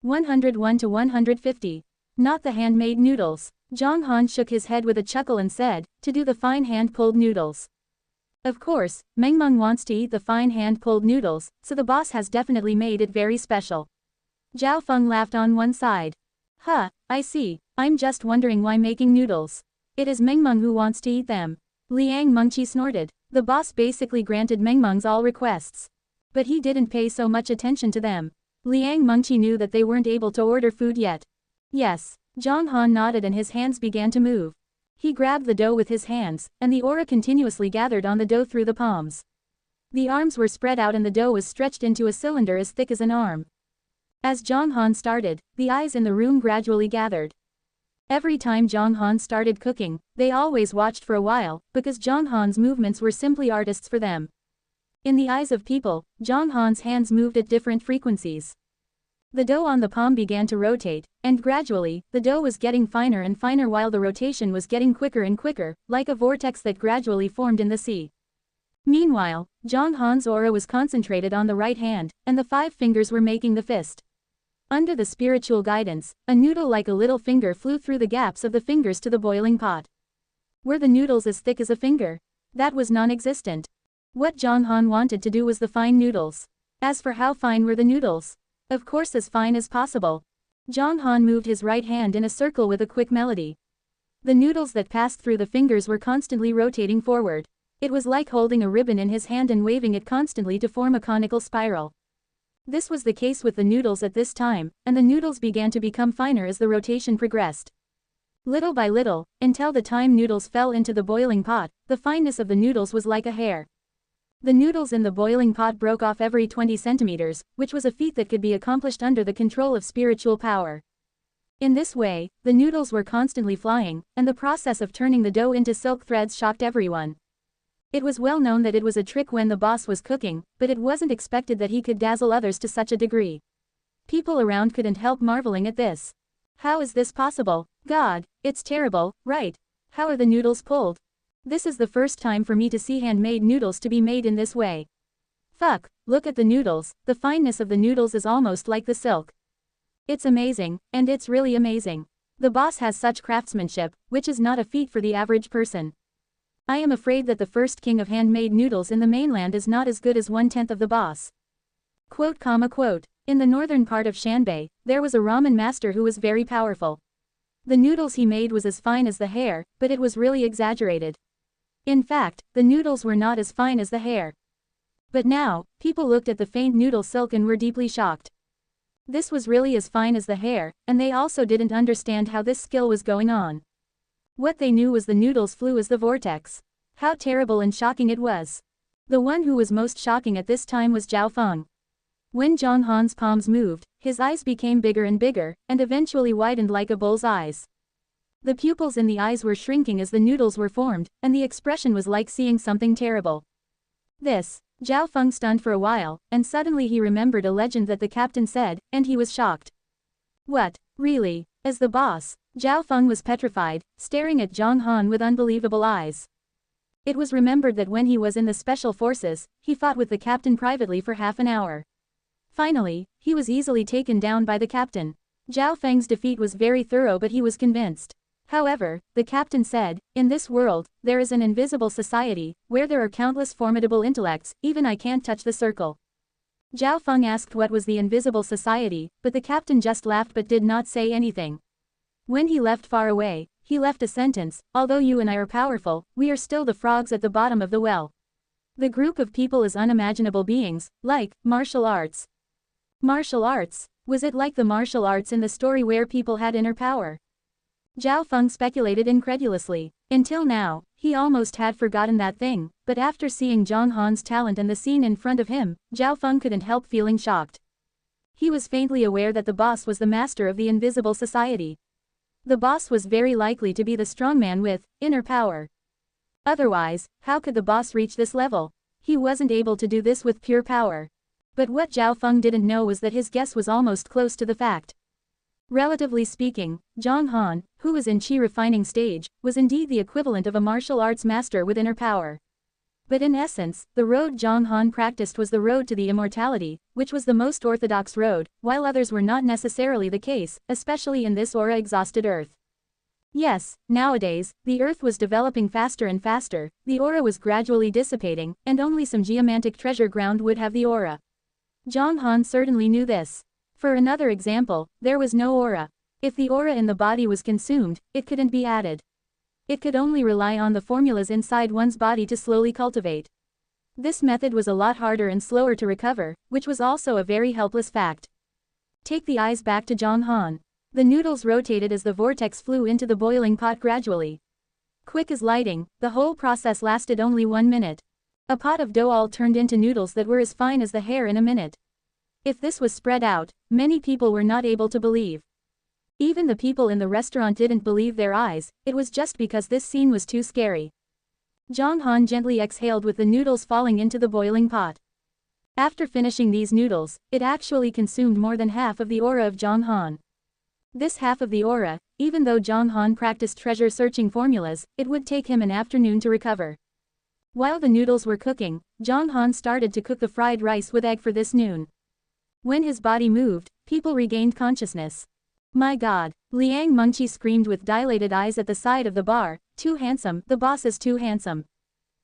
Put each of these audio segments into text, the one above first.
101 to 150. Not the handmade noodles. Zhang Han shook his head with a chuckle and said, to do the fine hand-pulled noodles. Of course, Mengmeng wants to eat the fine hand-pulled noodles, so the boss has definitely made it very special. Zhao Feng laughed on one side. Huh, I see, I'm just wondering why making noodles. It is Mengmeng who wants to eat them. Liang Mengqi snorted. The boss basically granted Mengmeng's all requests. But he didn't pay so much attention to them. Liang Mengqi knew that they weren't able to order food yet. Yes. Zhang Han nodded and his hands began to move. He grabbed the dough with his hands, and the aura continuously gathered on the dough through the palms. The arms were spread out and the dough was stretched into a cylinder as thick as an arm. As Zhang Han started, the eyes in the room gradually gathered. Every time Zhang Han started cooking, they always watched for a while, because Zhang Han's movements were simply artists for them. In the eyes of people, Zhang Han's hands moved at different frequencies. The dough on the palm began to rotate, and gradually, the dough was getting finer and finer while the rotation was getting quicker and quicker, like a vortex that gradually formed in the sea. Meanwhile, Zhang Han's aura was concentrated on the right hand, and the 5 fingers were making the fist. Under the spiritual guidance, a noodle like a little finger flew through the gaps of the fingers to the boiling pot. Were the noodles as thick as a finger? That was non-existent. What Zhang Han wanted to do was the fine noodles. As for how fine were the noodles? Of course as fine as possible. Zhang Han moved his right hand in a circle with a quick melody. The noodles that passed through the fingers were constantly rotating forward. It was like holding a ribbon in his hand and waving it constantly to form a conical spiral. This was the case with the noodles at this time, and the noodles began to become finer as the rotation progressed. Little by little, until the time noodles fell into the boiling pot, the fineness of the noodles was like a hair. The noodles in the boiling pot broke off every 20 centimeters, which was a feat that could be accomplished under the control of spiritual power. In this way, the noodles were constantly flying, and the process of turning the dough into silk threads shocked everyone. It was well known that it was a trick when the boss was cooking, but it wasn't expected that he could dazzle others to such a degree. People around couldn't help marveling at this. How is this possible? God, it's terrible, right? How are the noodles pulled? This is the first time for me to see handmade noodles to be made in this way. Fuck, look at the noodles, the fineness of the noodles is almost like the silk. It's amazing, and it's really amazing. The boss has such craftsmanship, which is not a feat for the average person. I am afraid that the first king of handmade noodles in the mainland is not as good as 1/10 of the boss. Quote. In the northern part of Shanbei, there was a ramen master who was very powerful. The noodles he made was as fine as the hair, but it was really exaggerated. In fact, the noodles were not as fine as the hair. But now, people looked at the faint noodle silk and were deeply shocked. This was really as fine as the hair, and they also didn't understand how this skill was going on. What they knew was the noodles flew as the vortex. How terrible and shocking it was. The one who was most shocking at this time was Zhao Feng. When Zhang Han's palms moved, his eyes became bigger and bigger, and eventually widened like a bull's eyes. The pupils in the eyes were shrinking as the noodles were formed, and the expression was like seeing something terrible. Zhao Feng stunned for a while, and suddenly he remembered a legend that the captain said, and he was shocked. What, really? As the boss, Zhao Feng was petrified, staring at Zhang Han with unbelievable eyes. It was remembered that when he was in the special forces, he fought with the captain privately for half an hour. Finally, he was easily taken down by the captain. Zhao Feng's defeat was very thorough, but he was convinced. However, the captain said, in this world, there is an invisible society, where there are countless formidable intellects, even I can't touch the circle. Zhao Feng asked what was the invisible society, but the captain just laughed but did not say anything. When he left far away, he left a sentence, although you and I are powerful, we are still the frogs at the bottom of the well. The group of people is unimaginable beings, like, martial arts. Martial arts? Was it like the martial arts in the story where people had inner power? Zhao Feng speculated incredulously. Until now, he almost had forgotten that thing, but after seeing Zhang Han's talent and the scene in front of him, Zhao Feng couldn't help feeling shocked. He was faintly aware that the boss was the master of the invisible society. The boss was very likely to be the strongman with inner power. Otherwise, how could the boss reach this level? He wasn't able to do this with pure power. But what Zhao Feng didn't know was that his guess was almost close to the fact. Relatively speaking, Zhang Han, who was in chi refining stage, was indeed the equivalent of a martial arts master with inner power. But in essence, the road Zhang Han practiced was the road to the immortality, which was the most orthodox road, while others were not necessarily the case, especially in this aura-exhausted Earth. Yes, nowadays, the Earth was developing faster and faster, the aura was gradually dissipating, and only some geomantic treasure ground would have the aura. Zhang Han certainly knew this. For another example, there was no aura. If the aura in the body was consumed, it couldn't be added. It could only rely on the formulas inside one's body to slowly cultivate. This method was a lot harder and slower to recover, which was also a very helpless fact. Take the eyes back to Zhang Han. The noodles rotated as the vortex flew into the boiling pot gradually. Quick as lighting, the whole process lasted only 1 minute. A pot of dough all turned into noodles that were as fine as the hair in a minute. If this was spread out, many people were not able to believe. Even the people in the restaurant didn't believe their eyes, it was just because this scene was too scary. Zhang Han gently exhaled with the noodles falling into the boiling pot. After finishing these noodles, it actually consumed more than half of the aura of Zhang Han. This half of the aura, even though Zhang Han practiced treasure-searching formulas, it would take him an afternoon to recover. While the noodles were cooking, Zhang Han started to cook the fried rice with egg for this noon. When his body moved, people regained consciousness. My God, Liang Mengqi screamed with dilated eyes at the side of the bar, too handsome, the boss is too handsome.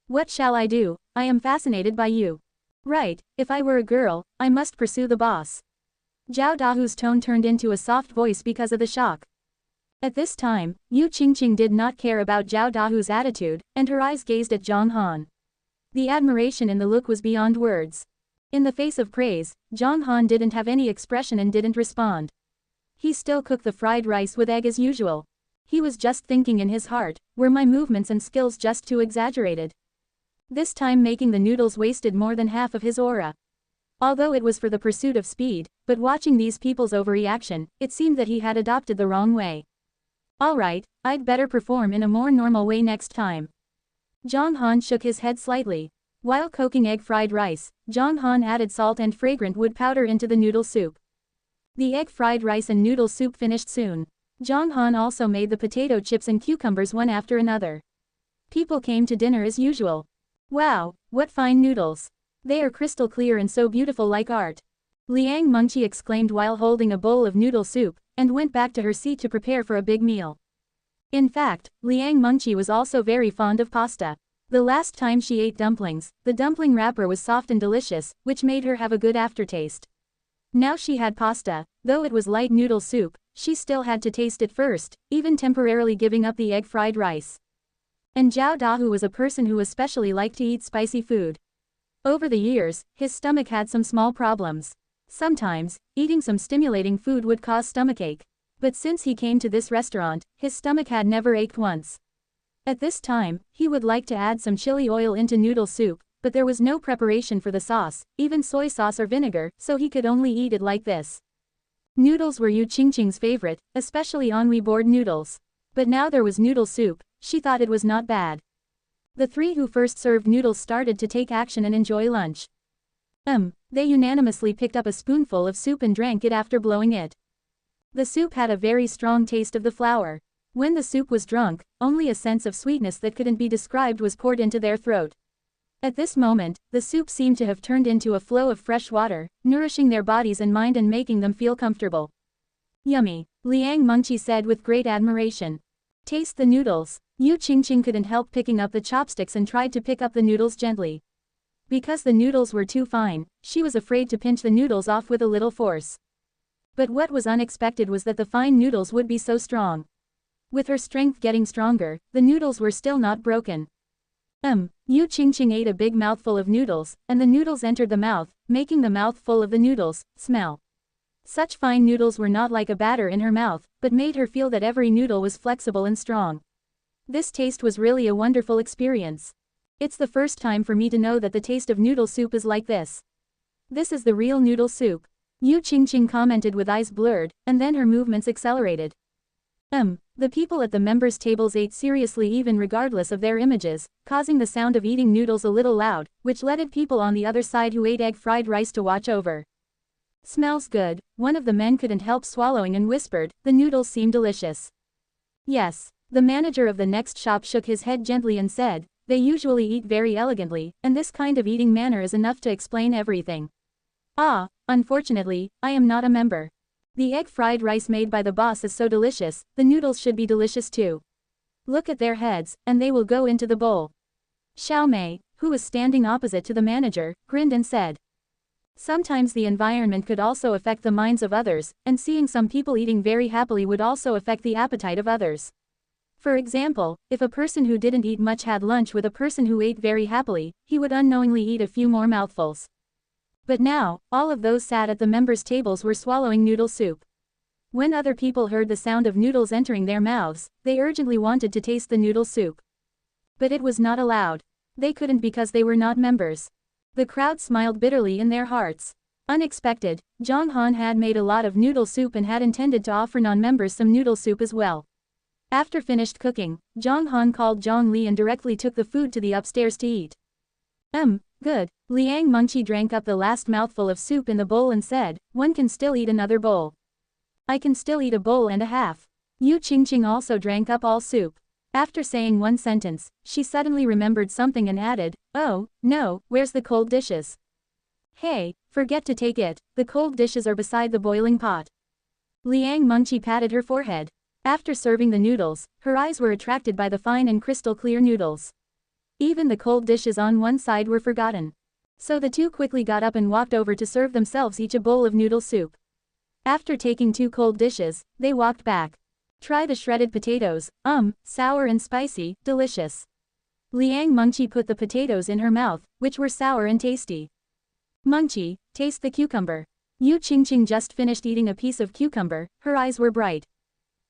What shall I do? I am fascinated by you. Right, if I were a girl, I must pursue the boss. Zhao Dahu's tone turned into a soft voice because of the shock. At this time, Yu Qingqing did not care about Zhao Dahu's attitude, and her eyes gazed at Zhang Han. The admiration in the look was beyond words. In the face of praise, Zhang Han didn't have any expression and didn't respond. He still cooked the fried rice with egg as usual. He was just thinking in his heart, were my movements and skills just too exaggerated? This time making the noodles wasted more than half of his aura. Although it was for the pursuit of speed, but watching these people's overreaction, it seemed that he had adopted the wrong way. Alright, I'd better perform in a more normal way next time. Zhang Han shook his head slightly. While cooking egg fried rice, Zhang Han added salt and fragrant wood powder into the noodle soup. The egg fried rice and noodle soup finished soon. Zhang Han also made the potato chips and cucumbers one after another. People came to dinner as usual. Wow, what fine noodles! They are crystal clear and so beautiful like art. Liang Mengqi exclaimed while holding a bowl of noodle soup, and went back to her seat to prepare for a big meal. In fact, Liang Mengqi was also very fond of pasta. The last time she ate dumplings, the dumpling wrapper was soft and delicious, which made her have a good aftertaste. Now she had pasta, though it was light noodle soup, she still had to taste it first, even temporarily giving up the egg fried rice. And Zhao Dahu was a person who especially liked to eat spicy food. Over the years, his stomach had some small problems. Sometimes, eating some stimulating food would cause stomachache. But since he came to this restaurant, his stomach had never ached once. At this time, he would like to add some chili oil into noodle soup, but there was no preparation for the sauce, even soy sauce or vinegar, so he could only eat it like this. Noodles were Yu Qingqing's favorite, especially on reborn noodles. But now there was noodle soup, she thought it was not bad. The three who first served noodles started to take action and enjoy lunch. They unanimously picked up a spoonful of soup and drank it after blowing it. The soup had a very strong taste of the flour. When the soup was drunk, only a sense of sweetness that couldn't be described was poured into their throat. At this moment, the soup seemed to have turned into a flow of fresh water, nourishing their bodies and mind and making them feel comfortable. Yummy, Liang Mengqi said with great admiration. Taste the noodles. Yu Qingqing couldn't help picking up the chopsticks and tried to pick up the noodles gently. Because the noodles were too fine, she was afraid to pinch the noodles off with a little force. But what was unexpected was that the fine noodles would be so strong. With her strength getting stronger, the noodles were still not broken. Yu Qingqing ate a big mouthful of noodles, and the noodles entered the mouth, making the mouth full of the noodles, smell. Such fine noodles were not like a batter in her mouth, but made her feel that every noodle was flexible and strong. This taste was really a wonderful experience. It's the first time for me to know that the taste of noodle soup is like this. This is the real noodle soup. Yu Qingqing commented with eyes blurred, and then her movements accelerated. The people at the members' tables ate seriously even regardless of their images, causing the sound of eating noodles a little loud, which led people on the other side who ate egg fried rice to watch over. Smells good, one of the men couldn't help swallowing and whispered, the noodles seem delicious. Yes. The manager of the next shop shook his head gently and said, They usually eat very elegantly, and this kind of eating manner is enough to explain everything. Ah, unfortunately, I am not a member. The egg fried rice made by the boss is so delicious, the noodles should be delicious too. Look at their heads, and they will go into the bowl. Xiao Mei, who was standing opposite to the manager, grinned and said. Sometimes the environment could also affect the minds of others, and seeing some people eating very happily would also affect the appetite of others. For example, if a person who didn't eat much had lunch with a person who ate very happily, he would unknowingly eat a few more mouthfuls. But now, all of those sat at the members' tables were swallowing noodle soup. When other people heard the sound of noodles entering their mouths, they urgently wanted to taste the noodle soup. But it was not allowed. They couldn't because they were not members. The crowd smiled bitterly in their hearts. Unexpected, Zhang Han had made a lot of noodle soup and had intended to offer non-members some noodle soup as well. After finished cooking, Zhang Han called Zhang Li and directly took the food to the upstairs to eat. Good. Liang Mengqi drank up the last mouthful of soup in the bowl and said, one can still eat another bowl. I can still eat a bowl and a half. Yu Qingqing also drank up all soup. After saying one sentence, she suddenly remembered something and added, oh, no, where's the cold dishes? Hey, forget to take it, the cold dishes are beside the boiling pot. Liang Mengqi patted her forehead. After serving the noodles, her eyes were attracted by the fine and crystal clear noodles. Even the cold dishes on one side were forgotten. So the two quickly got up and walked over to serve themselves each a bowl of noodle soup. After taking 2 cold dishes, they walked back. Try the shredded potatoes, sour and spicy, delicious. Liang Mengqi put the potatoes in her mouth, which were sour and tasty. Mengqi, taste the cucumber. Yu Qingqing just finished eating a piece of cucumber, her eyes were bright.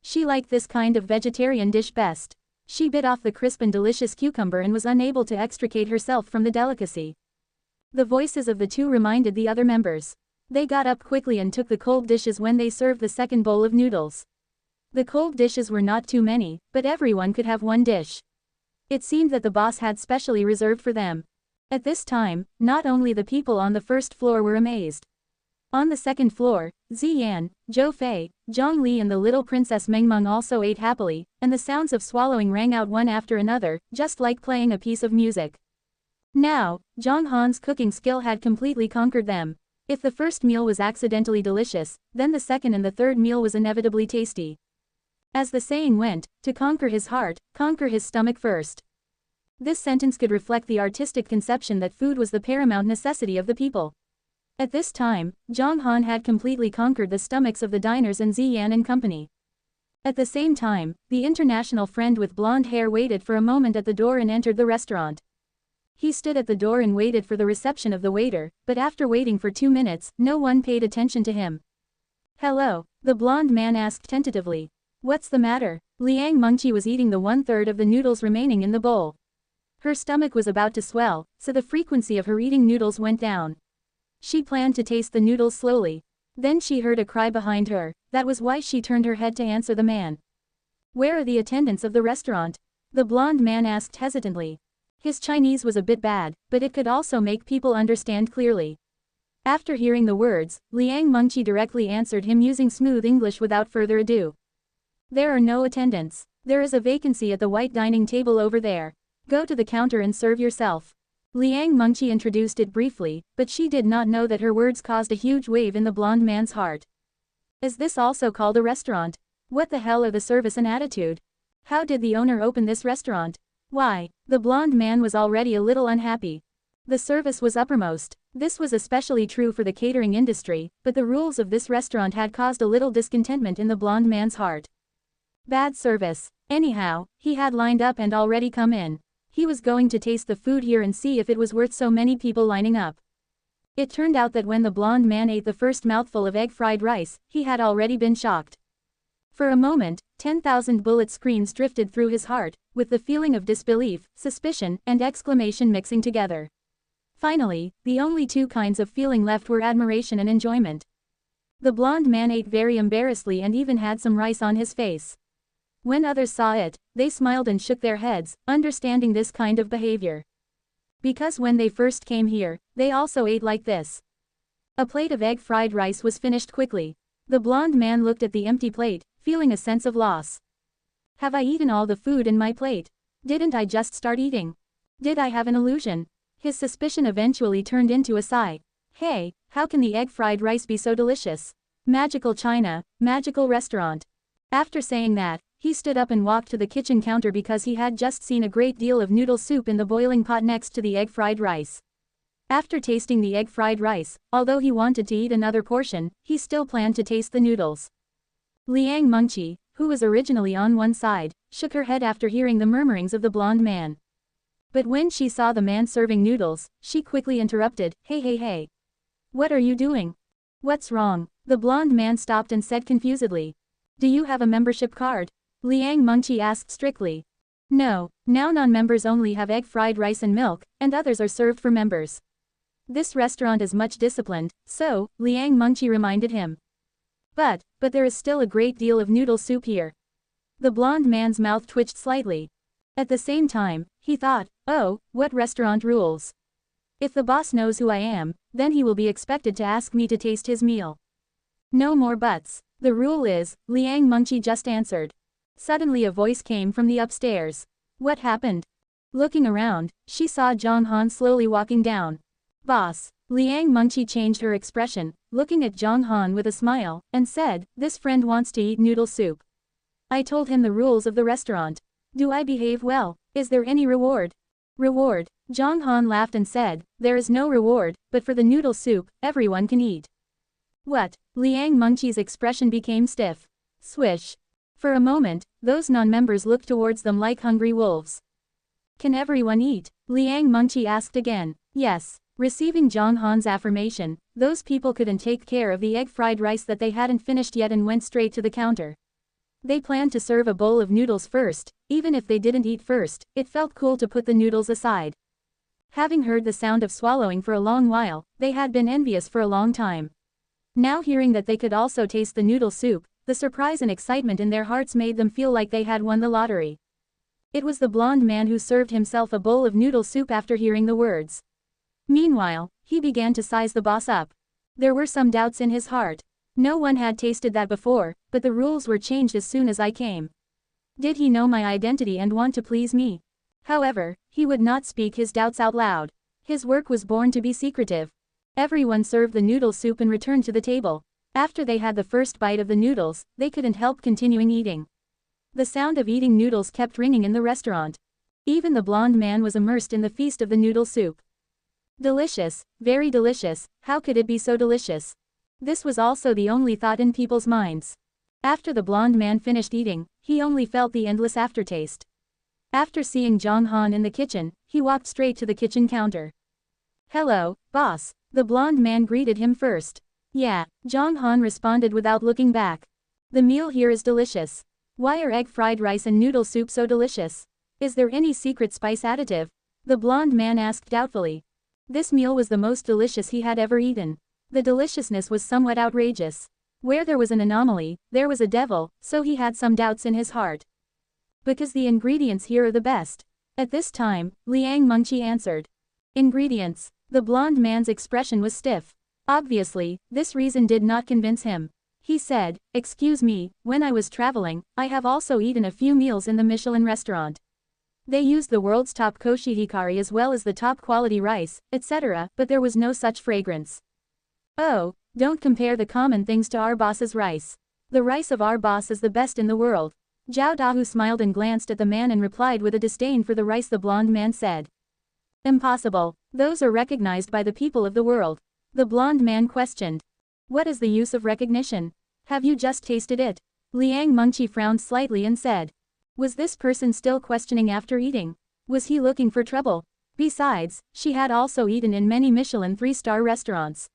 She liked this kind of vegetarian dish best. She bit off the crisp and delicious cucumber and was unable to extricate herself from the delicacy. The voices of the two reminded the other members. They got up quickly and took the cold dishes when they served the second bowl of noodles. The cold dishes were not too many, but everyone could have one dish. It seemed that the boss had specially reserved for them. At this time, not only the people on the first floor were amazed. On the second floor, Ziyan, Zhou Fei, Zhang Li and the little princess Mengmeng also ate happily, and the sounds of swallowing rang out one after another, just like playing a piece of music. Now, Zhang Han's cooking skill had completely conquered them. If the first meal was accidentally delicious, then the second and the third meal was inevitably tasty. As the saying went, to conquer his heart, conquer his stomach first. This sentence could reflect the artistic conception that food was the paramount necessity of the people. At this time, Zhang Han had completely conquered the stomachs of the diners and Ziyan and company. At the same time, the international friend with blonde hair waited for a moment at the door and entered the restaurant. He stood at the door and waited for the reception of the waiter, but after waiting for 2 minutes, no one paid attention to him. Hello, the blonde man asked tentatively. What's the matter? Liang Mengqi was eating the 1/3 of the noodles remaining in the bowl. Her stomach was about to swell, so the frequency of her eating noodles went down. She planned to taste the noodles slowly. Then she heard a cry behind her, that was why she turned her head to answer the man. Where are the attendants of the restaurant? The blonde man asked hesitantly. His Chinese was a bit bad, but it could also make people understand clearly. After hearing the words, Liang Mengqi directly answered him using smooth English without further ado. There are no attendants. There is a vacancy at the white dining table over there. Go to the counter and serve yourself. Liang Mengqi introduced it briefly, but she did not know that her words caused a huge wave in the blonde man's heart. Is this also called a restaurant? What the hell are the service and attitude? How did the owner open this restaurant? Why? The blonde man was already a little unhappy. The service was uppermost. This was especially true for the catering industry, but the rules of this restaurant had caused a little discontentment in the blonde man's heart. Bad service. Anyhow, he had lined up and already come in. He was going to taste the food here and see if it was worth so many people lining up. It turned out that when the blonde man ate the first mouthful of egg fried rice, he had already been shocked. For a moment, 10,000 bullet screams drifted through his heart, with the feeling of disbelief, suspicion, and exclamation mixing together. Finally, the only 2 kinds of feeling left were admiration and enjoyment. The blonde man ate very embarrassedly and even had some rice on his face. When others saw it, they smiled and shook their heads, understanding this kind of behavior. Because when they first came here, they also ate like this. A plate of egg fried rice was finished quickly. The blonde man looked at the empty plate, feeling a sense of loss. Have I eaten all the food in my plate? Didn't I just start eating? Did I have an illusion? His suspicion eventually turned into a sigh. Hey, how can the egg fried rice be so delicious? Magical China, magical restaurant. After saying that, he stood up and walked to the kitchen counter because he had just seen a great deal of noodle soup in the boiling pot next to the egg fried rice. After tasting the egg fried rice, although he wanted to eat another portion, he still planned to taste the noodles. Liang Mengqi, who was originally on one side, shook her head after hearing the murmurings of the blonde man. But when she saw the man serving noodles, she quickly interrupted, Hey. What are you doing? What's wrong? The blonde man stopped and said confusedly. Do you have a membership card? Liang Mengqi asked strictly. No, now non-members only have egg fried rice and milk, and others are served for members. This restaurant is much disciplined, so, Liang Mengqi reminded him. But there is still a great deal of noodle soup here. The blonde man's mouth twitched slightly. At the same time, he thought, oh, what restaurant rules? If the boss knows who I am, then he will be expected to ask me to taste his meal. No more buts. The rule is, Liang Mengqi just answered. Suddenly a voice came from the upstairs. What happened? Looking around, she saw Zhang Han slowly walking down. Boss. Liang Mengqi changed her expression, looking at Zhang Han with a smile, and said, this friend wants to eat noodle soup. I told him the rules of the restaurant. Do I behave well? Is there any reward? Reward. Zhang Han laughed and said, there is no reward, but for the noodle soup, everyone can eat. What? Liang Mengqi's expression became stiff. Swish. For a moment, those non-members looked towards them like hungry wolves. Can everyone eat? Liang Mengqi asked again. Yes. Receiving Zhang Han's affirmation, those people couldn't take care of the egg fried rice that they hadn't finished yet and went straight to the counter. They planned to serve a bowl of noodles first, even if they didn't eat first, it felt cool to put the noodles aside. Having heard the sound of swallowing for a long while, they had been envious for a long time. Now hearing that they could also taste the noodle soup, the surprise and excitement in their hearts made them feel like they had won the lottery. It was the blonde man who served himself a bowl of noodle soup after hearing the words. Meanwhile, he began to size the boss up. There were some doubts in his heart. No one had tasted that before, but the rules were changed as soon as I came. Did he know my identity and want to please me? However, he would not speak his doubts out loud. His work was born to be secretive. Everyone served the noodle soup and returned to the table. After they had the first bite of the noodles, they couldn't help continuing eating. The sound of eating noodles kept ringing in the restaurant. Even the blonde man was immersed in the feast of the noodle soup. Delicious, very delicious, how could it be so delicious? This was also the only thought in people's minds. After the blonde man finished eating, he only felt the endless aftertaste. After seeing Zhang Han in the kitchen, he walked straight to the kitchen counter. Hello, boss. The blonde man greeted him first. Yeah, Zhang Han responded without looking back. The meal here is delicious. Why are egg fried rice and noodle soup so delicious? Is there any secret spice additive? The blonde man asked doubtfully. This meal was the most delicious he had ever eaten. The deliciousness was somewhat outrageous. Where there was an anomaly, there was a devil, so he had some doubts in his heart. Because the ingredients here are the best. At this time, Liang Mengqi answered. Ingredients. The blonde man's expression was stiff. Obviously, this reason did not convince him. He said, excuse me, when I was traveling, I have also eaten a few meals in the Michelin restaurant. They used the world's top koshihikari as well as the top quality rice, etc., but there was no such fragrance. Oh, don't compare the common things to our boss's rice. The rice of our boss is the best in the world. Zhao Dahu smiled and glanced at the man and replied with a disdain for the rice. The blonde man said. Impossible. Those are recognized by the people of the world. The blonde man questioned. What is the use of recognition? Have you just tasted it? Liang Mengqi frowned slightly and said. Was this person still questioning after eating? Was he looking for trouble? Besides, she had also eaten in many Michelin 3-star restaurants.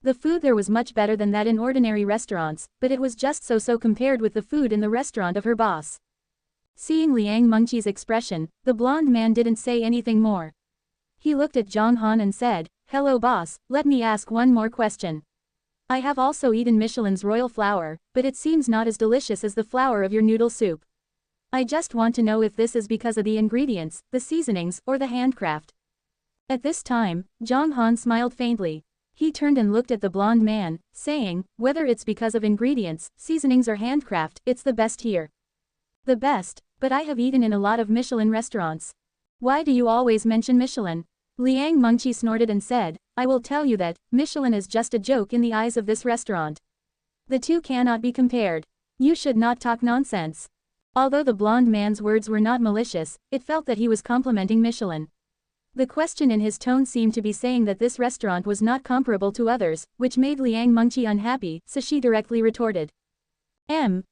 The food there was much better than that in ordinary restaurants, but it was just so compared with the food in the restaurant of her boss. Seeing Liang Mengqi's expression, the blonde man didn't say anything more. He looked at Zhang Han and said, hello boss, let me ask one more question. I have also eaten Michelin's royal flour, but it seems not as delicious as the flour of your noodle soup. I just want to know if this is because of the ingredients, the seasonings, or the handcraft. At this time, Zhang Han smiled faintly. He turned and looked at the blonde man, saying, whether it's because of ingredients, seasonings or handcraft, it's the best here. The best, but I have eaten in a lot of Michelin restaurants. Why do you always mention Michelin? Liang Mengqi snorted and said, I will tell you that, Michelin is just a joke in the eyes of this restaurant. The two cannot be compared. You should not talk nonsense. Although the blonde man's words were not malicious, it felt that he was complimenting Michelin. The question in his tone seemed to be saying that this restaurant was not comparable to others, which made Liang Mengqi unhappy, so she directly retorted.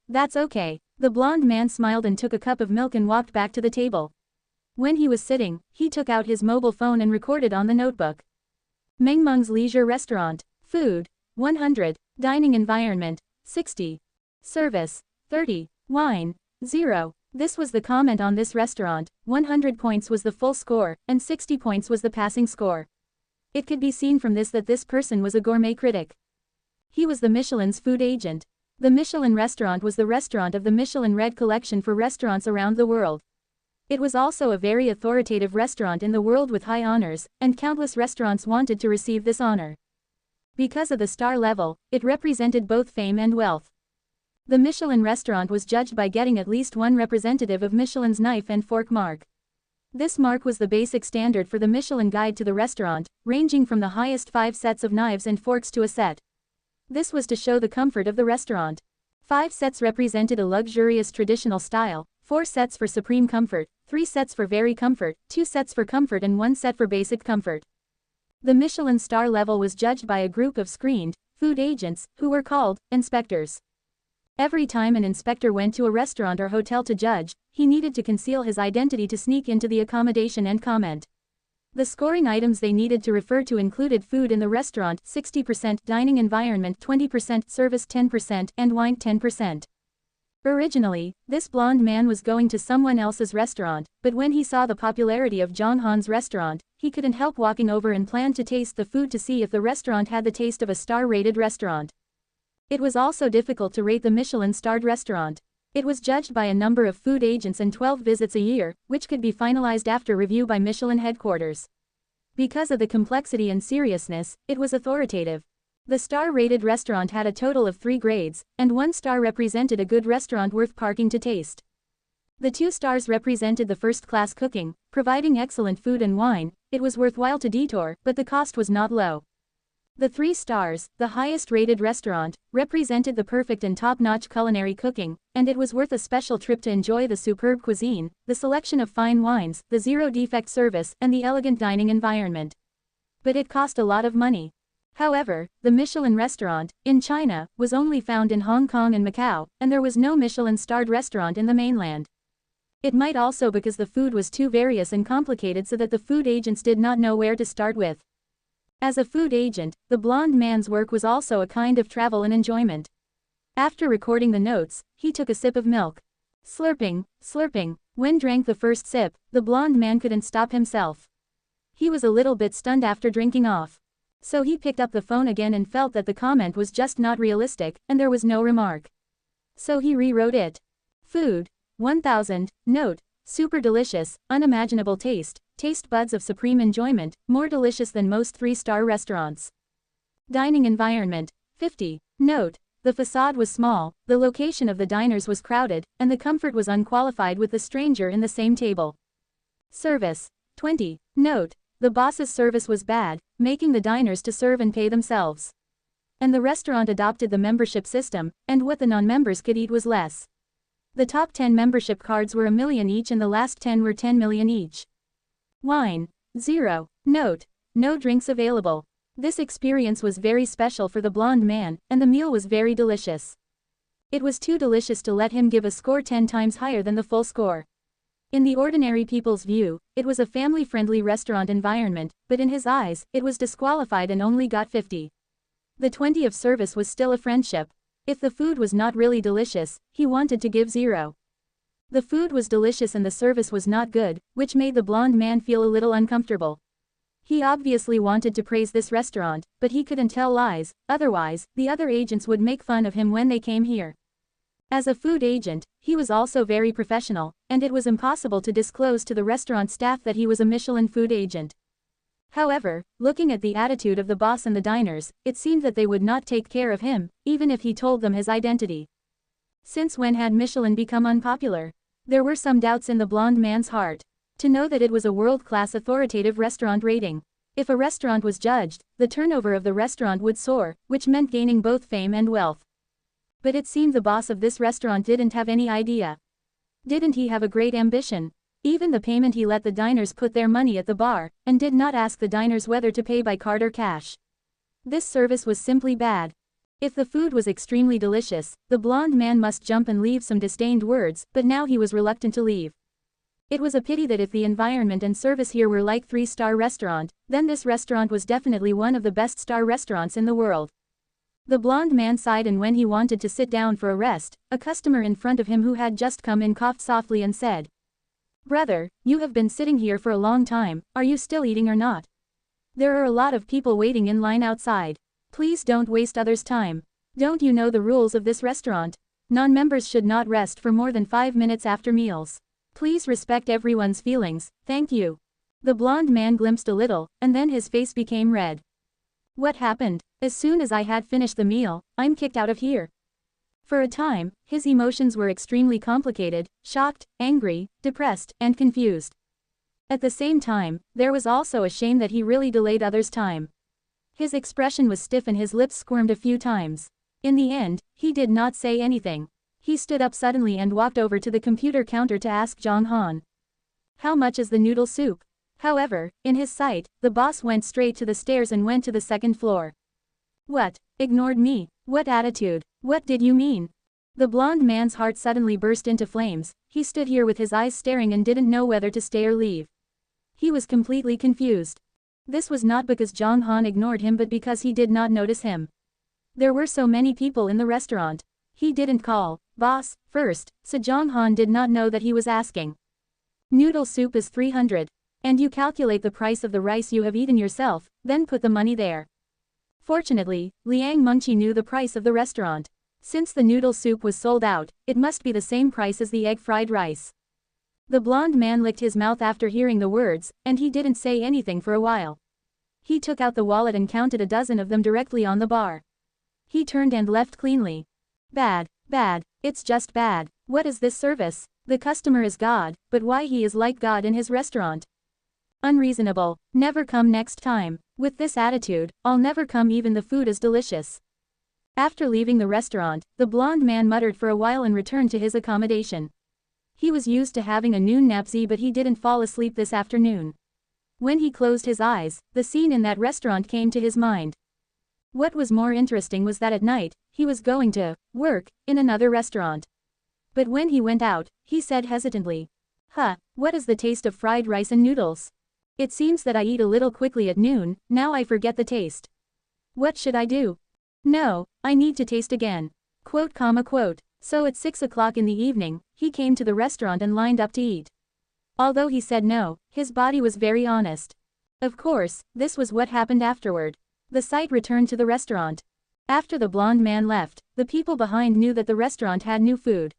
That's okay. The blonde man smiled and took a cup of milk and walked back to the table. When he was sitting, he took out his mobile phone and recorded on the notebook. Mengmeng's Leisure Restaurant. Food, 100. Dining environment, 60. Service, 30. Wine, 0. This was the comment on this restaurant, 100 points was the full score, and 60 points was the passing score. It could be seen from this that this person was a gourmet critic. He was the Michelin's food agent. The Michelin restaurant was the restaurant of the Michelin Red Collection for restaurants around the world. It was also a very authoritative restaurant in the world with high honors, and countless restaurants wanted to receive this honor. Because of the star level, it represented both fame and wealth. The Michelin restaurant was judged by getting at least one representative of Michelin's knife and fork mark. This mark was the basic standard for the Michelin guide to the restaurant, ranging from the highest 5 sets of knives and forks to a set. This was to show the comfort of the restaurant. 5 sets represented a luxurious traditional style, 4 sets for supreme comfort, 3 sets for very comfort, 2 sets for comfort and 1 set for basic comfort. The Michelin star level was judged by a group of screened food agents, who were called inspectors. Every time an inspector went to a restaurant or hotel to judge, he needed to conceal his identity to sneak into the accommodation and comment. The scoring items they needed to refer to included food in the restaurant 60%, dining environment 20%, service 10%, and wine 10%. Originally, this blonde man was going to someone else's restaurant, but when he saw the popularity of Zhang Han's restaurant, he couldn't help walking over and planned to taste the food to see if the restaurant had the taste of a star-rated restaurant. It was also difficult to rate the Michelin-starred restaurant. It was judged by a number of food agents and 12 visits a year, which could be finalized after review by Michelin headquarters. Because of the complexity and seriousness, it was authoritative. The star-rated restaurant had a total of 3 grades, and 1 star represented a good restaurant worth parking to taste. The 2 stars represented the first-class cooking, providing excellent food and wine. It was worthwhile to detour, but the cost was not low. The 3 stars, the highest-rated restaurant, represented the perfect and top-notch culinary cooking, and it was worth a special trip to enjoy the superb cuisine, the selection of fine wines, the zero-defect service, and the elegant dining environment. But it cost a lot of money. However, the Michelin restaurant, in China, was only found in Hong Kong and Macau, and there was no Michelin-starred restaurant in the mainland. It might also because the food was too various and complicated so that the food agents did not know where to start with. As a food agent, the blonde man's work was also a kind of travel and enjoyment. After recording the notes, he took a sip of milk. Slurping, slurping. When drank the first sip, the blonde man couldn't stop himself. He was a little bit stunned after drinking off. So he picked up the phone again and felt that the comment was just not realistic, and there was no remark. So he rewrote it. Food, 1000, note, super delicious, unimaginable taste, taste buds of supreme enjoyment, more delicious than most 3-star restaurants. Dining environment, 50, note, the facade was small, the location of the diners was crowded, and the comfort was unqualified with the stranger in the same table. Service, 20, note, the boss's service was bad, making the diners to serve and pay themselves. And the restaurant adopted the membership system, and what the non-members could eat was less. The top 10 membership cards were $1 million each and the last 10 were $10 million each. Wine, 0, note, no drinks available. This experience was very special for the blonde man, and the meal was very delicious. It was too delicious to let him give a score 10 times higher than the full score. In the ordinary people's view, it was a family-friendly restaurant environment, but in his eyes, it was disqualified and only got 50. The 20 of service was still a friendship. If the food was not really delicious, he wanted to give 0. The food was delicious and the service was not good, which made the blonde man feel a little uncomfortable. He obviously wanted to praise this restaurant, but he couldn't tell lies, otherwise, the other agents would make fun of him when they came here. As a food agent, he was also very professional, and it was impossible to disclose to the restaurant staff that he was a Michelin food agent. However, looking at the attitude of the boss and the diners, it seemed that they would not take care of him, even if he told them his identity. Since when had Michelin become unpopular? There were some doubts in the blonde man's heart. To know that it was a world-class authoritative restaurant rating. If a restaurant was judged, the turnover of the restaurant would soar, which meant gaining both fame and wealth. But it seemed the boss of this restaurant didn't have any idea. Didn't he have a great ambition? Even the payment, he let the diners put their money at the bar, and did not ask the diners whether to pay by card or cash. This service was simply bad. If the food was extremely delicious, the blonde man must jump and leave some disdained words, but now he was reluctant to leave. It was a pity that if the environment and service here were like 3-star restaurant, then this restaurant was definitely one of the best star restaurants in the world. The blonde man sighed, and when he wanted to sit down for a rest, a customer in front of him who had just come in coughed softly and said, "Brother, you have been sitting here for a long time, are you still eating or not? There are a lot of people waiting in line outside. Please don't waste others' time. Don't you know the rules of this restaurant? Non-members should not rest for more than 5 minutes after meals. Please respect everyone's feelings, thank you." The blonde man glimpsed a little, and then his face became red. "What happened? As soon as I had finished the meal, I'm kicked out of here." For a time, his emotions were extremely complicated, shocked, angry, depressed, and confused. At the same time, there was also a shame that he really delayed others' time. His expression was stiff and his lips squirmed a few times. In the end, he did not say anything. He stood up suddenly and walked over to the computer counter to ask Zhang Han, "How much is the noodle soup?" However, in his sight, the boss went straight to the stairs and went to the second floor. "What? Ignored me? What attitude? What did you mean?" The blonde man's heart suddenly burst into flames. He stood here with his eyes staring and didn't know whether to stay or leave. He was completely confused. This was not because Zhang Han ignored him, but because he did not notice him. There were so many people in the restaurant. He didn't call "boss" first, so Zhang Han did not know that he was asking. "Noodle soup is 300. And you calculate the price of the rice you have eaten yourself, then put the money there." Fortunately, Liang Mengqi knew the price of the restaurant. Since the noodle soup was sold out, it must be the same price as the egg fried rice. The blonde man licked his mouth after hearing the words, and he didn't say anything for a while. He took out the wallet and counted a dozen of them directly on the bar. He turned and left cleanly. "Bad, bad, it's just bad. What is this service? The customer is God, but why he is like God in his restaurant? Unreasonable, never come next time. With this attitude, I'll never come even the food is delicious." After leaving the restaurant, the blonde man muttered for a while and returned to his accommodation. He was used to having a noon nap, but he didn't fall asleep this afternoon. When he closed his eyes, the scene in that restaurant came to his mind. What was more interesting was that at night, he was going to work in another restaurant. But when he went out, he said hesitantly, "What is the taste of fried rice and noodles? It seems that I eat a little quickly at noon, now I forget the taste. What should I do? No, I need to taste again." Quote. So at 6 o'clock in the evening, he came to the restaurant and lined up to eat. Although he said no, his body was very honest. Of course, this was what happened afterward. The sight returned to the restaurant. After the blonde man left, the people behind knew that the restaurant had new food.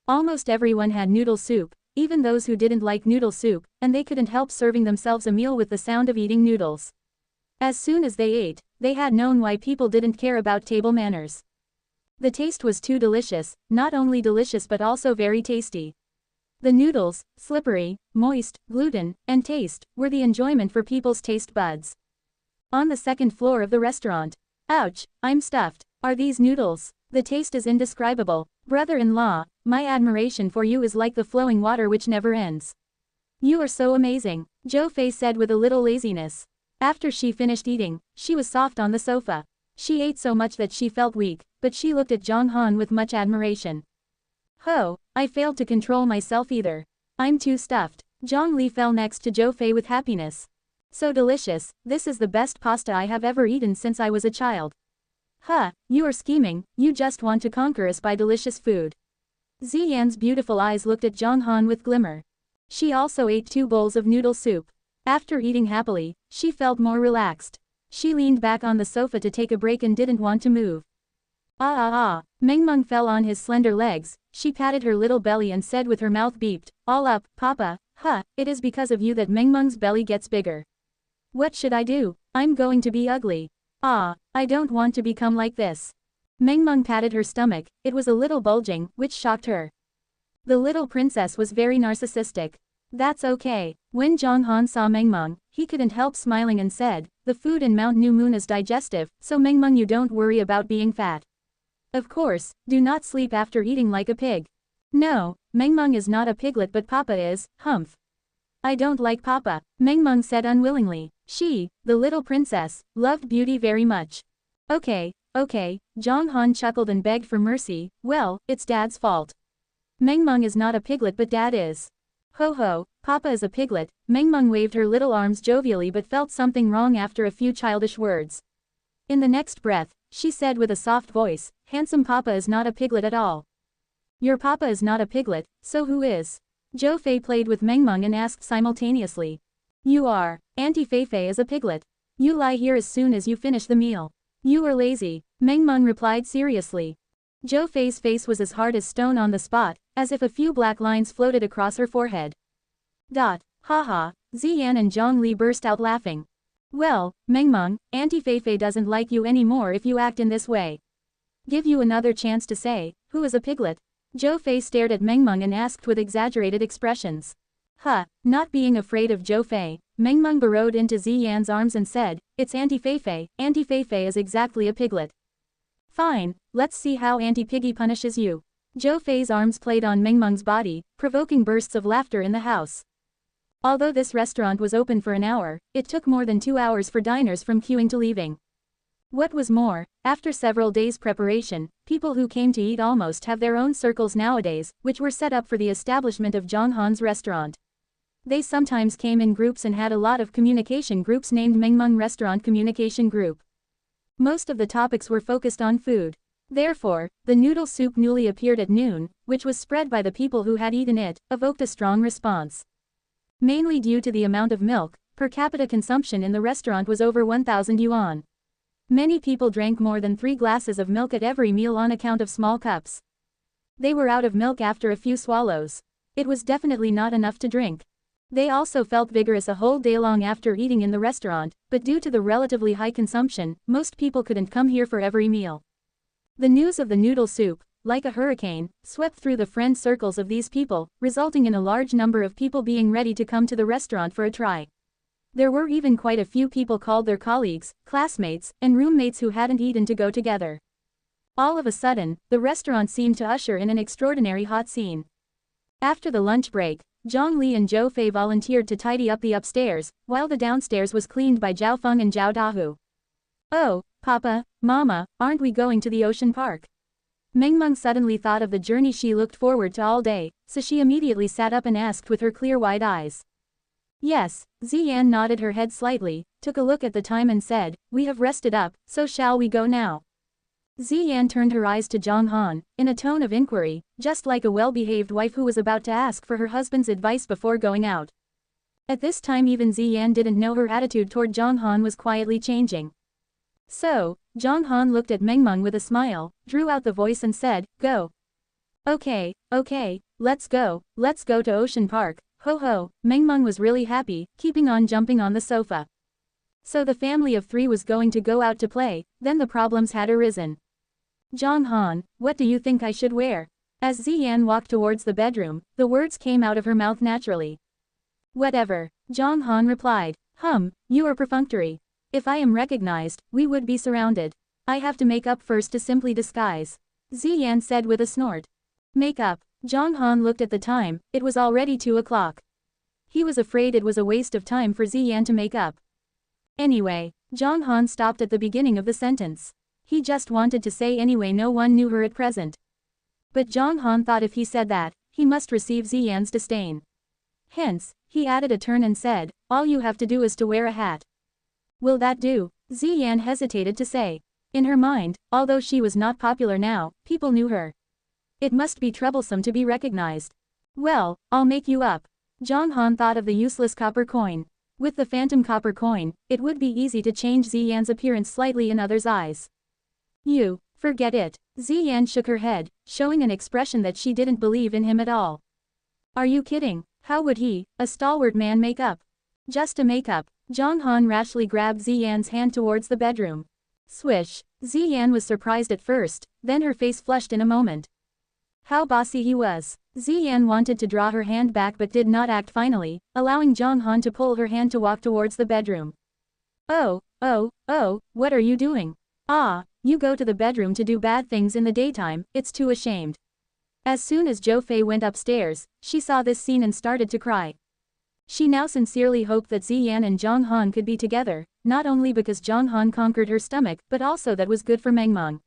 Almost everyone had noodle soup, even those who didn't like noodle soup, and they couldn't help serving themselves a meal with the sound of eating noodles. As soon as they ate, they had known why people didn't care about table manners. The taste was too delicious, not only delicious but also very tasty. The noodles, slippery, moist, gluten, and taste, were the enjoyment for people's taste buds. On the second floor of the restaurant. "Ouch, I'm stuffed. Are these noodles? The taste is indescribable. Brother-in-law, my admiration for you is like the flowing water which never ends. You are so amazing," Zhou Fei said with a little laziness. After she finished eating, she was soft on the sofa. She ate so much that she felt weak, but she looked at Zhang Han with much admiration. I failed to control myself either. I'm too stuffed." Zhang Li fell next to Zhou Fei with happiness. "So delicious, this is the best pasta I have ever eaten since I was a child." You are scheming, you just want to conquer us by delicious food." Ziyan's beautiful eyes looked at Zhang Han with glimmer. She also ate 2 bowls of noodle soup. After eating happily, she felt more relaxed. She leaned back on the sofa to take a break and didn't want to move. Mengmeng fell on his slender legs. She patted her little belly and said with her mouth beeped, "All up, Papa." It is because of you that Mengmeng's belly gets bigger. What should I do? I'm going to be ugly. I don't want to become like this. Mengmeng patted her stomach, it was a little bulging, which shocked her. The little princess was very narcissistic. That's okay. When Zhang Han saw Mengmeng, he couldn't help smiling and said, the food in Mount New Moon is digestive, so Mengmeng you don't worry about being fat. Of course, do not sleep after eating like a pig. No, Mengmeng is not a piglet but Papa is, humph. I don't like Papa, Mengmeng said unwillingly. She, the little princess, loved beauty very much. Okay, Zhang Han chuckled and begged for mercy, well, it's Dad's fault. Mengmeng is not a piglet but Dad is. Ho ho, Papa is a piglet, Mengmeng waved her little arms jovially but felt something wrong after a few childish words. In the next breath, she said with a soft voice, handsome Papa is not a piglet at all. Your Papa is not a piglet, so who is? Zhou Fei played with Mengmeng and asked simultaneously. You are. Auntie Feifei is a piglet. You lie here as soon as you finish the meal. You are lazy, Mengmeng replied seriously. Zhou Fei's face was as hard as stone on the spot, as if a few black lines floated across her forehead. Haha, Ziyan and Zhong Li burst out laughing. Well, Mengmeng, Auntie Feifei doesn't like you anymore if you act in this way. Give you another chance to say, who is a piglet? Zhou Fei stared at Mengmeng and asked with exaggerated expressions. Not being afraid of Zhou Fei, Mengmeng burrowed into Ziyan's arms and said, it's Auntie Feifei, Auntie Feifei is exactly a piglet. Fine, let's see how Auntie Piggy punishes you. Zhou Fei's arms played on Mengmeng's body, provoking bursts of laughter in the house. Although this restaurant was open for an hour, it took more than 2 hours for diners from queuing to leaving. What was more, after several days' preparation, people who came to eat almost have their own circles nowadays, which were set up for the establishment of Zhang Han's restaurant. They sometimes came in groups and had a lot of communication groups named Mengmeng Restaurant Communication Group. Most of the topics were focused on food. Therefore, the noodle soup newly appeared at noon, which was spread by the people who had eaten it, evoked a strong response. Mainly due to the amount of milk, per capita consumption in the restaurant was over 1,000 yuan. Many people drank more than 3 glasses of milk at every meal on account of small cups. They were out of milk after a few swallows. It was definitely not enough to drink. They also felt vigorous a whole day long after eating in the restaurant, but due to the relatively high consumption, most people couldn't come here for every meal. The news of the noodle soup, like a hurricane, swept through the friend circles of these people, resulting in a large number of people being ready to come to the restaurant for a try. There were even quite a few people called their colleagues, classmates, and roommates who hadn't eaten to go together. All of a sudden, the restaurant seemed to usher in an extraordinary hot scene. After the lunch break, Zhong Li and Zhou Fei volunteered to tidy up the upstairs, while the downstairs was cleaned by Zhao Feng and Zhao Dahu. Oh, Papa, Mama, aren't we going to the ocean park? Mengmeng suddenly thought of the journey she looked forward to all day, so she immediately sat up and asked with her clear wide eyes. Yes, Ziyan nodded her head slightly, took a look at the time and said, we have rested up, so shall we go now? Ziyan turned her eyes to Zhang Han, in a tone of inquiry, just like a well-behaved wife who was about to ask for her husband's advice before going out. At this time even Ziyan didn't know her attitude toward Zhang Han was quietly changing. So, Zhang Han looked at Mengmeng with a smile, drew out the voice and said, go. Okay, let's go to Ocean Park, ho ho, Mengmeng was really happy, keeping on jumping on the sofa. So the family of 3 was going to go out to play, then the problems had arisen. Zhang Han, what do you think I should wear? As Ziyan walked towards the bedroom, the words came out of her mouth naturally. Whatever, Zhang Han replied. You are perfunctory. If I am recognized, we would be surrounded. I have to make up first to simply disguise. Ziyan said with a snort. Make up. Zhang Han looked at the time, it was already 2 o'clock. He was afraid it was a waste of time for Ziyan to make up. Anyway, Zhang Han stopped at the beginning of the sentence. He just wanted to say anyway no one knew her at present. But Zhang Han thought if he said that, he must receive Ziyan's disdain. Hence, he added a turn and said, all you have to do is to wear a hat. Will that do? Ziyan hesitated to say. In her mind, although she was not popular now, people knew her. It must be troublesome to be recognized. Well, I'll make you up. Zhang Han thought of the useless copper coin. With the phantom copper coin, it would be easy to change Ziyan's appearance slightly in others' eyes. You, forget it. Ziyan shook her head, showing an expression that she didn't believe in him at all. Are you kidding? How would he, a stalwart man, make up? Just a makeup. Zhang Han rashly grabbed Ziyan's hand towards the bedroom. Swish. Ziyan was surprised at first, then her face flushed in a moment. How bossy he was. Ziyan wanted to draw her hand back but did not act finally, allowing Zhang Han to pull her hand to walk towards the bedroom. Oh, what are you doing? Ah, you go to the bedroom to do bad things in the daytime, it's too ashamed. As soon as Zhou Fei went upstairs, she saw this scene and started to cry. She now sincerely hoped that Ziyan and Zhang Han could be together, not only because Zhang Han conquered her stomach but also that was good for Mengmeng.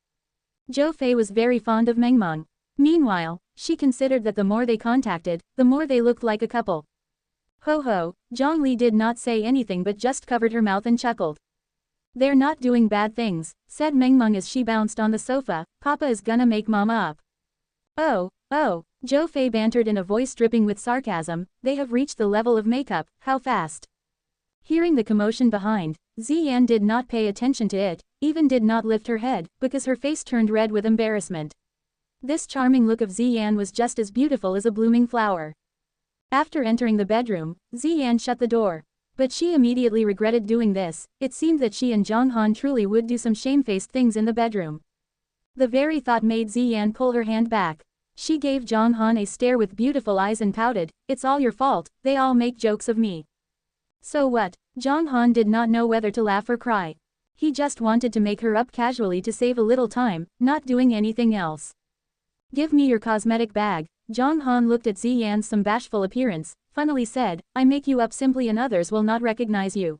Zhou Fei was very fond of Mengmeng. Meanwhile, she considered that the more they contacted, the more they looked like a couple. Ho ho, Zhang Li did not say anything but just covered her mouth and chuckled. They're not doing bad things, said Mengmeng as she bounced on the sofa, Papa is gonna make Mama up. Oh, Zhou Fei bantered in a voice dripping with sarcasm, they have reached the level of makeup, how fast. Hearing the commotion behind, Ziyan did not pay attention to it, even did not lift her head, because her face turned red with embarrassment. This charming look of Ziyan was just as beautiful as a blooming flower. After entering the bedroom, Ziyan shut the door. But she immediately regretted doing this, it seemed that she and Zhang Han truly would do some shamefaced things in the bedroom. The very thought made Ziyan pull her hand back. She gave Zhang Han a stare with beautiful eyes and pouted, it's all your fault, they all make jokes of me. So what? Zhang Han did not know whether to laugh or cry. He just wanted to make her up casually to save a little time, not doing anything else. Give me your cosmetic bag. Zhang Han looked at Ziyan's some bashful appearance, funnily said, I make you up simply and others will not recognize you.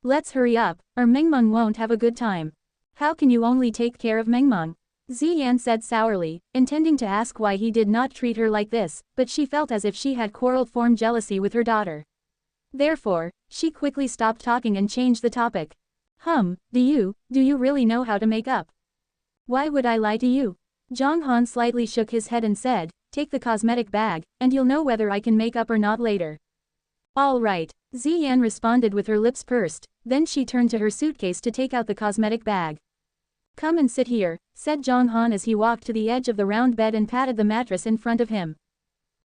Let's hurry up, or Mengmeng won't have a good time. How can you only take care of Mengmeng? Ziyan said sourly, intending to ask why he did not treat her like this, but she felt as if she had formed jealousy with her daughter. Therefore, she quickly stopped talking and changed the topic. Do you really know how to make up? Why would I lie to you? Zhang Han slightly shook his head and said, take the cosmetic bag, and you'll know whether I can make up or not later. All right, Ziyan responded with her lips pursed, then she turned to her suitcase to take out the cosmetic bag. Come and sit here, said Zhang Han as he walked to the edge of the round bed and patted the mattress in front of him.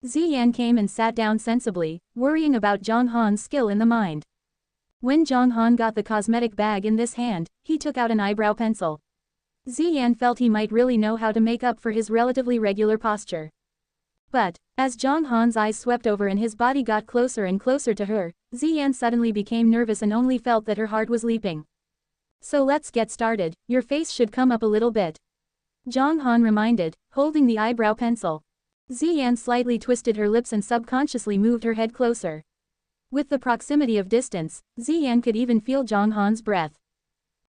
Ziyan came and sat down sensibly, worrying about Zhang Han's skill in the mind. When Zhang Han got the cosmetic bag in this hand, he took out an eyebrow pencil. Ziyan felt he might really know how to make up for his relatively regular posture. But, as Zhang Han's eyes swept over and his body got closer and closer to her, Ziyan suddenly became nervous and only felt that her heart was leaping. So let's get started, your face should come up a little bit. Zhang Han reminded, holding the eyebrow pencil. Ziyan slightly twisted her lips and subconsciously moved her head closer. With the proximity of distance, Ziyan could even feel Zhang Han's breath.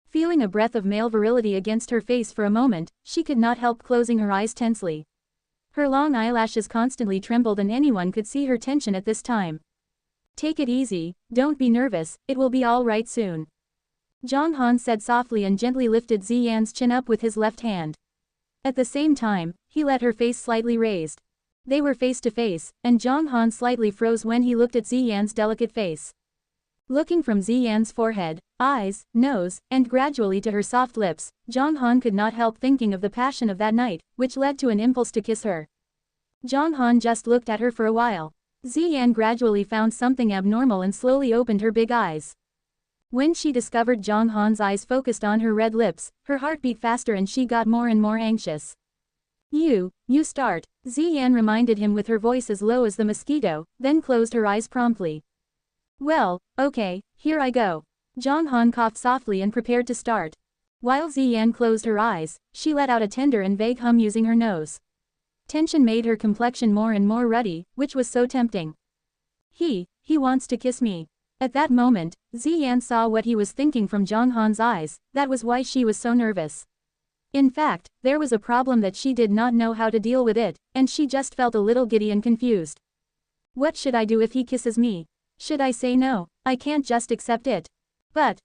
Feeling a breath of male virility against her face for a moment, she could not help closing her eyes tensely. Her long eyelashes constantly trembled and anyone could see her tension at this time. Take it easy, don't be nervous, it will be all right soon. Zhang Han said softly and gently lifted Ziyan's chin up with his left hand. At the same time, he let her face slightly raised. They were face to face, and Zhang Han slightly froze when he looked at Ziyan's delicate face. Looking from Ziyan's forehead, eyes, nose, and gradually to her soft lips, Zhang Han could not help thinking of the passion of that night, which led to an impulse to kiss her. Zhang Han just looked at her for a while. Ziyan gradually found something abnormal and slowly opened her big eyes. When she discovered Zhang Han's eyes focused on her red lips, her heart beat faster and she got more and more anxious. You start, Ziyan reminded him with her voice as low as the mosquito, then closed her eyes promptly. Well, okay, here I go. Zhang Han coughed softly and prepared to start. While Ziyan closed her eyes, she let out a tender and vague hum using her nose. Tension made her complexion more and more ruddy, which was so tempting. He wants to kiss me. At that moment, Ziyan saw what he was thinking from Zhang Han's eyes, that was why she was so nervous. In fact, there was a problem that she did not know how to deal with it, and she just felt a little giddy and confused. What should I do if he kisses me? Should I say no? I can't just accept it. But,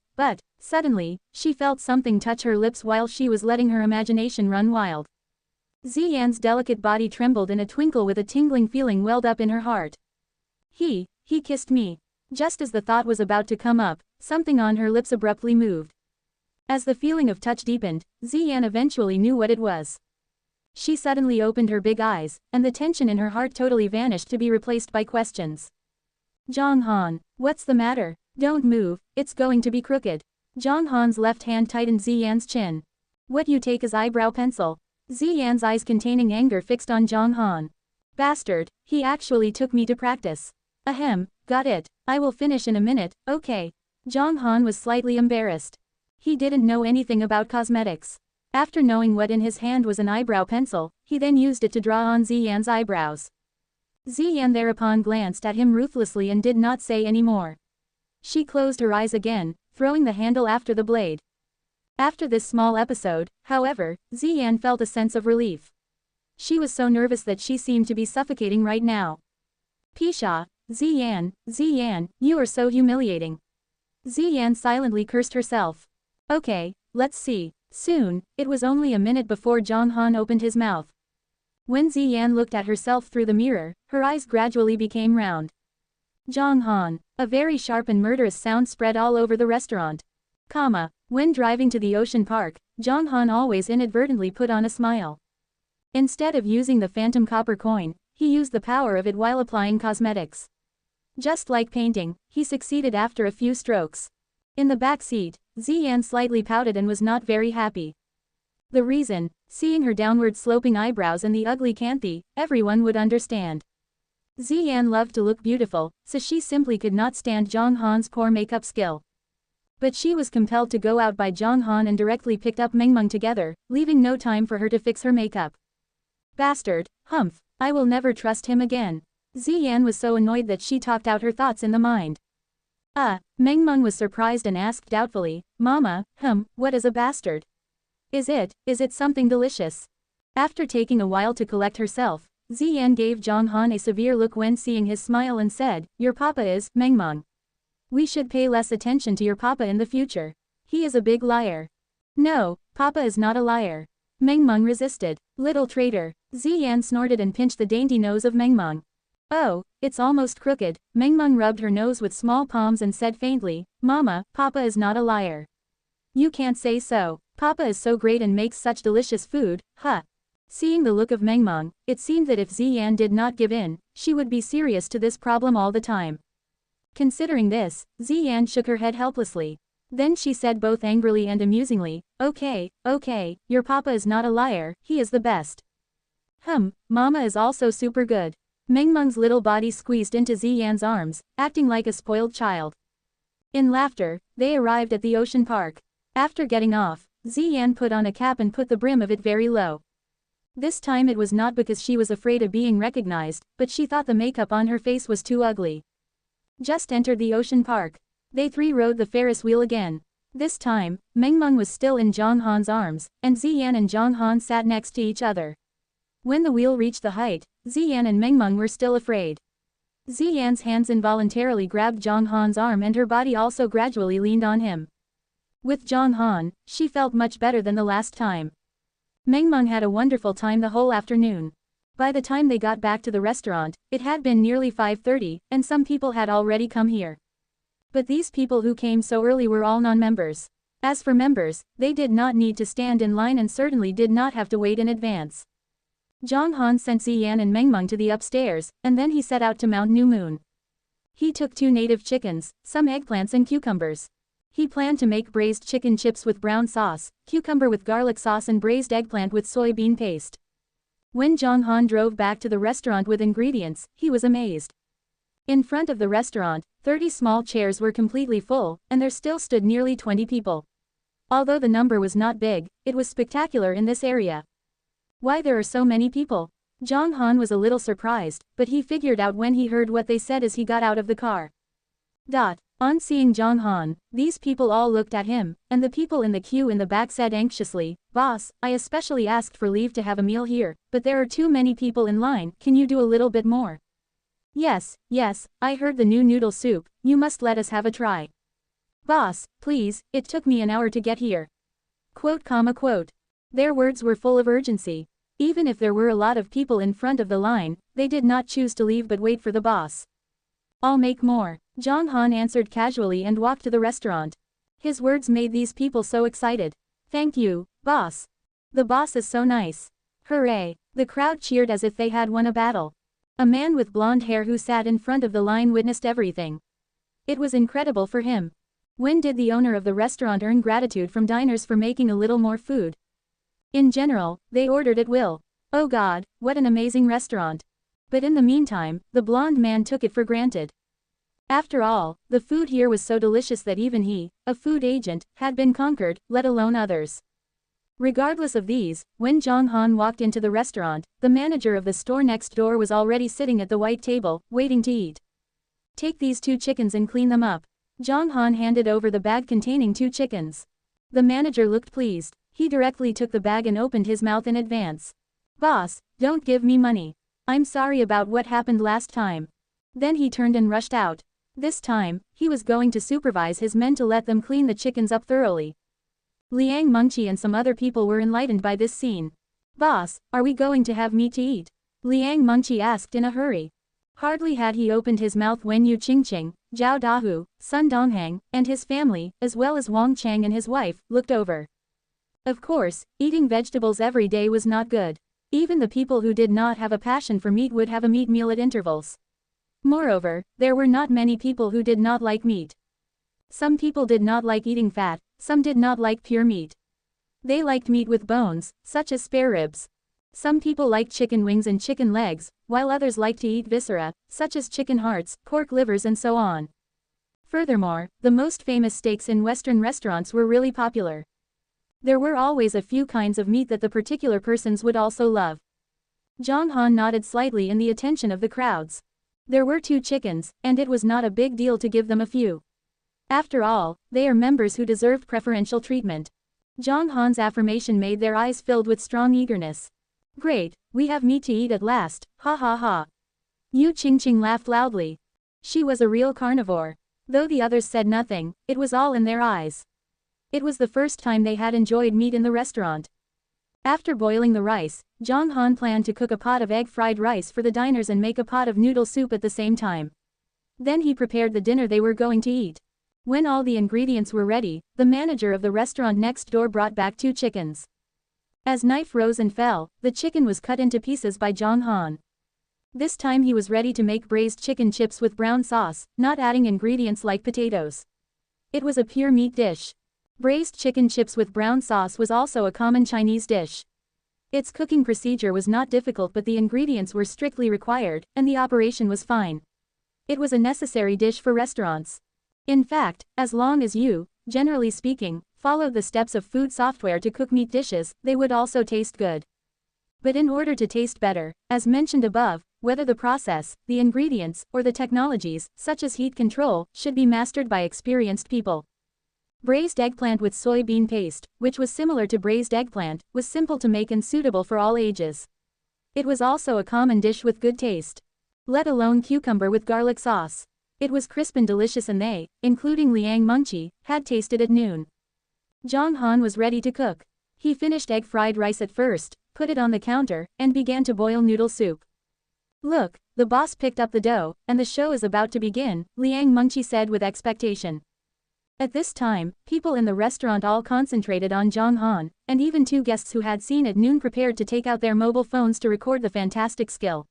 suddenly, she felt something touch her lips while she was letting her imagination run wild. Ziyan's delicate body trembled in a twinkle with a tingling feeling welled up in her heart. He kissed me. Just as the thought was about to come up, something on her lips abruptly moved. As the feeling of touch deepened, Ziyan eventually knew what it was. She suddenly opened her big eyes, and the tension in her heart totally vanished to be replaced by questions. Zhang Han, what's the matter? Don't move, it's going to be crooked. Zhang Han's left hand tightened Ziyan's chin. What you take as eyebrow pencil? Ziyan's eyes containing anger fixed on Zhang Han. Bastard, he actually took me to practice. Ahem, got it, I will finish in a minute, okay. Zhang Han was slightly embarrassed. He didn't know anything about cosmetics. After knowing what in his hand was an eyebrow pencil, he then used it to draw on Ziyan's eyebrows. Ziyan thereupon glanced at him ruthlessly and did not say any more. She closed her eyes again, throwing the handle after the blade. After this small episode, however, Ziyan felt a sense of relief. She was so nervous that she seemed to be suffocating right now. Pisha, Ziyan, you are so humiliating. Ziyan silently cursed herself. Okay, let's see. Soon, it was only a minute before Zhang Han opened his mouth. When Ziyan looked at herself through the mirror, her eyes gradually became round. Zhang Han. A very sharp and murderous sound spread all over the restaurant. When driving to the ocean park, Zhang Han always inadvertently put on a smile. Instead of using the phantom copper coin, he used the power of it while applying cosmetics. Just like painting, he succeeded after a few strokes. In the back seat, Ziyan slightly pouted and was not very happy. The reason, seeing her downward sloping eyebrows and the ugly canthi, everyone would understand. Ziyan loved to look beautiful, so she simply could not stand Zhang Han's poor makeup skill. But she was compelled to go out by Zhang Han and directly picked up Mengmeng together, leaving no time for her to fix her makeup. Bastard, humph, I will never trust him again. Ziyan was so annoyed that she talked out her thoughts in the mind. Mengmeng was surprised and asked doubtfully, Mama, what is a bastard? Is it something delicious? After taking a while to collect herself, Ziyan gave Zhang Han a severe look when seeing his smile and said, Your papa is, Mengmeng. We should pay less attention to your papa in the future. He is a big liar. No, papa is not a liar. Mengmeng resisted. Little traitor. Ziyan snorted and pinched the dainty nose of Mengmeng. Oh, it's almost crooked. Mengmeng rubbed her nose with small palms and said faintly, Mama, papa is not a liar. You can't say so. Papa is so great and makes such delicious food, huh? Seeing the look of Mengmeng, it seemed that if Ziyan did not give in, she would be serious to this problem all the time. Considering this, Ziyan shook her head helplessly. Then she said both angrily and amusingly, Okay, your papa is not a liar, he is the best. Mama is also super good. Mengmeng's little body squeezed into Ziyan's arms, acting like a spoiled child. In laughter, they arrived at the ocean park. After getting off, Ziyan put on a cap and put the brim of it very low. This time it was not because she was afraid of being recognized, but she thought the makeup on her face was too ugly. Just entered the ocean park. They three rode the Ferris wheel again. This time, Mengmeng was still in Zhang Han's arms, and Ziyan and Zhang Han sat next to each other. When the wheel reached the height, Ziyan and Mengmeng were still afraid. Ziyan's hands involuntarily grabbed Zhang Han's arm and her body also gradually leaned on him. With Zhang Han, she felt much better than the last time. Mengmeng had a wonderful time the whole afternoon. By the time they got back to the restaurant, it had been nearly 5:30, and some people had already come here. But these people who came so early were all non-members. As for members, they did not need to stand in line and certainly did not have to wait in advance. Zhang Han sent Ziyan and Mengmeng to the upstairs, and then he set out to Mount New Moon. He took 2 native chickens, some eggplants and cucumbers. He planned to make braised chicken chips with brown sauce, cucumber with garlic sauce and braised eggplant with soybean paste. When Zhang Han drove back to the restaurant with ingredients, he was amazed. In front of the restaurant, 30 small chairs were completely full, and there still stood nearly 20 people. Although the number was not big, it was spectacular in this area. Why there are so many people? Zhang Han was a little surprised, but he figured out when he heard what they said as he got out of the car. On seeing Zhang Han, these people all looked at him, and the people in the queue in the back said anxiously, Boss, I especially asked for leave to have a meal here, but there are too many people in line, can you do a little bit more? Yes, I heard the new noodle soup, you must let us have a try. Boss, please, it took me an hour to get here. Quote. Their words were full of urgency. Even if there were a lot of people in front of the line, they did not choose to leave but wait for the boss. I'll make more. Zhang Han answered casually and walked to the restaurant. His words made these people so excited. Thank you, boss. The boss is so nice. Hooray! The crowd cheered as if they had won a battle. A man with blonde hair who sat in front of the line witnessed everything. It was incredible for him. When did the owner of the restaurant earn gratitude from diners for making a little more food? In general, they ordered at will. Oh God, what an amazing restaurant. But in the meantime, the blonde man took it for granted. After all, the food here was so delicious that even he, a food agent, had been conquered, let alone others. Regardless of these, when Zhang Han walked into the restaurant, the manager of the store next door was already sitting at the white table, waiting to eat. Take these 2 chickens and clean them up. Zhang Han handed over the bag containing 2 chickens. The manager looked pleased. He directly took the bag and opened his mouth in advance. Boss, don't give me money. I'm sorry about what happened last time. Then he turned and rushed out. This time, he was going to supervise his men to let them clean the chickens up thoroughly. Liang Mengqi and some other people were enlightened by this scene. Boss, are we going to have meat to eat? Liang Mengqi asked in a hurry. Hardly had he opened his mouth when Yu Qingqing, Zhao Dahu, Sun Donghang, and his family, as well as Wang Chang and his wife, looked over. Of course, eating vegetables every day was not good. Even the people who did not have a passion for meat would have a meat meal at intervals. Moreover, there were not many people who did not like meat. Some people did not like eating fat, some did not like pure meat. They liked meat with bones, such as spare ribs. Some people liked chicken wings and chicken legs, while others liked to eat viscera, such as chicken hearts, pork livers and so on. Furthermore, the most famous steaks in Western restaurants were really popular. There were always a few kinds of meat that the particular persons would also love. Zhang Han nodded slightly in the attention of the crowds. There were 2 chickens, and it was not a big deal to give them a few. After all, they are members who deserved preferential treatment. Zhang Han's affirmation made their eyes filled with strong eagerness. Great, we have meat to eat at last, ha ha ha. Yu Qingqing laughed loudly. She was a real carnivore. Though the others said nothing, it was all in their eyes. It was the first time they had enjoyed meat in the restaurant. After boiling the rice, Zhang Han planned to cook a pot of egg fried rice for the diners and make a pot of noodle soup at the same time. Then he prepared the dinner they were going to eat. When all the ingredients were ready, the manager of the restaurant next door brought back 2 chickens. As knife rose and fell, the chicken was cut into pieces by Zhang Han. This time he was ready to make braised chicken chips with brown sauce, not adding ingredients like potatoes. It was a pure meat dish. Braised chicken chips with brown sauce was also a common Chinese dish. Its cooking procedure was not difficult, but the ingredients were strictly required, and the operation was fine. It was a necessary dish for restaurants. In fact, as long as you, generally speaking, followed the steps of food software to cook meat dishes, they would also taste good. But in order to taste better, as mentioned above, whether the process, the ingredients, or the technologies, such as heat control, should be mastered by experienced people. Braised eggplant with soybean paste, which was similar to braised eggplant, was simple to make and suitable for all ages. It was also a common dish with good taste. Let alone cucumber with garlic sauce. It was crisp and delicious, and they, including Liang Mengqi, had tasted at noon. Zhang Han was ready to cook. He finished egg fried rice at first, put it on the counter, and began to boil noodle soup. Look, the boss picked up the dough, and the show is about to begin, Liang Mengqi said with expectation. At this time, people in the restaurant all concentrated on Zhang Han, and even 2 guests who had seen at noon prepared to take out their mobile phones to record the fantastic skill.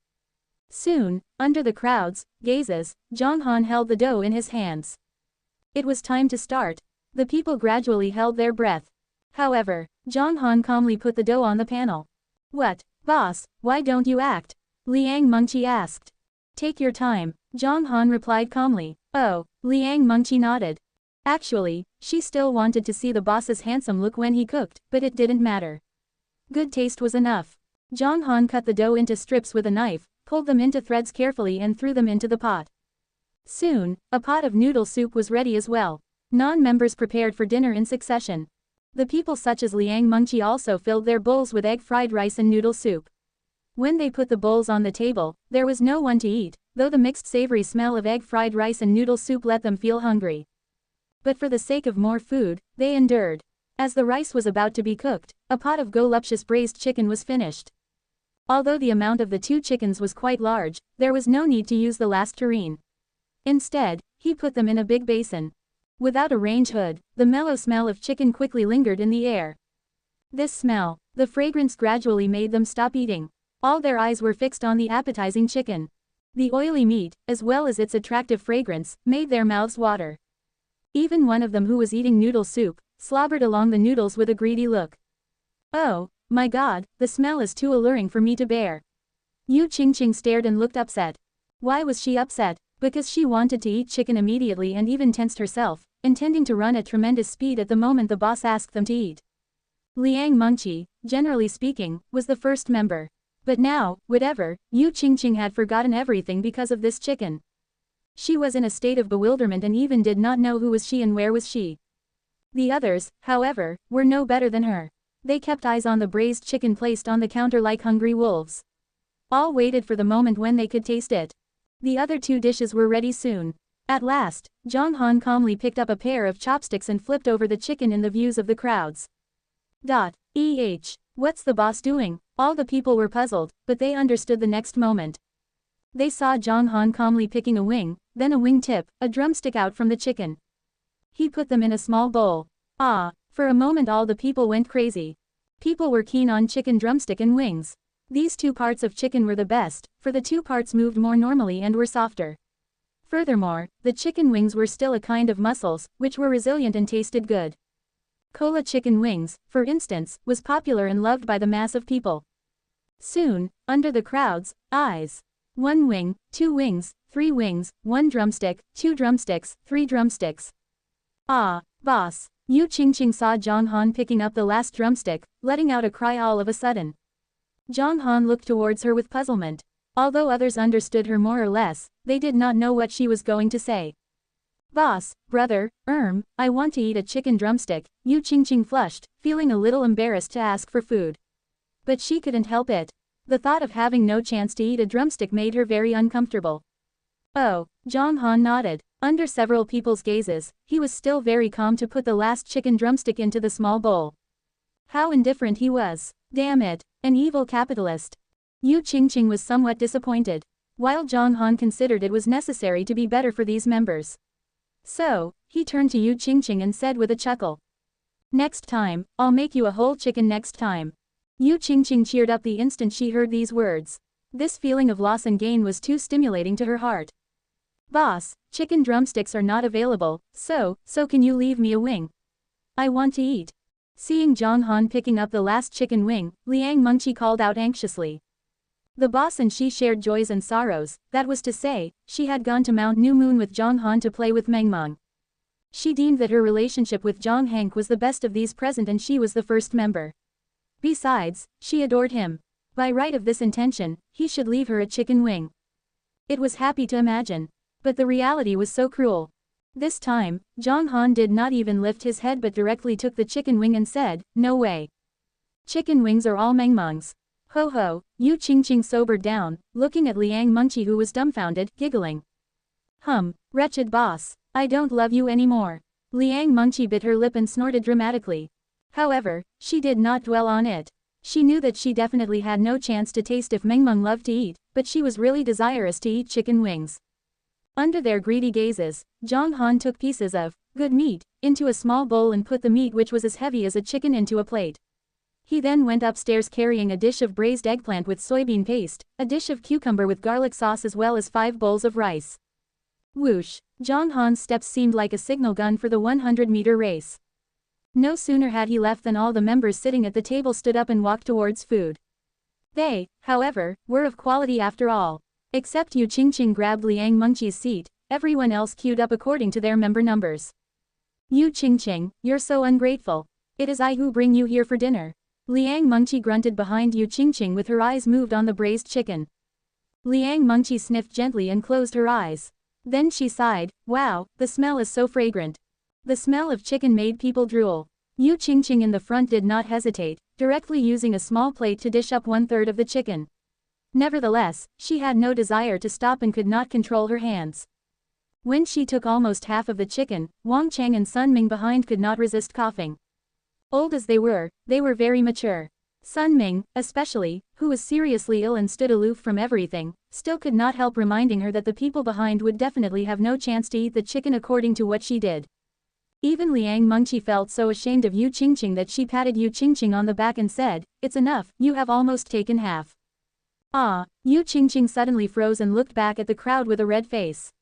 Soon, under the crowd's gazes, Zhang Han held the dough in his hands. It was time to start. The people gradually held their breath. However, Zhang Han calmly put the dough on the panel. What, boss, why don't you act? Liang Mengqi asked. Take your time, Zhang Han replied calmly. Oh, Liang Mengqi nodded. Actually, she still wanted to see the boss's handsome look when he cooked, but it didn't matter. Good taste was enough. Zhang Han cut the dough into strips with a knife, pulled them into threads carefully and threw them into the pot. Soon, a pot of noodle soup was ready as well. Non-members prepared for dinner in succession. The people such as Liang Mengqi also filled their bowls with egg fried rice and noodle soup. When they put the bowls on the table, there was no one to eat, though the mixed savory smell of egg fried rice and noodle soup let them feel hungry. But for the sake of more food, they endured. As the rice was about to be cooked, a pot of voluptuous braised chicken was finished. Although the amount of the 2 chickens was quite large, there was no need to use the last tureen. Instead, he put them in a big basin. Without a range hood, the mellow smell of chicken quickly lingered in the air. This smell, the fragrance gradually made them stop eating. All their eyes were fixed on the appetizing chicken. The oily meat, as well as its attractive fragrance, made their mouths water. Even one of them, who was eating noodle soup, slobbered along the noodles with a greedy look. Oh, my God, the smell is too alluring for me to bear. Yu Qingqing stared and looked upset. Why was she upset? Because she wanted to eat chicken immediately and even tensed herself, intending to run at tremendous speed at the moment the boss asked them to eat. Liang Mengqi, generally speaking, was the first member. But now, whatever, Yu Qingqing had forgotten everything because of this chicken. She was in a state of bewilderment and even did not know who was she and where was she. The others, however, were no better than her. They kept eyes on the braised chicken placed on the counter like hungry wolves. All waited for the moment when they could taste it. The other two dishes were ready soon. At last, Zhang Han calmly picked up a pair of chopsticks and flipped over the chicken in the views of the crowds. What's the boss doing? All the people were puzzled, but they understood the next moment. They saw Zhang Han calmly picking a wing, then a wingtip, a drumstick out from the chicken. He put them in a small bowl. For a moment all the people went crazy. People were keen on chicken drumstick and wings. These two parts of chicken were the best, for the two parts moved more normally and were softer. Furthermore, the chicken wings were still a kind of mussels, which were resilient and tasted good. Cola chicken wings, for instance, was popular and loved by the mass of people. Soon, under the crowd's eyes, 1 wing, 2 wings, 3 wings, 1 drumstick, 2 drumsticks, 3 drumsticks. Boss! Yu Qingqing saw Zhang Han picking up the last drumstick, letting out a cry all of a sudden. Zhang Han looked towards her with puzzlement. Although others understood her more or less, they did not know what she was going to say. Boss, brother, I want to eat a chicken drumstick, Yu Qingqing flushed, feeling a little embarrassed to ask for food. But she couldn't help it. The thought of having no chance to eat a drumstick made her very uncomfortable. Oh, Zhang Han nodded. Under several people's gazes, he was still very calm to put the last chicken drumstick into the small bowl. How indifferent he was. Damn it, an evil capitalist. Yu Qingqing was somewhat disappointed, while Zhang Han considered it was necessary to be better for these members. So, he turned to Yu Qingqing and said with a chuckle. Next time, I'll make you a whole chicken next time. Yu Qingqing cheered up the instant she heard these words. This feeling of loss and gain was too stimulating to her heart. Boss, chicken drumsticks are not available, so can you leave me a wing? I want to eat. Seeing Zhang Han picking up the last chicken wing, Liang Mengqi called out anxiously. The boss and she shared joys and sorrows, that was to say, she had gone to Mount New Moon with Zhang Han to play with Mengmeng. She deemed that her relationship with Zhang Hank was the best of these present and she was the first member. Besides, she adored him. By right of this intention, he should leave her a chicken wing. It was happy to imagine. But the reality was so cruel. This time, Zhang Han did not even lift his head but directly took the chicken wing and said, no way. Chicken wings are all Mengmeng's. Ho ho, Yu Qingqing sobered down, looking at Liang Mengqi who was dumbfounded, giggling. Wretched boss, I don't love you anymore. Liang Mengqi bit her lip and snorted dramatically. However, she did not dwell on it. She knew that she definitely had no chance to taste if Mengmeng loved to eat, but she was really desirous to eat chicken wings. Under their greedy gazes, Zhang Han took pieces of good meat into a small bowl and put the meat which was as heavy as a chicken into a plate. He then went upstairs carrying a dish of braised eggplant with soybean paste, a dish of cucumber with garlic sauce as well as 5 bowls of rice. Whoosh! Zhang Han's steps seemed like a signal gun for the 100-meter race. No sooner had he left than all the members sitting at the table stood up and walked towards food. They, however, were of quality after all. Except Yu Qingqing grabbed Liang Mengqi's seat, everyone else queued up according to their member numbers. Yu Qingqing, you're so ungrateful. It is I who bring you here for dinner. Liang Mengqi grunted behind Yu Qingqing with her eyes moved on the braised chicken. Liang Mengqi sniffed gently and closed her eyes. Then she sighed, wow, the smell is so fragrant. The smell of chicken made people drool. Yu Qingqing in the front did not hesitate, directly using a small plate to dish up 1/3 of the chicken. Nevertheless, she had no desire to stop and could not control her hands. When she took almost half of the chicken, Wang Chang and Sun Ming behind could not resist coughing. Old as they were very mature. Sun Ming, especially, who was seriously ill and stood aloof from everything, still could not help reminding her that the people behind would definitely have no chance to eat the chicken according to what she did. Even Liang Mengqi felt so ashamed of Yu Qingqing that she patted Yu Qingqing on the back and said, it's enough, you have almost taken half. Yu Qingqing suddenly froze and looked back at the crowd with a red face.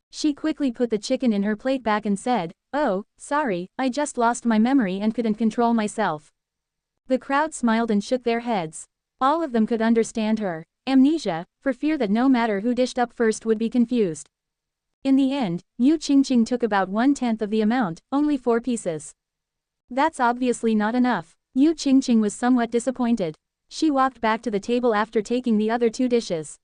She quickly put the chicken in her plate back and said, oh, sorry, I just lost my memory and couldn't control myself. The crowd smiled and shook their heads. All of them could understand her. amnesia, for fear that no matter who dished up first would be confused. In the end, Yu Qingqing took about 1/10 of the amount, only 4 pieces. That's obviously not enough. Yu Qingqing was somewhat disappointed. She walked back to the table after taking the other 2 dishes.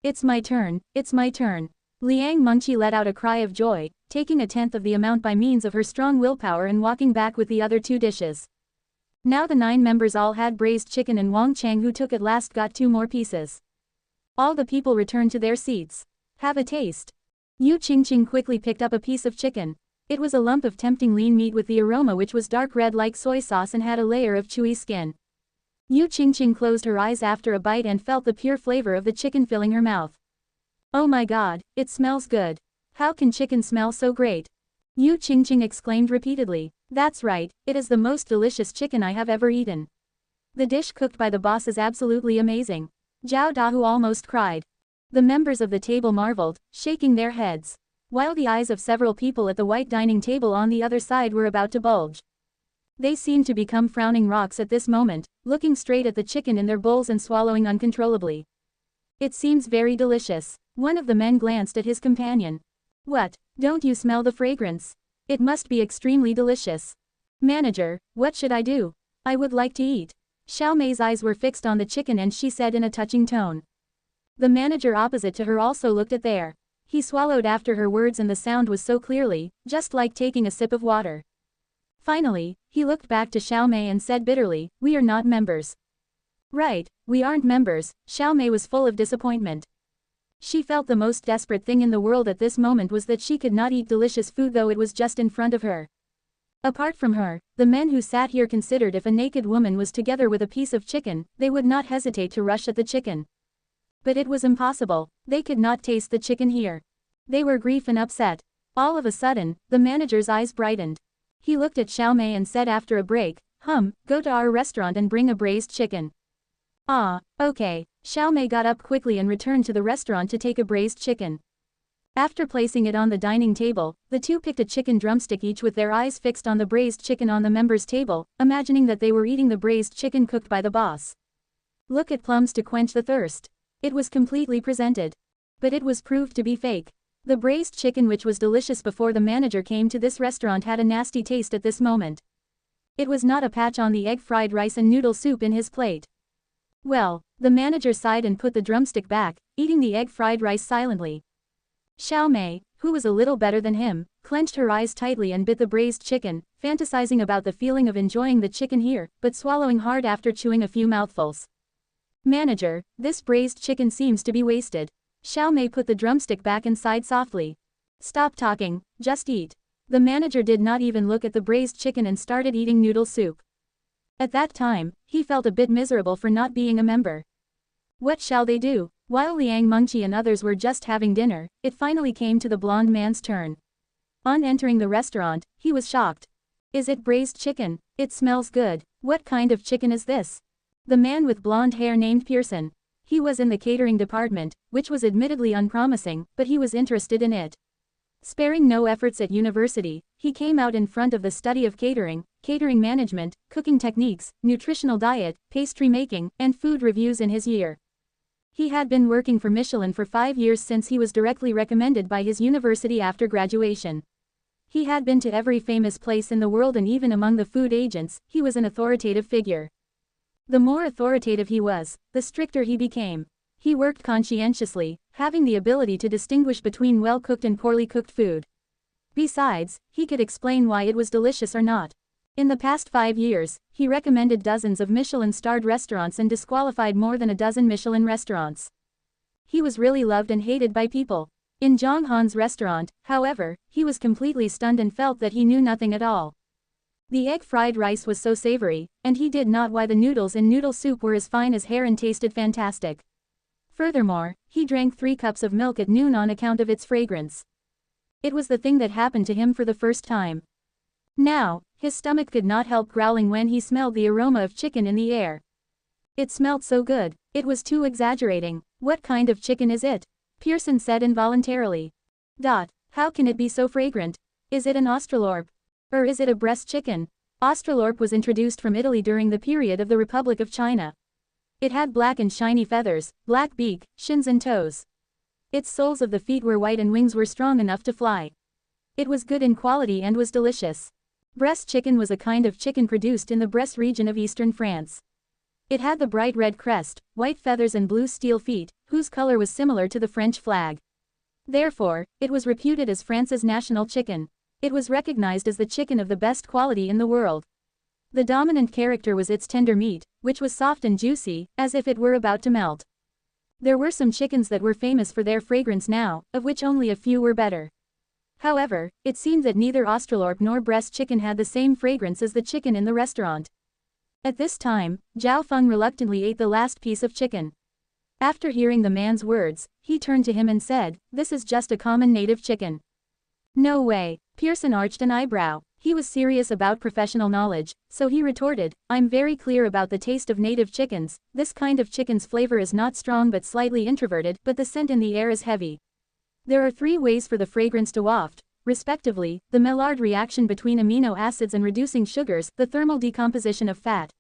It's my turn, it's my turn. Liang Mengqi let out a cry of joy, taking 1/10 of the amount by means of her strong willpower and walking back with the other 2 dishes. Now the 9 members all had braised chicken and Wang Chang, who took at last, got 2 more pieces. All the people returned to their seats. Have a taste. Yu Qingqing quickly picked up a piece of chicken. It was a lump of tempting lean meat with the aroma which was dark red like soy sauce and had a layer of chewy skin. Yu Qingqing closed her eyes after a bite and felt the pure flavor of the chicken filling her mouth. Oh my god, it smells good. How can chicken smell so great? Yu Qingqing exclaimed repeatedly. That's right, it is the most delicious chicken I have ever eaten. The dish cooked by the boss is absolutely amazing. Zhao Dahu almost cried. The members of the table marveled, shaking their heads, while the eyes of several people at the white dining table on the other side were about to bulge. They seemed to become frowning rocks at this moment, looking straight at the chicken in their bowls and swallowing uncontrollably. It seems very delicious. One of the men glanced at his companion. What, don't you smell the fragrance? It must be extremely delicious. Manager, what should I do? I would like to eat. Xiao Mei's eyes were fixed on the chicken and she said in a touching tone. The manager opposite to her also looked at there. He swallowed after her words and the sound was so clearly, just like taking a sip of water. Finally, he looked back to Xiao Mei and said bitterly, we are not members. Right, we aren't members. Xiao Mei was full of disappointment. She felt the most desperate thing in the world at this moment was that she could not eat delicious food though it was just in front of her. Apart from her, the men who sat here considered if a naked woman was together with a piece of chicken, they would not hesitate to rush at the chicken. But it was impossible, they could not taste the chicken here. They were grief and upset. All of a sudden, the manager's eyes brightened. He looked at Xiao Mei and said after a break, go to our restaurant and bring a braised chicken. Ah, okay. Xiao Mei got up quickly and returned to the restaurant to take a braised chicken. After placing it on the dining table, the 2 picked a chicken drumstick each with their eyes fixed on the braised chicken on the members' table, imagining that they were eating the braised chicken cooked by the boss. Look at plums to quench the thirst. It was completely presented. But it was proved to be fake. The braised chicken, which was delicious before the manager came to this restaurant, had a nasty taste at this moment. It was not a patch on the egg fried rice and noodle soup in his plate. Well, the manager sighed and put the drumstick back, eating the egg fried rice silently. Xiao Mei, who was a little better than him, clenched her eyes tightly and bit the braised chicken, fantasizing about the feeling of enjoying the chicken here, but swallowing hard after chewing a few mouthfuls. Manager, this braised chicken seems to be wasted. Xiao Mei put the drumstick back and sighed softly. Stop talking, just eat. The manager did not even look at the braised chicken and started eating noodle soup. At that time, he felt a bit miserable for not being a member. What shall they do? While Liang Mengqi and others were just having dinner, it finally came to the blonde man's turn. On entering the restaurant, he was shocked. Is it braised chicken? It smells good. What kind of chicken is this? The man with blonde hair named Pearson. He was in the catering department, which was admittedly unpromising, but he was interested in it. Sparing no efforts at university, he came out in front of the study of catering management, cooking techniques, nutritional diet, pastry making, and food reviews in his year. He had been working for Michelin for 5 years since he was directly recommended by his university after graduation. He had been to every famous place in the world, and even among the food agents, he was an authoritative figure. The more authoritative he was, the stricter he became. He worked conscientiously, having the ability to distinguish between well-cooked and poorly cooked food. Besides, he could explain why it was delicious or not. In the past 5 years, he recommended dozens of Michelin-starred restaurants and disqualified more than a dozen Michelin restaurants. He was really loved and hated by people. In Zhang Han's restaurant, however, he was completely stunned and felt that he knew nothing at all. The egg fried rice was so savory, and he did not why the noodles in noodle soup were as fine as hair and tasted fantastic. Furthermore, he drank 3 cups of milk at noon on account of its fragrance. It was the thing that happened to him for the first time. Now, his stomach could not help growling when he smelled the aroma of chicken in the air. It smelled so good, it was too exaggerating. What kind of chicken is it? Pearson said involuntarily. How can it be so fragrant? Is it an Australorp? Or is it a breast chicken? Australorp was introduced from Italy during the period of the Republic of China. It had black and shiny feathers, black beak, shins and toes. Its soles of the feet were white and wings were strong enough to fly. It was good in quality and was delicious. Bresse chicken was a kind of chicken produced in the Bresse region of eastern France. It had the bright red crest, white feathers and blue steel feet, whose color was similar to the French flag. Therefore, it was reputed as France's national chicken. It was recognized as the chicken of the best quality in the world. The dominant character was its tender meat, which was soft and juicy, as if it were about to melt. There were some chickens that were famous for their fragrance now, of which only a few were better. However, it seemed that neither Australorp nor Bresse chicken had the same fragrance as the chicken in the restaurant. At this time, Zhao Feng reluctantly ate the last piece of chicken. After hearing the man's words, he turned to him and said, "This is just a common native chicken." "No way." Pearson arched an eyebrow. He was serious about professional knowledge, so he retorted, "I'm very clear about the taste of native chickens. This kind of chicken's flavor is not strong but slightly introverted, but the scent in the air is heavy. There are 3 ways for the fragrance to waft, respectively, the Maillard reaction between amino acids and reducing sugars, the thermal decomposition of fat."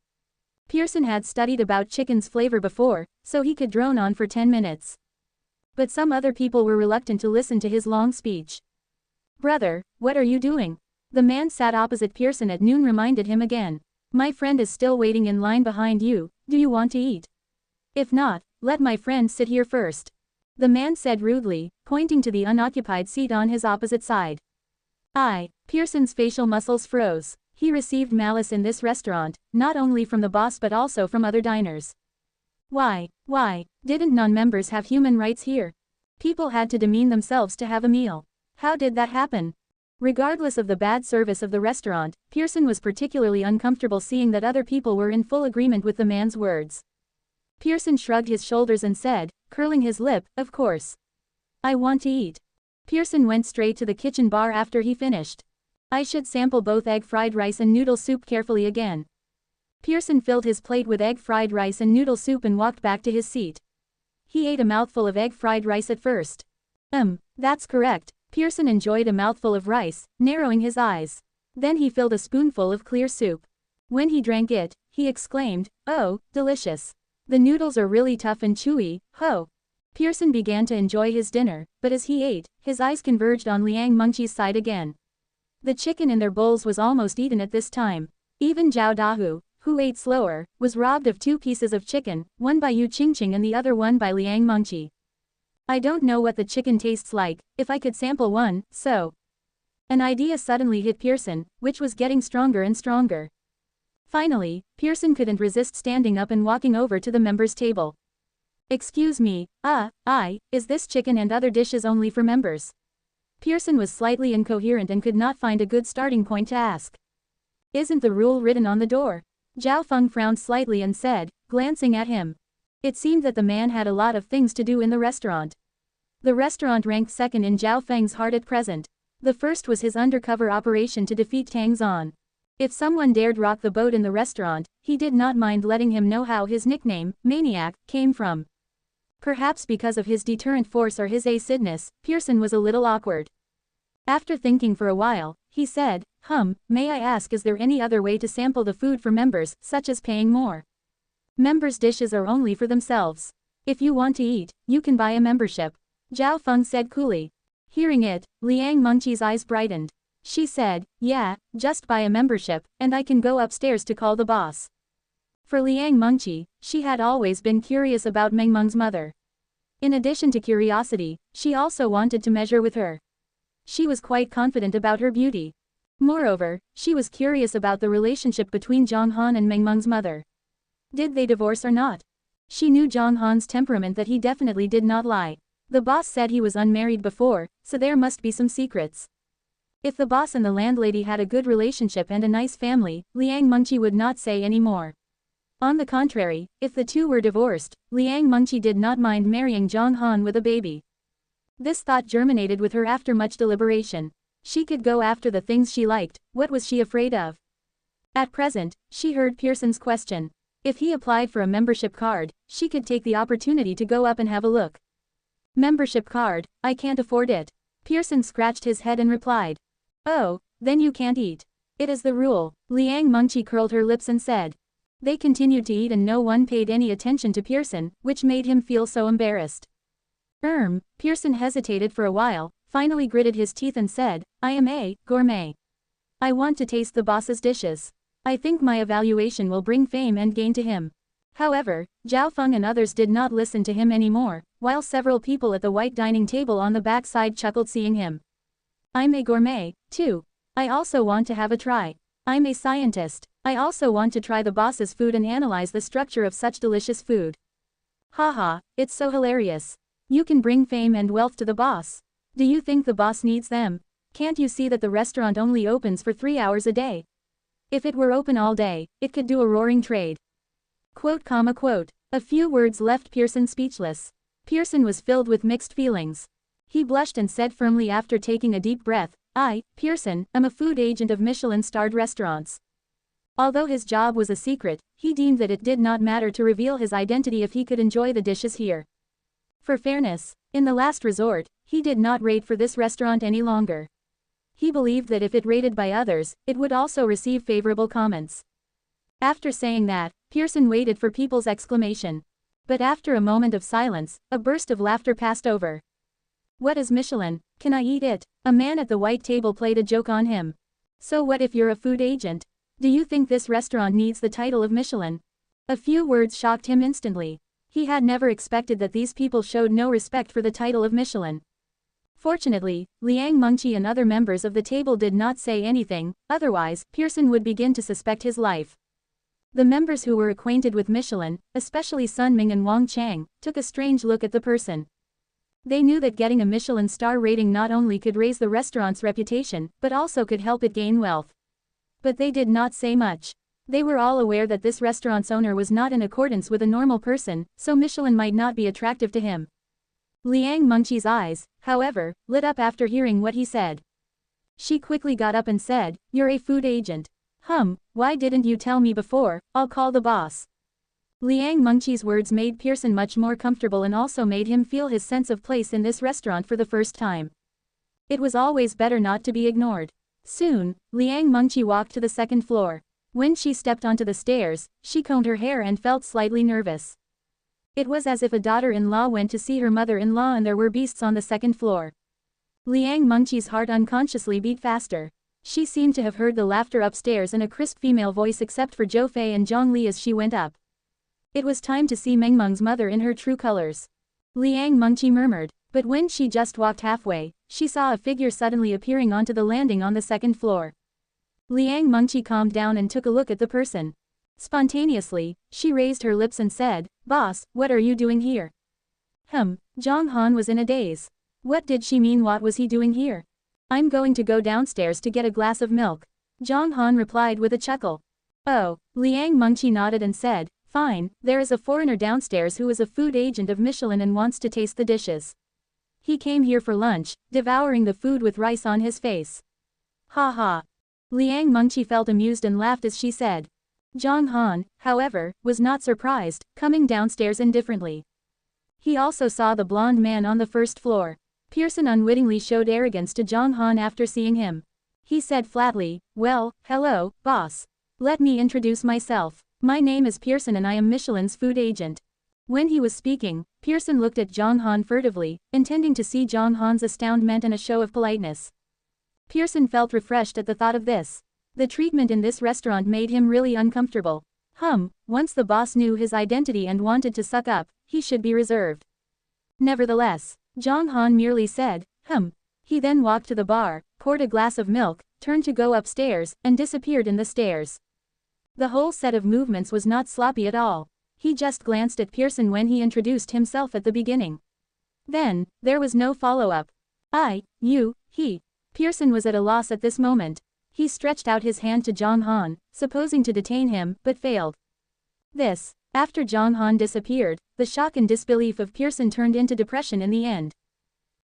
Pearson had studied about chicken's flavor before, so he could drone on for 10 minutes. But some other people were reluctant to listen to his long speech. "Brother, what are you doing?" The man sat opposite Pearson at noon reminded him again. "My friend is still waiting in line behind you, do you want to eat? If not, let my friend sit here first," the man said rudely, pointing to the unoccupied seat on his opposite side. Pearson's facial muscles froze. He received malice in this restaurant, not only from the boss but also from other diners. Why, didn't non-members have human rights here? People had to demean themselves to have a meal. How did that happen? Regardless of the bad service of the restaurant, Pearson was particularly uncomfortable seeing that other people were in full agreement with the man's words. Pearson shrugged his shoulders and said, curling his lip, "Of course. I want to eat." Pearson went straight to the kitchen bar after he finished. "I should sample both egg fried rice and noodle soup carefully again." Pearson filled his plate with egg fried rice and noodle soup and walked back to his seat. He ate a mouthful of egg fried rice at first. That's correct." Pearson enjoyed a mouthful of rice, narrowing his eyes. Then he filled a spoonful of clear soup. When he drank it, he exclaimed, "Oh, delicious. The noodles are really tough and chewy, ho." Pearson began to enjoy his dinner, but as he ate, his eyes converged on Liang Mengqi's side again. The chicken in their bowls was almost eaten at this time. Even Zhao Dahu, who ate slower, was robbed of 2 pieces of chicken, one by Yu Qingqing and the other one by Liang Mengqi. "I don't know what the chicken tastes like, if I could sample one, so." An idea suddenly hit Pearson, which was getting stronger and stronger. Finally, Pearson couldn't resist standing up and walking over to the members' table. "Excuse me, is this chicken and other dishes only for members?" Pearson was slightly incoherent and could not find a good starting point to ask. "Isn't the rule written on the door?" Zhao Feng frowned slightly and said, glancing at him. It seemed that the man had a lot of things to do in the restaurant. The restaurant ranked second in Zhao Feng's heart at present. The first was his undercover operation to defeat Tang Zan. If someone dared rock the boat in the restaurant, he did not mind letting him know how his nickname, Maniac, came from. Perhaps because of his deterrent force or his acidness, Pearson was a little awkward. After thinking for a while, he said, "May I ask, is there any other way to sample the food for members, such as paying more? Members' dishes are only for themselves. If you want to eat, you can buy a membership," Zhao Feng said coolly. Hearing it, Liang Mengqi's eyes brightened. She said, "Yeah, just buy a membership, and I can go upstairs to call the boss." For Liang Mengqi, she had always been curious about Meng Meng's mother. In addition to curiosity, she also wanted to measure with her. She was quite confident about her beauty. Moreover, she was curious about the relationship between Zhang Han and Meng Meng's mother. Did they divorce or not? She knew Zhang Han's temperament, that he definitely did not lie. The boss said he was unmarried before, so there must be some secrets. If the boss and the landlady had a good relationship and a nice family, Liang Mengqi would not say any more. On the contrary, if the two were divorced, Liang Mengqi did not mind marrying Zhang Han with a baby. This thought germinated with her after much deliberation. She could go after the things she liked, what was she afraid of? At present, she heard Pearson's question. If he applied for a membership card, she could take the opportunity to go up and have a look. "Membership card, I can't afford it." Pearson scratched his head and replied. "Oh, then you can't eat. It is the rule." Liang Mengqi curled her lips and said. They continued to eat and no one paid any attention to Pearson, which made him feel so embarrassed. Pearson hesitated for a while, finally gritted his teeth and said, I am a gourmet. I want to taste the boss's dishes. I think my evaluation will bring fame and gain to him. However, Zhao Feng and others did not listen to him anymore, while several people at the white dining table on the back side chuckled seeing him. I'm a gourmet, too. I also want to have a try. I'm a scientist. I also want to try the boss's food and analyze the structure of such delicious food. Haha, it's so hilarious. You can bring fame and wealth to the boss. Do you think the boss needs them? Can't you see that the restaurant only opens for 3 hours a day? If it were open all day, it could do a roaring trade. Quote. A few words left Pearson speechless. Pearson was filled with mixed feelings. He blushed and said firmly after taking a deep breath, I, Pearson, am a food agent of Michelin-starred restaurants. Although his job was a secret, he deemed that it did not matter to reveal his identity if he could enjoy the dishes here. For fairness, in the last resort, he did not rate for this restaurant any longer. He believed that if it rated by others, it would also receive favorable comments. After saying that, Pearson waited for people's exclamation. But after a moment of silence, a burst of laughter passed over. What is Michelin? Can I eat it? A man at the white table played a joke on him. So what if you're a food agent? Do you think this restaurant needs the title of Michelin? A few words shocked him instantly. He had never expected that these people showed no respect for the title of Michelin. Fortunately, Liang Mengqi and other members of the table did not say anything, otherwise, Pearson would begin to suspect his life. The members who were acquainted with Michelin, especially Sun Ming and Wang Chang, took a strange look at the person. They knew that getting a Michelin star rating not only could raise the restaurant's reputation, but also could help it gain wealth. But they did not say much. They were all aware that this restaurant's owner was not in accordance with a normal person, so Michelin might not be attractive to him. Liang Mengqi's eyes, however, lit up after hearing what he said. She quickly got up and said, You're a food agent. Why didn't you tell me before? I'll call the boss. Liang Mengqi's words made Pearson much more comfortable and also made him feel his sense of place in this restaurant for the first time. It was always better not to be ignored. Soon, Liang Mengqi walked to the second floor. When she stepped onto the stairs, she combed her hair and felt slightly nervous. It was as if a daughter-in-law went to see her mother-in-law and there were beasts on the second floor. Liang Mengqi's heart unconsciously beat faster. She seemed to have heard the laughter upstairs and a crisp female voice except for Zhou Fei and Zhang Li as she went up. It was time to see Meng Meng's mother in her true colors. Liang Mengqi murmured, but when she just walked halfway, she saw a figure suddenly appearing onto the landing on the second floor. Liang Mengqi calmed down and took a look at the person. Spontaneously, she raised her lips and said, Boss, what are you doing here? Zhang Han was in a daze. What did she mean? What was he doing here? I'm going to go downstairs to get a glass of milk. Zhang Han replied with a chuckle. Oh, Liang Mengqi nodded and said, Fine, there is a foreigner downstairs who is a food agent of Michelin and wants to taste the dishes. He came here for lunch, devouring the food with rice on his face. Ha ha. Liang Mengqi felt amused and laughed as she said. Zhang Han, however, was not surprised, coming downstairs indifferently. He also saw the blonde man on the first floor. Pearson unwittingly showed arrogance to Zhang Han after seeing him. He said flatly, Well, hello, boss. Let me introduce myself. My name is Pearson and I am Michelin's food agent. When he was speaking, Pearson looked at Zhang Han furtively, intending to see Zhang Han's astoundment and a show of politeness. Pearson felt refreshed at the thought of this. The treatment in this restaurant made him really uncomfortable. Once the boss knew his identity and wanted to suck up, he should be reserved. Nevertheless, Zhang Han merely said, He then walked to the bar, poured a glass of milk, turned to go upstairs, and disappeared in the stairs. The whole set of movements was not sloppy at all. He just glanced at Pearson when he introduced himself at the beginning. Then, there was no follow-up. I, you, he. Pearson was at a loss at this moment. He stretched out his hand to Zhang Han, supposing to detain him, but failed. After Zhang Han disappeared, the shock and disbelief of Pearson turned into depression in the end.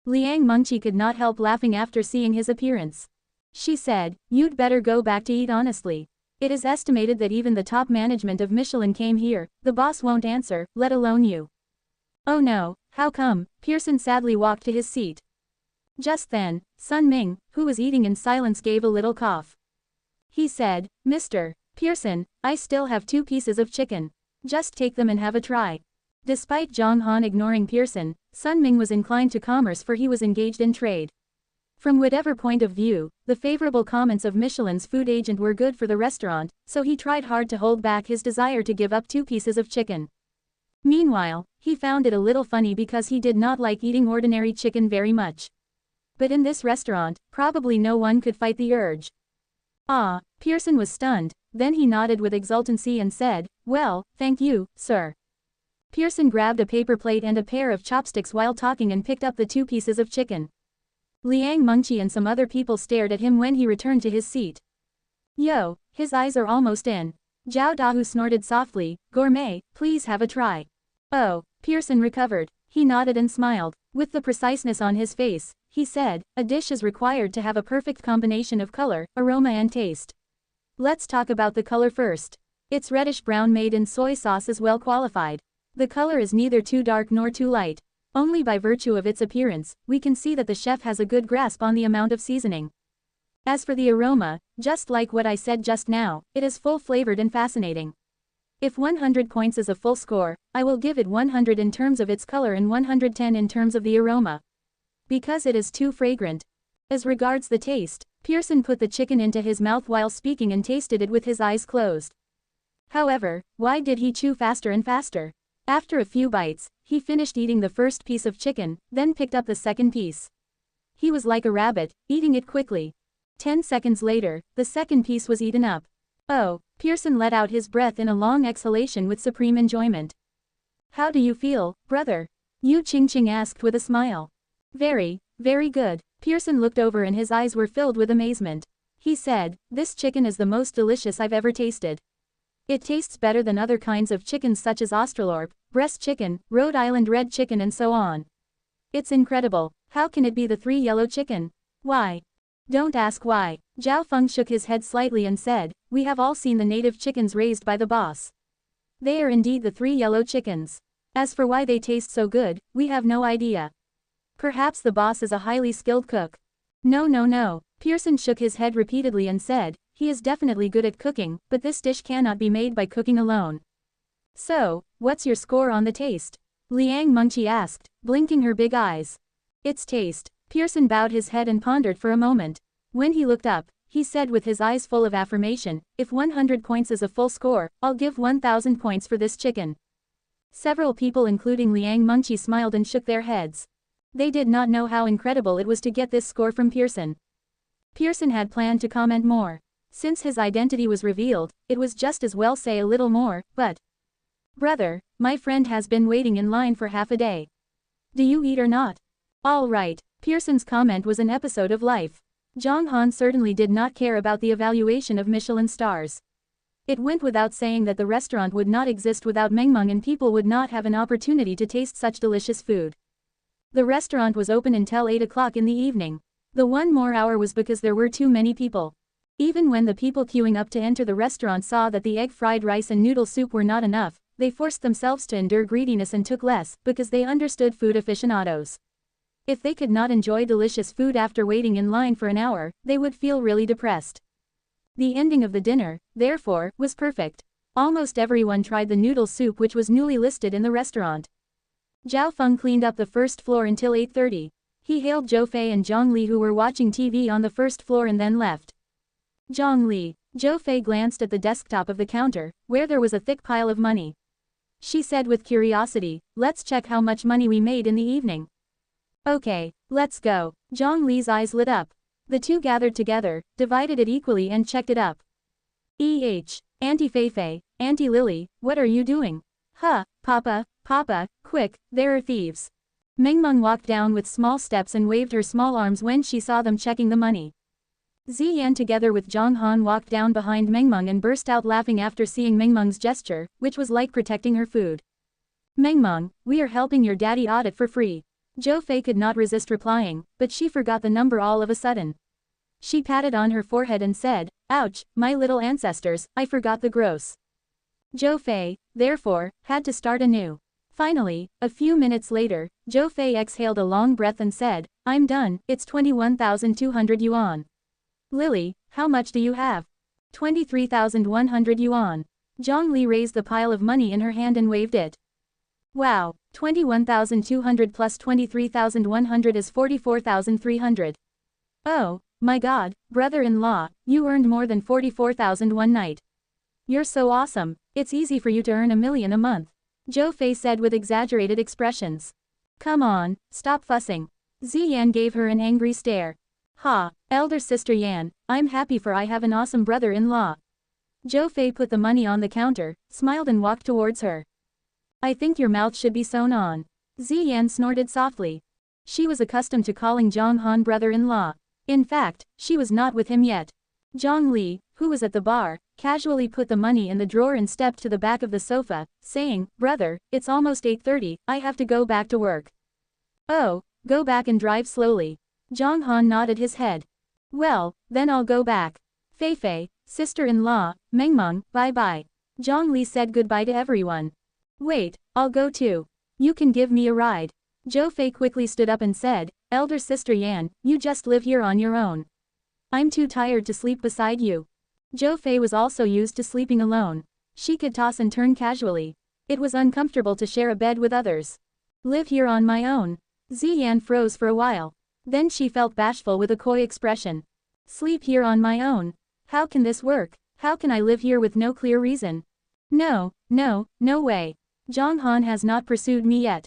Liang Mengqi could not help laughing after seeing his appearance. She said, You'd better go back to eat honestly. It is estimated that even the top management of Michelin came here, the boss won't answer, let alone you. Oh no, how come? Pearson sadly walked to his seat. Just then, Sun Ming, who was eating in silence gave a little cough. He said, Mr. Pearson, I still have 2 pieces of chicken. Just take them and have a try. Despite Zhang Han ignoring Pearson, Sun Ming was inclined to commerce for he was engaged in trade. From whatever point of view, the favorable comments of Michelin's food agent were good for the restaurant, so he tried hard to hold back his desire to give up 2 pieces of chicken. Meanwhile, he found it a little funny because he did not like eating ordinary chicken very much. But in this restaurant, probably no one could fight the urge. Ah, Pearson was stunned, then he nodded with exultancy and said, well, thank you, sir. Pearson grabbed a paper plate and a pair of chopsticks while talking and picked up the 2 pieces of chicken. Liang Mengqi and some other people stared at him when he returned to his seat. Yo, his eyes are almost in. Zhao Dahu snorted softly, gourmet, please have a try. Oh, Pearson recovered. He nodded and smiled. With the preciseness on his face, he said, a dish is required to have a perfect combination of color, aroma and taste. Let's talk about the color first. Its reddish-brown made in soy sauce is well qualified. The color is neither too dark nor too light. Only by virtue of its appearance, we can see that the chef has a good grasp on the amount of seasoning. As for the aroma, just like what I said just now, it is full-flavored and fascinating. If 100 points is a full score, I will give it 100 in terms of its color and 110 in terms of the aroma. Because it is too fragrant. As regards the taste, Pearson put the chicken into his mouth while speaking and tasted it with his eyes closed. However, why did he chew faster and faster? After a few bites, he finished eating the first piece of chicken, then picked up the second piece. He was like a rabbit, eating it quickly. 10 seconds later, the second piece was eaten up. Oh, Pearson let out his breath in a long exhalation with supreme enjoyment. How do you feel, brother? Yu Qingqing asked with a smile. Very, very good. Pearson looked over and his eyes were filled with amazement. He said, this chicken is the most delicious I've ever tasted. It tastes better than other kinds of chickens such as Australorp, breast chicken, Rhode Island red chicken and so on. It's incredible. How can it be the 3 yellow chicken? Why? Don't ask why. Zhao Feng shook his head slightly and said, we have all seen the native chickens raised by the boss. They are indeed the 3 yellow chickens. As for why they taste so good, we have no idea. Perhaps the boss is a highly skilled cook. No. Pearson shook his head repeatedly and said, he is definitely good at cooking, but this dish cannot be made by cooking alone. So, what's your score on the taste? Liang Mengqi asked, blinking her big eyes. Its taste. Pearson bowed his head and pondered for a moment. When he looked up, he said with his eyes full of affirmation, if 100 points is a full score, I'll give 1,000 points for this chicken. Several people including Liang Mengqi smiled and shook their heads. They did not know how incredible it was to get this score from Pearson. Pearson had planned to comment more. Since his identity was revealed, it was just as well say a little more, but... Brother, my friend has been waiting in line for half a day. Do you eat or not? All right. Pearson's comment was an episode of life. Zhang Han certainly did not care about the evaluation of Michelin stars. It went without saying that the restaurant would not exist without Mengmeng and people would not have an opportunity to taste such delicious food. The restaurant was open until 8 o'clock in the evening. The 1 more hour was because there were too many people. Even when the people queuing up to enter the restaurant saw that the egg fried rice and noodle soup were not enough, they forced themselves to endure greediness and took less, because they understood food aficionados. If they could not enjoy delicious food after waiting in line for an hour, they would feel really depressed. The ending of the dinner, therefore, was perfect. Almost everyone tried the noodle soup which was newly listed in the restaurant. Zhao Feng cleaned up the first floor until 8:30. He hailed Zhou Fei and Zhang Li who were watching TV on the first floor and then left. Zhang Li. Zhou Fei glanced at the desktop of the counter, where there was a thick pile of money. She said with curiosity, let's check how much money we made in the evening. Okay, let's go. Zhang Li's eyes lit up. The two gathered together, divided it equally and checked it up. Auntie Feifei, Auntie Lily, what are you doing? Huh, Papa, quick, there are thieves. Mengmeng walked down with small steps and waved her small arms when she saw them checking the money. Ziyan together with Zhang Han walked down behind Mengmeng and burst out laughing after seeing Mengmeng's gesture, which was like protecting her food. Mengmeng, we are helping your daddy audit for free. Zhou Fei could not resist replying, but she forgot the number all of a sudden. She patted on her forehead and said, ouch, my little ancestors, I forgot the gross. Zhou Fei, therefore, had to start anew. Finally, a few minutes later, Zhou Fei exhaled a long breath and said, I'm done, it's 21,200 yuan. Lily, how much do you have? 23,100 yuan. Zhang Li raised the pile of money in her hand and waved it. Wow, 21,200 plus 23,100 is 44,300. Oh, my god, brother-in-law, you earned more than 44,000 one night. You're so awesome, it's easy for you to earn 1 million a month. Zhou Fei said with exaggerated expressions. Come on, stop fussing. Ziyan gave her an angry stare. Ha, elder sister Yan, I'm happy for I have an awesome brother-in-law. Zhou Fei put the money on the counter, smiled and walked towards her. I think your mouth should be sewn on. Ziyan snorted softly. She was accustomed to calling Zhang Han brother-in-law. In fact, she was not with him yet. Zhang Li, who was at the bar, casually put the money in the drawer and stepped to the back of the sofa, saying, Brother, it's almost 8:30, I have to go back to work. Oh, go back and drive slowly. Zhang Han nodded his head. Well, then I'll go back. Fei Fei, sister-in-law, Mengmeng, bye-bye. Zhang Li said goodbye to everyone. Wait, I'll go too. You can give me a ride. Zhou Fei quickly stood up and said, Elder sister Yan, you just live here on your own. I'm too tired to sleep beside you. Zhou Fei was also used to sleeping alone. She could toss and turn casually. It was uncomfortable to share a bed with others. Live here on my own. Ziyan froze for a while. Then she felt bashful with a coy expression. Sleep here on my own. How can this work? How can I live here with no clear reason? No way. Zhang Han has not pursued me yet.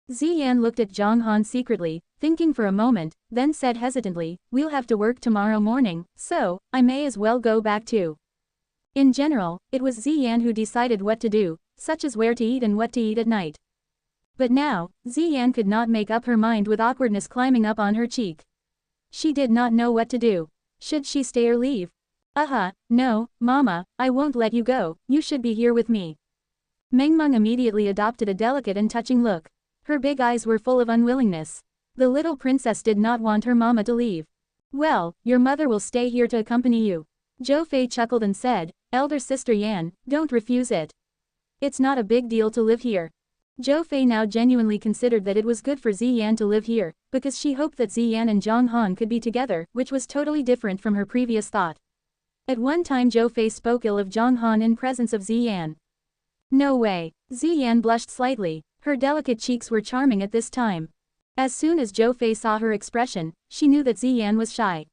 Ziyan looked at Zhang Han secretly, thinking for a moment, then said hesitantly, we'll have to work tomorrow morning, so, I may as well go back too. In general, it was Ziyan who decided what to do, such as where to eat and what to eat at night. But now, Ziyan could not make up her mind with awkwardness climbing up on her cheek. She did not know what to do. Should she stay or leave? No, Mama, I won't let you go, you should be here with me. Mengmeng immediately adopted a delicate and touching look. Her big eyes were full of unwillingness. The little princess did not want her mama to leave. Well, your mother will stay here to accompany you. Zhou Fei chuckled and said, Elder sister Yan, don't refuse it. It's not a big deal to live here. Zhou Fei now genuinely considered that it was good for Ziyan to live here, because she hoped that Ziyan and Zhang Han could be together, which was totally different from her previous thought. At one time Zhou Fei spoke ill of Zhang Han in presence of Ziyan. No way. Ziyan blushed slightly. Her delicate cheeks were charming at this time. As soon as Zhou Fei saw her expression, she knew that Ziyan was shy.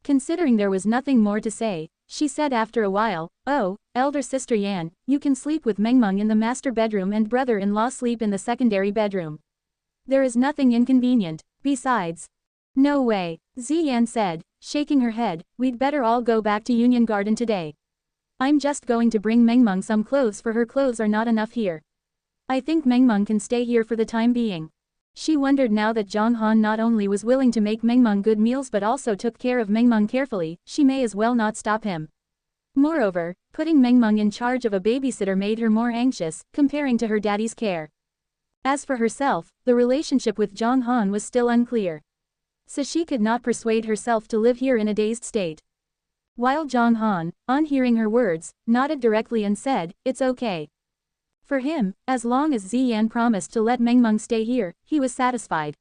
Considering there was nothing more to say, she said after a while, Oh, elder sister Yan, you can sleep with Mengmeng in the master bedroom and brother-in-law sleep in the secondary bedroom. There is nothing inconvenient, besides. No way, Ziyan said, shaking her head, we'd better all go back to Union Garden today. I'm just going to bring Mengmeng some clothes for her clothes are not enough here. I think Mengmeng can stay here for the time being. She wondered now that Zhang Han not only was willing to make Mengmeng good meals but also took care of Mengmeng carefully, she may as well not stop him. Moreover, putting Mengmeng in charge of a babysitter made her more anxious, comparing to her daddy's care. As for herself, the relationship with Zhang Han was still unclear. So she could not persuade herself to live here in a dazed state. While Zhang Han, on hearing her words, nodded directly and said, it's okay. For him, as long as Ziyan promised to let Mengmeng stay here, he was satisfied.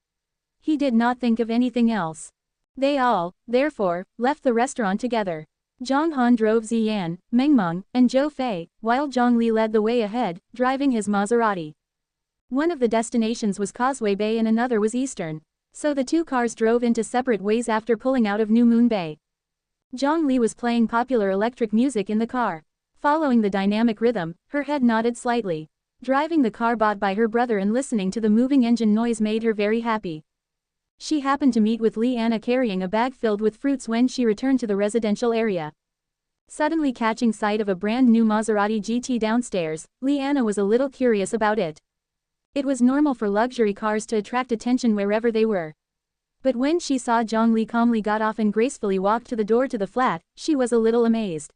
He did not think of anything else. They all, therefore, left the restaurant together. Zhang Han drove Ziyan, Mengmeng, and Zhou Fei, while Zhang Li led the way ahead, driving his Maserati. One of the destinations was Causeway Bay and another was Eastern. So the two cars drove into separate ways after pulling out of New Moon Bay. Zhang Li was playing popular electric music in the car. Following the dynamic rhythm, her head nodded slightly. Driving the car bought by her brother and listening to the moving engine noise made her very happy. She happened to meet with Liana carrying a bag filled with fruits when she returned to the residential area. Suddenly catching sight of a brand new Maserati GT downstairs, Liana was a little curious about it. It was normal for luxury cars to attract attention wherever they were. But when she saw Zhang Li calmly got off and gracefully walked to the door to the flat, she was a little amazed.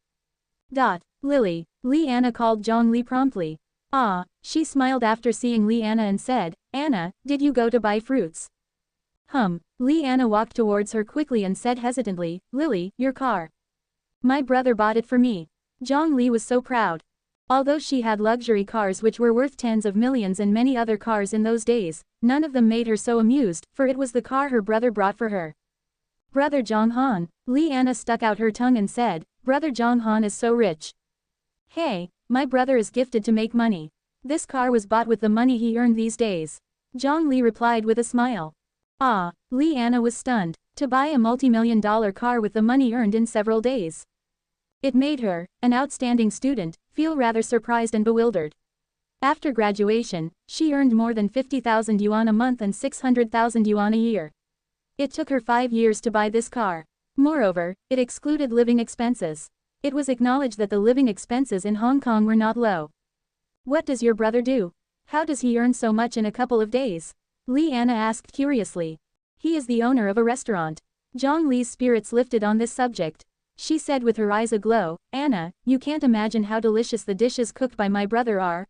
Lily, Liana called Zhang Li promptly. Ah, she smiled after seeing Liana and said, Anna, did you go to buy fruits? Liana walked towards her quickly and said hesitantly, Lily, your car. My brother bought it for me. Zhang Li was so proud. Although she had luxury cars which were worth tens of millions and many other cars in those days, none of them made her so amused, for it was the car her brother brought for her. Brother Zhang Han, Liana stuck out her tongue and said, Brother Zhang Han is so rich. Hey, my brother is gifted to make money. This car was bought with the money he earned these days. Zhang Li replied with a smile. Ah, Li Anna was stunned. To buy a multi-million-dollar car with the money earned in several days. It made her, an outstanding student, feel rather surprised and bewildered. After graduation, she earned more than 50,000 yuan a month and 600,000 yuan a year. It took her 5 years to buy this car. Moreover, it excluded living expenses. It was acknowledged that the living expenses in Hong Kong were not low. What does your brother do? How does he earn so much in a couple of days? Li Anna asked curiously. He is the owner of a restaurant. Zhang Li's spirits lifted on this subject. She said with her eyes aglow, Anna, you can't imagine how delicious the dishes cooked by my brother are,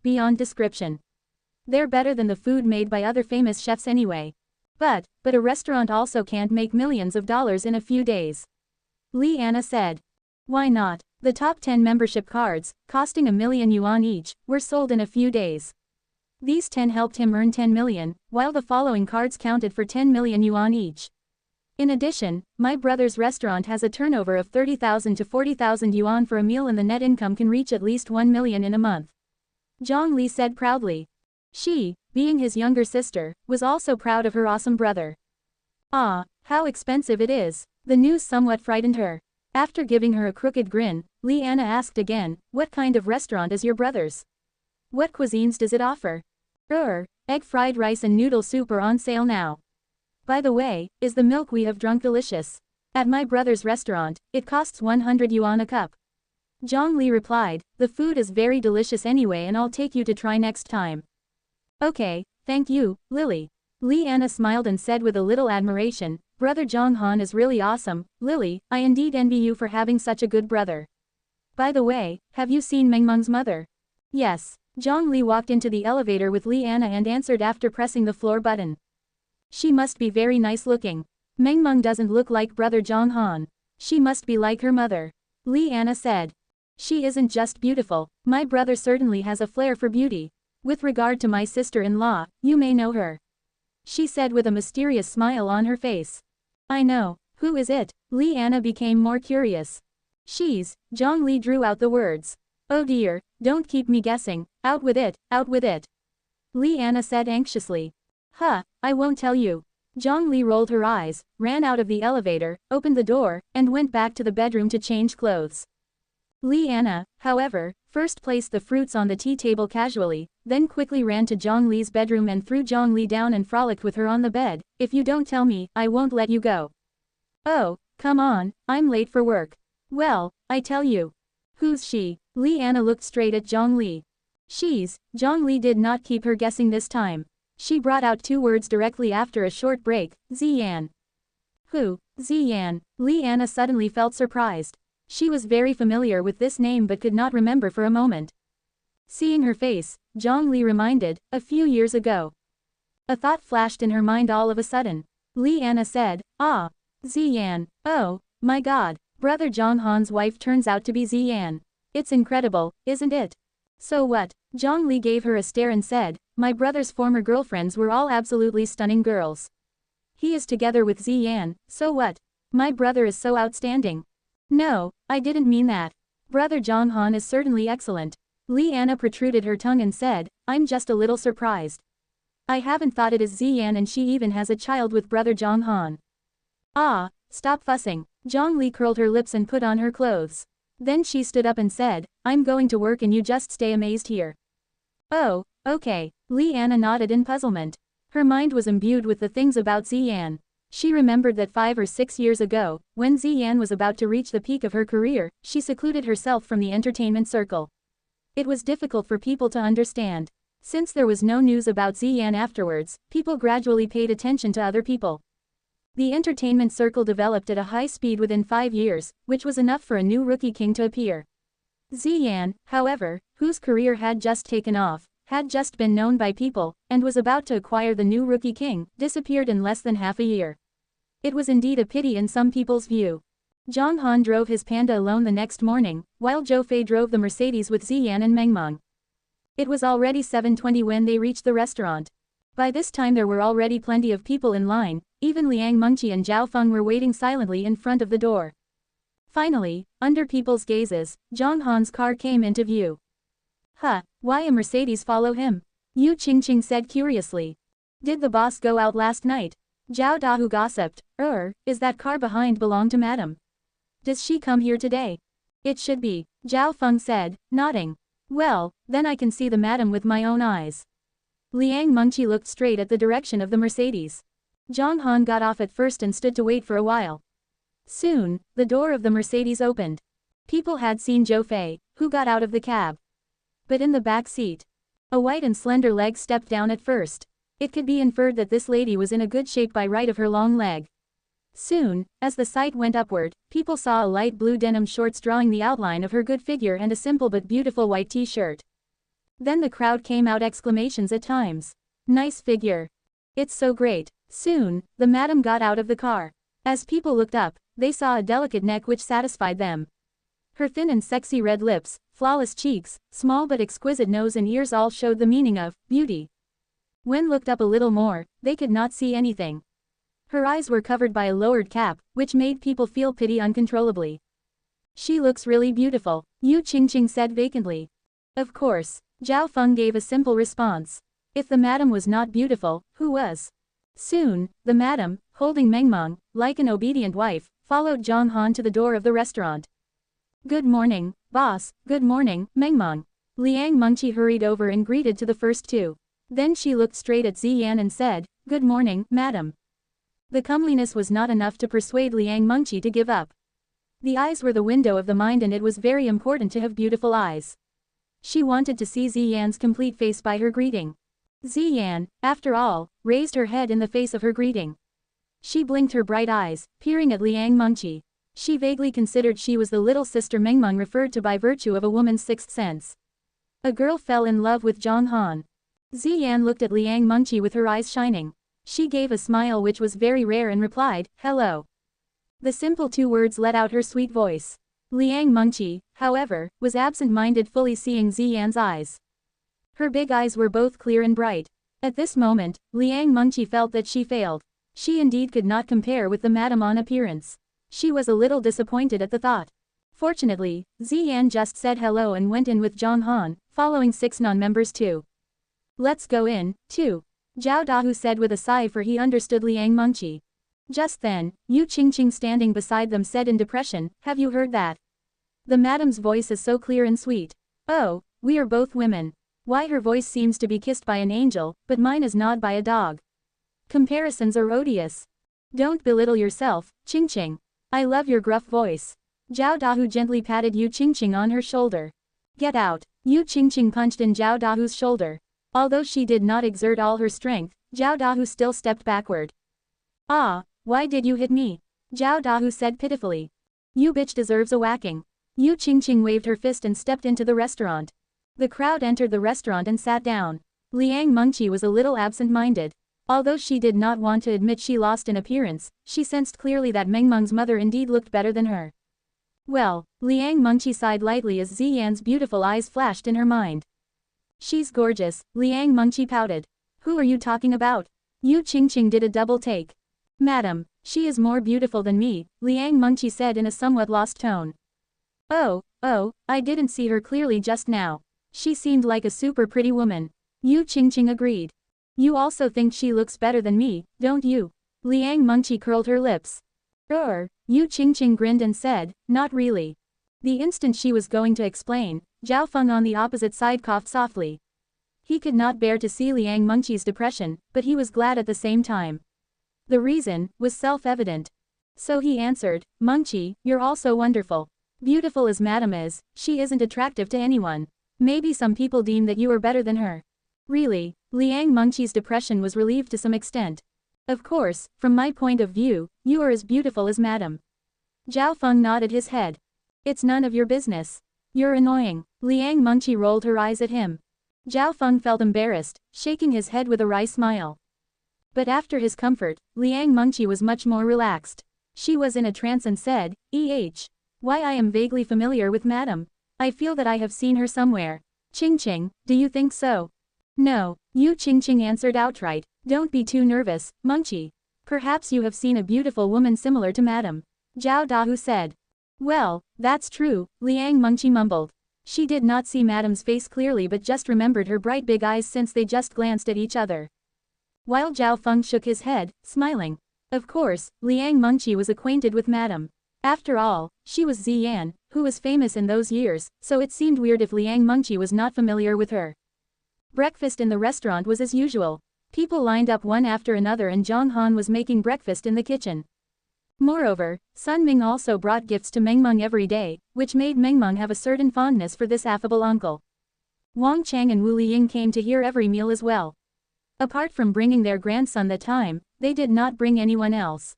beyond description. They're better than the food made by other famous chefs anyway. But a restaurant also can't make millions of dollars in a few days. Li Anna said. Why not? The top 10 membership cards, costing 1 million yuan each, were sold in a few days. These 10 helped him earn 10 million, while the following cards counted for 10 million yuan each. In addition, my brother's restaurant has a turnover of 30,000 to 40,000 yuan for a meal and the net income can reach at least 1 million in a month. Zhang Li said proudly. She, being his younger sister, was also proud of her awesome brother. Ah, how expensive it is. The news somewhat frightened her. After giving her a crooked grin, Li Anna asked again, what kind of restaurant is your brother's? What cuisines does it offer? Egg fried rice and noodle soup are on sale now. By the way, is the milk we have drunk delicious? At my brother's restaurant, it costs 100 yuan a cup. Zhang Li replied, the food is very delicious anyway and I'll take you to try next time. Okay, thank you, Lily. Li Anna smiled and said with a little admiration, Brother Zhang Han is really awesome, Lily, I indeed envy you for having such a good brother. By the way, have you seen Mengmeng's mother? Yes. Zhang Li walked into the elevator with Li Anna and answered after pressing the floor button. She must be very nice looking. Mengmeng doesn't look like Brother Zhang Han. She must be like her mother. Li Anna said. She isn't just beautiful, my brother certainly has a flair for beauty. With regard to my sister-in-law, you may know her. She said with a mysterious smile on her face. I know, who is it? Li Anna became more curious. She's, Zhang Li drew out the words. Oh dear, don't keep me guessing, out with it, out with it. Li Anna said anxiously. I won't tell you. Zhang Li rolled her eyes, ran out of the elevator, opened the door, and went back to the bedroom to change clothes. Li Anna, however, first placed the fruits on the tea table casually, then quickly ran to Zhang Li's bedroom and threw Zhang Li down and frolicked with her on the bed. If you don't tell me, I won't let you go. Oh, come on, I'm late for work. Well, I tell you. Who's she? Li Anna looked straight at Zhang Li. She's, Zhang Li did not keep her guessing this time. She brought out 2 words directly after a short break, Ziyan. Who? Ziyan. Li Anna suddenly felt surprised. She was very familiar with this name but could not remember for a moment. Seeing her face, Zhang Li reminded, a few years ago. A thought flashed in her mind all of a sudden. Li Anna said, ah, Ziyan, oh, my god, Brother Zhang Han's wife turns out to be Ziyan. It's incredible, isn't it? So what? Zhang Li gave her a stare and said, my brother's former girlfriends were all absolutely stunning girls. He is together with Ziyan, so what? My brother is so outstanding. No, I didn't mean that. Brother Zhang Han is certainly excellent. Li Anna protruded her tongue and said, I'm just a little surprised. I haven't thought it is Ziyan and she even has a child with Brother Zhang Han. Ah, stop fussing. Zhang Li curled her lips and put on her clothes. Then she stood up and said, I'm going to work and you just stay amazed here. Oh, okay. Li Anna nodded in puzzlement. Her mind was imbued with the things about Ziyan. She remembered that 5 or 6 years ago, when Ziyan was about to reach the peak of her career, she secluded herself from the entertainment circle. It was difficult for people to understand. Since there was no news about Ziyan afterwards, people gradually paid attention to other people. The entertainment circle developed at a high speed within 5 years, which was enough for a new rookie king to appear. Ziyan, however, whose career had just taken off, had just been known by people, and was about to acquire the new rookie king, disappeared in less than half a year. It was indeed a pity in some people's view. Zhang Han drove his panda alone the next morning, while Zhou Fei drove the Mercedes with Ziyan and Mengmeng. It was already 7:20 when they reached the restaurant. By this time there were already plenty of people in line, even Liang Mengqi and Zhao Feng were waiting silently in front of the door. Finally, under people's gazes, Zhang Han's car came into view. Why a Mercedes follow him? Yu Qingqing said curiously. Did the boss go out last night? Zhao Dahu gossiped. Is that car behind belong to madam? Does she come here today? It should be, Zhao Feng said, nodding. Well, then I can see the madam with my own eyes. Liang Mengqi looked straight at the direction of the Mercedes. Zhang Han got off at first and stood to wait for a while. Soon, the door of the Mercedes opened. People had seen Zhou Fei, who got out of the cab. But in the back seat, a white and slender leg stepped down at first. It could be inferred that this lady was in a good shape by right of her long leg. Soon, as the sight went upward, people saw a light blue denim shorts drawing the outline of her good figure and a simple but beautiful white t-shirt. Then the crowd came out exclamations at times. Nice figure. It's so great. Soon, the madam got out of the car. As people looked up, they saw a delicate neck which satisfied them. Her thin and sexy red lips, flawless cheeks, small but exquisite nose and ears all showed the meaning of beauty. When looked up a little more, they could not see anything. Her eyes were covered by a lowered cap, which made people feel pity uncontrollably. She looks really beautiful, Yu Qingqing said vacantly. Of course, Zhao Feng gave a simple response. If the madam was not beautiful, who was? Soon, the madam, holding Mengmeng, like an obedient wife, followed Zhang Han to the door of the restaurant. Good morning, boss, good morning, Mengmeng. Liang Mengqi hurried over and greeted to the first two. Then she looked straight at Ziyan and said, Good morning, madam. The comeliness was not enough to persuade Liang Mengqi to give up. The eyes were the window of the mind and it was very important to have beautiful eyes. She wanted to see Ziyan's complete face by her greeting. Ziyan, after all, raised her head in the face of her greeting. She blinked her bright eyes, peering at Liang Mengqi. She vaguely considered she was the little sister Mengmeng referred to by virtue of a woman's sixth sense. A girl fell in love with Zhang Han. Ziyan looked at Liang Mengqi with her eyes shining. She gave a smile which was very rare and replied, Hello. The simple two words let out her sweet voice. Liang Mengqi, however, was absent-minded, fully seeing Ziyan's eyes. Her big eyes were both clear and bright. At this moment, Liang Mengqi felt that she failed. She indeed could not compare with the madam on appearance. She was a little disappointed at the thought. Fortunately, Ziyan just said hello and went in with Zhang Han, following 6 non-members too. Let's go in, too. Zhao Dahu said with a sigh, for he understood Liang Mengqi. Just then, Yu Qingqing standing beside them said in depression, Have you heard that? The madam's voice is so clear and sweet. Oh, we are both women. Why her voice seems to be kissed by an angel, but mine is gnawed by a dog. Comparisons are odious. Don't belittle yourself, Qingqing. I love your gruff voice. Zhao Dahu gently patted Yu Qingqing on her shoulder. Get out. Yu Qingqing punched in Zhao Dahu's shoulder. Although she did not exert all her strength, Zhao Dahu still stepped backward. Ah, why did you hit me? Zhao Dahu said pitifully. You bitch deserves a whacking. Yu Qingqing waved her fist and stepped into the restaurant. The crowd entered the restaurant and sat down. Liang Mengqi was a little absent-minded. Although she did not want to admit she lost in appearance, she sensed clearly that Mengmeng's mother indeed looked better than her. Well, Liang Mengqi sighed lightly as Ziyan's beautiful eyes flashed in her mind. She's gorgeous, Liang Mengqi pouted. Who are you talking about? Yu Qingqing did a double take. Madam, she is more beautiful than me, Liang Mengqi said in a somewhat lost tone. Oh, I didn't see her clearly just now. She seemed like a super pretty woman. Yu Qingqing agreed. You also think she looks better than me, don't you? Liang Mengqi curled her lips. Yu Qingqing grinned and said, Not really. The instant she was going to explain, Zhao Feng on the opposite side coughed softly. He could not bear to see Liang Mengqi's depression, but he was glad at the same time. The reason was self-evident. So he answered, Mengqi, you're also wonderful. Beautiful as madam is, she isn't attractive to anyone. Maybe some people deem that you are better than her. Really, Liang Mengqi's depression was relieved to some extent. Of course, from my point of view, you are as beautiful as madam. Zhao Feng nodded his head. It's none of your business. You're annoying. Liang Mengqi rolled her eyes at him. Zhao Feng felt embarrassed, shaking his head with a wry smile. But after his comfort, Liang Mengqi was much more relaxed. She was in a trance and said, Why I am vaguely familiar with madam. I feel that I have seen her somewhere. Qingqing, do you think so? No, Yu Qingqing answered outright. Don't be too nervous, Mengqi. Perhaps you have seen a beautiful woman similar to madam. Zhao Dahu said. Well, that's true, Liang Mengqi mumbled. She did not see Madame's face clearly but just remembered her bright big eyes since they just glanced at each other. While Zhao Feng shook his head, smiling. Of course, Liang Mengqi was acquainted with Madame. After all, she was Ziyan, who was famous in those years, so it seemed weird if Liang Mengqi was not familiar with her. Breakfast in the restaurant was as usual. People lined up one after another and Zhang Han was making breakfast in the kitchen. Moreover, Sun Ming also brought gifts to Meng Meng every day, which made Meng Meng have a certain fondness for this affable uncle. Wang Chang and Wu Liying came to hear every meal as well. Apart from bringing their grandson that time, they did not bring anyone else.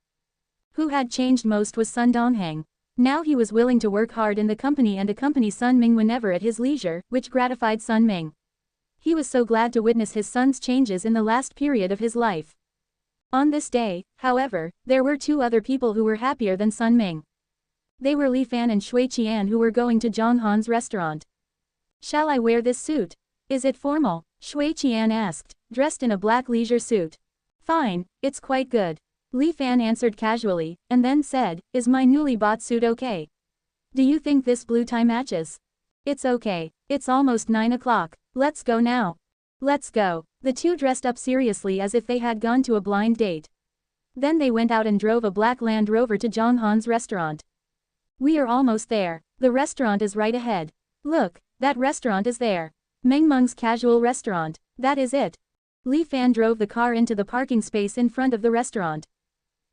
Who had changed most was Sun Donghang. Now he was willing to work hard in the company and accompany Sun Ming whenever at his leisure, which gratified Sun Ming. He was so glad to witness his son's changes in the last period of his life. On this day, however, there were two other people who were happier than Sun Ming. They were Li Fan and Shui Qian, who were going to Zhang Han's restaurant. "Shall I wear this suit? Is it formal?" Shui Qian asked, dressed in a black leisure suit. "Fine, it's quite good." Li Fan answered casually, and then said, "Is my newly bought suit okay? Do you think this blue tie matches?" "It's okay. It's almost 9 o'clock. Let's go now." "Let's go." The two dressed up seriously as if they had gone to a blind date. Then they went out and drove a black Land Rover to Zhang Han's restaurant. "We are almost there. The restaurant is right ahead. Look, that restaurant is there. Meng Meng's casual restaurant. That is it." Li Fan drove the car into the parking space in front of the restaurant.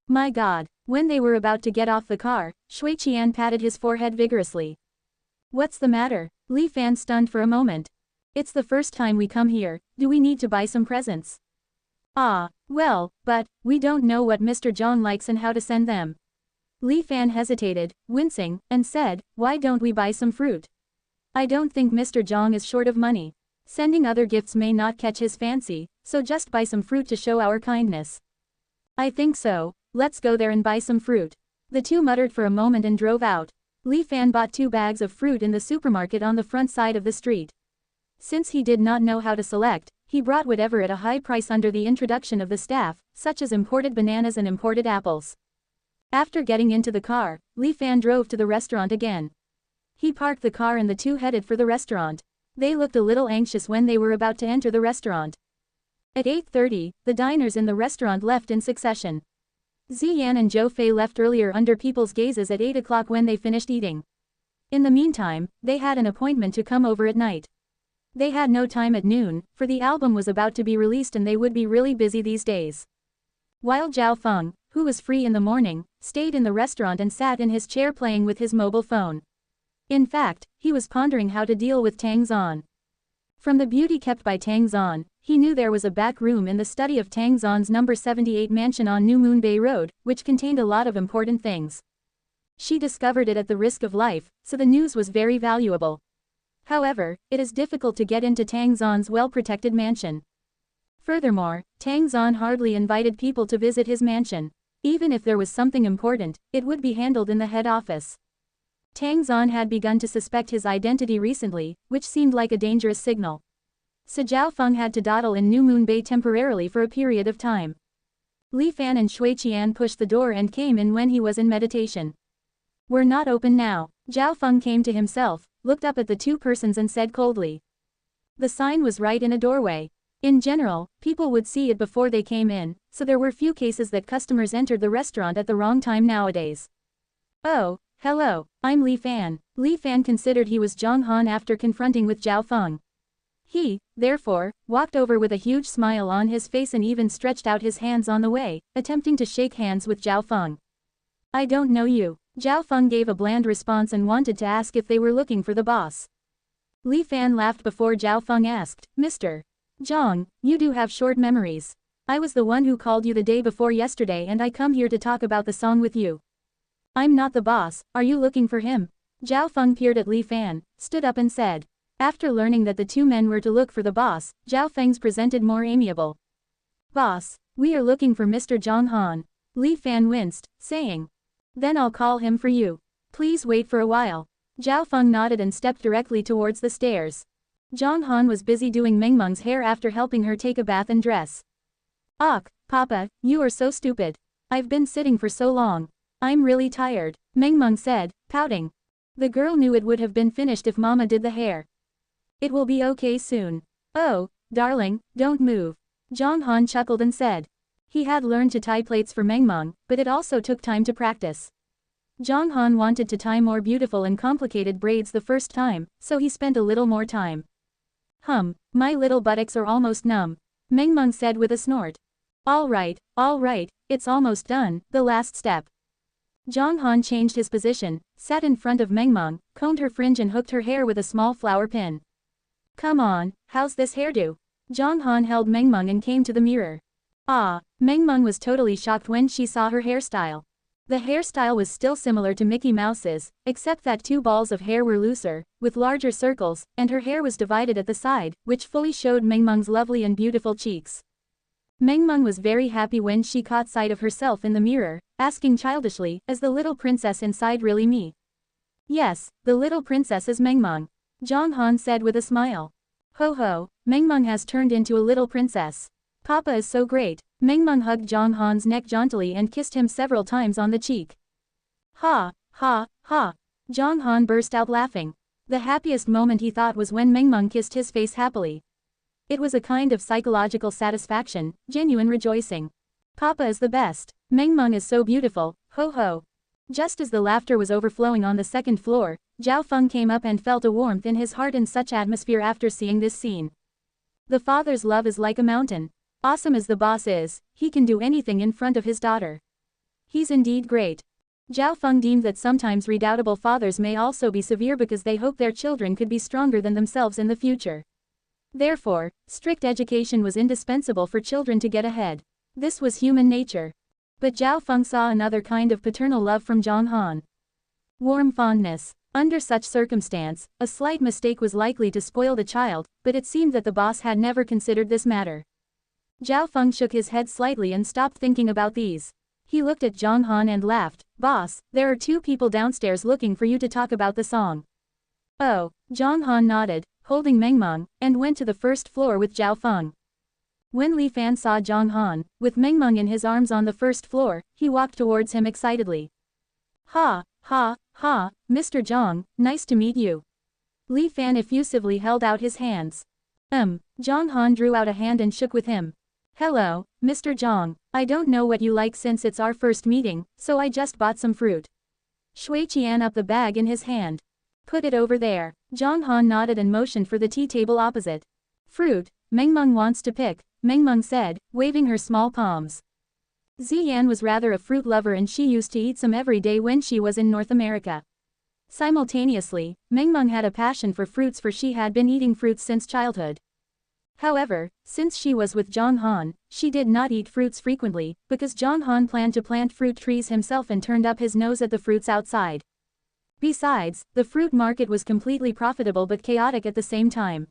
My God. When they were about to get off the car, Shui Qian patted his forehead vigorously. "What's the matter?" Li Fan stunned for a moment. "It's the first time we come here, do we need to buy some presents?" "Ah, well, but, we don't know what Mr. Zhang likes and how to send them." Li Fan hesitated, wincing, and said, "Why don't we buy some fruit? I don't think Mr. Zhang is short of money. Sending other gifts may not catch his fancy, so just buy some fruit to show our kindness." "I think so, let's go there and buy some fruit." The two muttered for a moment and drove out. Li Fan bought 2 bags of fruit in the supermarket on the front side of the street. Since he did not know how to select, he brought whatever at a high price under the introduction of the staff, such as imported bananas and imported apples. After getting into the car, Li Fan drove to the restaurant again. He parked the car and the two headed for the restaurant. They looked a little anxious when they were about to enter the restaurant. At 8:30, the diners in the restaurant left in succession. Ziyan and Zhou Fei left earlier under people's gazes at 8 o'clock when they finished eating. In the meantime, they had an appointment to come over at night. They had no time at noon, for the album was about to be released and they would be really busy these days. While Zhao Feng, who was free in the morning, stayed in the restaurant and sat in his chair playing with his mobile phone. In fact, he was pondering how to deal with Tang Zan. From the beauty kept by Tang Zan, he knew there was a back room in the study of Tang Zan's number 78 mansion on New Moon Bay Road, which contained a lot of important things. She discovered it at the risk of life, so the news was very valuable. However, it is difficult to get into Tang Zan's well-protected mansion. Furthermore, Tang Zan hardly invited people to visit his mansion. Even if there was something important, it would be handled in the head office. Tang Zan had begun to suspect his identity recently, which seemed like a dangerous signal. So Zhao Feng had to dawdle in New Moon Bay temporarily for a period of time. Li Fan and Shui Qian pushed the door and came in when he was in meditation. "We're not open now." Zhao Feng came to himself, looked up at the two persons and said coldly. The sign was right in a doorway. In general, people would see it before they came in, so there were few cases that customers entered the restaurant at the wrong time nowadays. "Oh, hello, I'm Li Fan." Li Fan considered he was Zhang Han after confronting with Zhao Feng. He, therefore, walked over with a huge smile on his face and even stretched out his hands on the way, attempting to shake hands with Zhao Feng. "I don't know you." Zhao Feng gave a bland response and wanted to ask if they were looking for the boss. Li Fan laughed before Zhao Feng asked, "Mr. Zhang, you do have short memories. I was the one who called you the day before yesterday and I come here to talk about the song with you." "I'm not the boss, are you looking for him?" Zhao Feng peered at Li Fan, stood up and said. After learning that the two men were to look for the boss, Zhao Feng's presented more amiable. "Boss, we are looking for Mr. Zhang Han." Li Fan winced, saying. "Then I'll call him for you. Please wait for a while." Zhao Feng nodded and stepped directly towards the stairs. Zhang Han was busy doing Meng Meng's hair after helping her take a bath and dress. "Ugh, Papa, you are so stupid. I've been sitting for so long. I'm really tired, Meng Meng said, pouting. The girl knew it would have been finished if Mama did the hair. It will be okay soon. Oh, darling, don't move. Zhang Han chuckled and said. He had learned to tie plaits for Meng Meng, but it also took time to practice. Zhang Han wanted to tie more beautiful and complicated braids the first time, so he spent a little more time. My little buttocks are almost numb, Meng Meng said with a snort. All right, it's almost done, the last step. Zhang Han changed his position, sat in front of Meng Meng, combed her fringe and hooked her hair with a small flower pin. Come on, how's this hairdo? Zhang Han held Meng Meng and came to the mirror. Meng Meng was totally shocked when she saw her hairstyle. The hairstyle was still similar to Mickey Mouse's, except that 2 balls of hair were looser, with larger circles, and her hair was divided at the side, which fully showed Meng Meng's lovely and beautiful cheeks. Meng Meng was very happy when she caught sight of herself in the mirror, asking childishly, is the little princess inside really me? Yes, the little princess is Meng Meng, Zhang Han said with a smile. Ho ho, Meng Meng has turned into a little princess. Papa is so great. Meng Meng hugged Zhang Han's neck jauntily and kissed him several times on the cheek. Ha, ha, ha. Zhang Han burst out laughing. The happiest moment he thought was when Meng Meng kissed his face happily. It was a kind of psychological satisfaction, genuine rejoicing. Papa is the best. Meng Meng is so beautiful, ho ho. Just as the laughter was overflowing on the second floor, Zhao Feng came up and felt a warmth in his heart in such atmosphere after seeing this scene. The father's love is like a mountain. Awesome as the boss is, he can do anything in front of his daughter. He's indeed great. Zhao Feng deemed that sometimes redoubtable fathers may also be severe because they hope their children could be stronger than themselves in the future. Therefore, strict education was indispensable for children to get ahead. This was human nature. But Zhao Feng saw another kind of paternal love from Zhang Han. Warm fondness. Under such circumstance, a slight mistake was likely to spoil the child, but it seemed that the boss had never considered this matter. Zhao Feng shook his head slightly and stopped thinking about these. He looked at Zhang Han and laughed. Boss, there are 2 people downstairs looking for you to talk about the song. Oh, Zhang Han nodded, holding Meng Meng, and went to the first floor with Zhao Feng. When Li Fan saw Zhang Han, with Meng Meng in his arms on the first floor, he walked towards him excitedly. Ha, ha, ha, Mr. Zhang, nice to meet you. Li Fan effusively held out his hands. Zhang Han drew out a hand and shook with him. Hello, Mr. Zhang, I don't know what you like since it's our first meeting, so I just bought some fruit. Shui Qian up the bag in his hand. Put it over there. Zhang Han nodded and motioned for the tea table opposite. Fruit, Meng Meng wants to pick, Meng Meng said, waving her small palms. Ziyan was rather a fruit lover and she used to eat some every day when she was in North America. Simultaneously, Meng Meng had a passion for fruits for she had been eating fruits since childhood. However, since she was with Zhang Han, she did not eat fruits frequently, because Zhang Han planned to plant fruit trees himself and turned up his nose at the fruits outside. Besides, the fruit market was completely profitable but chaotic at the same time.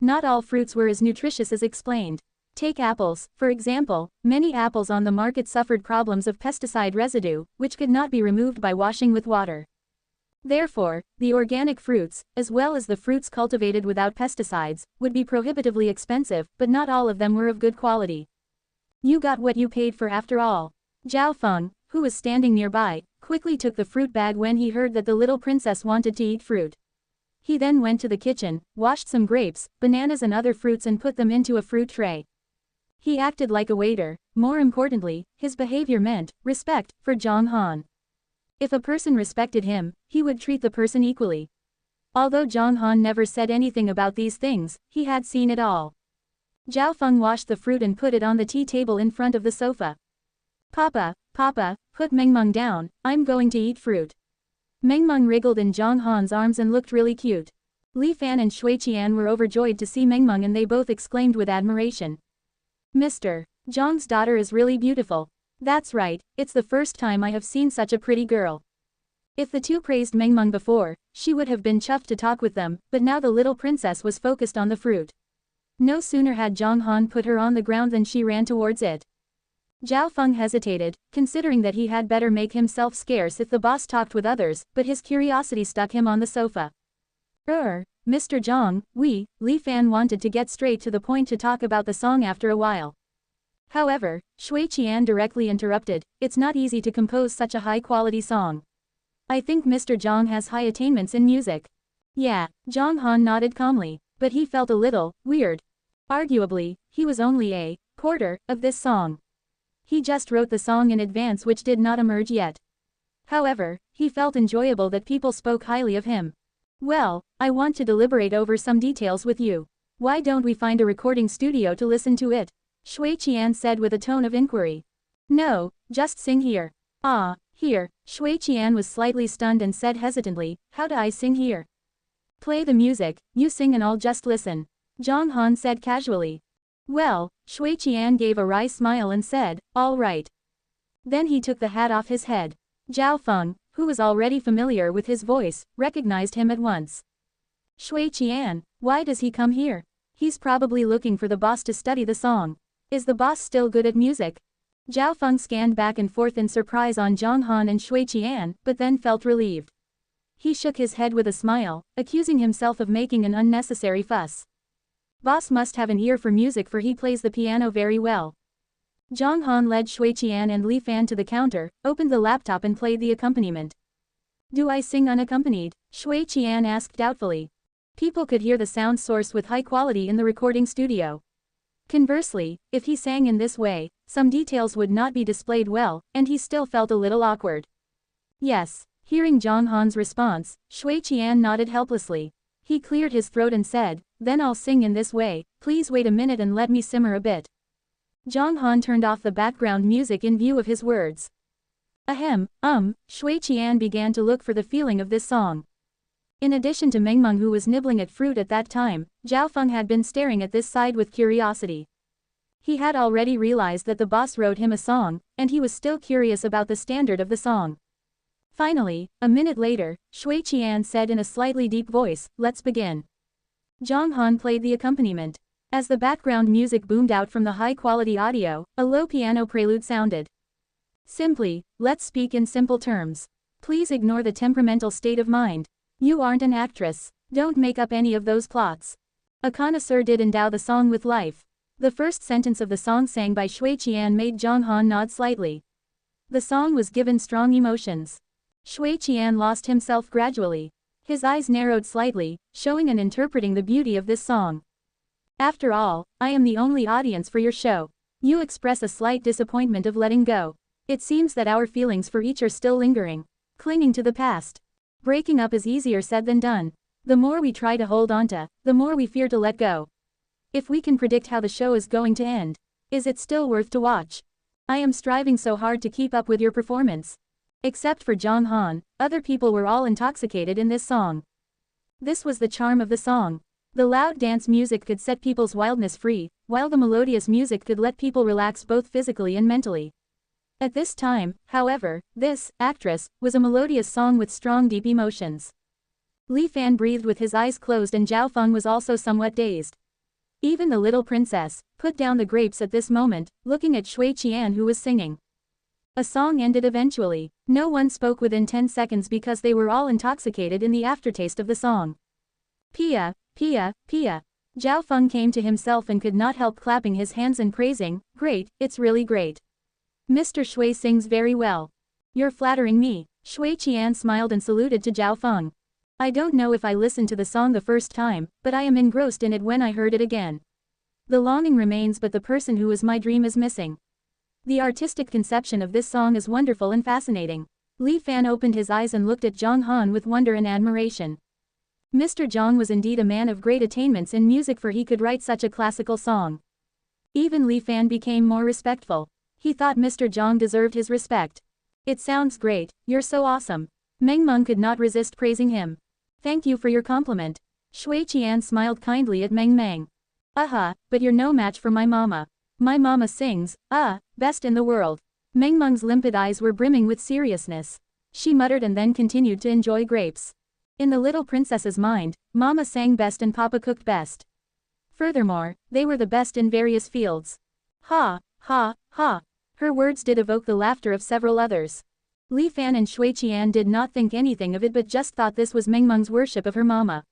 Not all fruits were as nutritious as explained. Take apples, for example, many apples on the market suffered problems of pesticide residue, which could not be removed by washing with water. Therefore, the organic fruits, as well as the fruits cultivated without pesticides, would be prohibitively expensive, but not all of them were of good quality. You got what you paid for after all. Zhao Feng, who was standing nearby, quickly took the fruit bag when he heard that the little princess wanted to eat fruit. He then went to the kitchen, washed some grapes, bananas and other fruits and put them into a fruit tray. He acted like a waiter. More importantly, his behavior meant respect for Zhang Han. If a person respected him, he would treat the person equally. Although Zhang Han never said anything about these things, he had seen it all. Zhao Feng washed the fruit and put it on the tea table in front of the sofa. Papa, put Meng Meng down, I'm going to eat fruit. Meng Meng wriggled in Zhang Han's arms and looked really cute. Li Fan and Shui Qian were overjoyed to see Meng Meng and they both exclaimed with admiration. Mr. Zhang's daughter is really beautiful. That's right, it's the first time I have seen such a pretty girl. If the 2 praised Meng Meng before, she would have been chuffed to talk with them, but now the little princess was focused on the fruit. No sooner had Zhang Han put her on the ground than she ran towards it. Zhao Feng hesitated, considering that he had better make himself scarce if the boss talked with others, but his curiosity stuck him on the sofa. Mr. Zhang, Li Fan wanted to get straight to the point to talk about the song after a while. However, Shui Qian directly interrupted, it's not easy to compose such a high-quality song. I think Mr. Zhang has high attainments in music. Yeah, Zhang Han nodded calmly, but he felt a little weird. Arguably, he was only a quarter of this song. He just wrote the song in advance which did not emerge yet. However, he felt enjoyable that people spoke highly of him. Well, I want to deliberate over some details with you. Why don't we find a recording studio to listen to it? Shui Qian said with a tone of inquiry. No, just sing here. Ah, here. Shui Qian was slightly stunned and said hesitantly, how do I sing here? Play the music, you sing and I'll just listen. Zhang Han said casually. Well, Shui Qian gave a wry smile and said, all right. Then he took the hat off his head. Zhao Feng, who was already familiar with his voice, recognized him at once. Shui Qian, why does he come here? He's probably looking for the boss to study the song. Is the boss still good at music? Zhao Feng scanned back and forth in surprise on Zhang Han and Shui Qian, but then felt relieved. He shook his head with a smile, accusing himself of making an unnecessary fuss. Boss must have an ear for music for he plays the piano very well. Zhang Han led Shui Qian and Li Fan to the counter, opened the laptop and played the accompaniment. Do I sing unaccompanied? Shui Qian asked doubtfully. People could hear the sound source with high quality in the recording studio. Conversely, if he sang in this way, some details would not be displayed well, and he still felt a little awkward. Yes. Hearing Zhang Han's response, Shui Qian nodded helplessly. He cleared his throat and said, then I'll sing in this way, please wait a minute and let me simmer a bit. Zhang Han turned off the background music in view of his words. Ahem, Shui Qian began to look for the feeling of this song. In addition to Meng Meng who was nibbling at fruit at that time, Zhao Feng had been staring at this side with curiosity. He had already realized that the boss wrote him a song, and he was still curious about the standard of the song. Finally, a minute later, Shui Qian said in a slightly deep voice, let's begin. Zhang Han played the accompaniment. As the background music boomed out from the high-quality audio, a low piano prelude sounded. Simply, let's speak in simple terms. Please ignore the temperamental state of mind. You aren't an actress. Don't make up any of those plots. A connoisseur did endow the song with life. The first sentence of the song sang by Shui Qian made Zhang Han nod slightly. The song was given strong emotions. Shui Qian lost himself gradually. His eyes narrowed slightly, showing and interpreting the beauty of this song. After all, I am the only audience for your show. You express a slight disappointment of letting go. It seems that our feelings for each are still lingering, clinging to the past. Breaking up is easier said than done. The more we try to hold onto, the more we fear to let go. If we can predict how the show is going to end, is it still worth to watch? I am striving so hard to keep up with your performance. Except for Zhang Han, other people were all intoxicated in this song. This was the charm of the song. The loud dance music could set people's wildness free, while the melodious music could let people relax both physically and mentally. At this time, however, this actress was a melodious song with strong deep emotions. Li Fan breathed with his eyes closed and Zhao Feng was also somewhat dazed. Even the little princess put down the grapes at this moment, looking at Shui Qian who was singing. A song ended eventually. No one spoke within 10 seconds because they were all intoxicated in the aftertaste of the song. Pia, Pia, Pia. Zhao Feng came to himself and could not help clapping his hands and praising, great, it's really great. Mr. Shui sings very well. You're flattering me. Shui Qian smiled and saluted to Zhao Feng. I don't know if I listened to the song the first time, but I am engrossed in it when I heard it again. The longing remains but the person who is my dream is missing. The artistic conception of this song is wonderful and fascinating. Li Fan opened his eyes and looked at Zhang Han with wonder and admiration. Mr. Zhang was indeed a man of great attainments in music for he could write such a classical song. Even Li Fan became more respectful. He thought Mr. Zhang deserved his respect. It sounds great, you're so awesome. Meng Meng could not resist praising him. Thank you for your compliment. Shui Qian smiled kindly at Meng Meng. But you're no match for my mama. My mama sings, best in the world. Meng Meng's limpid eyes were brimming with seriousness. She muttered and then continued to enjoy grapes. In the little princess's mind, mama sang best and papa cooked best. Furthermore, they were the best in various fields. Ha, ha, ha. Her words did evoke the laughter of several others. Li Fan and Shui Qian did not think anything of it but just thought this was Meng Meng's worship of her mama.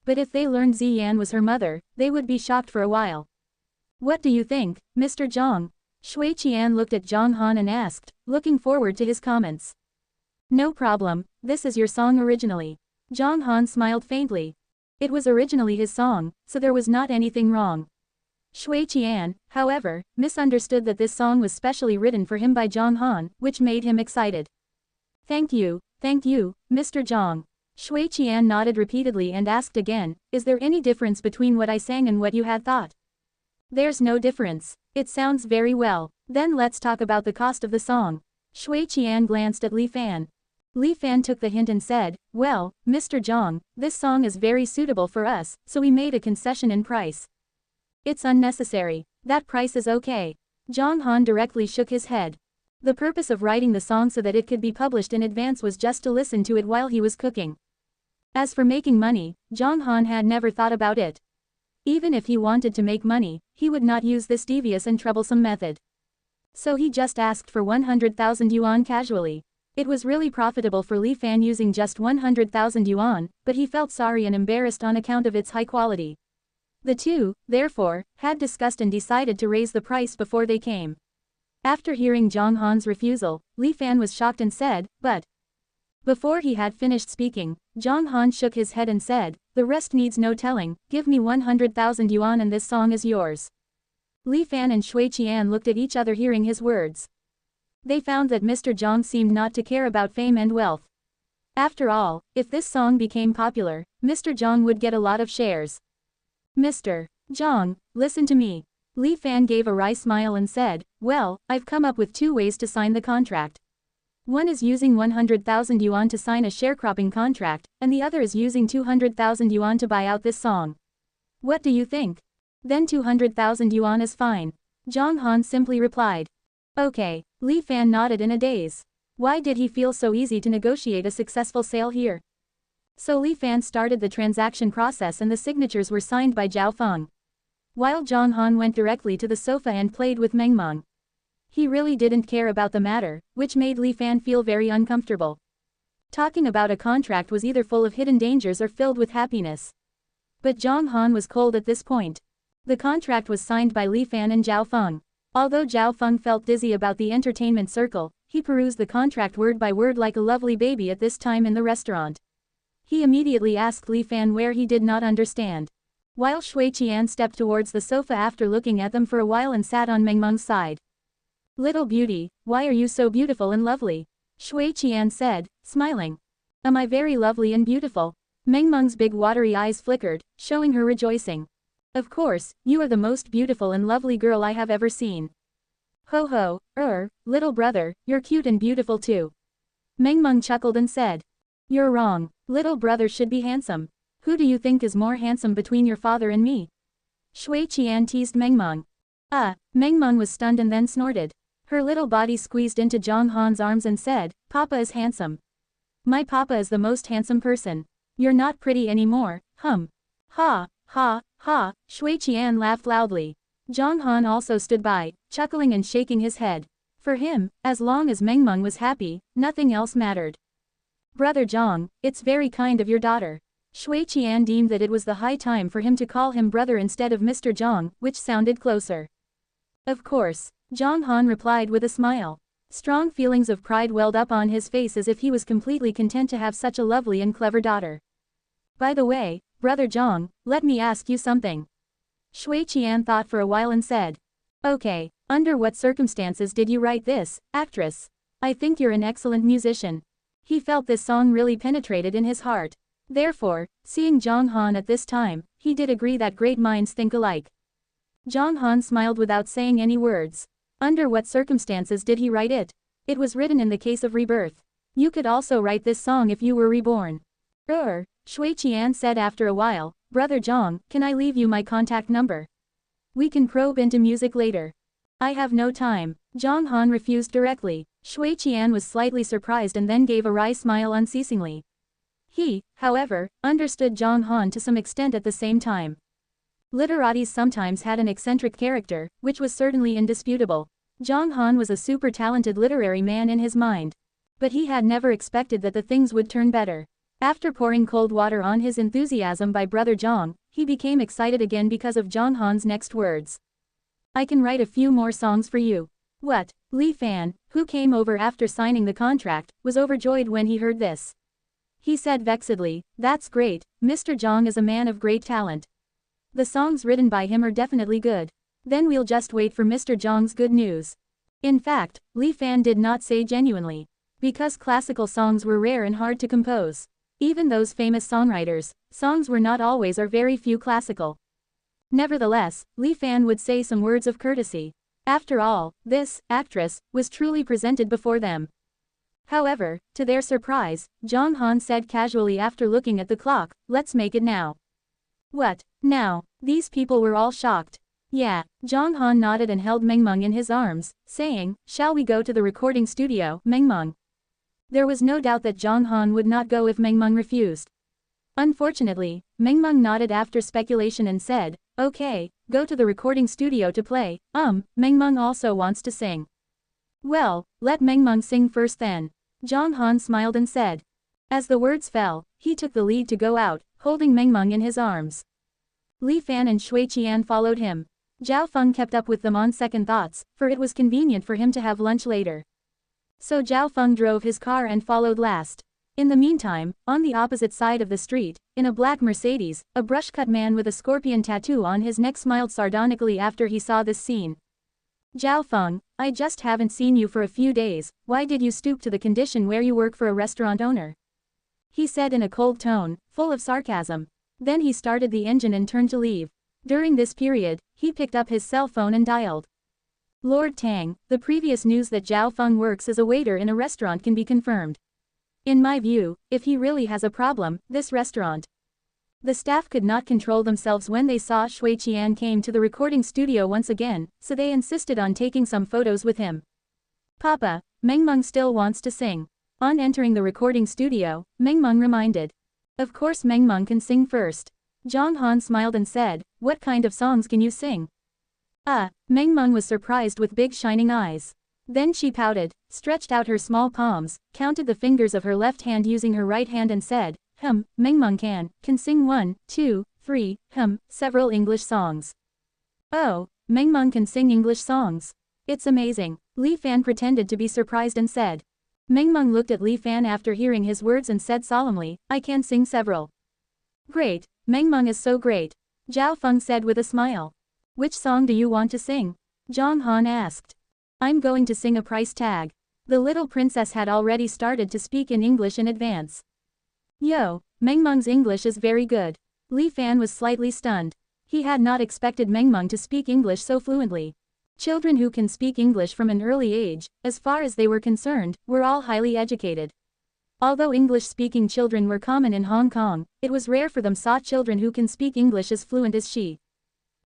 But if they learned Ziyan was her mother, they would be shocked for a while. What do you think, Mr. Zhang? Shui Qian looked at Zhang Han and asked, looking forward to his comments. No problem, this is your song originally. Zhang Han smiled faintly. It was originally his song, so there was not anything wrong. Shui Qian, however, misunderstood that this song was specially written for him by Zhang Han, which made him excited. Thank you, Mr. Zhang. Shui Qian nodded repeatedly and asked again, is there any difference between what I sang and what you had thought? There's no difference. It sounds very well. Then let's talk about the cost of the song. Shui Qian glanced at Li Fan. Li Fan took the hint and said, well, Mr. Zhang, this song is very suitable for us, so we made a concession in price. It's unnecessary. That price is okay. Zhang Han directly shook his head. The purpose of writing the song so that it could be published in advance was just to listen to it while he was cooking. As for making money, Zhang Han had never thought about it. Even if he wanted to make money, he would not use this devious and troublesome method. So he just asked for 100,000 yuan casually. It was really profitable for Li Fan using just 100,000 yuan, but he felt sorry and embarrassed on account of its high quality. The two, therefore, had discussed and decided to raise the price before they came. After hearing Zhang Han's refusal, Li Fan was shocked and said, but. Before he had finished speaking, Zhang Han shook his head and said, the rest needs no telling, give me 100,000 yuan and this song is yours. Li Fan and Shui Qian looked at each other hearing his words. They found that Mr. Zhang seemed not to care about fame and wealth. After all, if this song became popular, Mr. Zhang would get a lot of shares. Mr. Zhang, listen to me. Li Fan gave a wry smile and said, well, I've come up with two ways to sign the contract. One is using 100,000 yuan to sign a sharecropping contract, and the other is using 200,000 yuan to buy out this song. What do you think? Then 200,000 yuan is fine. Zhang Han simply replied. Okay. Li Fan nodded in a daze. Why did he feel so easy to negotiate a successful sale here? So Li Fan started the transaction process and the signatures were signed by Zhao Feng. While Zhang Han went directly to the sofa and played with Meng Meng. He really didn't care about the matter, which made Li Fan feel very uncomfortable. Talking about a contract was either full of hidden dangers or filled with happiness. But Zhang Han was cold at this point. The contract was signed by Li Fan and Zhao Feng. Although Zhao Feng felt dizzy about the entertainment circle, he perused the contract word by word like a lovely baby at this time in the restaurant. He immediately asked Li Fan where he did not understand. While Shui Qian stepped towards the sofa after looking at them for a while and sat on Meng Meng's side. Little beauty, why are you so beautiful and lovely? Shui Qian said, smiling. Am I very lovely and beautiful? Meng Meng's big watery eyes flickered, showing her rejoicing. Of course, you are the most beautiful and lovely girl I have ever seen. Ho ho, little brother, you're cute and beautiful too. Meng Meng chuckled and said. You're wrong, little brother should be handsome. Who do you think is more handsome between your father and me? Shui Qian teased Meng Meng. Meng Meng was stunned and then snorted. Her little body squeezed into Zhang Han's arms and said, Papa is handsome. My papa is the most handsome person. You're not pretty anymore, hum. Ha, ha, ha, Shui Qian laughed loudly. Zhang Han also stood by, chuckling and shaking his head. For him, as long as Meng Meng was happy, nothing else mattered. Brother Zhang, it's very kind of your daughter. Shui Qian deemed that it was the high time for him to call him brother instead of Mr. Zhang, which sounded closer. Of course. Zhang Han replied with a smile. Strong feelings of pride welled up on his face as if he was completely content to have such a lovely and clever daughter. By the way, Brother Zhang, let me ask you something. Shui Qian thought for a while and said. Okay, under what circumstances did you write this, actress? I think you're an excellent musician. He felt this song really penetrated in his heart. Therefore, seeing Zhang Han at this time, he did agree that great minds think alike. Zhang Han smiled without saying any words. Under what circumstances did he write it? It was written in the case of rebirth. You could also write this song if you were reborn. Shui Qian said after a while, Brother Zhang, can I leave you my contact number? We can probe into music later. I have no time. Zhang Han refused directly. Shui Qian was slightly surprised and then gave a wry smile unceasingly. He, however, understood Zhang Han to some extent at the same time. Literates sometimes had an eccentric character, which was certainly indisputable. Zhang Han was a super talented literary man in his mind. But he had never expected that the things would turn better. After pouring cold water on his enthusiasm by Brother Zhang, he became excited again because of Zhang Han's next words. I can write a few more songs for you. What? Li Fan, who came over after signing the contract, was overjoyed when he heard this. He said vexedly, "That's great, Mr. Zhang is a man of great talent. The songs written by him are definitely good. Then we'll just wait for Mr. Zhang's good news." In fact, Li Fan did not say genuinely. Because classical songs were rare and hard to compose. Even those famous songwriters, songs were not always or very few classical. Nevertheless, Li Fan would say some words of courtesy. After all, this actress was truly presented before them. However, to their surprise, Zhang Han said casually after looking at the clock, "Let's make it now." What? Now? These people were all shocked. Yeah, Zhang Han nodded and held Mengmeng in his arms, saying, "Shall we go to the recording studio, Mengmeng?" There was no doubt that Zhang Han would not go if Mengmeng refused. Unfortunately, Mengmeng nodded after speculation and said, "Okay, go to the recording studio to play. Mengmeng also wants to sing." "Well, let Mengmeng sing first then." Zhang Han smiled and said. As the words fell, he took the lead to go out, holding Mengmeng in his arms. Li Fan and Shui Qian followed him. Zhao Feng kept up with them on second thoughts, for it was convenient for him to have lunch later. So Zhao Feng drove his car and followed last. In the meantime, on the opposite side of the street, in a black Mercedes, a brush-cut man with a scorpion tattoo on his neck smiled sardonically after he saw this scene. "Zhao Feng, I just haven't seen you for a few days, why did you stoop to the condition where you work for a restaurant owner?" he said in a cold tone, full of sarcasm. Then he started the engine and turned to leave. During this period, he picked up his cell phone and dialed. "Lord Tang, the previous news that Zhao Feng works as a waiter in a restaurant can be confirmed. In my view, if he really has a problem, this restaurant." The staff could not control themselves when they saw Shui Qian came to the recording studio once again, so they insisted on taking some photos with him. "Papa, Mengmeng still wants to sing." On entering the recording studio, Mengmeng reminded. "Of course Mengmeng can sing first." Zhang Han smiled and said, "What kind of songs can you sing?" Mengmeng was surprised with big shining eyes. Then she pouted, stretched out her small palms, counted the fingers of her left hand using her right hand and said, Mengmeng can sing 1, 2, 3, several English songs." "Oh, Mengmeng can sing English songs. It's amazing." Li Fan pretended to be surprised and said. Mengmeng looked at Li Fan after hearing his words and said solemnly, "I can sing several." "Great, Mengmeng is so great," Zhao Feng said with a smile. "Which song do you want to sing?" Zhang Han asked. "I'm going to sing a price tag." The little princess had already started to speak in English in advance. "Yo, Mengmeng's English is very good." Li Fan was slightly stunned. He had not expected Mengmeng to speak English so fluently. Children who can speak English from an early age, as far as they were concerned, were all highly educated. Although English-speaking children were common in Hong Kong, it was rare for them saw children who can speak English as fluent as she.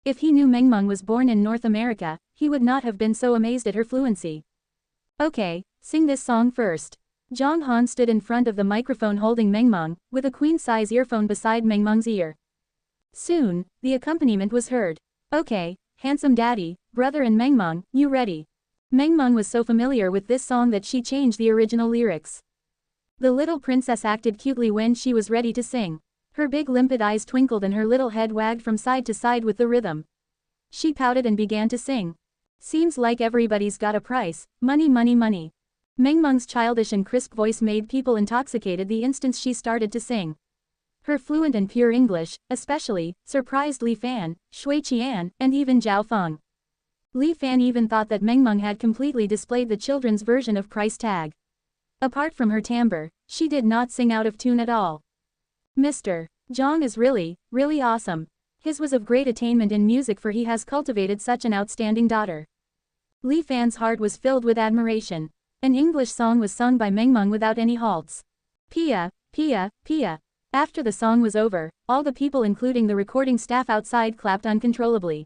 If he knew Mengmeng was born in North America, he would not have been so amazed at her fluency. "Okay, sing this song first." Zhang Han stood in front of the microphone holding Mengmeng, with a queen-size earphone beside Mengmeng's ear. Soon, the accompaniment was heard. "Okay, handsome daddy, brother and Mengmeng, you ready?" Mengmeng was so familiar with this song that she changed the original lyrics. The little princess acted cutely when she was ready to sing. Her big limpid eyes twinkled and her little head wagged from side to side with the rhythm. She pouted and began to sing. "Seems like everybody's got a price, money money money." Mengmeng's childish and crisp voice made people intoxicated the instant she started to sing. Her fluent and pure English, especially, surprised Li Fan, Shui Qian, and even Zhao Feng. Li Fan even thought that Mengmeng had completely displayed the children's version of price tag. Apart from her timbre, she did not sing out of tune at all. Mr. Zhang is really, really awesome. His was of great attainment in music for he has cultivated such an outstanding daughter. Li Fan's heart was filled with admiration. An English song was sung by Mengmeng without any halts. Pia, Pia, Pia. After the song was over, all the people including the recording staff outside clapped uncontrollably.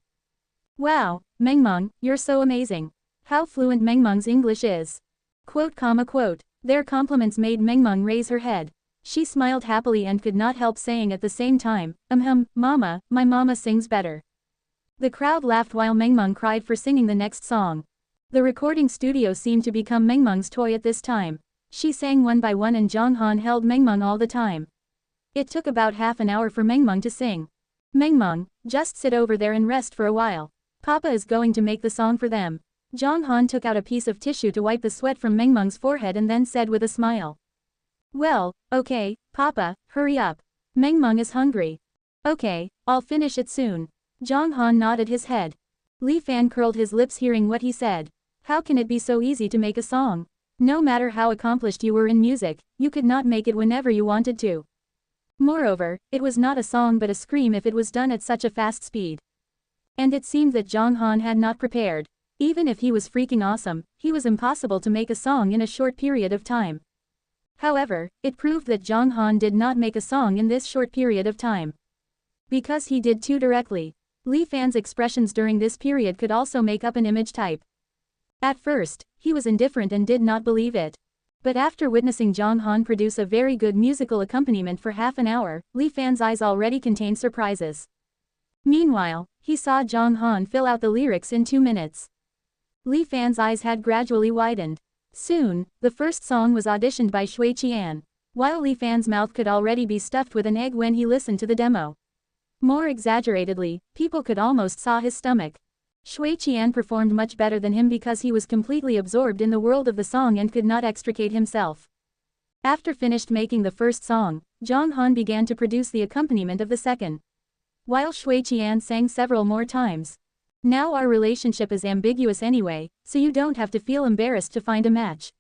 "Wow, Mengmeng, you're so amazing. How fluent Mengmeng's English is." Quote. Their compliments made Mengmeng raise her head. She smiled happily and could not help saying at the same time, Mama, my mama sings better." The crowd laughed while Mengmeng cried for singing the next song. The recording studio seemed to become Mengmeng's toy at this time. She sang one by one and Zhang Han held Mengmeng all the time. It took about half an hour for Mengmeng to sing. "Mengmeng, just sit over there and rest for a while. Papa is going to make the song for them." Zhang Han took out a piece of tissue to wipe the sweat from Meng Meng's forehead and then said with a smile. Well, okay, Papa, hurry up. Meng Meng is hungry. Okay, I'll finish it soon. Zhang Han nodded his head. Li Fan curled his lips hearing what he said. How can it be so easy to make a song? No matter how accomplished you were in music, you could not make it whenever you wanted to. Moreover, it was not a song but a scream if it was done at such a fast speed. And it seemed that Zhang Han had not prepared. Even if he was freaking awesome, he was impossible to make a song in a short period of time. However, it proved that Zhang Han did not make a song in this short period of time. Because he did too directly. Li Fan's expressions during this period could also make up an image type. At first, he was indifferent and did not believe it. But after witnessing Zhang Han produce a very good musical accompaniment for half an hour, Li Fan's eyes already contained surprises. Meanwhile, he saw Zhang Han fill out the lyrics in 2 minutes. Li Fan's eyes had gradually widened. Soon, the first song was auditioned by Shui Qian, while Li Fan's mouth could already be stuffed with an egg when he listened to the demo. More exaggeratedly, people could almost saw his stomach. Shui Qian performed much better than him because he was completely absorbed in the world of the song and could not extricate himself. After finished making the first song, Zhang Han began to produce the accompaniment of the second, while Shui Qian sang several more times. Now our relationship is ambiguous anyway, so you don't have to feel embarrassed to find a match.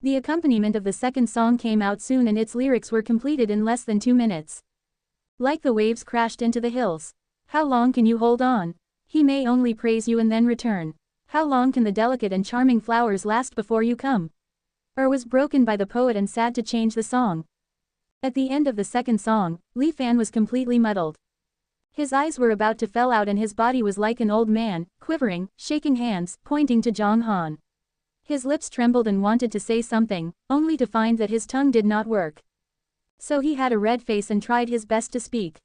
The accompaniment of the second song came out soon and its lyrics were completed in less than 2 minutes. Like the waves crashed into the hills. How long can you hold on? He may only praise you and then return. How long can the delicate and charming flowers last before you come? Or was broken by the poet and sad to change the song. At the end of the second song, Li Fan was completely muddled. His eyes were about to fall out and his body was like an old man, quivering, shaking hands, pointing to Zhang Han. His lips trembled and wanted to say something, only to find that his tongue did not work. So he had a red face and tried his best to speak.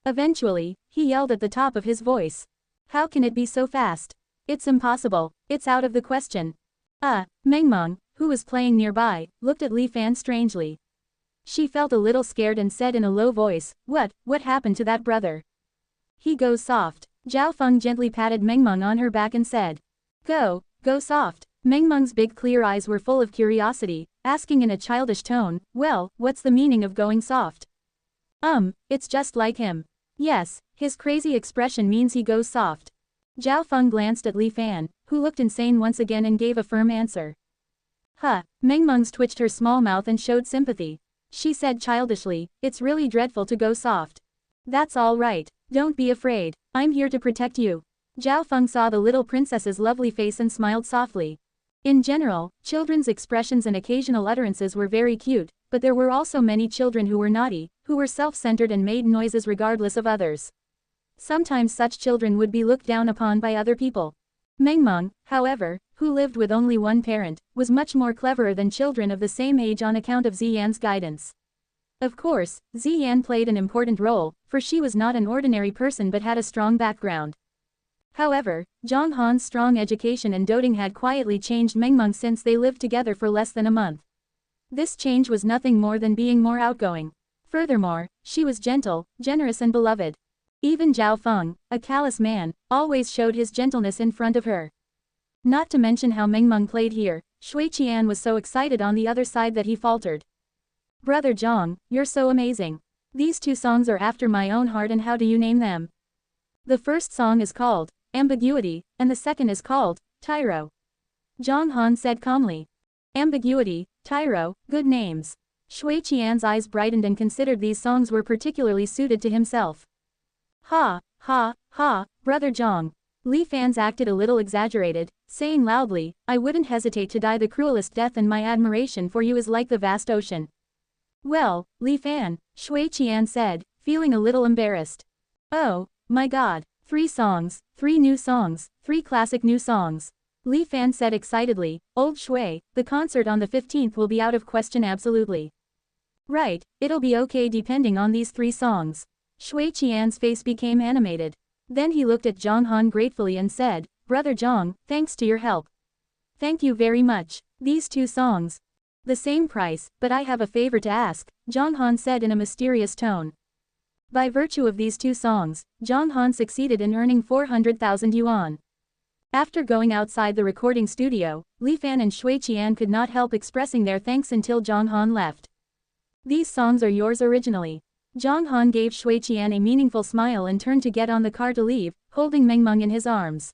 Eventually, he yelled at the top of his voice. How can it be so fast? It's impossible, it's out of the question. Meng Meng, who was playing nearby, looked at Li Fan strangely. She felt a little scared and said in a low voice, What happened to that brother? He goes soft. Zhao Feng gently patted Meng Meng on her back and said. Go soft. Meng Meng's big clear eyes were full of curiosity, asking in a childish tone, well, what's the meaning of going soft? It's just like him. Yes, his crazy expression means he goes soft. Zhao Feng glanced at Li Fan, who looked insane once again and gave a firm answer. Meng Meng's twitched her small mouth and showed sympathy. She said childishly, it's really dreadful to go soft. That's all right, don't be afraid, I'm here to protect you. Zhao Feng saw the little princess's lovely face and smiled softly. In general, children's expressions and occasional utterances were very cute, but there were also many children who were naughty, who were self-centered and made noises regardless of others. Sometimes such children would be looked down upon by other people. Meng Meng, however, who lived with only one parent, was much more cleverer than children of the same age on account of Ziyan's guidance. Of course, Ziyan played an important role, for she was not an ordinary person but had a strong background. However, Zhang Han's strong education and doting had quietly changed Meng Meng since they lived together for less than a month. This change was nothing more than being more outgoing. Furthermore, she was gentle, generous and beloved. Even Zhao Feng, a callous man, always showed his gentleness in front of her. Not to mention how Meng Meng played here, Shui Qian was so excited on the other side that he faltered. Brother Zhang, you're so amazing. These 2 songs are after my own heart and how do you name them? The first song is called Ambiguity, and the second is called Tyro. Zhang Han said calmly. Ambiguity, Tyro, good names. Shui Qian's eyes brightened and considered these songs were particularly suited to himself. Ha, brother Zhang. Li Fan's acted a little exaggerated, saying loudly, I wouldn't hesitate to die the cruelest death and my admiration for you is like the vast ocean. Well, Li Fan, Shui Qian said, feeling a little embarrassed. Oh, my god, 3 songs, 3 new songs, 3 classic new songs. Li Fan said excitedly, Old Shui, the concert on the 15th will be out of question absolutely. Right, it'll be okay depending on these 3 songs. Shui Qian's face became animated. Then he looked at Zhang Han gratefully and said, Brother Zhang, thanks to your help. Thank you very much. These 2 songs. The same price, but I have a favor to ask, Zhang Han said in a mysterious tone. By virtue of these 2 songs, Zhang Han succeeded in earning 400,000 yuan. After going outside the recording studio, Li Fan and Shui Qian could not help expressing their thanks until Zhang Han left. These songs are yours originally. Zhang Han gave Shui Qian a meaningful smile and turned to get on the car to leave, holding Meng Meng in his arms.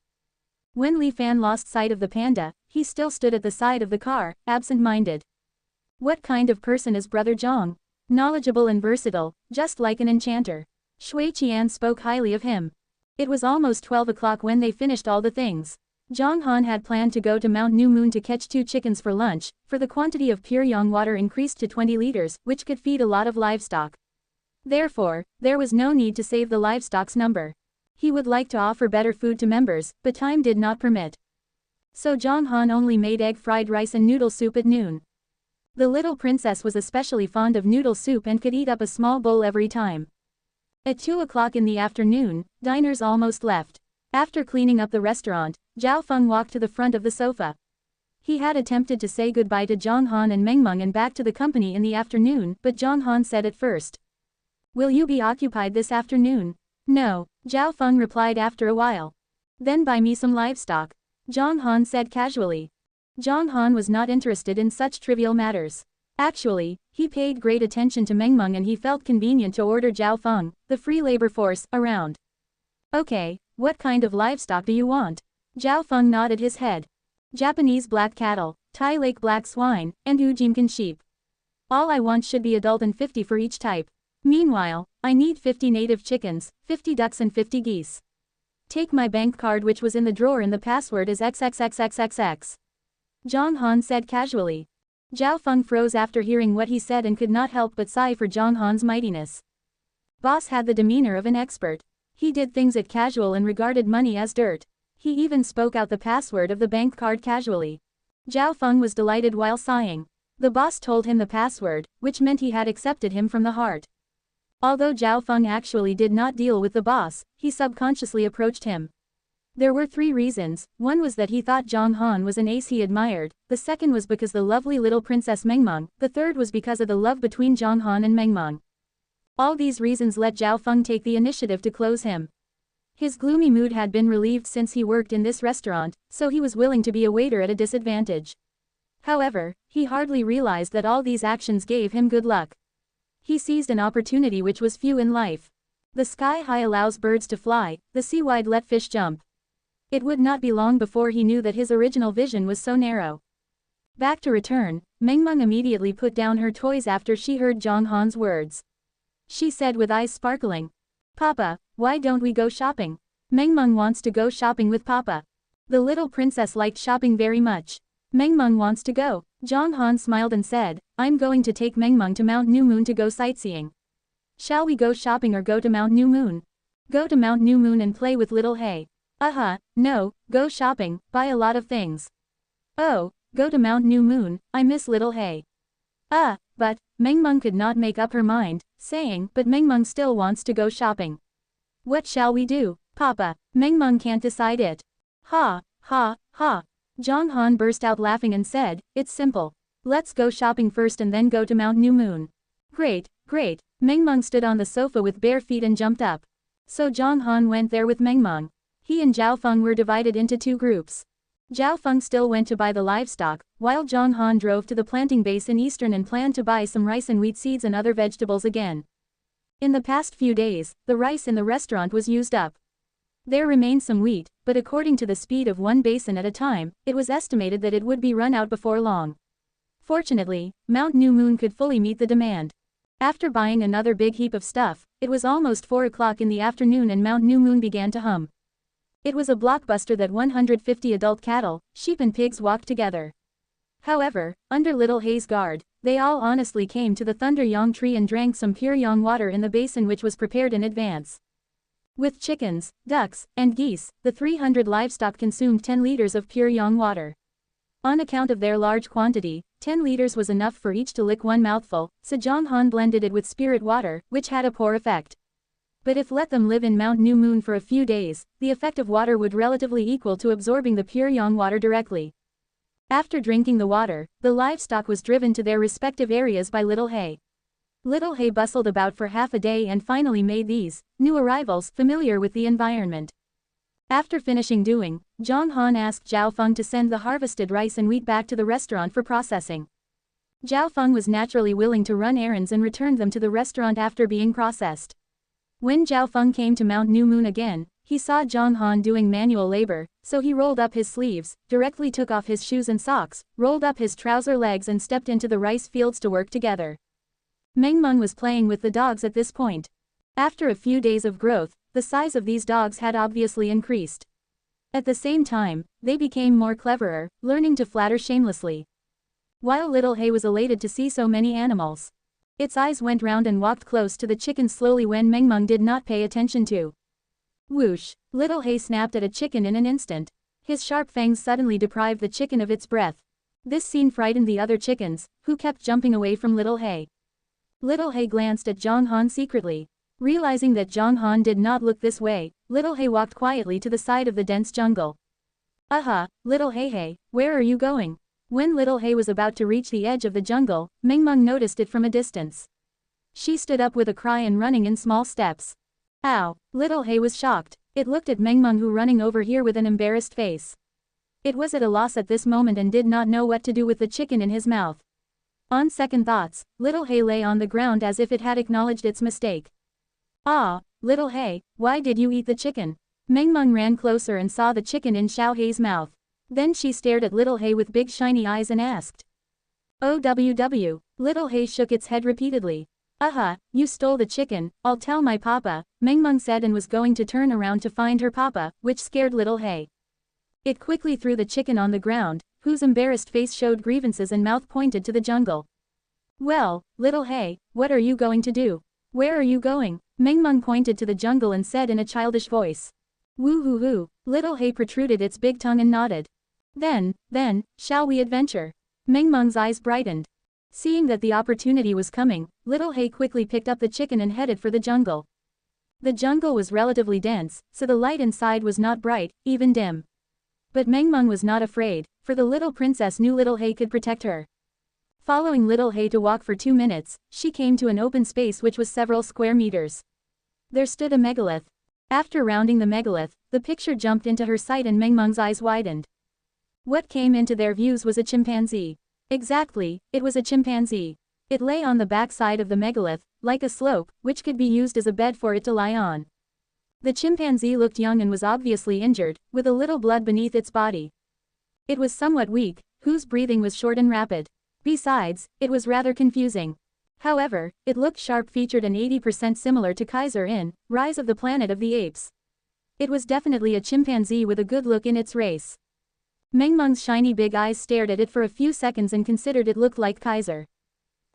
When Li Fan lost sight of the panda, he still stood at the side of the car, absent-minded. What kind of person is Brother Zhang? Knowledgeable and versatile, just like an enchanter. Shui Qian spoke highly of him. It was almost 12 o'clock when they finished all the things. Zhang Han had planned to go to Mount New Moon to catch 2 chickens for lunch, for the quantity of pure yang water increased to 20 liters, which could feed a lot of livestock. Therefore, there was no need to save the livestock's number. He would like to offer better food to members, but time did not permit. So Zhang Han only made egg fried rice and noodle soup at noon. The little princess was especially fond of noodle soup and could eat up a small bowl every time. At 2 o'clock in the afternoon, diners almost left. After cleaning up the restaurant, Zhao Feng walked to the front of the sofa. He had attempted to say goodbye to Zhang Han and Meng Meng and back to the company in the afternoon, but Zhang Han said at first, "Will you be occupied this afternoon?" "No," Zhao Feng replied after a while. "Then buy me some livestock," Zhang Han said casually. Zhang Han was not interested in such trivial matters. Actually, he paid great attention to Meng Meng and he felt convenient to order Zhao Feng, the free labor force, around. "Okay, what kind of livestock do you want?" Zhao Feng nodded his head. "Japanese black cattle, Thai lake black swine, and Ujimkan sheep. All I want should be adult and 50 for each type. Meanwhile, I need 50 native chickens, 50 ducks and 50 geese. Take my bank card which was in the drawer and the password is XXXXXX." Zhang Han said casually. Zhao Feng froze after hearing what he said and could not help but sigh for Zhang Han's mightiness. Boss had the demeanor of an expert. He did things at casual and regarded money as dirt. He even spoke out the password of the bank card casually. Zhao Feng was delighted while sighing. The boss told him the password, which meant he had accepted him from the heart. Although Zhao Feng actually did not deal with the boss, he subconsciously approached him. There were 3 reasons. One was that he thought Zhang Han was an ace he admired, the second was because the lovely little princess Meng Meng, the third was because of the love between Zhang Han and Meng Meng. All these reasons let Zhao Feng take the initiative to close him. His gloomy mood had been relieved since he worked in this restaurant, so he was willing to be a waiter at a disadvantage. However, he hardly realized that all these actions gave him good luck. He seized an opportunity which was few in life. The sky high allows birds to fly, the sea wide let fish jump. It would not be long before he knew that his original vision was so narrow. Back to return, Meng Meng immediately put down her toys after she heard Zhang Han's words. She said with eyes sparkling, "Papa, why don't we go shopping? Meng Meng wants to go shopping with Papa." The little princess liked shopping very much. "Meng Meng wants to go." Zhang Han smiled and said, "I'm going to take Meng Meng to Mount New Moon to go sightseeing. Shall we go shopping or go to Mount New Moon?" "Go to Mount New Moon and play with little Hay." No, go shopping, buy a lot of things." "Oh, go to Mount New Moon, I miss little Hay." But, Meng Meng could not make up her mind, saying, "But Meng Meng still wants to go shopping. What shall we do, Papa? Meng Meng can't decide it." Ha, ha, ha. Zhang Han burst out laughing and said, "It's simple. Let's go shopping first and then go to Mount New Moon." Great, great. Meng Meng stood on the sofa with bare feet and jumped up. So Zhang Han went there with Meng Meng. He and Zhao Feng were divided into 2 groups. Zhao Feng still went to buy the livestock, while Zhang Han drove to the planting base in Eastern and planned to buy some rice and wheat seeds and other vegetables again. In the past few days, the rice in the restaurant was used up. There remained some wheat, but according to the speed of 1 basin at a time, it was estimated that it would be run out before long. Fortunately, Mount New Moon could fully meet the demand. After buying another big heap of stuff, it was almost 4 o'clock in the afternoon and Mount New Moon began to hum. It was a blockbuster that 150 adult cattle, sheep and pigs walked together. However, under Little Hay's guard, they all honestly came to the Thunder Yang tree and drank some pure yang water in the basin which was prepared in advance. With chickens, ducks, and geese, the 300 livestock consumed 10 liters of pure yang water. On account of their large quantity, 10 liters was enough for each to lick 1 mouthful, so Zhang Han blended it with spirit water, which had a poor effect. But if let them live in Mount New Moon for a few days, the effect of water would relatively equal to absorbing the pure yang water directly. After drinking the water, the livestock was driven to their respective areas by Little Hay. Little Hay bustled about for half a day and finally made these new arrivals familiar with the environment. After finishing doing, Zhang Han asked Zhao Feng to send the harvested rice and wheat back to the restaurant for processing. Zhao Feng was naturally willing to run errands and returned them to the restaurant after being processed. When Zhao Feng came to Mount New Moon again, he saw Zhang Han doing manual labor, so he rolled up his sleeves, directly took off his shoes and socks, rolled up his trouser legs and stepped into the rice fields to work together. Meng Meng was playing with the dogs at this point. After a few days of growth, the size of these dogs had obviously increased. At the same time, they became more cleverer, learning to flatter shamelessly. While Little Hay was elated to see so many animals, its eyes went round and walked close to the chicken slowly when Meng Meng did not pay attention to. Whoosh! Little Hay snapped at a chicken in an instant. His sharp fangs suddenly deprived the chicken of its breath. This scene frightened the other chickens, who kept jumping away from Little Hay. Little Hay glanced at Zhang Han secretly. Realizing that Zhang Han did not look this way, Little Hay walked quietly to the side of the dense jungle. Aha, Little Hay, where are you going? When Little Hay was about to reach the edge of the jungle, Meng Meng noticed it from a distance. She stood up with a cry and running in small steps. Ow! Little Hay was shocked. It looked at Meng Meng who running over here with an embarrassed face. It was at a loss at this moment and did not know what to do with the chicken in his mouth. On second thoughts, Little Hay lay on the ground as if it had acknowledged its mistake. Ah, Little Hay, why did you eat the chicken? Meng Meng ran closer and saw the chicken in Xiao Hei's mouth. Then she stared at Little Hay with big shiny eyes and asked. OWW. Little Hay shook its head repeatedly. You stole the chicken, I'll tell my papa, Meng Meng said and was going to turn around to find her papa, which scared Little Hay. It quickly threw the chicken on the ground, whose embarrassed face showed grievances and mouth pointed to the jungle. Well, Little Hay, what are you going to do? Where are you going? Meng Meng pointed to the jungle and said in a childish voice. Woo-hoo-hoo. Little Hay protruded its big tongue and nodded. Then, shall we adventure? Meng Meng's eyes brightened. Seeing that the opportunity was coming, Little Hay quickly picked up the chicken and headed for the jungle. The jungle was relatively dense, so the light inside was not bright, even dim. But Meng Meng was not afraid, for the little princess knew Little Hay could protect her. Following Little Hay to walk for 2 minutes, she came to an open space which was several square meters. There stood a megalith. After rounding the megalith, the picture jumped into her sight and Meng Meng's eyes widened. What came into their views was a chimpanzee. Exactly, it was a chimpanzee. It lay on the back side of the megalith, like a slope, which could be used as a bed for it to lie on. The chimpanzee looked young and was obviously injured, with a little blood beneath its body. It was somewhat weak, whose breathing was short and rapid. Besides, it was rather confusing. However, it looked sharp-featured and 80% similar to Kaiser in Rise of the Planet of the Apes. It was definitely a chimpanzee with a good look in its race. Meng Meng's shiny big eyes stared at it for a few seconds and considered it looked like Kaiser.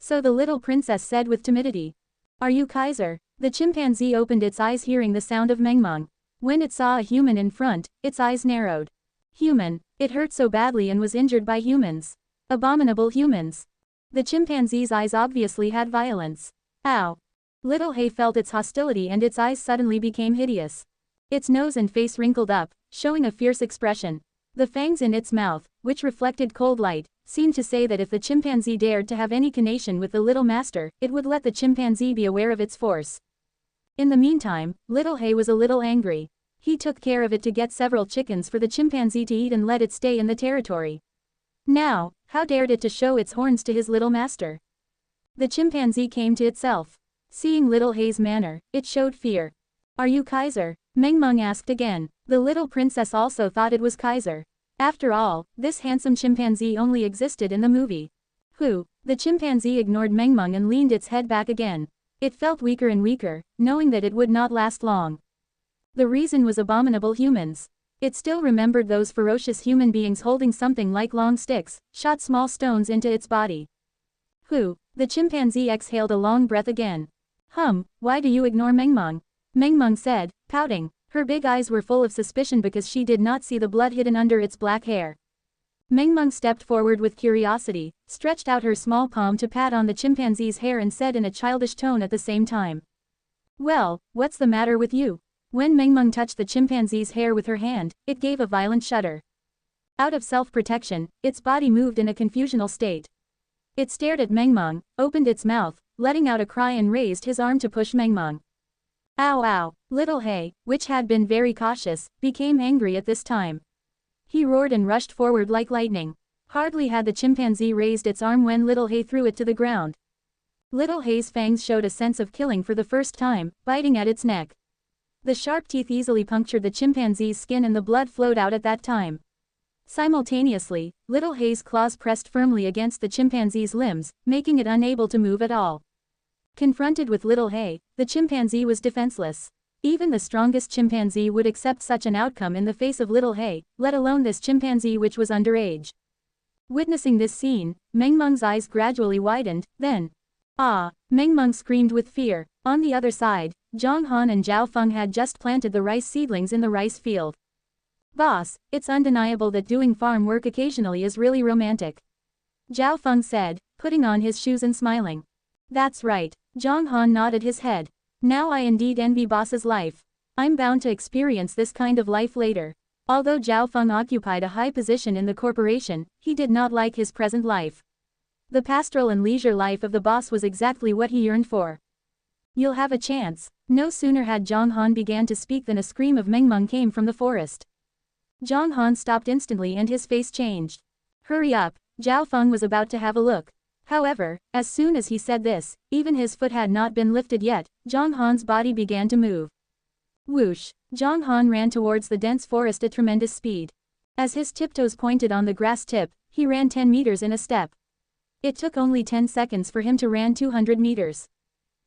So the little princess said with timidity. Are you Kaiser? The chimpanzee opened its eyes hearing the sound of Meng Meng. When it saw a human in front, its eyes narrowed. Human. It hurt so badly and was injured by humans. Abominable humans. The chimpanzee's eyes obviously had violence. Ow. Little Hay felt its hostility and its eyes suddenly became hideous. Its nose and face wrinkled up, showing a fierce expression. The fangs in its mouth, which reflected cold light, seemed to say that if the chimpanzee dared to have any connection with the little master, it would let the chimpanzee be aware of its force. In the meantime, Little Hay was a little angry. He took care of it to get several chickens for the chimpanzee to eat and let it stay in the territory. Now, how dared it to show its horns to his little master? The chimpanzee came to itself. Seeing Little Hay's manner, it showed fear. Are you Kaiser? Meng Meng asked again. The little princess also thought it was Kaiser. After all, this handsome chimpanzee only existed in the movie. Who? The chimpanzee ignored Meng Meng and leaned its head back again. It felt weaker and weaker, knowing that it would not last long. The reason was abominable humans. It still remembered those ferocious human beings holding something like long sticks, shot small stones into its body. Who? The chimpanzee exhaled a long breath again. Why do you ignore Meng Meng? Meng Meng said, pouting. Her big eyes were full of suspicion because she did not see the blood hidden under its black hair. Meng Meng stepped forward with curiosity, stretched out her small palm to pat on the chimpanzee's hair and said in a childish tone at the same time. Well, what's the matter with you? When Meng Meng touched the chimpanzee's hair with her hand, it gave a violent shudder. Out of self-protection, its body moved in a confusional state. It stared at Meng Meng, opened its mouth, letting out a cry and raised his arm to push Meng Meng. Ow ow! Little Hay, which had been very cautious, became angry at this time. He roared and rushed forward like lightning. Hardly had the chimpanzee raised its arm when Little Hay threw it to the ground. Little Hay's fangs showed a sense of killing for the first time, biting at its neck. The sharp teeth easily punctured the chimpanzee's skin and the blood flowed out at that time. Simultaneously, Little Hay's claws pressed firmly against the chimpanzee's limbs, making it unable to move at all. Confronted with Little Hay, the chimpanzee was defenseless. Even the strongest chimpanzee would accept such an outcome in the face of Little Hay, let alone this chimpanzee which was underage. Witnessing this scene, Meng Meng's eyes gradually widened, then, "Ah!" Meng Meng screamed with fear. On the other side, Zhang Han and Zhao Feng had just planted the rice seedlings in the rice field. "Boss, it's undeniable that doing farm work occasionally is really romantic," Zhao Feng said, putting on his shoes and smiling. "That's right," Zhang Han nodded his head. "Now I indeed envy boss's life. I'm bound to experience this kind of life later." Although Zhao Feng occupied a high position in the corporation, he did not like his present life. The pastoral and leisure life of the boss was exactly what he yearned for. "You'll have a chance." No sooner had Zhang Han began to speak than a scream of Meng Meng came from the forest. Zhang Han stopped instantly and his face changed. "Hurry up," Zhao Feng was about to have a look. However, as soon as he said this, even his foot had not been lifted yet, Zhang Han's body began to move. Whoosh! Zhang Han ran towards the dense forest at tremendous speed. As his tiptoes pointed on the grass tip, he ran 10 meters in a step. It took only 10 seconds for him to run 200 meters.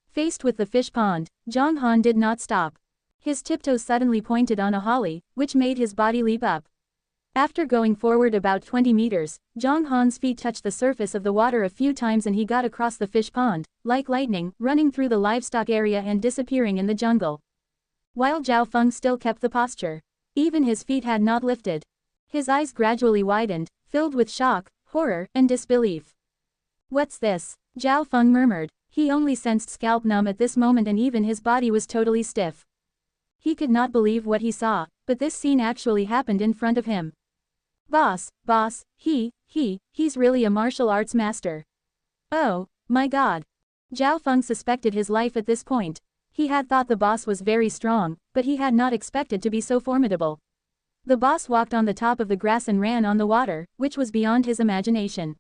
Faced with the fish pond, Zhang Han did not stop. His tiptoes suddenly pointed on a holly, which made his body leap up. After going forward about 20 meters, Zhang Han's feet touched the surface of the water a few times and he got across the fish pond, like lightning, running through the livestock area and disappearing in the jungle. While Zhao Feng still kept the posture. Even his feet had not lifted. His eyes gradually widened, filled with shock, horror, and disbelief. "What's this?" Zhao Feng murmured. He only sensed scalp numb at this moment and even his body was totally stiff. He could not believe what he saw, but this scene actually happened in front of him. Boss, he's really a martial arts master. Oh, my god. Zhao Feng suspected his life at this point. He had thought the boss was very strong, but he had not expected to be so formidable. The boss walked on the top of the grass and ran on the water, which was beyond his imagination.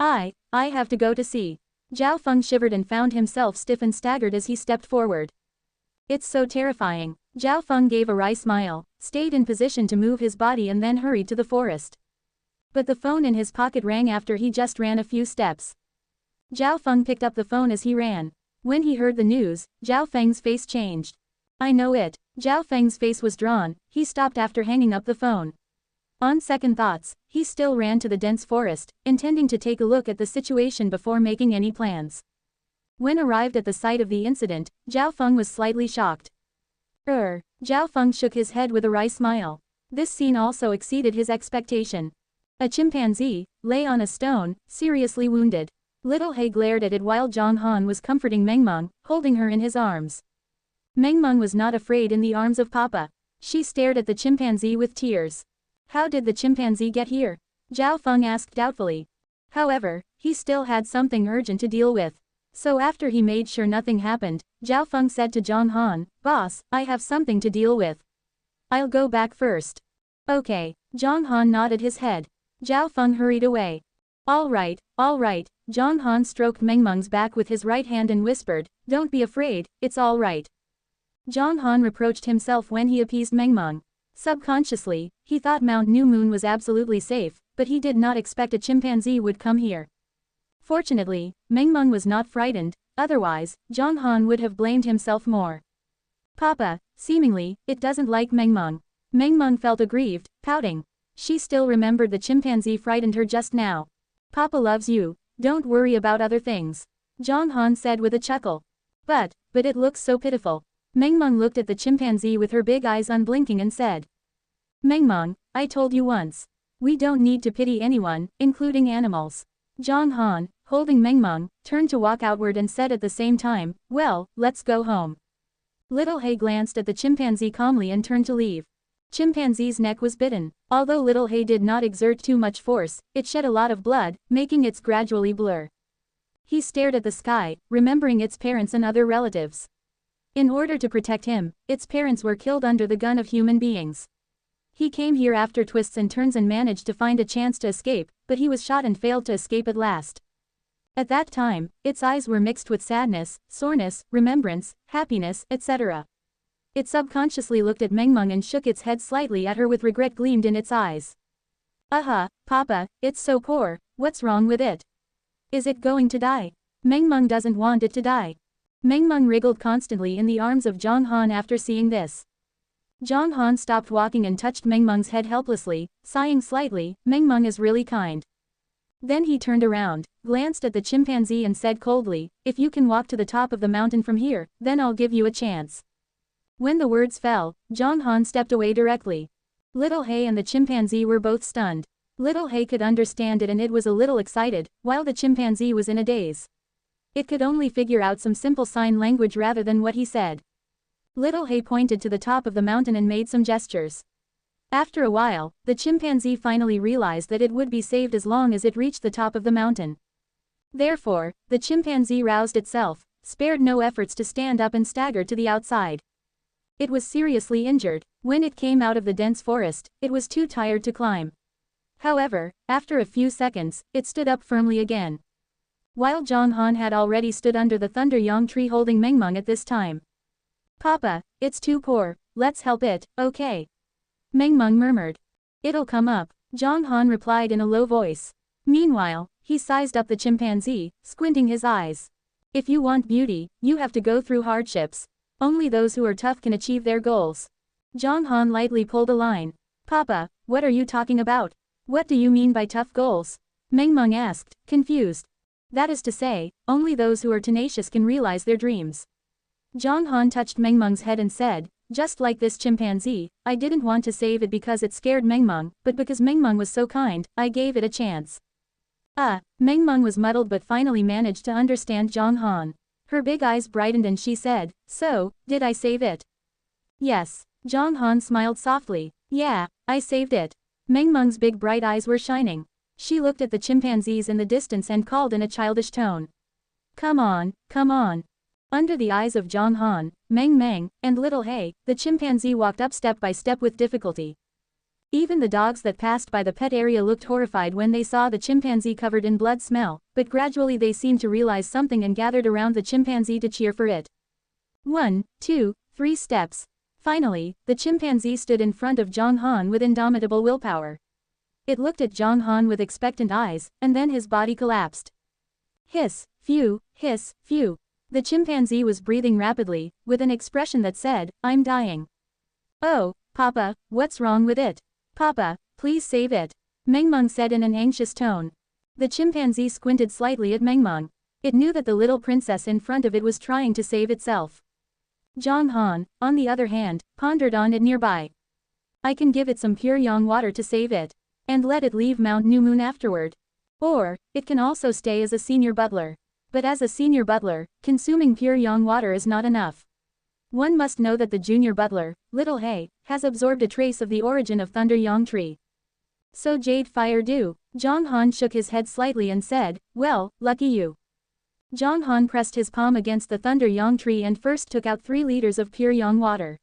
I have to go to see. Zhao Feng shivered and found himself stiff and staggered as he stepped forward. It's so terrifying. Zhao Feng gave a wry smile, stayed in position to move his body and then hurried to the forest. But the phone in his pocket rang after he just ran a few steps. Zhao Feng picked up the phone as he ran. When he heard the news, Zhao Feng's face changed. I know it. Zhao Feng's face was drawn, he stopped after hanging up the phone. On second thoughts, he still ran to the dense forest, intending to take a look at the situation before making any plans. When arrived at the site of the incident, Zhao Feng was slightly shocked. Zhao Feng shook his head with a wry smile. This scene also exceeded his expectation. A chimpanzee lay on a stone, seriously wounded. Little Hay glared at it while Zhang Han was comforting Meng Meng, holding her in his arms. Meng Meng was not afraid in the arms of Papa. She stared at the chimpanzee with tears. How did the chimpanzee get here? Zhao Feng asked doubtfully. However, he still had something urgent to deal with. So after he made sure nothing happened, Zhao Feng said to Zhang Han, Boss, I have something to deal with. I'll go back first. Okay. Zhang Han nodded his head. Zhao Feng hurried away. All right. Zhang Han stroked Meng Meng's back with his right hand and whispered, Don't be afraid, it's all right. Zhang Han reproached himself when he appeased Meng Meng. Subconsciously, he thought Mount New Moon was absolutely safe, but he did not expect a chimpanzee would come here. Fortunately, Meng Meng was not frightened, otherwise, Zhang Han would have blamed himself more. Papa, seemingly, it doesn't like Meng Meng. Meng Meng felt aggrieved, pouting. She still remembered the chimpanzee frightened her just now. Papa loves you, don't worry about other things. Zhang Han said with a chuckle. But it looks so pitiful. Meng Meng looked at the chimpanzee with her big eyes unblinking and said. Meng Meng, I told you once. We don't need to pity anyone, including animals. Zhang Han, holding Meng Meng, turned to walk outward and said at the same time, Well, let's go home. Little Hay glanced at the chimpanzee calmly and turned to leave. Chimpanzee's neck was bitten. Although Little Hay did not exert too much force, it shed a lot of blood, making its gradually blur. He stared at the sky, remembering its parents and other relatives. In order to protect him, its parents were killed under the gun of human beings. He came here after twists and turns and managed to find a chance to escape, but he was shot and failed to escape at last. At that time, its eyes were mixed with sadness, soreness, remembrance, happiness, etc. It subconsciously looked at Mengmeng and shook its head slightly at her with regret gleamed in its eyes. Papa, it's so poor, what's wrong with it? Is it going to die? Mengmeng doesn't want it to die. Mengmeng wriggled constantly in the arms of Zhang Han after seeing this. Zhang Han stopped walking and touched Mengmeng's head helplessly, sighing slightly, Mengmeng is really kind. Then he turned around, glanced at the chimpanzee and said coldly, if you can walk to the top of the mountain from here, then I'll give you a chance. When the words fell, Zhang Han stepped away directly. Little He and the chimpanzee were both stunned. Little He could understand it and it was a little excited, while the chimpanzee was in a daze. It could only figure out some simple sign language rather than what he said. Little He pointed to the top of the mountain and made some gestures. After a while, the chimpanzee finally realized that it would be saved as long as it reached the top of the mountain. Therefore, the chimpanzee roused itself, spared no efforts to stand up and staggered to the outside. It was seriously injured. When it came out of the dense forest, it was too tired to climb. However, after a few seconds, it stood up firmly again. While Zhang Han had already stood under the thunder yang tree holding Mengmeng at this time. Papa, it's too poor, let's help it, okay? Mengmeng murmured. It'll come up, Zhang Han replied in a low voice. Meanwhile, he sized up the chimpanzee, squinting his eyes. If you want beauty, you have to go through hardships. Only those who are tough can achieve their goals. Zhang Han lightly pulled a line. Papa, what are you talking about? What do you mean by tough goals? Mengmeng asked, confused. That is to say, only those who are tenacious can realize their dreams. Zhang Han touched Mengmeng's head and said, just like this chimpanzee, I didn't want to save it because it scared Mengmeng, but because Mengmeng was so kind, I gave it a chance. Mengmeng was muddled but finally managed to understand Zhang Han. Her big eyes brightened and she said, so, did I save it? Yes. Zhang Han smiled softly. Yeah, I saved it. Mengmeng's big bright eyes were shining. She looked at the chimpanzees in the distance and called in a childish tone. Come on, come on. Under the eyes of Zhang Han, Meng, and Little He, the chimpanzee walked up step by step with difficulty. Even the dogs that passed by the pet area looked horrified when they saw the chimpanzee covered in blood smell, but gradually they seemed to realize something and gathered around the chimpanzee to cheer for it. 1, 2, 3 steps. Finally, the chimpanzee stood in front of Zhang Han with indomitable willpower. It looked at Zhang Han with expectant eyes, and then his body collapsed. Hiss, phew, hiss, phew. The chimpanzee was breathing rapidly, with an expression that said, I'm dying. Oh, Papa, what's wrong with it? Papa, please save it. Mengmeng said in an anxious tone. The chimpanzee squinted slightly at Mengmeng. It knew that the little princess in front of it was trying to save itself. Zhang Han, on the other hand, pondered on it nearby. I can give it some pure yang water to save it. And let it leave Mount New Moon afterward. Or, it can also stay as a senior butler. But as a senior butler, consuming pure yang water is not enough. One must know that the junior butler, Little He, has absorbed a trace of the origin of Thunder Yang Tree. So Jade Fire do. Zhang Han shook his head slightly and said, well, lucky you. Zhang Han pressed his palm against the Thunder Yang Tree and first took out 3 liters of pure yang water.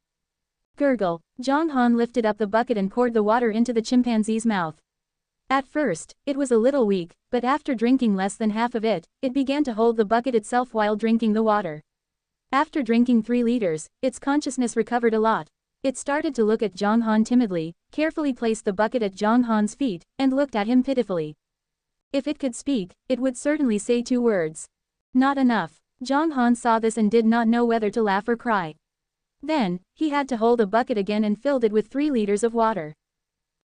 Gurgle. Zhang Han lifted up the bucket and poured the water into the chimpanzee's mouth. At first, it was a little weak, but after drinking less than half of it, it began to hold the bucket itself while drinking the water. After drinking 3 liters, its consciousness recovered a lot. It started to look at Zhang Han timidly, carefully placed the bucket at Zhang Han's feet, and looked at him pitifully. If it could speak, it would certainly say 2 words. Not enough. Zhang Han saw this and did not know whether to laugh or cry. Then, he had to hold a bucket again and filled it with 3 liters of water.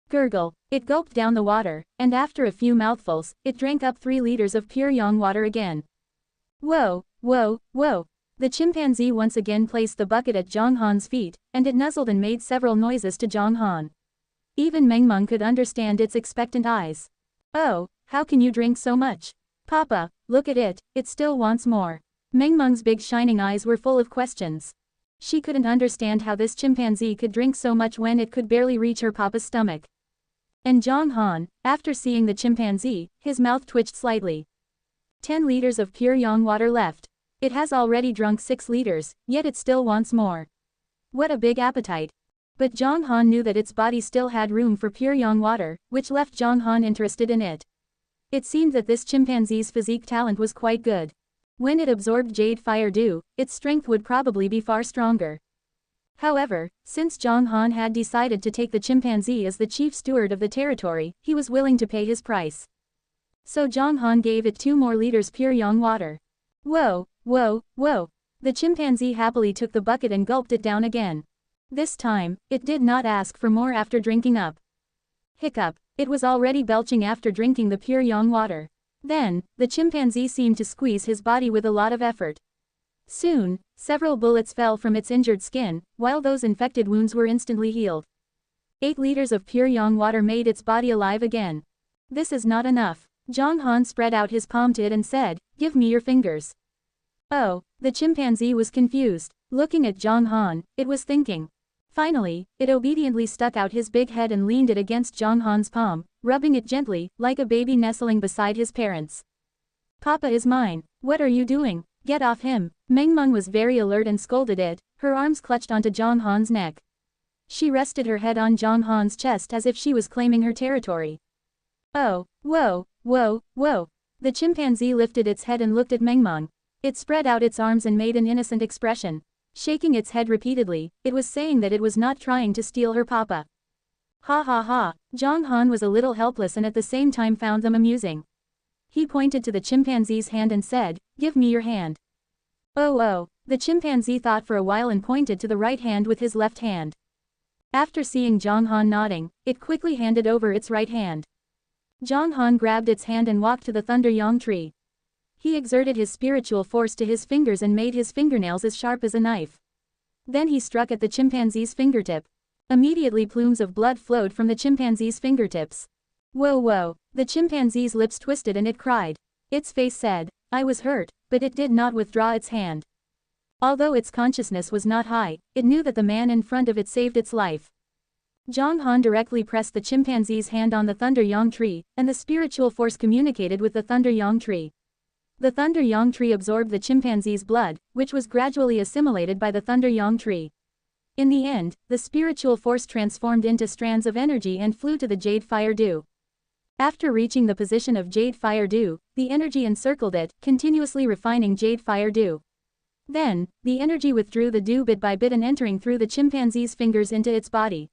Gurgle. It gulped down the water, and after a few mouthfuls, it drank up 3 liters of pure yang water again. Whoa, whoa, whoa. The chimpanzee once again placed the bucket at Zhang Han's feet, and it nuzzled and made several noises to Zhang Han. Even Mengmeng could understand its expectant eyes. Oh, how can you drink so much? Papa, look at it, it still wants more. Mengmeng's big shining eyes were full of questions. She couldn't understand how this chimpanzee could drink so much when it could barely reach her papa's stomach. And Zhang Han, after seeing the chimpanzee, his mouth twitched slightly. 10 liters of pure yang water left. It has already drunk 6 liters, yet it still wants more. What a big appetite. But Zhang Han knew that its body still had room for pure yang water, which left Zhang Han interested in it. It seemed that this chimpanzee's physique talent was quite good. When it absorbed jade fire dew, its strength would probably be far stronger. However, since Zhang Han had decided to take the chimpanzee as the chief steward of the territory, he was willing to pay his price. So Zhang Han gave it 2 more liters pure yang water. Whoa, whoa, whoa. The chimpanzee happily took the bucket and gulped it down again. This time, it did not ask for more after drinking up. Hiccup, it was already belching after drinking the pure yang water. Then, the chimpanzee seemed to squeeze his body with a lot of effort. Soon, several bullets fell from its injured skin, while those infected wounds were instantly healed. 8 liters of pure yang water made its body alive again. This is not enough. Zhang Han spread out his palm to it and said, "Give me your fingers." Oh, the chimpanzee was confused. Looking at Zhang Han, it was thinking. Finally, it obediently stuck out his big head and leaned it against Zhang Han's palm, rubbing it gently, like a baby nestling beside his parents. "Papa is mine. What are you doing? Get off him." Meng Meng was very alert and scolded it, her arms clutched onto Zhang Han's neck. She rested her head on Zhang Han's chest as if she was claiming her territory. Oh, whoa, whoa, whoa. The chimpanzee lifted its head and looked at Meng Meng. It spread out its arms and made an innocent expression. Shaking its head repeatedly, it was saying that it was not trying to steal her papa. Ha ha ha. Zhang Han was a little helpless and at the same time found them amusing. He pointed to the chimpanzee's hand and said, "Give me your hand." Oh. The chimpanzee thought for a while and pointed to the right hand with his left hand. After seeing Zhang Han nodding, it quickly handed over its right hand. Zhang Han grabbed its hand and walked to the thunder yang tree. He exerted his spiritual force to his fingers and made his fingernails as sharp as a knife. Then he struck at the chimpanzee's fingertip. Immediately plumes of blood flowed from the chimpanzee's fingertips. Whoa. The chimpanzee's lips twisted and it cried. Its face said, "I was hurt," but it did not withdraw its hand. Although its consciousness was not high, it knew that the man in front of it saved its life. Zhang Han directly pressed the chimpanzee's hand on the thunder yang tree, and the spiritual force communicated with the thunder yang tree. The thunder yang tree absorbed the chimpanzee's blood, which was gradually assimilated by the thunder yang tree. In the end, the spiritual force transformed into strands of energy and flew to the jade fire dew. After reaching the position of jade fire dew, the energy encircled it, continuously refining jade fire dew. Then, the energy withdrew the dew bit by bit and entering through the chimpanzee's fingers into its body.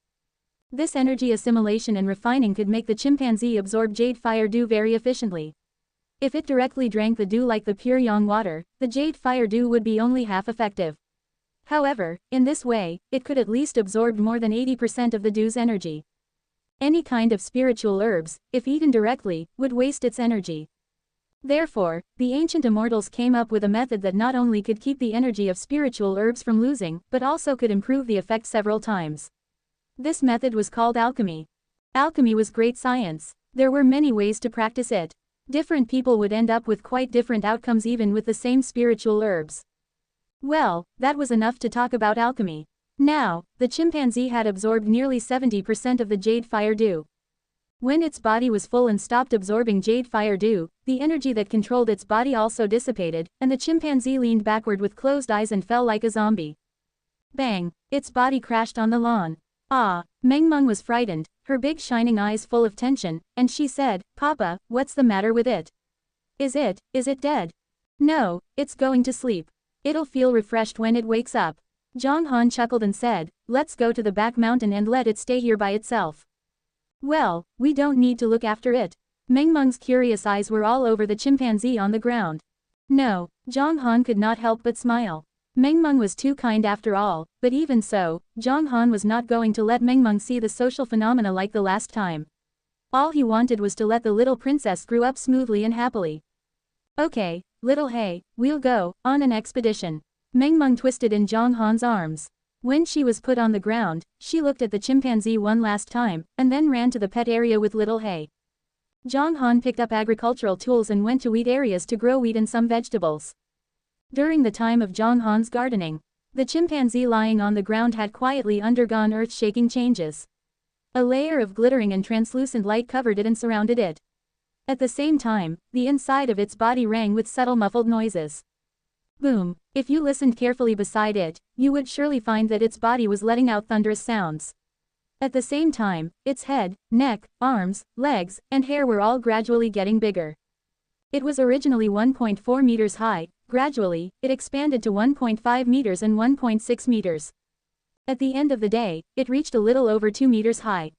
This energy assimilation and refining could make the chimpanzee absorb jade fire dew very efficiently. If it directly drank the dew like the pure yang water, the jade fire dew would be only half effective. However, in this way, it could at least absorb more than 80% of the dew's energy. Any kind of spiritual herbs, if eaten directly, would waste its energy. Therefore, the ancient immortals came up with a method that not only could keep the energy of spiritual herbs from losing, but also could improve the effect several times. This method was called alchemy. Alchemy was great science. There were many ways to practice it. Different people would end up with quite different outcomes even with the same spiritual herbs. Well, that was enough to talk about alchemy. Now, the chimpanzee had absorbed nearly 70% of the jade fire dew. When its body was full and stopped absorbing jade fire dew, the energy that controlled its body also dissipated, and the chimpanzee leaned backward with closed eyes and fell like a zombie. Bang! Its body crashed on the lawn. Ah! Meng Meng was frightened, her big shining eyes full of tension, and she said, "Papa, what's the matter with it? Is it dead?" "No, it's going to sleep. It'll feel refreshed when it wakes up." Zhang Han chuckled and said, "Let's go to the back mountain and let it stay here by itself." "Well, we don't need to look after it." Meng Meng's curious eyes were all over the chimpanzee on the ground. No, Zhang Han could not help but smile. Meng Meng was too kind after all, but even so, Zhang Han was not going to let Meng Meng see the social phenomena like the last time. All he wanted was to let the little princess grow up smoothly and happily. "Okay, little Hey, we'll go on an expedition." Meng Meng twisted in Zhang Han's arms. When she was put on the ground, she looked at the chimpanzee one last time, and then ran to the pet area with little Hey. Zhang Han picked up agricultural tools and went to wheat areas to grow wheat and some vegetables. During the time of Zhang Han's gardening, the chimpanzee lying on the ground had quietly undergone earth-shaking changes. A layer of glittering and translucent light covered it and surrounded it. At the same time, the inside of its body rang with subtle muffled noises. Boom. If you listened carefully beside it, you would surely find that its body was letting out thunderous sounds. At the same time, its head, neck, arms, legs, and hair were all gradually getting bigger. It was originally 1.4 meters high, gradually, it expanded to 1.5 meters and 1.6 meters. At the end of the day, it reached a little over 2 meters high.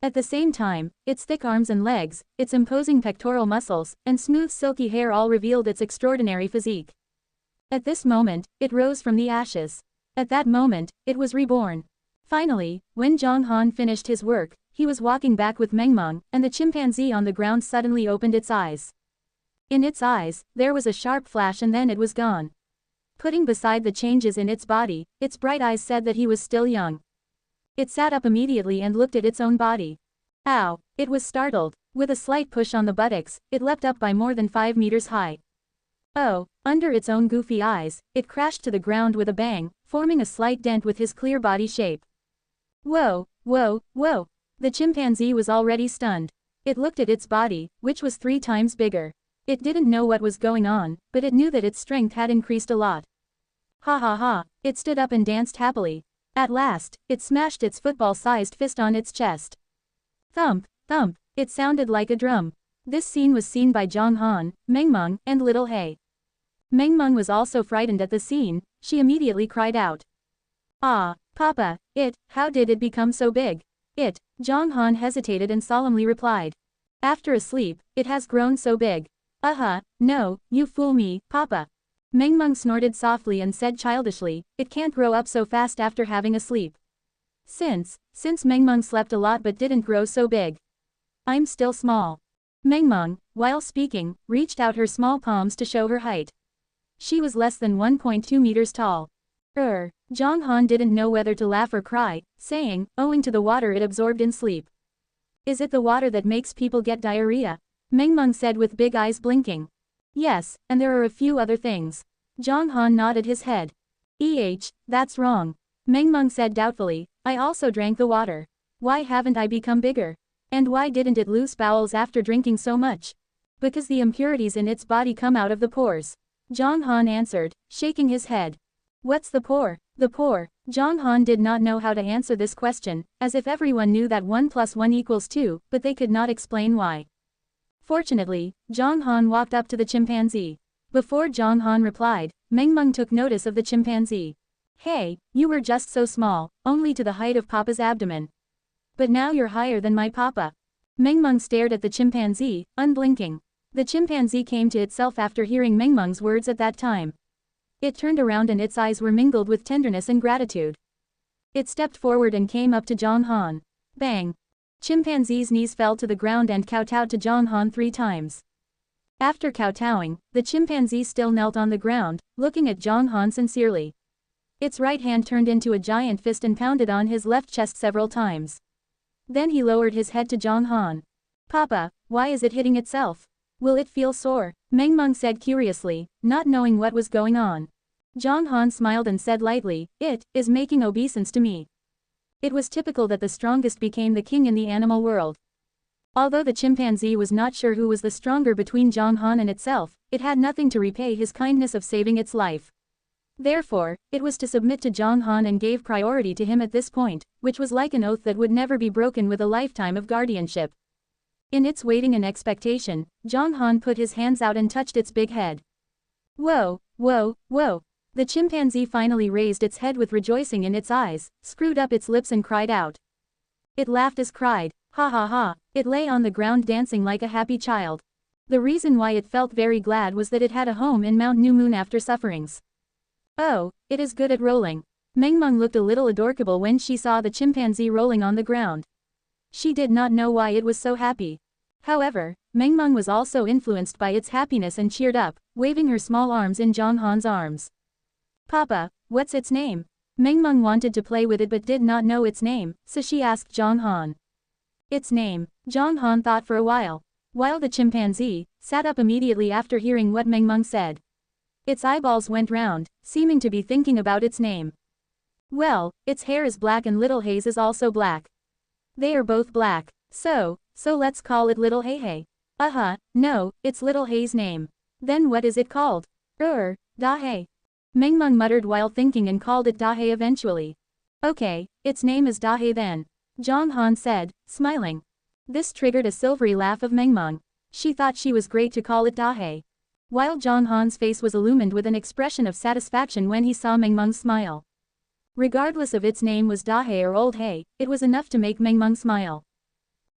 At the same time, its thick arms and legs, its imposing pectoral muscles, and smooth silky hair all revealed its extraordinary physique. At this moment, it rose from the ashes. At that moment, it was reborn. Finally, when Zhang Han finished his work, he was walking back with Mengmeng, and the chimpanzee on the ground suddenly opened its eyes. In its eyes, there was a sharp flash and then it was gone. Putting beside the changes in its body, its bright eyes said that he was still young. It sat up immediately and looked at its own body. Ow! It was startled. With a slight push on the buttocks, it leapt up by more than 5 meters high. Oh! Under its own goofy eyes, it crashed to the ground with a bang, forming a slight dent with his clear body shape. Whoa! Whoa! Whoa! The chimpanzee was already stunned. It looked at its body, which was 3 times bigger. It didn't know what was going on, but it knew that its strength had increased a lot. Ha ha ha! It stood up and danced happily. At last, it smashed its football-sized fist on its chest. Thump! Thump! It sounded like a drum. This scene was seen by Zhang Han, Mengmeng, and Little He. Mengmeng was also frightened at the scene. She immediately cried out. Ah, Papa, how did it become so big? Zhang Han hesitated and solemnly replied. After a sleep, it has grown so big. No, you fool me, Papa. Mengmeng snorted softly and said childishly, it can't grow up so fast after having a sleep. Since Mengmeng slept a lot but didn't grow so big. I'm still small. Mengmeng, while speaking, reached out her small palms to show her height. She was less than 1.2 meters tall. Zhang Han didn't know whether to laugh or cry, saying, owing to the water it absorbed in sleep. Is it the water that makes people get diarrhea? Mengmeng said with big eyes blinking. Yes, and there are a few other things. Zhang Han nodded his head. That's wrong. Mengmeng said doubtfully, I also drank the water. Why haven't I become bigger? And why didn't it lose bowels after drinking so much? Because the impurities in its body come out of the pores. Zhang Han answered, shaking his head. What's the pore? The pore. Zhang Han did not know how to answer this question, as if everyone knew that 1 + 1 = 2, but they could not explain why. Fortunately, Zhang Han walked up to the chimpanzee. Before Zhang Han replied, Mengmeng took notice of the chimpanzee. Hey, you were just so small, only to the height of Papa's abdomen. But now you're higher than my Papa. Mengmeng stared at the chimpanzee, unblinking. The chimpanzee came to itself after hearing Mengmeng's words at that time. It turned around and its eyes were mingled with tenderness and gratitude. It stepped forward and came up to Zhang Han. Bang! Chimpanzee's knees fell to the ground and kowtowed to Zhang Han 3 times. After kowtowing, the chimpanzee still knelt on the ground, looking at Zhang Han sincerely. Its right hand turned into a giant fist and pounded on his left chest several times. Then he lowered his head to Zhang Han. Papa, why is it hitting itself? Will it feel sore? Mengmeng said curiously, not knowing what was going on. Zhang Han smiled and said lightly, it is making obeisance to me. It was typical that the strongest became the king in the animal world. Although the chimpanzee was not sure who was the stronger between Zhang Han and itself, it had nothing to repay his kindness of saving its life. Therefore, it was to submit to Zhang Han and gave priority to him at this point, which was like an oath that would never be broken with a lifetime of guardianship. In its waiting and expectation, Zhang Han put his hands out and touched its big head. Whoa, whoa, whoa. The chimpanzee finally raised its head with rejoicing in its eyes, screwed up its lips and cried out. It laughed as cried, ha ha ha. It lay on the ground dancing like a happy child. The reason why it felt very glad was that it had a home in Mount New Moon after sufferings. Oh, it is good at rolling. Mengmeng looked a little adorable when she saw the chimpanzee rolling on the ground. She did not know why it was so happy. However, Mengmeng was also influenced by its happiness and cheered up, waving her small arms in Zhang Han's arms. Papa, what's its name? Mengmeng wanted to play with it but did not know its name, so she asked Zhang Han. Its name. Zhang Han thought for a while the chimpanzee sat up immediately after hearing what Mengmeng said. Its eyeballs went round, seeming to be thinking about its name. Well, its hair is black and Little He's is also black. They are both black, so let's call it Little He. No, it's Little He's name. Then what is it called? Da He. Meng Meng muttered while thinking and called it Dahe eventually. Okay, its name is Dahe then. Zhang Han said, smiling. This triggered a silvery laugh of Meng Meng. She thought she was great to call it Dahe. While Zhang Han's face was illumined with an expression of satisfaction when he saw Meng Meng's smile. Regardless of its name was Dahe or Old Hay, it was enough to make Meng Meng smile.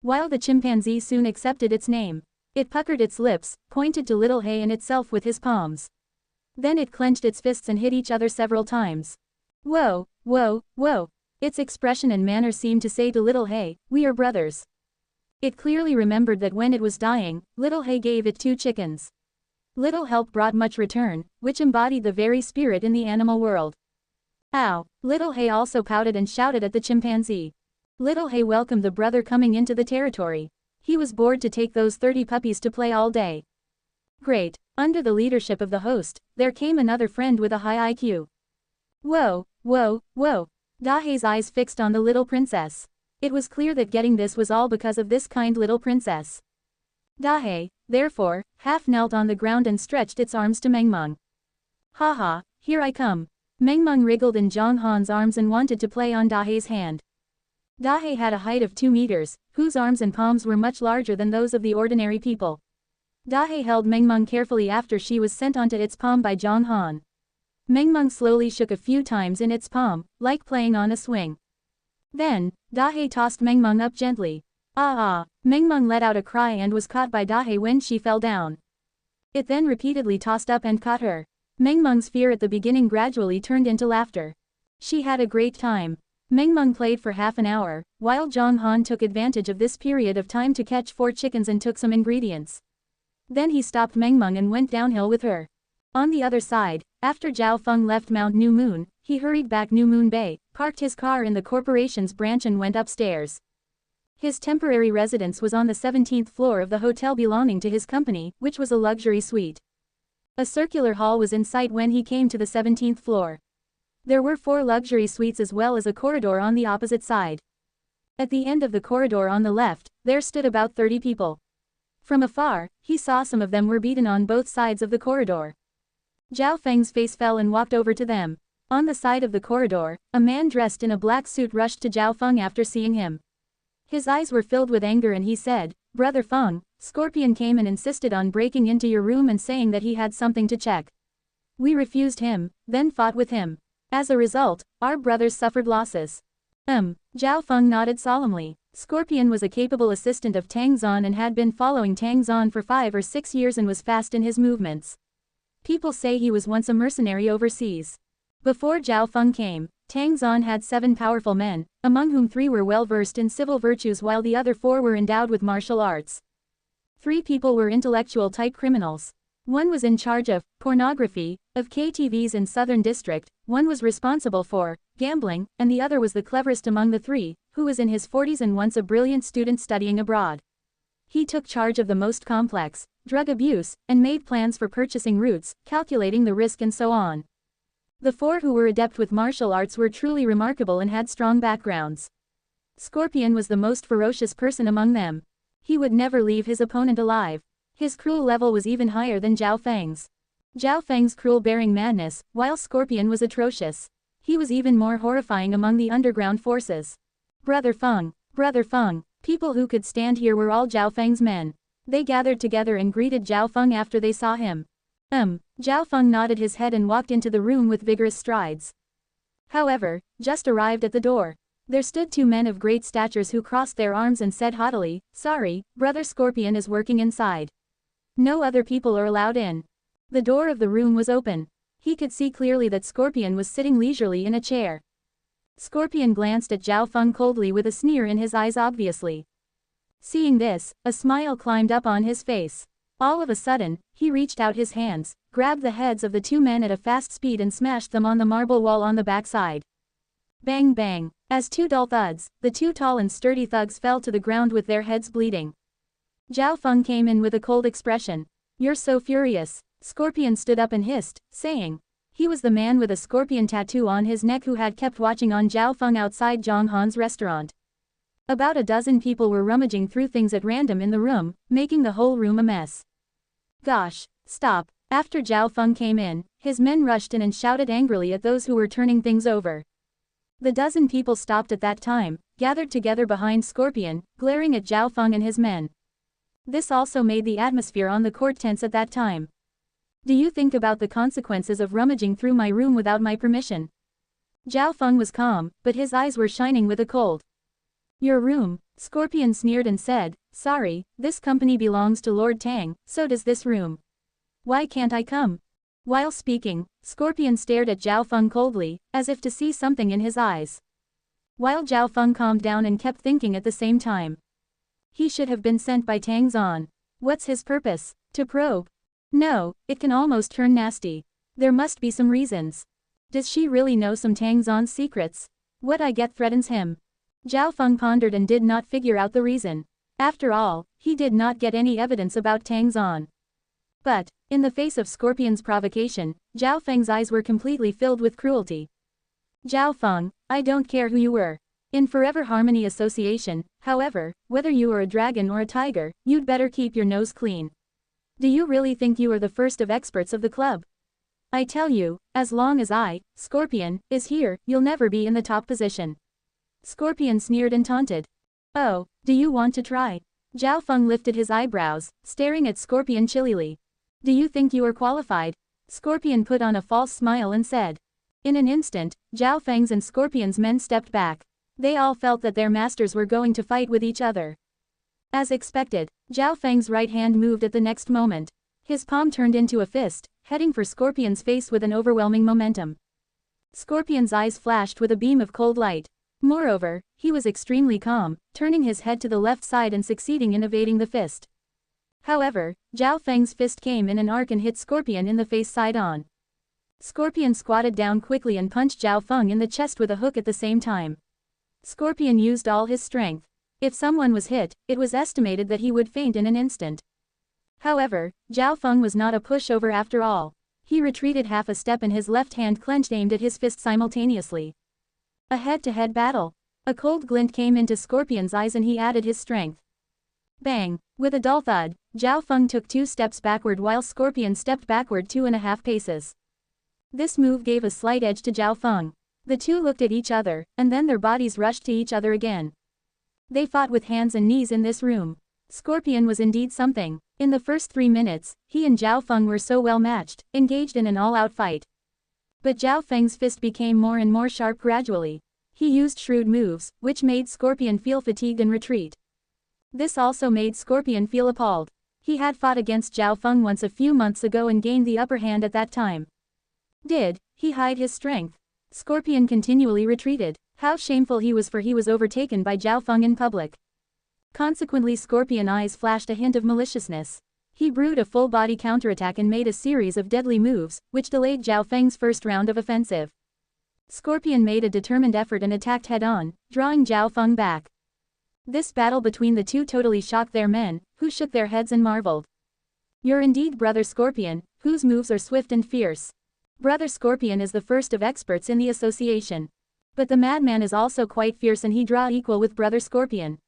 While the chimpanzee soon accepted its name. It puckered its lips, pointed to Little Hay and itself with his palms. Then it clenched its fists and hit each other several times. Whoa, whoa, whoa. Its expression and manner seemed to say to Little Hay, we are brothers. It clearly remembered that when it was dying, Little Hay gave it 2 chickens. Little help brought much return, which embodied the very spirit in the animal world. Ow! Little Hay also pouted and shouted at the chimpanzee. Little Hay welcomed the brother coming into the territory. He was bored to take those 30 puppies to play all day. Great. Under the leadership of the host, there came another friend with a high IQ. Whoa, whoa, whoa. Dahe's eyes fixed on the little princess. It was clear that getting this was all because of this kind little princess. Dahe, therefore, half knelt on the ground and stretched its arms to Meng Meng. Haha, here I come. Meng Meng wriggled in Zhang Han's arms and wanted to play on Dahe's hand. Dahe had a height of 2 meters, whose arms and palms were much larger than those of the ordinary people. Dahe held Meng Meng carefully after she was sent onto its palm by Zhang Han. Meng Meng slowly shook a few times in its palm, like playing on a swing. Then, Dahe tossed Meng Meng up gently. Ah! Meng Meng let out a cry and was caught by Dahe when she fell down. It then repeatedly tossed up and caught her. Meng Meng's fear at the beginning gradually turned into laughter. She had a great time. Meng Meng played for half an hour, while Zhang Han took advantage of this period of time to catch 4 chickens and took some ingredients. Then he stopped Meng Meng and went downhill with her. On the other side, after Zhao Feng left Mount New Moon, he hurried back New Moon Bay, parked his car in the corporation's branch and went upstairs. His temporary residence was on the 17th floor of the hotel belonging to his company, which was a luxury suite. A circular hall was in sight when he came to the 17th floor. There were 4 luxury suites as well as a corridor on the opposite side. At the end of the corridor on the left, there stood about 30 people. From afar, he saw some of them were beaten on both sides of the corridor. Zhao Feng's face fell and walked over to them. On the side of the corridor, a man dressed in a black suit rushed to Zhao Feng after seeing him. His eyes were filled with anger and he said, Brother Feng, Scorpion came and insisted on breaking into your room and saying that he had something to check. We refused him, then fought with him. As a result, our brothers suffered losses. Zhao Feng nodded solemnly. Scorpion was a capable assistant of Tang Zan and had been following Tang Zan for 5 or 6 years and was fast in his movements. People say he was once a mercenary overseas. Before Zhao Feng came, Tang Zan had 7 powerful men, among whom 3 were well versed in civil virtues while the other 4 were endowed with martial arts. 3 people were intellectual-type criminals. 1 was in charge of pornography, of KTVs in Southern District, 1 was responsible for gambling, and the other was the cleverest among the 3, who was in his 40s and once a brilliant student studying abroad. He took charge of the most complex drug abuse, and made plans for purchasing routes, calculating the risk and so on. The 4 who were adept with martial arts were truly remarkable and had strong backgrounds. Scorpion was the most ferocious person among them. He would never leave his opponent alive. His cruel level was even higher than Zhao Feng's. Zhao Feng's cruel bearing madness, while Scorpion was atrocious. He was even more horrifying among the underground forces. Brother Feng, people who could stand here were all Zhao Feng's men. They gathered together and greeted Zhao Feng after they saw him. Zhao Feng nodded his head and walked into the room with vigorous strides. However, just arrived at the door. There stood 2 men of great statures who crossed their arms and said haughtily, Sorry, Brother Scorpion is working inside. No other people are allowed in. The door of the room was open. He could see clearly that Scorpion was sitting leisurely in a chair. Scorpion glanced at Zhao Feng coldly with a sneer in his eyes obviously. Seeing this, a smile climbed up on his face. All of a sudden, he reached out his hands, grabbed the heads of the 2 men at a fast speed and smashed them on the marble wall on the backside. Bang bang. As 2 dull thuds, the 2 tall and sturdy thugs fell to the ground with their heads bleeding. Zhao Feng came in with a cold expression. You're so furious. Scorpion stood up and hissed, saying. He was the man with a scorpion tattoo on his neck who had kept watching on Zhao Feng outside Zhang Han's restaurant. About a dozen people were rummaging through things at random in the room, making the whole room a mess. Gosh, stop. After Zhao Feng came in, His men rushed in and shouted angrily at those who were turning things over. The dozen people stopped at that time, gathered together behind Scorpion, glaring at Zhao Feng and his men. This also made the atmosphere on the court tense at that time. Do you think about the consequences of rummaging through my room without my permission? Zhao Feng was calm, but his eyes were shining with a cold. Your room, Scorpion sneered and said, sorry, this company belongs to Lord Tang, so does this room. Why can't I come? While speaking, Scorpion stared at Zhao Feng coldly, as if to see something in his eyes. While Zhao Feng calmed down and kept thinking at the same time. He should have been sent by Tang Zan. What's his purpose? To probe? No, it can almost turn nasty. There must be some reasons. Does she really know some Tang Zan's secrets? What I get threatens him. Zhao Feng pondered and did not figure out the reason. After all, he did not get any evidence about Tang Zan. But, in the face of Scorpion's provocation, Zhao Feng's eyes were completely filled with cruelty. Zhao Feng, I don't care who you were. In Forever Harmony Association, however, whether you are a dragon or a tiger, you'd better keep your nose clean. Do you really think you are the first of experts of the club? I tell you, as long as I, Scorpion, is here, you'll never be in the top position. Scorpion sneered and taunted. Oh, do you want to try? Zhao Feng lifted his eyebrows, staring at Scorpion chillily. Do you think you are qualified? Scorpion put on a false smile and said. In an instant, Zhao Feng's and Scorpion's men stepped back. They all felt that their masters were going to fight with each other. As expected, Zhao Feng's right hand moved at the next moment. His palm turned into a fist, heading for Scorpion's face with an overwhelming momentum. Scorpion's eyes flashed with a beam of cold light. Moreover, he was extremely calm, turning his head to the left side and succeeding in evading the fist. However, Zhao Feng's fist came in an arc and hit Scorpion in the face side on. Scorpion squatted down quickly and punched Zhao Feng in the chest with a hook at the same time. Scorpion used all his strength. If someone was hit, it was estimated that he would faint in an instant. However, Zhao Feng was not a pushover after all. He retreated half a step and his left hand clenched aimed at his fist simultaneously. A head-to-head battle. A cold glint came into Scorpion's eyes and he added his strength. Bang! With a dull thud, Zhao Feng took 2 steps backward while Scorpion stepped backward 2.5 paces. This move gave a slight edge to Zhao Feng. The two looked at each other, and then their bodies rushed to each other again. They fought with hands and knees in this room. Scorpion was indeed something. In the first 3 minutes, he and Zhao Feng were so well matched, engaged in an all-out fight. But Zhao Feng's fist became more and more sharp gradually. He used shrewd moves, which made Scorpion feel fatigued and retreat. This also made Scorpion feel appalled. He had fought against Zhao Feng once a few months ago and gained the upper hand at that time. Did he hide his strength? Scorpion continually retreated. How shameful he was, for he was overtaken by Zhao Feng in public. Consequently, Scorpion's eyes flashed a hint of maliciousness. He brewed a full-body counterattack and made a series of deadly moves, which delayed Zhao Feng's first round of offensive. Scorpion made a determined effort and attacked head-on, drawing Zhao Feng back. This battle between the two totally shocked their men, who shook their heads and marveled. You're indeed Brother Scorpion, whose moves are swift and fierce. Brother Scorpion is the first of experts in the association. But the madman is also quite fierce and he draw equal with Brother Scorpion.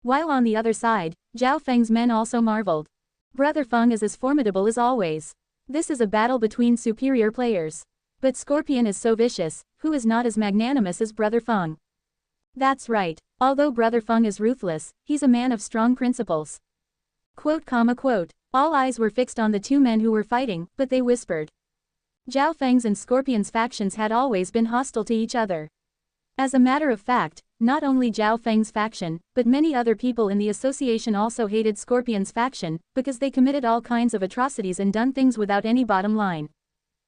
While on the other side, Zhao Feng's men also marveled. Brother Feng is as formidable as always. This is a battle between superior players. But Scorpion is so vicious, who is not as magnanimous as Brother Feng? That's right, although Brother Feng is ruthless, he's a man of strong principles. Quote. All eyes were fixed on the two men who were fighting, but they whispered. Zhao Feng's and Scorpion's factions had always been hostile to each other. As a matter of fact, not only Zhao Feng's faction, but many other people in the association also hated Scorpion's faction, because they committed all kinds of atrocities and done things without any bottom line.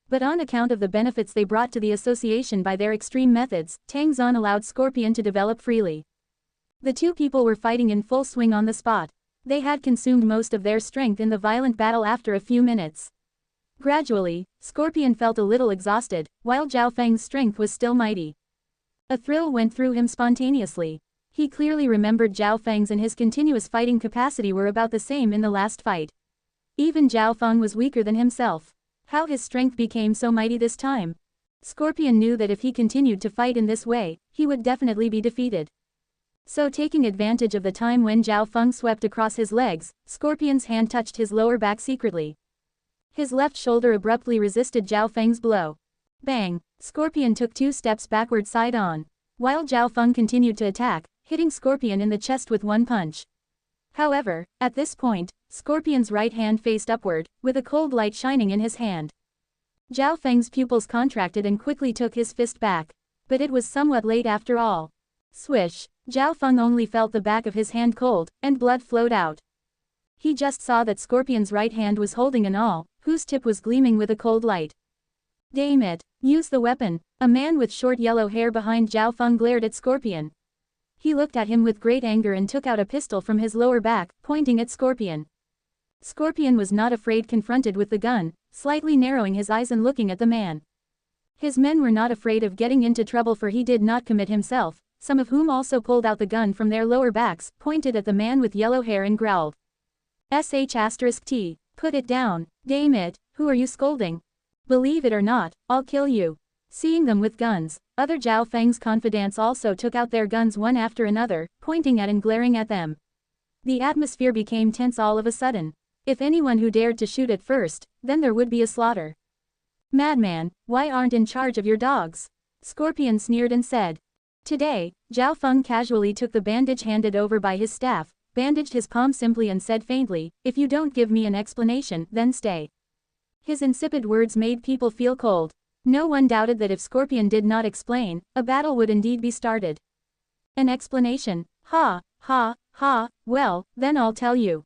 But on account of the benefits they brought to the association by their extreme methods, Tang Zan allowed Scorpion to develop freely. The two people were fighting in full swing on the spot. They had consumed most of their strength in the violent battle after a few minutes. Gradually, Scorpion felt a little exhausted, while Zhao Feng's strength was still mighty. A thrill went through him spontaneously. He clearly remembered Zhao Feng's and his continuous fighting capacity were about the same in the last fight. Even Zhao Feng was weaker than himself. How his strength became so mighty this time? Scorpion knew that if he continued to fight in this way, he would definitely be defeated. So taking advantage of the time when Zhao Feng swept across his legs, Scorpion's hand touched his lower back secretly. His left shoulder abruptly resisted Zhao Feng's blow. Bang! Scorpion took 2 steps backward side on. While Zhao Feng continued to attack, hitting Scorpion in the chest with 1 punch. However, at this point, Scorpion's right hand faced upward, with a cold light shining in his hand. Zhao Feng's pupils contracted and quickly took his fist back. But it was somewhat late after all. Swish! Zhao Feng only felt the back of his hand cold, and blood flowed out. He just saw that Scorpion's right hand was holding an awl, whose tip was gleaming with a cold light. Damn it! Use the weapon! A man with short yellow hair behind Zhao Feng glared at Scorpion. He looked at him with great anger and took out a pistol from his lower back, pointing at Scorpion. Scorpion was not afraid confronted with the gun, slightly narrowing his eyes and looking at the man. His men were not afraid of getting into trouble, for he did not commit himself, some of whom also pulled out the gun from their lower backs, pointed at the man with yellow hair and growled. *T. Put it down. Damn it, who are you scolding? Believe it or not, I'll kill you. Seeing them with guns, other Zhao Feng's confidants also took out their guns one after another, pointing at and glaring at them. The atmosphere became tense all of a sudden. If anyone who dared to shoot at first, then there would be a slaughter. Madman, why aren't in charge of your dogs? Scorpion sneered and said. Today, Zhao Feng casually took the bandage handed over by his staff, bandaged his palm simply and said faintly, if you don't give me an explanation, then stay. His insipid words made people feel cold. No one doubted that if Scorpion did not explain, a battle would indeed be started. An explanation? Ha, ha, ha, well, then I'll tell you.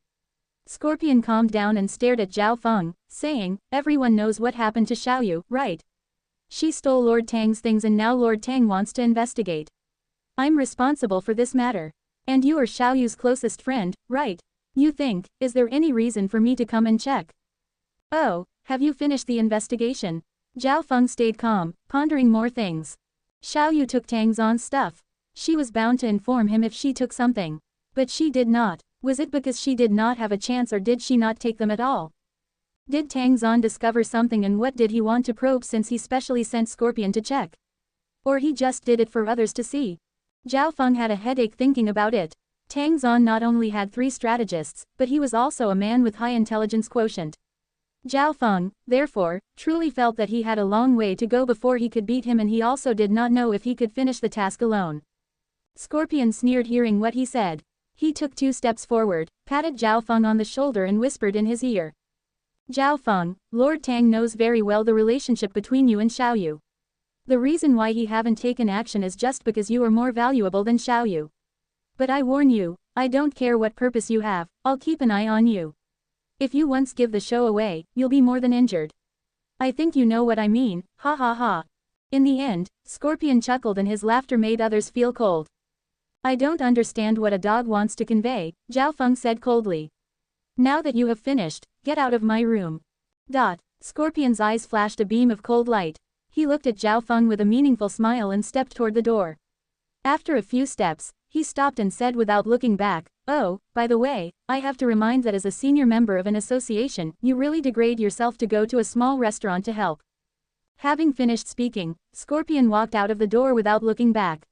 Scorpion calmed down and stared at Zhao Feng, saying, everyone knows what happened to Xiaoyu, right? She stole Lord Tang's things and now Lord Tang wants to investigate. I'm responsible for this matter. And you are Xiaoyu's closest friend, right? You think, is there any reason for me to come and check? Oh, have you finished the investigation? Zhao Feng stayed calm, pondering more things. Xiaoyu took Tang's on stuff. She was bound to inform him if she took something. But she did not. Was it because she did not have a chance, or did she not take them at all? Did Tang Zan discover something, and what did he want to probe since he specially sent Scorpion to check? Or he just did it for others to see? Zhao Feng had a headache thinking about it. Tang Zan not only had 3 strategists, but he was also a man with high intelligence quotient. Zhao Feng, therefore, truly felt that he had a long way to go before he could beat him, and he also did not know if he could finish the task alone. Scorpion sneered hearing what he said. He took 2 steps forward, patted Zhao Feng on the shoulder and whispered in his ear. Zhao Feng, Lord Tang knows very well the relationship between you and Xiaoyu. The reason why he haven't taken action is just because you are more valuable than Xiaoyu. But I warn you, I don't care what purpose you have, I'll keep an eye on you. If you once give the show away, you'll be more than injured. I think you know what I mean, ha ha ha. In the end, Scorpion chuckled and his laughter made others feel cold. I don't understand what a dog wants to convey, Zhao Feng said coldly. Now that you have finished, get out of my room. Scorpion's eyes flashed a beam of cold light. He looked at Zhao Feng with a meaningful smile and stepped toward the door. After a few steps, he stopped and said without looking back, oh, by the way, I have to remind that as a senior member of an association, you really degrade yourself to go to a small restaurant to help. Having finished speaking, Scorpion walked out of the door without looking back.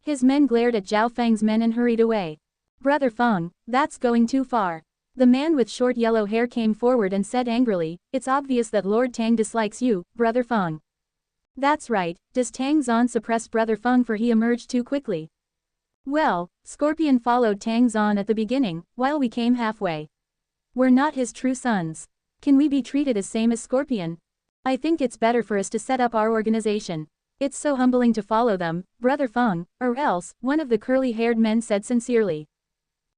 His men glared at Zhao Feng's men and hurried away. Brother Feng, that's going too far. The man with short yellow hair came forward and said angrily, it's obvious that Lord Tang dislikes you, Brother Feng. That's right, does Tang Zan suppress Brother Feng for he emerged too quickly? Well, Scorpion followed Tang Zan at the beginning, while we came halfway. We're not his true sons. Can we be treated as same as Scorpion? I think it's better for us to set up our organization. It's so humbling to follow them, Brother Feng, or else, one of the curly-haired men said sincerely.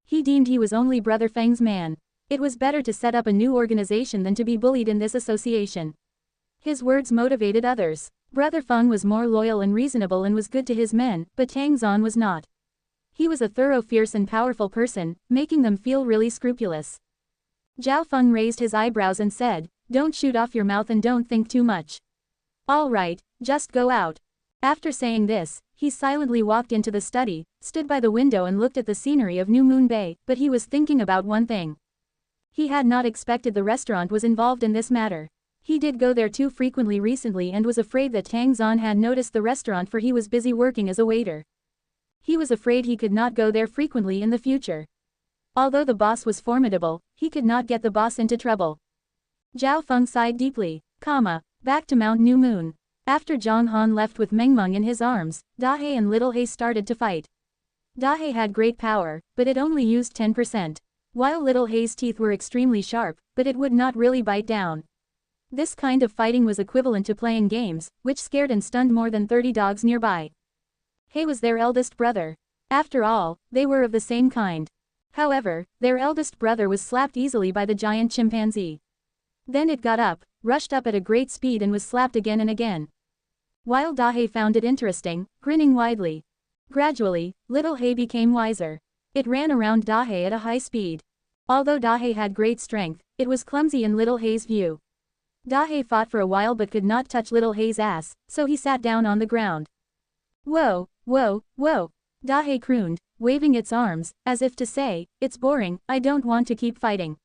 He deemed he was only Brother Feng's man. It was better to set up a new organization than to be bullied in this association. His words motivated others. Brother Feng was more loyal and reasonable and was good to his men, but Tang Zan was not. He was a thorough, fierce and powerful person, making them feel really scrupulous. Zhao Feng raised his eyebrows and said, don't shoot off your mouth and don't think too much. All right, just go out. After saying this, he silently walked into the study, stood by the window and looked at the scenery of New Moon Bay, but he was thinking about one thing. He had not expected the restaurant was involved in this matter. He did go there too frequently recently and was afraid that Tang Zan had noticed the restaurant, for he was busy working as a waiter. He was afraid he could not go there frequently in the future. Although the boss was formidable, he could not get the boss into trouble. Zhao Feng sighed deeply, back to Mount New Moon. After Zhang Han left with Meng Meng in his arms, Dahe and Little He started to fight. Dahe had great power, but it only used 10%. While Little He's teeth were extremely sharp, but it would not really bite down. This kind of fighting was equivalent to playing games, which scared and stunned more than 30 dogs nearby. He was their eldest brother. After all, they were of the same kind. However, their eldest brother was slapped easily by the giant chimpanzee. Then it got up, rushed up at a great speed and was slapped again and again. While Dahe found it interesting, grinning widely. Gradually, Little He became wiser. It ran around Dahe at a high speed. Although Dahe had great strength, it was clumsy in Little He's view. Dahe fought for a while but could not touch Little He's ass, so he sat down on the ground. Whoa, whoa, whoa, Dahe crooned, waving its arms, as if to say, it's boring, I don't want to keep fighting.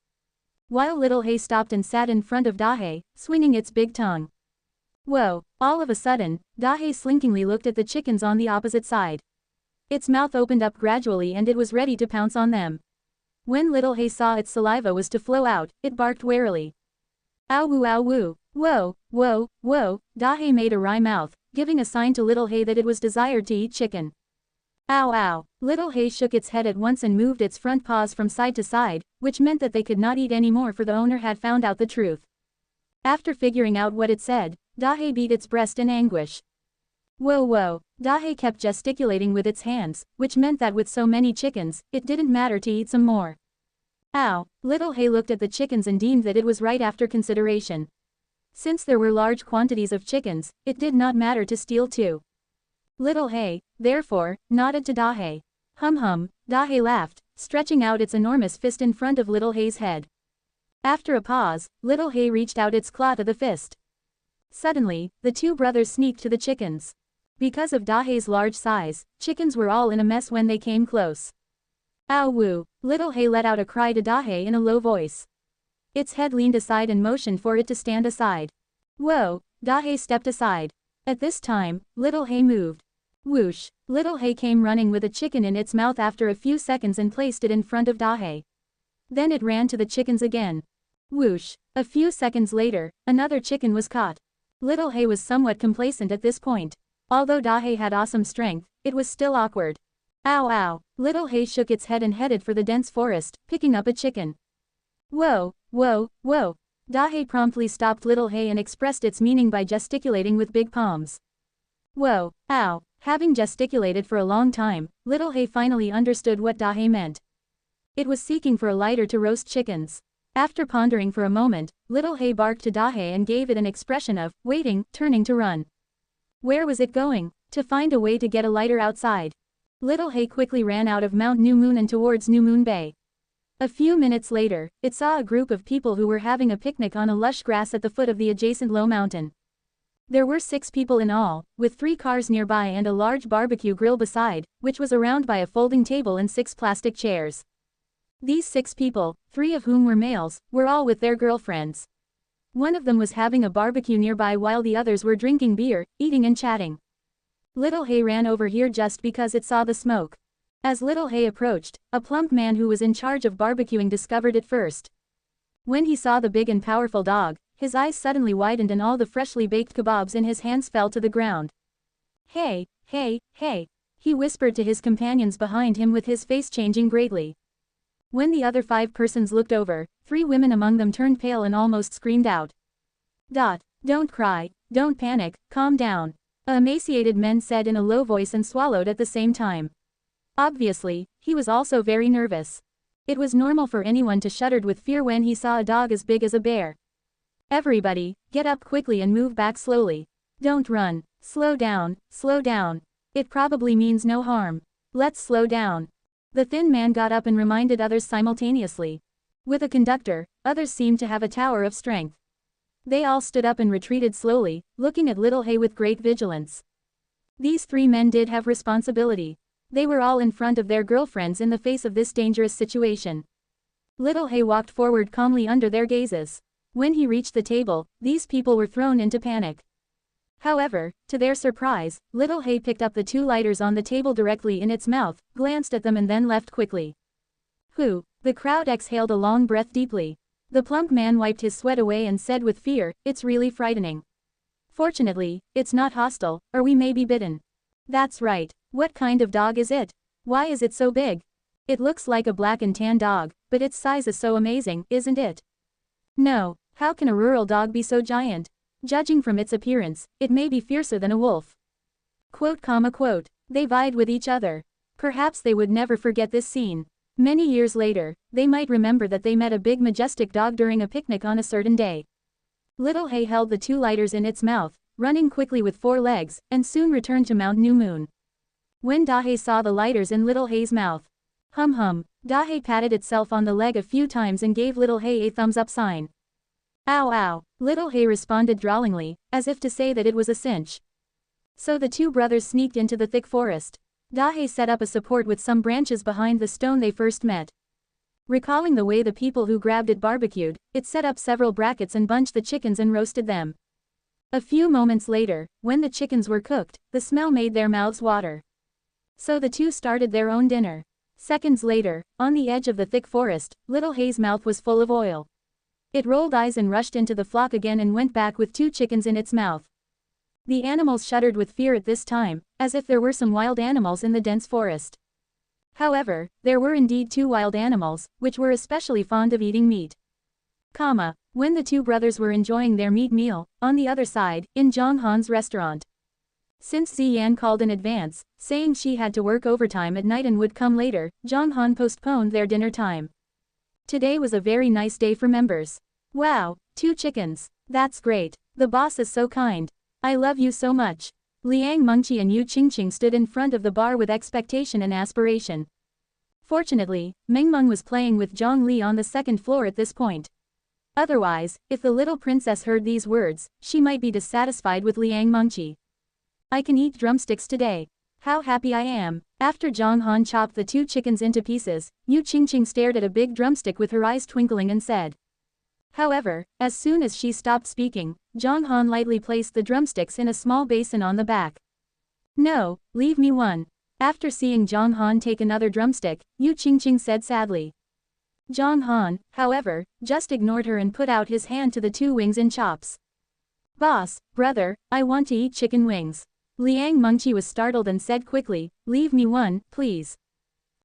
While Little He stopped and sat in front of Dahe, swinging its big tongue. Whoa, all of a sudden, Dahe slinkingly looked at the chickens on the opposite side. Its mouth opened up gradually and it was ready to pounce on them. When Little He saw its saliva was to flow out, it barked warily. Ow woo, whoa, whoa, whoa, Dahe made a wry mouth, giving a sign to Little He that it was desired to eat chicken. Ow ow, Little He shook its head at once and moved its front paws from side to side, which meant that they could not eat anymore for the owner had found out the truth. After figuring out what it said, Dahe beat its breast in anguish. Whoa whoa, Dahe kept gesticulating with its hands, which meant that with so many chickens, it didn't matter to eat some more. Ow, Little He looked at the chickens and deemed that it was right after consideration. Since there were large quantities of chickens, it did not matter to steal too. Little He, therefore, nodded to Dahe. Hum, Dahe laughed, stretching out its enormous fist in front of Little He's head. After a pause, Little He reached out its claw to the fist. Suddenly, the two brothers sneaked to the chickens. Because of Dahe's large size, chickens were all in a mess when they came close. Ow woo, Little He let out a cry to Dahe in a low voice. Its head leaned aside and motioned for it to stand aside. Whoa, Dahe stepped aside. At this time, Little He moved. Whoosh, Little He came running with a chicken in its mouth after a few seconds and placed it in front of Dahe. Then it ran to the chickens again. Whoosh, a few seconds later, another chicken was caught. Little He was somewhat complacent at this point. Although Dahe had awesome strength, it was still awkward. Ow ow, Little He shook its head and headed for the dense forest, picking up a chicken. Whoa, whoa, whoa. Dahe promptly stopped Little He and expressed its meaning by gesticulating with big palms. Whoa, ow. Having gesticulated for a long time, Little He finally understood what Dahe meant. It was seeking for a lighter to roast chickens. After pondering for a moment, Little He barked to Dahe and gave it an expression of, waiting, turning to run. Where was it going? To find a way to get a lighter outside. Little He quickly ran out of Mount New Moon and towards New Moon Bay. A few minutes later, it saw a group of people who were having a picnic on a lush grass at the foot of the adjacent low mountain. There were 6 people in all, with 3 cars nearby and a large barbecue grill beside, which was around by a folding table and 6 plastic chairs. These 6 people, 3 of whom were males, were all with their girlfriends. One of them was having a barbecue nearby while the others were drinking beer, eating and chatting. Little He ran over here just because it saw the smoke. As Little He approached, a plump man who was in charge of barbecuing discovered it first. When he saw the big and powerful dog, his eyes suddenly widened and all the freshly baked kebabs in his hands fell to the ground. Hey, hey, hey, he whispered to his companions behind him with his face changing greatly. When the other 5 persons looked over, 3 women among them turned pale and almost screamed out. Don't cry, don't panic, calm down. A emaciated man said in a low voice and swallowed at the same time. Obviously, he was also very nervous. It was normal for anyone to shudder with fear when he saw a dog as big as a bear. Everybody, get up quickly and move back slowly. Don't run, slow down, slow down. It probably means no harm. Let's slow down. The thin man got up and reminded others simultaneously. With a conductor, others seemed to have a tower of strength. They all stood up and retreated slowly, looking at Little He with great vigilance. These 3 men did have responsibility. They were all in front of their girlfriends in the face of this dangerous situation. Little He walked forward calmly under their gazes. When he reached the table, these people were thrown into panic. However, to their surprise, Little He picked up the 2 lighters on the table directly in its mouth, glanced at them and then left quickly. The crowd exhaled a long breath deeply. The plump man wiped his sweat away and said with fear, "It's really frightening. Fortunately, it's not hostile, or we may be bitten." "That's right. What kind of dog is it? Why is it so big?" "It looks like a black and tan dog, but its size is so amazing, isn't it?" "No, how can a rural dog be so giant? Judging from its appearance, it may be fiercer than a wolf." Quote, quote. They vied with each other. Perhaps they would never forget this scene. Many years later, they might remember that they met a big majestic dog during a picnic on a certain day. Little Hay held the 2 lighters in its mouth, running quickly with 4 legs, and soon returned to Mount New Moon. When Dahe saw the lighters in Little Hay's mouth, hum, Dahe patted itself on the leg a few times and gave Little Hay a thumbs up sign. "Ow ow," Little Hay responded drawlingly, as if to say that it was a cinch. So the 2 brothers sneaked into the thick forest. Dahe set up a support with some branches behind the stone they first met. Recalling the way the people who grabbed it barbecued, it set up several brackets and bunched the chickens and roasted them. A few moments later, when the chickens were cooked, the smell made their mouths water. So the 2 started their own dinner. Seconds later, on the edge of the thick forest, Little Hay's mouth was full of oil. It rolled eyes and rushed into the flock again and went back with 2 chickens in its mouth. The animals shuddered with fear at this time, as if there were some wild animals in the dense forest. However, there were indeed 2 wild animals, which were especially fond of eating meat. When the 2 brothers were enjoying their meat meal, on the other side, in Zhang Han's restaurant. Since Ziyan called in advance, saying she had to work overtime at night and would come later, Zhang Han postponed their dinner time. Today was a very nice day for members. "Wow, 2 chickens. That's great. The boss is so kind. I love you so much." Liang Mengqi and Yu Qingqing stood in front of the bar with expectation and aspiration. Fortunately, Mengmeng was playing with Zhong Li on the 2nd floor at this point. Otherwise, if the little princess heard these words, she might be dissatisfied with Liang Mengqi. "I can eat drumsticks today. How happy I am." After Zhang Han chopped the 2 chickens into pieces, Yu Qingqing stared at a big drumstick with her eyes twinkling and said. However, as soon as she stopped speaking, Zhang Han lightly placed the drumsticks in a small basin on the back. "No, leave me one." After seeing Zhang Han take another drumstick, Yu Qingqing said sadly. Zhang Han, however, just ignored her and put out his hand to the 2 wings and chops. "Boss, brother, I want to eat chicken wings." Liang Mengqi was startled and said quickly, "Leave me one, please."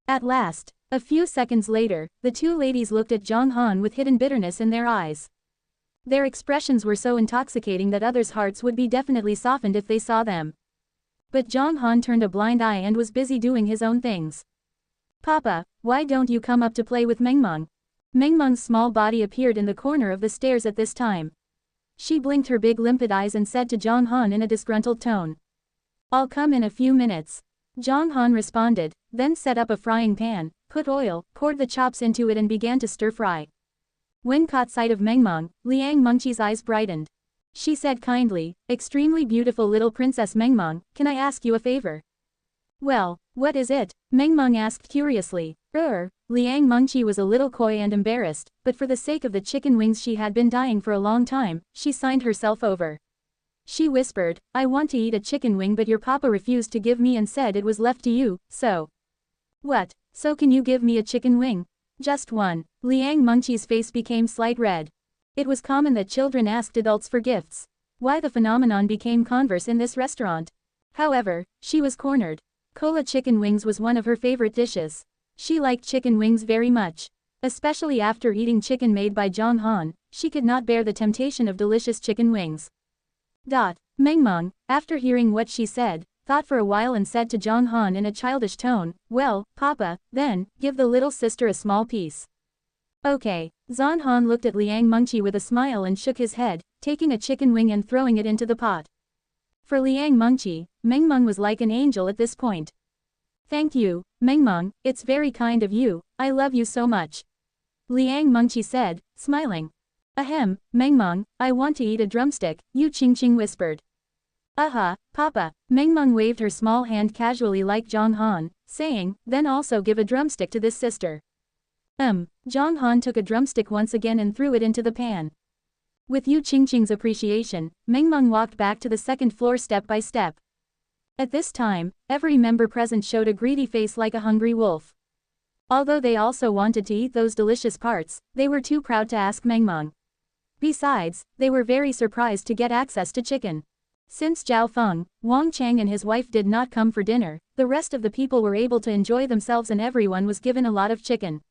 At last, a few seconds later, the 2 ladies looked at Zhang Han with hidden bitterness in their eyes. Their expressions were so intoxicating that others' hearts would be definitely softened if they saw them. But Zhang Han turned a blind eye and was busy doing his own things. "Papa, why don't you come up to play with Mengmeng?" Mengmeng's small body appeared in the corner of the stairs at this time. She blinked her big limpid eyes and said to Zhang Han in a disgruntled tone. "I'll come in a few minutes." Zhang Han responded, then set up a frying pan, put oil, poured the chops into it and began to stir-fry. When caught sight of Mengmeng, Liang Mengqi's eyes brightened. She said kindly, "Extremely beautiful little Princess Mengmeng, can I ask you a favor?" "Well, what is it?" Mengmeng asked curiously. Liang Mengqi was a little coy and embarrassed, but for the sake of the chicken wings she had been dying for a long time, she signed herself over. She whispered, "I want to eat a chicken wing but your papa refused to give me and said it was left to you, so." "What, so can you give me a chicken wing?" "Just one." Liang Mengqi's face became slight red. It was common that children asked adults for gifts. Why the phenomenon became converse in this restaurant? However, she was cornered. Cola chicken wings was one of her favorite dishes. She liked chicken wings very much. Especially after eating chicken made by Zhang Han, she could not bear the temptation of delicious chicken wings. Mengmeng, after hearing what she said, thought for a while and said to Zhang Han in a childish tone, "Well, Papa, then, give the little sister a small piece." "Okay." Zhang Han looked at Liang Mengqi with a smile and shook his head, taking a chicken wing and throwing it into the pot. For Liang Mengqi, Mengmeng was like an angel at this point. "Thank you, Mengmeng, it's very kind of you, I love you so much." Liang Mengqi said, smiling. "Ahem, Mengmeng, I want to eat a drumstick," Yu Qingqing whispered. Papa." Mengmeng waved her small hand casually like Zhang Han, saying, "Then also give a drumstick to this sister." Zhang Han took a drumstick once again and threw it into the pan. With Yu Qingqing's appreciation, Mengmeng walked back to the 2nd floor step by step. At this time, every member present showed a greedy face like a hungry wolf. Although they also wanted to eat those delicious parts, they were too proud to ask Mengmeng. Besides, they were very surprised to get access to chicken. Since Zhao Feng, Wang Chang and his wife did not come for dinner, the rest of the people were able to enjoy themselves and everyone was given a lot of chicken.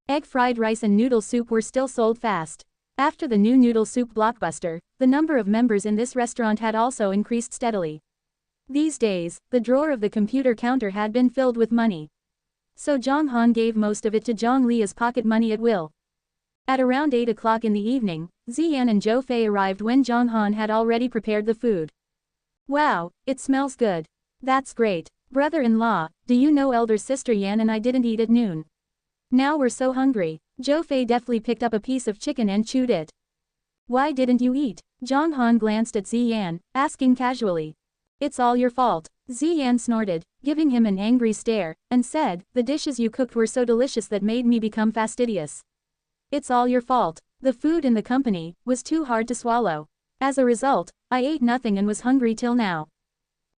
Egg fried rice and noodle soup were still sold fast. After the new noodle soup blockbuster, the number of members in this restaurant had also increased steadily. These days, the drawer of the computer counter had been filled with money. So Zhang Han gave most of it to Zhang Li as pocket money at will. At around 8 o'clock in the evening, Ziyan and Zhou Fei arrived when Zhang Han had already prepared the food. Wow, it smells good. That's great. Brother-in-law, do you know elder sister Yan and I didn't eat at noon. Now we're so hungry. Zhou Fei deftly picked up a piece of chicken and chewed it. Why didn't you eat? Zhang Han glanced at Ziyan, asking casually. It's all your fault. Ziyan snorted, giving him an angry stare, and said, the dishes you cooked were so delicious that made me become fastidious. It's all your fault. The food in the company was too hard to swallow. As a result, I ate nothing and was hungry till now.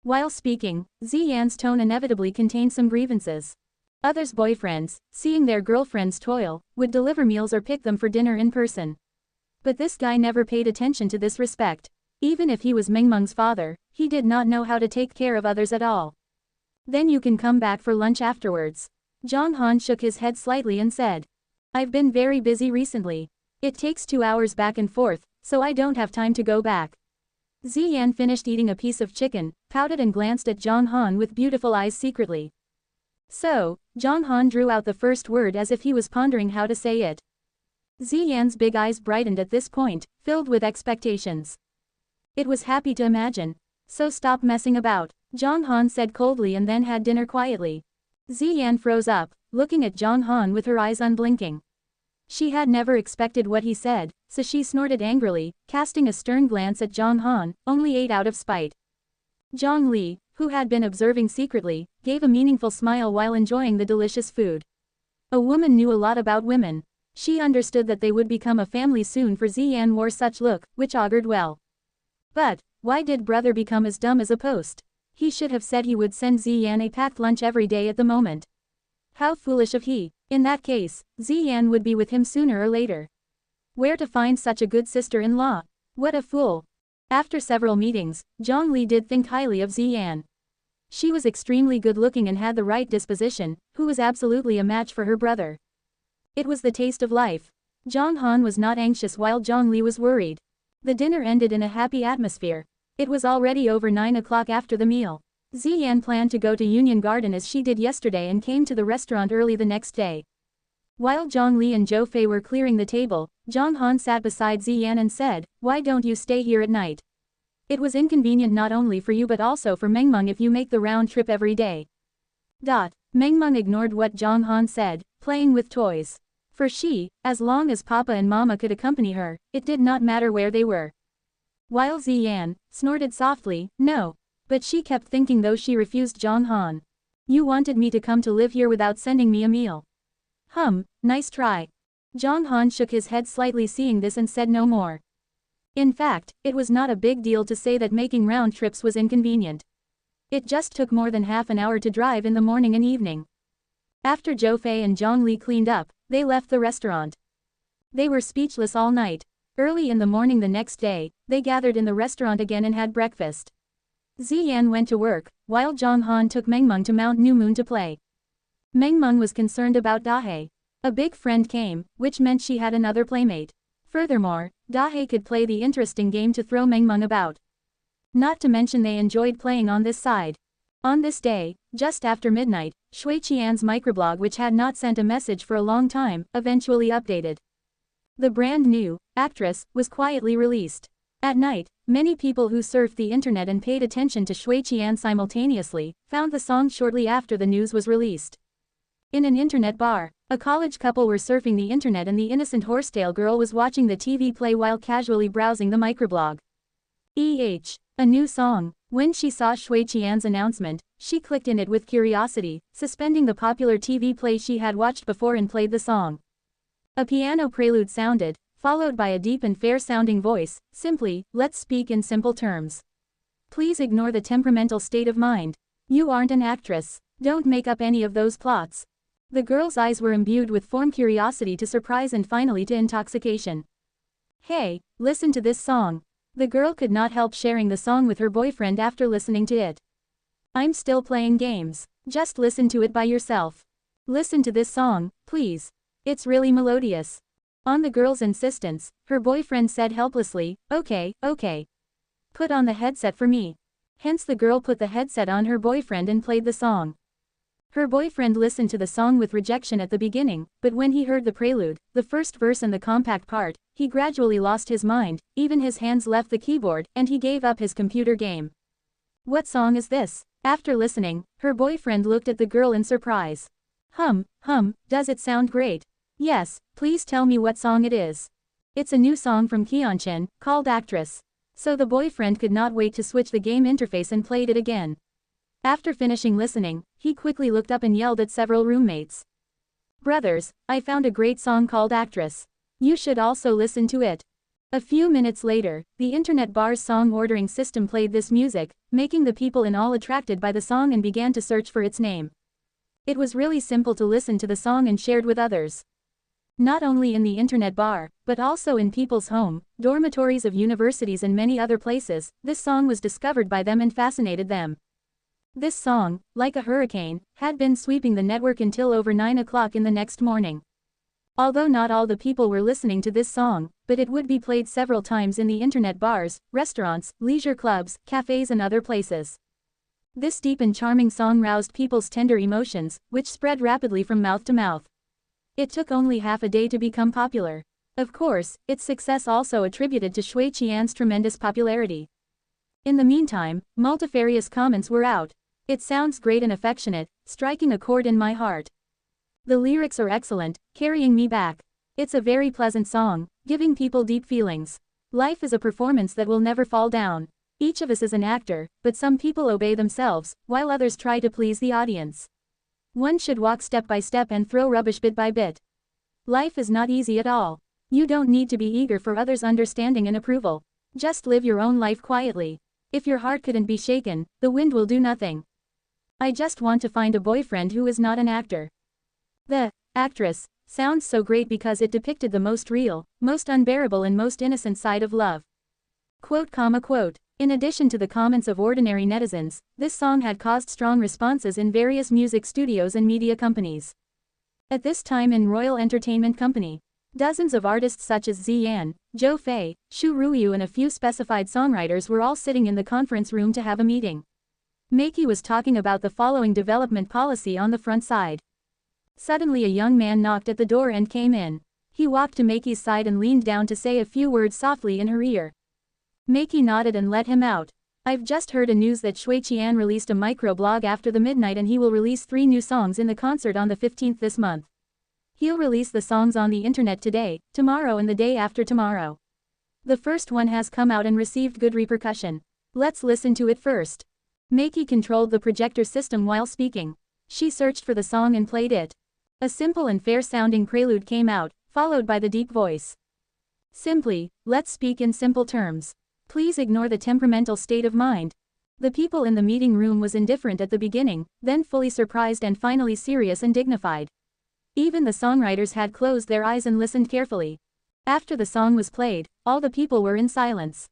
While speaking, Ziyan's tone inevitably contained some grievances. Others' boyfriends, seeing their girlfriends toil, would deliver meals or pick them for dinner in person. But this guy never paid attention to this respect. Even if he was Mengmeng's father, he did not know how to take care of others at all. Then you can come back for lunch afterwards. Zhang Han shook his head slightly and said. I've been very busy recently. It takes 2 hours back and forth, so I don't have time to go back. Ziyan finished eating a piece of chicken, pouted and glanced at Zhang Han with beautiful eyes secretly. So, Zhang Han drew out the first word as if he was pondering how to say it. Ziyan's big eyes brightened at this point, filled with expectations. It was happy to imagine. So stop messing about, Zhang Han said coldly and then had dinner quietly. Ziyan froze up, looking at Zhang Han with her eyes unblinking. She had never expected what he said, so she snorted angrily, casting a stern glance at Zhang Han, only ate out of spite. Zhang Li, who had been observing secretly, gave a meaningful smile while enjoying the delicious food. A woman knew a lot about women. She understood that they would become a family soon for Ziyan wore such look, which augured well. But, why did brother become as dumb as a post? He should have said he would send Ziyan a packed lunch every day at the moment. How foolish of he. In that case, Ziyan would be with him sooner or later. Where to find such a good sister-in-law? What a fool. After several meetings, Zhang Li did think highly of Ziyan. She was extremely good-looking and had the right disposition, who was absolutely a match for her brother. It was the taste of life. Zhang Han was not anxious while Zhang Li was worried. The dinner ended in a happy atmosphere. It was already over 9 o'clock after the meal. Ziyan planned to go to Union Garden as she did yesterday and came to the restaurant early the next day. While Zhang Li and Zhou Fei were clearing the table, Zhang Han sat beside Ziyan and said, why don't you stay here at night? It was inconvenient not only for you but also for Mengmeng if you make the round trip every day. Mengmeng ignored what Zhang Han said, playing with toys. For she, as long as Papa and Mama could accompany her, it did not matter where they were. While Ziyan snorted softly, no. But she kept thinking though she refused Zhang Han. You wanted me to come to live here without sending me a meal. Nice try. Zhang Han shook his head slightly seeing this and said no more. In fact, it was not a big deal to say that making round trips was inconvenient. It just took more than half an hour to drive in the morning and evening. After Zhou Fei and Zhang Li cleaned up, they left the restaurant. They were speechless all night. Early in the morning the next day, they gathered in the restaurant again and had breakfast. Ziyan went to work, while Zhang Han took Mengmeng to Mount New Moon to play. Mengmeng was concerned about Dahe. A big friend came, which meant she had another playmate. Furthermore, Dahe could play the interesting game to throw Mengmeng about. Not to mention they enjoyed playing on this side. On this day, just after midnight, Shui Qian's microblog, which had not sent a message for a long time, eventually updated. The brand new actress was quietly released. At night, many people who surfed the internet and paid attention to Shui Qian simultaneously found the song shortly after the news was released. In an internet bar, a college couple were surfing the internet and the innocent horsetail girl was watching the TV play while casually browsing the microblog. A new song. When she saw Shui Qian's announcement, she clicked in it with curiosity, suspending the popular TV play she had watched before and played the song. A piano prelude sounded, followed by a deep and fair-sounding voice, simply, let's speak in simple terms. Please ignore the temperamental state of mind. You aren't an actress. Don't make up any of those plots. The girl's eyes were imbued with from curiosity to surprise and finally to intoxication. Hey, listen to this song. The girl could not help sharing the song with her boyfriend after listening to it. I'm still playing games. Just listen to it by yourself. Listen to this song, please. It's really melodious. On the girl's insistence, her boyfriend said helplessly, okay. Put on the headset for me. Hence the girl put the headset on her boyfriend and played the song. Her boyfriend listened to the song with rejection at the beginning, but when he heard the prelude, the first verse and the compact part, he gradually lost his mind, even his hands left the keyboard, and he gave up his computer game. What song is this? After listening, her boyfriend looked at the girl in surprise. Does it sound great? Yes, please tell me what song it is. It's a new song from Kyeonchin, called Actress. So the boyfriend could not wait to switch the game interface and played it again. After finishing listening, he quickly looked up and yelled at several roommates. Brothers, I found a great song called Actress. You should also listen to it. A few minutes later, the internet bar's song ordering system played this music, making the people in all attracted by the song and began to search for its name. It was really simple to listen to the song and shared with others. Not only in the internet bar, but also in people's home, dormitories of universities and many other places, this song was discovered by them and fascinated them. This song, like a hurricane, had been sweeping the network until over 9 o'clock in the next morning. Although not all the people were listening to this song, but it would be played several times in the internet bars, restaurants, leisure clubs, cafes and other places. This deep and charming song roused people's tender emotions, which spread rapidly from mouth to mouth. It took only half a day to become popular. Of course, its success also attributed to Shui Qian's tremendous popularity. In the meantime, multifarious comments were out. It sounds great and affectionate, striking a chord in my heart. The lyrics are excellent, carrying me back. It's a very pleasant song, giving people deep feelings. Life is a performance that will never fall down. Each of us is an actor, but some people obey themselves, while others try to please the audience. One should walk step by step and throw rubbish bit by bit. Life is not easy at all. You don't need to be eager for others' understanding and approval. Just live your own life quietly. If your heart couldn't be shaken, the wind will do nothing. I just want to find a boyfriend who is not an actor. The actress sounds so great because it depicted the most real, most unbearable and most innocent side of love. Quote. In addition to the comments of ordinary netizens, this song had caused strong responses in various music studios and media companies. At this time in Royal Entertainment Company, dozens of artists such as Zian, Zhou Fei, Xu Ruiyu and a few specified songwriters were all sitting in the conference room to have a meeting. Meiki was talking about the following development policy on the front side. Suddenly a young man knocked at the door and came in. He walked to Meiki's side and leaned down to say a few words softly in her ear. Meiki nodded and let him out. I've just heard a news that Shui Qian released a microblog after the midnight and he will release 3 new songs in the concert on the 15th this month. He'll release the songs on the internet today, tomorrow and the day after tomorrow. The first one has come out and received good repercussion. Let's listen to it first. Meiki controlled the projector system while speaking. She searched for the song and played it. A simple and fair-sounding prelude came out, followed by the deep voice. Simply, let's speak in simple terms. Please ignore the temperamental state of mind. The people in the meeting room was indifferent at the beginning, then fully surprised and finally serious and dignified. Even the songwriters had closed their eyes and listened carefully. After the song was played, all the people were in silence.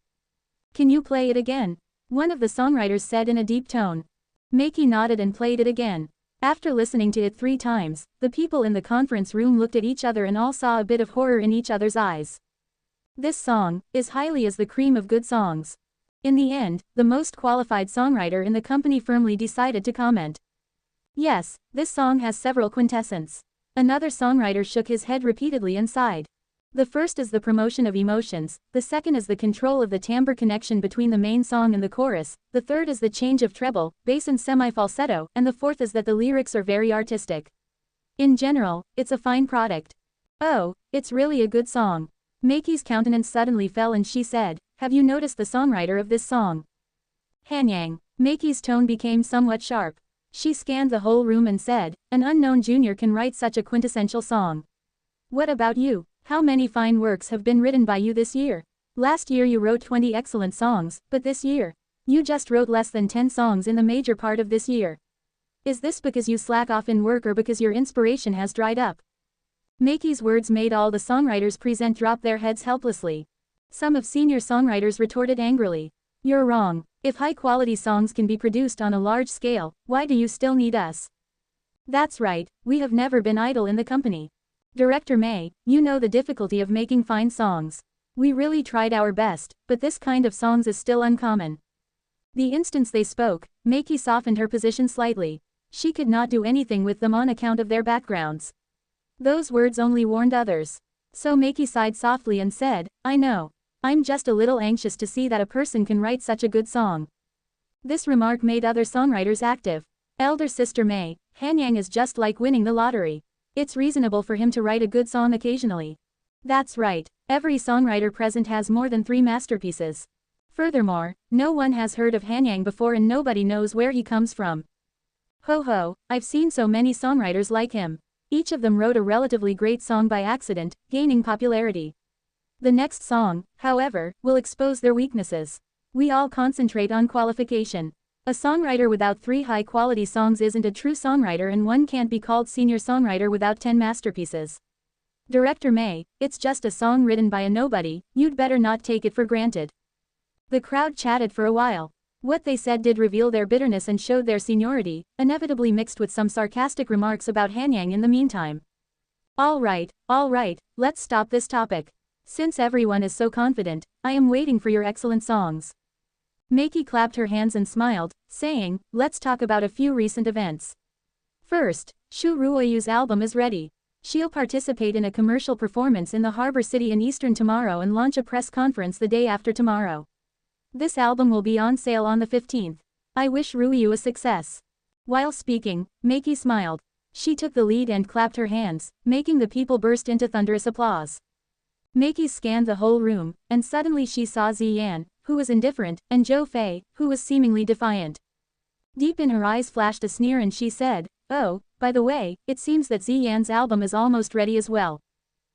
Can you play it again? One of the songwriters said in a deep tone. Meiki nodded and played it again. After listening to it 3 times, the people in the conference room looked at each other and all saw a bit of horror in each other's eyes. This song is highly as the cream of good songs. In the end, the most qualified songwriter in the company firmly decided to comment. Yes, this song has several quintessence. Another songwriter shook his head repeatedly and sighed. The first is the promotion of emotions, the second is the control of the timbre connection between the main song and the chorus, the third is the change of treble, bass and semi-falsetto, and the fourth is that the lyrics are very artistic. In general, it's a fine product. Oh, it's really a good song. Meiki's countenance suddenly fell and she said, have you noticed the songwriter of this song? Hanyang. Meiki's tone became somewhat sharp. She scanned the whole room and said, an unknown junior can write such a quintessential song. What about you? How many fine works have been written by you this year? Last year you wrote 20 excellent songs, but this year, you just wrote less than 10 songs in the major part of this year. Is this because you slack off in work or because your inspiration has dried up? Maki's words made all the songwriters present drop their heads helplessly. Some of senior songwriters retorted angrily. You're wrong. If high-quality songs can be produced on a large scale, why do you still need us? That's right, we have never been idle in the company. Director May, you know the difficulty of making fine songs. We really tried our best, but this kind of songs is still uncommon. The instant they spoke, Maki softened her position slightly. She could not do anything with them on account of their backgrounds. Those words only warned others. So Maki sighed softly and said, I know. I'm just a little anxious to see that a person can write such a good song. This remark made other songwriters active. Elder sister May, Hanyang is just like winning the lottery. It's reasonable for him to write a good song occasionally. That's right, every songwriter present has more than 3 masterpieces. Furthermore, no one has heard of Hanyang before and nobody knows where he comes from. Ho ho, I've seen so many songwriters like him. Each of them wrote a relatively great song by accident, gaining popularity. The next song, however, will expose their weaknesses. We all concentrate on qualification. A songwriter without 3 high-quality songs isn't a true songwriter and one can't be called senior songwriter without 10 masterpieces. Director May, it's just a song written by a nobody, you'd better not take it for granted. The crowd chatted for a while. What they said did reveal their bitterness and showed their seniority, inevitably mixed with some sarcastic remarks about Hanyang in the meantime. All right, let's stop this topic. Since everyone is so confident, I am waiting for your excellent songs. Maki clapped her hands and smiled, saying, let's talk about a few recent events. First, Shu Ruoyu's album is ready. She'll participate in a commercial performance in the harbor city in Eastern tomorrow and launch a press conference the day after tomorrow. This album will be on sale on the 15th. I wish Ruoyu a success. While speaking, Maki smiled. She took the lead and clapped her hands, making the people burst into thunderous applause. Maki scanned the whole room, and suddenly she saw Ziyan, who was indifferent, and Zhou Fei, who was seemingly defiant. Deep in her eyes flashed a sneer and she said, oh, by the way, it seems that Ziyan's album is almost ready as well.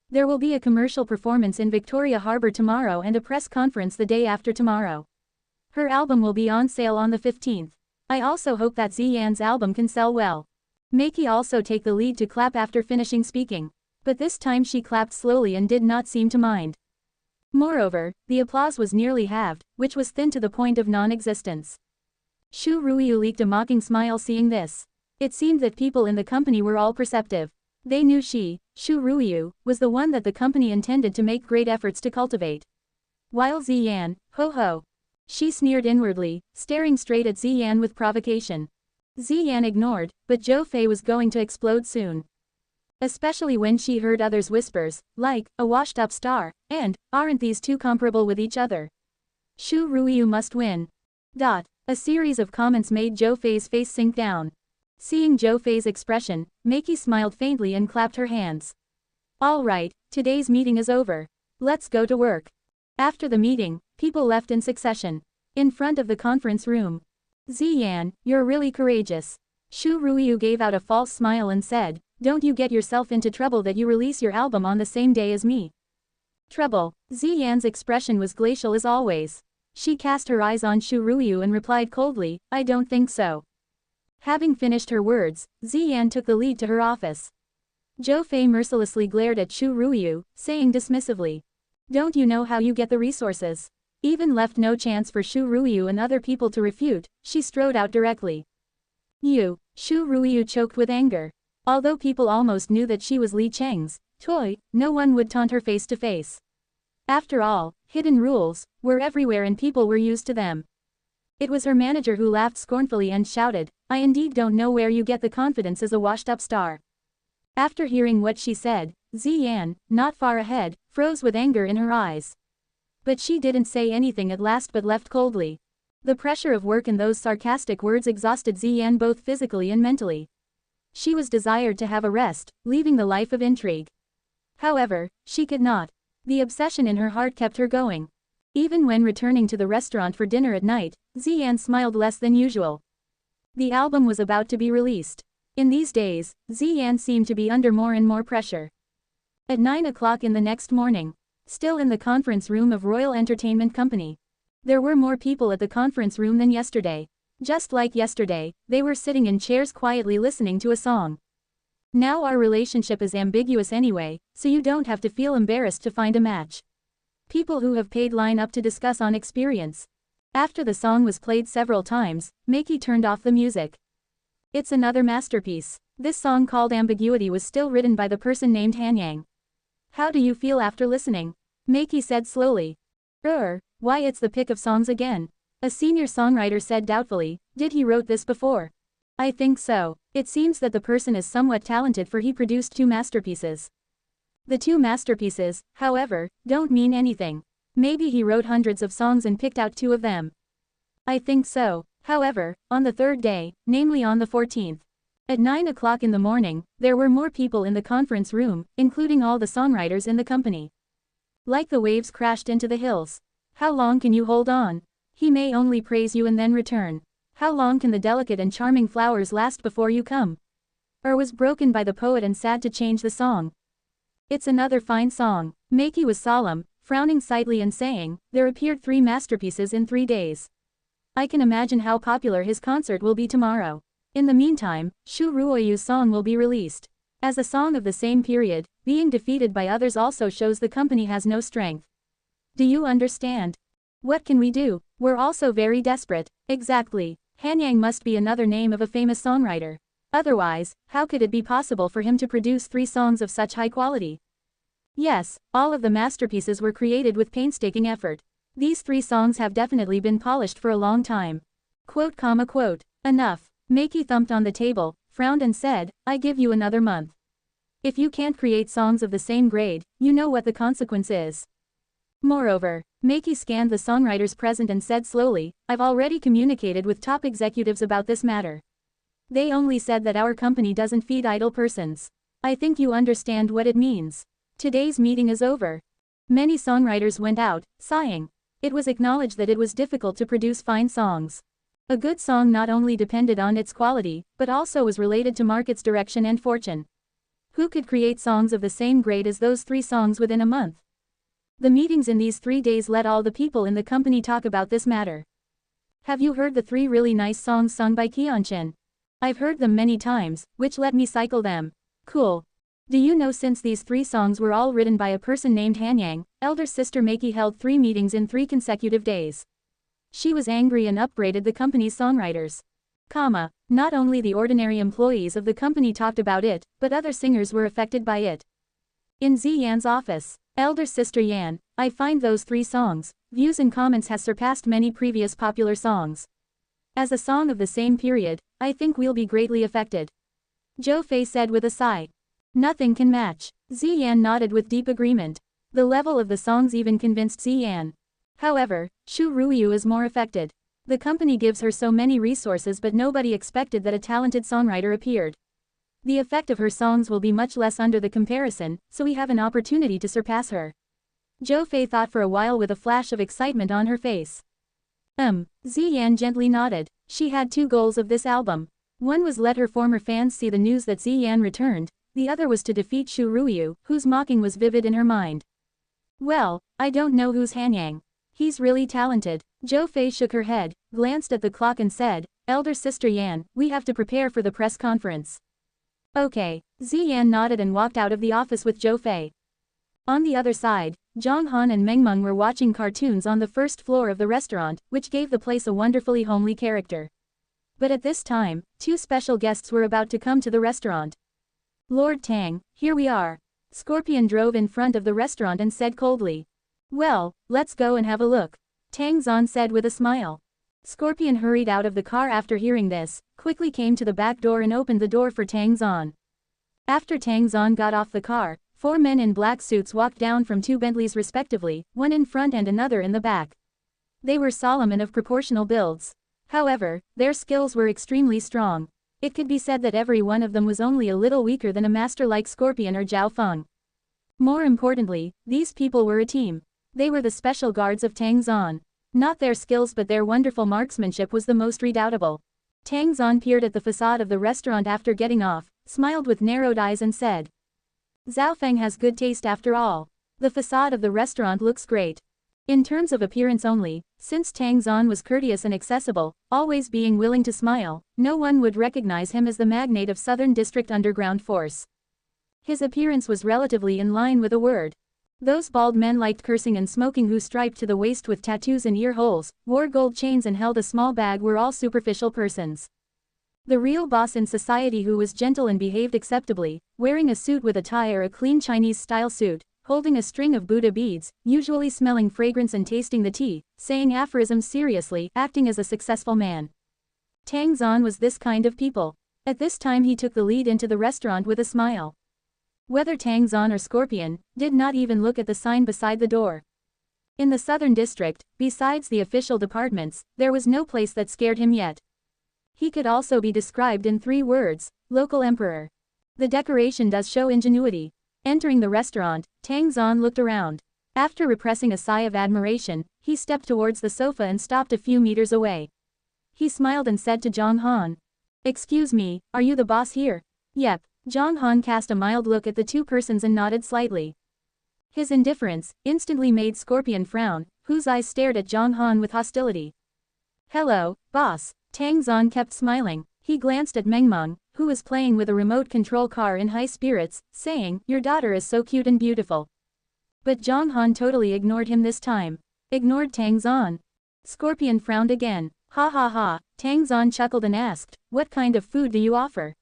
There will be a commercial performance in Victoria Harbor tomorrow and a press conference the day after tomorrow. Her album will be on sale on the 15th. I also hope that Ziyan's album can sell well. Maki also take the lead to clap after finishing speaking. But this time she clapped slowly and did not seem to mind. Moreover, the applause was nearly halved, which was thin to the point of non-existence. Shu Ruoyu leaked a mocking smile seeing this. It seemed that people in the company were all perceptive. They knew Shu Ruoyu, was the one that the company intended to make great efforts to cultivate. While Ziyan, ho ho. She sneered inwardly, staring straight at Ziyan with provocation. Ziyan ignored, but Zhou Fei was going to explode soon. Especially when she heard others' whispers, like, a washed-up star, and, aren't these two comparable with each other? Shu Ruoyu must win. A series of comments made Zhou Fei's face sink down. Seeing Zhou Fei's expression, Maki smiled faintly and clapped her hands. All right, today's meeting is over. Let's go to work. After the meeting, people left in succession. In front of the conference room. Ziyan, you're really courageous. Shu Ruoyu gave out a false smile and said, don't you get yourself into trouble that you release your album on the same day as me. Trouble. Ziyan's expression was glacial as always. She cast her eyes on Shu Ruoyu and replied coldly, I don't think so. Having finished her words, Ziyan took the lead to her office. Zhou Fei mercilessly glared at Shu Ruoyu, saying dismissively, don't you know how you get the resources? Even left no chance for Shu Ruoyu and other people to refute, she strode out directly. You. Shu Ruoyu choked with anger. Although people almost knew that she was Li Cheng's toy, no one would taunt her face to face. After all, hidden rules were everywhere and people were used to them. It was her manager who laughed scornfully and shouted, I indeed don't know where you get the confidence as a washed-up star. After hearing what she said, Ziyan, not far ahead, froze with anger in her eyes. But she didn't say anything at last but left coldly. The pressure of work and those sarcastic words exhausted Ziyan both physically and mentally. She was desired to have a rest, leaving the life of intrigue. However, she could not. The obsession in her heart kept her going. Even when returning to the restaurant for dinner at night, Ziyan smiled less than usual. The album was about to be released. In these days, Ziyan seemed to be under more and more pressure. At 9 o'clock in the next morning, still in the conference room of Royal Entertainment Company. There were more people at the conference room than yesterday. Just like yesterday, they were sitting in chairs quietly listening to a song. Now our relationship is ambiguous anyway, so you don't have to feel embarrassed to find a match. People who have paid line up to discuss on experience. After the song was played several times, Maki turned off the music. It's another masterpiece. This song called Ambiguity was still written by the person named Hanyang. How do you feel after listening? Maki said slowly. Why it's the pick of songs again. A senior songwriter said doubtfully, did he wrote this before? I think so. It seems that the person is somewhat talented for he produced 2 masterpieces. The 2 masterpieces, however, don't mean anything. Maybe he wrote hundreds of songs and picked out 2 of them. I think so. However, on the 3rd day, namely on the 14th, at 9 o'clock in the morning, there were more people in the conference room, including all the songwriters in the company. Like the waves crashed into the hills. How long can you hold on? He may only praise you and then return. How long can the delicate and charming flowers last before you come? Was broken by the poet and sad to change the song. It's another fine song. Maki was solemn, frowning slightly and saying, there appeared 3 masterpieces in 3 days. I can imagine how popular his concert will be tomorrow. In the meantime, Shu Ruoyu's song will be released. As a song of the same period, being defeated by others also shows the company has no strength. Do you understand? What can we do? We're also very desperate. Exactly. Hanyang must be another name of a famous songwriter. Otherwise, how could it be possible for him to produce 3 songs of such high quality? Yes, all of the masterpieces were created with painstaking effort. These 3 songs have definitely been polished for a long time. Quote. Enough. Maki thumped on the table, frowned and said, I give you another month. If you can't create songs of the same grade, you know what the consequence is. Moreover, Maki scanned the songwriters present and said slowly, I've already communicated with top executives about this matter. They only said that our company doesn't feed idle persons. I think you understand what it means. Today's meeting is over. Many songwriters went out, sighing. It was acknowledged that it was difficult to produce fine songs. A good song not only depended on its quality, but also was related to market's direction and fortune. Who could create songs of the same grade as those 3 songs within a month? The meetings in these 3 days let all the people in the company talk about this matter. Have you heard the 3 really nice songs sung by Kyeonchin? I've heard them many times, which let me cycle them. Cool. Do you know since these 3 songs were all written by a person named Hanyang, elder sister Maki held 3 meetings in 3 consecutive days. She was angry and upbraided the company's songwriters. Not only the ordinary employees of the company talked about it, but other singers were affected by it. In Ziyan's office, elder sister Yan, I find those 3 songs, views and comments has surpassed many previous popular songs. As a song of the same period, I think we'll be greatly affected. Zhou Fei said with a sigh. Nothing can match. Ziyan nodded with deep agreement. The level of the songs even convinced Ziyan. However, Shu Ruoyu is more affected. The company gives her so many resources but nobody expected that a talented songwriter appeared. The effect of her songs will be much less under the comparison, so we have an opportunity to surpass her. Zhou Fei thought for a while with a flash of excitement on her face. Ziyan gently nodded. She had 2 goals of this album. One was let her former fans see the news that Ziyan returned, the other was to defeat Shu Ruoyu, whose mocking was vivid in her mind. Well, I don't know who's Hanyang. He's really talented. Zhou Fei shook her head, glanced at the clock and said, Elder Sister Yan, we have to prepare for the press conference. Okay. Ziyan nodded and walked out of the office with Zhou Fei. On the other side, Zhang Han and Meng were watching cartoons on the first floor of the restaurant, which gave the place a wonderfully homely character. But at this time, 2 special guests were about to come to the restaurant. Lord Tang, here we are. Scorpion drove in front of the restaurant and said coldly. Well, let's go and have a look. Tang Zan said with a smile. Scorpion hurried out of the car after hearing this, quickly came to the back door and opened the door for Tang Zan. After Tang Zan got off the car, 4 men in black suits walked down from 2 Bentleys respectively, one in front and another in the back. They were solemn and of proportional builds. However, their skills were extremely strong. It could be said that every one of them was only a little weaker than a master like Scorpion or Zhao Feng. More importantly, these people were a team. They were the special guards of Tang Zan. Not their skills but their wonderful marksmanship was the most redoubtable. Tang Zan peered at the facade of the restaurant after getting off, smiled with narrowed eyes and said. Zhao Feng has good taste after all. The facade of the restaurant looks great. In terms of appearance only, Since Tang Zan was courteous and accessible, always being willing to smile, no one would recognize him as the magnate of Southern District Underground Force. His appearance was relatively in line with a word. Those bald men liked cursing and smoking who striped to the waist with tattoos and ear holes, wore gold chains and held a small bag were all superficial persons. The real boss in society who was gentle and behaved acceptably, wearing a suit with a tie or a clean Chinese-style suit, holding a string of Buddha beads, usually smelling fragrance and tasting the tea, saying aphorisms seriously, acting as a successful man. Tang Zan was this kind of people. At this time he took the lead into the restaurant with a smile. Whether Tang Zan or Scorpion, did not even look at the sign beside the door. In the Southern District, besides the official departments, there was no place that scared him yet. He could also be described in 3 words, local emperor. The decoration does show ingenuity. Entering the restaurant, Tang Zan looked around. After repressing a sigh of admiration, he stepped towards the sofa and stopped a few meters away. He smiled and said to Zhang Han. "Excuse me, are you the boss here?" "Yep." Zhang Han cast a mild look at the 2 persons and nodded slightly. His indifference instantly made Scorpion frown, whose eyes stared at Zhang Han with hostility. "Hello, boss." Tang Zan kept smiling. He glanced at Meng, who was playing with a remote control car in high spirits, saying, "Your daughter is so cute and beautiful." But Zhang Han totally ignored him this time. Ignored Tang Zan. Scorpion frowned again. "Ha ha ha." Tang Zan chuckled and asked, "What kind of food do you offer?"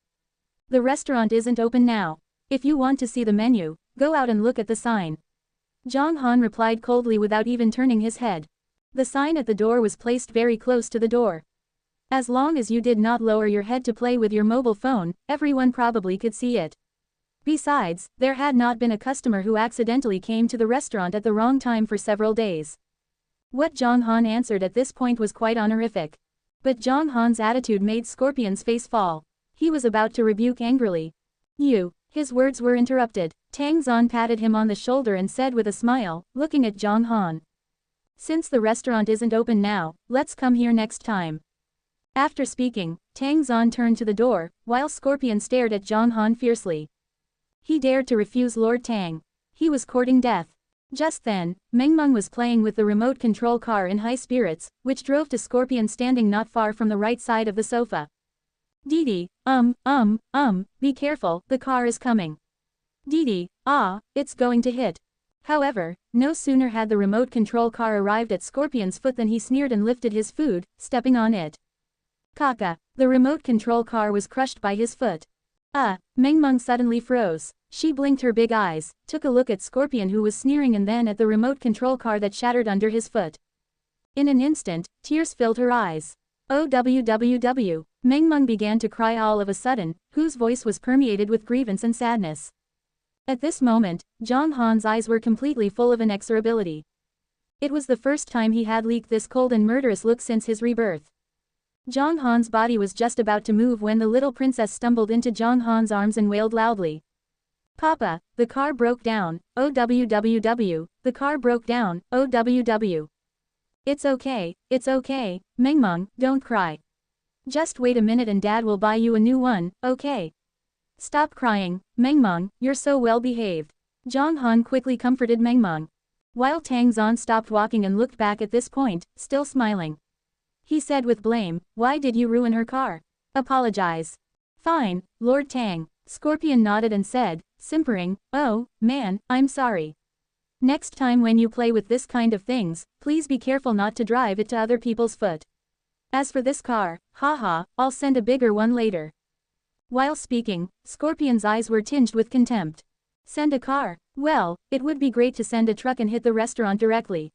"The restaurant isn't open now. If you want to see the menu, go out and look at the sign." Zhang Han replied coldly without even turning his head. The sign at the door was placed very close to the door. As long as you did not lower your head to play with your mobile phone, everyone probably could see it. Besides, there had not been a customer who accidentally came to the restaurant at the wrong time for several days. What Zhang Han answered at this point was quite honorific. But Zhang Han's attitude made Scorpion's face fall. He was about to rebuke angrily. "You." His words were interrupted. Tang Zan patted him on the shoulder and said with a smile, looking at Zhang Han. "Since the restaurant isn't open now, let's come here next time." After speaking, Tang Zan turned to the door, while Scorpion stared at Zhang Han fiercely. He dared to refuse Lord Tang. He was courting death. Just then, Meng was playing with the remote control car in high spirits, which drove to Scorpion standing not far from the right side of the sofa. "Didi, be careful, the car is coming." "Didi, it's going to hit." However, no sooner had the remote control car arrived at Scorpion's foot than he sneered and lifted his food, stepping on it. Kaka. The remote control car was crushed by his foot. Meng suddenly froze. She blinked her big eyes, took a look at Scorpion who was sneering and then at the remote control car that shattered under his foot. In an instant, tears filled her eyes. "OWWW." Meng began to cry all of a sudden, whose voice was permeated with grievance and sadness. At this moment, Zhang Han's eyes were completely full of inexorability. It was the first time he had leaked this cold and murderous look since his rebirth. Zhang Han's body was just about to move when the little princess stumbled into Zhang Han's arms and wailed loudly. "Papa, the car broke down, OWWW, the car broke down, OWW. It's okay, Meng, don't cry. Just wait a minute and Dad will buy you a new one, okay? Stop crying, Meng, you're so well behaved." Zhang Han quickly comforted Meng. While Tang Zan stopped walking and looked back at this point, still smiling. He said with blame, "Why did you ruin her car? Apologize." "Fine, Lord Tang." Scorpion nodded and said, simpering, "Oh, man, I'm sorry. Next time when you play with this kind of things, please be careful not to drive it to other people's foot. As for this car, haha, I'll send a bigger one later." While speaking, Scorpion's eyes were tinged with contempt. Send a car? Well, it would be great to send a truck and hit the restaurant directly.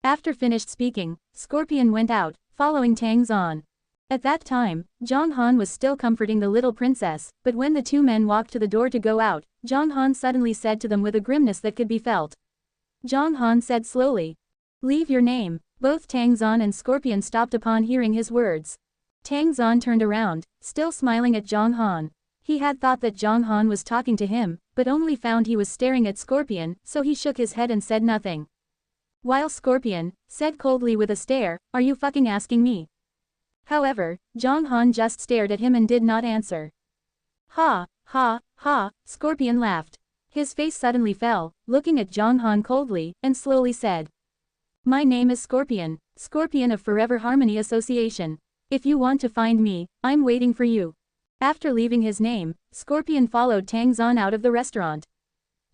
After finished speaking, Scorpion went out, following Tang Zan. At that time, Zhang Han was still comforting the little princess, but when the 2 men walked to the door to go out, Zhang Han suddenly said to them with a grimness that could be felt. Zhang Han said slowly, "Leave your name." Both Tang Zan and Scorpion stopped upon hearing his words. Tang Zan turned around, still smiling at Zhang Han. He had thought that Zhang Han was talking to him, but only found he was staring at Scorpion, so he shook his head and said nothing. While Scorpion said coldly with a stare, "Are you fucking asking me?" However, Zhang Han just stared at him and did not answer. "Ha, ha, ha," Scorpion laughed. His face suddenly fell, looking at Zhang Han coldly, and slowly said, My name is Scorpion, Scorpion of Forever Harmony Association. If you want to find me, I'm waiting for you. After leaving his name, Scorpion followed Tang Zhan out of the restaurant.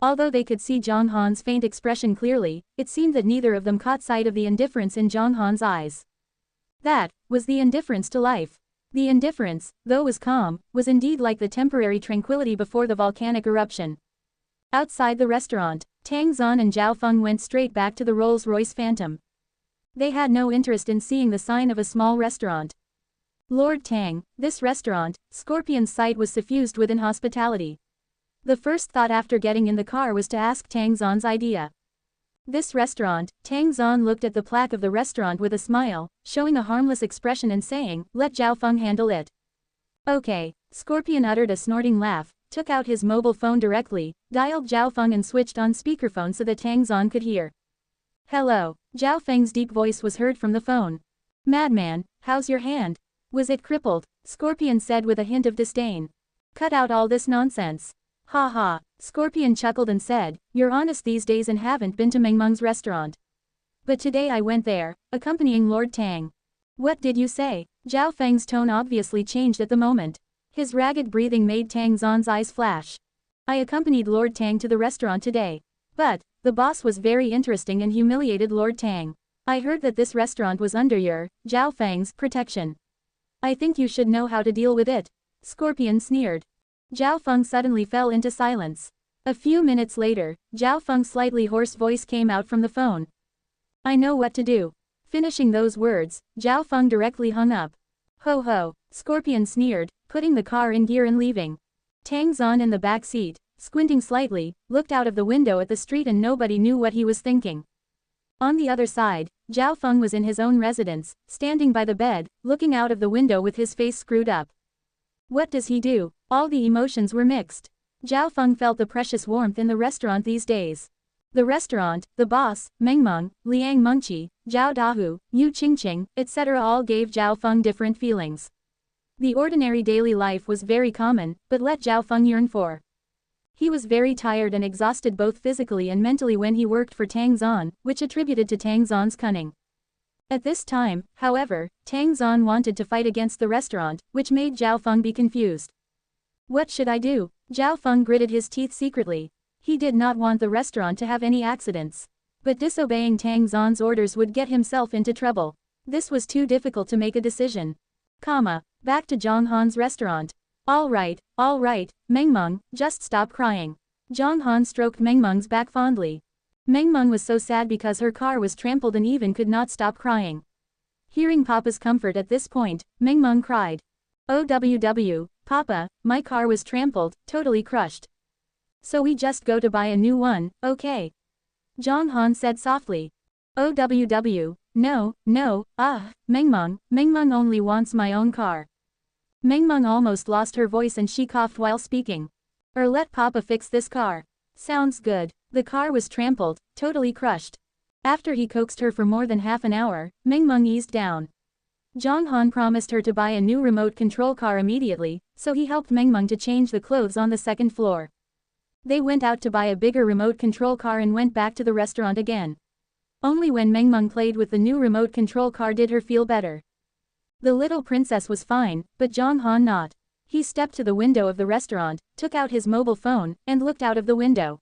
Although they could see Zhang Han's faint expression clearly, it seemed that neither of them caught sight of the indifference in Zhang Han's eyes. That was the indifference to life. The indifference, though was calm, was indeed like the temporary tranquility before the volcanic eruption. Outside the restaurant, Tang Zhan and Zhao Feng went straight back to the Rolls-Royce Phantom. They had no interest in seeing the sign of a small restaurant. Lord Tang, this restaurant, Scorpion's sight was suffused with inhospitality. The first thought after getting in the car was to ask Tang Zhan's idea. This restaurant, Tang Zhan looked at the plaque of the restaurant with a smile, showing a harmless expression and saying, let Zhao Feng handle it. Okay, Scorpion uttered a snorting laugh, took out his mobile phone directly, dialed Zhao Feng and switched on speakerphone so that Tang Zhan could hear. Hello, Zhao Feng's deep voice was heard from the phone. Madman, how's your hand? Was it crippled? Scorpion said with a hint of disdain. Cut out all this nonsense. Ha ha, Scorpion chuckled and said, you're honest these days and haven't been to Mengmeng's restaurant. But today I went there, accompanying Lord Tang. What did you say? Zhao Feng's tone obviously changed at the moment. His ragged breathing made Tang Zhan's eyes flash. I accompanied Lord Tang to the restaurant today. But, the boss was very interesting and humiliated Lord Tang. I heard that this restaurant was under your, Zhao Feng's, protection. I think you should know how to deal with it. Scorpion sneered. Zhao Feng suddenly fell into silence. A few minutes later, Zhao Feng's slightly hoarse voice came out from the phone. I know what to do. Finishing those words, Zhao Feng directly hung up. Ho ho, Scorpion sneered, putting the car in gear and leaving. Tang Zhan in the back seat, squinting slightly, looked out of the window at the street and nobody knew what he was thinking. On the other side, Zhao Feng was in his own residence, standing by the bed, looking out of the window with his face screwed up. What does he do? All the emotions were mixed. Zhao Feng felt the precious warmth in the restaurant these days. The restaurant, the boss, Mengmeng, Liang Mengqi, Zhao Dahu, Yu Qingqing, etc. all gave Zhao Feng different feelings. The ordinary daily life was very common, but let Zhao Feng yearn for. He was very tired and exhausted both physically and mentally when he worked for Tang Zhan, which attributed to Tang Zhan's cunning. At this time, however, Tang Zhan wanted to fight against the restaurant, which made Zhao Feng be confused. What should I do? Zhao Feng gritted his teeth secretly. He did not want the restaurant to have any accidents. But disobeying Tang Zhan's orders would get himself into trouble. This was too difficult to make a decision. Back to Zhang Han's restaurant. All right, Mengmeng, just stop crying. Zhang Han stroked Mengmeng's back fondly. Mengmeng was so sad because her car was trampled and even could not stop crying. Hearing Papa's comfort at this point, Mengmeng cried. OWW, Papa, my car was trampled, totally crushed. So we just go to buy a new one, okay? Zhang Han said softly. OWW, no, Mengmeng only wants my own car. Mengmeng almost lost her voice and she coughed while speaking. Let Papa fix this car. Sounds good. The car was trampled, totally crushed. After he coaxed her for more than half an hour, Mengmeng eased down. Zhang Han promised her to buy a new remote control car immediately, so he helped Mengmeng to change the clothes on the second floor. They went out to buy a bigger remote control car and went back to the restaurant again. Only when Mengmeng played with the new remote control car did her feel better. The little princess was fine, but Zhang Han not. He stepped to the window of the restaurant, took out his mobile phone, and looked out of the window.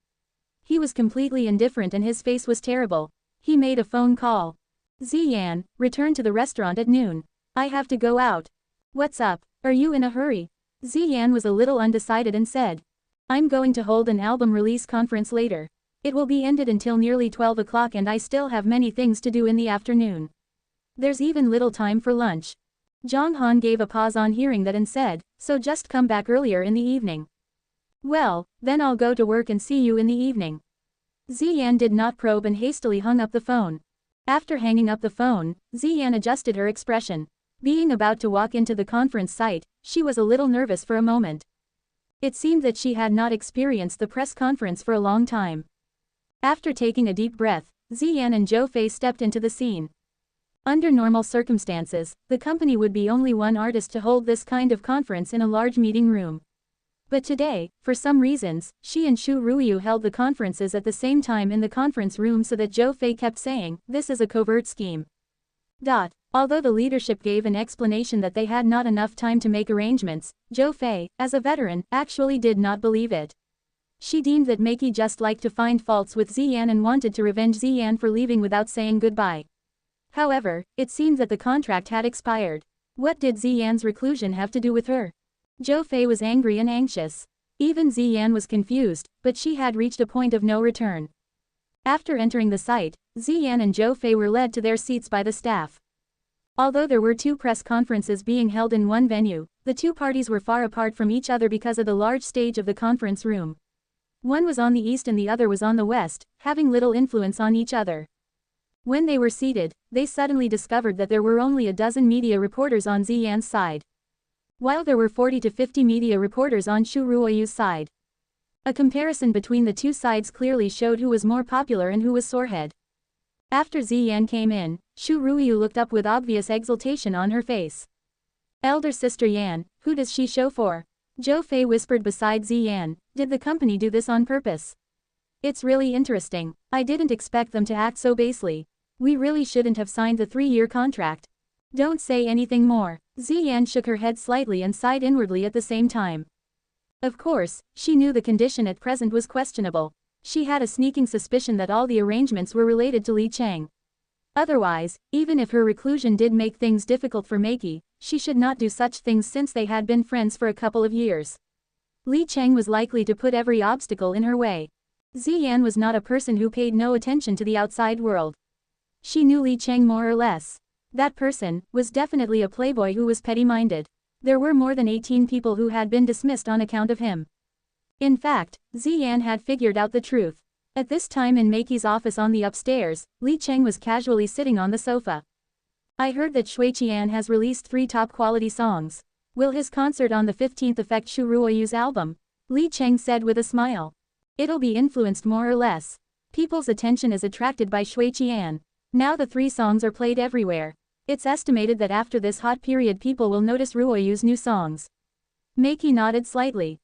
He was completely indifferent and his face was terrible. He made a phone call. Ziyan, return to the restaurant at noon. I have to go out. What's up? Are you in a hurry? Ziyan was a little undecided and said. I'm going to hold an album release conference later. It will be ended until nearly 12 o'clock and I still have many things to do in the afternoon. There's even little time for lunch. Zhang Han gave a pause on hearing that and said, so just come back earlier in the evening. Well, then I'll go to work and see you in the evening. Ziyan did not probe and hastily hung up the phone. After hanging up the phone, Ziyan adjusted her expression. Being about to walk into the conference site, she was a little nervous for a moment. It seemed that she had not experienced the press conference for a long time. After taking a deep breath, Ziyan and Zhou Fei stepped into the scene. Under normal circumstances, the company would be only one artist to hold this kind of conference in a large meeting room. But today, for some reasons, she and Shu Ruiyu held the conferences at the same time in the conference room so that Zhou Fei kept saying, this is a covert scheme. Although the leadership gave an explanation that they had not enough time to make arrangements, Zhou Fei, as a veteran, actually did not believe it. She deemed that Meiki just liked to find faults with Ziyan and wanted to revenge Ziyan for leaving without saying goodbye. However, it seemed that the contract had expired. What did Ziyan's reclusion have to do with her? Zhou Fei was angry and anxious. Even Ziyan was confused, but she had reached a point of no return. After entering the site, Ziyan and Zhou Fei were led to their seats by the staff. Although there were 2 press conferences being held in one venue, the 2 parties were far apart from each other because of the large stage of the conference room. One was on the east and the other was on the west, having little influence on each other. When they were seated, they suddenly discovered that there were only a dozen media reporters on Ziyan's side, while there were 40 to 50 media reporters on Shu Ruoyu's side. A comparison between the 2 sides clearly showed who was more popular and who was sorehead. After Ziyan came in, Shu Ruoyu looked up with obvious exultation on her face. Elder sister Yan, who does she show for? Zhou Fei whispered beside Ziyan, did the company do this on purpose? It's really interesting. I didn't expect them to act so basely. We really shouldn't have signed the 3-year contract. Don't say anything more. Ziyan shook her head slightly and sighed inwardly at the same time. Of course, she knew the condition at present was questionable. She had a sneaking suspicion that all the arrangements were related to Li Cheng. Otherwise, even if her reclusion did make things difficult for Meiki, she should not do such things since they had been friends for a couple of years. Li Cheng was likely to put every obstacle in her way. Ziyan was not a person who paid no attention to the outside world. She knew Li Cheng more or less. That person was definitely a playboy who was petty-minded. There were more than 18 people who had been dismissed on account of him. In fact, Ziyan had figured out the truth. At this time in Meiki's office on the upstairs, Li Cheng was casually sitting on the sofa. I heard that Shui Qian has released 3 top-quality songs. Will his concert on the 15th affect Shu Ruoyu's album? Li Cheng said with a smile. It'll be influenced more or less. People's attention is attracted by Shui Qian. Now the 3 songs are played everywhere. It's estimated that after this hot period people will notice Ruoyu's new songs. Meiki nodded slightly.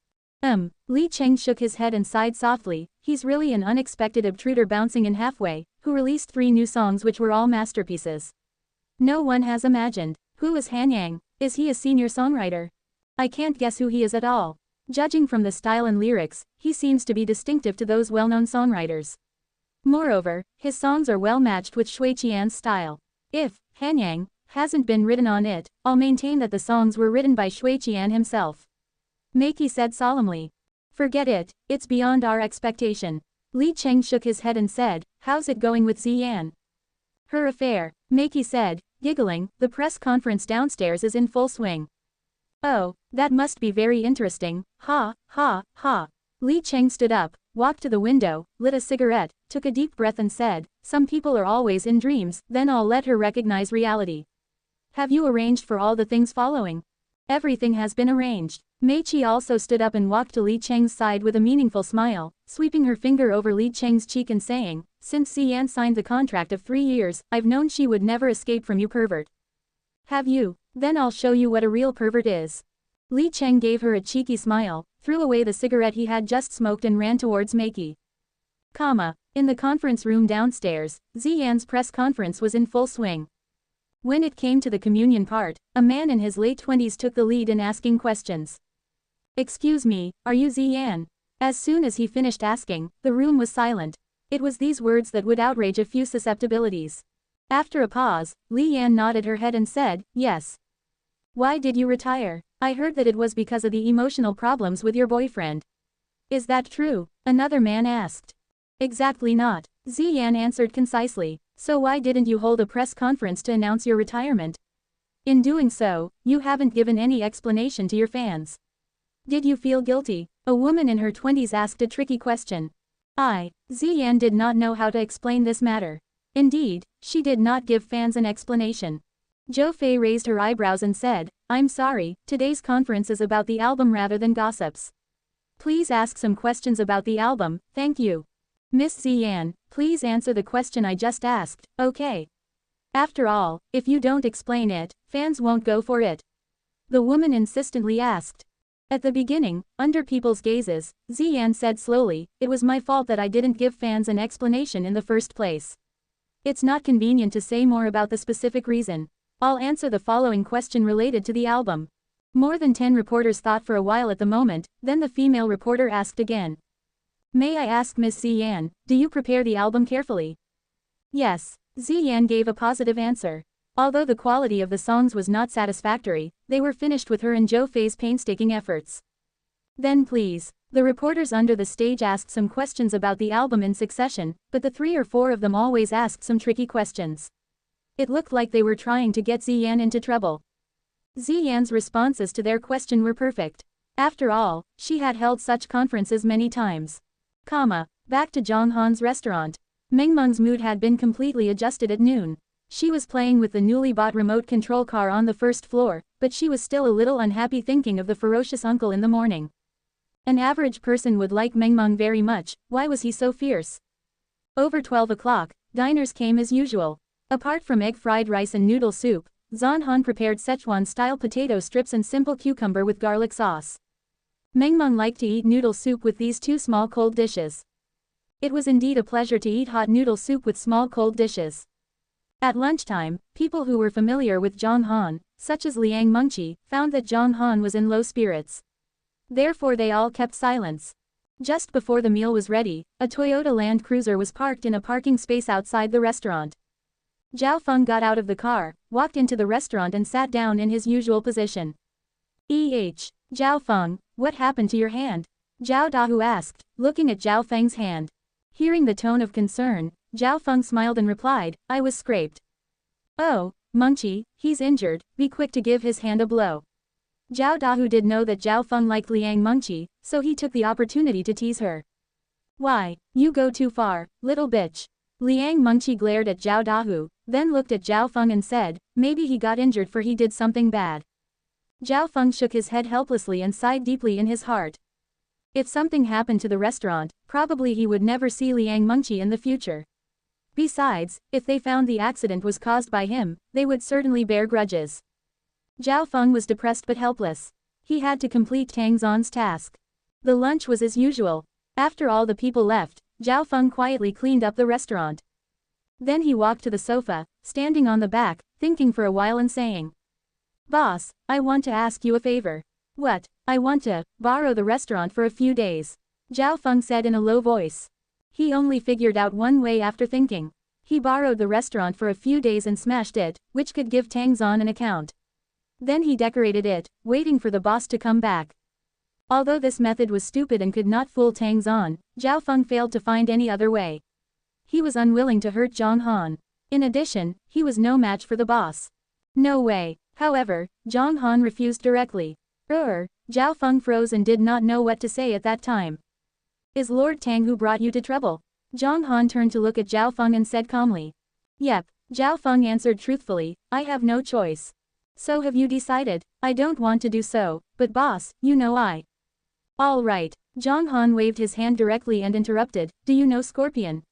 Li Cheng shook his head and sighed softly. He's really an unexpected obtruder bouncing in halfway, who released 3 new songs which were all masterpieces. No one has imagined. Who is Han Yang? Is he a senior songwriter? I can't guess who he is at all. Judging from the style and lyrics, he seems to be distinctive to those well-known songwriters. Moreover, his songs are well matched with Shui Qian's style. If Han Yang hasn't been written on it, I'll maintain that the songs were written by Shui Qian himself. Meiki said solemnly. Forget it, it's beyond our expectation. Li Cheng shook his head and said, how's it going with Ziyan? Her affair, Meiki said, giggling, the press conference downstairs is in full swing. Oh, that must be very interesting, ha, ha, ha. Li Cheng stood up, walked to the window, lit a cigarette, took a deep breath and said, some people are always in dreams, then I'll let her recognize reality. Have you arranged for all the things following? Everything has been arranged. Meichi also stood up and walked to Li Cheng's side with a meaningful smile, sweeping her finger over Li Cheng's cheek and saying, since Ziyan signed the contract of 3 years, I've known she would never escape from you, pervert. Have you? Then I'll show you what a real pervert is. Li Cheng gave her a cheeky smile, threw away the cigarette he had just smoked and ran towards Meiki. In the conference room downstairs, Ziyan's press conference was in full swing. When it came to the communion part, a man in his late 20s took the lead in asking questions. Excuse me, are you Ziyan? As soon as he finished asking, the room was silent. It was these words that would outrage a few susceptibilities. After a pause, Li Yan nodded her head and said, yes. Why did you retire? I heard that it was because of the emotional problems with your boyfriend. Is that true? Another man asked. Exactly not. Ziyan answered concisely. So why didn't you hold a press conference to announce your retirement? In doing so, you haven't given any explanation to your fans. Did you feel guilty? A woman in her 20s asked a tricky question. Ziyan did not know how to explain this matter. Indeed, she did not give fans an explanation. Zhou Fei raised her eyebrows and said, I'm sorry, today's conference is about the album rather than gossips. Please ask some questions about the album, thank you. Miss Ziyan, please answer the question I just asked, okay? After all, if you don't explain it, fans won't go for it. The woman insistently asked. At the beginning, under people's gazes, Ziyan said slowly, "It was my fault that I didn't give fans an explanation in the first place. It's not convenient to say more about the specific reason. I'll answer the following question related to the album." More than 10 reporters thought for a while at the moment, then the female reporter asked again. "May I ask Miss Ziyan, do you prepare the album carefully?" "Yes." Ziyan gave a positive answer. Although the quality of the songs was not satisfactory, they were finished with her and Zhou Fei's painstaking efforts. "Then please." The reporters under the stage asked some questions about the album in succession, but the 3 or 4 of them always asked some tricky questions. It looked like they were trying to get Ziyan into trouble. Ziyan's responses to their question were perfect. After all, she had held such conferences many times. Back to Zhang Han's restaurant. Mengmeng's mood had been completely adjusted at noon. She was playing with the newly bought remote control car on the first floor, but she was still a little unhappy thinking of the ferocious uncle in the morning. An average person would like Mengmeng very much, why was he so fierce? Over 12 o'clock, diners came as usual. Apart from egg fried rice and noodle soup, Zhang Han prepared Szechuan-style potato strips and simple cucumber with garlic sauce. Mengmeng liked to eat noodle soup with these 2 small cold dishes. It was indeed a pleasure to eat hot noodle soup with small cold dishes. At lunchtime, people who were familiar with Zhang Han, such as Liang Mengqi, found that Zhang Han was in low spirits. Therefore they all kept silence. Just before the meal was ready, a Toyota Land Cruiser was parked in a parking space outside the restaurant. Zhao Feng got out of the car, walked into the restaurant and sat down in his usual position. Zhao Feng, what happened to your hand?" Zhao Dahu asked, looking at Zhao Feng's hand. Hearing the tone of concern, Zhao Feng smiled and replied, "I was scraped." "Oh, Mengqi, he's injured, be quick to give his hand a blow." Zhao Dahu did know that Zhao Feng liked Liang Mengqi, so he took the opportunity to tease her. "Why, you go too far, little bitch." Liang Mengqi glared at Zhao Dahu, then looked at Zhao Feng and said, "Maybe he got injured for he did something bad." Zhao Feng shook his head helplessly and sighed deeply in his heart. If something happened to the restaurant, probably he would never see Liang Mengqi in the future. Besides, if they found the accident was caused by him, they would certainly bear grudges. Zhao Feng was depressed but helpless. He had to complete Tang Zon's task. The lunch was as usual. After all the people left, Zhao Feng quietly cleaned up the restaurant. Then he walked to the sofa, standing on the back, thinking for a while and saying, "Boss, I want to ask you a favor." "What?" "I want to borrow the restaurant for a few days," Zhao Feng said in a low voice. He only figured out one way after thinking. He borrowed the restaurant for a few days and smashed it, which could give Tang Zon an account. Then he decorated it, waiting for the boss to come back. Although this method was stupid and could not fool Tang Zon, Zhao Feng failed to find any other way. He was unwilling to hurt Zhang Han. In addition, he was no match for the boss. No way. However, Zhang Han refused directly. Zhao Feng froze and did not know what to say at that time. "Is Lord Tang who brought you to trouble?" Zhang Han turned to look at Zhao Feng and said calmly. "Yep," Zhao Feng answered truthfully, "I have no choice." "So have you decided?" "I don't want to do so, but boss, you know I." "All right." Zhang Han waved his hand directly and interrupted, "Do you know Scorpion?"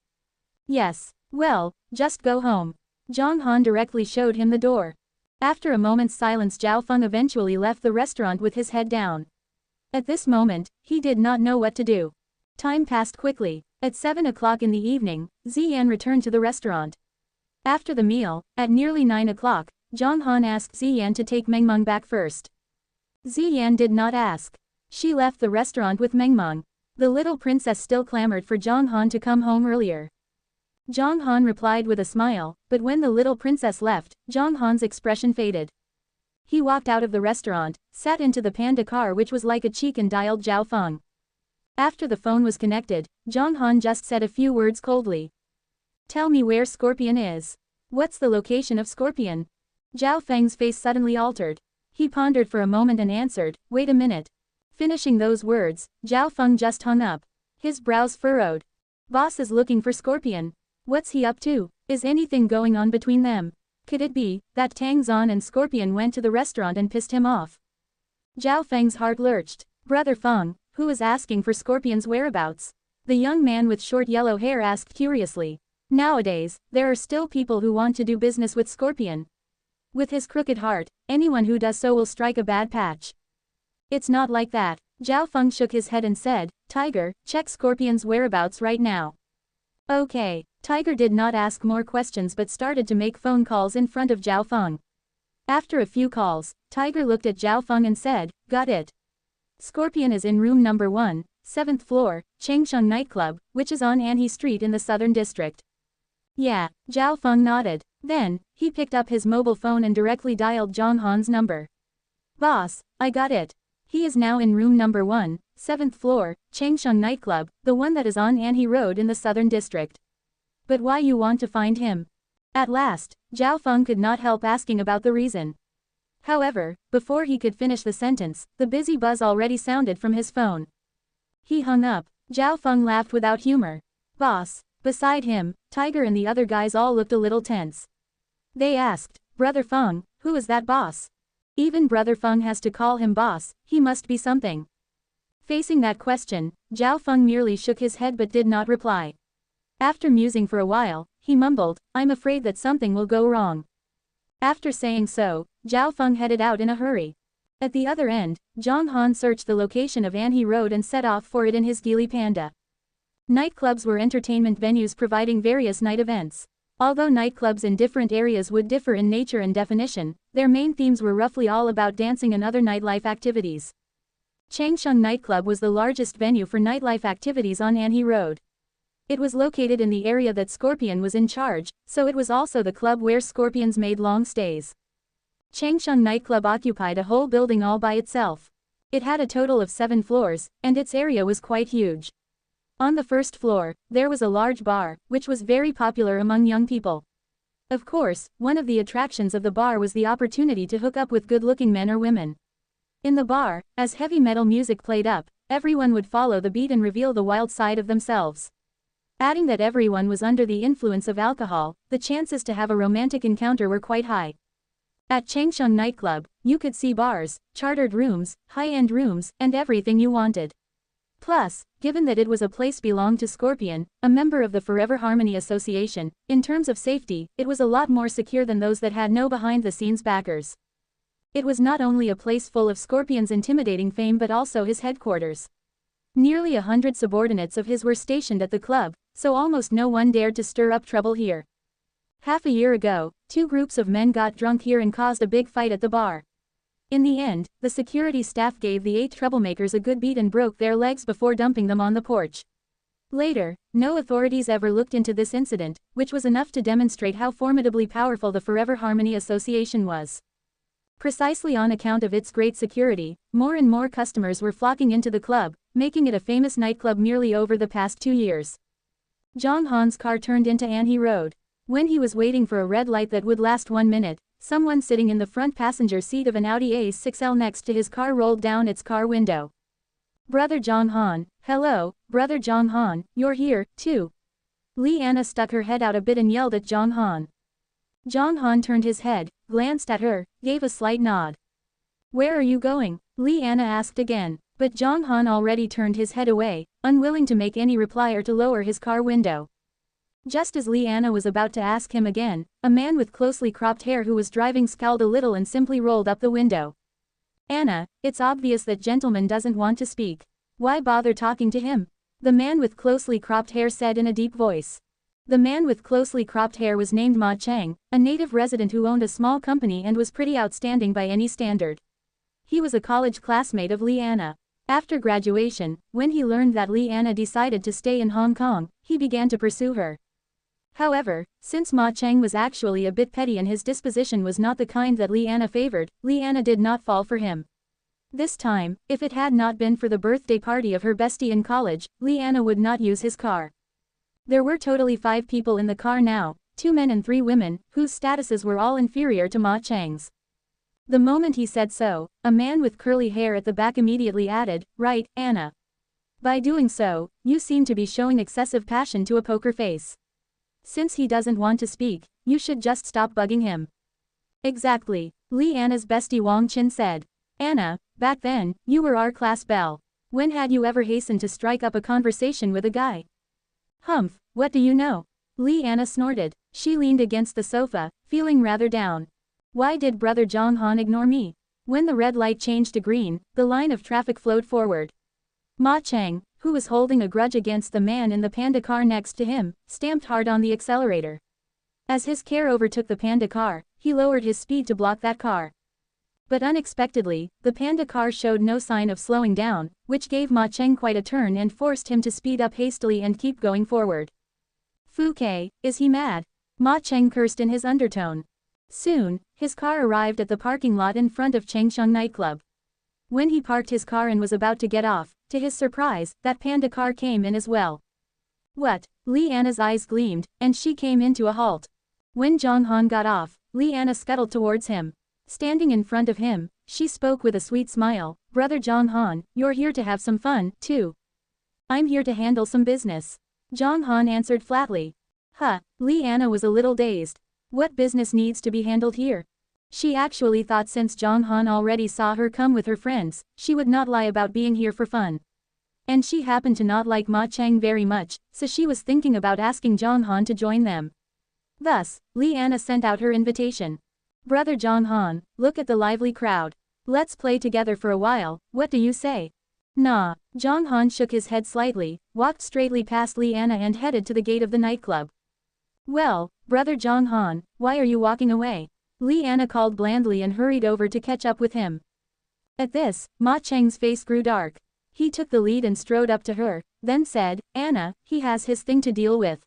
"Yes." "Well, just go home." Zhang Han directly showed him the door. After a moment's silence, Zhao Feng eventually left the restaurant with his head down. At this moment, he did not know what to do. Time passed quickly. At 7 o'clock in the evening, Ziyan returned to the restaurant. After the meal, at nearly 9 o'clock, Zhang Han asked Ziyan to take Mengmeng back first. Ziyan did not ask. She left the restaurant with Mengmeng. The little princess still clamored for Zhang Han to come home earlier. Zhang Han replied with a smile, but when the little princess left, Zhang Han's expression faded. He walked out of the restaurant, sat into the panda car which was like a cheek and dialed Zhao Feng. After the phone was connected, Zhang Han just said a few words coldly. "Tell me where Scorpion is." "What's the location of Scorpion?" Zhao Feng's face suddenly altered. He pondered for a moment and answered, "Wait a minute." Finishing those words, Zhao Feng just hung up. His brows furrowed. Boss is looking for Scorpion. What's he up to? Is anything going on between them? Could it be that Tang Zon and Scorpion went to the restaurant and pissed him off? Zhao Feng's heart lurched. Brother Feng, who is asking for Scorpion's whereabouts? The young man with short yellow hair asked curiously. Nowadays, there are still people who want to do business with Scorpion. With his crooked heart, anyone who does so will strike a bad patch. It's not like that. Zhao Feng shook his head and said, Tiger, check Scorpion's whereabouts right now. Okay. Tiger did not ask more questions but started to make phone calls in front of Zhao Feng. After a few calls, Tiger looked at Zhao Feng and said, got it. Scorpion is in room number 1, 7th floor, Changsheng nightclub, which is on Anhe Street in the southern district. Yeah, Zhao Feng nodded. Then, he picked up his mobile phone and directly dialed Zhang Han's number. Boss, I got it. He is now in room number 1, 7th floor, Changsheng nightclub, the one that is on Anhe Road in the southern district. But why you want to find him? At last, Zhao Feng could not help asking about the reason. However, before he could finish the sentence, the busy buzz already sounded from his phone. He hung up. Zhao Feng laughed without humor. Boss. Beside him, Tiger and the other guys all looked a little tense. They asked, Brother Feng, who is that boss? Even Brother Feng has to call him boss, he must be something. Facing that question, Zhao Feng merely shook his head but did not reply. After musing for a while, he mumbled, I'm afraid that something will go wrong. After saying so, Zhao Feng headed out in a hurry. At the other end, Zhang Han searched the location of Anhe Road and set off for it in his Geely Panda. Nightclubs were entertainment venues providing various night events. Although nightclubs in different areas would differ in nature and definition, their main themes were roughly all about dancing and other nightlife activities. Changsheng nightclub was the largest venue for nightlife activities on Anhe Road. It was located in the area that Scorpion was in charge, so it was also the club where Scorpions made long stays. Changsheng nightclub occupied a whole building all by itself. It had a total of 7 floors, and its area was quite huge. On the first floor, there was a large bar, which was very popular among young people. Of course, one of the attractions of the bar was the opportunity to hook up with good-looking men or women. In the bar, as heavy metal music played up, everyone would follow the beat and reveal the wild side of themselves. Adding that everyone was under the influence of alcohol, the chances to have a romantic encounter were quite high. At Changsheng nightclub, you could see bars, chartered rooms, high-end rooms, and everything you wanted. Plus, given that it was a place belonged to Scorpion, a member of the Forever Harmony Association, in terms of safety, it was a lot more secure than those that had no behind-the-scenes backers. It was not only a place full of Scorpion's intimidating fame but also his headquarters. Nearly 100 subordinates of his were stationed at the club, so almost no one dared to stir up trouble here. Half a year ago, 2 groups of men got drunk here and caused a big fight at the bar. In the end, the security staff gave the 8 troublemakers a good beat and broke their legs before dumping them on the porch. Later, no authorities ever looked into this incident, which was enough to demonstrate how formidably powerful the Forever Harmony Association was. Precisely on account of its great security, more and more customers were flocking into the club, making it a famous nightclub merely over the past 2 years. Zhang Han's car turned into Anhe Road. When he was waiting for a red light that would last 1 minute, someone sitting in the front passenger seat of an Audi A6L next to his car rolled down its car window. Brother Zhang Han, hello, Brother Zhang Han, you're here, too. Li Anna stuck her head out a bit and yelled at Zhang Han. Zhang Han turned his head, glanced at her, gave a slight nod. Where are you going? Li Anna asked again, but Zhang Han already turned his head away, unwilling to make any reply or to lower his car window. Just as Li Anna was about to ask him again, a man with closely cropped hair who was driving scowled a little and simply rolled up the window. Anna, it's obvious that gentleman doesn't want to speak. Why bother talking to him? The man with closely cropped hair said in a deep voice. The man with closely cropped hair was named Ma Cheng, a native resident who owned a small company and was pretty outstanding by any standard. He was a college classmate of Li Anna. After graduation, when he learned that Li Anna decided to stay in Hong Kong, he began to pursue her. However, since Ma Cheng was actually a bit petty and his disposition was not the kind that Li Anna favored, Li Anna did not fall for him. This time, if it had not been for the birthday party of her bestie in college, Li Anna would not use his car. There were totally 5 people in the car now, 2 men and 3 women, whose statuses were all inferior to Ma Cheng's. The moment he said so, a man with curly hair at the back immediately added, "Right, Anna. By doing so, you seem to be showing excessive passion to a poker face. Since he doesn't want to speak, you should just stop bugging him." Exactly, Li Anna's bestie Wang Qin said. Anna, back then, you were our class belle. When had you ever hastened to strike up a conversation with a guy? Humph, what do you know? Li Anna snorted. She leaned against the sofa, feeling rather down. Why did Brother Zhang Han ignore me? When the red light changed to green, the line of traffic flowed forward. Ma Cheng, who was holding a grudge against the man in the panda car next to him, stamped hard on the accelerator. As his car overtook the panda car, he lowered his speed to block that car. But unexpectedly, the panda car showed no sign of slowing down, which gave Ma Cheng quite a turn and forced him to speed up hastily and keep going forward. Fu Ke, is he mad? Ma Cheng cursed in his undertone. Soon, his car arrived at the parking lot in front of Changsheng nightclub. When he parked his car and was about to get off, to his surprise, that panda car came in as well. What? Li Anna's eyes gleamed, and she came in to a halt. When Zhang Han got off, Li Anna scuttled towards him. Standing in front of him, she spoke with a sweet smile, "Brother Zhang Han, you're here to have some fun, too." "I'm here to handle some business," Zhang Han answered flatly. Huh, Li Anna was a little dazed. What business needs to be handled here? She actually thought since Zhang Han already saw her come with her friends, she would not lie about being here for fun. And she happened to not like Ma Cheng very much, so she was thinking about asking Zhang Han to join them. Thus, Li Anna sent out her invitation. "Brother Zhang Han, look at the lively crowd. Let's play together for a while, what do you say?" "Nah." Zhang Han shook his head slightly, walked straightly past Li Anna and headed to the gate of the nightclub. "Well, Brother Zhang Han, why are you walking away?" Li Anna called blandly and hurried over to catch up with him. At this, Ma Cheng's face grew dark. He took the lead and strode up to her, then said, "Anna, he has his thing to deal with.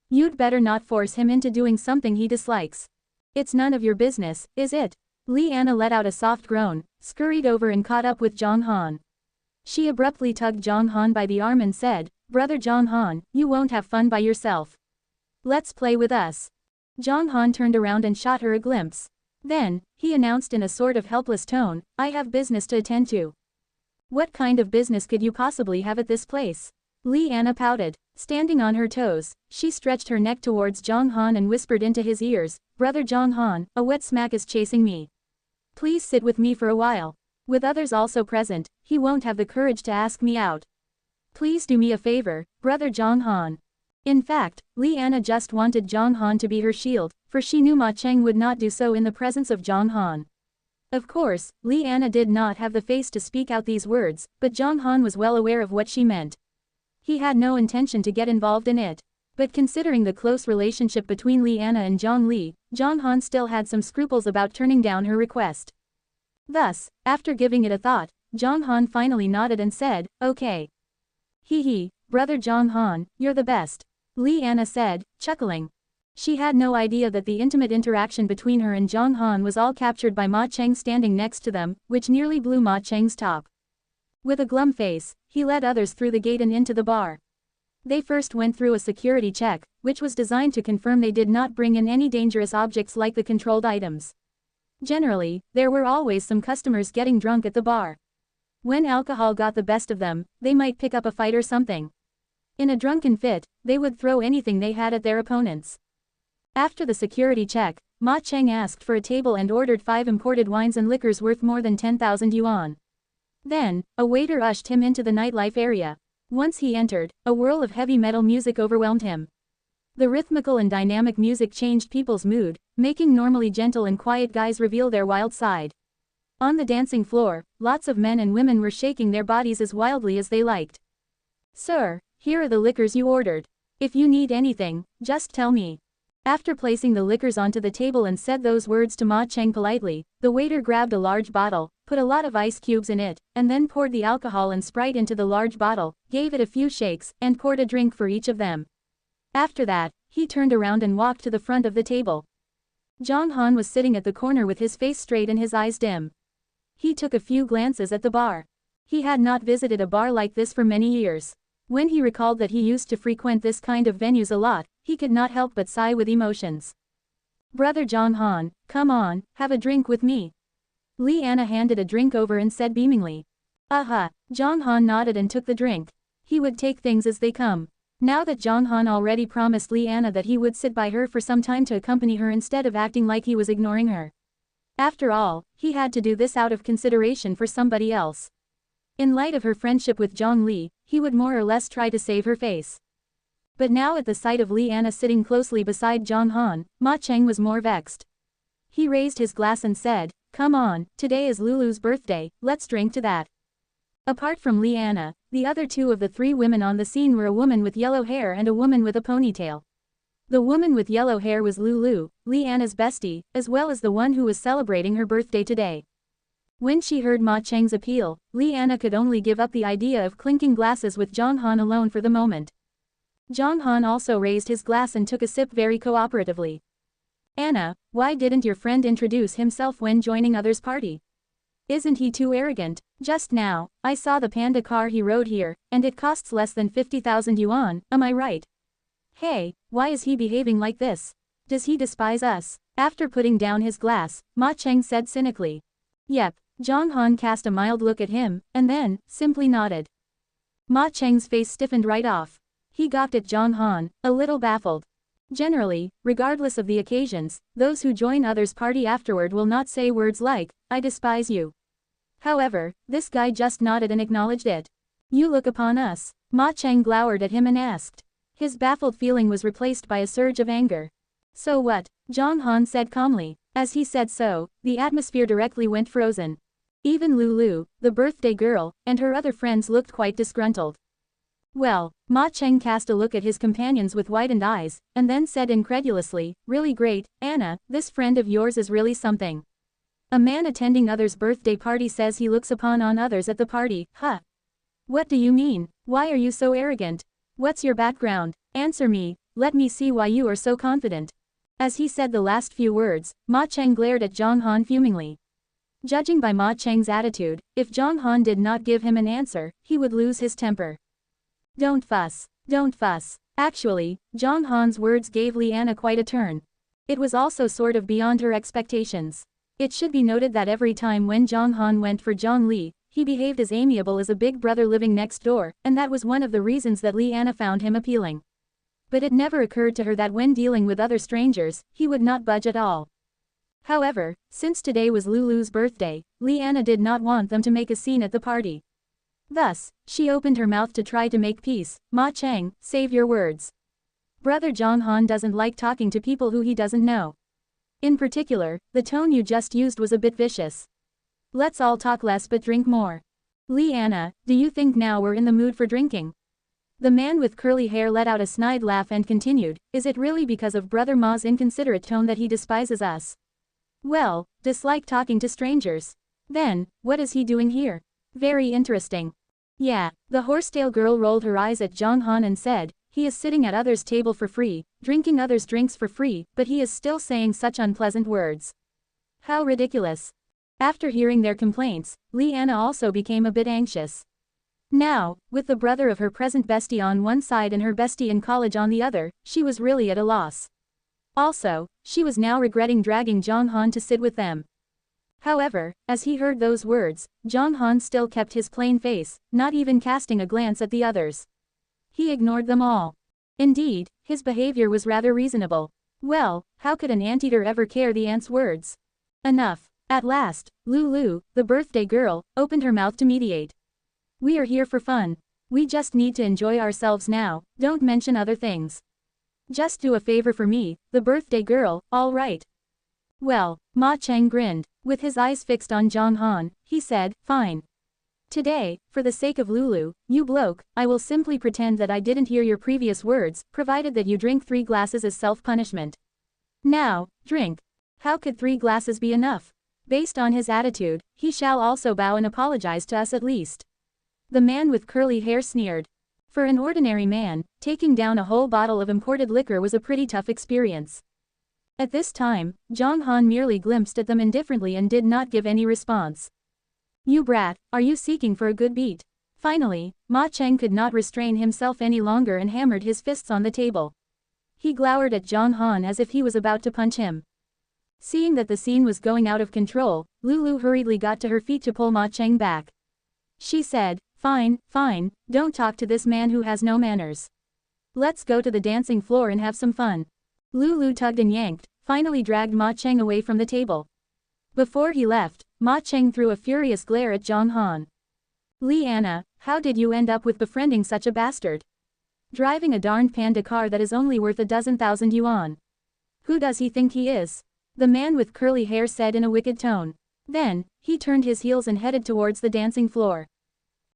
You'd better not force him into doing something he dislikes. It's none of your business, is it?" Li Anna let out a soft groan, scurried over and caught up with Zhang Han. She abruptly tugged Zhang Han by the arm and said, "Brother Zhang Han, you won't have fun by yourself. Let's play with us." Zhang Han turned around and shot her a glimpse. Then, he announced in a sort of helpless tone, "I have business to attend to." "What kind of business could you possibly have at this place?" Li Anna pouted. Standing on her toes, she stretched her neck towards Zhang Han and whispered into his ears, "Brother Zhang Han, a wet smack is chasing me. Please sit with me for a while. With others also present, he won't have the courage to ask me out. Please do me a favor, Brother Zhang Han." In fact, Li Anna just wanted Zhang Han to be her shield, for she knew Ma Cheng would not do so in the presence of Zhang Han. Of course, Li Anna did not have the face to speak out these words, but Zhang Han was well aware of what she meant. He had no intention to get involved in it. But considering the close relationship between Li Anna and Zhang Li, Zhang Han still had some scruples about turning down her request. Thus, after giving it a thought, Zhang Han finally nodded and said, "Okay. Hee, Brother Zhang Han, you're the best," Li Anna said, chuckling. She had no idea that the intimate interaction between her and Zhang Han was all captured by Ma Cheng standing next to them, which nearly blew Ma Cheng's top. With a glum face, he led others through the gate and into the bar. They first went through a security check, which was designed to confirm they did not bring in any dangerous objects like the controlled items. Generally, there were always some customers getting drunk at the bar. When alcohol got the best of them, they might pick up a fight or something. In a drunken fit, they would throw anything they had at their opponents. After the security check, Ma Cheng asked for a table and ordered 5 imported wines and liquors worth more than 10,000 yuan. Then, a waiter ushered him into the nightlife area. Once he entered, a whirl of heavy metal music overwhelmed him. The rhythmical and dynamic music changed people's mood, making normally gentle and quiet guys reveal their wild side. On the dancing floor, lots of men and women were shaking their bodies as wildly as they liked. "Sir, here are the liquors you ordered. If you need anything, just tell me." After placing the liquors onto the table and said those words to Ma Cheng politely, the waiter grabbed a large bottle, put a lot of ice cubes in it, and then poured the alcohol and Sprite into the large bottle, gave it a few shakes, and poured a drink for each of them. After that, he turned around and walked to the front of the table. Zhang Han was sitting at the corner with his face straight and his eyes dim. He took a few glances at the bar. He had not visited a bar like this for many years. When he recalled that he used to frequent this kind of venues a lot, he could not help but sigh with emotions. "Brother Zhang Han, come on, have a drink with me." Li Anna handed a drink over and said beamingly. "Aha." Zhang Han nodded and took the drink. He would take things as they come. Now that Zhang Han already promised Li Anna that he would sit by her for some time to accompany her instead of acting like he was ignoring her. After all, he had to do this out of consideration for somebody else. In light of her friendship with Zhang Li, he would more or less try to save her face. But now at the sight of Li Anna sitting closely beside Zhang Han, Ma Cheng was more vexed. He raised his glass and said, Come on, today is Lulu's birthday, let's drink to that. Apart from Liana, the other two of the three women on the scene were a woman with yellow hair and a woman with a ponytail. The woman with yellow hair was Lulu, Liana's bestie, as well as the one who was celebrating her birthday today. When she heard Ma Cheng's appeal, Liana could only give up the idea of clinking glasses with Zhang Han alone for the moment. Zhang Han also raised his glass and took a sip very cooperatively. Anna, why didn't your friend introduce himself when joining others' party? Isn't he too arrogant? Just now, I saw the panda car he rode here, and it costs less than 50,000 yuan, am I right? Hey, why is he behaving like this? Does he despise us? After putting down his glass, Ma Cheng said cynically. Yep, Zhang Han cast a mild look at him, and then, simply nodded. Ma Cheng's face stiffened right off. He gawked at Zhang Han, a little baffled. Generally, regardless of the occasions, those who join others' party afterward will not say words like, I despise you. However, this guy just nodded and acknowledged it. You look upon us. Ma Cheng glowered at him and asked. His baffled feeling was replaced by a surge of anger. So what? Zhang Han said calmly. As he said so, the atmosphere directly went frozen. Even Lulu, the birthday girl, and her other friends looked quite disgruntled. Well, Ma Cheng cast a look at his companions with widened eyes, and then said incredulously, really great, Anna, this friend of yours is really something. A man attending others' birthday party says he looks upon on others at the party, huh? What do you mean? Why are you so arrogant? What's your background? Answer me, let me see why you are so confident. As he said the last few words, Ma Cheng glared at Zhang Han fumingly. Judging by Ma Cheng's attitude, if Zhang Han did not give him an answer, he would lose his temper. Don't fuss. Don't fuss. Actually, Zhang Han's words gave Liana quite a turn. It was also sort of beyond her expectations. It should be noted that every time when Zhang Han went for Zhang Li, he behaved as amiable as a big brother living next door, and that was one of the reasons that Liana found him appealing. But it never occurred to her that when dealing with other strangers, he would not budge at all. However, since today was Lulu's birthday, Liana did not want them to make a scene at the party. Thus, she opened her mouth to try to make peace. Ma Cheng, save your words. Brother Zhang Han doesn't like talking to people who he doesn't know. In particular, the tone you just used was a bit vicious. Let's all talk less but drink more. Liana, do you think now we're in the mood for drinking? The man with curly hair let out a snide laugh and continued, is it really because of Brother Ma's inconsiderate tone that he despises us? Well, dislike talking to strangers. Then, what is he doing here? Very interesting. Yeah, the horsetail girl rolled her eyes at Zhang Han and said, he is sitting at others' table for free, drinking others' drinks for free, but he is still saying such unpleasant words. How ridiculous. After hearing their complaints, Liana also became a bit anxious. Now, with the brother of her present bestie on one side and her bestie in college on the other, she was really at a loss. Also, she was now regretting dragging Zhang Han to sit with them. However, as he heard those words, Zhang Han still kept his plain face, not even casting a glance at the others. He ignored them all. Indeed, his behavior was rather reasonable. Well, how could an anteater ever care the ant's words? Enough. At last, Lulu, the birthday girl, opened her mouth to mediate. We are here for fun. We just need to enjoy ourselves now, don't mention other things. Just do a favor for me, the birthday girl, all right? Well, Ma Cheng grinned. With his eyes fixed on Zhang Han, he said, fine. Today, for the sake of Lulu, you bloke, I will simply pretend that I didn't hear your previous words, provided that you drink 3 glasses as self-punishment. Now, drink. How could 3 glasses be enough? Based on his attitude, he shall also bow and apologize to us at least. The man with curly hair sneered. For an ordinary man, taking down a whole bottle of imported liquor was a pretty tough experience. At this time, Zhang Han merely glimpsed at them indifferently and did not give any response. You brat, are you seeking for a good beat? Finally, Ma Cheng could not restrain himself any longer and hammered his fists on the table. He glowered at Zhang Han as if he was about to punch him. Seeing that the scene was going out of control, Lulu hurriedly got to her feet to pull Ma Cheng back. She said, fine, fine, don't talk to this man who has no manners. Let's go to the dancing floor and have some fun. Lulu tugged and yanked, finally dragged Ma Cheng away from the table. Before he left, Ma Cheng threw a furious glare at Zhang Han. Liana, how did you end up with befriending such a bastard? Driving a darned panda car that is only worth 12,000 yuan. Who does he think he is? The man with curly hair said in a wicked tone. Then, he turned his heels and headed towards the dancing floor.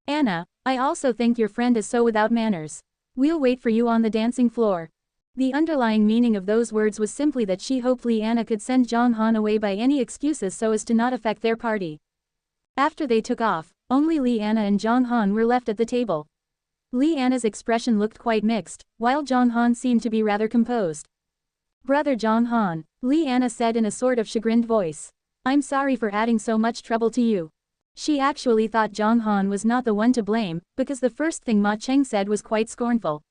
Anna, I also think your friend is so without manners. We'll wait for you on the dancing floor. The underlying meaning of those words was simply that she hoped Anna could send Zhang Han away by any excuses so as to not affect their party. After they took off, only Anna and Zhang Han were left at the table. Anna's expression looked quite mixed, while Zhang Han seemed to be rather composed. Brother Zhang Han, Anna said in a sort of chagrined voice. I'm sorry for adding so much trouble to you. She actually thought Zhang Han was not the one to blame, because the first thing Ma Cheng said was quite scornful.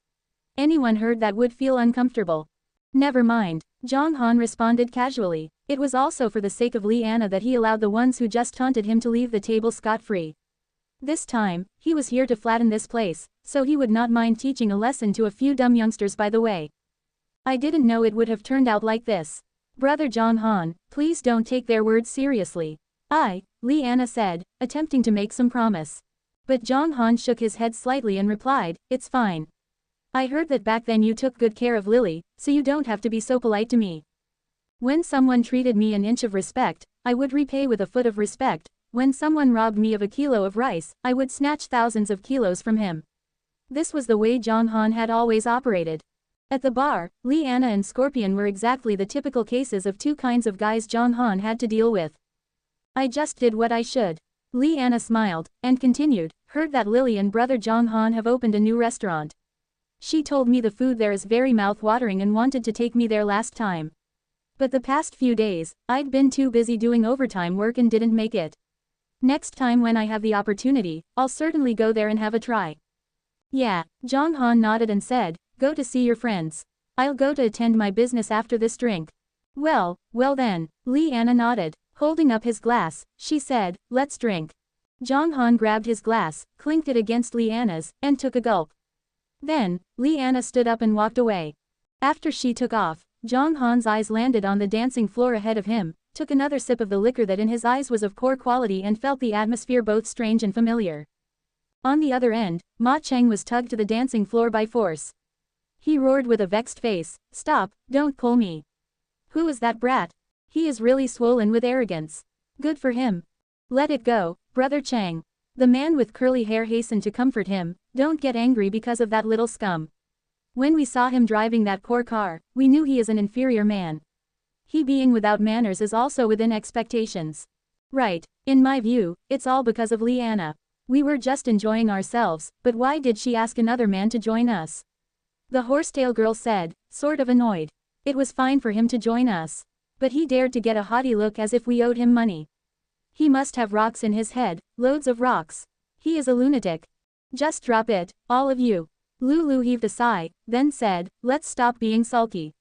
Anyone heard that would feel uncomfortable. Never mind, Zhang Han responded casually. It was also for the sake of Anna that he allowed the ones who just taunted him to leave the table scot-free. This time, he was here to flatten this place, so he would not mind teaching a lesson to a few dumb youngsters by the way. I didn't know it would have turned out like this. Brother Zhang Han, please don't take their words seriously. Anna said, attempting to make some promise. But Zhang Han shook his head slightly and replied, it's fine. I heard that back then you took good care of Lily, so you don't have to be so polite to me. When someone treated me an inch of respect, I would repay with a foot of respect. When someone robbed me of a kilo of rice, I would snatch thousands of kilos from him. This was the way Zhang Han had always operated. At the bar, Anna and Scorpion were exactly the typical cases of two kinds of guys Zhang Han had to deal with. I just did what I should. Anna smiled, and continued, heard that Lily and brother Zhang Han have opened a new restaurant. She told me the food there is very mouth-watering and wanted to take me there last time. But the past few days, I'd been too busy doing overtime work and didn't make it. Next time when I have the opportunity, I'll certainly go there and have a try. Yeah, Zhang Han nodded and said, go to see your friends. I'll go to attend my business after this drink. Well then, Anna nodded. Holding up his glass, she said, let's drink. Zhang Han grabbed his glass, clinked it against Anna's, and took a gulp. Then, Anna stood up and walked away. After she took off, Zhang Han's eyes landed on the dancing floor ahead of him, took another sip of the liquor that in his eyes was of poor quality and felt the atmosphere both strange and familiar. On the other end, Ma Cheng was tugged to the dancing floor by force. He roared with a vexed face, stop, don't pull me. Who is that brat? He is really swollen with arrogance. Good for him. Let it go, brother Cheng. The man with curly hair hastened to comfort him, don't get angry because of that little scum. When we saw him driving that poor car, we knew he is an inferior man. He being without manners is also within expectations. Right, in my view, it's all because of Anna. We were just enjoying ourselves, but why did she ask another man to join us? The horsetail girl said, sort of annoyed. It was fine for him to join us. But he dared to get a haughty look as if we owed him money. He must have rocks in his head, loads of rocks. He is a lunatic. Just drop it, all of you. Lulu heaved a sigh, then said, let's stop being sulky.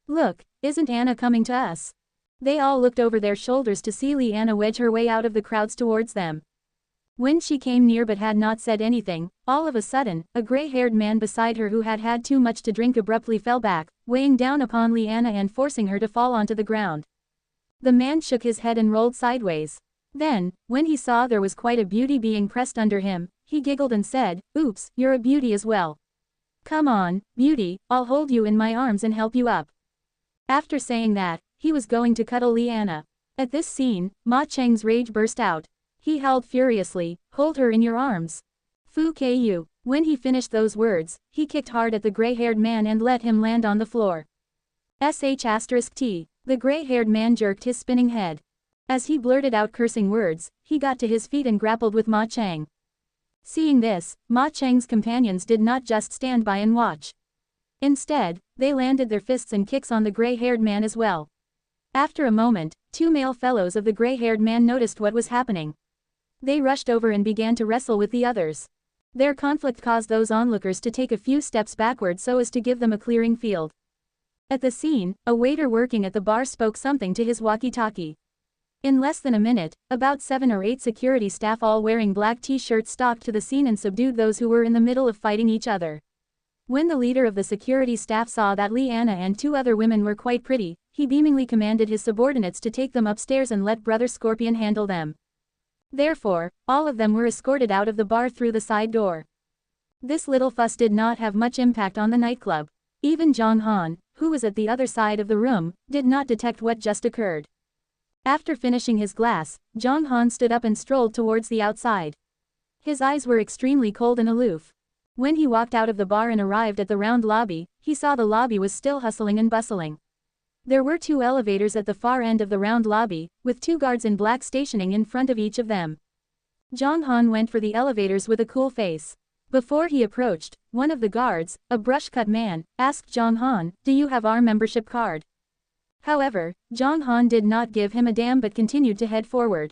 Look, isn't Anna coming to us? They all looked over their shoulders to see Anna wedge her way out of the crowds towards them. When she came near but had not said anything, all of a sudden, a gray-haired man beside her who had had too much to drink abruptly fell back, weighing down upon Anna and forcing her to fall onto the ground. The man shook his head and rolled sideways. Then, when he saw there was quite a beauty being pressed under him, he giggled and said, oops, you're a beauty as well. Come on, beauty, I'll hold you in my arms and help you up. After saying that, he was going to cuddle Anna. At this scene, Ma Cheng's rage burst out. He howled furiously, hold her in your arms. Fu Ku. When he finished those words, he kicked hard at the gray-haired man and let him land on the floor. **T. The gray-haired man jerked his spinning head. As he blurted out cursing words, he got to his feet and grappled with Ma Cheng. Seeing this, Ma Cheng's companions did not just stand by and watch. Instead, they landed their fists and kicks on the gray-haired man as well. After a moment, two male fellows of the gray-haired man noticed what was happening. They rushed over and began to wrestle with the others. Their conflict caused those onlookers to take a few steps backward so as to give them a clearing field. At the scene, a waiter working at the bar spoke something to his walkie-talkie. In less than a minute, about 7 or 8 security staff all wearing black t-shirts stalked to the scene and subdued those who were in the middle of fighting each other. When the leader of the security staff saw that Anna and 2 other women were quite pretty, he beamingly commanded his subordinates to take them upstairs and let Brother Scorpion handle them. Therefore, all of them were escorted out of the bar through the side door. This little fuss did not have much impact on the nightclub. Even Zhang Han, who was at the other side of the room, did not detect what just occurred. After finishing his glass, Zhang Han stood up and strolled towards the outside. His eyes were extremely cold and aloof. When he walked out of the bar and arrived at the round lobby, he saw the lobby was still hustling and bustling. There were 2 elevators at the far end of the round lobby, with 2 guards in black stationing in front of each of them. Zhang Han went for the elevators with a cool face. Before he approached, one of the guards, a brush-cut man, asked Zhang Han, "Do you have our membership card?" However, Zhang Han did not give him a damn but continued to head forward.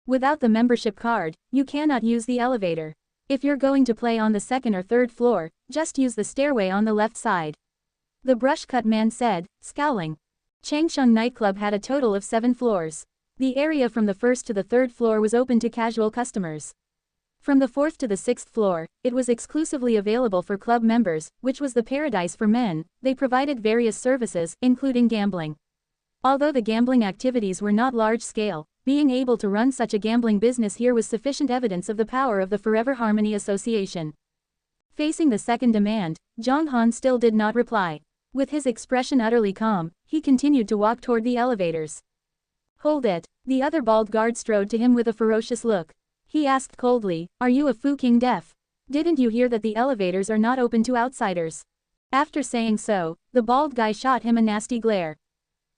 Without the membership card, you cannot use the elevator. If you're going to play on the 2nd or 3rd floor, just use the stairway on the left side. The brush-cut man said, scowling. Changsheng nightclub had a total of 7 floors. The area from the 1st to the 3rd floor was open to casual customers. From the 4th to the 6th floor, it was exclusively available for club members, which was the paradise for men. They provided various services, including gambling. Although the gambling activities were not large-scale, being able to run such a gambling business here was sufficient evidence of the power of the Forever Harmony Association. Facing the second demand, Zhang Han still did not reply. With his expression utterly calm, he continued to walk toward the elevators. "Hold it." The other bald guard strode to him with a ferocious look. He asked coldly, "Are you a Fu-King deaf? Didn't you hear that the elevators are not open to outsiders?" After saying so, the bald guy shot him a nasty glare.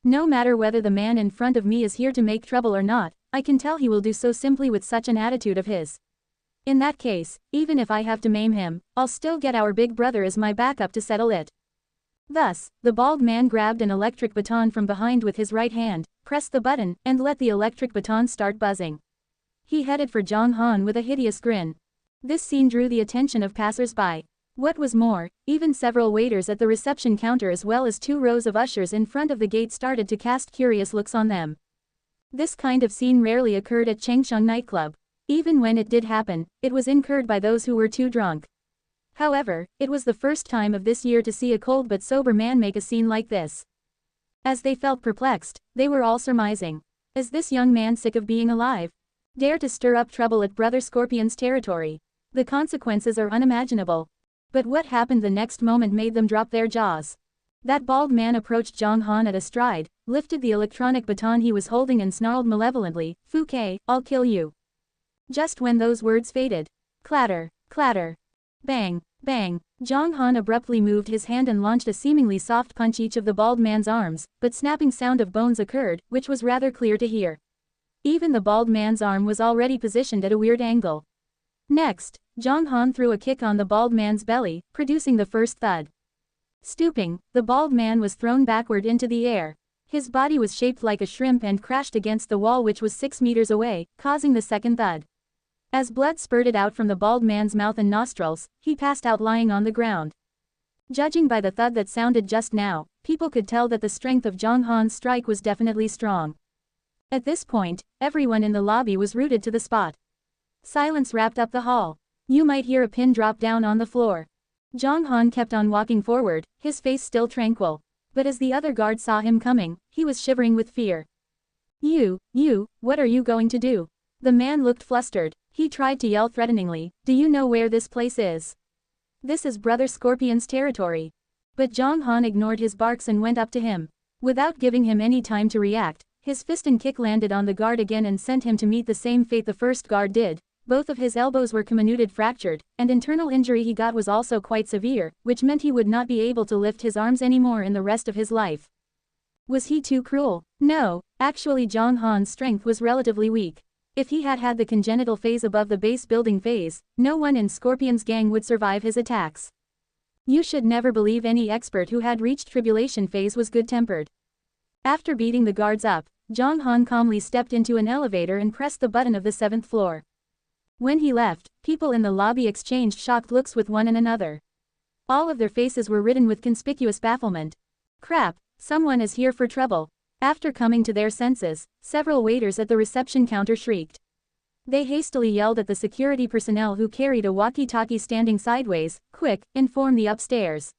No matter whether the man in front of me is here to make trouble or not, I can tell he will do so simply with such an attitude of his. In that case, even if I have to maim him, I'll still get our big brother as my backup to settle it. Thus, the bald man grabbed an electric baton from behind with his right hand, pressed the button, and let the electric baton start buzzing. He headed for Zhang Han with a hideous grin. This scene drew the attention of passers-by. What was more, even several waiters at the reception counter as well as 2 rows of ushers in front of the gate started to cast curious looks on them. This kind of scene rarely occurred at Changsheng nightclub. Even when it did happen, it was incurred by those who were too drunk. However, it was the first time of this year to see a cold but sober man make a scene like this. As they felt perplexed, they were all surmising. Is this young man sick of being alive? Dare to stir up trouble at Brother Scorpion's territory. The consequences are unimaginable. But what happened the next moment made them drop their jaws. That bald man approached Zhang Han at a stride, lifted the electronic baton he was holding and snarled malevolently, "Fu Ke, I'll kill you." Just when those words faded. Clatter, clatter. Bang, bang. Zhang Han abruptly moved his hand and launched a seemingly soft punch each of the bald man's arms, but snapping sound of bones occurred, which was rather clear to hear. Even the bald man's arm was already positioned at a weird angle. Next, Zhang Han threw a kick on the bald man's belly, producing the first thud. Stooping, the bald man was thrown backward into the air. His body was shaped like a shrimp and crashed against the wall which was 6 meters away, causing the second thud. As blood spurted out from the bald man's mouth and nostrils, he passed out lying on the ground. Judging by the thud that sounded just now, people could tell that the strength of Zhang Han's strike was definitely strong. At this point, everyone in the lobby was rooted to the spot. Silence wrapped up the hall. You might hear a pin drop down on the floor. Zhang Han kept on walking forward, his face still tranquil. But as the other guard saw him coming, he was shivering with fear. You, what are you going to do?" The man looked flustered. He tried to yell threateningly, "Do you know where this place is? This is Brother Scorpion's territory." But Zhang Han ignored his barks and went up to him. Without giving him any time to react, his fist and kick landed on the guard again and sent him to meet the same fate the first guard did. Both of his elbows were comminuted fractured, and internal injury he got was also quite severe, which meant he would not be able to lift his arms anymore in the rest of his life. Was he too cruel? No, actually Zhang Han's strength was relatively weak. If he had had the congenital phase above the base building phase, no one in Scorpion's gang would survive his attacks. You should never believe any expert who had reached tribulation phase was good-tempered. After beating the guards up, Zhang Han calmly stepped into an elevator and pressed the button of the 7th floor. When he left, people in the lobby exchanged shocked looks with one another. All of their faces were written with conspicuous bafflement. Crap, someone is here for trouble. After coming to their senses, several waiters at the reception counter shrieked. They hastily yelled at the security personnel who carried a walkie-talkie standing sideways, "Quick, inform the upstairs."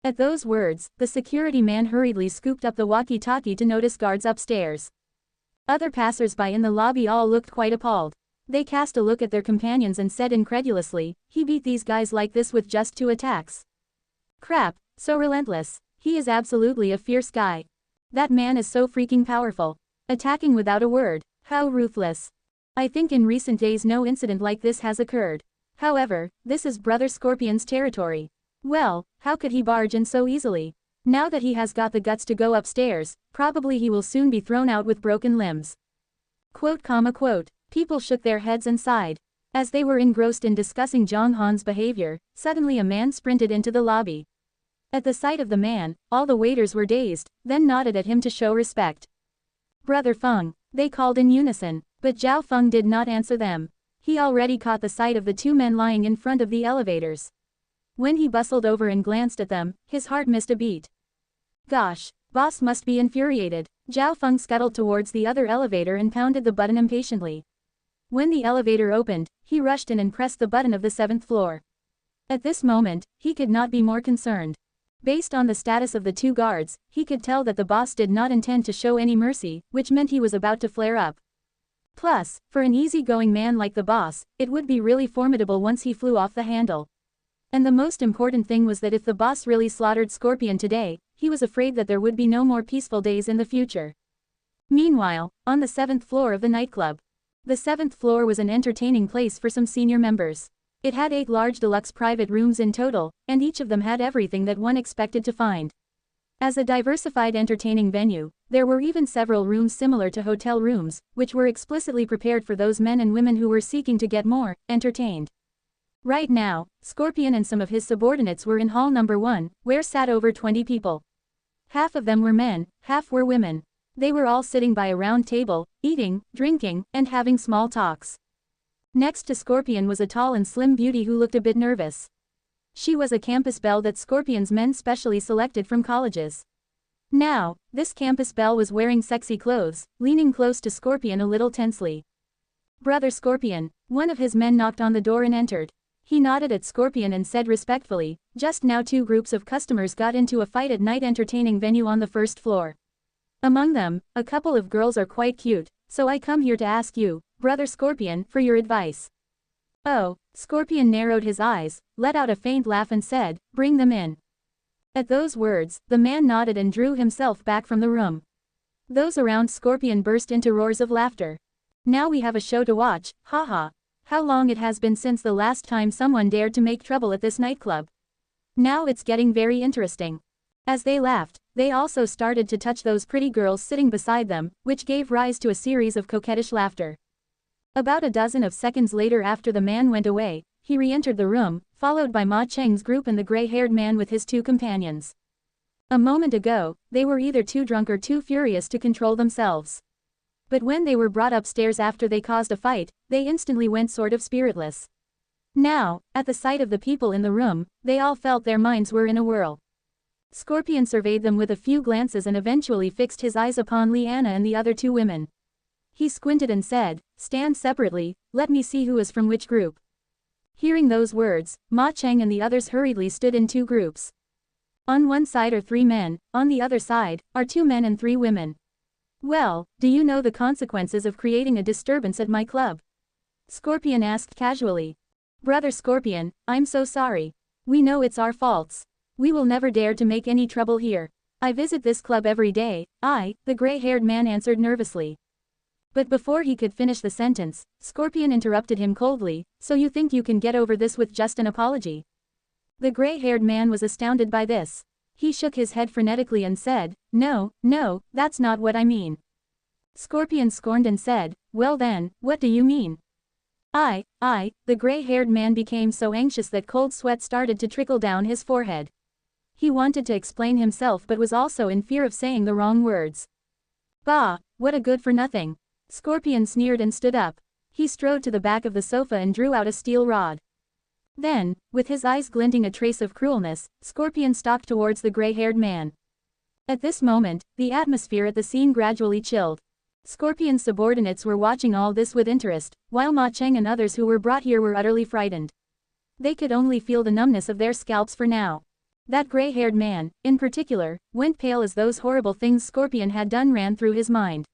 At those words, the security man hurriedly scooped up the walkie-talkie to notice guards upstairs. Other passers-by in the lobby all looked quite appalled. They cast a look at their companions and said incredulously, "He beat these guys like this with just 2 attacks. Crap, so relentless. He is absolutely a fierce guy. That man is so freaking powerful." Attacking without a word. How ruthless. I think in recent days no incident like this has occurred. However, this is Brother Scorpion's territory. Well, how could he barge in so easily? Now that he has got the guts to go upstairs, probably he will soon be thrown out with broken limbs. Quote. People shook their heads and sighed. As they were engrossed in discussing Zhang Han's behavior, suddenly a man sprinted into the lobby. At the sight of the man, all the waiters were dazed, then nodded at him to show respect. Brother Feng, they called in unison, but Zhao Feng did not answer them. He already caught the sight of the two men lying in front of the elevators. When he bustled over and glanced at them, his heart missed a beat. Gosh, boss must be infuriated. Zhao Feng scuttled towards the other elevator and pounded the button impatiently. When the elevator opened, he rushed in and pressed the button of the 7th floor. At this moment, he could not be more concerned. Based on the status of the two guards, he could tell that the boss did not intend to show any mercy, which meant he was about to flare up. Plus, for an easygoing man like the boss, it would be really formidable once he flew off the handle. And the most important thing was that if the boss really slaughtered Scorpion today, he was afraid that there would be no more peaceful days in the future. Meanwhile, on the 7th floor of the nightclub. The 7th floor was an entertaining place for some senior members. It had 8 large deluxe private rooms in total, and each of them had everything that one expected to find. As a diversified entertaining venue, there were even several rooms similar to hotel rooms, which were explicitly prepared for those men and women who were seeking to get more entertained. Right now, Scorpion and some of his subordinates were in hall number 1, where sat over 20 people. Half of them were men, half were women. They were all sitting by a round table, eating, drinking, and having small talks. Next to Scorpion was a tall and slim beauty who looked a bit nervous. She was a campus belle that Scorpion's men specially selected from colleges. Now, this campus belle was wearing sexy clothes, leaning close to Scorpion a little tensely. Brother Scorpion, one of his men knocked on the door and entered. He nodded at Scorpion and said respectfully, just now 2 groups of customers got into a fight at night entertaining venue on the 1st floor. Among them, a couple of girls are quite cute, so I come here to ask you, Brother Scorpion, for your advice. Oh, Scorpion narrowed his eyes, let out a faint laugh and said, bring them in. At those words, the man nodded and drew himself back from the room. Those around Scorpion burst into roars of laughter. Now we have a show to watch, haha. How long it has been since the last time someone dared to make trouble at this nightclub. Now it's getting very interesting. As they laughed, they also started to touch those pretty girls sitting beside them, which gave rise to a series of coquettish laughter. About a dozen of seconds later after the man went away, he re-entered the room, followed by Ma Cheng's group and the gray-haired man with his 2 companions. A moment ago, they were either too drunk or too furious to control themselves. But when they were brought upstairs after they caused a fight, they instantly went sort of spiritless. Now, at the sight of the people in the room, they all felt their minds were in a whirl. Scorpion surveyed them with a few glances and eventually fixed his eyes upon Liana and the other 2 women. He squinted and said, stand separately, let me see who is from which group. Hearing those words, Ma Cheng and the others hurriedly stood in 2 groups. On one side are 3 men, on the other side, are 2 men and 3 women. Well, do you know the consequences of creating a disturbance at my club? Scorpion asked casually. Brother Scorpion, I'm so sorry. We know it's our faults. We will never dare to make any trouble here. I visit this club every day, the gray-haired man answered nervously. But before he could finish the sentence, Scorpion interrupted him coldly, so you think you can get over this with just an apology? The gray-haired man was astounded by this. He shook his head frenetically and said, no, that's not what I mean. Scorpion scorned and said, well then, what do you mean? The gray-haired man became so anxious that cold sweat started to trickle down his forehead. He wanted to explain himself but was also in fear of saying the wrong words. Bah, what a good-for-nothing. Scorpion sneered and stood up. He strode to the back of the sofa and drew out a steel rod. Then, with his eyes glinting a trace of cruelness, Scorpion stalked towards the gray-haired man. At this moment, the atmosphere at the scene gradually chilled. Scorpion's subordinates were watching all this with interest, while Ma Cheng and others who were brought here were utterly frightened. They could only feel the numbness of their scalps for now. That gray-haired man, in particular, went pale as those horrible things Scorpion had done ran through his mind.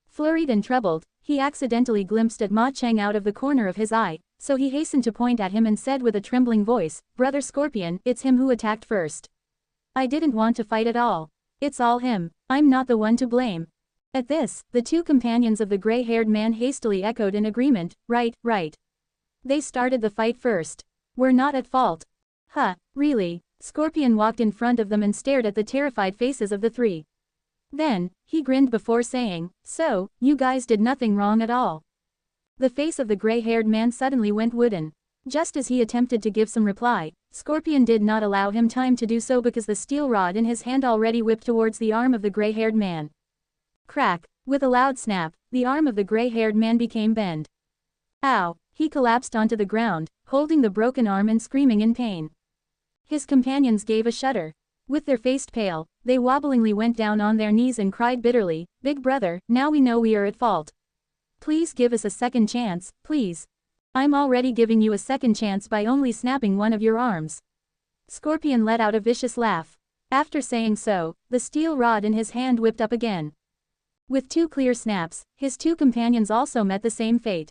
Flurried and troubled, he accidentally glimpsed at Ma Cheng out of the corner of his eye, so he hastened to point at him and said with a trembling voice, Brother Scorpion, it's him who attacked first. I didn't want to fight at all. It's all him. I'm not the one to blame. At this, the two companions of the gray-haired man hastily echoed in agreement, right, right. They started the fight first. We're not at fault. Huh, really? Scorpion walked in front of them and stared at the terrified faces of the three. Then, he grinned before saying, so, you guys did nothing wrong at all. The face of the gray-haired man suddenly went wooden. Just as he attempted to give some reply, Scorpion did not allow him time to do so because the steel rod in his hand already whipped towards the arm of the gray-haired man. Crack! With a loud snap, the arm of the gray-haired man became bent. Ow! He collapsed onto the ground, holding the broken arm and screaming in pain. His companions gave a shudder. With their face pale, they wobblingly went down on their knees and cried bitterly, Big brother, now we know we are at fault. Please give us a second chance, please. I'm already giving you a second chance by only snapping one of your arms. Scorpion let out a vicious laugh. After saying so, the steel rod in his hand whipped up again. With two clear snaps, his two companions also met the same fate.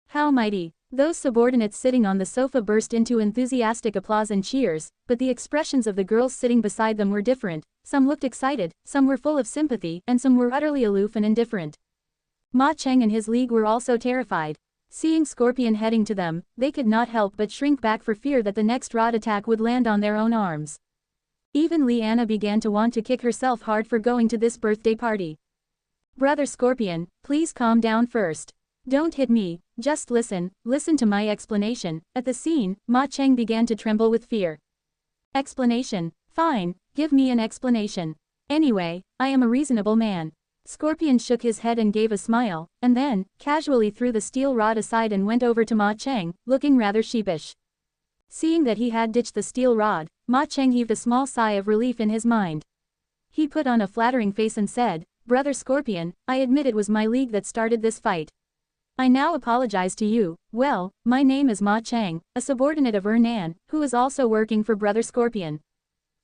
How mighty! Those subordinates sitting on the sofa burst into enthusiastic applause and cheers, but the expressions of the girls sitting beside them were different. Some looked excited, some were full of sympathy, and some were utterly aloof and indifferent. Ma Cheng and his league were also terrified. Seeing Scorpion heading to them, they could not help but shrink back for fear that the next rod attack would land on their own arms. Even Liana began to want to kick herself hard for going to this birthday party. Brother Scorpion, please calm down first. Don't hit me, just listen to my explanation. At the scene, Ma Cheng began to tremble with fear. Explanation? Fine, give me an explanation. Anyway, I am a reasonable man. Scorpion shook his head and gave a smile, and then, casually threw the steel rod aside and went over to Ma Cheng, looking rather sheepish. Seeing that he had ditched the steel rod, Ma Cheng heaved a small sigh of relief in his mind. He put on a flattering face and said, Brother Scorpion, I admit it was my league that started this fight. I now apologize to you. Well, my name is Ma Cheng, a subordinate of Nan, who is also working for Brother Scorpion.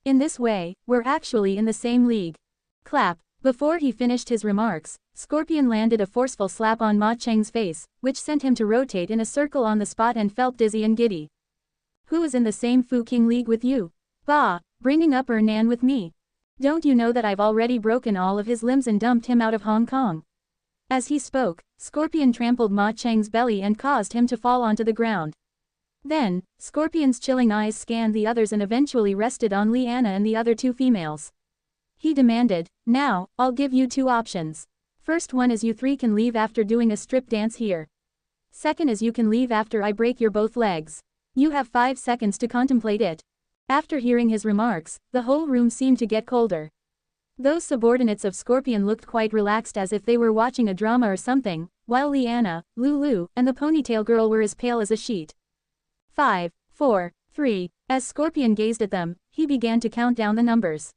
In this way, we're actually in the same league. Clap. Before he finished his remarks, Scorpion landed a forceful slap on Ma Cheng's face, which sent him to rotate in a circle on the spot and felt dizzy and giddy. Who is in the same Fu King League with you? Bah, bringing up Nan with me. Don't you know that I've already broken all of his limbs and dumped him out of Hong Kong? As he spoke, Scorpion trampled Ma Cheng's belly and caused him to fall onto the ground. Then, Scorpion's chilling eyes scanned the others and eventually rested on Liana and the other two females. He demanded, now, I'll give you two options. First one is you three can leave after doing a strip dance here. Second is you can leave after I break your both legs. You have 5 seconds to contemplate it. After hearing his remarks, the whole room seemed to get colder. Those subordinates of Scorpion looked quite relaxed as if they were watching a drama or something, while Liana, Lulu, and the ponytail girl were as pale as a sheet. 5, 4, 3. As Scorpion gazed at them, he began to count down the numbers.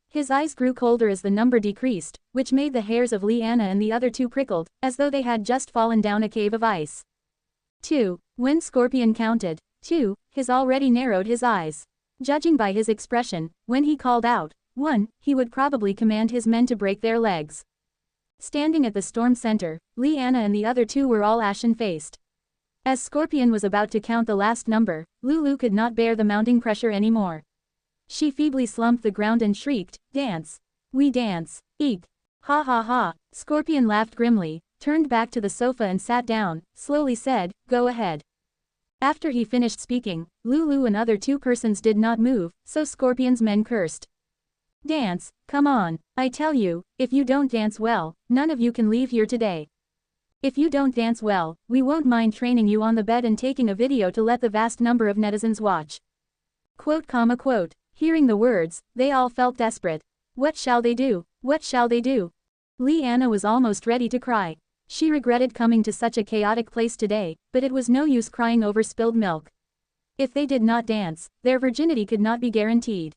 His eyes grew colder as the number decreased, which made the hairs of Liana and the other two prickled, as though they had just fallen down a cave of ice. 2. When Scorpion counted 2, his already narrowed his eyes. Judging by his expression, when he called out 1, he would probably command his men to break their legs. Standing at the storm center, Liana and the other two were all ashen-faced. As Scorpion was about to count the last number, Lulu could not bear the mounting pressure anymore. She feebly slumped the ground and shrieked, dance. We dance. Eek. Ha ha ha. Scorpion laughed grimly, turned back to the sofa and sat down, slowly said, go ahead. After he finished speaking, Lulu and other two persons did not move, so Scorpion's men cursed. Dance, come on, I tell you, if you don't dance well, none of you can leave here today. If you don't dance well, we won't mind training you on the bed and taking a video to let the vast number of netizens watch. Quote. Hearing the words, they all felt desperate. What shall they do? What shall they do? Liana was almost ready to cry. She regretted coming to such a chaotic place today, but it was no use crying over spilled milk. If they did not dance, their virginity could not be guaranteed.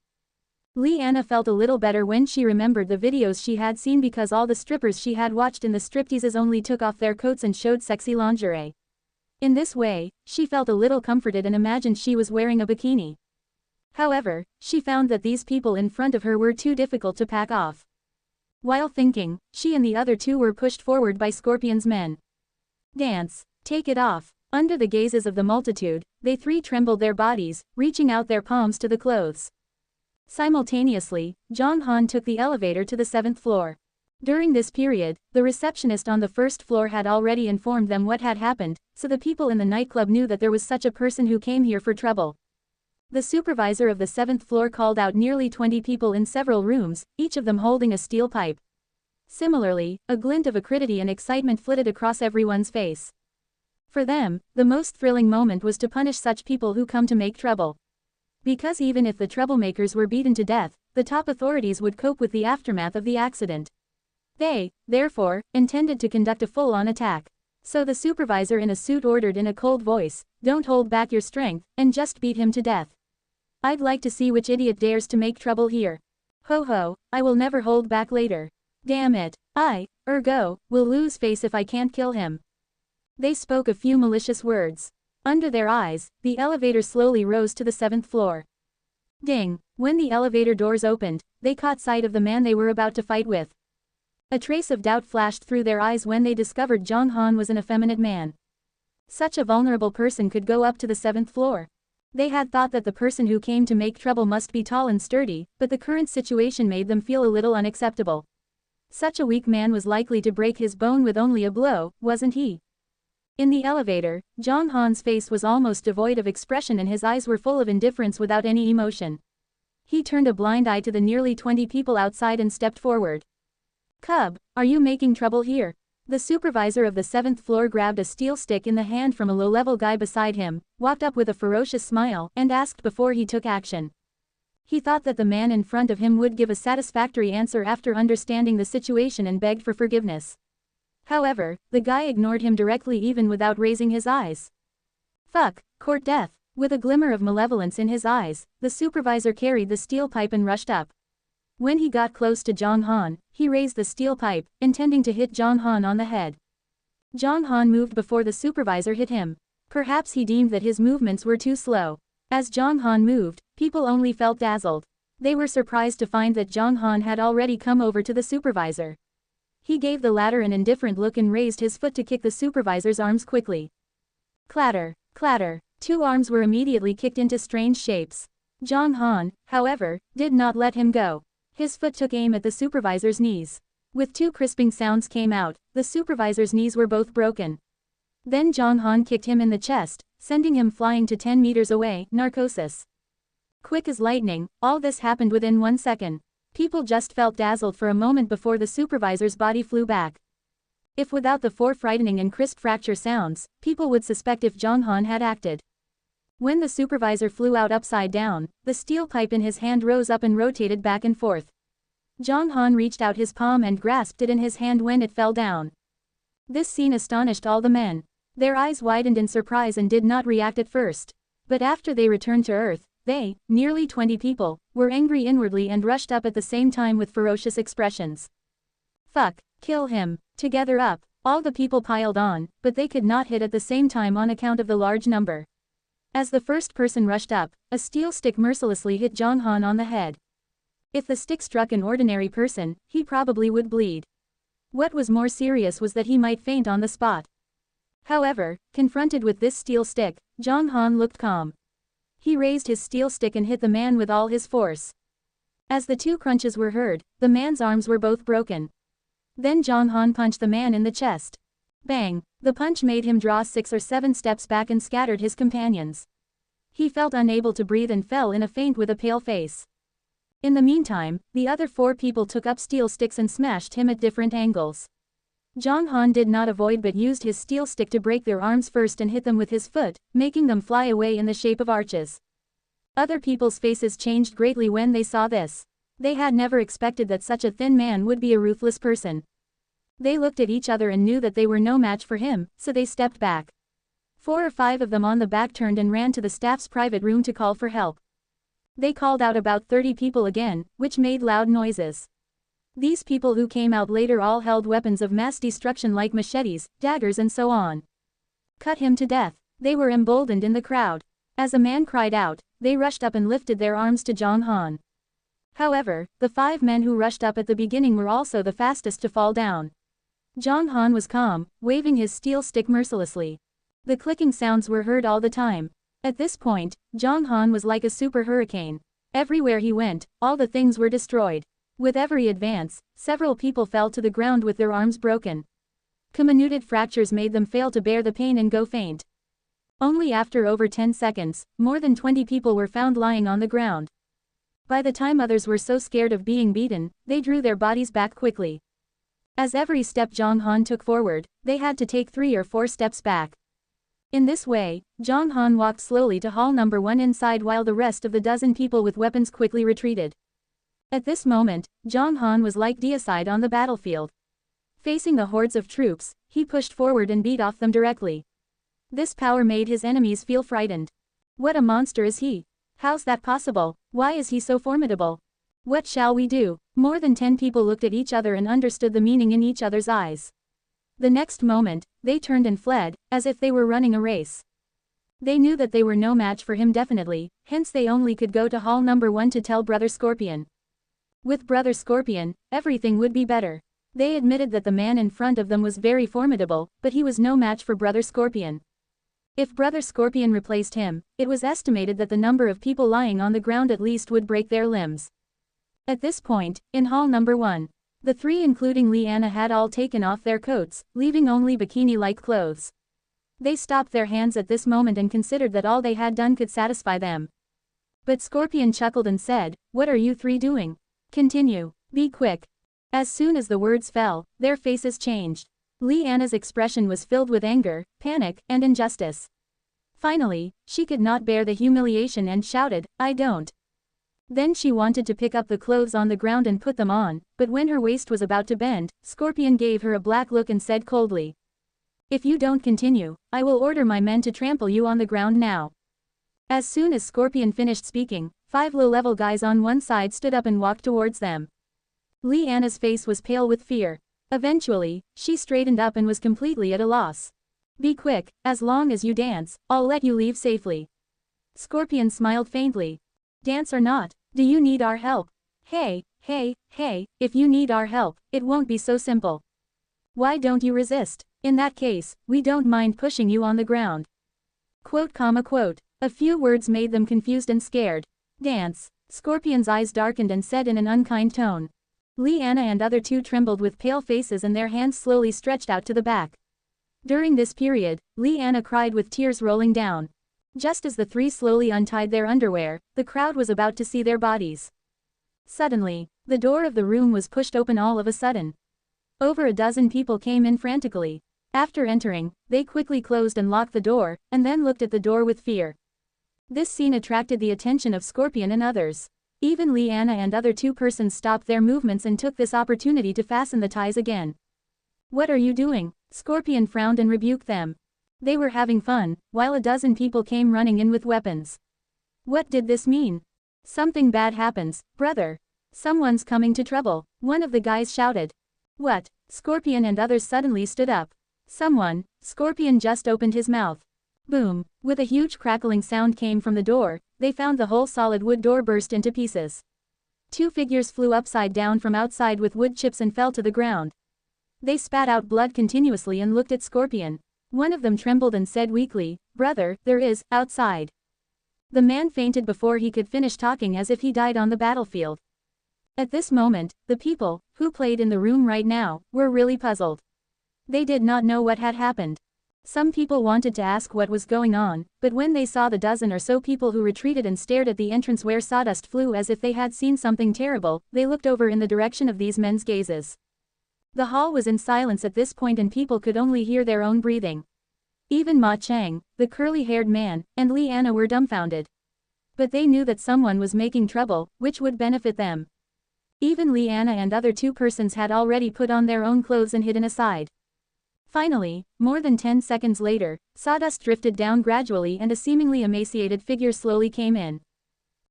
Liana felt a little better when she remembered the videos she had seen because all the strippers she had watched in the stripteases only took off their coats and showed sexy lingerie. In this way, she felt a little comforted and imagined she was wearing a bikini. However, she found that these people in front of her were too difficult to pack off. While thinking, she and the other two were pushed forward by Scorpion's men. Dance, take it off. Under the gazes of the multitude, they three trembled their bodies, reaching out their palms to the clothes. Simultaneously, Zhang Han took the elevator to the 7th floor. During this period, the receptionist on the first floor had already informed them what had happened, so the people in the nightclub knew that there was such a person who came here for trouble. The supervisor of the 7th floor called out nearly 20 people in several rooms, each of them holding a steel pipe. Similarly, a glint of acridity and excitement flitted across everyone's face. For them, the most thrilling moment was to punish such people who come to make trouble. Because even if the troublemakers were beaten to death, the top authorities would cope with the aftermath of the accident. They, therefore, intended to conduct a full-on attack. So the supervisor in a suit ordered in a cold voice, "Don't hold back your strength, and just beat him to death. I'd like to see which idiot dares to make trouble here. Ho ho, I will never hold back later. Damn it, will lose face if I can't kill him." They spoke a few malicious words. Under their eyes, the elevator slowly rose to the 7th floor. Ding! When the elevator doors opened, they caught sight of the man they were about to fight with. A trace of doubt flashed through their eyes when they discovered Zhang Han was an effeminate man. Such a vulnerable person could go up to the 7th floor. They had thought that the person who came to make trouble must be tall and sturdy, but the current situation made them feel a little unacceptable. Such a weak man was likely to break his bone with only a blow, wasn't he? In the elevator, Zhang Han's face was almost devoid of expression and his eyes were full of indifference without any emotion. He turned a blind eye to the nearly 20 people outside and stepped forward. "Cub, are you making trouble here?" The supervisor of the 7th floor grabbed a steel stick in the hand from a low-level guy beside him, walked up with a ferocious smile, and asked before he took action. He thought that the man in front of him would give a satisfactory answer after understanding the situation and begged for forgiveness. However, the guy ignored him directly even without raising his eyes. "Fuck, court death." With a glimmer of malevolence in his eyes, the supervisor carried the steel pipe and rushed up. When he got close to Zhang Han, he raised the steel pipe, intending to hit Zhang Han on the head. Zhang Han moved before the supervisor hit him. Perhaps he deemed that his movements were too slow. As Zhang Han moved, people only felt dazzled. They were surprised to find that Zhang Han had already come over to the supervisor. He gave the latter an indifferent look and raised his foot to kick the supervisor's arms quickly. Clatter, clatter, 2 arms were immediately kicked into strange shapes. Zhang Han, however, did not let him go. His foot took aim at the supervisor's knees. With 2 crisping sounds came out, the supervisor's knees were both broken. Then Zhang Han kicked him in the chest, sending him flying to 10 meters away, narcosis. Quick as lightning, all this happened within 1 second. People just felt dazzled for a moment before the supervisor's body flew back. If without the 4 frightening and crisp fracture sounds, people would suspect if Zhang Han had acted. When the supervisor flew out upside down, the steel pipe in his hand rose up and rotated back and forth. Zhang Han reached out his palm and grasped it in his hand when it fell down. This scene astonished all the men. Their eyes widened in surprise and did not react at first. But after they returned to Earth, they, nearly 20 people, were angry inwardly and rushed up at the same time with ferocious expressions. "Fuck, kill him, together up." All the people piled on, but they could not hit at the same time on account of the large number. As the first person rushed up, a steel stick mercilessly hit Zhang Han on the head. If the stick struck an ordinary person, he probably would bleed. What was more serious was that he might faint on the spot. However, confronted with this steel stick, Zhang Han looked calm. He raised his steel stick and hit the man with all his force. As the 2 crunches were heard, the man's arms were both broken. Then Zhang Han punched the man in the chest. Bang! The punch made him draw 6 or 7 steps back and scattered his companions. He felt unable to breathe and fell in a faint with a pale face. In the meantime, the other 4 people took up steel sticks and smashed him at different angles. Zhang Han did not avoid but used his steel stick to break their arms first and hit them with his foot, making them fly away in the shape of arches. Other people's faces changed greatly when they saw this. They had never expected that such a thin man would be a ruthless person. They looked at each other and knew that they were no match for him, so they stepped back. 4 or 5 of them on the back turned and ran to the staff's private room to call for help. They called out about 30 people again, which made loud noises. These people who came out later all held weapons of mass destruction like machetes, daggers and so on. "Cut him to death." They were emboldened in the crowd. As a man cried out, they rushed up and lifted their arms to Zhang Han. However, the 5 men who rushed up at the beginning were also the fastest to fall down. Zhang Han was calm, waving his steel stick mercilessly. The clicking sounds were heard all the time. At this point, Zhang Han was like a super hurricane. Everywhere he went, all the things were destroyed. With every advance, several people fell to the ground with their arms broken. Comminuted fractures made them fail to bear the pain and go faint. Only after over 10 seconds, more than 20 people were found lying on the ground. By the time others were so scared of being beaten, they drew their bodies back quickly. As every step Zhang Han took forward, they had to take 3 or 4 steps back. In this way, Zhang Han walked slowly to hall number 1 inside while the rest of the dozen people with weapons quickly retreated. At this moment, Zhang Han was like deicide on the battlefield. Facing the hordes of troops, he pushed forward and beat off them directly. This power made his enemies feel frightened. What a monster is he? How's that possible? Why is he so formidable? What shall we do? More than 10 people looked at each other and understood the meaning in each other's eyes. The next moment, they turned and fled, as if they were running a race. They knew that they were no match for him definitely, hence they only could go to hall number 1 to tell Brother Scorpion. With Brother Scorpion, everything would be better. They admitted that the man in front of them was very formidable, but he was no match for Brother Scorpion. If Brother Scorpion replaced him, it was estimated that the number of people lying on the ground at least would break their limbs. At this point, in hall number 1, the 3 including Liana had all taken off their coats, leaving only bikini-like clothes. They stopped their hands at this moment and considered that all they had done could satisfy them. But Scorpion chuckled and said, "What are you 3 doing? Continue. Be quick." As soon as the words fell, their faces changed. Liana's expression was filled with anger, panic, and injustice. Finally, she could not bear the humiliation and shouted, "I don't." Then she wanted to pick up the clothes on the ground and put them on, but when her waist was about to bend, Scorpion gave her a black look and said coldly, "If you don't continue, I will order my men to trample you on the ground now." As soon as Scorpion finished speaking, 5 low-level guys on one side stood up and walked towards them. Liana's face was pale with fear. Eventually, she straightened up and was completely at a loss. "Be quick, as long as you dance, I'll let you leave safely." Scorpion smiled faintly. "Dance or not, do you need our help? Hey, if you need our help, it won't be so simple. Why don't you resist? In that case, we don't mind pushing you on the ground." Quote. A few words made them confused and scared. "Dance." Scorpion's eyes darkened and said in an unkind tone. Liana and other 2 trembled with pale faces and their hands slowly stretched out to the back. During this period, Liana cried with tears rolling down. Just as the 3 slowly untied their underwear, the crowd was about to see their bodies. Suddenly, the door of the room was pushed open all of a sudden. Over a dozen people came in frantically. After entering, they quickly closed and locked the door, and then looked at the door with fear. This scene attracted the attention of Scorpion and others. Even Liana and other 2 persons stopped their movements and took this opportunity to fasten the ties again. "What are you doing?" Scorpion frowned and rebuked them. They were having fun, while a dozen people came running in with weapons. What did this mean? "Something bad happens, brother. Someone's coming to trouble," one of the guys shouted. "What?" Scorpion and others suddenly stood up. "Someone." Scorpion just opened his mouth. Boom! With a huge crackling sound came from the door, they found the whole solid wood door burst into pieces. 2 figures flew upside down from outside with wood chips and fell to the ground. They spat out blood continuously and looked at Scorpion. One of them trembled and said weakly, "Brother, there is, outside." The man fainted before he could finish talking as if he died on the battlefield. At this moment, the people, who played in the room right now, were really puzzled. They did not know what had happened. Some people wanted to ask what was going on, but when they saw the dozen or so people who retreated and stared at the entrance where sawdust flew as if they had seen something terrible, they looked over in the direction of these men's gazes. The hall was in silence at this point and people could only hear their own breathing. Even Ma Chang, the curly-haired man, and Liana were dumbfounded. But they knew that someone was making trouble, which would benefit them. Even Liana and other 2 persons had already put on their own clothes and hidden aside. Finally, more than 10 seconds later, sawdust drifted down gradually and a seemingly emaciated figure slowly came in.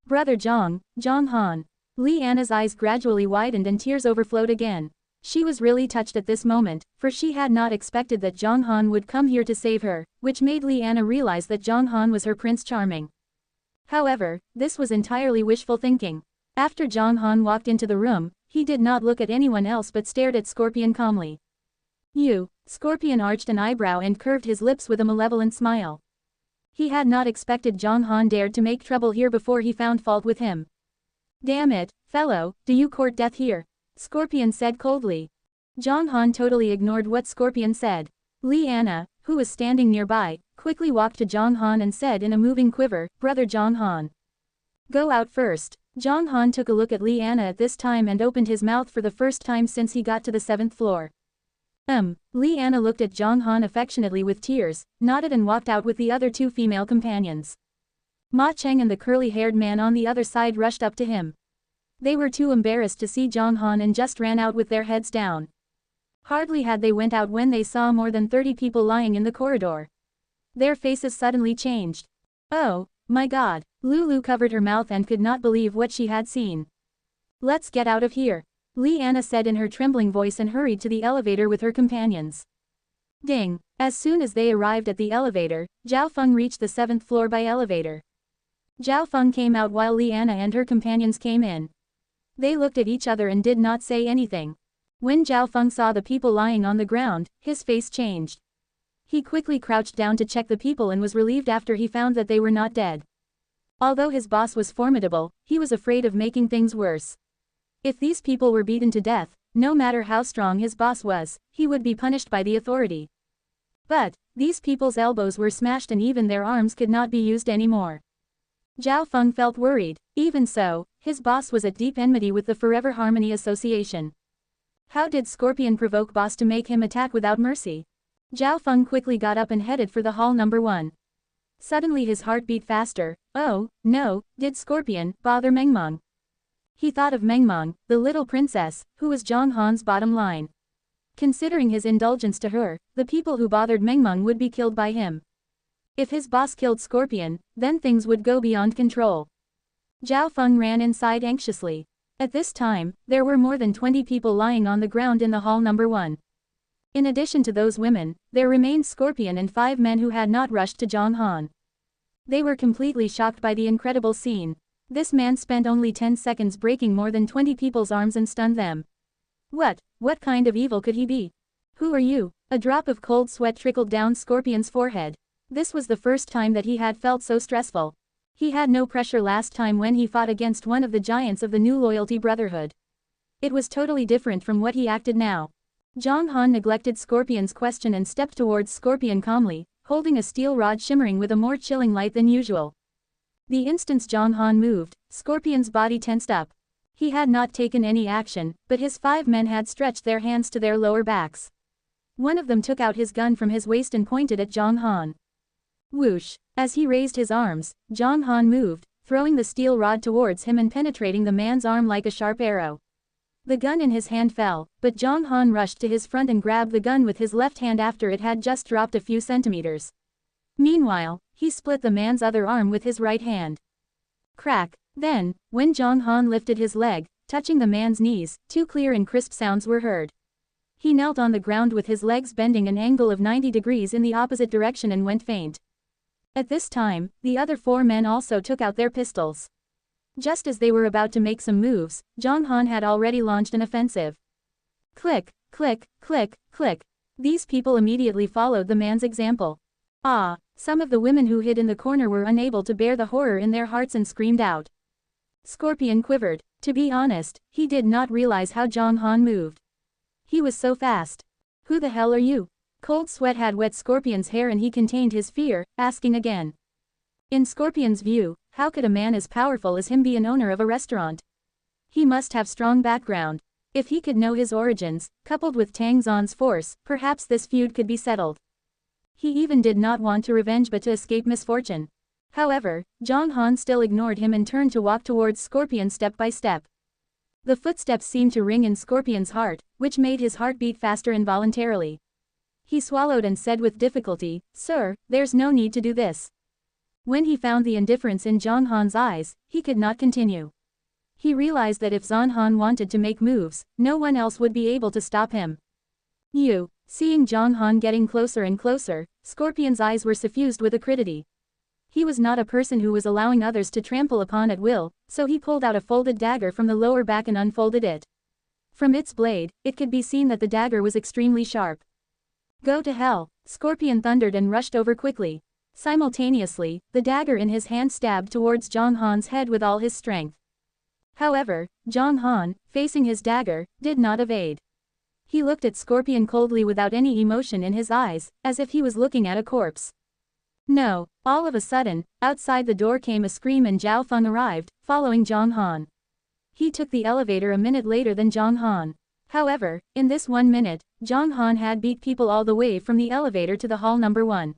"Brother Zhang Han." Liana's eyes gradually widened and tears overflowed again. She was really touched at this moment, for she had not expected that Zhang Han would come here to save her, which made Liana realize that Zhang Han was her Prince Charming. However, this was entirely wishful thinking. After Zhang Han walked into the room, he did not look at anyone else but stared at Scorpion calmly. "You." Scorpion arched an eyebrow and curved his lips with a malevolent smile. He had not expected Zhang Han dared to make trouble here before he found fault with him. Damn it, fellow, do you court death here? Scorpion said coldly. Zhang Han totally ignored what Scorpion said. Liana, who was standing nearby, quickly walked to Zhang Han and said in a moving quiver, Brother Zhang Han. Go out first. Zhang Han took a look at Liana at this time and opened his mouth for the first time since he got to the 7th floor. Liana looked at Zhang Han affectionately with tears, nodded and walked out with the other 2 female companions. Ma Cheng and the curly-haired man on the other side rushed up to him. They were too embarrassed to see Zhang Han and just ran out with their heads down. Hardly had they went out when they saw more than 30 people lying in the corridor. Their faces suddenly changed. Oh, my God. Lulu covered her mouth and could not believe what she had seen. Let's get out of here, Liana said in her trembling voice and hurried to the elevator with her companions. Ding! As soon as they arrived at the elevator, Zhao Feng reached the 7th floor by elevator. Zhao Feng came out while Liana and her companions came in. They looked at each other and did not say anything. When Zhao Feng saw the people lying on the ground, his face changed. He quickly crouched down to check the people and was relieved after he found that they were not dead. Although his boss was formidable, he was afraid of making things worse. If these people were beaten to death, no matter how strong his boss was, he would be punished by the authority. But, these people's elbows were smashed and even their arms could not be used anymore. Zhao Feng felt worried. Even so, his boss was at deep enmity with the Forever Harmony Association. How did Scorpion provoke boss to make him attack without mercy? Zhao Feng quickly got up and headed for the hall number 1. Suddenly his heart beat faster. Oh, no, did Scorpion bother Mengmeng? He thought of Mengmeng, the little princess, who was Zhang Han's bottom line. Considering his indulgence to her, the people who bothered Mengmeng would be killed by him. If his boss killed Scorpion, then things would go beyond control. Zhao Feng ran inside anxiously. At this time, there were more than 20 people lying on the ground in the hall number 1. In addition to those women, there remained Scorpion and 5 men who had not rushed to Zhang Han. They were completely shocked by the incredible scene. This man spent only 10 seconds breaking more than 20 people's arms and stunned them. What kind of evil could he be? Who are you? A drop of cold sweat trickled down Scorpion's forehead. This was the first time that he had felt so stressful. He had no pressure last time when he fought against one of the giants of the new Loyalty Brotherhood. It was totally different from what he acted now. Zhang Han neglected Scorpion's question and stepped towards Scorpion calmly, holding a steel rod shimmering with a more chilling light than usual. The instant Zhang Han moved, Scorpion's body tensed up. He had not taken any action, but his 5 men had stretched their hands to their lower backs. One of them took out his gun from his waist and pointed at Zhang Han. Whoosh! As he raised his arms, Zhang Han moved, throwing the steel rod towards him and penetrating the man's arm like a sharp arrow. The gun in his hand fell, but Zhang Han rushed to his front and grabbed the gun with his left hand after it had just dropped a few centimeters. Meanwhile, he split the man's other arm with his right hand. Crack! Then, when Zhang Han lifted his leg, touching the man's knees, 2 clear and crisp sounds were heard. He knelt on the ground with his legs bending an angle of 90 degrees in the opposite direction and went faint. At this time, the other 4 men also took out their pistols. Just as they were about to make some moves, Zhang Han had already launched an offensive. Click, click, click, click. These people immediately followed the man's example. Some of the women who hid in the corner were unable to bear the horror in their hearts and screamed out. Scorpion quivered. To be honest, he did not realize how Zhang Han moved. He was so fast. Who the hell are you? Cold sweat had wet Scorpion's hair and he contained his fear, asking again. In Scorpion's view, how could a man as powerful as him be an owner of a restaurant? He must have strong background. If he could know his origins, coupled with Tang Xuan's force, perhaps this feud could be settled. He even did not want to revenge but to escape misfortune. However, Zhang Han still ignored him and turned to walk towards Scorpion step by step. The footsteps seemed to ring in Scorpion's heart, which made his heart beat faster involuntarily. He swallowed and said with difficulty, "Sir, there's no need to do this." When he found the indifference in Zhang Han's eyes, he could not continue. He realized that if Zhang Han wanted to make moves, no one else would be able to stop him. Seeing Zhang Han getting closer and closer, Scorpion's eyes were suffused with acridity. He was not a person who was allowing others to trample upon at will, so he pulled out a folded dagger from the lower back and unfolded it. From its blade, it could be seen that the dagger was extremely sharp. Go to hell! Scorpion thundered and rushed over quickly. Simultaneously, the dagger in his hand stabbed towards Zhang Han's head with all his strength. However, Zhang Han, facing his dagger, did not evade. He looked at Scorpion coldly without any emotion in his eyes, as if he was looking at a corpse. No, all of a sudden, outside the door came a scream and Zhao Feng arrived, following Zhang Han. He took the elevator a minute later than Zhang Han. However, in this 1 minute, Zhang Han had beat people all the way from the elevator to the hall number 1.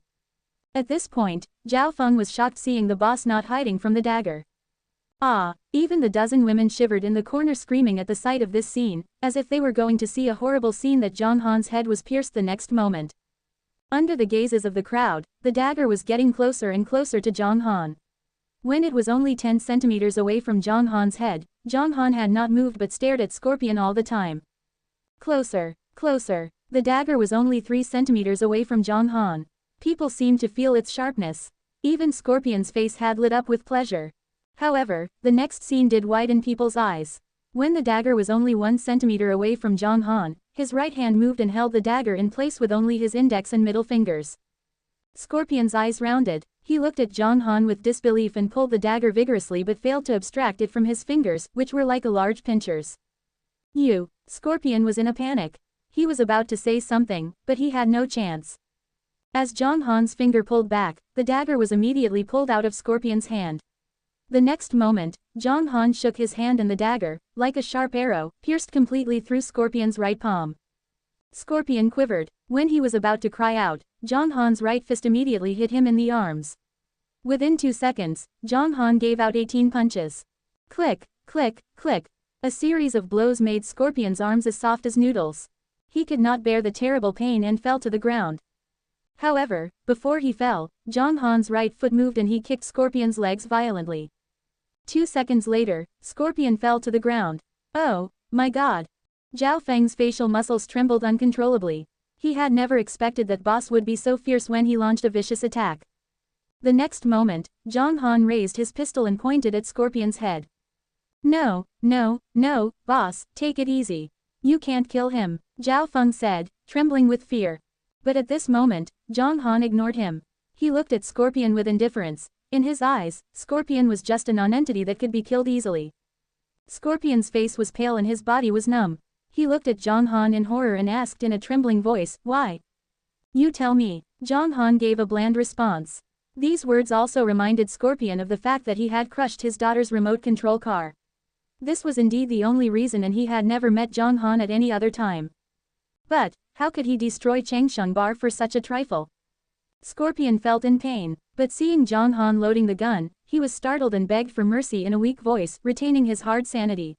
At this point, Zhao Feng was shocked seeing the boss not hiding from the dagger. Ah, even the dozen women shivered in the corner screaming at the sight of this scene, as if they were going to see a horrible scene that Zhang Han's head was pierced the next moment. Under the gazes of the crowd, the dagger was getting closer and closer to Zhang Han. When it was only 10 centimeters away from Zhang Han's head, Zhang Han had not moved but stared at Scorpion all the time. Closer, closer. The dagger was only 3 centimeters away from Zhang Han. People seemed to feel its sharpness. Even Scorpion's face had lit up with pleasure. However, the next scene did widen people's eyes. When the dagger was only 1 centimeter away from Zhang Han, his right hand moved and held the dagger in place with only his index and middle fingers. Scorpion's eyes rounded. He looked at Zhang Han with disbelief and pulled the dagger vigorously but failed to abstract it from his fingers, which were like a large pincers. Scorpion was in a panic. He was about to say something, but he had no chance. As Zhang Han's finger pulled back, the dagger was immediately pulled out of Scorpion's hand. The next moment, Zhang Han shook his hand and the dagger, like a sharp arrow, pierced completely through Scorpion's right palm. Scorpion quivered. When he was about to cry out, Zhang Han's right fist immediately hit him in the arms. Within 2 seconds, Zhang Han gave out 18 punches. Click, click, click. A series of blows made Scorpion's arms as soft as noodles. He could not bear the terrible pain and fell to the ground. However, before he fell, Zhang Han's right foot moved and he kicked Scorpion's legs violently. 2 seconds later, Scorpion fell to the ground. Oh, my god. Zhao Feng's facial muscles trembled uncontrollably. He had never expected that boss would be so fierce when he launched a vicious attack. The next moment, Zhang Han raised his pistol and pointed at Scorpion's head. No, no, no, boss, take it easy. You can't kill him, Zhao Feng said, trembling with fear. But at this moment, Zhang Han ignored him. He looked at Scorpion with indifference. In his eyes, Scorpion was just a non-entity that could be killed easily. Scorpion's face was pale and his body was numb. He looked at Zhang Han in horror and asked in a trembling voice, "Why?" "You tell me." Zhang Han gave a bland response. These words also reminded Scorpion of the fact that he had crushed his daughter's remote control car. This was indeed the only reason, and he had never met Zhang Han at any other time. But, how could he destroy Changsheng Bar for such a trifle? Scorpion felt in pain, but seeing Zhang Han loading the gun, he was startled and begged for mercy in a weak voice, retaining his hard sanity.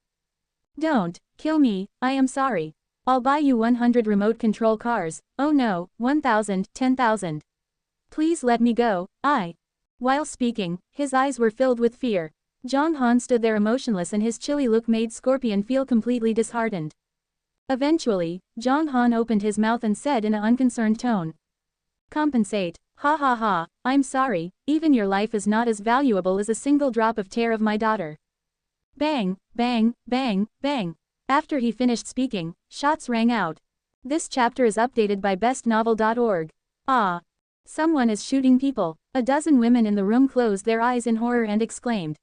"Don't kill me, I am sorry. I'll buy you 100 remote control cars, oh no, 1,000, 10,000. Please let me go, I." While speaking, his eyes were filled with fear. Zhang Han stood there emotionless and his chilly look made Scorpion feel completely disheartened. Eventually, Zhang Han opened his mouth and said in an unconcerned tone. "Compensate, ha ha ha, I'm sorry, even your life is not as valuable as a single drop of tear of my daughter." Bang, bang, bang, bang. After he finished speaking, shots rang out. This chapter is updated by bestnovel.org. Ah. Someone is shooting people. A dozen women in the room closed their eyes in horror and exclaimed.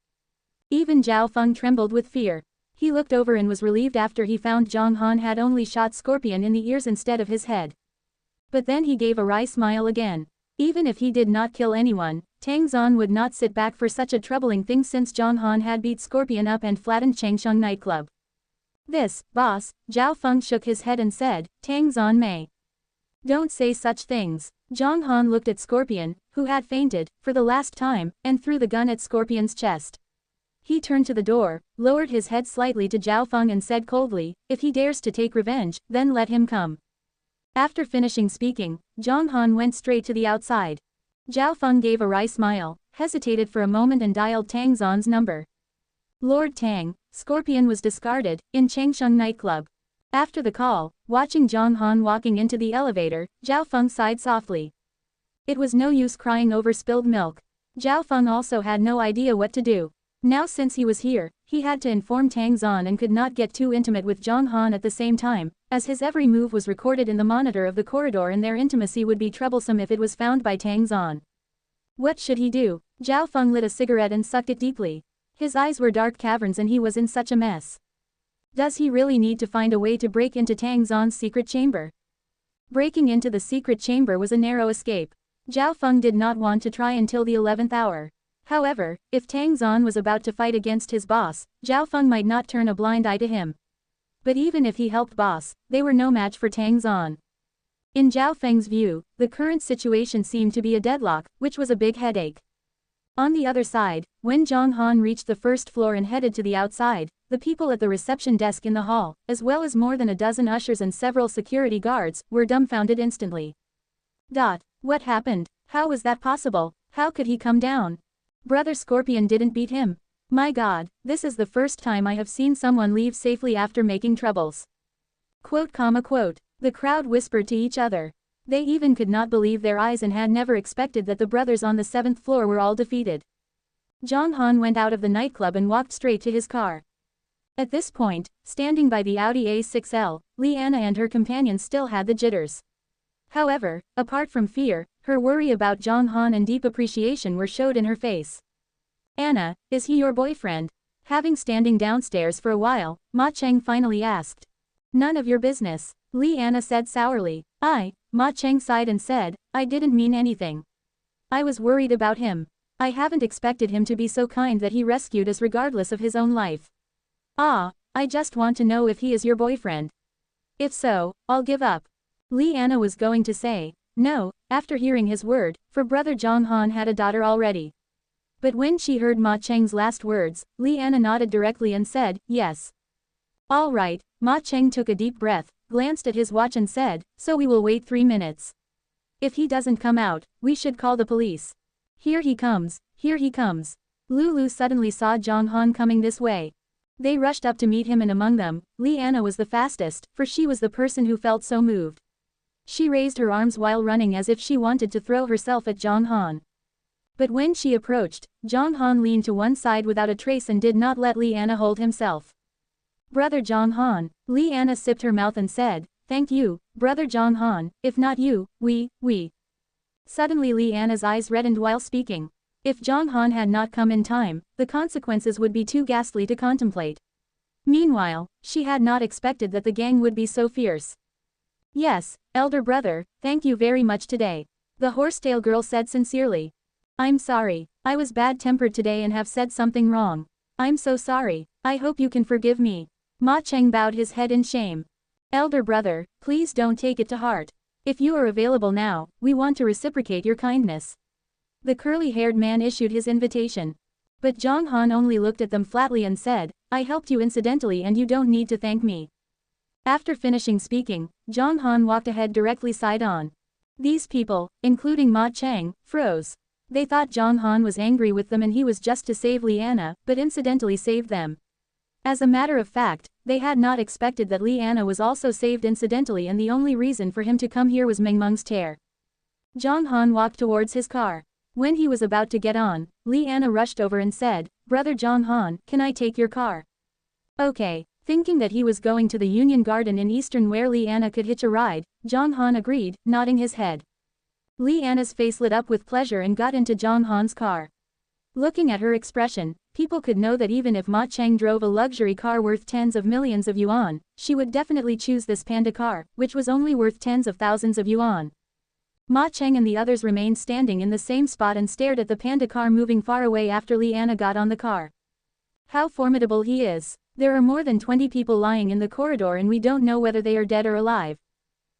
Even Zhao Feng trembled with fear. He looked over and was relieved after he found Zhang Han had only shot Scorpion in the ears instead of his head. But then he gave a wry smile again. Even if he did not kill anyone, Tang Zan would not sit back for such a troubling thing since Zhang Han had beat Scorpion up and flattened Changsheng nightclub. "This, boss," Zhao Feng shook his head and said, "Tang Zan may." "Don't say such things." Zhang Han looked at Scorpion, who had fainted, for the last time, and threw the gun at Scorpion's chest. He turned to the door, lowered his head slightly to Zhao Feng and said coldly, "If he dares to take revenge, then let him come." After finishing speaking, Zhang Han went straight to the outside. Zhao Feng gave a wry smile, hesitated for a moment and dialed Tang Zan's number. Lord Tang, Scorpion was discarded, in Changsheng nightclub. After the call, watching Zhang Han walking into the elevator, Zhao Feng sighed softly. It was no use crying over spilled milk. Zhao Feng also had no idea what to do. Now since he was here, he had to inform Tang Zan and could not get too intimate with Zhang Han at the same time, as his every move was recorded in the monitor of the corridor and their intimacy would be troublesome if it was found by Tang Zan. What should he do? Zhao Feng lit a cigarette and sucked it deeply. His eyes were dark caverns and he was in such a mess. Does he really need to find a way to break into Tang Zon's secret chamber? Breaking into the secret chamber was a narrow escape. Zhao Feng did not want to try until the 11th hour. However, if Tang Zon was about to fight against his boss, Zhao Feng might not turn a blind eye to him. But even if he helped boss, they were no match for Tang Zon. In Zhao Feng's view, the current situation seemed to be a deadlock, which was a big headache. On the other side, when Zhang Han reached the first floor and headed to the outside, the people at the reception desk in the hall, as well as more than a dozen ushers and several security guards, were dumbfounded instantly. What happened? How was that possible? How could he come down? Brother Scorpion didn't beat him. My god, this is the first time I have seen someone leave safely after making troubles. Quote. The crowd whispered to each other. They even could not believe their eyes and had never expected that the brothers on the 7th floor were all defeated. Zhang Han went out of the nightclub and walked straight to his car. At this point, standing by the Audi A6L, Li Anna and her companion still had the jitters. However, apart from fear, her worry about Zhang Han and deep appreciation were showed in her face. Anna, is he your boyfriend? Having standing downstairs for a while, Ma Cheng finally asked. None of your business, Li Anna said sourly. Ma Cheng sighed and said, I didn't mean anything. I was worried about him. I haven't expected him to be so kind that he rescued us regardless of his own life. I just want to know if he is your boyfriend. If so, I'll give up. Li Anna was going to say, no, after hearing his word, for brother Zhang Han had a daughter already. But when she heard Ma Cheng's last words, Li Anna nodded directly and said, yes. All right, Ma Cheng took a deep breath, glanced at his watch and said, so we will wait 3 minutes. If he doesn't come out, we should call the police. Here he comes, here he comes. Lulu suddenly saw Zhang Han coming this way. They rushed up to meet him and among them, Li Anna was the fastest, for she was the person who felt so moved. She raised her arms while running as if she wanted to throw herself at Zhang Han. But when she approached, Zhang Han leaned to one side without a trace and did not let Li Anna hold himself. Brother Zhang Han, Li Anna sipped her mouth and said, thank you, brother Zhang Han, if not you, we. Suddenly Li Anna's eyes reddened while speaking. If Zhang Han had not come in time, the consequences would be too ghastly to contemplate. Meanwhile, she had not expected that the gang would be so fierce. Yes, elder brother, thank you very much today. The horsetail girl said sincerely. I'm sorry, I was bad-tempered today and have said something wrong. I'm so sorry, I hope you can forgive me. Ma Cheng bowed his head in shame. Elder brother, please don't take it to heart. If you are available now, we want to reciprocate your kindness. The curly-haired man issued his invitation. But Zhang Han only looked at them flatly and said, I helped you incidentally and you don't need to thank me. After finishing speaking, Zhang Han walked ahead directly side on. These people, including Ma Cheng, froze. They thought Zhang Han was angry with them and he was just to save Li Anna, but incidentally saved them. As a matter of fact, they had not expected that Li Anna was also saved incidentally and the only reason for him to come here was Meng Meng's tear. Zhang Han walked towards his car. When he was about to get on, Li Anna rushed over and said, Brother Zhang Han, can I take your car? Okay. Thinking that he was going to the Union Garden in Eastern where Li Anna could hitch a ride, Zhang Han agreed, nodding his head. Li Anna's face lit up with pleasure and got into Zhang Han's car. Looking at her expression, people could know that even if Ma Cheng drove a luxury car worth tens of millions of yuan, she would definitely choose this panda car, which was only worth tens of thousands of yuan. Ma Cheng and the others remained standing in the same spot and stared at the panda car moving far away after Li Anna got on the car. How formidable he is. There are more than 20 people lying in the corridor and we don't know whether they are dead or alive.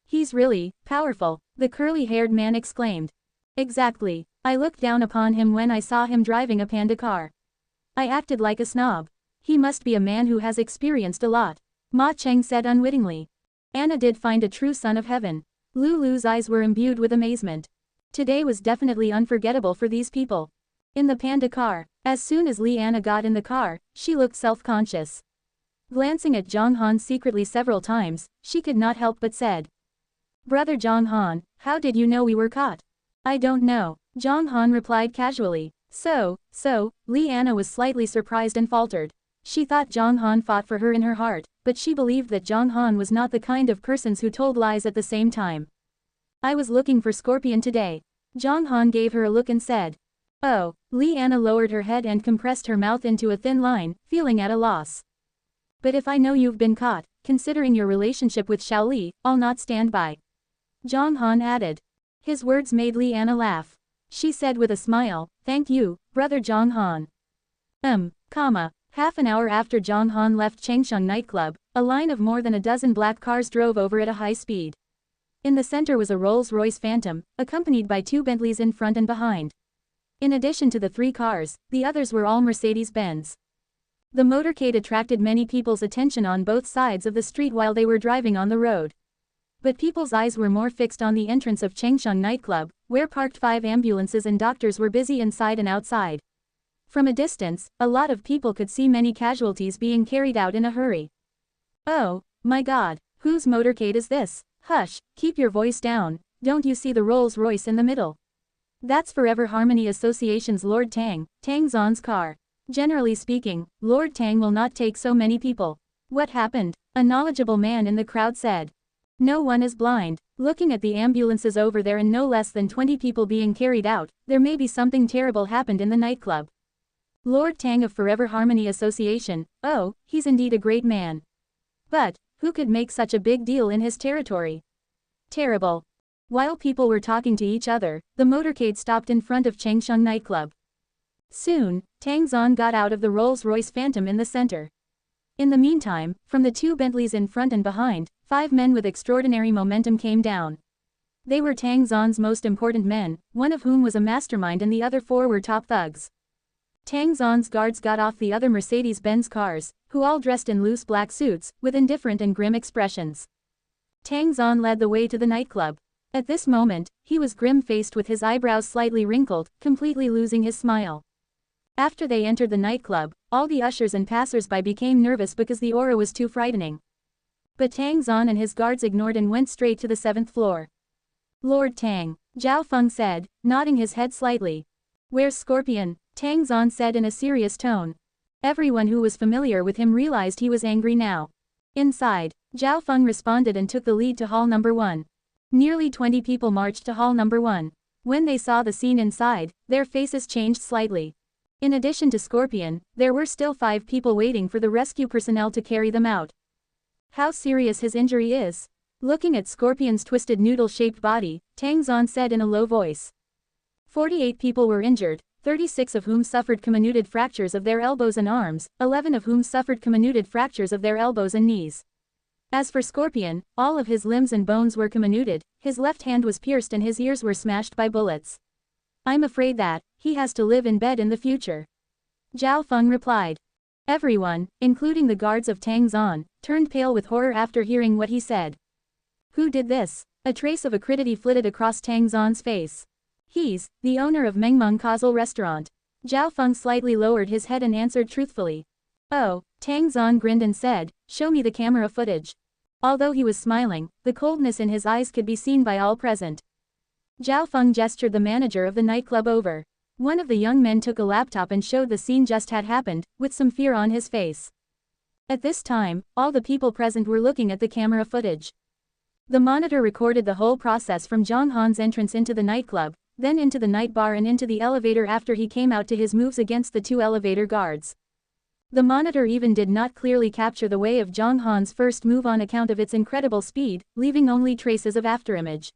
He's really powerful, the curly-haired man exclaimed. Exactly. I looked down upon him when I saw him driving a panda car. I acted like a snob. He must be a man who has experienced a lot. Ma Cheng said unwittingly. Anna did find a true son of heaven. Lulu's eyes were imbued with amazement. Today was definitely unforgettable for these people. In the panda car, as soon as Li Anna got in the car, she looked self-conscious. Glancing at Zhang Han secretly several times, she could not help but said. Brother Zhang Han, how did you know we were caught? I don't know, Zhang Han replied casually. So, Li Anna was slightly surprised and faltered. She thought Zhang Han fought for her in her heart, but she believed that Zhang Han was not the kind of persons who told lies at the same time. I was looking for Scorpion today. Zhang Han gave her a look and said. Oh, Leanna lowered her head and compressed her mouth into a thin line, feeling at a loss. But if I know you've been caught, considering your relationship with Xiaoli, I'll not stand by. Zhang Han added. His words made Leanna laugh. She said with a smile, thank you, brother Zhang Han. Half an hour after Zhang Han left Changsheng nightclub, a line of more than a dozen black cars drove over at a high speed. In the center was a Rolls-Royce Phantom, accompanied by 2 Bentleys in front and behind. In addition to the 3 cars, the others were all Mercedes-Benz. The motorcade attracted many people's attention on both sides of the street while they were driving on the road. But people's eyes were more fixed on the entrance of Changsheng nightclub, where parked 5 ambulances and doctors were busy inside and outside. From a distance, a lot of people could see many casualties being carried out in a hurry. Oh, my God, whose motorcade is this? Hush, keep your voice down, don't you see the Rolls-Royce in the middle? That's Forever Harmony Association's Lord Tang, Tang Zon's car. Generally speaking, Lord Tang will not take so many people. What happened? A knowledgeable man in the crowd said. No one is blind. Looking at the ambulances over there and no less than 20 people being carried out, there may be something terrible happened in the nightclub. Lord Tang of Forever Harmony Association, oh, he's indeed a great man. But, who could make such a big deal in his territory? Terrible. While people were talking to each other, the motorcade stopped in front of Changsheng nightclub. Soon, Tang Zon got out of the Rolls-Royce Phantom in the center. In the meantime, from the 2 Bentleys in front and behind, 5 men with extraordinary momentum came down. They were Tang Zon's most important men, one of whom was a mastermind and the other 4 were top thugs. Tang Zon's guards got off the other Mercedes-Benz cars, who all dressed in loose black suits, with indifferent and grim expressions. Tang Zon led the way to the nightclub. At this moment, he was grim-faced with his eyebrows slightly wrinkled, completely losing his smile. After they entered the nightclub, all the ushers and passers-by became nervous because the aura was too frightening. But Tang Zon and his guards ignored and went straight to the 7th floor. Lord Tang, Zhao Feng said, nodding his head slightly. Where's Scorpion? Tang Zon said in a serious tone. Everyone who was familiar with him realized he was angry now. Inside, Zhao Feng responded and took the lead to hall number 1. Nearly 20 people marched to hall number 1. When they saw the scene inside, their faces changed slightly. In addition to Scorpion, there were still 5 people waiting for the rescue personnel to carry them out. How serious his injury is? Looking at Scorpion's twisted noodle-shaped body, Tang Zon said in a low voice. 48 people were injured, 36 of whom suffered comminuted fractures of their elbows and arms, 11 of whom suffered comminuted fractures of their elbows and knees. As for Scorpion, all of his limbs and bones were comminuted, his left hand was pierced and his ears were smashed by bullets. I'm afraid that he has to live in bed in the future. Zhao Feng replied. Everyone, including the guards of Tang Zon, turned pale with horror after hearing what he said. Who did this? A trace of acridity flitted across Tang Zon's face. He's the owner of Mengmeng Causal Restaurant. Zhao Feng slightly lowered his head and answered truthfully. Oh, Tang Zon grinned and said, show me the camera footage. Although he was smiling, the coldness in his eyes could be seen by all present. Zhao Feng gestured the manager of the nightclub over. One of the young men took a laptop and showed the scene just had happened, with some fear on his face. At this time, all the people present were looking at the camera footage. The monitor recorded the whole process from Zhang Han's entrance into the nightclub, then into the night bar and into the elevator after he came out to his moves against the 2 elevator guards. The monitor even did not clearly capture the way of Zhang Han's first move on account of its incredible speed, leaving only traces of afterimage.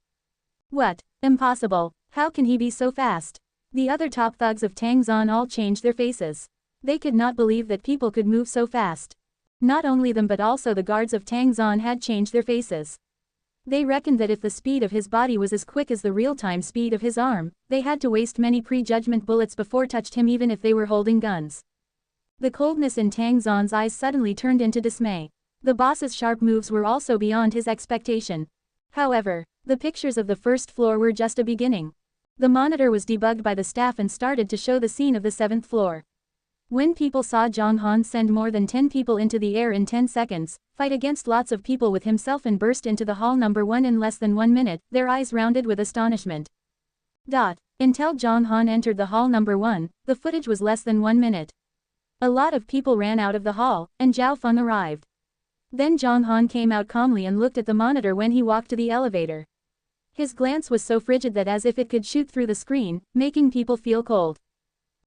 What? Impossible. How can he be so fast? The other top thugs of Tang Zon all changed their faces. They could not believe that people could move so fast. Not only them but also the guards of Tang Zon had changed their faces. They reckoned that if the speed of his body was as quick as the real-time speed of his arm, they had to waste many prejudgment bullets before touched him even if they were holding guns. The coldness in Tang Zon's eyes suddenly turned into dismay. The boss's sharp moves were also beyond his expectation. However, the pictures of the first floor were just a beginning. The monitor was debugged by the staff and started to show the scene of the 7th floor. When people saw Zhang Han send more than 10 people into the air in 10 seconds, fight against lots of people with himself and burst into the hall number 1 in less than 1 minute, their eyes rounded with astonishment. Until Zhang Han entered the hall number 1, the footage was less than 1 minute. A lot of people ran out of the hall, and Zhao Feng arrived. Then Zhang Han came out calmly and looked at the monitor when he walked to the elevator. His glance was so frigid that as if it could shoot through the screen, making people feel cold.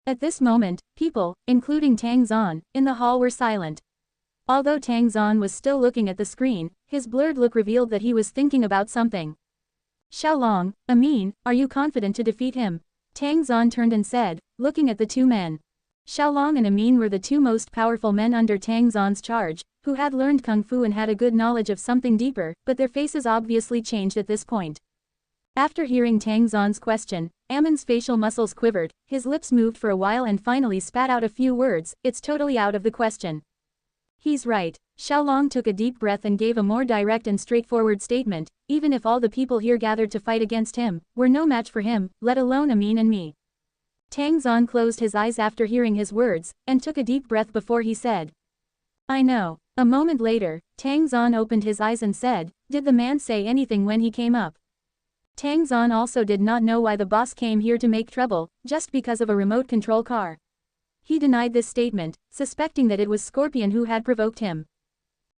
At this moment, people, including Tang Zan, in the hall were silent. Although Tang Zan was still looking at the screen, his blurred look revealed that he was thinking about something. Xiaolong, Amin, are you confident to defeat him? Tang Zan turned and said, looking at the two men. Xiaolong and Amin were the two most powerful men under Tang Zan's charge, who had learned kung fu and had a good knowledge of something deeper, but their faces obviously changed at this point. After hearing Tang Zan's question, Amin's facial muscles quivered, his lips moved for a while and finally spat out a few words, it's totally out of the question. He's right. Xiaolong took a deep breath and gave a more direct and straightforward statement, even if all the people here gathered to fight against him, we're no match for him, let alone Amin and me. Tang Zan closed his eyes after hearing his words, and took a deep breath before he said. I know. A moment later, Tang Zan opened his eyes and said, did the man say anything when he came up? Tang Zan also did not know why the boss came here to make trouble, just because of a remote control car. He denied this statement, suspecting that it was Scorpion who had provoked him.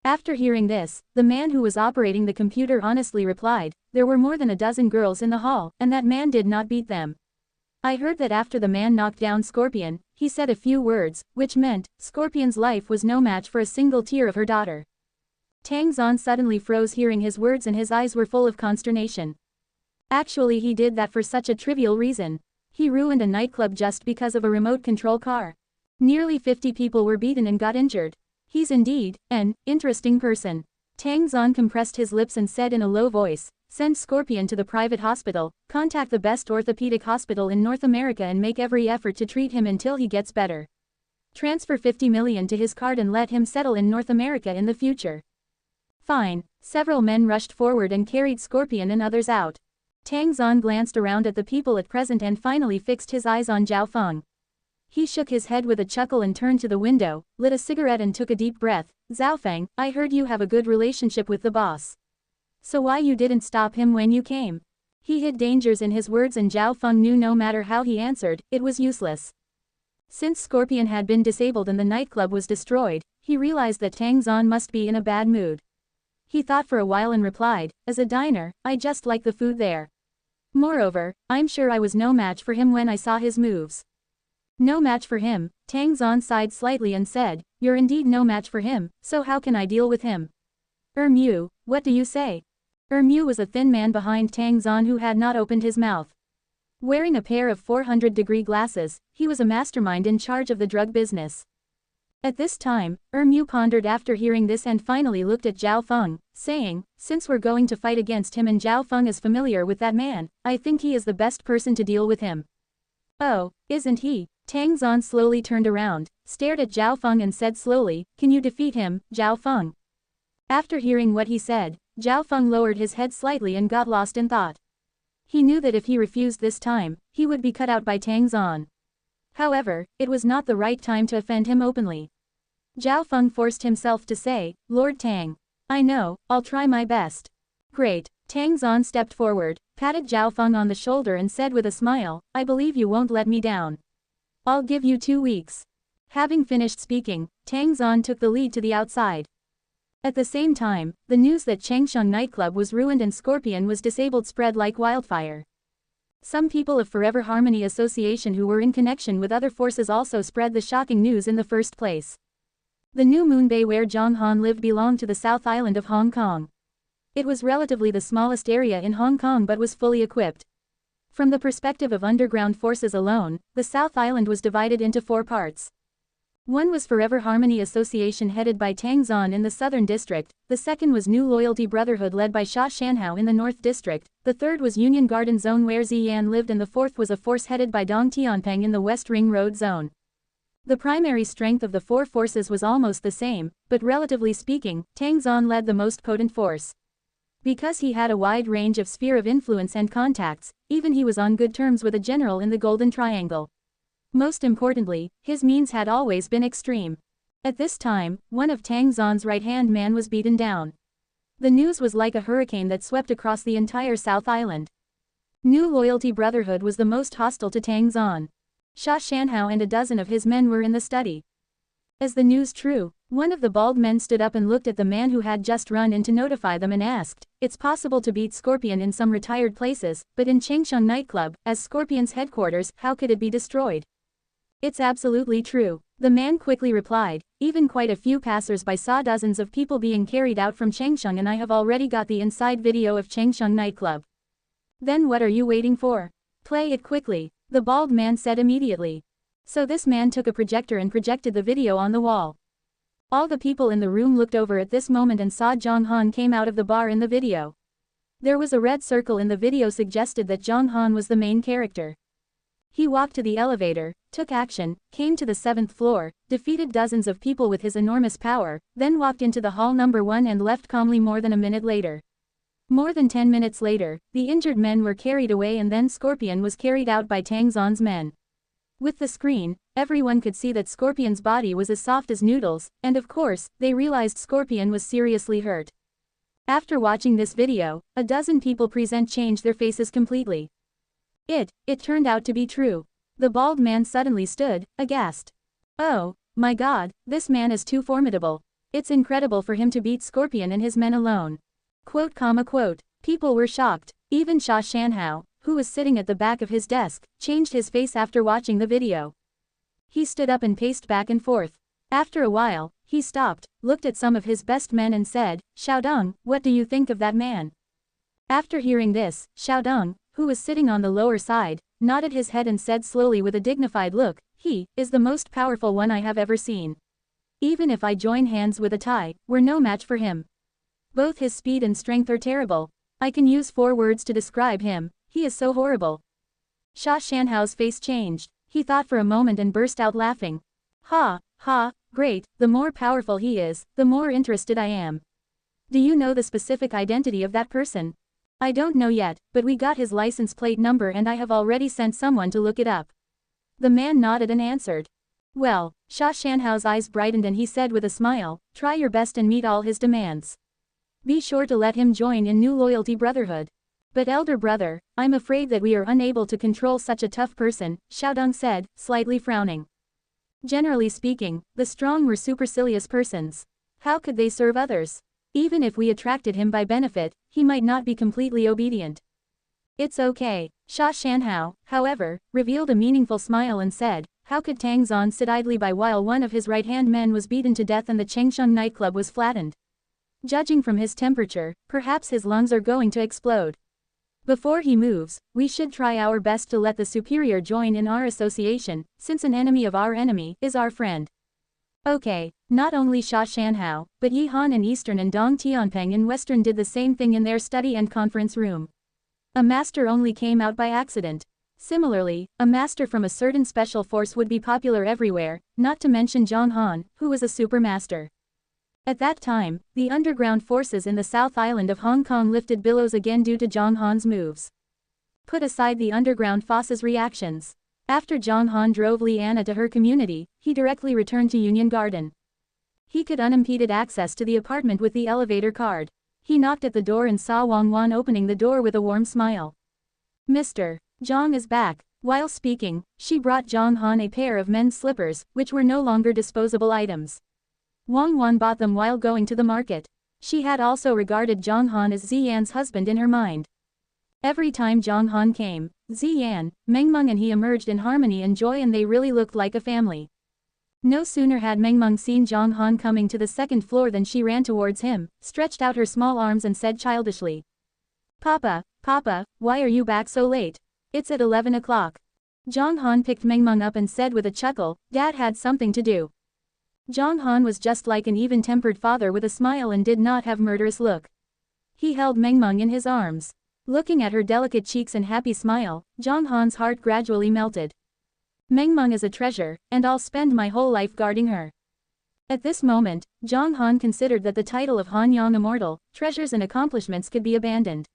After hearing this, the man who was operating the computer honestly replied, there were more than a dozen girls in the hall, and that man did not beat them. I heard that after the man knocked down Scorpion, he said a few words, which meant, Scorpion's life was no match for a single tear of her daughter. Tang Zan suddenly froze hearing his words and his eyes were full of consternation. Actually he did that for such a trivial reason. He ruined a nightclub just because of a remote control car. Nearly 50 people were beaten and got injured. He's indeed an interesting person. Tang Zan compressed his lips and said in a low voice, send Scorpion to the private hospital, contact the best orthopedic hospital in North America and make every effort to treat him until he gets better. Transfer 50 million to his card and let him settle in North America in the future. Fine. Several men rushed forward and carried Scorpion and others out. Tang Zan glanced around at the people at present and finally fixed his eyes on Zhao Feng. He shook his head with a chuckle and turned to the window, lit a cigarette and took a deep breath. Zhao Feng, I heard you have a good relationship with the boss. So why you didn't stop him when you came? He hid dangers in his words and Zhao Feng knew no matter how he answered, it was useless. Since Scorpion had been disabled and the nightclub was destroyed, he realized that Tang Zan must be in a bad mood. He thought for a while and replied, as a diner, I just like the food there. Moreover, I'm sure I was no match for him when I saw his moves. No match for him, Tang Zan sighed slightly and said, you're indeed no match for him, so how can I deal with him? Mu, what do you say? Mu was a thin man behind Tang Zan who had not opened his mouth. Wearing a pair of 400-degree glasses, he was a mastermind in charge of the drug business. At this time, Mu pondered after hearing this and finally looked at Zhao Feng, saying, since we're going to fight against him and Zhao Feng is familiar with that man, I think he is the best person to deal with him. Oh, isn't he? Tang Zan slowly turned around, stared at Zhao Feng and said slowly, can you defeat him, Zhao Feng? After hearing what he said, Zhao Feng lowered his head slightly and got lost in thought. He knew that if he refused this time, he would be cut out by Tang Zan. However, it was not the right time to offend him openly. Zhao Feng forced himself to say, Lord Tang. I know, I'll try my best. Great. Tang Zan stepped forward, patted Zhao Feng on the shoulder and said with a smile, I believe you won't let me down. I'll give you 2 weeks. Having finished speaking, Tang Zan took the lead to the outside. At the same time, the news that Changsheng nightclub was ruined and Scorpion was disabled spread like wildfire. Some people of Forever Harmony Association who were in connection with other forces also spread the shocking news in the first place. The new Moon Bay where Zhang Han lived belonged to the South Island of Hong Kong. It was relatively the smallest area in Hong Kong but was fully equipped. From the perspective of underground forces alone, the South Island was divided into 4 parts. One was Forever Harmony Association headed by Tang Zan in the Southern District, the second was New Loyalty Brotherhood led by Sha Shanhao in the North District, the third was Union Garden Zone where Ziyan lived and the fourth was a force headed by Dong Tianpeng in the West Ring Road Zone. The primary strength of the 4 forces was almost the same, but relatively speaking, Tang Zan led the most potent force. Because he had a wide range of sphere of influence and contacts, even he was on good terms with a general in the Golden Triangle. Most importantly, his means had always been extreme. At this time, one of Tang Zan's right-hand man was beaten down. The news was like a hurricane that swept across the entire South Island. New Loyalty Brotherhood was the most hostile to Tang Zan. Sha Shanhao and a dozen of his men were in the study. As the news grew, one of the bald men stood up and looked at the man who had just run in to notify them and asked, it's possible to beat Scorpion in some retired places, but in Changsheng nightclub, as Scorpion's headquarters, how could it be destroyed? It's absolutely true, the man quickly replied. Even quite a few passers-by saw dozens of people being carried out from Changsheng, and I have already got the inside video of Changsheng nightclub. Then what are you waiting for? Play it quickly, the bald man said immediately. So this man took a projector and projected the video on the wall. All the people in the room looked over at this moment and saw Zhang Han came out of the bar in the video. There was a red circle in the video suggested that Zhang Han was the main character. He walked to the elevator, took action, came to the 7th floor, defeated dozens of people with his enormous power, then walked into the hall number 1 and left calmly more than a minute later. More than 10 minutes later, the injured men were carried away and then Scorpion was carried out by Tang Xuan's men. With the screen, everyone could see that Scorpion's body was as soft as noodles, and of course, they realized Scorpion was seriously hurt. After watching this video, a dozen people present changed their faces completely. It turned out to be true. The bald man suddenly stood, aghast. Oh, my god, this man is too formidable. It's incredible for him to beat Scorpion and his men alone. Quote. People were shocked. Even Sha Shanhao, who was sitting at the back of his desk, changed his face after watching the video. He stood up and paced back and forth. After a while, he stopped, looked at some of his best men and said, Xiaodong, what do you think of that man? After hearing this, Xiaodong, who was sitting on the lower side, nodded his head and said slowly with a dignified look, he is the most powerful one I have ever seen. Even if I join hands with a Tai, we're no match for him. Both his speed and strength are terrible. I can use 4 words to describe him, he is so horrible. Sha Shanhao's face changed, he thought for a moment and burst out laughing. Ha, great, the more powerful he is, the more interested I am. Do you know the specific identity of that person? I don't know yet, but we got his license plate number and I have already sent someone to look it up. The man nodded and answered. Well, Sha Shanhao's eyes brightened and he said with a smile, try your best and meet all his demands. Be sure to let him join in New Loyalty Brotherhood. But elder brother, I'm afraid that we are unable to control such a tough person, Xiaodong said, slightly frowning. Generally speaking, the strong were supercilious persons. How could they serve others? Even if we attracted him by benefit, he might not be completely obedient. It's okay. Sha Shanhao, however, revealed a meaningful smile and said, how could Tang Xuan sit idly by while one of his right-hand men was beaten to death and the Changsheng nightclub was flattened? Judging from his temperature, perhaps his lungs are going to explode. Before he moves, we should try our best to let the superior join in our association, since an enemy of our enemy is our friend. Okay, not only Sha Shanhao, but Yi Han in Eastern and Dong Tianpeng in Western did the same thing in their study and conference room. A master only came out by accident. Similarly, a master from a certain special force would be popular everywhere, not to mention Zhang Han, who was a supermaster. At that time, the underground forces in the South Island of Hong Kong lifted billows again due to Zhang Han's moves. Put aside the underground forces' reactions. After Zhang Han drove Liana to her community, he directly returned to Union Garden. He could unimpeded access to the apartment with the elevator card. He knocked at the door and saw Wang Wan opening the door with a warm smile. Mr. Zhang is back. While speaking, she brought Zhang Han a pair of men's slippers, which were no longer disposable items. Wang Wan bought them while going to the market. She had also regarded Zhang Han as Ziyan's husband in her mind. Every time Zhang Han came, Ziyan, Mengmeng and he emerged in harmony and joy, and they really looked like a family. No sooner had Mengmeng seen Zhang Han coming to the 2nd floor than she ran towards him, stretched out her small arms and said childishly, Papa, why are you back so late? It's at 11 o'clock. Zhang Han picked Mengmeng up and said with a chuckle, Dad had something to do. Zhang Han was just like an even-tempered father with a smile and did not have murderous look. He held Mengmeng in his arms. Looking at her delicate cheeks and happy smile, Zhang Han's heart gradually melted. Mengmeng is a treasure, and I'll spend my whole life guarding her. At this moment, Zhang Han considered that the title of Han Yang Immortal, treasures and accomplishments could be abandoned.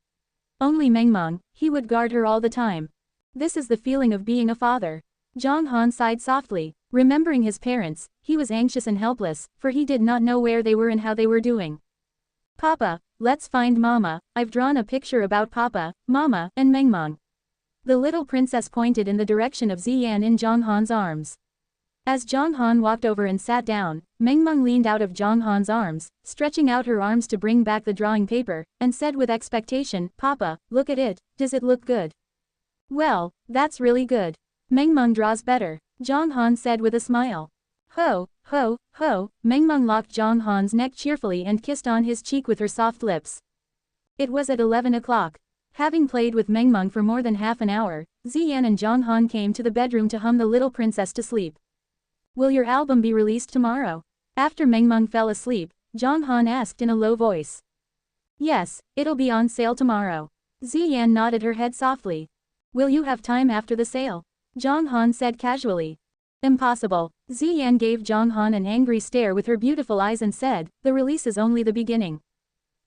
Only Mengmeng, he would guard her all the time. This is the feeling of being a father. Zhang Han sighed softly. Remembering his parents, he was anxious and helpless, for he did not know where they were and how they were doing. Papa, let's find Mama. I've drawn a picture about Papa, Mama, and Mengmeng. The little princess pointed in the direction of Ziyan in Zhang Han's arms. As Zhang Han walked over and sat down, Mengmeng leaned out of Zhang Han's arms, stretching out her arms to bring back the drawing paper, and said with expectation, Papa, look at it, does it look good? Well, that's really good. Mengmeng draws better. Zhang Han said with a smile. Ho, ho, ho, Meng Meng locked Zhang Han's neck cheerfully and kissed on his cheek with her soft lips. It was at 11 o'clock. Having played with Meng Meng for more than half an hour, Ziyan and Zhang Han came to the bedroom to hum the little princess to sleep. Will your album be released tomorrow? After Meng Meng fell asleep, Zhang Han asked in a low voice. Yes, it'll be on sale tomorrow. Ziyan nodded her head softly. Will you have time after the sale? Zhang Han said casually. Impossible. Ziyan gave Zhang Han an angry stare with her beautiful eyes and said, the release is only the beginning.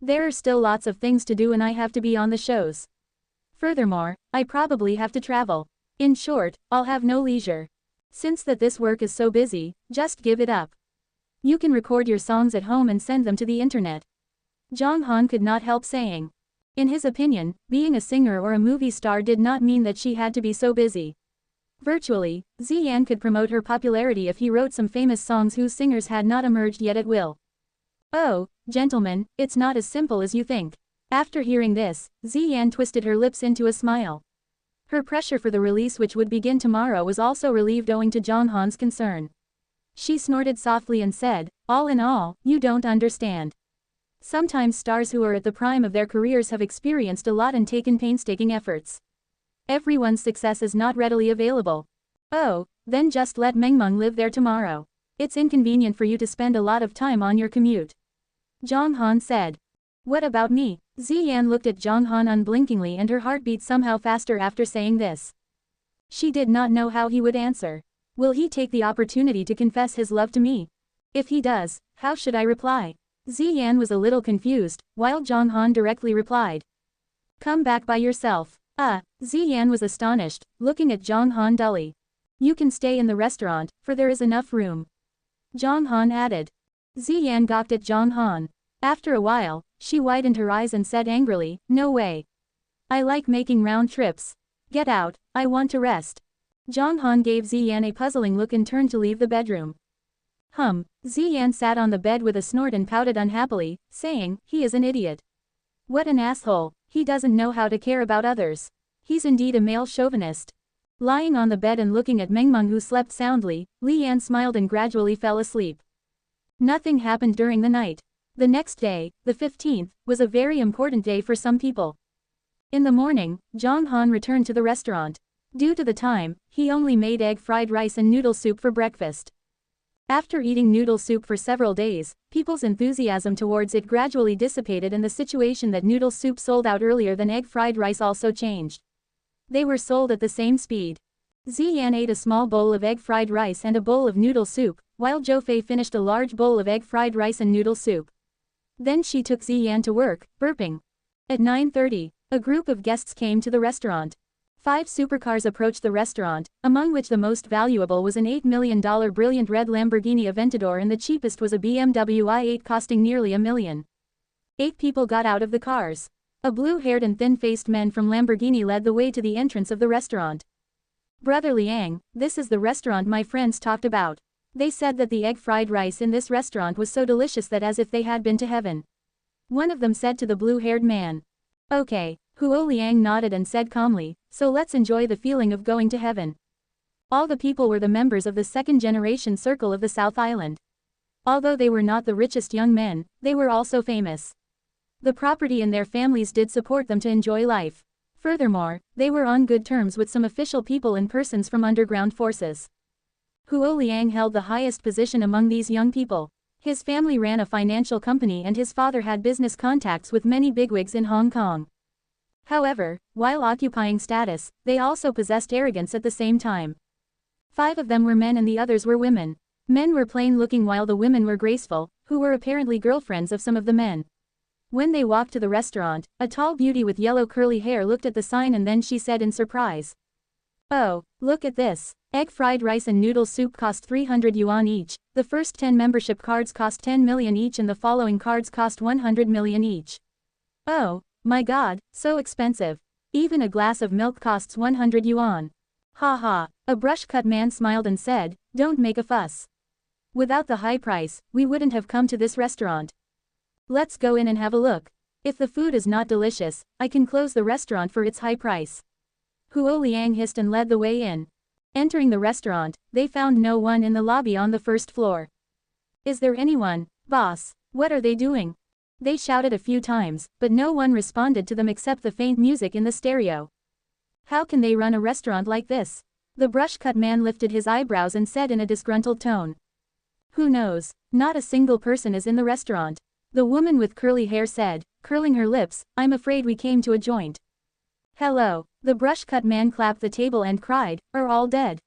There are still lots of things to do and I have to be on the shows. Furthermore, I probably have to travel. In short, I'll have no leisure. Since this work is so busy, just give it up. You can record your songs at home and send them to the internet. Zhang Han could not help saying. In his opinion, being a singer or a movie star did not mean that she had to be so busy. Virtually, Ziyan could promote her popularity if he wrote some famous songs whose singers had not emerged yet at will. Oh, gentlemen, it's not as simple as you think. After hearing this, Ziyan twisted her lips into a smile. Her pressure for the release which would begin tomorrow was also relieved owing to Zhang Han's concern. She snorted softly and said, all in all, you don't understand. Sometimes stars who are at the prime of their careers have experienced a lot and taken painstaking efforts. Everyone's success is not readily available. Oh, then just let Meng Meng live there tomorrow. It's inconvenient for you to spend a lot of time on your commute. Zhang Han said. What about me? Ziyan looked at Zhang Han unblinkingly and her heart beat somehow faster after saying this. She did not know how he would answer. Will he take the opportunity to confess his love to me? If he does, how should I reply? Ziyan was a little confused, while Zhang Han directly replied. Come back by yourself. Ziyan was astonished, looking at Zhang Han dully. You can stay in the restaurant, for there is enough room. Zhang Han added. Ziyan gawked at Zhang Han. After a while, she widened her eyes and said angrily, no way. I like making round trips. Get out, I want to rest. Zhang Han gave Ziyan a puzzling look and turned to leave the bedroom. Ziyan sat on the bed with a snort and pouted unhappily, saying, he is an idiot. What an asshole, he doesn't know how to care about others. He's indeed a male chauvinist. Lying on the bed and looking at Meng Meng who slept soundly, Li Yan smiled and gradually fell asleep. Nothing happened during the night. The next day, the 15th, was a very important day for some people. In the morning, Zhang Han returned to the restaurant. Due to the time, he only made egg fried rice and noodle soup for breakfast. After eating noodle soup for several days, people's enthusiasm towards it gradually dissipated and the situation that noodle soup sold out earlier than egg fried rice also changed. They were sold at the same speed. Ziyan ate a small bowl of egg fried rice and a bowl of noodle soup, while Zhou Fei finished a large bowl of egg fried rice and noodle soup. Then she took Ziyan to work, burping. At 9:30, a group of guests came to the restaurant. 5 supercars approached the restaurant, among which the most valuable was an $8 million brilliant red Lamborghini Aventador and the cheapest was a BMW i8 costing nearly $1 million. 8 people got out of the cars. A blue-haired and thin-faced man from Lamborghini led the way to the entrance of the restaurant. Brother Liang, this is the restaurant my friends talked about. They said that the egg fried rice in this restaurant was so delicious that as if they had been to heaven. One of them said to the blue-haired man. Okay. Huo Liang nodded and said calmly, so let's enjoy the feeling of going to heaven. All the people were the members of the second-generation circle of the South Island. Although they were not the richest young men, they were also famous. The property and their families did support them to enjoy life. Furthermore, they were on good terms with some official people and persons from underground forces. Huo Liang held the highest position among these young people. His family ran a financial company and his father had business contacts with many bigwigs in Hong Kong. However, while occupying status, they also possessed arrogance at the same time. 5 of them were men and the others were women. Men were plain-looking while the women were graceful, who were apparently girlfriends of some of the men. When they walked to the restaurant, a tall beauty with yellow curly hair looked at the sign and then she said in surprise. Oh, look at this. Egg fried rice and noodle soup cost 300 yuan each, the first 10 membership cards cost 10 million each and the following cards cost 100 million each. Oh. My God, so expensive. Even a glass of milk costs 100 yuan. Ha ha, a brush-cut man smiled and said, don't make a fuss. Without the high price, we wouldn't have come to this restaurant. Let's go in and have a look. If the food is not delicious, I can close the restaurant for its high price. Huo Liang hissed and led the way in. Entering the restaurant, they found no one in the lobby on the first floor. Is there anyone, boss? What are they doing? They shouted a few times, but no one responded to them except the faint music in the stereo. How can they run a restaurant like this? The brush-cut man lifted his eyebrows and said in a disgruntled tone. Who knows? Not a single person is in the restaurant. The woman with curly hair said, curling her lips, I'm afraid we came to a joint. Hello. The brush-cut man clapped the table and cried, are all dead?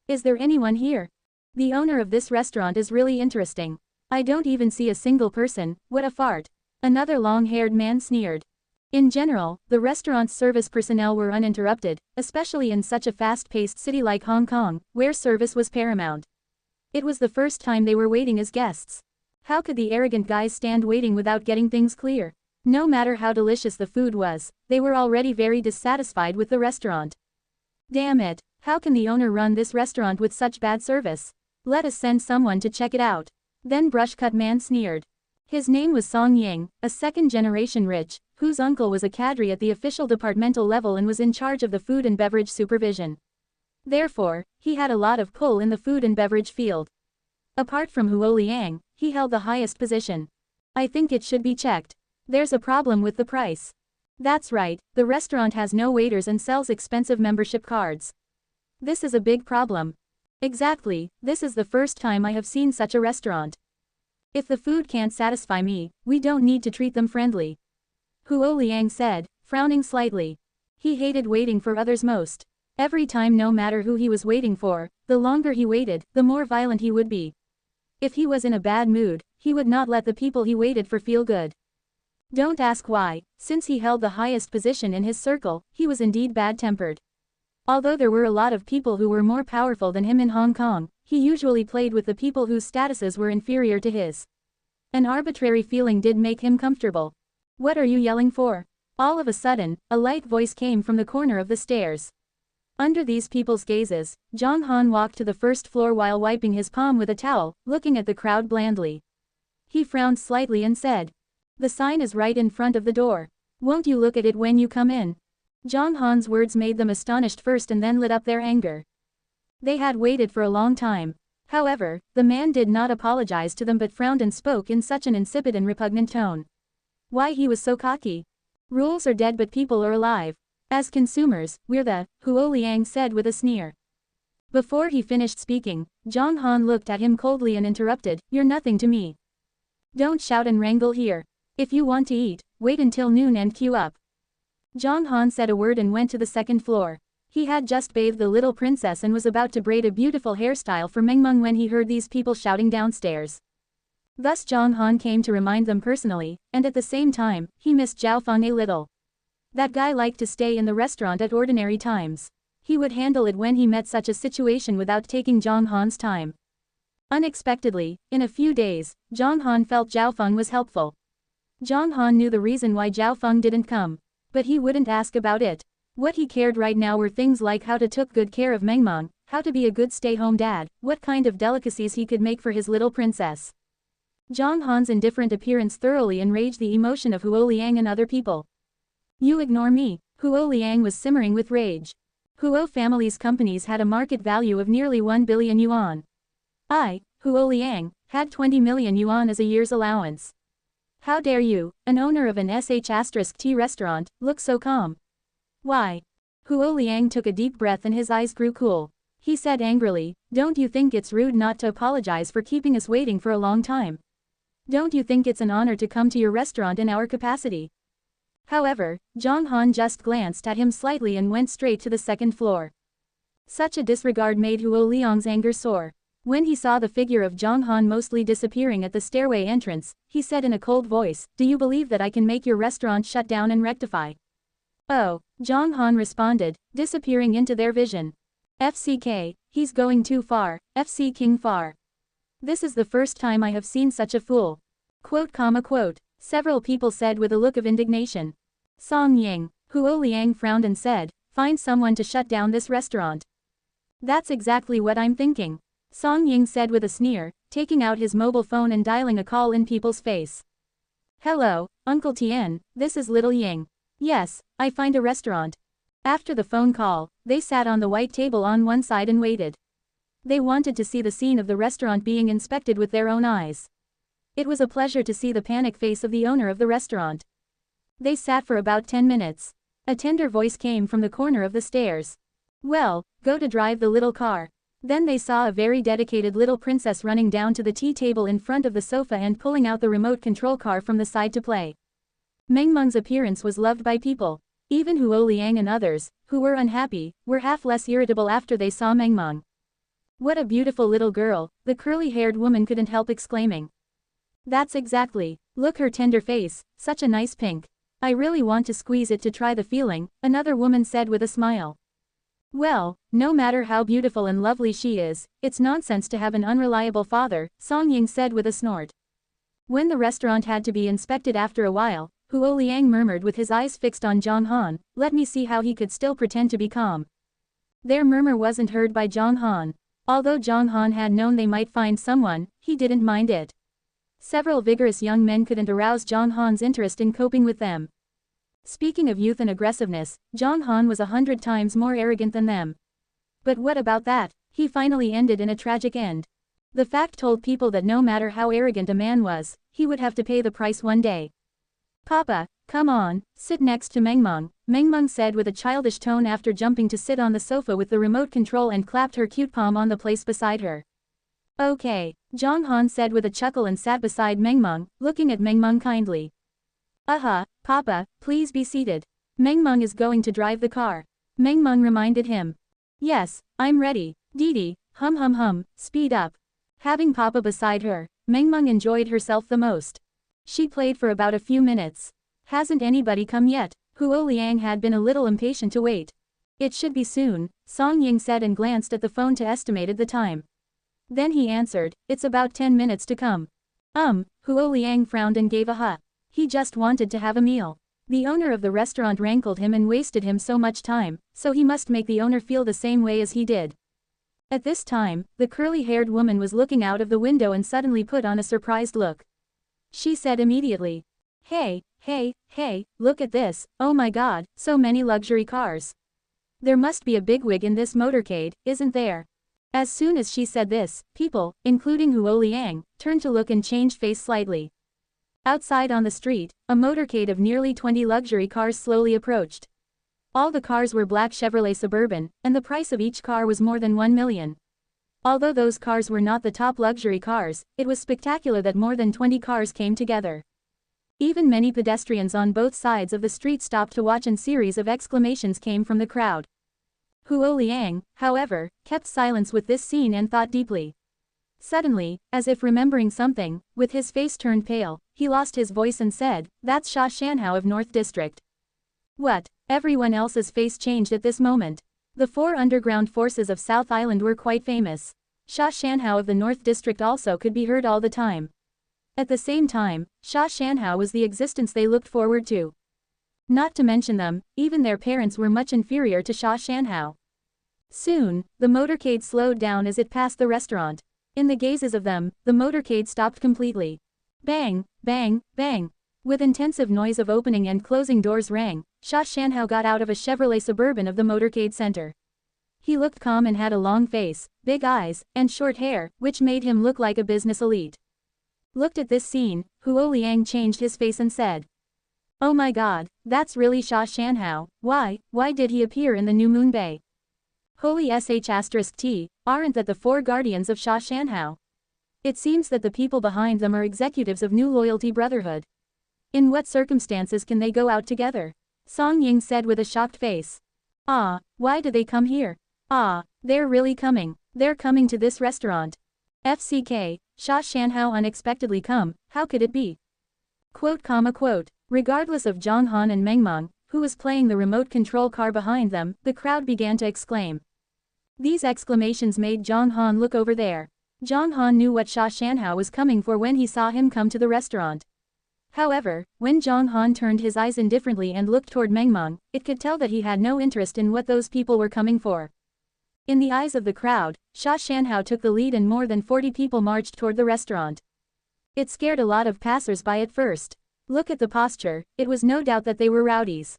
Is there anyone here? The owner of this restaurant is really interesting. I don't even see a single person, what a fart. Another long-haired man sneered. In general, the restaurant's service personnel were uninterrupted, especially in such a fast-paced city like Hong Kong, where service was paramount. It was the first time they were waiting as guests. How could the arrogant guys stand waiting without getting things clear? No matter how delicious the food was, they were already very dissatisfied with the restaurant. Damn it, how can the owner run this restaurant with such bad service? Let us send someone to check it out. Then brush-cut man sneered. His name was Song Ying, a second-generation rich, whose uncle was a cadre at the official departmental level and was in charge of the food and beverage supervision. Therefore, he had a lot of pull in the food and beverage field. Apart from Huo Liang, he held the highest position. I think it should be checked. There's a problem with the price. That's right, the restaurant has no waiters and sells expensive membership cards. This is a big problem. Exactly, this is the first time I have seen such a restaurant. If the food can't satisfy me, we don't need to treat them friendly. Huo Liang said, frowning slightly. He hated waiting for others most. Every time, no matter who he was waiting for, the longer he waited, the more violent he would be. If he was in a bad mood, he would not let the people he waited for feel good. Don't ask why, since he held the highest position in his circle, he was indeed bad-tempered. Although there were a lot of people who were more powerful than him in Hong Kong, he usually played with the people whose statuses were inferior to his. An arbitrary feeling did make him comfortable. What are you yelling for? All of a sudden, a light voice came from the corner of the stairs. Under these people's gazes, Zhang Han walked to the first floor while wiping his palm with a towel, looking at the crowd blandly. He frowned slightly and said, the sign is right in front of the door. Won't you look at it when you come in? Zhang Han's words made them astonished first and then lit up their anger. They had waited for a long time. However, the man did not apologize to them but frowned and spoke in such an insipid and repugnant tone. Why he was so cocky? Rules are dead but people are alive. As consumers, we're the, Huo Liang said with a sneer. Before he finished speaking, Zhang Han looked at him coldly and interrupted, you're nothing to me. Don't shout and wrangle here. If you want to eat, wait until noon and queue up. Zhang Han said a word and went to the second floor. He had just bathed the little princess and was about to braid a beautiful hairstyle for Mengmeng when he heard these people shouting downstairs. Thus Zhang Han came to remind them personally, and at the same time, he missed Zhao Feng a little. That guy liked to stay in the restaurant at ordinary times. He would handle it when he met such a situation without taking Zhang Han's time. Unexpectedly, in a few days, Zhang Han felt Zhao Feng was helpful. Zhang Han knew the reason why Zhao Feng didn't come. But he wouldn't ask about it. What he cared right now were things like how to take good care of Mengmeng, how to be a good stay-home dad, what kind of delicacies he could make for his little princess. Zhang Han's indifferent appearance thoroughly enraged the emotion of Huo Liang and other people. You ignore me. Huo Liang was simmering with rage. Huo family's companies had a market value of nearly 1 billion yuan. I, Huo Liang, had 20 million yuan as a year's allowance. How dare you, an owner of an sh*t restaurant, look so calm? Why? Huo Liang took a deep breath and his eyes grew cool. He said angrily, don't you think it's rude not to apologize for keeping us waiting for a long time? Don't you think it's an honor to come to your restaurant in our capacity? However, Zhang Han just glanced at him slightly and went straight to the second floor. Such a disregard made Huo Liang's anger soar. When he saw the figure of Zhang Han mostly disappearing at the stairway entrance, he said in a cold voice, do you believe that I can make your restaurant shut down and rectify? Oh, Zhang Han responded, disappearing into their vision. FCK, he's going too far, FC King far. This is the first time I have seen such a fool. Quote. Several people said with a look of indignation. Song Ying. Huo Liang frowned and said, find someone to shut down this restaurant. That's exactly what I'm thinking. Song Ying said with a sneer, taking out his mobile phone and dialing a call in people's face. Hello, Uncle Tian, this is Little Ying. Yes, I find a restaurant. After the phone call, they sat on the white table on one side and waited. They wanted to see the scene of the restaurant being inspected with their own eyes. It was a pleasure to see the panic face of the owner of the restaurant. They sat for about 10 minutes. A tender voice came from the corner of the stairs. Well, go to drive the little car. Then they saw a very dedicated little princess running down to the tea table in front of the sofa and pulling out the remote control car from the side to play. Meng Meng's appearance was loved by people. Even Huo Liang and others, who were unhappy, were half less irritable after they saw Meng Meng. What a beautiful little girl, the curly-haired woman couldn't help exclaiming. That's exactly. Look her tender face, such a nice pink. I really want to squeeze it to try the feeling, another woman said with a smile. Well, no matter how beautiful and lovely she is, it's nonsense to have an unreliable father, Song Ying said with a snort. When the restaurant had to be inspected after a while, Huo Liang murmured with his eyes fixed on Zhang Han, let me see how he could still pretend to be calm. Their murmur wasn't heard by Zhang Han. Although Zhang Han had known they might find someone, he didn't mind it. Several vigorous young men couldn't arouse Zhang Han's interest in coping with them. Speaking of youth and aggressiveness, Zhang Han was 100 times more arrogant than them. But what about that? He finally ended in a tragic end. The fact told people that no matter how arrogant a man was, he would have to pay the price one day. Papa, come on, sit next to Meng Meng said with a childish tone after jumping to sit on the sofa with the remote control and clapped her cute palm on the place beside her. Okay, Zhang Han said with a chuckle and sat beside Meng, looking at Meng kindly. Papa, please be seated. Meng is going to drive the car. Meng reminded him. Yes, I'm ready. Didi, hum, speed up. Having Papa beside her, Meng enjoyed herself the most. She played for about a few minutes. Hasn't anybody come yet? Huo Liang had been a little impatient to wait. It should be soon, Song Ying said and glanced at the phone to estimate the time. Then he answered, it's about 10 minutes to come. Huo Liang frowned and gave a huh. He just wanted to have a meal. The owner of the restaurant rankled him and wasted him so much time, so he must make the owner feel the same way as he did. At this time, the curly-haired woman was looking out of the window and suddenly put on a surprised look. She said immediately. Hey, look at this, oh my god, so many luxury cars. There must be a bigwig in this motorcade, isn't there? As soon as she said this, people, including Huo Liang, turned to look and changed face slightly. Outside on the street, a motorcade of nearly 20 luxury cars slowly approached. All the cars were black Chevrolet Suburban, and the price of each car was more than 1 million. Although those cars were not the top luxury cars, it was spectacular that more than 20 cars came together. Even many pedestrians on both sides of the street stopped to watch and series of exclamations came from the crowd. Huo Liang, however, kept silence with this scene and thought deeply. Suddenly, as if remembering something, with his face turned pale, he lost his voice and said, that's Sha Shanhao of North District. What? Everyone else's face changed at this moment. The 4 underground forces of South Island were quite famous. Sha Shanhao of the North District also could be heard all the time. At the same time, Sha Shanhao was the existence they looked forward to. Not to mention them, even their parents were much inferior to Sha Shanhao. Soon, the motorcade slowed down as it passed the restaurant. In the gazes of them, the motorcade stopped completely. Bang, bang, bang. With intensive noise of opening and closing doors rang, Sha Shanhao got out of a Chevrolet Suburban of the motorcade center. He looked calm and had a long face, big eyes, and short hair, which made him look like a business elite. Looked at this scene, Huo Liang changed his face and said. Oh my god, that's really Sha Shanhao, why did he appear in the New Moon Bay? Holy sh*t, aren't that the 4 guardians of Sha Shanhao? It seems that the people behind them are executives of New Loyalty Brotherhood. In what circumstances can they go out together? Song Ying said with a shocked face. Why do they come here? They're really coming. They're coming to this restaurant. FCK, Sha Shanhao unexpectedly come, how could it be? Quote. Regardless of Zhang Han and Meng, who was playing the remote control car behind them, the crowd began to exclaim. These exclamations made Zhang Han look over there. Zhang Han knew what Sha Shanhao was coming for when he saw him come to the restaurant. However, when Zhang Han turned his eyes indifferently and looked toward Meng, it could tell that he had no interest in what those people were coming for. In the eyes of the crowd, Sha Shanhao took the lead and more than 40 people marched toward the restaurant. It scared a lot of passers-by at first. Look at the posture, it was no doubt that they were rowdies.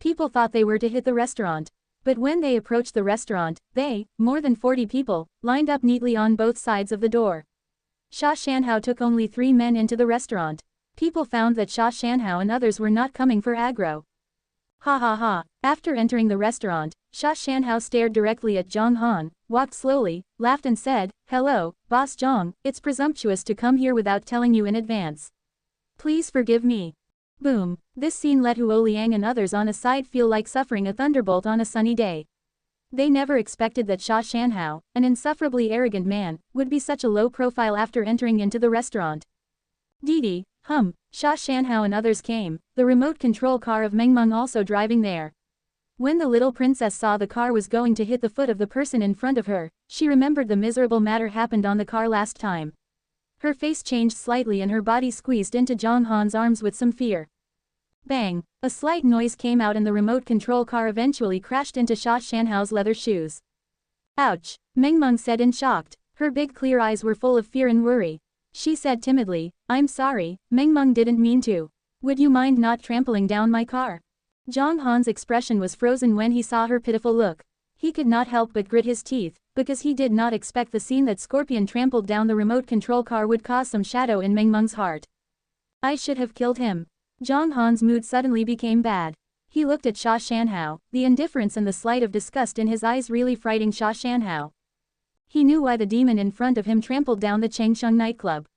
People thought they were to hit the restaurant. But when they approached the restaurant, more than 40 people, lined up neatly on both sides of the door. Sha Shanhao took only 3 men into the restaurant. People found that Sha Shanhao and others were not coming for aggro. Ha ha ha. After entering the restaurant, Sha Shanhao stared directly at Zhang Han, walked slowly, laughed and said, "Hello, Boss Zhang, it's presumptuous to come here without telling you in advance. Please forgive me." Boom. This scene let Huo Liang and others on a side feel like suffering a thunderbolt on a sunny day. They never expected that Sha Shanhao, an insufferably arrogant man, would be such a low profile after entering into the restaurant. Didi, Sha Shanhao and others came, the remote control car of Mengmeng also driving there. When the little princess saw the car was going to hit the foot of the person in front of her, she remembered the miserable matter happened on the car last time. Her face changed slightly and her body squeezed into Zhang Han's arms with some fear. Bang! A slight noise came out and the remote control car eventually crashed into Sha Shanhao's leather shoes. Ouch! Mengmeng said in shock. Her big clear eyes were full of fear and worry. She said timidly, "I'm sorry, Mengmeng didn't mean to. Would you mind not trampling down my car?" Zhang Han's expression was frozen when he saw her pitiful look. He could not help but grit his teeth, because he did not expect the scene that Scorpion trampled down the remote control car would cause some shadow in Mengmeng's heart. I should have killed him. Zhang Han's mood suddenly became bad. He looked at Sha Shanhao, the indifference and the slight of disgust in his eyes really frightening Sha Shanhao. He knew why the demon in front of him trampled down the Changsheng nightclub.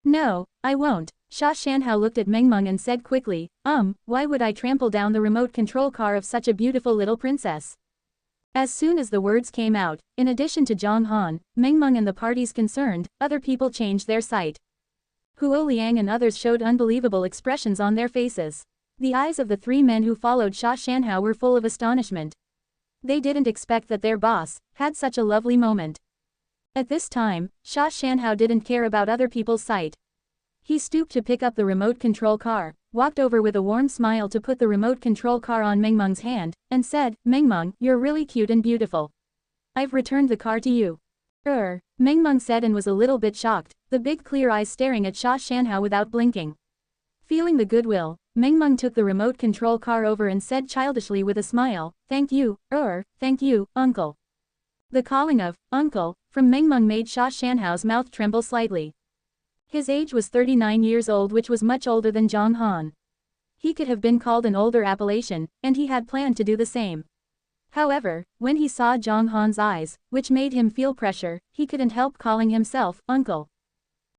"No, I won't." Sha Shanhao looked at Mengmeng and said quickly, "Why would I trample down the remote control car of such a beautiful little princess?" As soon as the words came out, in addition to Zhang Han, Mengmeng and the parties concerned, other people changed their sight. Huo Liang and others showed unbelievable expressions on their faces. The eyes of the 3 men who followed Sha Shanhao were full of astonishment. They didn't expect that their boss had such a lovely moment. At this time, Sha Shanhao didn't care about other people's sight. He stooped to pick up the remote control car, walked over with a warm smile to put the remote control car on Mengmeng's hand, and said, "Mengmeng, you're really cute and beautiful. I've returned the car to you." Mengmeng said and was a little bit shocked, the big clear eyes staring at Sha Shanhao without blinking. Feeling the goodwill, Mengmeng took the remote control car over and said childishly with a smile, thank you, uncle." The calling of uncle from Mengmeng made Sha Shanhao's mouth tremble slightly. His age was 39 years old, which was much older than Zhang Han. He could have been called an older appellation, and he had planned to do the same. However, when he saw Zhang Han's eyes, which made him feel pressure, he couldn't help calling himself uncle.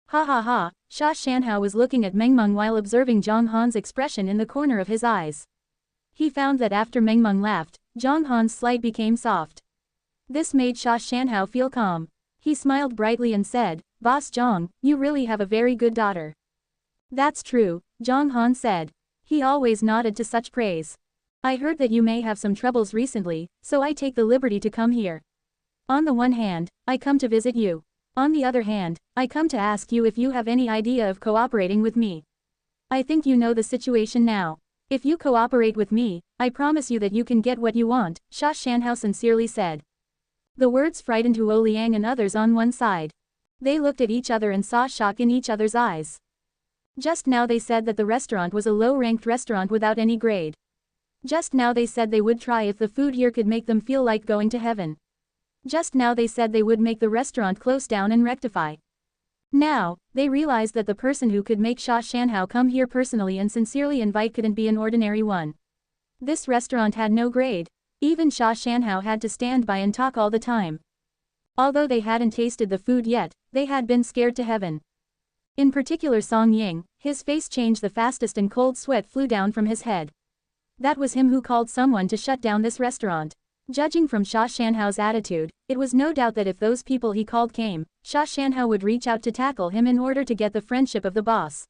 Ha ha ha, Sha Shanhao was looking at Mengmeng while observing Zhang Han's expression in the corner of his eyes. He found that after Mengmeng laughed, Zhang Han's slide became soft. This made Sha Shanhao feel calm. He smiled brightly and said, "Boss Zhang, you really have a very good daughter." "That's true," Zhang Han said. He always nodded to such praise. "I heard that you may have some troubles recently, so I take the liberty to come here. On the one hand, I come to visit you. On the other hand, I come to ask you if you have any idea of cooperating with me. I think you know the situation now. If you cooperate with me, I promise you that you can get what you want," Sha Shanhao sincerely said. The words frightened Huo Liang and others on one side. They looked at each other and saw shock in each other's eyes. Just now they said that the restaurant was a low-ranked restaurant without any grade. Just now they said they would try if the food here could make them feel like going to heaven. Just now they said they would make the restaurant close down and rectify. Now, they realized that the person who could make Sha Shanhao come here personally and sincerely invite couldn't be an ordinary one. This restaurant had no grade. Even Sha Shanhao had to stand by and talk all the time. Although they hadn't tasted the food yet, they had been scared to heaven. In particular Song Ying, his face changed the fastest and cold sweat flew down from his head. That was him who called someone to shut down this restaurant. Judging from Sha Shanhao's attitude, it was no doubt that if those people he called came, Sha Shanhao would reach out to tackle him in order to get the friendship of the boss.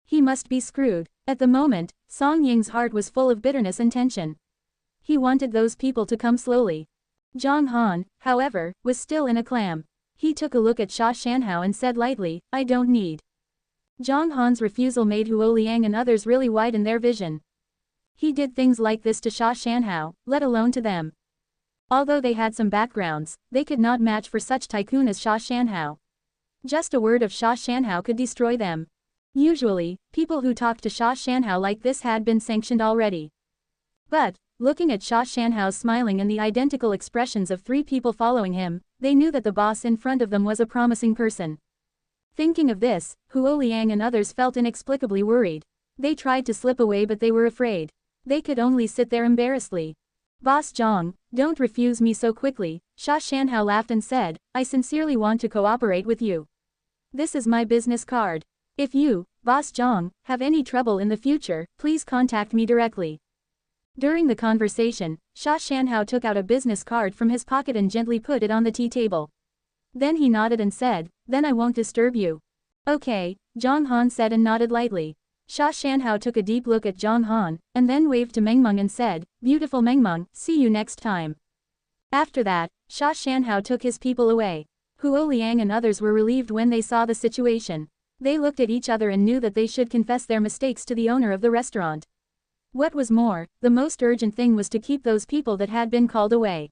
He must be screwed. At the moment, Song Ying's heart was full of bitterness and tension. He wanted those people to come slowly. Zhang Han, however, was still in a clam. He took a look at Sha Shanhao and said lightly, "I don't need." Zhang Han's refusal made Huo Liang and others really widen their vision. He did things like this to Sha Shanhao, let alone to them. Although they had some backgrounds, they could not match for such tycoon as Sha Shanhao. Just a word of Sha Shanhao could destroy them. Usually, people who talked to Sha Shanhao like this had been sanctioned already. But, looking at Sha Shanhao's smiling and the identical expressions of 3 people following him, they knew that the boss in front of them was a promising person. Thinking of this, Huo Liang and others felt inexplicably worried. They tried to slip away but they were afraid. They could only sit there embarrassedly. Boss Zhang, don't refuse me so quickly, Sha Shanhao laughed and said, I sincerely want to cooperate with you. This is my business card. If you, Boss Zhang, have any trouble in the future, please contact me directly. During the conversation, Sha Shanhao took out a business card from his pocket and gently put it on the tea table. Then he nodded and said, then I won't disturb you. Okay, Zhang Han said and nodded lightly. Sha Shanhao took a deep look at Zhang Han, and then waved to Mengmeng and said, beautiful Mengmeng, see you next time. After that, Sha Shanhao took his people away. Huo Liang and others were relieved when they saw the situation. They looked at each other and knew that they should confess their mistakes to the owner of the restaurant. What was more, the most urgent thing was to keep those people that had been called away.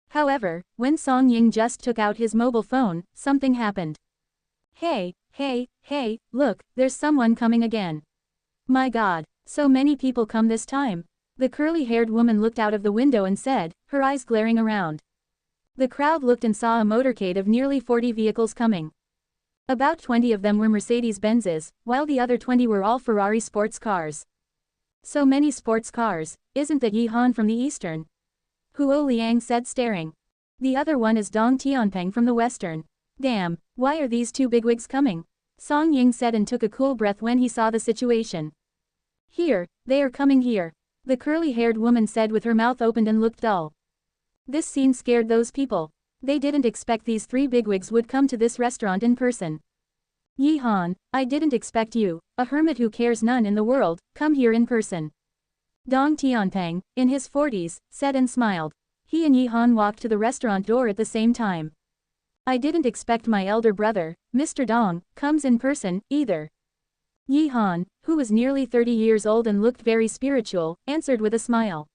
However, when Song Ying just took out his mobile phone, something happened. Hey, look, there's someone coming again. My God, so many people come this time. The curly-haired woman looked out of the window and said, her eyes glaring around. The crowd looked and saw a motorcade of nearly 40 vehicles coming. About 20 of them were Mercedes-Benzes, while the other 20 were all Ferrari sports cars. So many sports cars, isn't that Yi Han from the Eastern? Huo Liang said staring. The other one is Dong Tianpeng from the Western. Damn, why are these 2 bigwigs coming? Song Ying said and took a cool breath when he saw the situation. Here, they are coming here. The curly-haired woman said with her mouth opened and looked dull. This scene scared those people. They didn't expect these 3 bigwigs would come to this restaurant in person. Yi Han, I didn't expect you, a hermit who cares none in the world, come here in person. Dong Tianpeng, in his 40s, said and smiled. He and Yi Han walked to the restaurant door at the same time. I didn't expect my elder brother, Mr. Dong, comes in person, either. Yi Han, who was nearly 30 years old and looked very spiritual, answered with a smile.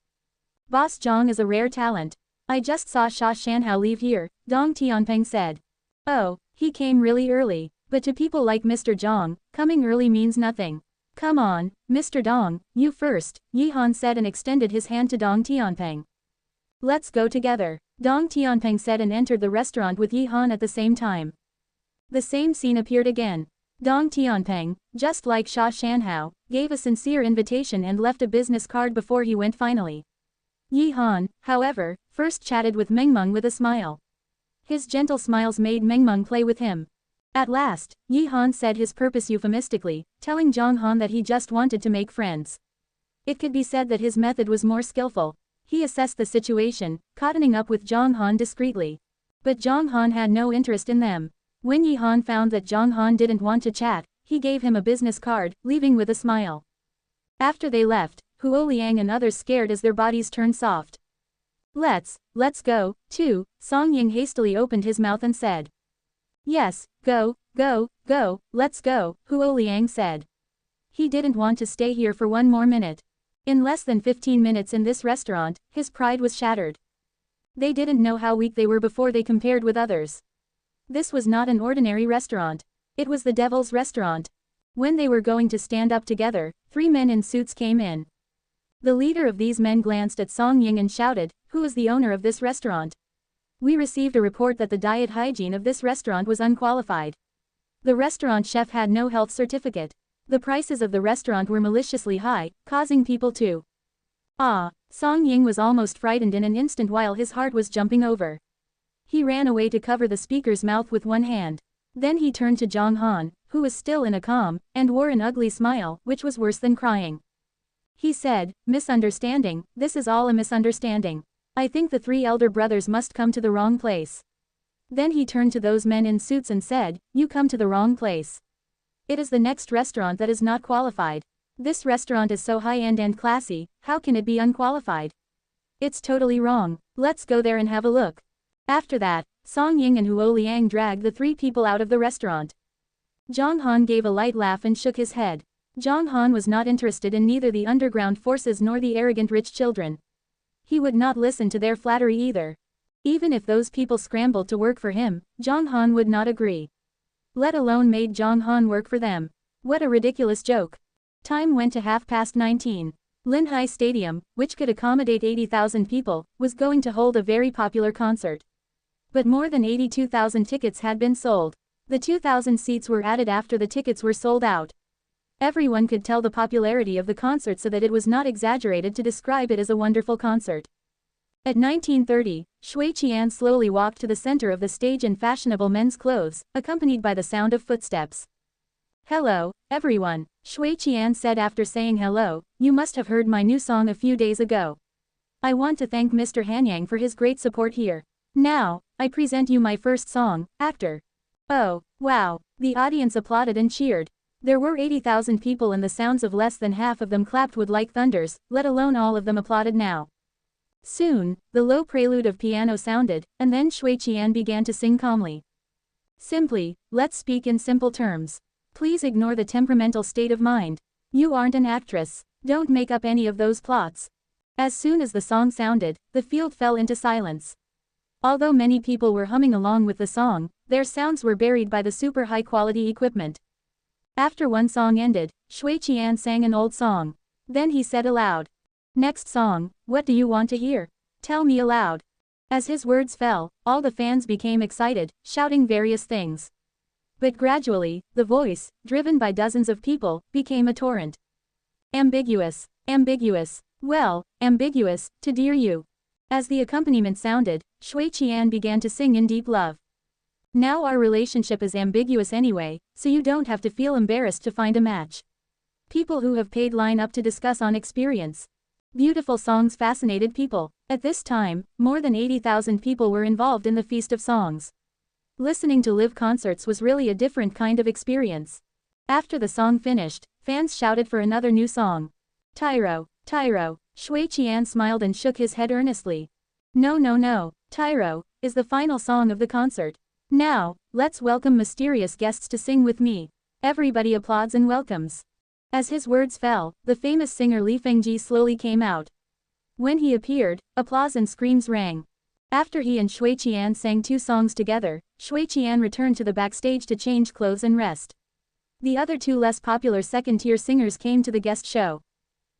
Boss Zhang is a rare talent. I just saw Sha Shanhao leave here, Dong Tianpeng said. Oh, he came really early, but to people like Mr. Zhang, coming early means nothing. Come on, Mr. Dong, you first, Yi Han said and extended his hand to Dong Tianpeng. Let's go together, Dong Tianpeng said and entered the restaurant with Yi Han at the same time. The same scene appeared again. Dong Tianpeng, just like Sha Shanhao, gave a sincere invitation and left a business card before he went finally. Yi Han, however, first chatted with Mengmeng with a smile. His gentle smiles made Mengmeng play with him. At last, Yi Han said his purpose euphemistically, telling Zhang Han that he just wanted to make friends. It could be said that his method was more skillful. He assessed the situation, cottoning up with Zhang Han discreetly. But Zhang Han had no interest in them. When Yi Han found that Zhang Han didn't want to chat, he gave him a business card, leaving with a smile. After they left, Huo Liang and others scared as their bodies turned soft. Let's go, too, Song Ying hastily opened his mouth and said. Yes, go, let's go, Huo Liang said. He didn't want to stay here for one more minute. In less than 15 minutes in this restaurant, his pride was shattered. They didn't know how weak they were before they compared with others. This was not an ordinary restaurant. It was the devil's restaurant. When they were going to stand up together, 3 men in suits came in. The leader of these men glanced at Song Ying and shouted, "Who is the owner of this restaurant? We received a report that the diet hygiene of this restaurant was unqualified. The restaurant chef had no health certificate. The prices of the restaurant were maliciously high, causing people to..." Song Ying was almost frightened in an instant while his heart was jumping over. He ran away to cover the speaker's mouth with one hand. Then he turned to Zhang Han, who was still in a calm, and wore an ugly smile, which was worse than crying. He said, "Misunderstanding, this is all a misunderstanding. I think the 3 elder brothers must come to the wrong place." Then he turned to those men in suits and said, "You come to the wrong place. It is the next restaurant that is not qualified. This restaurant is so high-end and classy, how can it be unqualified? It's totally wrong. Let's go there and have a look." After that, Song Ying and Huo Liang dragged the 3 people out of the restaurant. Zhang Han gave a light laugh and shook his head. Zhang Han was not interested in neither the underground forces nor the arrogant rich children. He would not listen to their flattery either. Even if those people scrambled to work for him, Zhang Han would not agree. Let alone made Zhang Han work for them. What a ridiculous joke. Time went to 19:30. Linhai Stadium, which could accommodate 80,000 people, was going to hold a very popular concert. But more than 82,000 tickets had been sold. The 2,000 seats were added after the tickets were sold out. Everyone could tell the popularity of the concert so that it was not exaggerated to describe it as a wonderful concert. At 19:30, Shui Qian slowly walked to the center of the stage in fashionable men's clothes, accompanied by the sound of footsteps. "Hello, everyone," Shui Qian said after saying hello, "you must have heard my new song a few days ago. I want to thank Mr. Hanyang for his great support here. Now, I present you my first song, Actor." Oh, wow, the audience applauded and cheered. There were 80,000 people and the sounds of less than half of them clapped would like thunders, let alone all of them applauded now. Soon, the low prelude of piano sounded, and then Shui Qian began to sing calmly. Simply, let's speak in simple terms. Please ignore the temperamental state of mind. You aren't an actress. Don't make up any of those plots. As soon as the song sounded, the field fell into silence. Although many people were humming along with the song, their sounds were buried by the super high-quality equipment. After one song ended, Shui Qian sang an old song. Then he said aloud, "Next song, what do you want to hear? Tell me aloud." As his words fell, all the fans became excited, shouting various things. But gradually, the voice, driven by dozens of people, became a torrent. "Ambiguous, ambiguous, well, ambiguous, to dear you." As the accompaniment sounded, Shui Qian began to sing in deep love. "Now our relationship is ambiguous anyway, so you don't have to feel embarrassed to find a match. People who have paid line up to discuss on experience." Beautiful songs fascinated people. At this time, more than 80,000 people were involved in the Feast of Songs. Listening to live concerts was really a different kind of experience. After the song finished, fans shouted for another new song. "Tyro, Tyro," Shui Qian smiled and shook his head earnestly. "No, no, no, Tyro is the final song of the concert. Now, let's welcome mysterious guests to sing with me." Everybody applauds and welcomes. As his words fell, the famous singer Li Fengji slowly came out. When he appeared, applause and screams rang. After he and Shui Qian sang two songs together, Shui Qian returned to the backstage to change clothes and rest. The other two less popular second-tier singers came to the guest show.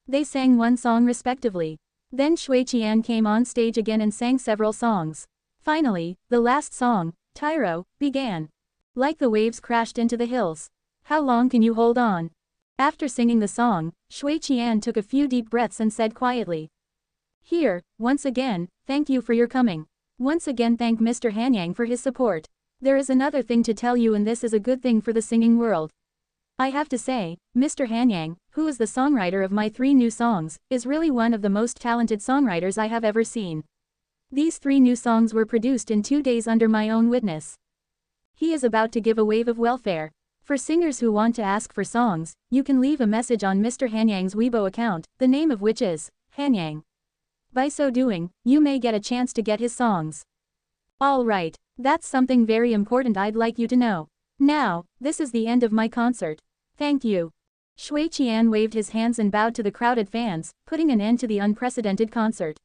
They sang one song respectively. Then Shui Qian came on stage again and sang several songs. Finally, the last song, Tyro, began. Like the waves crashed into the hills. How long can you hold on? After singing the song, Shui Qian took a few deep breaths and said quietly, "Here, once again, thank you for your coming. Once again thank Mr. Hanyang for his support. There is another thing to tell you and this is a good thing for the singing world. I have to say, Mr. Hanyang, who is the songwriter of my 3 new songs, is really one of the most talented songwriters I have ever seen. These 3 new songs were produced in 2 days under my own witness. He is about to give a wave of welfare. For singers who want to ask for songs, you can leave a message on Mr. Hanyang's Weibo account, the name of which is Hanyang. By so doing, you may get a chance to get his songs. Alright, that's something very important I'd like you to know. Now, this is the end of my concert. Thank you." Shui Qian waved his hands and bowed to the crowded fans, putting an end to the unprecedented concert.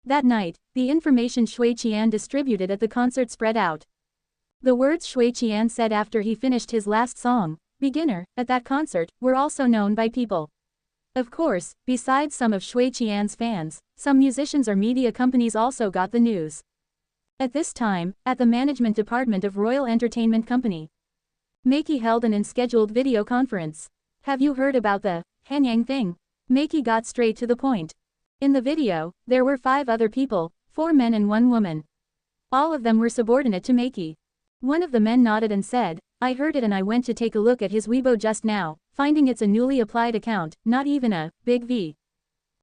That night, the information Shui Qian distributed at the concert spread out. The words Shui Qian said after he finished his last song, "Beginner," at that concert, were also known by people. Of course, besides some of Shui Qian's fans, some musicians or media companies also got the news. At this time, at the management department of Royal Entertainment Company, Meiki held an unscheduled video conference. "Have you heard about the Hanyang thing?" Meiki got straight to the point. In the video, there were 5 other people, 4 men and 1 woman. All of them were subordinate to Meiki. One of the men nodded and said, "I heard it and I went to take a look at his Weibo just now, finding it's a newly applied account, not even a big V."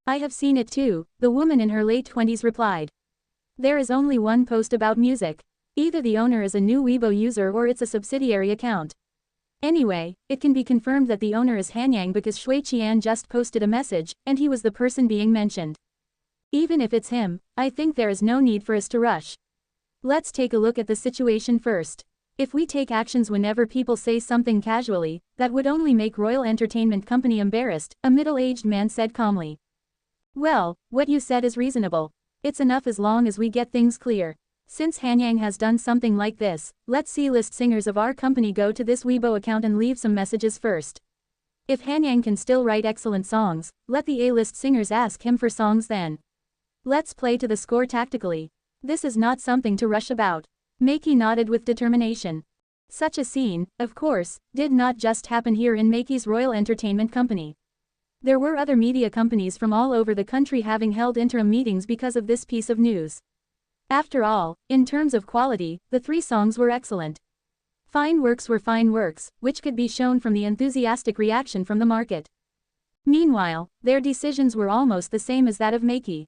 "I have seen it too," the woman in her late 20s replied. "There is only one post about music. Either the owner is a new Weibo user or it's a subsidiary account. Anyway, it can be confirmed that the owner is Hanyang because Shui Qian just posted a message, and he was the person being mentioned. Even if it's him, I think there is no need for us to rush. Let's take a look at the situation first. If we take actions whenever people say something casually, that would only make Royal Entertainment Company embarrassed," a middle-aged man said calmly. "Well, what you said is reasonable. It's enough as long as we get things clear. Since Hanyang has done something like this, let's see list singers of our company go to this Weibo account and leave some messages first. If Han Yang can still write excellent songs, let the A-list singers ask him for songs then. Let's play to the score tactically. This is not something to rush about. Meiki nodded with determination. Such a scene, of course, did not just happen here in Meiki's Royal Entertainment Company. There were other media companies from all over the country having held interim meetings because of this piece of news. After all, in terms of quality, the 3 songs were excellent. Fine works were fine works, which could be shown from the enthusiastic reaction from the market. Meanwhile, their decisions were almost the same as that of Meiki.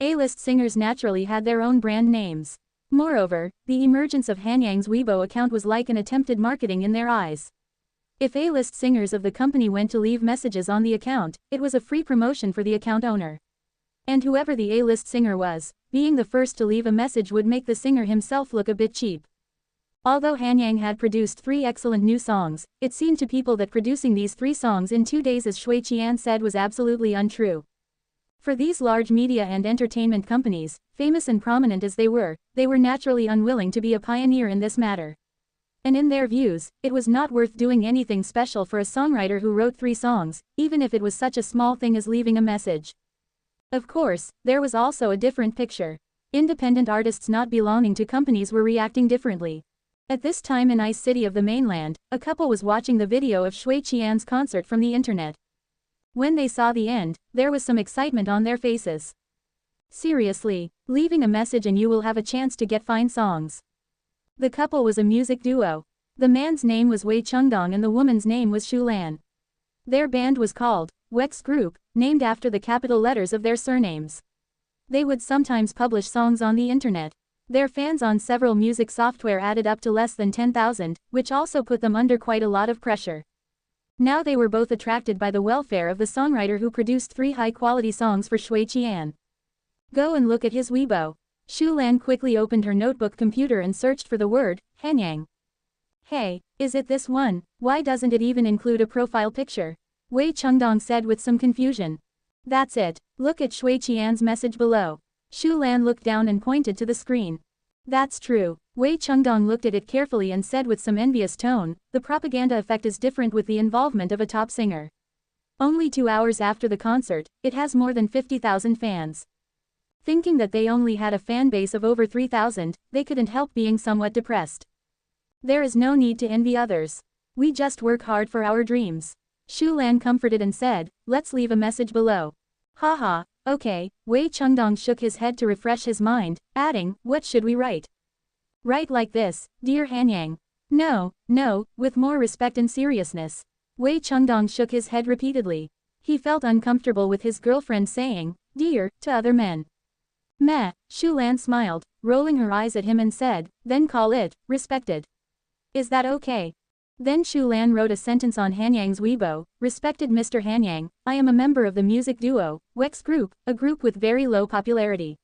A-list singers naturally had their own brand names. Moreover, the emergence of Han Yang's Weibo account was like an attempted marketing in their eyes. If A-list singers of the company went to leave messages on the account, it was a free promotion for the account owner. And whoever the A-list singer was, being the first to leave a message would make the singer himself look a bit cheap. Although Han Yang had produced 3 excellent new songs, it seemed to people that producing these 3 songs in 2 days, as Shui Qian said, was absolutely untrue. For these large media and entertainment companies, famous and prominent as they were naturally unwilling to be a pioneer in this matter. And in their views, it was not worth doing anything special for a songwriter who wrote 3 songs, even if it was such a small thing as leaving a message. Of course, there was also a different picture. Independent artists not belonging to companies were reacting differently. At this time in Ice City of the mainland, a couple was watching the video of Shui Qian's concert from the internet. When they saw the end, there was some excitement on their faces. Seriously, leaving a message and you will have a chance to get fine songs. The couple was a music duo. The man's name was Wei Chengdong and the woman's name was Xu Lan. Their band was called Wex Group, named after the capital letters of their surnames. They would sometimes publish songs on the internet. Their fans on several music software added up to less than 10,000, which also put them under quite a lot of pressure. Now they were both attracted by the welfare of the songwriter who produced 3 high-quality songs for Shui Qian. Go and look at his Weibo. Xu Lan quickly opened her notebook computer and searched for the word, Han Yang. Hey, is it this one? Why doesn't it even include a profile picture? Wei Chengdong said with some confusion. That's it, look at Shui Qian's message below. Xu Lan looked down and pointed to the screen. That's true. Wei Chengdong looked at it carefully and said with some envious tone, the propaganda effect is different with the involvement of a top singer. Only 2 hours after the concert, it has more than 50,000 fans. Thinking that they only had a fan base of over 3,000, they couldn't help being somewhat depressed. There is no need to envy others. We just work hard for our dreams. Xu Lan comforted and said, let's leave a message below. Haha, okay. Wei Chengdong shook his head to refresh his mind, adding, what should we write? Write like this, Dear Han Yang. No, with more respect and seriousness. Wei Chengdong shook his head repeatedly. He felt uncomfortable with his girlfriend saying, dear, to other men. Meh, Xu Lan smiled, rolling her eyes at him and said, then call it, respected. Is that okay? Then Xu Lan wrote a sentence on Han Yang's Weibo, respected Mr. Han Yang, I am a member of the music duo, Wex Group, a group with very low popularity.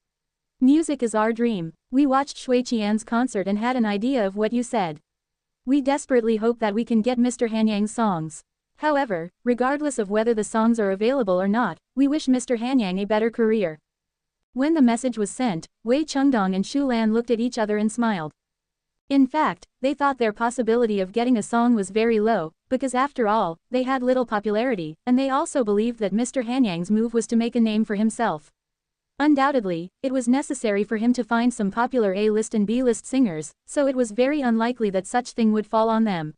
Music is our dream. We watched Shui Qian's concert and had an idea of what you said. We desperately hope that we can get Mr. Han Yang's songs. However, regardless of whether the songs are available or not, we wish Mr. Han Yang a better career. When the message was sent, Wei Chengdong and Xu Lan looked at each other and smiled. In fact, they thought their possibility of getting a song was very low, because after all, they had little popularity, and they also believed that Mr. Han Yang's move was to make a name for himself. Undoubtedly, it was necessary for him to find some popular A-list and B-list singers, so it was very unlikely that such thing would fall on them.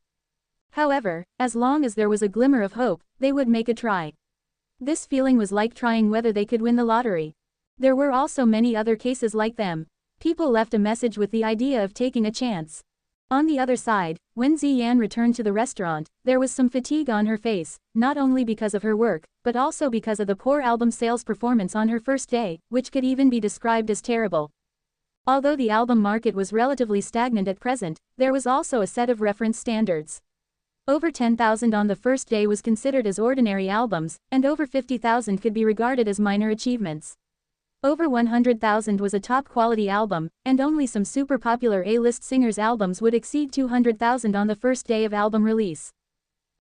However, as long as there was a glimmer of hope, they would make a try. This feeling was like trying whether they could win the lottery. There were also many other cases like them. People left a message with the idea of taking a chance. On the other side, when Ziyan returned to the restaurant, there was some fatigue on her face, not only because of her work, but also because of the poor album sales performance on her first day, which could even be described as terrible. Although the album market was relatively stagnant at present, there was also a set of reference standards. Over 10,000 on the first day was considered as ordinary albums, and over 50,000 could be regarded as minor achievements. Over 100,000 was a top-quality album, and only some super popular A-list singers' albums would exceed 200,000 on the first day of album release.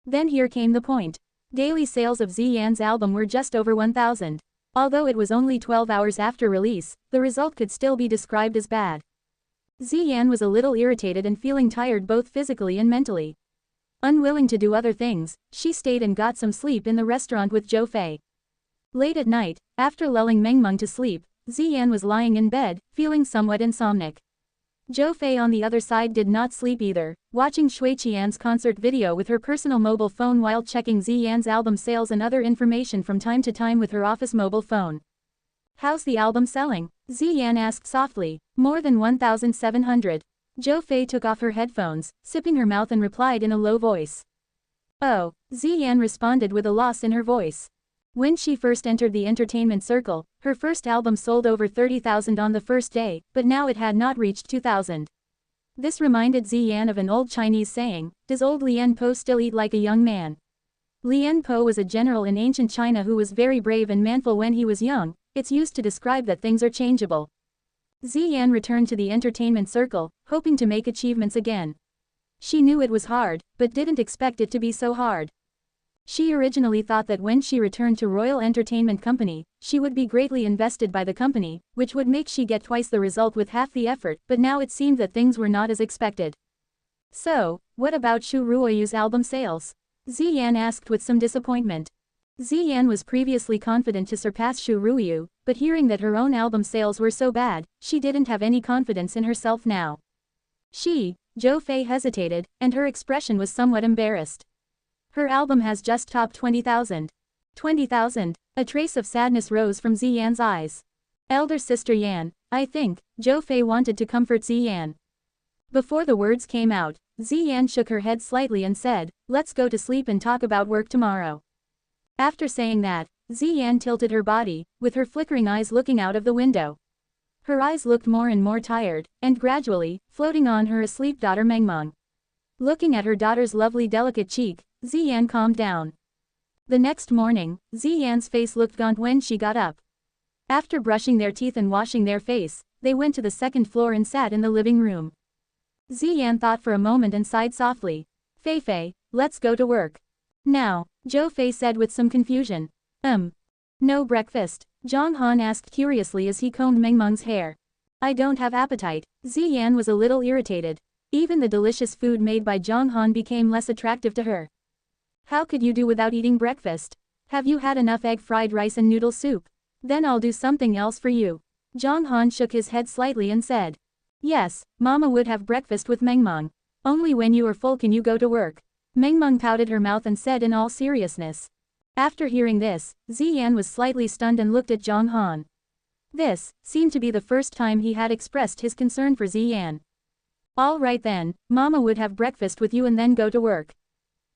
Then here came the point. Daily sales of Ziyan's album were just over 1,000. Although it was only 12 hours after release, the result could still be described as bad. Ziyan was a little irritated and feeling tired both physically and mentally. Unwilling to do other things, she stayed and got some sleep in the restaurant with Zhou Fei. Late at night, after lulling Meng Meng to sleep, Ziyan was lying in bed, feeling somewhat insomniac. Zhou Fei on the other side did not sleep either, watching Shui Qian's concert video with her personal mobile phone while checking Ziyan's album sales and other information from time to time with her office mobile phone. "How's the album selling?" Ziyan asked softly. "More than 1,700. Zhou Fei took off her headphones, sipping her mouth and replied in a low voice. "Oh," Ziyan responded with a loss in her voice. When she first entered the entertainment circle, her first album sold over 30,000 on the first day, but now it had not reached 2,000. This reminded Ziyan of an old Chinese saying, "Does old Lian Po still eat like a young man?" Lian Po was a general in ancient China who was very brave and manful when he was young. It's used to describe that things are changeable. Ziyan returned to the entertainment circle, hoping to make achievements again. She knew it was hard, but didn't expect it to be so hard. She originally thought that when she returned to Royal Entertainment Company, she would be greatly invested by the company, which would make she get twice the result with half the effort, but now it seemed that things were not as expected. "So, what about Shu Ruoyu's album sales?" Ziyan asked with some disappointment. Ziyan was previously confident to surpass Shu Ruoyu, but hearing that her own album sales were so bad, she didn't have any confidence in herself now. Zhou Fei hesitated, and her expression was somewhat embarrassed. "Her album has just topped 20,000. 20,000. A trace of sadness rose from Ziyan's eyes. "Elder sister Yan, I think," Zhou Fei wanted to comfort Ziyan. Before the words came out, Ziyan shook her head slightly and said, "Let's go to sleep and talk about work tomorrow." After saying that, Ziyan tilted her body, with her flickering eyes looking out of the window. Her eyes looked more and more tired, and gradually, floating on her asleep daughter Meng Meng. Looking at her daughter's lovely delicate cheek, Ziyan calmed down. The next morning, Ziyan's face looked gaunt when she got up. After brushing their teeth and washing their face, they went to the second floor and sat in the living room. Ziyan thought for a moment and sighed softly. "Fei Fei, let's go to work." "Now," Zhou Fei said with some confusion. No breakfast?" Zhang Han asked curiously as he combed Meng Meng's hair. "I don't have appetite." Ziyan was a little irritated. Even the delicious food made by Zhang Han became less attractive to her. "How could you do without eating breakfast? Have you had enough egg fried rice and noodle soup? Then I'll do something else for you." Zhang Han shook his head slightly and said. "Yes, Mama would have breakfast with Meng Meng. Only when you are full can you go to work." Meng Meng pouted her mouth and said in all seriousness. After hearing this, Ziyan was slightly stunned and looked at Zhang Han. This seemed to be the first time he had expressed his concern for Ziyan. "All right then, Mama would have breakfast with you and then go to work."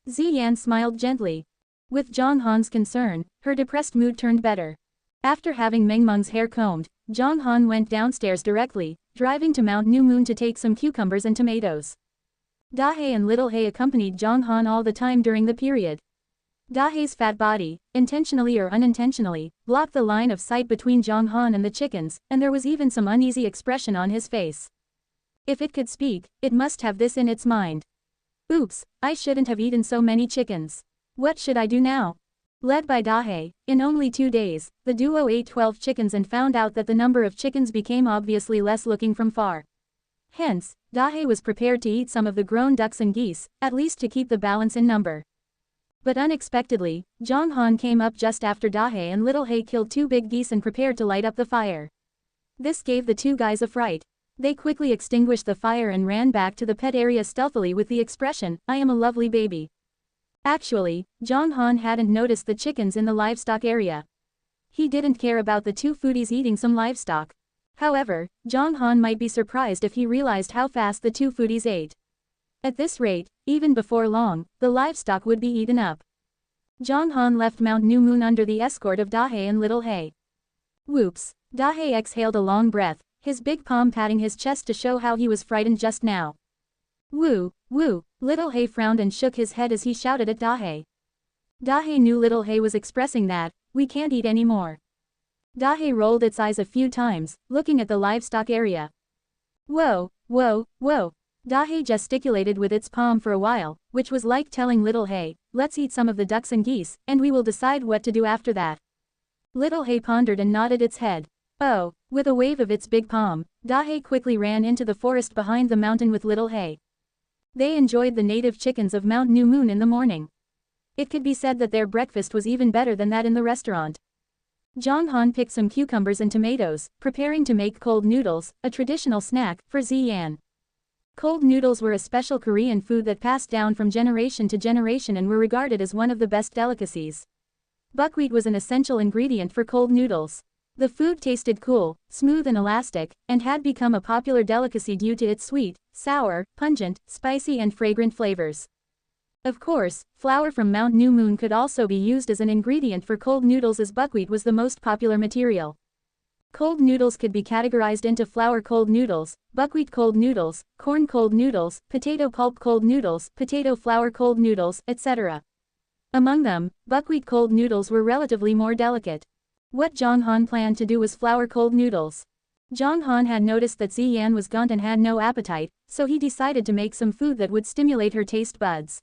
Ziyan smiled gently. With Zhang Han's concern, her depressed mood turned better. After having Meng Meng's hair combed, Zhang Han went downstairs directly, driving to Mount New Moon to take some cucumbers and tomatoes. Dahe and Little He accompanied Zhang Han all the time during the period. Dahe's fat body, intentionally or unintentionally, blocked the line of sight between Zhang Han and the chickens, and there was even some uneasy expression on his face. If it could speak, it must have this in its mind. "Oops, I shouldn't have eaten so many chickens. What should I do now?" Led by Dahe, in only 2 days, the duo ate 12 chickens and found out that the number of chickens became obviously less looking from far. Hence, Dahe was prepared to eat some of the grown ducks and geese, at least to keep the balance in number. But unexpectedly, Zhang Han came up just after Dahe and Little He killed 2 big geese and prepared to light up the fire. This gave the 2 guys a fright. They quickly extinguished the fire and ran back to the pet area stealthily with the expression, "I am a lovely baby." Actually, Zhang Han hadn't noticed the chickens in the livestock area. He didn't care about the 2 foodies eating some livestock. However, Zhang Han might be surprised if he realized how fast the 2 foodies ate. At this rate, even before long, the livestock would be eaten up. Zhang Han left Mount New Moon under the escort of Dahe and Little He. Whoops! Dahe exhaled a long breath, his big palm patting his chest to show how he was frightened just now. "Woo, woo!" Little He frowned and shook his head as he shouted at Dahe. Dahe knew Little He was expressing that, "We can't eat anymore." Dahe rolled its eyes a few times, looking at the livestock area. "Whoa, whoa, whoa!" Dahe gesticulated with its palm for a while, which was like telling Little He, "Let's eat some of the ducks and geese, and we will decide what to do after that." Little He pondered and nodded its head. "Oh." With a wave of its big palm, Dahe quickly ran into the forest behind the mountain with Little He. They enjoyed the native chickens of Mount New Moon in the morning. It could be said that their breakfast was even better than that in the restaurant. Zhang Han picked some cucumbers and tomatoes, preparing to make cold noodles, a traditional snack, for Ziyan. Cold noodles were a special Korean food that passed down from generation to generation and were regarded as one of the best delicacies. Buckwheat was an essential ingredient for cold noodles. The food tasted cool, smooth and elastic, and had become a popular delicacy due to its sweet, sour, pungent, spicy and fragrant flavors. Of course, flour from Mount New Moon could also be used as an ingredient for cold noodles as buckwheat was the most popular material. Cold noodles could be categorized into flour cold noodles, buckwheat cold noodles, corn cold noodles, potato pulp cold noodles, potato flour cold noodles, etc. Among them, buckwheat cold noodles were relatively more delicate. What Zhang Han planned to do was flour cold noodles. Zhang Han had noticed that Ziyan was gaunt and had no appetite, so he decided to make some food that would stimulate her taste buds.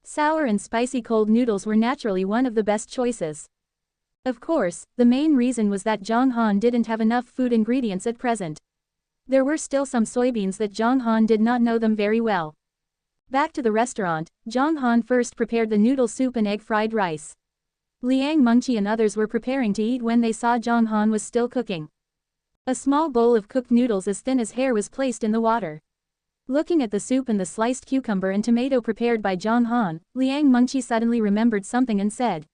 Sour and spicy cold noodles were naturally one of the best choices. Of course, the main reason was that Zhang Han didn't have enough food ingredients at present. There were still some soybeans that Zhang Han did not know them very well. Back to the restaurant, Zhang Han first prepared the noodle soup and egg fried rice. Liang Mengqi and others were preparing to eat when they saw Zhang Han was still cooking. A small bowl of cooked noodles as thin as hair was placed in the water. Looking at the soup and the sliced cucumber and tomato prepared by Zhang Han, Liang Mengqi suddenly remembered something and said,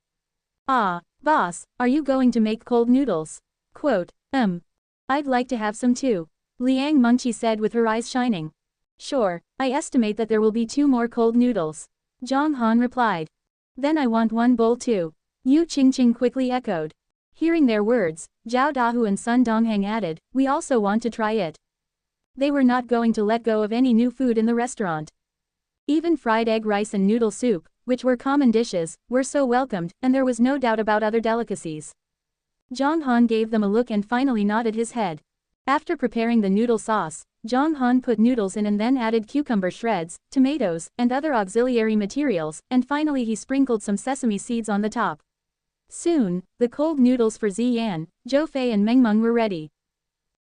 "Ah, boss, are you going to make cold noodles?" Quote, I'd like to have some too. Liang Mengqi said with her eyes shining. Sure, I estimate that there will be 2 more cold noodles. Zhang Han replied. Then I want 1 bowl too. Yu Qingqing quickly echoed. Hearing their words, Zhao Dahu and Sun Dongheng added, we also want to try it. They were not going to let go of any new food in the restaurant. Even fried egg rice and noodle soup, which were common dishes, were so welcomed, and there was no doubt about other delicacies. Zhang Han gave them a look and finally nodded his head. After preparing the noodle sauce, Zhang Han put noodles in and then added cucumber shreds, tomatoes, and other auxiliary materials, and finally he sprinkled some sesame seeds on the top. Soon, the cold noodles for Ziyan, Zhou Fei and Mengmeng were ready.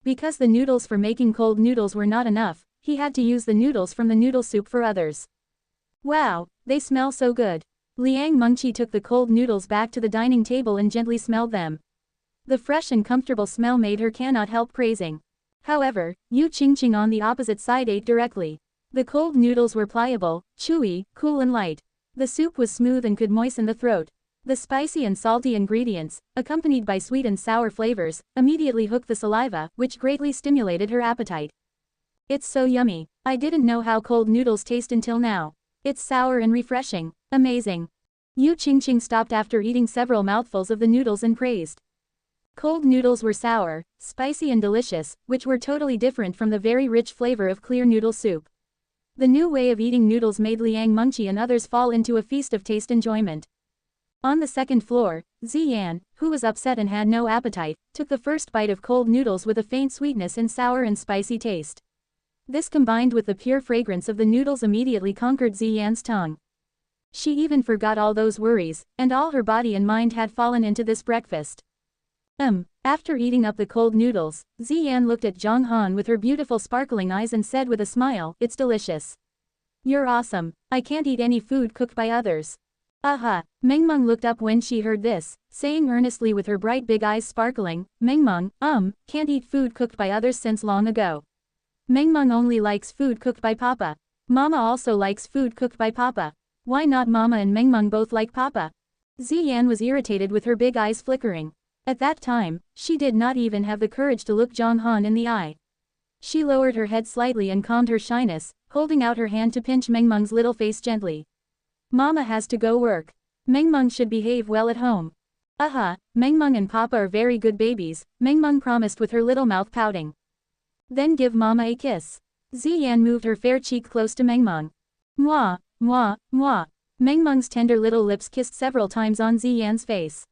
Because the noodles for making cold noodles were not enough, he had to use the noodles from the noodle soup for others. Wow, they smell so good. Liang Mengqi took the cold noodles back to the dining table and gently smelled them. The fresh and comfortable smell made her cannot help praising. However, Yu Qingqing on the opposite side ate directly. The cold noodles were pliable, chewy, cool and light. The soup was smooth and could moisten the throat. The spicy and salty ingredients, accompanied by sweet and sour flavors, immediately hooked the saliva, which greatly stimulated her appetite. It's so yummy. I didn't know how cold noodles taste until now. It's sour and refreshing. Amazing. Yu Qingqing stopped after eating several mouthfuls of the noodles and praised. Cold noodles were sour, spicy and delicious, which were totally different from the very rich flavor of clear noodle soup. The new way of eating noodles made Liang Mengqi and others fall into a feast of taste enjoyment. On the second floor, Ziyan, who was upset and had no appetite, took the first bite of cold noodles with a faint sweetness and sour and spicy taste. This combined with the pure fragrance of the noodles immediately conquered Ziyan's tongue. She even forgot all those worries, and all her body and mind had fallen into this breakfast. After eating up the cold noodles, Ziyan looked at Zhang Han with her beautiful sparkling eyes and said with a smile, it's delicious. You're awesome. I can't eat any food cooked by others. Aha! Mengmeng looked up when she heard this, saying earnestly with her bright big eyes sparkling, Mengmeng, can't eat food cooked by others since long ago. Mengmeng only likes food cooked by Papa. Mama also likes food cooked by Papa. Why not Mama and Mengmeng both like Papa? Ziyan was irritated with her big eyes flickering. At that time, she did not even have the courage to look Zhang Han in the eye. She lowered her head slightly and calmed her shyness, holding out her hand to pinch Mengmeng's little face gently. Mama has to go work. Mengmeng should behave well at home. Aha, Mengmeng and Papa are very good babies, Mengmeng promised with her little mouth pouting. Then give Mama a kiss. Ziyan moved her fair cheek close to Mengmeng. Mwah, mwah, mwah. Mengmeng's tender little lips kissed several times on Ziyan's face.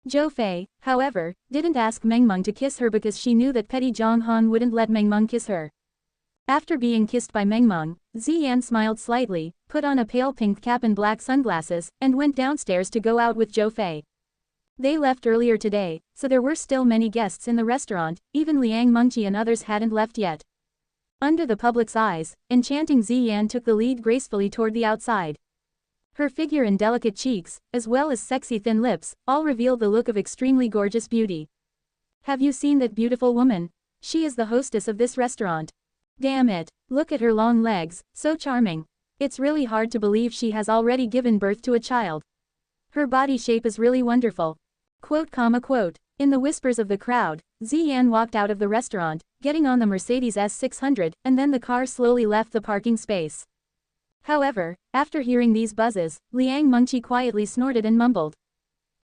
Zhou Fei, however, didn't ask Mengmeng to kiss her because she knew that petty Zhang Han wouldn't let Mengmeng kiss her. After being kissed by Mengmeng, Ziyan smiled slightly, put on a pale pink cap and black sunglasses, and went downstairs to go out with Zhou Fei. They left earlier today, so there were still many guests in the restaurant, even Liang Mengqi and others hadn't left yet. Under the public's eyes, enchanting Ziyan took the lead gracefully toward the outside. Her figure and delicate cheeks, as well as sexy thin lips, all revealed the look of extremely gorgeous beauty. Have you seen that beautiful woman? She is the hostess of this restaurant. Damn it, look at her long legs, so charming. It's really hard to believe she has already given birth to a child. Her body shape is really wonderful. Quote. In the whispers of the crowd, Ziyan walked out of the restaurant, getting on the Mercedes S600, and then the car slowly left the parking space. However, after hearing these buzzes, Liang Mengqi quietly snorted and mumbled.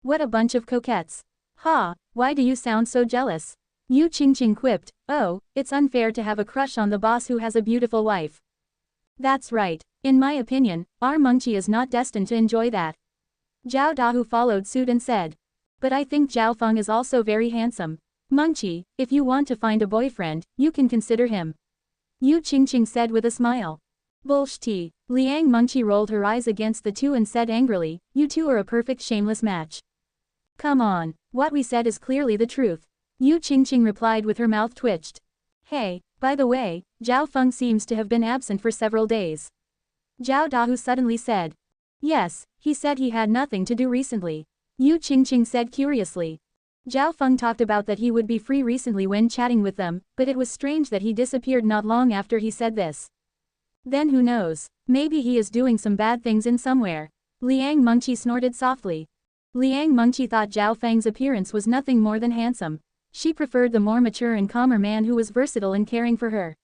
What a bunch of coquettes. Ha, why do you sound so jealous? Yu Qingqing quipped, oh, it's unfair to have a crush on the boss who has a beautiful wife. That's right, in my opinion, our Mengqi is not destined to enjoy that. Zhao Dahu followed suit and said. But I think Zhao Feng is also very handsome. Mengqi, if you want to find a boyfriend, you can consider him. Yu Qingqing said with a smile. Bullshit. Liang Mengqi rolled her eyes against the two and said angrily, you two are a perfect shameless match. Come on, what we said is clearly the truth. Yu Qingqing replied with her mouth twitched. Hey, by the way, Zhao Feng seems to have been absent for several days. Zhao Dahu suddenly said. Yes, he said he had nothing to do recently. Yu Qingqing said curiously. Zhao Feng talked about that he would be free recently when chatting with them, but it was strange that he disappeared not long after he said this. Then who knows, maybe he is doing some bad things in somewhere. Liang Mengqi snorted softly. Liang Mengqi thought Zhao Feng's appearance was nothing more than handsome. She preferred the more mature and calmer man who was versatile and caring for her.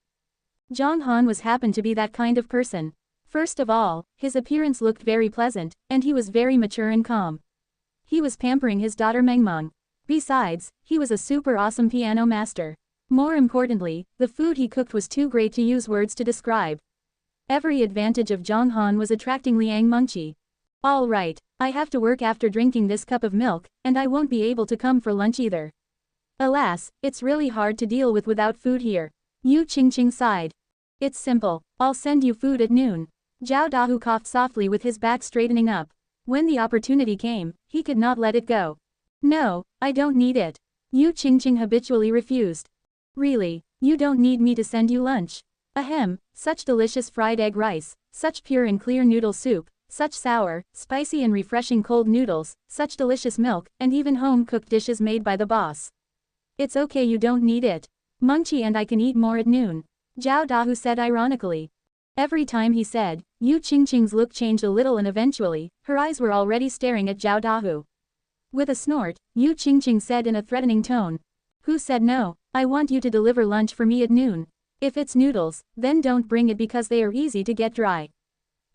Zhang Han happened to be that kind of person. First of all, his appearance looked very pleasant, and he was very mature and calm. He was pampering his daughter Mengmeng. Besides, he was a super awesome piano master. More importantly, the food he cooked was too great to use words to describe. Every advantage of Zhang Han was attracting Liang Mengqi. All right, I have to work after drinking this cup of milk, and I won't be able to come for lunch either. Alas, it's really hard to deal with without food here. Yu Qingqing sighed. It's simple, I'll send you food at noon. Zhao Dahu coughed softly with his back straightening up. When the opportunity came, he could not let it go. No, I don't need it. Yu Qingqing habitually refused. Really, you don't need me to send you lunch. Ahem, such delicious fried egg rice, such pure and clear noodle soup, such sour, spicy and refreshing cold noodles, such delicious milk, and even home-cooked dishes made by the boss. It's okay, you don't need it. Mengqi and I can eat more at noon. Zhao Dahu said ironically. Every time he said, Yu Qingqing's look changed a little and eventually, her eyes were already staring at Zhao Dahu. With a snort, Yu Qingqing said in a threatening tone. Who said no? I want you to deliver lunch for me at noon. If it's noodles, then don't bring it because they are easy to get dry.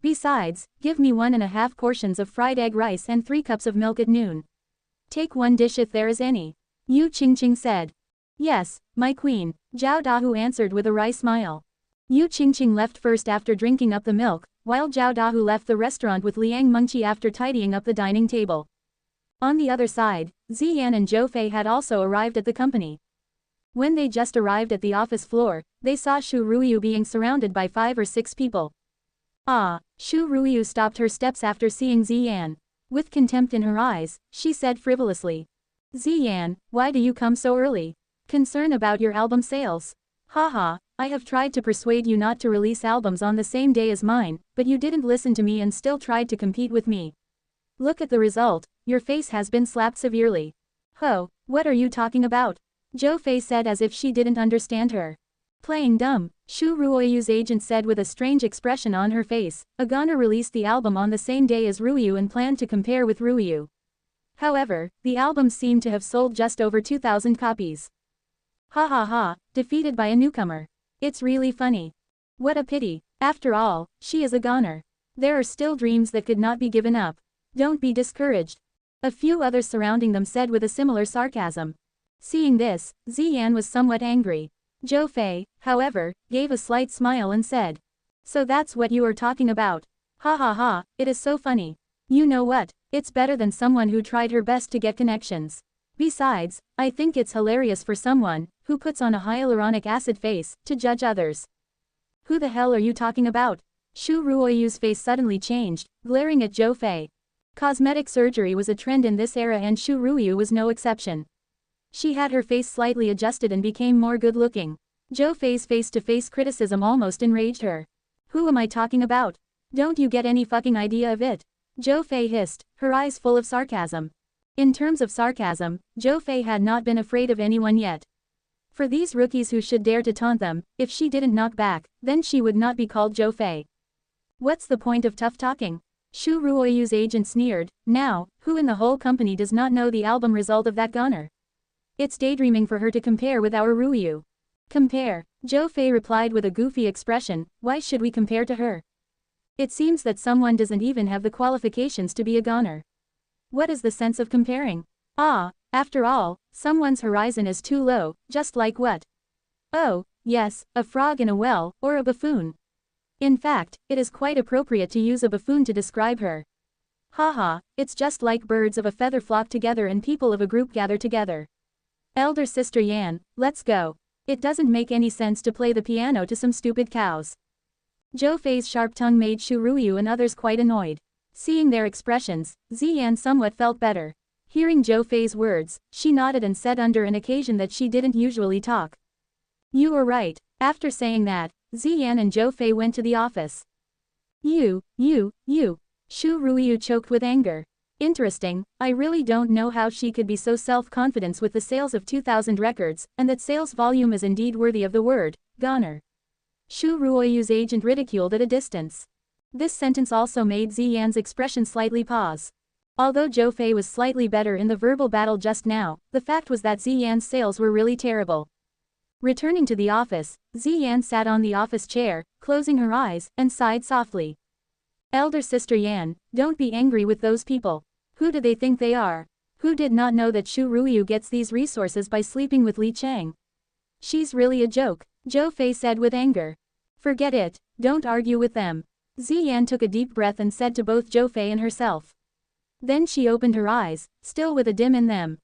Besides, give me 1.5 portions of fried egg rice and 3 cups of milk at noon. Take one dish if there is any. Yu Qingqing said. Yes, my queen, Zhao Dahu answered with a wry smile. Yu Qingqing left first after drinking up the milk, while Zhao Dahu left the restaurant with Liang Mengqi after tidying up the dining table. On the other side, Ziyan and Zhou Fei had also arrived at the company. When they just arrived at the office floor, they saw Shu Ruiyu being surrounded by 5 or 6 people. Ah, Shu Ruiyu stopped her steps after seeing Ziyan. With contempt in her eyes, she said frivolously. Ziyan, why do you come so early? Concern about your album sales? Haha, I have tried to persuade you not to release albums on the same day as mine, but you didn't listen to me and still tried to compete with me. Look at the result, your face has been slapped severely. Ho, what are you talking about? Zhou Fei said as if she didn't understand her. Playing dumb, Shu Ruiyu's agent said with a strange expression on her face. Agana released the album on the same day as Ruiyu and planned to compare with Ruiyu. However, the album seemed to have sold just over 2,000 copies. Ha ha ha, defeated by a newcomer. It's really funny. What a pity, after all, she is a goner. There are still dreams that could not be given up. Don't be discouraged. A few others surrounding them said with a similar sarcasm. Seeing this, Ziyan was somewhat angry. Zhou Fei, however, gave a slight smile and said. So that's what you are talking about. Ha ha ha, it is so funny. You know what, it's better than someone who tried her best to get connections. Besides, I think it's hilarious for someone, who puts on a hyaluronic acid face, to judge others. Who the hell are you talking about? Shu Ruoyu's face suddenly changed, glaring at Zhou Fei. Cosmetic surgery was a trend in this era and Shu Ruoyu was no exception. She had her face slightly adjusted and became more good-looking. Zhou Fei's face-to-face criticism almost enraged her. Who am I talking about? Don't you get any fucking idea of it? Zhou Fei hissed, her eyes full of sarcasm. In terms of sarcasm, Zhou Fei had not been afraid of anyone yet. For these rookies who should dare to taunt them, if she didn't knock back, then she would not be called Zhou Fei. What's the point of tough talking? Shu Ruoyu's agent sneered. Now, who in the whole company does not know the album result of that goner? It's daydreaming for her to compare with our Ruoyu. Compare. Zhou Fei replied with a goofy expression, why should we compare to her? It seems that someone doesn't even have the qualifications to be a goner. What is the sense of comparing? After all, someone's horizon is too low, just like what? Oh, yes, a frog in a well, or a buffoon. In fact, it is quite appropriate to use a buffoon to describe her. Haha, it's just like birds of a feather flock together and people of a group gather together. Elder sister Yan, let's go. It doesn't make any sense to play the piano to some stupid cows. Zhou Fei's sharp tongue made Shu Ruoyu and others quite annoyed. Seeing their expressions, Ziyan somewhat felt better. Hearing Zhou Fei's words, she nodded and said under an occasion that she didn't usually talk. You were right. After saying that, Ziyan and Zhou Fei went to the office. You. Shu Ruoyu choked with anger. Interesting, I really don't know how she could be so self-confident with the sales of 2,000 records, and that sales volume is indeed worthy of the word, goner. Shu Ruoyu's agent ridiculed at a distance. This sentence also made Ziyan's expression slightly pause. Although Zhou Fei was slightly better in the verbal battle just now, the fact was that Ziyan's sales were really terrible. Returning to the office, Ziyan sat on the office chair, closing her eyes, and sighed softly. Elder sister Yan, don't be angry with those people. Who do they think they are? Who did not know that Shu Ruoyu gets these resources by sleeping with Li Chang? She's really a joke, Zhou Fei said with anger. Forget it, don't argue with them. Ziyan took a deep breath and said to both Zhou Fei and herself. Then she opened her eyes, still with a dim in them.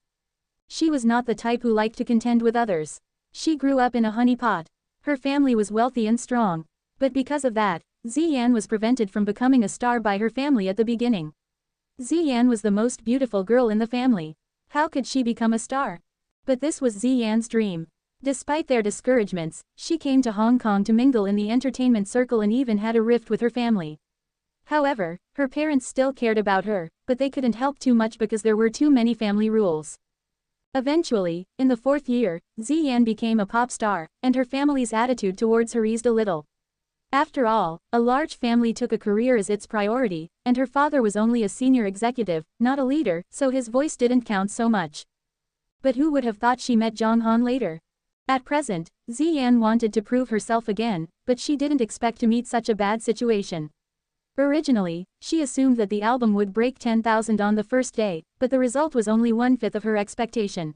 She was not the type who liked to contend with others. She grew up in a honey pot. Her family was wealthy and strong. But because of that, Ziyan was prevented from becoming a star by her family at the beginning. Ziyan was the most beautiful girl in the family. How could she become a star? But this was Ziyan's dream. Despite their discouragements, she came to Hong Kong to mingle in the entertainment circle and even had a rift with her family. However, her parents still cared about her, but they couldn't help too much because there were too many family rules. Eventually, in the 4th year, Ziyan became a pop star, and her family's attitude towards her eased a little. After all, a large family took a career as its priority, and her father was only a senior executive, not a leader, so his voice didn't count so much. But who would have thought she met Zhang Han later? At present, Ziyan wanted to prove herself again, but she didn't expect to meet such a bad situation. Originally, she assumed that the album would break 10,000 on the first day, but the result was only 1/5 of her expectation.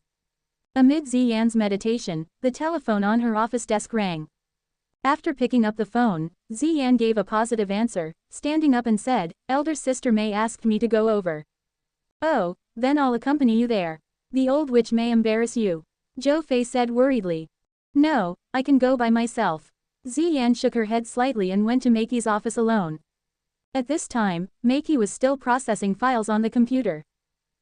Amid Ziyan's meditation, the telephone on her office desk rang. After picking up the phone, Ziyan gave a positive answer, standing up and said, Elder sister May asked me to go over. Oh, then I'll accompany you there. The old witch may embarrass you. Zhou Fei said worriedly. No, I can go by myself. Ziyan shook her head slightly and went to Meiki's office alone. At this time, Meiki was still processing files on the computer.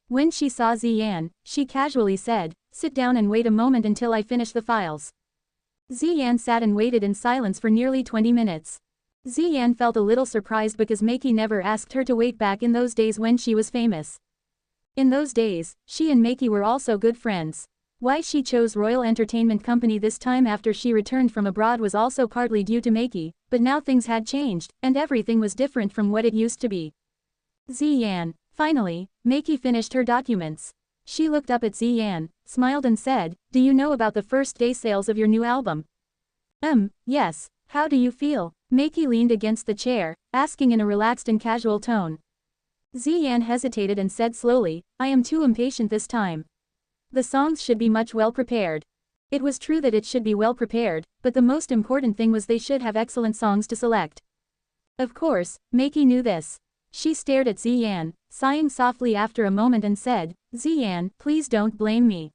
When she saw Ziyan, she casually said, sit down and wait a moment until I finish the files. Ziyan sat and waited in silence for nearly 20 minutes. Ziyan felt a little surprised because Meiki never asked her to wait back in those days when she was famous. In those days, she and Meiki were also good friends. Why she chose Royal Entertainment Company this time after she returned from abroad was also partly due to Meiki, but now things had changed, and everything was different from what it used to be. Ziyan. Finally, Meiki finished her documents. She looked up at Ziyan, smiled and said, do you know about the first day sales of your new album? Yes. How do you feel? Meiki leaned against the chair, asking in a relaxed and casual tone. Ziyan hesitated and said slowly, I am too impatient this time. The songs should be much well prepared. It was true that it should be well prepared, but the most important thing was they should have excellent songs to select. Of course, Meiki knew this. She stared at Ziyan, sighing softly after a moment and said, Ziyan, please don't blame me.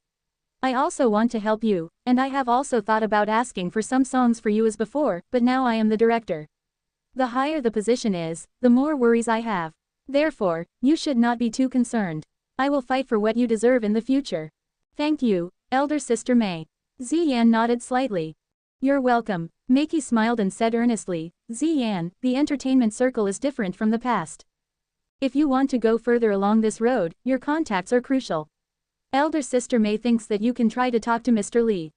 I also want to help you, and I have also thought about asking for some songs for you as before, but now I am the director. The higher the position is, the more worries I have. Therefore, you should not be too concerned. I will fight for what you deserve in the future. Thank you, Elder Sister May. Ziyan nodded slightly. You're welcome. Maki smiled and said earnestly, Ziyan, the entertainment circle is different from the past. If you want to go further along this road, your contacts are crucial. Elder sister Mei thinks that you can try to talk to Mr. Li.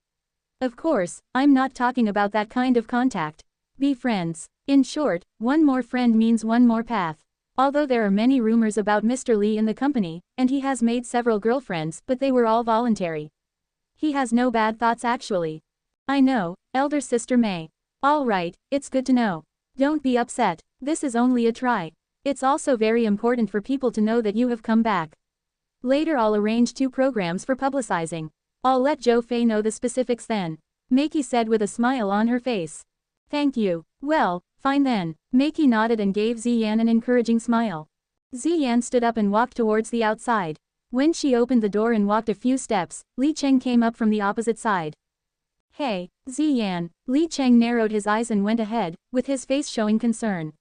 Of course, I'm not talking about that kind of contact. Be friends. In short, one more friend means one more path. Although there are many rumors about Mr. Li in the company, and he has made several girlfriends, but they were all voluntary. He has no bad thoughts actually. I know, elder sister Mei. Alright, it's good to know. Don't be upset, this is only a try. It's also very important for people to know that you have come back. Later I'll arrange 2 programs for publicizing. I'll let Zhou Fei know the specifics then. Maki said with a smile on her face. Thank you. Well, fine then. Maki nodded and gave Ziyan an encouraging smile. Ziyan stood up and walked towards the outside. When she opened the door and walked a few steps, Li Cheng came up from the opposite side. Hey, Ziyan. Li Cheng narrowed his eyes and went ahead, with his face showing concern.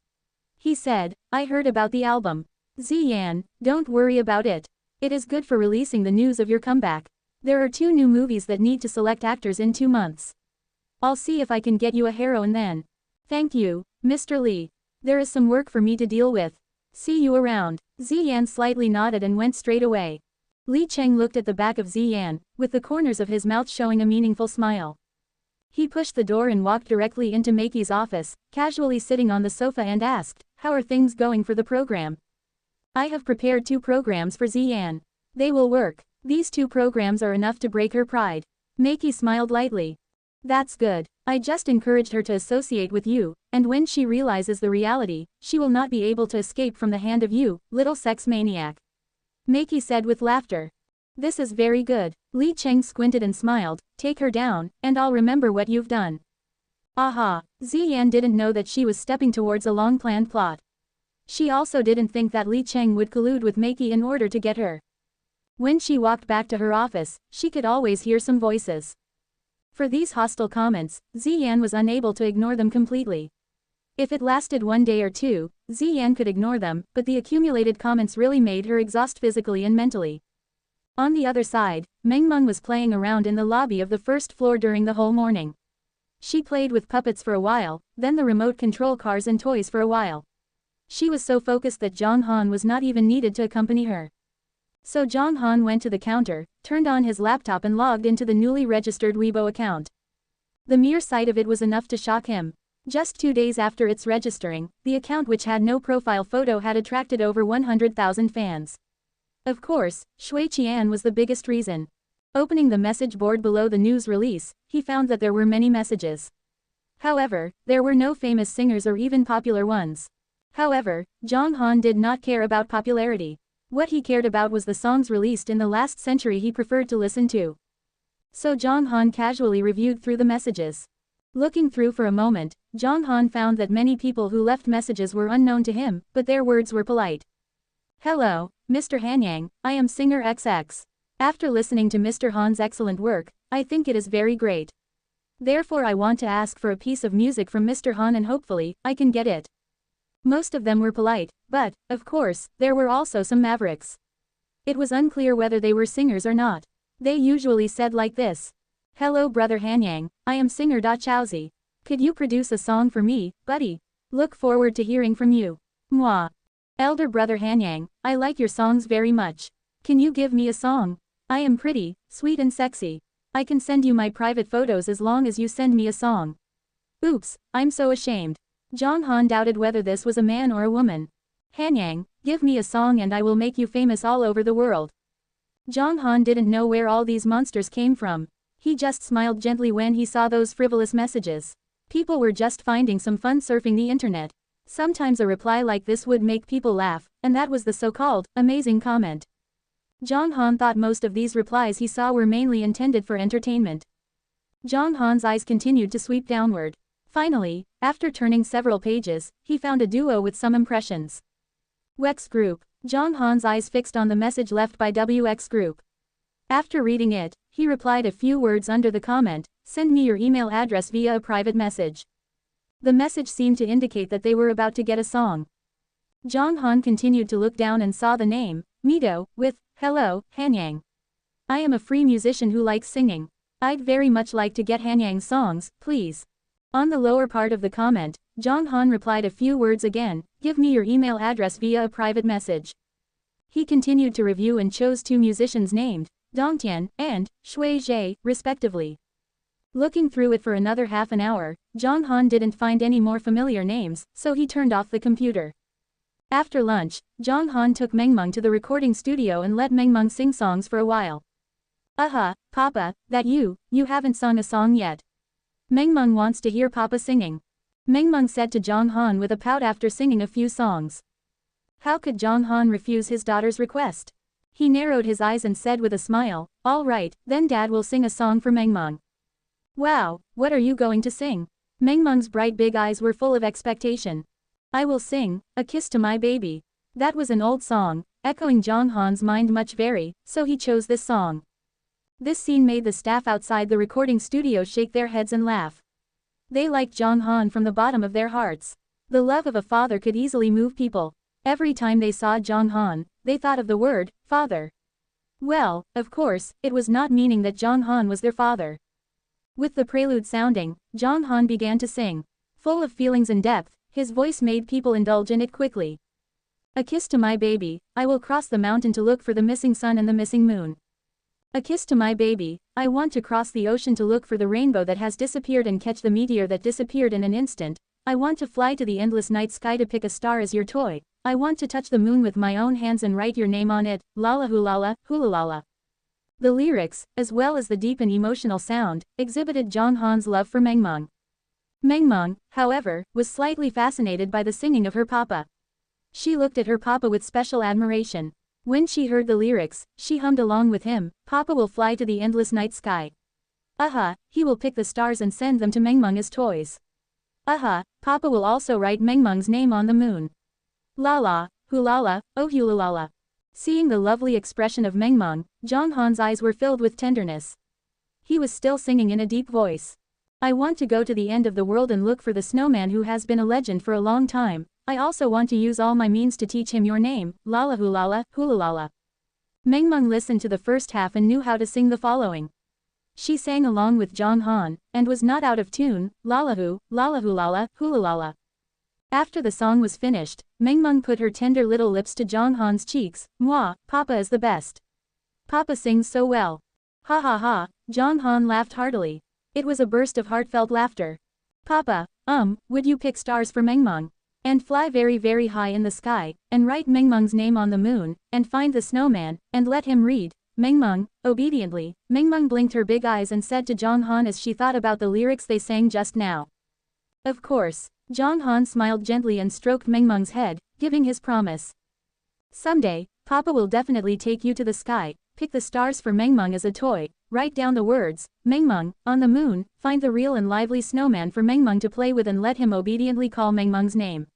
He said, I heard about the album. Ziyan, don't worry about it. It is good for releasing the news of your comeback. There are 2 new movies that need to select actors in 2 months. I'll see if I can get you a heroine then. Thank you, Mr. Li. There is some work for me to deal with. See you around. Ziyan slightly nodded and went straight away. Li Cheng looked at the back of Ziyan, with the corners of his mouth showing a meaningful smile. He pushed the door and walked directly into Maki's office, casually sitting on the sofa and asked, how are things going for the program? I have prepared 2 programs for Ziyan. They will work. These 2 programs are enough to break her pride. Maki smiled lightly. That's good. I just encouraged her to associate with you, and when she realizes the reality, she will not be able to escape from the hand of you, little sex maniac. Maki said with laughter. This is very good. Li Cheng squinted and smiled, take her down, and I'll remember what you've done. Aha, Ziyan didn't know that she was stepping towards a long-planned plot. She also didn't think that Li Cheng would collude with Maki in order to get her. When she walked back to her office, she could always hear some voices. For these hostile comments, Ziyan was unable to ignore them completely. If it lasted 1 day or 2, Ziyan could ignore them, but the accumulated comments really made her exhaust physically and mentally. On the other side, Mengmeng was playing around in the lobby of the 1st floor during the whole morning. She played with puppets for a while, then the remote control cars and toys for a while. She was so focused that Zhang Han was not even needed to accompany her. So Zhang Han went to the counter, turned on his laptop and logged into the newly registered Weibo account. The mere sight of it was enough to shock him. Just 2 days after its registering, the account which had no profile photo had attracted over 100,000 fans. Of course, Shui Qian was the biggest reason. Opening the message board below the news release, he found that there were many messages. However, there were no famous singers or even popular ones. However, Zhang Han did not care about popularity. What he cared about was the songs released in the last century he preferred to listen to. So Zhang Han casually reviewed through the messages. Looking through for a moment, Zhang Han found that many people who left messages were unknown to him, but their words were polite. Hello, Mr. Hanyang, I am singer XX. After listening to Mr. Han's excellent work, I think it is very great. Therefore I want to ask for a piece of music from Mr. Han and hopefully, I can get it. Most of them were polite, but, of course, there were also some mavericks. It was unclear whether they were singers or not. They usually said like this. Hello brother Hanyang, I am singer Da Chaozi. Could you produce a song for me, buddy? Look forward to hearing from you. Mwah. Elder brother Hanyang, I like your songs very much. Can you give me a song? I am pretty, sweet and sexy. I can send you my private photos as long as you send me a song. Oops, I'm so ashamed. Zhang Han doubted whether this was a man or a woman. Hanyang, give me a song and I will make you famous all over the world. Zhang Han didn't know where all these monsters came from. He just smiled gently when he saw those frivolous messages. People were just finding some fun surfing the internet. Sometimes a reply like this would make people laugh, and that was the so-called amazing comment. Zhang Han thought most of these replies he saw were mainly intended for entertainment. Zhang Han's eyes continued to sweep downward. Finally, after turning several pages, he found a duo with some impressions. WX Group. Zhang Han's eyes fixed on the message left by WX Group. After reading it, he replied a few words under the comment, send me your email address via a private message. The message seemed to indicate that they were about to get a song. Zhang Han continued to look down and saw the name, Mito, with, hello, Hanyang. I am a free musician who likes singing. I'd very much like to get Hanyang's songs, please. On the lower part of the comment, Zhang Han replied a few words again, give me your email address via a private message. He continued to review and chose two musicians named Dongtian and Shui Zhe, respectively. Looking through it for another half an hour, Zhang Han didn't find any more familiar names, so he turned off the computer. After lunch, Zhang Han took Mengmeng to the recording studio and let Mengmeng sing songs for a while. Papa, that you haven't sung a song yet. Mengmeng wants to hear Papa singing. Mengmeng said to Zhang Han with a pout after singing a few songs. How could Zhang Han refuse his daughter's request? He narrowed his eyes and said with a smile, all right, then Dad will sing a song for Mengmeng. Wow, what are you going to sing? Mengmeng's bright big eyes were full of expectation. I will sing, A Kiss to My Baby. That was an old song, echoing Zhang Han's mind much very, so he chose this song. This scene made the staff outside the recording studio shake their heads and laugh. They liked Zhang Han from the bottom of their hearts. The love of a father could easily move people. Every time they saw Zhang Han, they thought of the word, father. Well, of course, it was not meaning that Zhang Han was their father. With the prelude sounding, Zhang Han began to sing. Full of feelings and depth, his voice made people indulge in it quickly. A kiss to my baby, I will cross the mountain to look for the missing sun and the missing moon. A kiss to my baby, I want to cross the ocean to look for the rainbow that has disappeared and catch the meteor that disappeared in an instant. I want to fly to the endless night sky to pick a star as your toy. I want to touch the moon with my own hands and write your name on it, lala hulala, hulalala. The lyrics, as well as the deep and emotional sound, exhibited Zhang Han's love for Mengmeng. Mengmeng, however, was slightly fascinated by the singing of her papa. She looked at her papa with special admiration. When she heard the lyrics, she hummed along with him, Papa will fly to the endless night sky. He will pick the stars and send them to Mengmeng as toys. Papa will also write Mengmeng's name on the moon. La la, hulala, oh hulalala. Seeing the lovely expression of Mengmeng, Zhang Han's eyes were filled with tenderness. He was still singing in a deep voice. I want to go to the end of the world and look for the snowman who has been a legend for a long time. I also want to use all my means to teach him your name, lala hulala, hulalala. Mengmeng listened to the first half and knew how to sing the following. She sang along with Zhang Han, and was not out of tune, lala hulala, hulalala. After the song was finished, Mengmeng put her tender little lips to Zhang Han's cheeks. Mwah, Papa is the best. Papa sings so well. Ha ha ha, Zhang Han laughed heartily. It was a burst of heartfelt laughter. Papa, would you pick stars for Mengmeng? And fly very very high in the sky, and write Mengmeng's name on the moon, and find the snowman, and let him read. Mengmeng, obediently, Mengmeng blinked her big eyes and said to Zhang Han as she thought about the lyrics they sang just now. Of course. Zhang Han smiled gently and stroked Mengmeng's head, giving his promise. Someday, Papa will definitely take you to the sky, pick the stars for Mengmeng as a toy, write down the words, Mengmeng, on the moon, find the real and lively snowman for Mengmeng to play with and let him obediently call Mengmeng's name.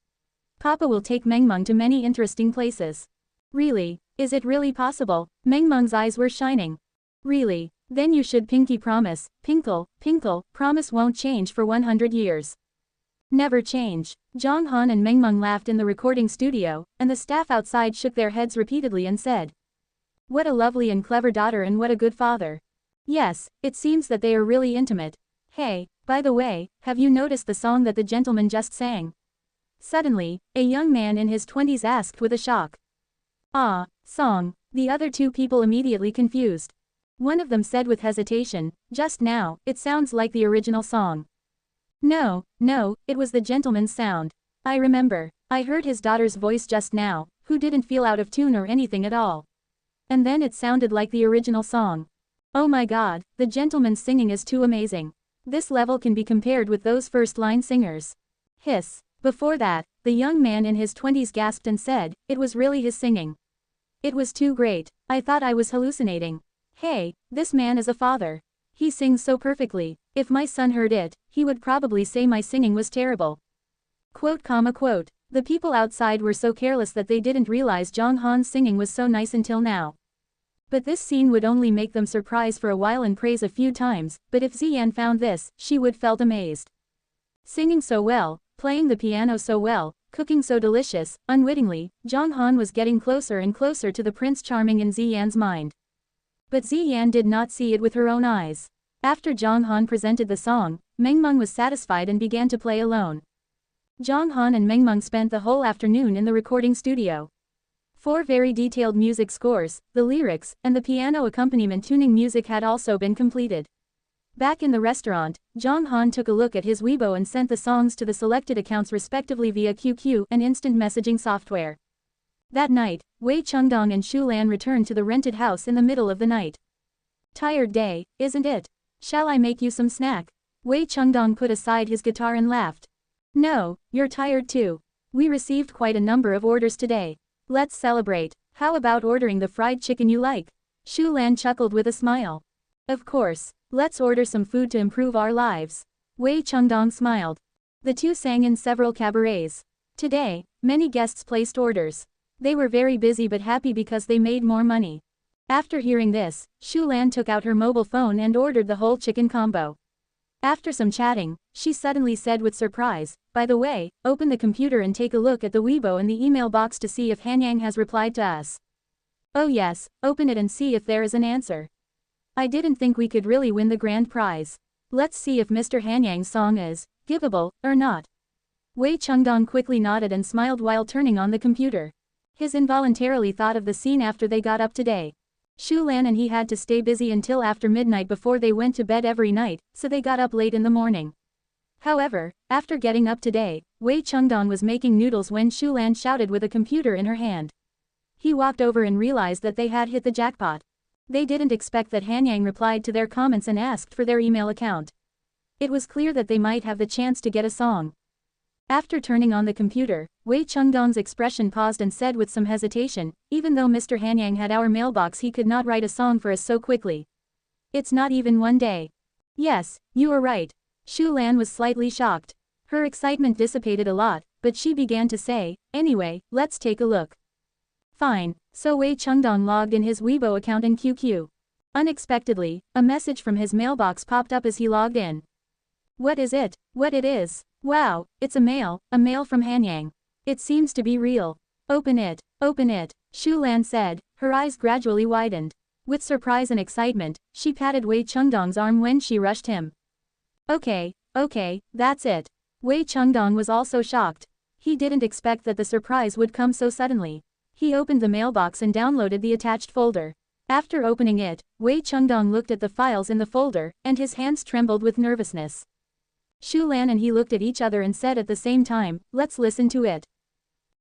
Papa will take Mengmeng to many interesting places. Really? Is it really possible? Mengmeng's eyes were shining. Really? Then you should pinky promise, pinkle, promise won't change for 100 years. Never change. Zhang Han and Mengmeng laughed in the recording studio, and the staff outside shook their heads repeatedly and said, what a lovely and clever daughter and what a good father. Yes, it seems that they are really intimate. Hey, by the way, have you noticed the song that the gentleman just sang? Suddenly, a young man in his 20s asked with a shock. Ah, song. The other two people immediately confused. One of them said with hesitation, just now, it sounds like the original song. No, it was the gentleman's sound. I remember. I heard his daughter's voice just now, who didn't feel out of tune or anything at all. And then it sounded like the original song. Oh my god, the gentleman's singing is too amazing. This level can be compared with those first-line singers. Hiss. Before that, the young man in his 20s gasped and said, it was really his singing. It was too great. I thought I was hallucinating. Hey, this man is a father. He sings so perfectly. If my son heard it, he would probably say my singing was terrible. Quote. The people outside were so careless that they didn't realize Zhang Han's singing was so nice until now. But this scene would only make them surprise for a while and praise a few times, but if Ziyan found this, she would felt amazed. Singing so well, playing the piano so well, cooking so delicious, unwittingly, Zhang Han was getting closer and closer to the Prince Charming in Ziyan's mind. But Ziyan did not see it with her own eyes. After Zhang Han presented the song, Meng was satisfied and began to play alone. Zhang Han and Meng spent the whole afternoon in the recording studio. 4 very detailed music scores, the lyrics, and the piano accompaniment tuning music had also been completed. Back in the restaurant, Zhang Han took a look at his Weibo and sent the songs to the selected accounts respectively via QQ and instant messaging software. That night, Wei Chengdong and Shu Lan returned to the rented house in the middle of the night. Tired day, isn't it? Shall I make you some snack? Wei Chengdong put aside his guitar and laughed. No, you're tired too. We received quite a number of orders today. Let's celebrate. How about ordering the fried chicken you like? Shu Lan chuckled with a smile. Of course. Let's order some food to improve our lives. Wei Chengdong smiled. The two sang in several cabarets. Today, many guests placed orders. They were very busy but happy because they made more money. After hearing this, Shu Lan took out her mobile phone and ordered the whole chicken combo. After some chatting, she suddenly said with surprise, by the way, open the computer and take a look at the Weibo and the email box to see if Hanyang has replied to us. Oh yes, open it and see if there is an answer. I didn't think we could really win the grand prize. Let's see if Mr. Hanyang's song is giveable or not. Wei Chengdong quickly nodded and smiled while turning on the computer. His involuntarily thought of the scene after they got up today. Shu Lan and he had to stay busy until after midnight before they went to bed every night, so they got up late in the morning. However, after getting up today, Wei Chengdong was making noodles when Shu Lan shouted with a computer in her hand. He walked over and realized that they had hit the jackpot. They didn't expect that Hanyang replied to their comments and asked for their email account. It was clear that they might have the chance to get a song. After turning on the computer, Wei Chengdong's expression paused and said with some hesitation, even though Mr. Hanyang had our mailbox he could not write a song for us so quickly. It's not even one day. Yes, you are right. Shu Lan was slightly shocked. Her excitement dissipated a lot, but she began to say, anyway, let's take a look. Fine, so Wei Chengdong logged in his Weibo account in QQ. Unexpectedly, a message from his mailbox popped up as he logged in. What is it? What it is? Wow, it's a mail from Hanyang. It seems to be real. Open it, Shu Lan said, her eyes gradually widened. With surprise and excitement, she patted Wei Chengdong's arm when she rushed him. Okay, that's it. Wei Chengdong was also shocked. He didn't expect that the surprise would come so suddenly. He opened the mailbox and downloaded the attached folder. After opening it, Wei Chengdong looked at the files in the folder, and his hands trembled with nervousness. Shu Lan and he looked at each other and said at the same time, let's listen to it.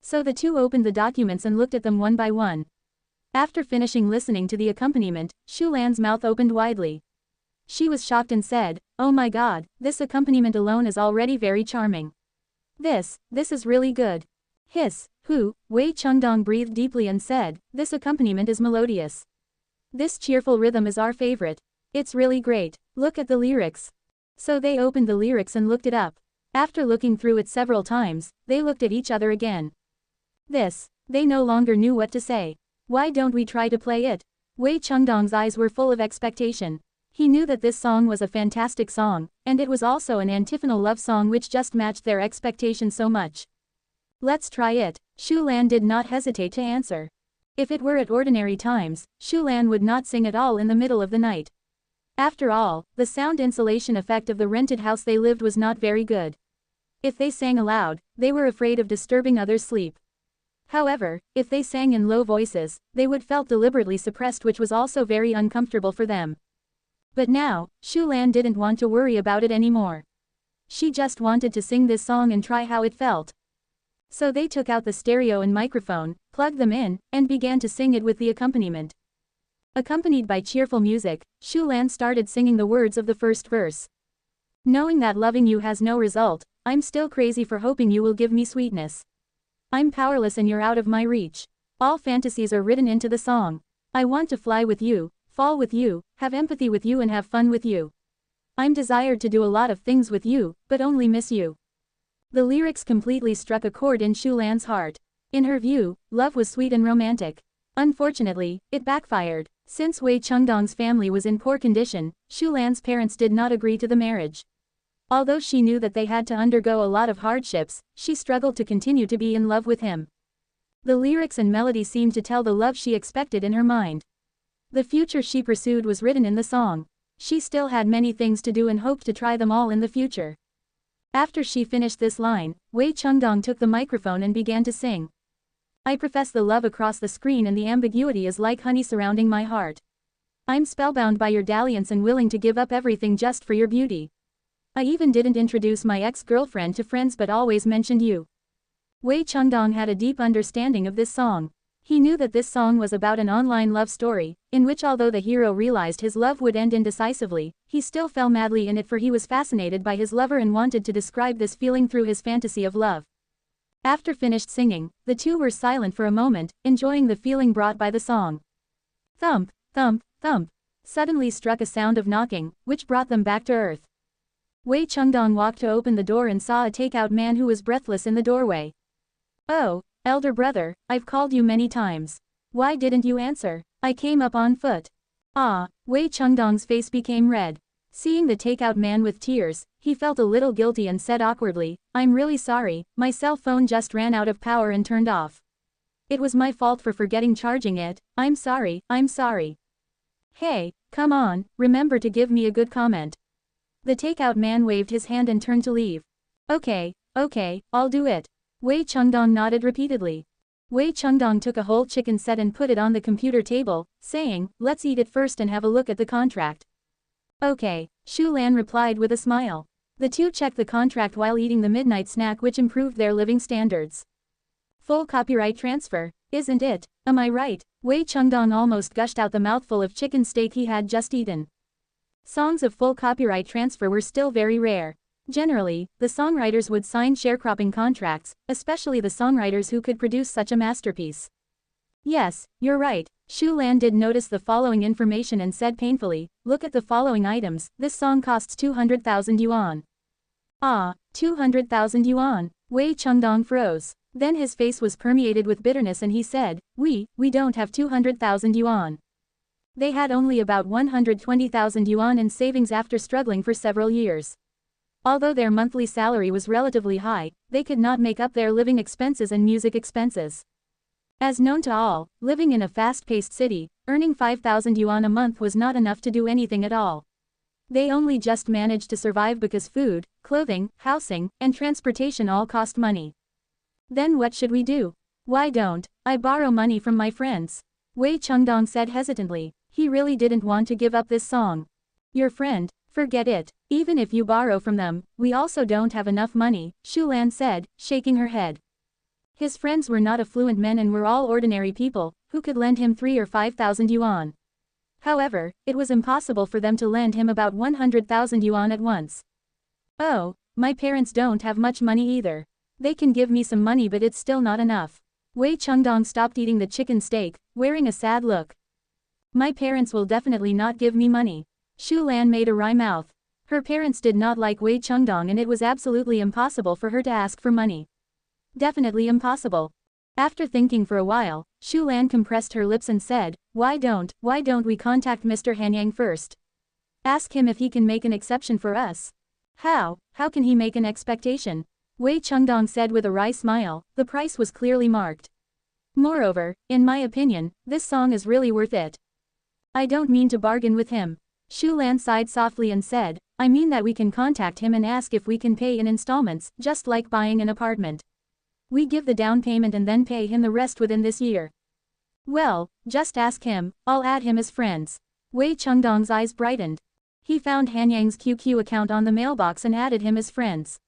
So the two opened the documents and looked at them one by one. After finishing listening to the accompaniment, Shu Lan's mouth opened widely. She was shocked and said, oh my god, this accompaniment alone is already very charming. This is really good. Hiss, hu, Wei Chengdong breathed deeply and said, this accompaniment is melodious. This cheerful rhythm is our favorite. It's really great. Look at the lyrics. So they opened the lyrics and looked it up. After looking through it several times, they looked at each other again. They no longer knew what to say. Why don't we try to play it? Wei Chengdong's eyes were full of expectation. He knew that this song was a fantastic song, and it was also an antiphonal love song which just matched their expectation so much. Let's try it. Shu Lan did not hesitate to answer. If it were at ordinary times, Shu Lan would not sing at all in the middle of the night. After all, the sound insulation effect of the rented house they lived was not very good. If they sang aloud, they were afraid of disturbing others' sleep. However, if they sang in low voices, they would felt deliberately suppressed, which was also very uncomfortable for them. But now, Shu Lan didn't want to worry about it anymore. She just wanted to sing this song and try how it felt. So they took out the stereo and microphone, plugged them in, and began to sing it with the accompaniment. Accompanied by cheerful music, Shu Lan started singing the words of the first verse. Knowing that loving you has no result, I'm still crazy for hoping you will give me sweetness. I'm powerless and you're out of my reach. All fantasies are written into the song. I want to fly with you, fall with you, have empathy with you and have fun with you. I'm desired to do a lot of things with you, but only miss you. The lyrics completely struck a chord in Shu Lan's heart. In her view, love was sweet and romantic. Unfortunately, it backfired. Since Wei Chengdong's family was in poor condition, Shu Lan's parents did not agree to the marriage. Although she knew that they had to undergo a lot of hardships, she struggled to continue to be in love with him. The lyrics and melody seemed to tell the love she expected in her mind. The future she pursued was written in the song. She still had many things to do and hoped to try them all in the future. After she finished this line, Wei Chengdong took the microphone and began to sing. I profess the love across the screen and the ambiguity is like honey surrounding my heart. I'm spellbound by your dalliance and willing to give up everything just for your beauty. I even didn't introduce my ex-girlfriend to friends but always mentioned you. Wei Chengdong had a deep understanding of this song. He knew that this song was about an online love story, in which although the hero realized his love would end indecisively, he still fell madly in it for he was fascinated by his lover and wanted to describe this feeling through his fantasy of love. After finished singing, the two were silent for a moment, enjoying the feeling brought by the song. Thump, thump, thump. Suddenly struck a sound of knocking, which brought them back to earth. Wei Chengdong walked to open the door and saw a takeout man who was breathless in the doorway. Oh, elder brother, I've called you many times. Why didn't you answer? I came up on foot. Ah, Wei Chengdong's face became red. Seeing the takeout man with tears, he felt a little guilty and said awkwardly, I'm really sorry, my cell phone just ran out of power and turned off. It was my fault for forgetting charging it, I'm sorry, I'm sorry. Hey, come on, remember to give me a good comment. The takeout man waved his hand and turned to leave. Okay, I'll do it. Wei Chengdong nodded repeatedly. Wei Chengdong took a whole chicken set and put it on the computer table, saying, let's eat it first and have a look at the contract. Okay, Shu Lan replied with a smile. The two checked the contract while eating the midnight snack which improved their living standards. Full copyright transfer, isn't it? Am I right? Wei Chengdong almost gushed out the mouthful of chicken steak he had just eaten. Songs of full copyright transfer were still very rare. Generally, the songwriters would sign sharecropping contracts, especially the songwriters who could produce such a masterpiece. Yes, you're right. Shu Lan did notice the following information and said painfully, look at the following items, this song costs 200,000 yuan. Ah, 200,000 yuan. Wei Chengdong froze. Then his face was permeated with bitterness and he said, we don't have 200,000 yuan. They had only about 120,000 yuan in savings after struggling for several years. Although their monthly salary was relatively high, they could not make up their living expenses and music expenses. As known to all, living in a fast-paced city, earning 5,000 yuan a month was not enough to do anything at all. They only just managed to survive because food, clothing, housing, and transportation all cost money. Then what should we do? Why don't I borrow money from my friends? Wei Chengdong said hesitantly. He really didn't want to give up this song. Your friend? Forget it. Even if you borrow from them, we also don't have enough money, Shu Lan said, shaking her head. His friends were not affluent men and were all ordinary people, who could lend him 3 or 5,000 yuan. However, it was impossible for them to lend him about 100,000 yuan at once. Oh, my parents don't have much money either. They can give me some money but it's still not enough. Wei Chengdong stopped eating the chicken steak, wearing a sad look. My parents will definitely not give me money. Shu Lan made a wry mouth. Her parents did not like Wei Chengdong and it was absolutely impossible for her to ask for money. Definitely impossible. After thinking for a while, Shu Lan compressed her lips and said, why don't we contact Mr. Hanyang first? Ask him if he can make an exception for us. How can he make an expectation? Wei Chengdong said with a wry smile, the price was clearly marked. Moreover, in my opinion, this song is really worth it. I don't mean to bargain with him. Shu Lan sighed softly and said, I mean that we can contact him and ask if we can pay in installments, just like buying an apartment. We give the down payment and then pay him the rest within this year. Well, just ask him, I'll add him as friends. Wei Chengdong's eyes brightened. He found Hanyang's QQ account on the mailbox and added him as friends.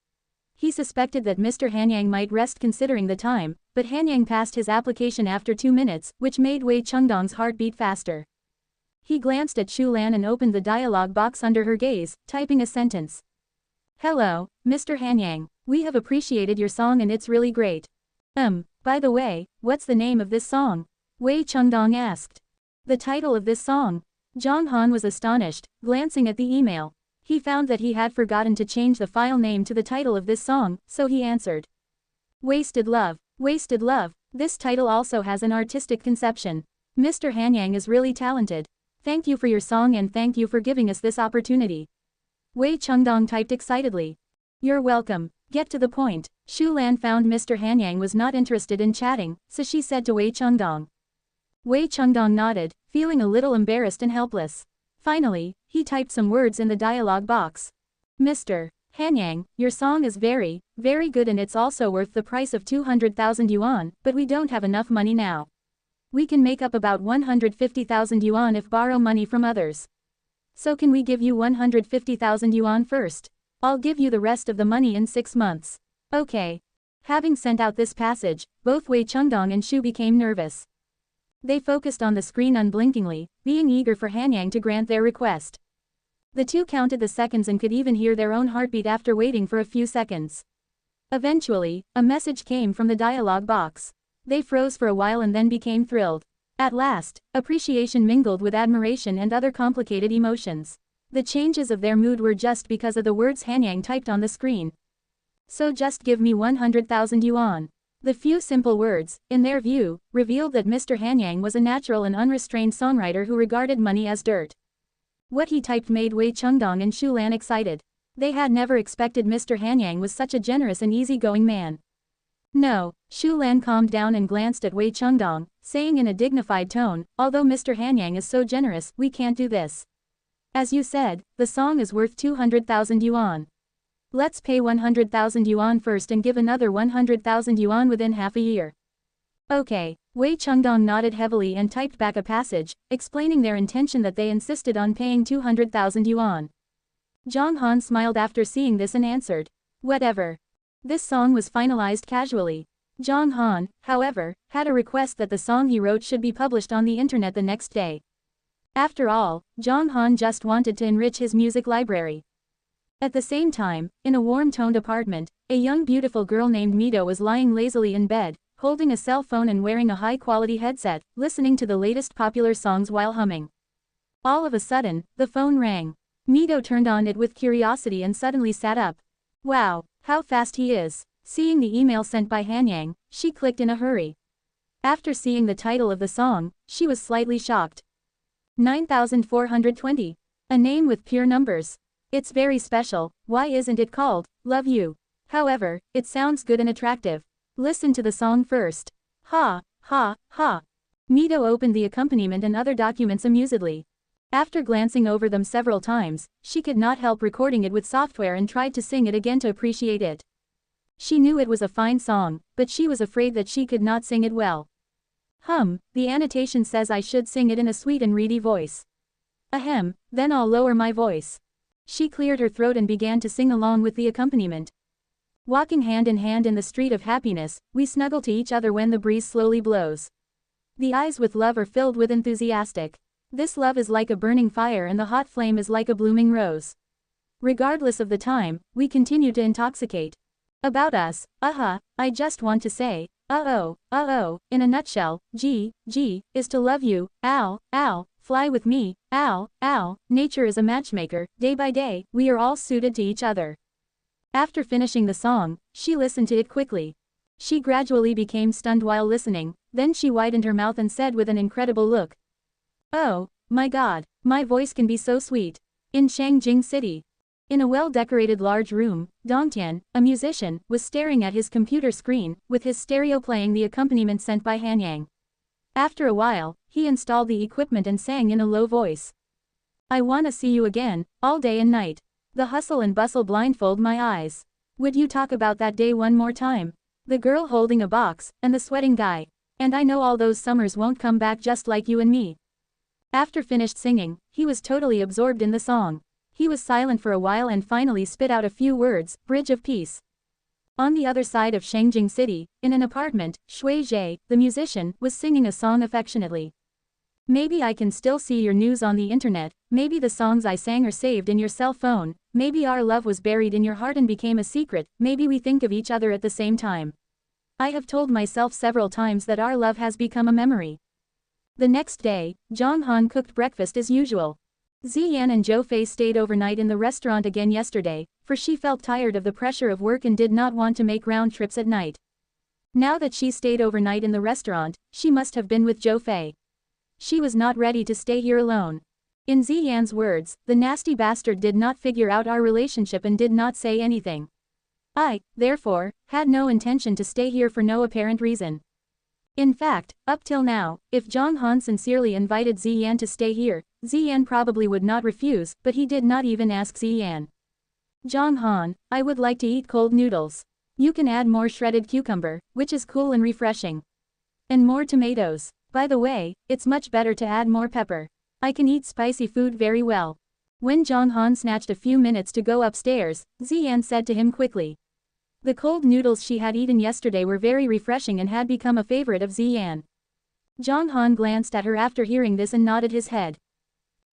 He suspected that Mr. Hanyang might rest considering the time, but Hanyang passed his application after 2 minutes, which made Wei Chengdong's heart beat faster. He glanced at Shu Lan and opened the dialogue box under her gaze, typing a sentence. Hello, Mr. Hanyang. We have appreciated your song and it's really great. By the way, what's the name of this song? Wei Chengdong asked. The title of this song. Zhang Han was astonished, glancing at the email. He found that he had forgotten to change the file name to the title of this song, so he answered. Wasted Love. Wasted Love. This title also has an artistic conception. Mr. Hanyang is really talented. Thank you for your song and thank you for giving us this opportunity. Wei Chengdong typed excitedly. You're welcome. Get to the point. Shu Lan found Mr. Hanyang was not interested in chatting, so she said to Wei Chengdong. Wei Chengdong nodded, feeling a little embarrassed and helpless. Finally, he typed some words in the dialogue box. Mr. Hanyang, your song is very, very good and it's also worth the price of 200,000 yuan, but we don't have enough money now. We can make up about 150,000 yuan if borrow money from others. So can we give you 150,000 yuan first? I'll give you the rest of the money in 6 months. Okay. Having sent out this passage, both Wei Chengdong and Shu became nervous. They focused on the screen unblinkingly, being eager for Hanyang to grant their request. The two counted the seconds and could even hear their own heartbeat after waiting for a few seconds. Eventually, a message came from the dialogue box. They froze for a while and then became thrilled. At last, appreciation mingled with admiration and other complicated emotions. The changes of their mood were just because of the words Hanyang typed on the screen. So just give me 100,000 yuan. The few simple words, in their view, revealed that Mr. Hanyang was a natural and unrestrained songwriter who regarded money as dirt. What he typed made Wei Chengdong and Shu Lan excited. They had never expected Mr. Hanyang was such a generous and easygoing man. No, Shu Lan calmed down and glanced at Wei Chengdong, saying in a dignified tone, although Mr. Hanyang is so generous, we can't do this. As you said, the song is worth 200,000 yuan. Let's pay 100,000 yuan first and give another 100,000 yuan within half a year. Okay. Wei Chengdong nodded heavily and typed back a passage, explaining their intention that they insisted on paying 200,000 yuan. Zhang Han smiled after seeing this and answered, whatever. This song was finalized casually. Zhang Han, however, had a request that the song he wrote should be published on the internet the next day. After all, Zhang Han just wanted to enrich his music library. At the same time, in a warm-toned apartment, a young beautiful girl named Mito was lying lazily in bed, holding a cell phone and wearing a high-quality headset, listening to the latest popular songs while humming. All of a sudden, the phone rang. Mito turned on it with curiosity and suddenly sat up. Wow, how fast he is. Seeing the email sent by Hanyang, she clicked in a hurry. After seeing the title of the song, she was slightly shocked. 9420. A name with pure numbers. It's very special, why isn't it called, Love You? However, it sounds good and attractive. Listen to the song first. Ha, ha, ha. Mito opened the accompaniment and other documents amusedly. After glancing over them several times, she could not help recording it with software and tried to sing it again to appreciate it. She knew it was a fine song, but she was afraid that she could not sing it well. The annotation says I should sing it in a sweet and reedy voice. Ahem, then I'll lower my voice. She cleared her throat and began to sing along with the accompaniment. Walking hand in hand in the street of happiness, we snuggle to each other when the breeze slowly blows. The eyes with love are filled with enthusiastic. This love is like a burning fire and the hot flame is like a blooming rose. Regardless of the time, we continue to intoxicate. About us, I just want to say, in a nutshell, G, is to love you, fly with me, nature is a matchmaker, day by day, we are all suited to each other. After finishing the song, she listened to it quickly. She gradually became stunned while listening, then she widened her mouth and said with an incredible look. Oh, my God, my voice can be so sweet. In Shangjing City. In a well-decorated large room, Dongtian, a musician, was staring at his computer screen, with his stereo playing the accompaniment sent by Hanyang. After a while, he installed the equipment and sang in a low voice. I wanna see you again, all day and night. The hustle and bustle blindfold my eyes. Would you talk about that day one more time? The girl holding a box, and the sweating guy. And I know all those summers won't come back just like you and me. After finished singing, he was totally absorbed in the song. He was silent for a while and finally spit out a few words, Bridge of Peace. On the other side of Shangjing City, in an apartment, Shui Zhe, the musician, was singing a song affectionately. Maybe I can still see your news on the internet, maybe the songs I sang are saved in your cell phone, maybe our love was buried in your heart and became a secret, maybe we think of each other at the same time. I have told myself several times that our love has become a memory. The next day, Zhang Han cooked breakfast as usual. Ziyan and Zhou Fei stayed overnight in the restaurant again yesterday, for she felt tired of the pressure of work and did not want to make round trips at night. Now that she stayed overnight in the restaurant, she must have been with Zhou Fei. She was not ready to stay here alone. In Ziyan's words, the nasty bastard did not figure out our relationship and did not say anything. I, therefore, had no intention to stay here for no apparent reason. In fact, up till now, if Zhang Han sincerely invited Ziyan to stay here, Ziyan probably would not refuse, but he did not even ask Ziyan. Zhang Han, I would like to eat cold noodles. You can add more shredded cucumber, which is cool and refreshing. And more tomatoes. By the way, it's much better to add more pepper. I can eat spicy food very well. When Zhang Han snatched a few minutes to go upstairs, Ziyan said to him quickly. The cold noodles she had eaten yesterday were very refreshing and had become a favorite of Ziyan. Zhang Han glanced at her after hearing this and nodded his head.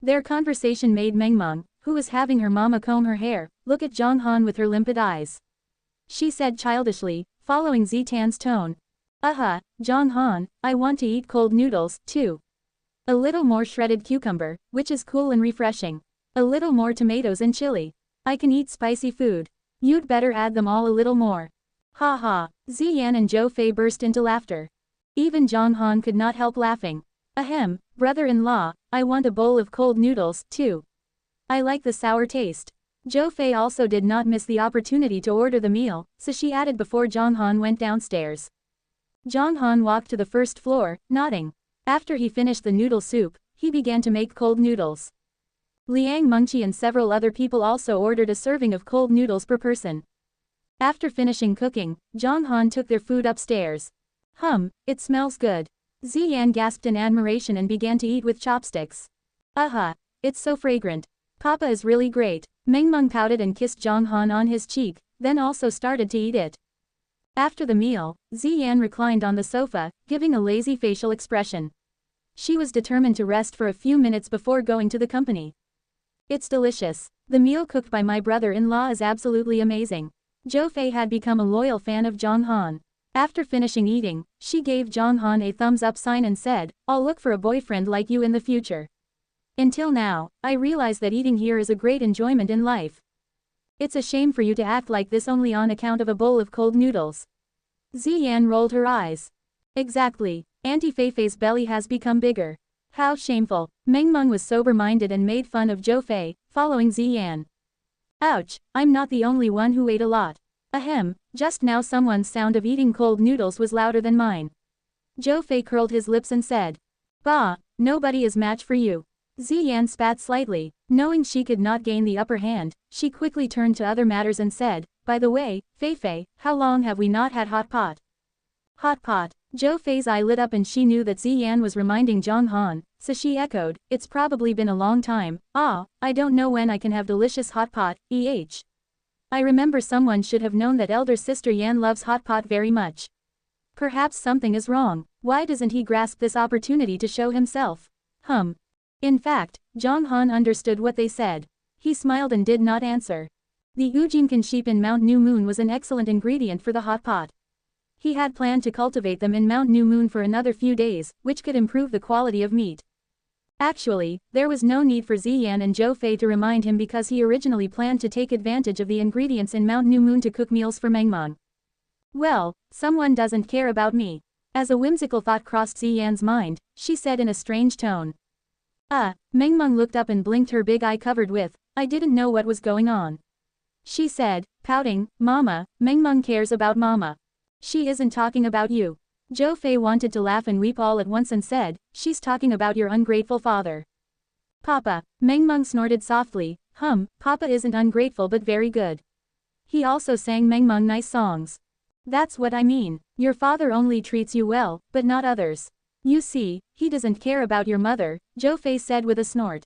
Their conversation made Mengmeng, who was having her mama comb her hair, look at Zhang Han with her limpid eyes. She said childishly, following Zitan's tone. Zhang Han, I want to eat cold noodles, too. A little more shredded cucumber, which is cool and refreshing. A little more tomatoes and chili. I can eat spicy food. You'd better add them all a little more. Ha ha, Ziyan and Zhou Fei burst into laughter. Even Zhang Han could not help laughing. Ahem, brother-in-law, I want a bowl of cold noodles, too. I like the sour taste. Zhou Fei also did not miss the opportunity to order the meal, so she added before Zhang Han went downstairs. Zhang Han walked to the first floor, nodding. After he finished the noodle soup, he began to make cold noodles. Liang Mengqi and several other people also ordered a serving of cold noodles per person. After finishing cooking, Zhang Han took their food upstairs. It smells good. Ziyan gasped in admiration and began to eat with chopsticks. It's so fragrant. Papa is really great. Mengmeng pouted and kissed Zhang Han on his cheek, then also started to eat it. After the meal, Ziyan reclined on the sofa, giving a lazy facial expression. She was determined to rest for a few minutes before going to the company. It's delicious. The meal cooked by my brother-in-law is absolutely amazing. Zhou Fei had become a loyal fan of Zhang Han. After finishing eating, she gave Zhang Han a thumbs-up sign and said, I'll look for a boyfriend like you in the future. Until now, I realize that eating here is a great enjoyment in life. It's a shame for you to act like this only on account of a bowl of cold noodles. Ziyan rolled her eyes. Exactly. Auntie Feifei's belly has become bigger. How shameful. Mengmeng was sober-minded and made fun of Zhou Fei, following Ziyan. Ouch, I'm not the only one who ate a lot. Just now someone's sound of eating cold noodles was louder than mine. Zhou Fei curled his lips and said. Bah, nobody is match for you. Ziyan spat slightly. Knowing she could not gain the upper hand, she quickly turned to other matters and said, by the way, Feifei, how long have we not had hot pot? Hot pot. Zhou Fei's eye lit up and she knew that Ziyan was reminding Zhang Han, so she echoed, it's probably been a long time. I don't know when I can have delicious hot pot, I remember someone should have known that elder sister Yan loves hot pot very much. Perhaps something is wrong. Why doesn't he grasp this opportunity to show himself? In fact, Zhang Han understood what they said. He smiled and did not answer. The Ujinkan sheep in Mount New Moon was an excellent ingredient for the hot pot. He had planned to cultivate them in Mount New Moon for another few days, which could improve the quality of meat. Actually, there was no need for Ziyan and Zhou Fei to remind him because he originally planned to take advantage of the ingredients in Mount New Moon to cook meals for Mengmeng. Well, someone doesn't care about me. As a whimsical thought crossed Ziyan's mind, she said in a strange tone. Mengmeng looked up and blinked her big eye covered with, I didn't know what was going on. She said, pouting, Mama, Mengmeng cares about Mama. She isn't talking about you. Zhou Fei wanted to laugh and weep all at once and said, she's talking about your ungrateful father. Papa. Mengmeng snorted softly, Papa isn't ungrateful but very good. He also sang Mengmeng nice songs. That's what I mean. Your father only treats you well, but not others. You see, he doesn't care about your mother, Zhou Fei said with a snort.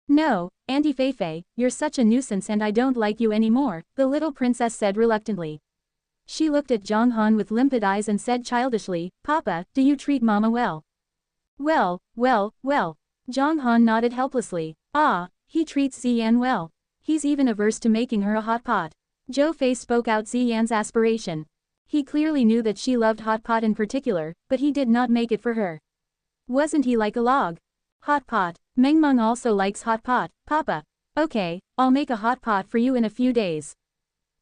No, Auntie Feifei, you're such a nuisance and I don't like you anymore, the little princess said reluctantly. She looked at Zhang Han with limpid eyes and said childishly, Papa, do you treat Mama well? Well. Zhang Han nodded helplessly. He treats Ziyan well. He's even averse to making her a hot pot. Zhou Fei spoke out Ziyan's aspiration. He clearly knew that she loved hot pot in particular, but he did not make it for her. Wasn't he like a log? Hot pot. Mengmeng also likes hot pot, Papa. Okay, I'll make a hot pot for you in a few days.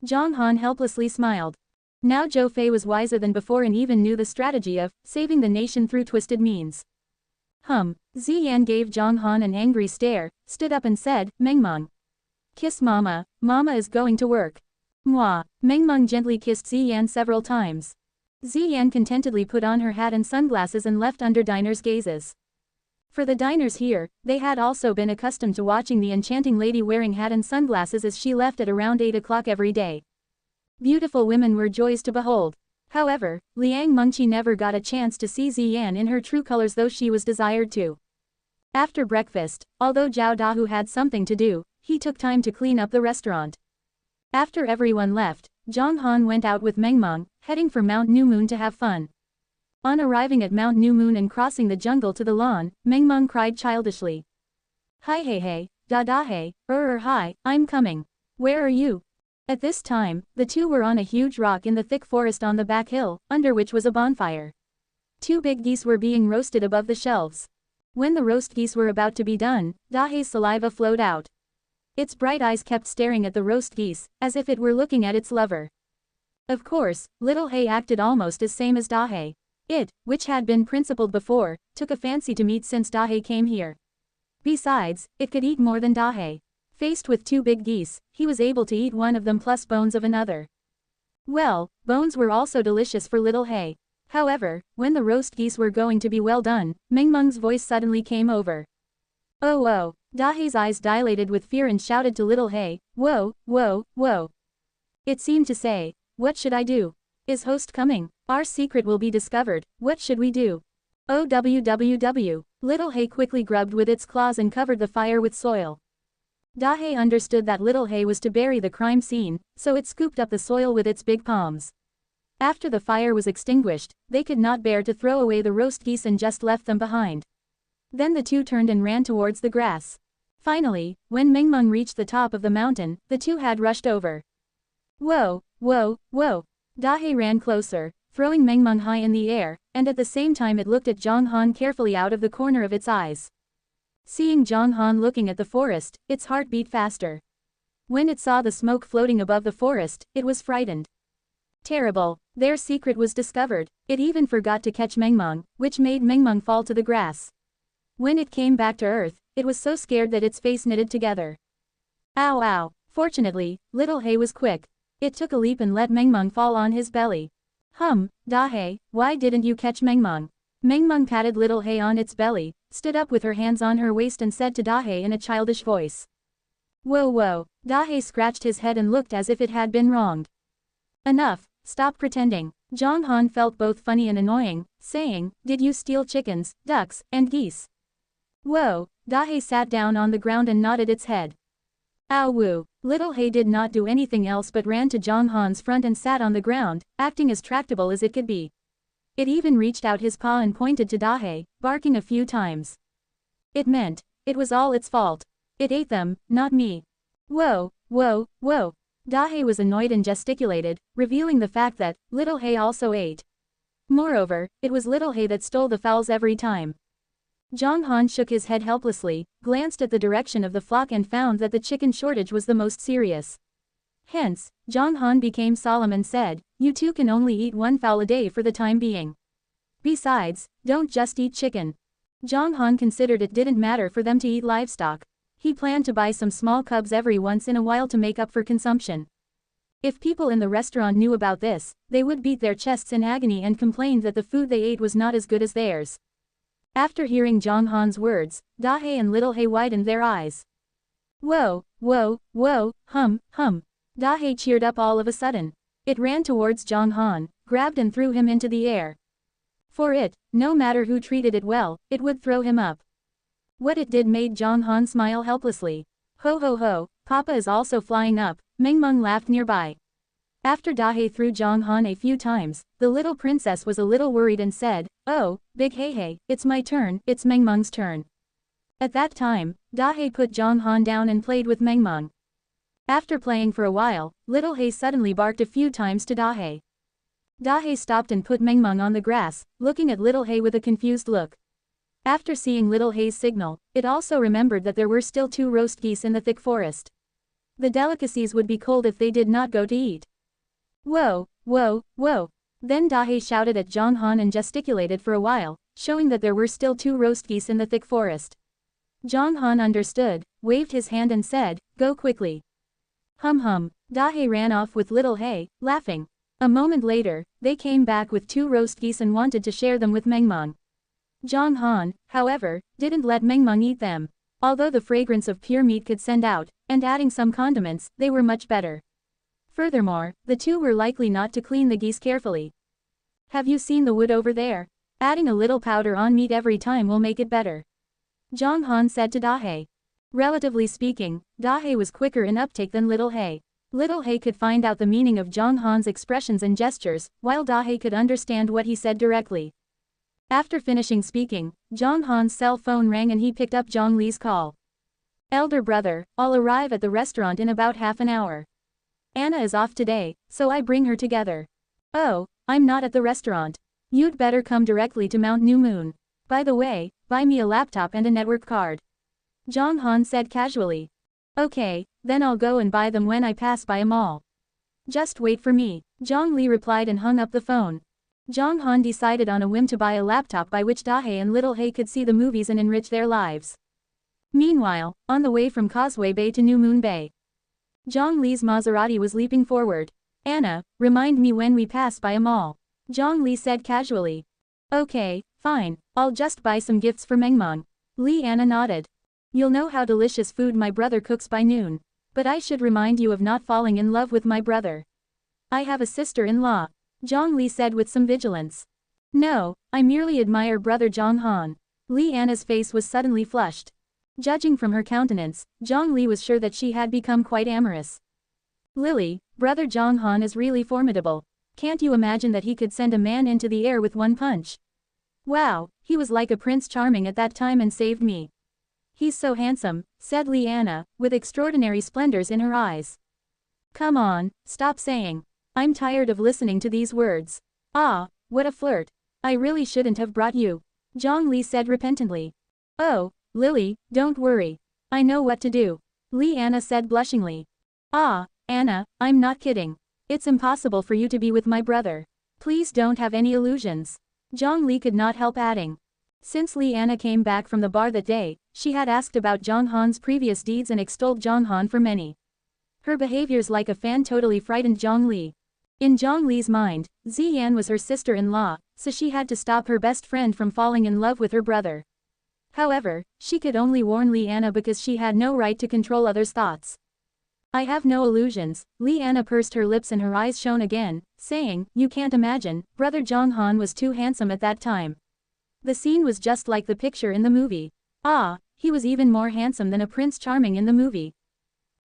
Zhang Han helplessly smiled. Now Zhou Fei was wiser than before and even knew the strategy of saving the nation through twisted means. Ziyan gave Zhang Han an angry stare, stood up and said, Mengmeng. Kiss Mama, Mama is going to work. Mwah. Mengmeng gently kissed Ziyan several times. Ziyan contentedly put on her hat and sunglasses and left under diners' gazes. For the diners here, they had also been accustomed to watching the enchanting lady wearing hat and sunglasses as she left at around 8 o'clock every day. Beautiful women were joys to behold. However, Liang Mengqi never got a chance to see Ziyan in her true colors though she was desired to. After breakfast, although Zhao Dahu had something to do, he took time to clean up the restaurant. After everyone left, Zhang Han went out with Meng Meng, heading for Mount New Moon to have fun. On arriving at Mount New Moon and crossing the jungle to the lawn, Meng Meng cried childishly. Hi hey hey, da hey, hi, I'm coming. Where are you? At this time, the two were on a huge rock in the thick forest on the back hill, under which was a bonfire. 2 big geese were being roasted above the shelves. When the roast geese were about to be done, Dahei's saliva flowed out. Its bright eyes kept staring at the roast geese, as if it were looking at its lover. Of course, Little Hay acted almost as same as Dahei. It, which had been principled before, took a fancy to meat since Dahei came here. Besides, it could eat more than Dahei. Faced with 2 big geese, he was able to eat one of them plus bones of another. Well, bones were also delicious for Little Hay. However, when the roast geese were going to be well done, Meng Meng's voice suddenly came over. Oh! Dahei's eyes dilated with fear and shouted to Little Hay, whoa! It seemed to say, what should I do? Is host coming? Our secret will be discovered, what should we do? Oh! Little Hay quickly grubbed with its claws and covered the fire with soil. Dahei understood that Little Hay was to bury the crime scene, so it scooped up the soil with its big palms. After the fire was extinguished, they could not bear to throw away the roast geese and just left them behind. Then the two turned and ran towards the grass. Finally, when Meng Meng reached the top of the mountain, the two had rushed over. Whoa! Dahei ran closer, throwing Meng Meng high in the air, and at the same time it looked at Zhang Han carefully out of the corner of its eyes. Seeing Zhang Han looking at the forest, its heart beat faster. When it saw the smoke floating above the forest, it was frightened. Terrible! Their secret was discovered. It even forgot to catch Meng Meng, which made Meng Meng fall to the grass. When it came back to earth, it was so scared that its face knitted together. Ow! Fortunately, Little Hay was quick. It took a leap and let Meng Meng fall on his belly. Dahei, why didn't you catch Meng Meng? Meng Meng patted Little Hay on its belly, stood up with her hands on her waist and said to Dahei in a childish voice. Whoa! Dahei scratched his head and looked as if it had been wronged. Enough, stop pretending. Zhang Han felt both funny and annoying, saying, did you steal chickens, ducks, and geese? Whoa! Dahei sat down on the ground and nodded its head. Ow woo! Little Hay did not do anything else but ran to Zhang Han's front and sat on the ground, acting as tractable as it could be. It even reached out his paw and pointed to Dahei, barking a few times. It meant, it was all its fault. It ate them, not me. Whoa! Dahei was annoyed and gesticulated, revealing the fact that, Little Hay also ate. Moreover, it was Little Hay that stole the fowls every time. Zhang Han shook his head helplessly, glanced at the direction of the flock and found that the chicken shortage was the most serious. Hence, Zhang Han became solemn and said, you two can only eat 1 fowl a day for the time being. Besides, don't just eat chicken. Zhang Han considered it didn't matter for them to eat livestock. He planned to buy some small cubs every once in a while to make up for consumption. If people in the restaurant knew about this, they would beat their chests in agony and complain that the food they ate was not as good as theirs. After hearing Zhang Han's words, Dahei and Little Hay widened their eyes. Whoa! Dahei cheered up all of a sudden. It ran towards Zhang Han, grabbed and threw him into the air. For it, no matter who treated it well, it would throw him up. What it did made Zhang Han smile helplessly. Ho, Papa is also flying up, Meng Meng laughed nearby. After Dahei threw Zhang Han a few times, the little princess was a little worried and said, oh, Big Hey, it's my turn, it's Meng Meng's turn. At that time, Dahei put Zhang Han down and played with Meng Meng. After playing for a while, Little Hay suddenly barked a few times to Dahei. Dahei stopped and put Meng Meng on the grass, looking at Little Hay with a confused look. After seeing Little Hay's signal, it also remembered that there were still 2 roast geese in the thick forest. The delicacies would be cold if they did not go to eat. Whoa! Then Dahei shouted at Zhang Han and gesticulated for a while, showing that there were still 2 roast geese in the thick forest. Zhang Han understood, waved his hand and said, go quickly. Hum. Dahei ran off with Little Hay, laughing. A moment later, they came back with 2 roast geese and wanted to share them with Mengmeng. Zhang Han, however, didn't let Mengmeng eat them. Although the fragrance of pure meat could send out, and adding some condiments, they were much better. Furthermore, the 2 were likely not to clean the geese carefully. Have you seen the wood over there? Adding a little powder on meat every time will make it better. Zhang Han said to Dahe. Relatively speaking, Dahe was quicker in uptake than Little He. Little He could find out the meaning of Zhang Han's expressions and gestures, while Dahe could understand what he said directly. After finishing speaking, Zhang Han's cell phone rang and he picked up Zhang Li's call. Elder brother, I'll arrive at the restaurant in about half an hour. Anna is off today, so I bring her together. Oh, I'm not at the restaurant. You'd better come directly to Mount New Moon. By the way, buy me a laptop and a network card. Zhang Han said casually. Okay, then I'll go and buy them when I pass by a mall. Just wait for me, Zhang Li replied and hung up the phone. Zhang Han decided on a whim to buy a laptop by which Dahe and Little He could see the movies and enrich their lives. Meanwhile, on the way from Causeway Bay to New Moon Bay, Zhang Li's Maserati was leaping forward. Anna, remind me when we pass by a mall. Zhang Li said casually. Okay, fine, I'll just buy some gifts for Mengmeng. Li Anna nodded. You'll know how delicious food my brother cooks by noon. But I should remind you of not falling in love with my brother. I have a sister-in-law. Zhang Li said with some vigilance. No, I merely admire brother Zhang Han. Li Anna's face was suddenly flushed. Judging from her countenance, Zhang Li was sure that she had become quite amorous. Lily, brother Zhang Han is really formidable. Can't you imagine that he could send a man into the air with one punch? Wow, he was like a Prince Charming at that time and saved me. He's so handsome, said Li Anna, with extraordinary splendors in her eyes. Come on, stop saying. I'm tired of listening to these words. Ah, what a flirt. I really shouldn't have brought you. Zhang Li said repentantly. Oh, Lily, don't worry. I know what to do. Li Anna said blushingly. Ah, Anna, I'm not kidding. It's impossible for you to be with my brother. Please don't have any illusions. Zhang Li could not help adding. Since Li Anna came back from the bar that day, she had asked about Zhang Han's previous deeds and extolled Zhang Han for many. Her behaviors like a fan totally frightened Zhang Li. In Zhang Li's mind, Ziyan was her sister-in-law, so she had to stop her best friend from falling in love with her brother. However, she could only warn Li Anna because she had no right to control others' thoughts. I have no illusions. Li Anna pursed her lips and her eyes shone again, saying, you can't imagine, brother Zhang Han was too handsome at that time. The scene was just like the picture in the movie. Ah, he was even more handsome than a Prince Charming in the movie.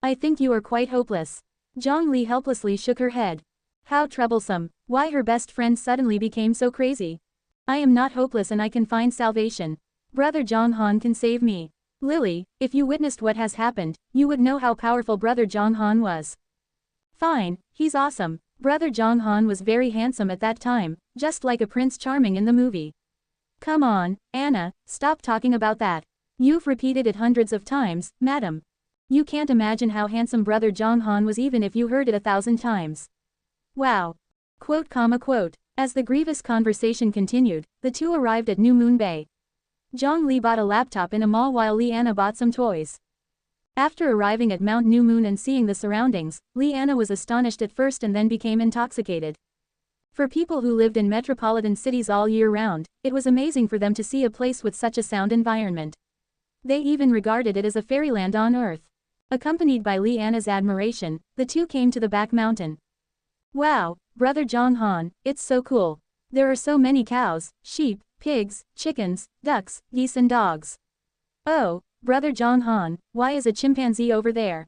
I think you are quite hopeless. Zhang Li helplessly shook her head. How troublesome, why her best friend suddenly became so crazy. I am not hopeless and I can find salvation. Brother Zhang Han can save me. Lily, if you witnessed what has happened, you would know how powerful brother Zhang Han was. Fine, he's awesome. Brother Zhang Han was very handsome at that time, just like a Prince Charming in the movie. Come on, Anna, stop talking about that. You've repeated it hundreds of times, madam. You can't imagine how handsome brother Zhang Han was even if you heard it 1,000 times. Wow. Quote. As the grievous conversation continued, the two arrived at New Moon Bay. Zhang Li bought a laptop in a mall while Li Anna bought some toys. After arriving at Mount New Moon and seeing the surroundings, Li Anna was astonished at first and then became intoxicated. For people who lived in metropolitan cities all year round, it was amazing for them to see a place with such a sound environment. They even regarded it as a fairyland on earth. Accompanied by Li Anna's admiration, the two came to the back mountain. Wow, brother Zhang Han, it's so cool. There are so many cows, sheep, pigs, chickens, ducks, geese and dogs. Oh, brother Zhang Han, why is a chimpanzee over there?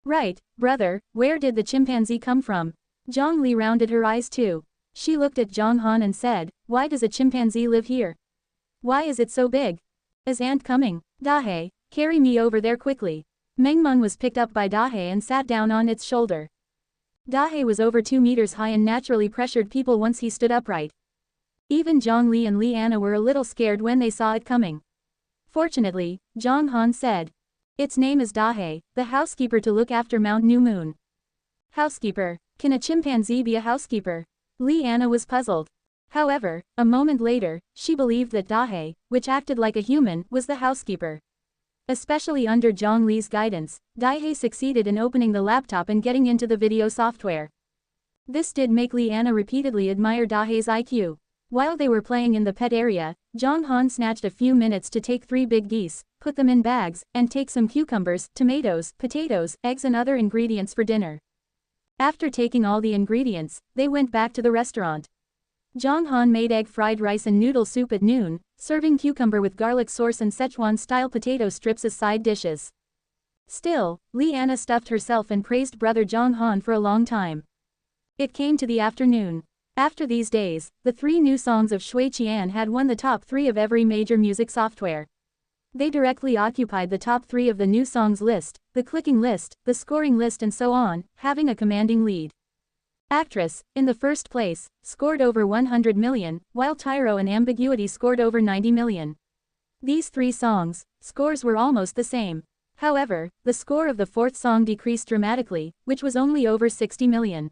Right, brother, where did the chimpanzee come from? Zhang Li rounded her eyes too. She looked at Zhang Han and said, why does a chimpanzee live here? Why is it so big? Is Ant coming? Dahe, carry me over there quickly. Mengmeng was picked up by Dahe and sat down on its shoulder. Dahe was over 2 meters high and naturally pressured people once he stood upright. Even Zhang Li and Li Anna were a little scared when they saw it coming. Fortunately, Zhang Han said, its name is Dahe, the housekeeper to look after Mount New Moon. Housekeeper, can a chimpanzee be a housekeeper? Li Anna was puzzled. However, a moment later, she believed that Dahe, which acted like a human, was the housekeeper. Especially under Zhang Li's guidance, Dahe succeeded in opening the laptop and getting into the video software. This did make Liana repeatedly admire Dahe's IQ. While they were playing in the pet area, Zhang Han snatched a few minutes to take 3 big geese, put them in bags, and take some cucumbers, tomatoes, potatoes, eggs and other ingredients for dinner. After taking all the ingredients, they went back to the restaurant. Zhang Han made egg fried rice and noodle soup at noon, serving cucumber with garlic sauce and Szechuan-style potato strips as side dishes. Still, Liana stuffed herself and praised brother Zhang Han for a long time. It came to the afternoon. After these days, the 3 new songs of Shui Qian had won the top 3 of every major music software. They directly occupied the top 3 of the new songs list, the clicking list, the scoring list and so on, having a commanding lead. Actress, in the first place, scored over 100 million, while Tyro and Ambiguity scored over 90 million. These 3 songs' scores were almost the same. However, the score of the 4th song decreased dramatically, which was only over 60 million.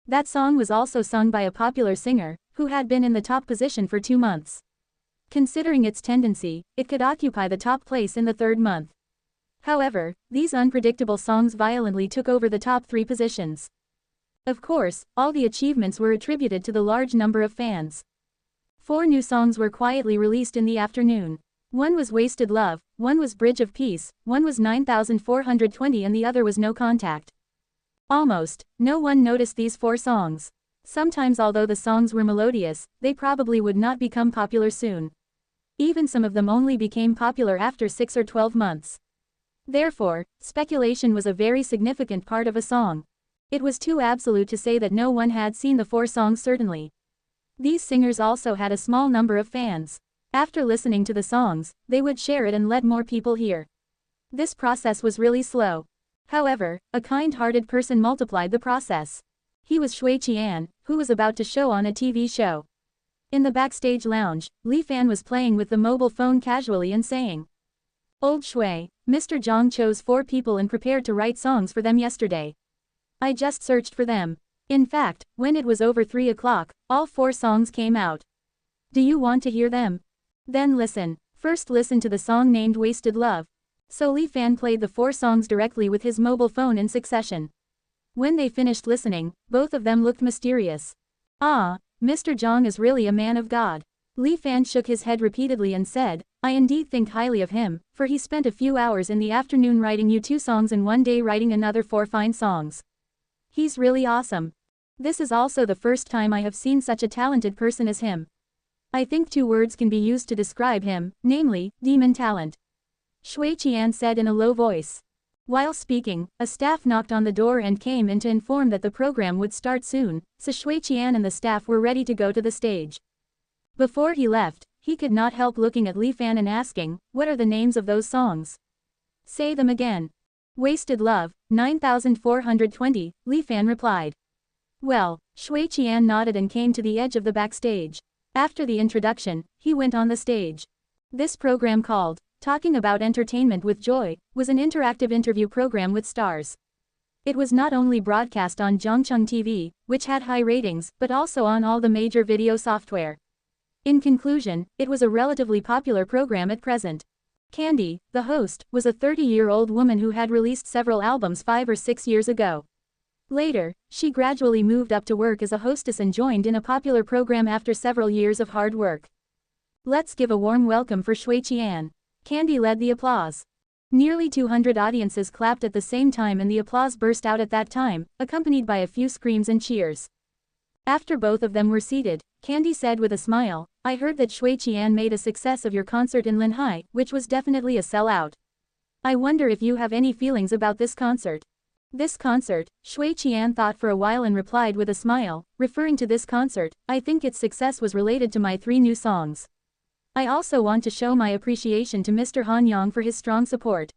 That song was also sung by a popular singer, who had been in the top position for 2 months. Considering its tendency, it could occupy the top place in the 3rd month. However, these unpredictable songs violently took over the top 3 positions. Of course, all the achievements were attributed to the large number of fans. 4 new songs were quietly released in the afternoon. One was Wasted Love, one was Bridge of Peace, one was 9420 and the other was No Contact. Almost no one noticed these 4 songs. Sometimes although the songs were melodious, they probably would not become popular soon. Even some of them only became popular after 6 or 12 months. Therefore, speculation was a very significant part of a song. It was too absolute to say that no one had seen the 4 songs certainly. These singers also had a small number of fans. After listening to the songs, they would share it and let more people hear. This process was really slow. However, a kind-hearted person multiplied the process. He was Shui Qian, who was about to show on a TV show. In the backstage lounge, Li Fan was playing with the mobile phone casually and saying, "Old Shui, Mr. Zhang chose 4 people and prepared to write songs for them yesterday. I just searched for them. In fact, when it was over 3 o'clock, all 4 songs came out. Do you want to hear them? Then listen. First listen to the song named Wasted Love." So Li Fan played the 4 songs directly with his mobile phone in succession. When they finished listening, both of them looked mysterious. "Ah, Mr. Zhang is really a man of God." Li Fan shook his head repeatedly and said, "I indeed think highly of him, for he spent a few hours in the afternoon writing you 2 songs and one day writing another 4 fine songs. He's really awesome. This is also the first time I have seen such a talented person as him. I think 2 words can be used to describe him, namely, demon talent." Shui Qian said in a low voice. While speaking, a staff knocked on the door and came in to inform that the program would start soon, so Shui Qian and the staff were ready to go to the stage. Before he left, he could not help looking at Li Fan and asking, "What are the names of those songs? Say them again." "Wasted Love, 9420, Li Fan replied. Well, Shui Qian nodded and came to the edge of the backstage. After the introduction, he went on the stage. This program called Talking About Entertainment with Joy was an interactive interview program with stars. It was not only broadcast on Zhongcheng TV, which had high ratings, but also on all the major video software. In conclusion, it was a relatively popular program at present. Candy, the host, was a 30-year-old woman who had released several albums 5 or 6 years ago. Later, she gradually moved up to work as a hostess and joined in a popular program after several years of hard work. Let's give a warm welcome for Shui Qian. Candy led the applause. Nearly 200 audiences clapped at the same time and the applause burst out at that time, accompanied by a few screams and cheers. After both of them were seated, Candy said with a smile, "I heard that Shui Qian made a success of your concert in Linhai, which was definitely a sellout. I wonder if you have any feelings about this concert." This concert, Shui Qian thought for a while and replied with a smile, referring to this concert, "I think its success was related to my 3 new songs. I also want to show my appreciation to Mr. Han Yang for his strong support.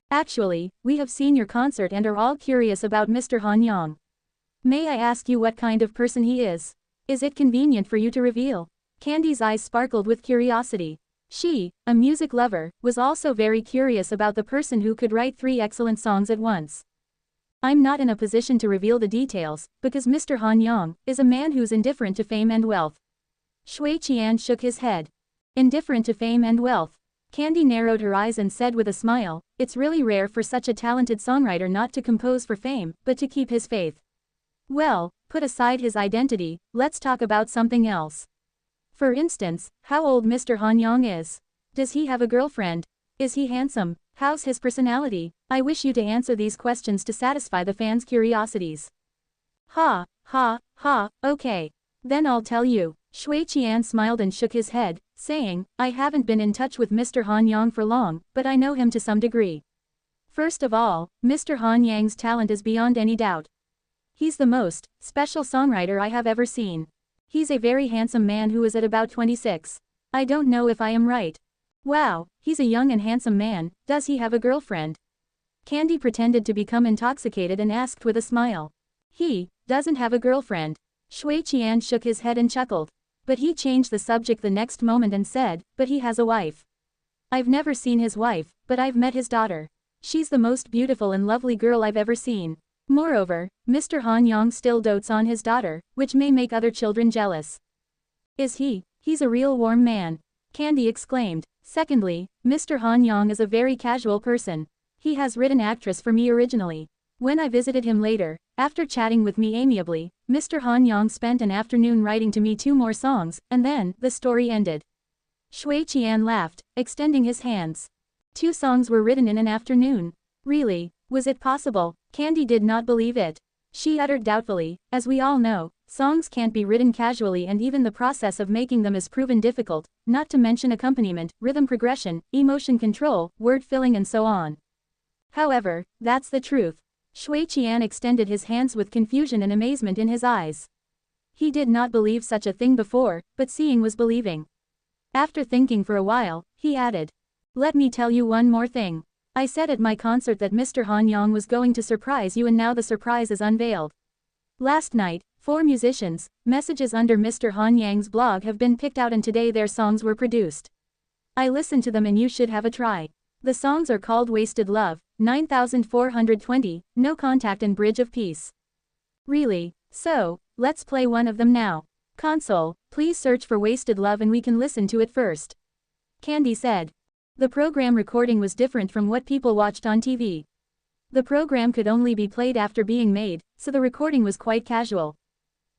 Actually, we have seen your concert and are all curious about Mr. Han Yang. May I ask you what kind of person he is? Is it convenient for you to reveal?" Candy's eyes sparkled with curiosity. She, a music lover, was also very curious about the person who could write 3 excellent songs at once. "I'm not in a position to reveal the details, because Mr. Han Yang is a man who's indifferent to fame and wealth." Shui Qian shook his head. Indifferent to fame and wealth. Candy narrowed her eyes and said with a smile, "It's really rare for such a talented songwriter not to compose for fame, but to keep his faith. Well, put aside his identity, let's talk about something else. For instance, how old Mr. Han Yang is. Does he have a girlfriend? Is he handsome? How's his personality? I wish you to answer these questions to satisfy the fans' curiosities. Ha, ha, ha, okay. Then I'll tell you. Shui Qian smiled and shook his head, saying, I haven't been in touch with Mr. Han Yang for long, but I know him to some degree. First of all, Mr. Han Yang's talent is beyond any doubt. He's the most special songwriter I have ever seen. He's a very handsome man who is at about 26. I don't know if I am right. Wow, he's a young and handsome man. Does he have a girlfriend? Candy pretended to become intoxicated and asked with a smile. He doesn't have a girlfriend. Shui Qian shook his head and chuckled. But he changed the subject the next moment and said, but he has a wife. I've never seen his wife, but I've met his daughter. She's the most beautiful and lovely girl I've ever seen. Moreover, Mr. Han Yang still dotes on his daughter, which may make other children jealous. Is he? He's a real warm man. Candy exclaimed. Secondly, Mr. Han Yang is a very casual person. He has written actress for me originally. When I visited him later, after chatting with me amiably, Mr. Han Yang spent an afternoon writing to me 2 more songs, and then, the story ended. Shui Qian laughed, extending his hands. 2 songs were written in an afternoon. Really? Was it possible? Candy did not believe it. She uttered doubtfully, as we all know, songs can't be written casually and even the process of making them is proven difficult, not to mention accompaniment, rhythm progression, emotion control, word filling and so on. However, that's the truth. Shui Qian extended his hands with confusion and amazement in his eyes. He did not believe such a thing before, but seeing was believing. After thinking for a while, he added. Let me tell you one more thing. I said at my concert that Mr. Han Yang was going to surprise you and now the surprise is unveiled. Last night, 4 musicians, messages under Mr. Han Yang's blog have been picked out and today their songs were produced. I listened to them and you should have a try. The songs are called Wasted Love, 9420, No Contact and Bridge of Peace. Really? So, let's play one of them now. Console, please search for Wasted Love and we can listen to it first. Candy said. The program recording was different from what people watched on TV. The program could only be played after being made, so the recording was quite casual.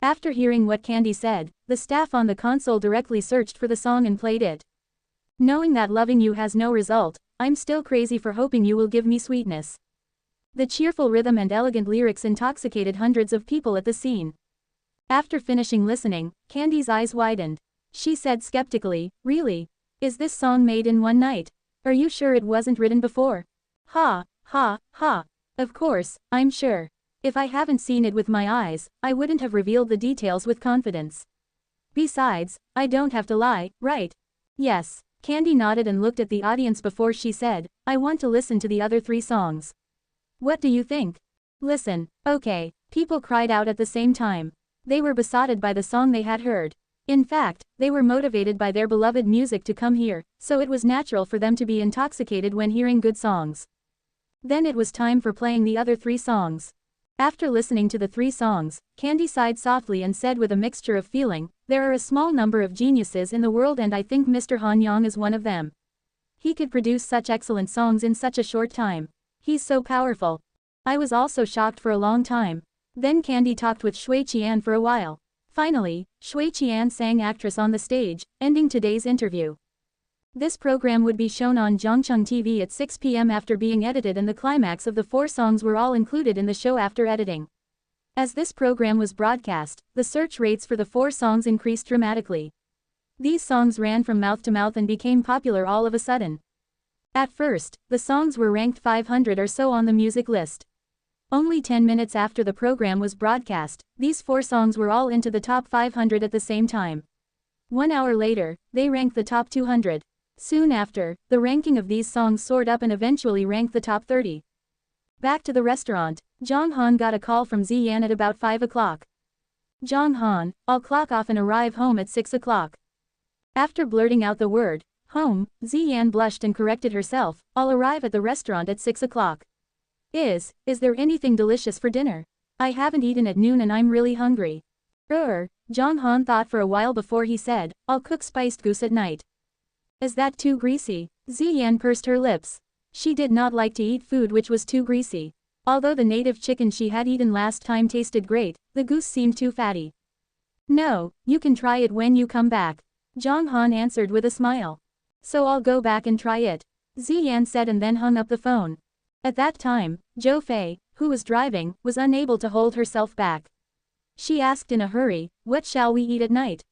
After hearing what Candy said, the staff on the console directly searched for the song and played it. Knowing that loving you has no result, I'm still crazy for hoping you will give me sweetness. The cheerful rhythm and elegant lyrics intoxicated hundreds of people at the scene. After finishing listening, Candy's eyes widened. She said skeptically, really? Is this song made in one night? Are you sure it wasn't written before? Ha, ha, ha. Of course, I'm sure. If I haven't seen it with my eyes, I wouldn't have revealed the details with confidence. Besides, I don't have to lie, right? Yes. Candy nodded and looked at the audience before she said, I want to listen to the other 3 songs. What do you think? Listen. Okay. People cried out at the same time. They were besotted by the song they had heard. In fact, they were motivated by their beloved music to come here, so it was natural for them to be intoxicated when hearing good songs. Then it was time for playing the other 3 songs. After listening to the 3 songs, Candy sighed softly and said with a mixture of feeling, there are a small number of geniuses in the world and I think Mr. Han Yang is one of them. He could produce such excellent songs in such a short time. He's so powerful. I was also shocked for a long time. Then Candy talked with Shui Qian for a while. Finally, Shui Qian sang actress on the stage, ending today's interview. This program would be shown on Zhongcheng TV at 6 p.m. after being edited and the climax of the 4 songs were all included in the show after editing. As this program was broadcast, the search rates for the 4 songs increased dramatically. These songs ran from mouth to mouth and became popular all of a sudden. At first, the songs were ranked 500 or so on the music list. Only 10 minutes after the program was broadcast, these 4 songs were all into the top 500 at the same time. 1 hour later, they ranked the top 200. Soon after, the ranking of these songs soared up and eventually ranked the top 30. Back to the restaurant, Zhang Han got a call from Ziyan at about 5 o'clock. Zhang Han, I'll clock off and arrive home at 6 o'clock. After blurting out the word, home, Ziyan blushed and corrected herself, I'll arrive at the restaurant at 6 o'clock. Is there anything delicious for dinner? I haven't eaten at noon and I'm really hungry. Zhang Han thought for a while before he said, I'll cook spiced goose at night. Is that too greasy? Ziyan pursed her lips. She did not like to eat food which was too greasy. Although the native chicken she had eaten last time tasted great, the goose seemed too fatty. No, you can try it when you come back. Zhang Han answered with a smile. So I'll go back and try it. Ziyan said and then hung up the phone. At that time, Zhou Fei, who was driving, was unable to hold herself back. She asked in a hurry, "What shall we eat at night?"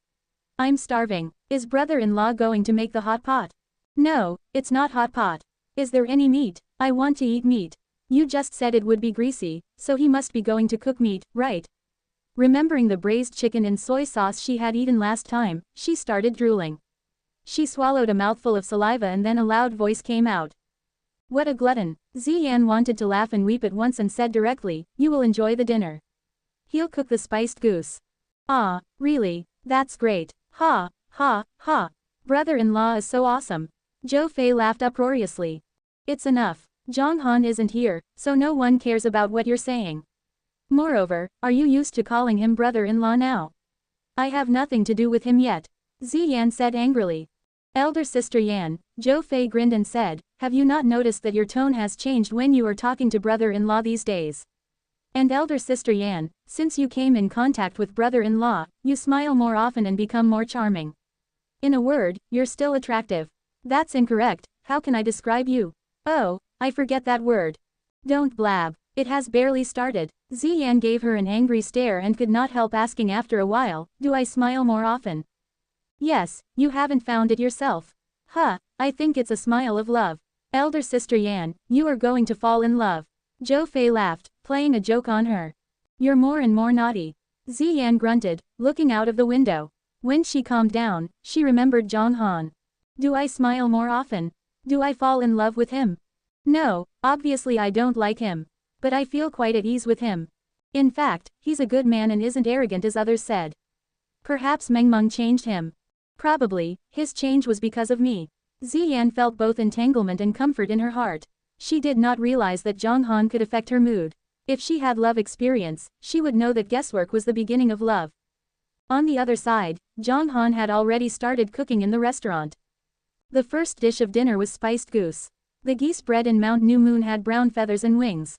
"I'm starving. Is brother-in-law going to make the hot pot?" "No, it's not hot pot. Is there any meat?" "I want to eat meat." "You just said it would be greasy, so he must be going to cook meat, right?" Remembering the braised chicken in soy sauce she had eaten last time, she started drooling. She swallowed a mouthful of saliva and then a loud voice came out. "What a glutton." Ziyan wanted to laugh and weep at once and said directly, "You will enjoy the dinner. He'll cook the spiced goose." "Ah, really? That's great. Ha, ha, ha. Brother-in-law is so awesome." Zhou Fei laughed uproariously. "It's enough. Zhang Han isn't here, so no one cares about what you're saying. Moreover, are you used to calling him brother-in-law now?" "I have nothing to do with him yet," Ziyan said angrily. "Elder sister Yan," Zhou Fei grinned and said, "have you not noticed that your tone has changed when you are talking to brother-in-law these days? And elder sister Yan, since you came in contact with brother-in-law, you smile more often and become more charming. In a word, you're still attractive." "That's incorrect. How can I describe you?" "Oh, I forget that word." "Don't blab. It has barely started." Ziyan gave her an angry stare and could not help asking after a while, "Do I smile more often?" "Yes, you haven't found it yourself." "Huh, I think it's a smile of love." "Elder sister Yan, you are going to fall in love." Zhou Fei laughed, playing a joke on her. "You're more and more naughty." Ziyan grunted, looking out of the window. When she calmed down, she remembered Zhang Han. "Do I smile more often? Do I fall in love with him? No, obviously I don't like him. But I feel quite at ease with him. In fact, he's a good man and isn't arrogant as others said. Perhaps Meng changed him. Probably, his change was because of me." Ziyan felt both entanglement and comfort in her heart. She did not realize that Zhang Han could affect her mood. If she had love experience, she would know that guesswork was the beginning of love. On the other side, Zhang Han had already started cooking in the restaurant. The first dish of dinner was spiced goose. The geese bred in Mount New Moon had brown feathers and wings.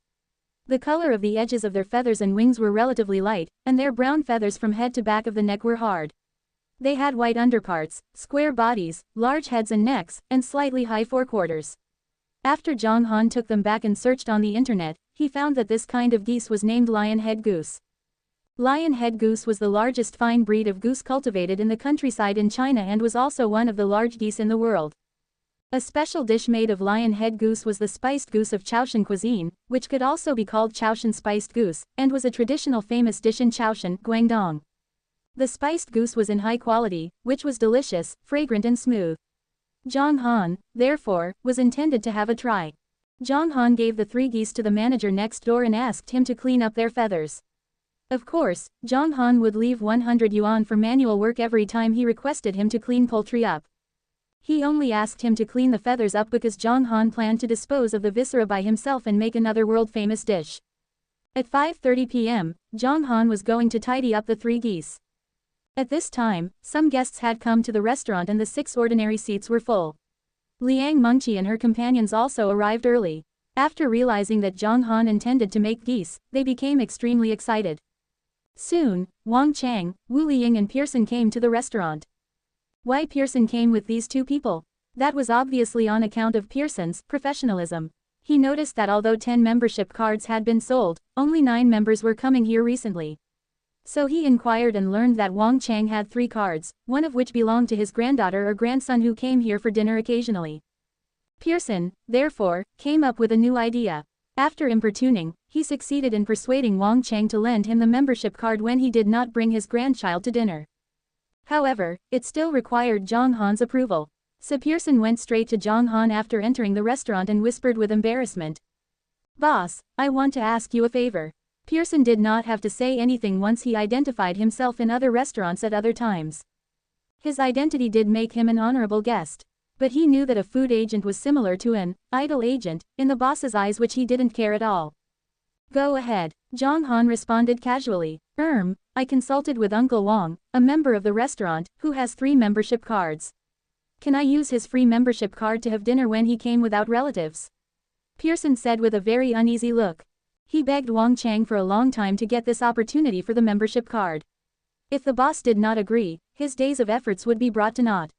The color of the edges of their feathers and wings were relatively light, and their brown feathers from head to back of the neck were hard. They had white underparts, square bodies, large heads and necks, and slightly high forequarters. After Zhang Han took them back and searched on the internet, he found that this kind of geese was named lion-head goose. Lion-head goose was the largest fine breed of goose cultivated in the countryside in China and was also one of the large geese in the world. A special dish made of lion-head goose was the spiced goose of Chaoshan cuisine, which could also be called Chaoshan spiced goose, and was a traditional famous dish in Chaoshan, Guangdong. The spiced goose was in high quality, which was delicious, fragrant and smooth. Zhang Han, therefore, was intended to have a try. Zhang Han gave the 3 geese to the manager next door and asked him to clean up their feathers. Of course, Zhang Han would leave 100 yuan for manual work every time he requested him to clean poultry up. He only asked him to clean the feathers up because Zhang Han planned to dispose of the viscera by himself and make another world-famous dish. At 5:30 p.m., Zhang Han was going to tidy up the 3 geese. At this time, some guests had come to the restaurant and the 6 ordinary seats were full. Liang Mengqi and her companions also arrived early. After realizing that Zhang Han intended to make geese, they became extremely excited. Soon, Wang Chang, Wu Liying and Pearson came to the restaurant. Why Pearson came with these 2 people? That was obviously on account of Pearson's professionalism. He noticed that although 10 membership cards had been sold, only 9 members were coming here recently. So he inquired and learned that Wang Chang had 3 cards, one of which belonged to his granddaughter or grandson who came here for dinner occasionally. Pearson, therefore, came up with a new idea. After importuning, he succeeded in persuading Wang Chang to lend him the membership card when he did not bring his grandchild to dinner. However, it still required Zhang Han's approval. So Pearson went straight to Zhang Han after entering the restaurant and whispered with embarrassment. "Boss, I want to ask you a favor." Pearson did not have to say anything once he identified himself in other restaurants at other times. His identity did make him an honorable guest. But he knew that a food agent was similar to an idle agent in the boss's eyes, which he didn't care at all. "Go ahead," Zhang Han responded casually. I consulted with Uncle Wang, a member of the restaurant, who has 3 membership cards. Can I use his free membership card to have dinner when he came without relatives?" Pearson said with a very uneasy look. He begged Wang Chang for a long time to get this opportunity for the membership card. If the boss did not agree, his days of efforts would be brought to naught.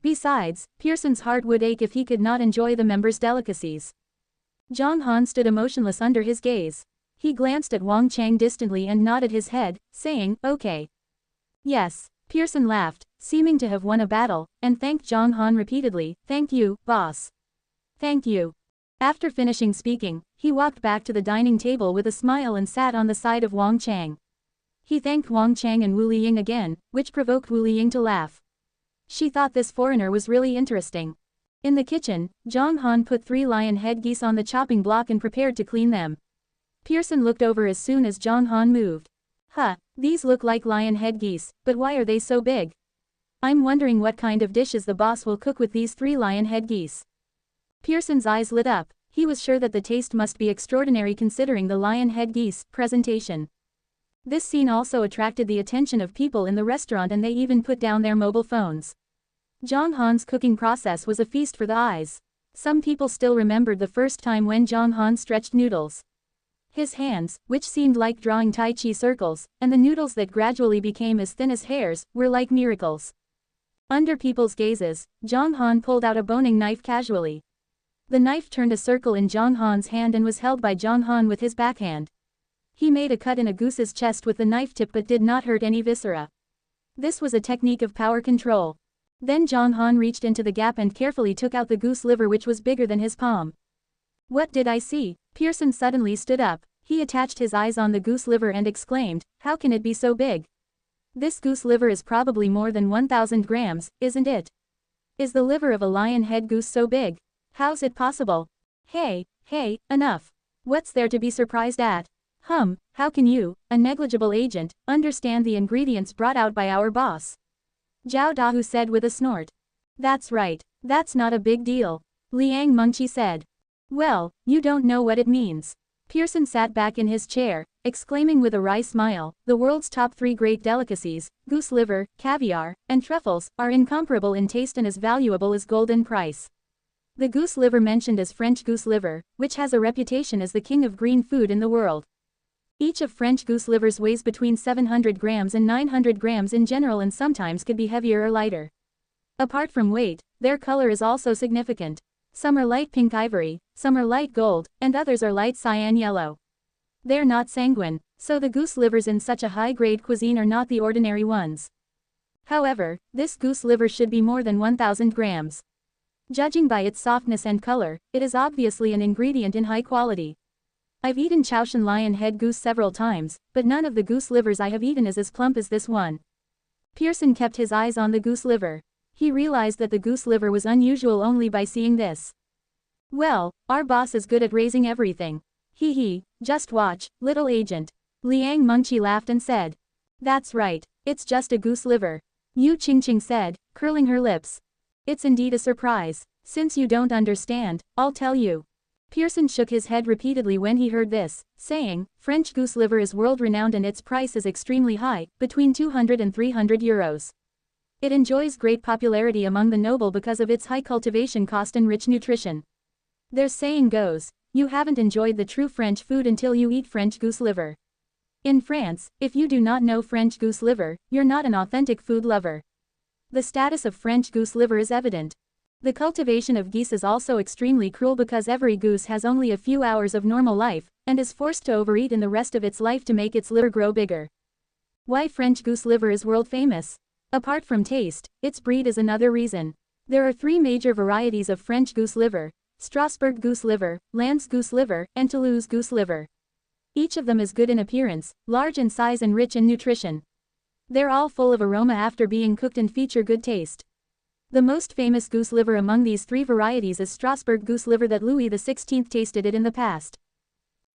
Besides, Pearson's heart would ache if he could not enjoy the members' delicacies. Zhang Han stood emotionless under his gaze. He glanced at Wang Chang distantly and nodded his head, saying, "Okay." "Yes." Pearson laughed, seeming to have won a battle, and thanked Zhang Han repeatedly, "Thank you, boss." "Thank you." After finishing speaking, he walked back to the dining table with a smile and sat on the side of Wang Chang. He thanked Wang Chang and Wu Liying again, which provoked Wu Liying to laugh. She thought this foreigner was really interesting. In the kitchen, Zhang Han put 3 lion head geese on the chopping block and prepared to clean them. Pearson looked over as soon as Zhang Han moved. "Huh, these look like lion head geese, but why are they so big? I'm wondering what kind of dishes the boss will cook with these 3 lion head geese." Pearson's eyes lit up. He was sure that the taste must be extraordinary considering the lion head geese presentation. This scene also attracted the attention of people in the restaurant and they even put down their mobile phones. Zhang Han's cooking process was a feast for the eyes. Some people still remembered the first time when Zhang Han stretched noodles. His hands, which seemed like drawing Tai Chi circles, and the noodles that gradually became as thin as hairs, were like miracles. Under people's gazes, Zhang Han pulled out a boning knife casually. The knife turned a circle in Zhang Han's hand and was held by Zhang Han with his backhand. He made a cut in a goose's chest with the knife tip but did not hurt any viscera. This was a technique of power control. Then Zhang Han reached into the gap and carefully took out the goose liver which was bigger than his palm. "What did I see?" Pearson suddenly stood up. He attached his eyes on the goose liver and exclaimed, "How can it be so big? This goose liver is probably more than 1,000 grams, isn't it? Is the liver of a lion head goose so big? How's it possible? Hey, enough. What's there to be surprised at? How can you, a negligible agent, understand the ingredients brought out by our boss?" Zhao Dahu said with a snort. "That's right, that's not a big deal," Liang Mengqi said. "Well, you don't know what it means." Pearson sat back in his chair, exclaiming with a wry smile, "The world's top 3 great delicacies, goose liver, caviar, and truffles, are incomparable in taste and as valuable as gold in price. The goose liver mentioned as French goose liver, which has a reputation as the king of green food in the world. Each of French goose livers weighs between 700 grams and 900 grams in general and sometimes could be heavier or lighter. Apart from weight, their color is also significant. Some are light pink ivory, some are light gold, and others are light cyan yellow. They're not sanguine, so the goose livers in such a high-grade cuisine are not the ordinary ones. However, this goose liver should be more than 1,000 grams. Judging by its softness and color, it is obviously an ingredient in high quality. I've eaten Chaoshan lion head goose several times, but none of the goose livers I have eaten is as plump as this one." Pearson kept his eyes on the goose liver. He realized that the goose liver was unusual only by seeing this. "Well, our boss is good at raising everything. Hee, just watch, little agent." Liang Mengqi laughed and said. "That's right, it's just a goose liver," Yu Qingqing said, curling her lips. "It's indeed a surprise. Since you don't understand, I'll tell you." Pearson shook his head repeatedly when he heard this, saying, "French goose liver is world-renowned and its price is extremely high, between 200 and 300 euros. It enjoys great popularity among the noble because of its high cultivation cost and rich nutrition. There's saying goes, you haven't enjoyed the true French food until you eat French goose liver. In France, if you do not know French goose liver, you're not an authentic food lover. The status of French goose liver is evident. The cultivation of geese is also extremely cruel because every goose has only a few hours of normal life, and is forced to overeat in the rest of its life to make its liver grow bigger. Why French goose liver is world famous? Apart from taste, its breed is another reason. There are 3 major varieties of French goose liver: Strasbourg goose liver, Lens goose liver, and Toulouse goose liver. Each of them is good in appearance, large in size and rich in nutrition. They're all full of aroma after being cooked and feature good taste. The most famous goose liver among these 3 varieties is Strasbourg goose liver that Louis XVI tasted it in the past.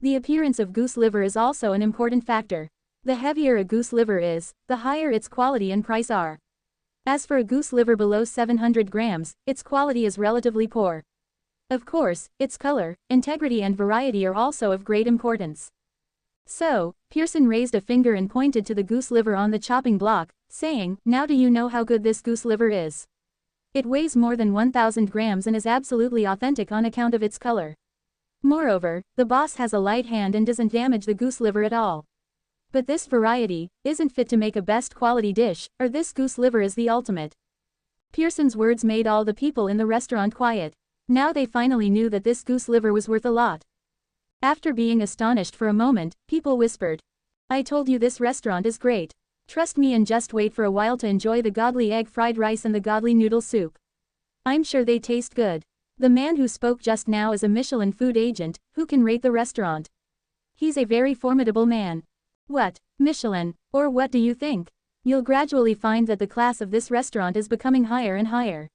The appearance of goose liver is also an important factor. The heavier a goose liver is, the higher its quality and price are. As for a goose liver below 700 grams, its quality is relatively poor. Of course, its color, integrity and variety are also of great importance. So, Pearson raised a finger and pointed to the goose liver on the chopping block, saying, "Now do you know how good this goose liver is? It weighs more than 1,000 grams and is absolutely authentic on account of its color. Moreover, the boss has a light hand and doesn't damage the goose liver at all. But this variety isn't fit to make a best quality dish, or this goose liver is the ultimate. Pearson's words made all the people in the restaurant quiet. Now they finally knew that this goose liver was worth a lot. After being astonished for a moment, people whispered, "I told you this restaurant is great. Trust me and just wait for a while to enjoy the godly egg fried rice and the godly noodle soup. I'm sure they taste good." The man who spoke just now is a Michelin food agent, who can rate the restaurant. He's a very formidable man. What, Michelin, or what do you think? You'll gradually find that the class of this restaurant is becoming higher and higher.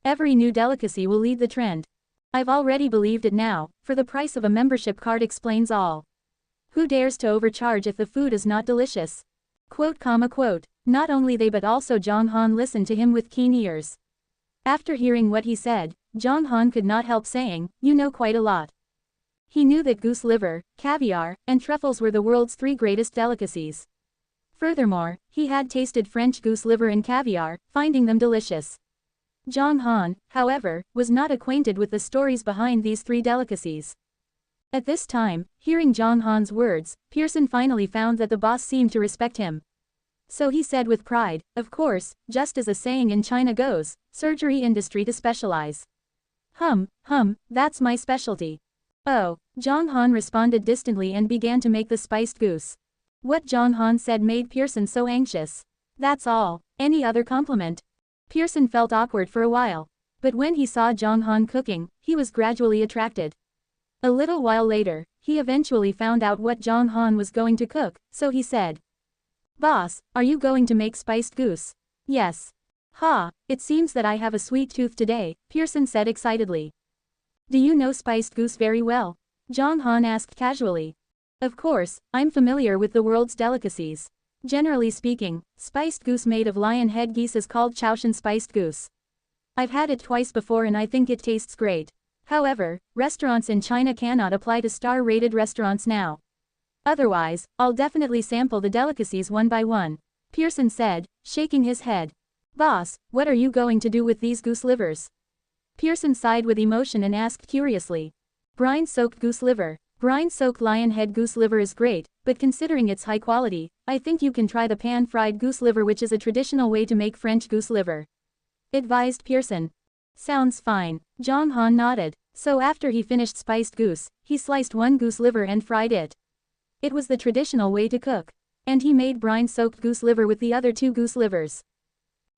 Every new delicacy will lead the trend. I've already believed it now, for the price of a membership card explains all. Who dares to overcharge if the food is not delicious? Quote. Not only they but also Zhang Han listened to him with keen ears. After hearing what he said, Zhang Han could not help saying, "You know quite a lot." He knew that goose liver, caviar, and truffles were the world's 3 greatest delicacies. Furthermore, he had tasted French goose liver and caviar, finding them delicious. Zhang Han, however, was not acquainted with the stories behind these 3 delicacies. At this time, hearing Zhang Han's words, Pearson finally found that the boss seemed to respect him. So he said with pride, "Of course, just as a saying in China goes, surgery industry to specialize." That's my specialty." "Oh," Zhang Han responded distantly and began to make the spiced goose. What Zhang Han said made Pearson so anxious. That's all. Any other compliment? Pearson felt awkward for a while. But when he saw Zhang Han cooking, he was gradually attracted. A little while later, he eventually found out what Zhang Han was going to cook, so he said, "Boss, are you going to make spiced goose?" "Yes." "Ha, it seems that I have a sweet tooth today," Pearson said excitedly. "Do you know spiced goose very well?" Zhang Han asked casually. "Of course, I'm familiar with the world's delicacies. Generally speaking, spiced goose made of lion head geese is called Chaoshan spiced goose. I've had it twice before and I think it tastes great. However, restaurants in China cannot apply to star-rated restaurants now. Otherwise, I'll definitely sample the delicacies one by one," Pearson said, shaking his head. "Boss, what are you going to do with these goose livers?" Pearson sighed with emotion and asked curiously. "Brine-soaked goose liver. Brine-soaked lion head goose liver is great, but considering its high quality, I think you can try the pan-fried goose liver, which is a traditional way to make French goose liver," advised Pearson. "Sounds fine." Zhang Han nodded. So after he finished spiced goose, he sliced one goose liver and fried it. It was the traditional way to cook. And he made brine-soaked goose liver with the other 2 goose livers.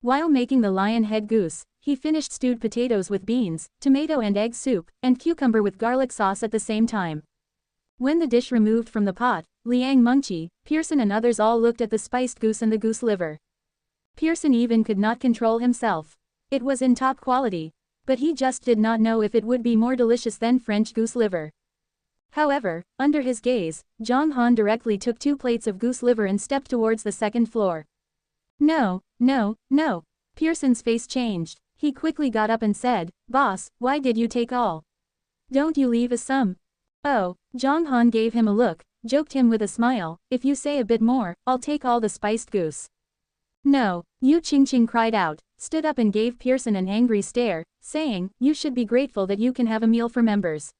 While making the lion head goose, he finished stewed potatoes with beans, tomato and egg soup, and cucumber with garlic sauce at the same time. When the dish removed from the pot, Liang Mengqi, Pearson and others all looked at the spiced goose and the goose liver. Pearson even could not control himself. It was in top quality. But he just did not know if it would be more delicious than French goose liver. However, under his gaze, Zhang Han directly took 2 plates of goose liver and stepped towards the second floor. No. Pearson's face changed. He quickly got up and said, "Boss, why did you take all? Don't you leave us some?" "Oh," Zhang Han gave him a look, joked him with a smile, "If you say a bit more, I'll take all the spiced goose." "No," Yu Qingqing cried out, stood up and gave Pearson an angry stare, saying, "You should be grateful that you can have a meal for members.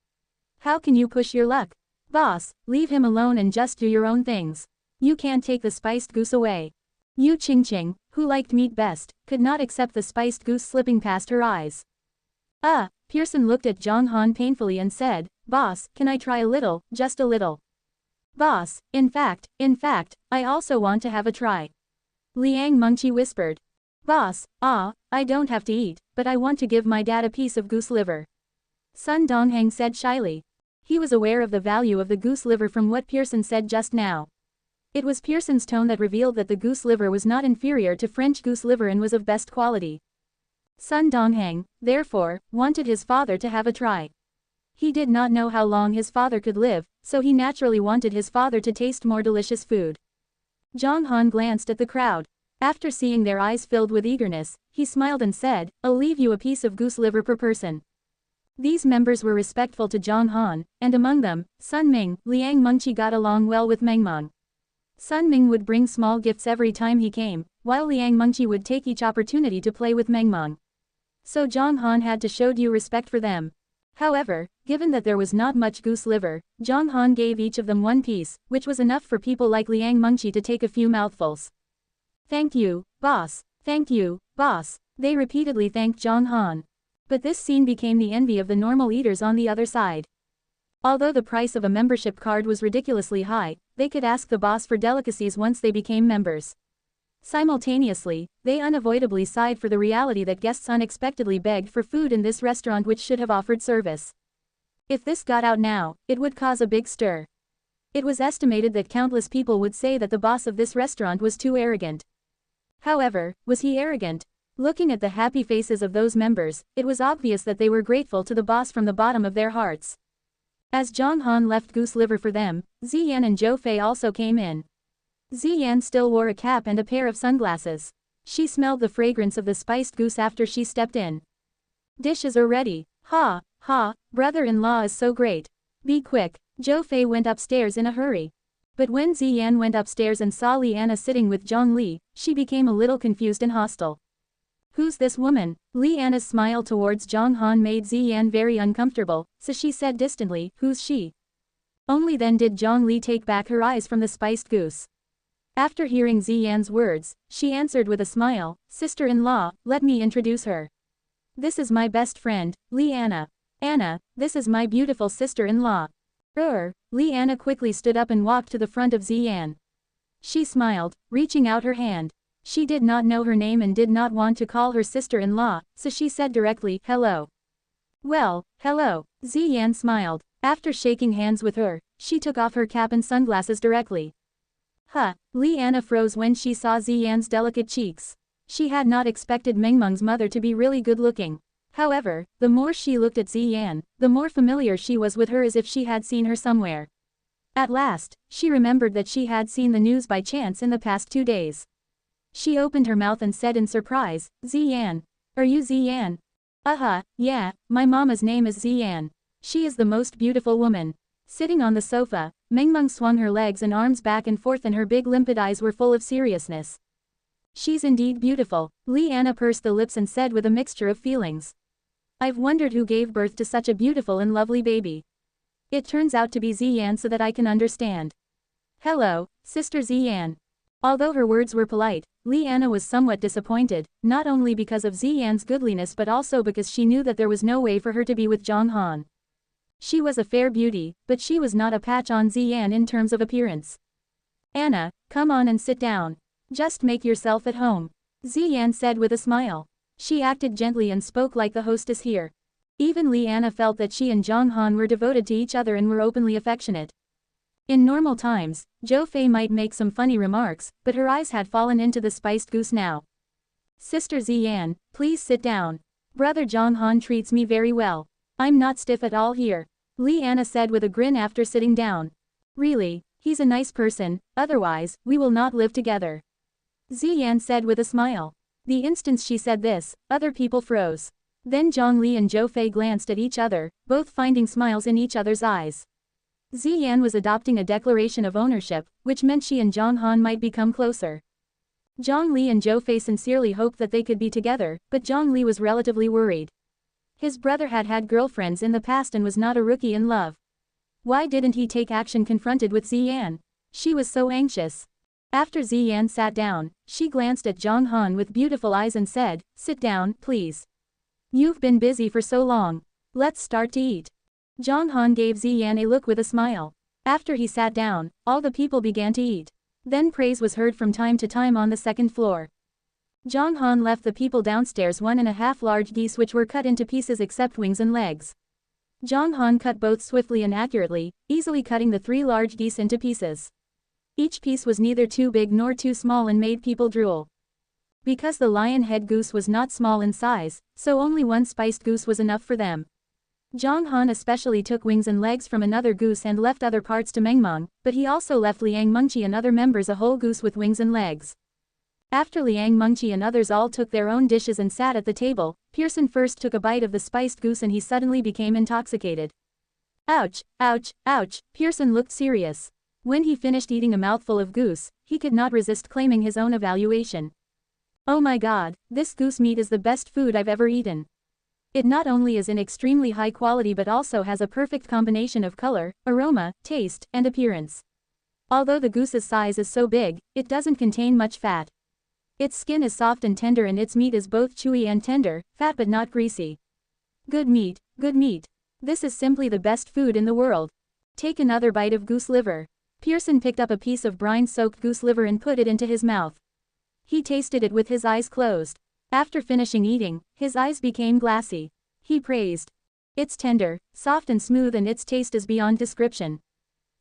How can you push your luck? Boss, leave him alone and just do your own things. You can't take the spiced goose away." Yu Qingqing, who liked meat best, could not accept the spiced goose slipping past her eyes. Pearson looked at Zhang Han painfully and said, "Boss, can I try a little, just a little?" "Boss, in fact, I also want to have a try." Liang Mengqi whispered. "Boss, I don't have to eat, but I want to give my dad a piece of goose liver," Sun Dongheng said shyly. He was aware of the value of the goose liver from what Pearson said just now. It was Pearson's tone that revealed that the goose liver was not inferior to French goose liver and was of best quality. Sun Dongheng, therefore, wanted his father to have a try. He did not know how long his father could live, so he naturally wanted his father to taste more delicious food. Zhang Han glanced at the crowd. After seeing their eyes filled with eagerness, he smiled and said, "I'll leave you a piece of goose liver per person." These members were respectful to Zhang Han, and among them, Sun Ming, Liang Mengqi got along well with Meng Meng. Sun Ming would bring small gifts every time he came, while Liang Mengqi would take each opportunity to play with Meng Meng. So Zhang Han had to show due respect for them. However, Given that there was not much goose liver, Zhang Han gave each of them one piece, which was enough for people like Liang Mengqi to take a few mouthfuls. Thank you, boss. Thank you, boss. They repeatedly thanked Zhang Han. But this scene became the envy of the normal eaters on the other side. Although the price of a membership card was ridiculously high, they could ask the boss for delicacies once they became members. Simultaneously, they unavoidably sighed for the reality that guests unexpectedly begged for food in this restaurant which should have offered service. If this got out now, it would cause a big stir. It was estimated that countless people would say that the boss of this restaurant was too arrogant. However, was he arrogant? Looking at the happy faces of those members, it was obvious that they were grateful to the boss from the bottom of their hearts. As Zhang Han left goose liver for them, Ziyan and Zhou Fei also came in. Ziyan still wore a cap and a pair of sunglasses. She smelled the fragrance of the spiced goose after she stepped in. Dishes are ready. Ha, ha, brother-in-law is so great. Be quick. Zhou Fei went upstairs in a hurry. But when Ziyan went upstairs and saw Liana sitting with Zhang Li, she became a little confused and hostile. Who's this woman? Liana's smile towards Zhang Han made Ziyan very uncomfortable, so she said distantly, who's she? Only then did Zhang Li take back her eyes from the spiced goose. After hearing Ziyan's words, she answered with a smile, sister-in-law, let me introduce her. This is my best friend, Liana. Anna, this is my beautiful sister-in-law. Liana quickly stood up and walked to the front of Ziyan. She smiled, reaching out her hand. She did not know her name and did not want to call her sister-in-law, so she said directly, hello. Well, hello. Ziyan smiled. After shaking hands with her, she took off her cap and sunglasses directly. Liana froze when she saw Ziyan's delicate cheeks. She had not expected Mengmeng's mother to be really good-looking. However, the more she looked at Ziyan, the more familiar she was with her as if she had seen her somewhere. At last, she remembered that she had seen the news by chance in the past 2 days. She opened her mouth and said in surprise, Ziyan. Are you Ziyan? Yeah, my mama's name is Ziyan. She is the most beautiful woman. Sitting on the sofa, Mengmeng swung her legs and arms back and forth and her big limpid eyes were full of seriousness. She's indeed beautiful, Liana pursed the lips and said with a mixture of feelings. I've wondered who gave birth to such a beautiful and lovely baby. It turns out to be Ziyan so that I can understand. Hello, Sister Ziyan. Although her words were polite, Liana was somewhat disappointed, not only because of Ziyan's goodliness but also because she knew that there was no way for her to be with Zhang Han. She was a fair beauty, but she was not a patch on Ziyan in terms of appearance. Anna, come on and sit down. Just make yourself at home. Ziyan said with a smile. She acted gently and spoke like the hostess here. Even Liana felt that she and Zhang Han were devoted to each other and were openly affectionate. In normal times, Zhou Fei might make some funny remarks, but her eyes had fallen into the spiced goose now. Sister Ziyan, please sit down. Brother Zhang Han treats me very well. I'm not stiff at all here. Liana said with a grin after sitting down. Really, he's a nice person, otherwise, we will not live together. Ziyan said with a smile. The instant she said this, other people froze. Then Zhang Li and Zhou Fei glanced at each other, both finding smiles in each other's eyes. Ziyan was adopting a declaration of ownership, which meant she and Zhang Han might become closer. Zhang Li and Zhou Fei sincerely hoped that they could be together, but Zhang Li was relatively worried. His brother had had girlfriends in the past and was not a rookie in love. Why didn't he take action confronted with Ziyan? She was so anxious. After Ziyan sat down, she glanced at Zhang Han with beautiful eyes and said, sit down, please. You've been busy for so long. Let's start to eat. Zhang Han gave Ziyan a look with a smile. After he sat down, all the people began to eat. Then praise was heard from time to time on the second floor. Zhang Han left the people downstairs 1.5 large geese which were cut into pieces except wings and legs. Zhang Han cut both swiftly and accurately, easily cutting the 3 large geese into pieces. Each piece was neither too big nor too small and made people drool. Because the lion head goose was not small in size, so only one spiced goose was enough for them. Zhang Han especially took wings and legs from another goose and left other parts to Mengmeng, but he also left Liang Mengqi and other members a whole goose with wings and legs. After Liang Mengqi and others all took their own dishes and sat at the table, Pearson first took a bite of the spiced goose and he suddenly became intoxicated. Ouch, ouch, ouch, Pearson looked serious. When he finished eating a mouthful of goose, he could not resist claiming his own evaluation. Oh my god, this goose meat is the best food I've ever eaten. It not only is in extremely high quality but also has a perfect combination of color, aroma, taste, and appearance. Although the goose's size is so big, it doesn't contain much fat. Its skin is soft and tender and its meat is both chewy and tender, fat but not greasy. Good meat, good meat. This is simply the best food in the world. Take another bite of goose liver. Pearson picked up a piece of brine-soaked goose liver and put it into his mouth. He tasted it with his eyes closed. After finishing eating, his eyes became glassy. He praised. It's tender, soft and smooth and its taste is beyond description.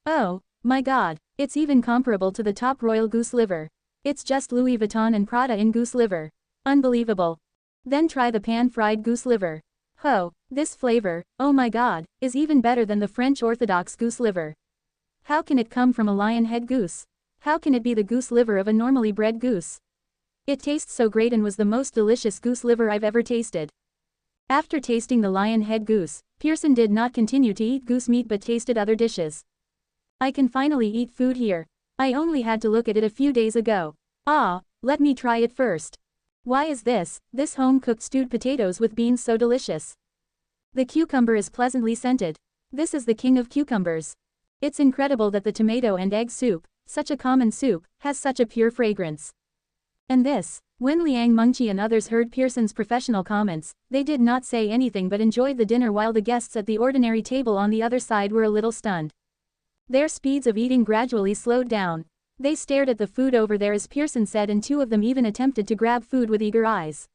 Oh, my God, it's even comparable to the top royal goose liver. It's just Louis Vuitton and Prada in goose liver. Unbelievable. Then try the pan-fried goose liver. Ho, this flavor, oh my God, is even better than the French Orthodox goose liver. How can it come from a lion head goose? How can it be the goose liver of a normally bred goose? It tastes so great and was the most delicious goose liver I've ever tasted. After tasting the lion head goose, Pearson did not continue to eat goose meat but tasted other dishes. I can finally eat food here. I only had to look at it a few days ago. Ah, let me try it first. Why is this home-cooked stewed potatoes with beans so delicious? The cucumber is pleasantly scented. This is the king of cucumbers. It's incredible that the tomato and egg soup, such a common soup, has such a pure fragrance. And this, when Liang Mengqi and others heard Pearson's professional comments, they did not say anything but enjoyed the dinner while the guests at the ordinary table on the other side were a little stunned. Their speeds of eating gradually slowed down. They stared at the food over there as Pearson said, and two of them even attempted to grab food with eager eyes.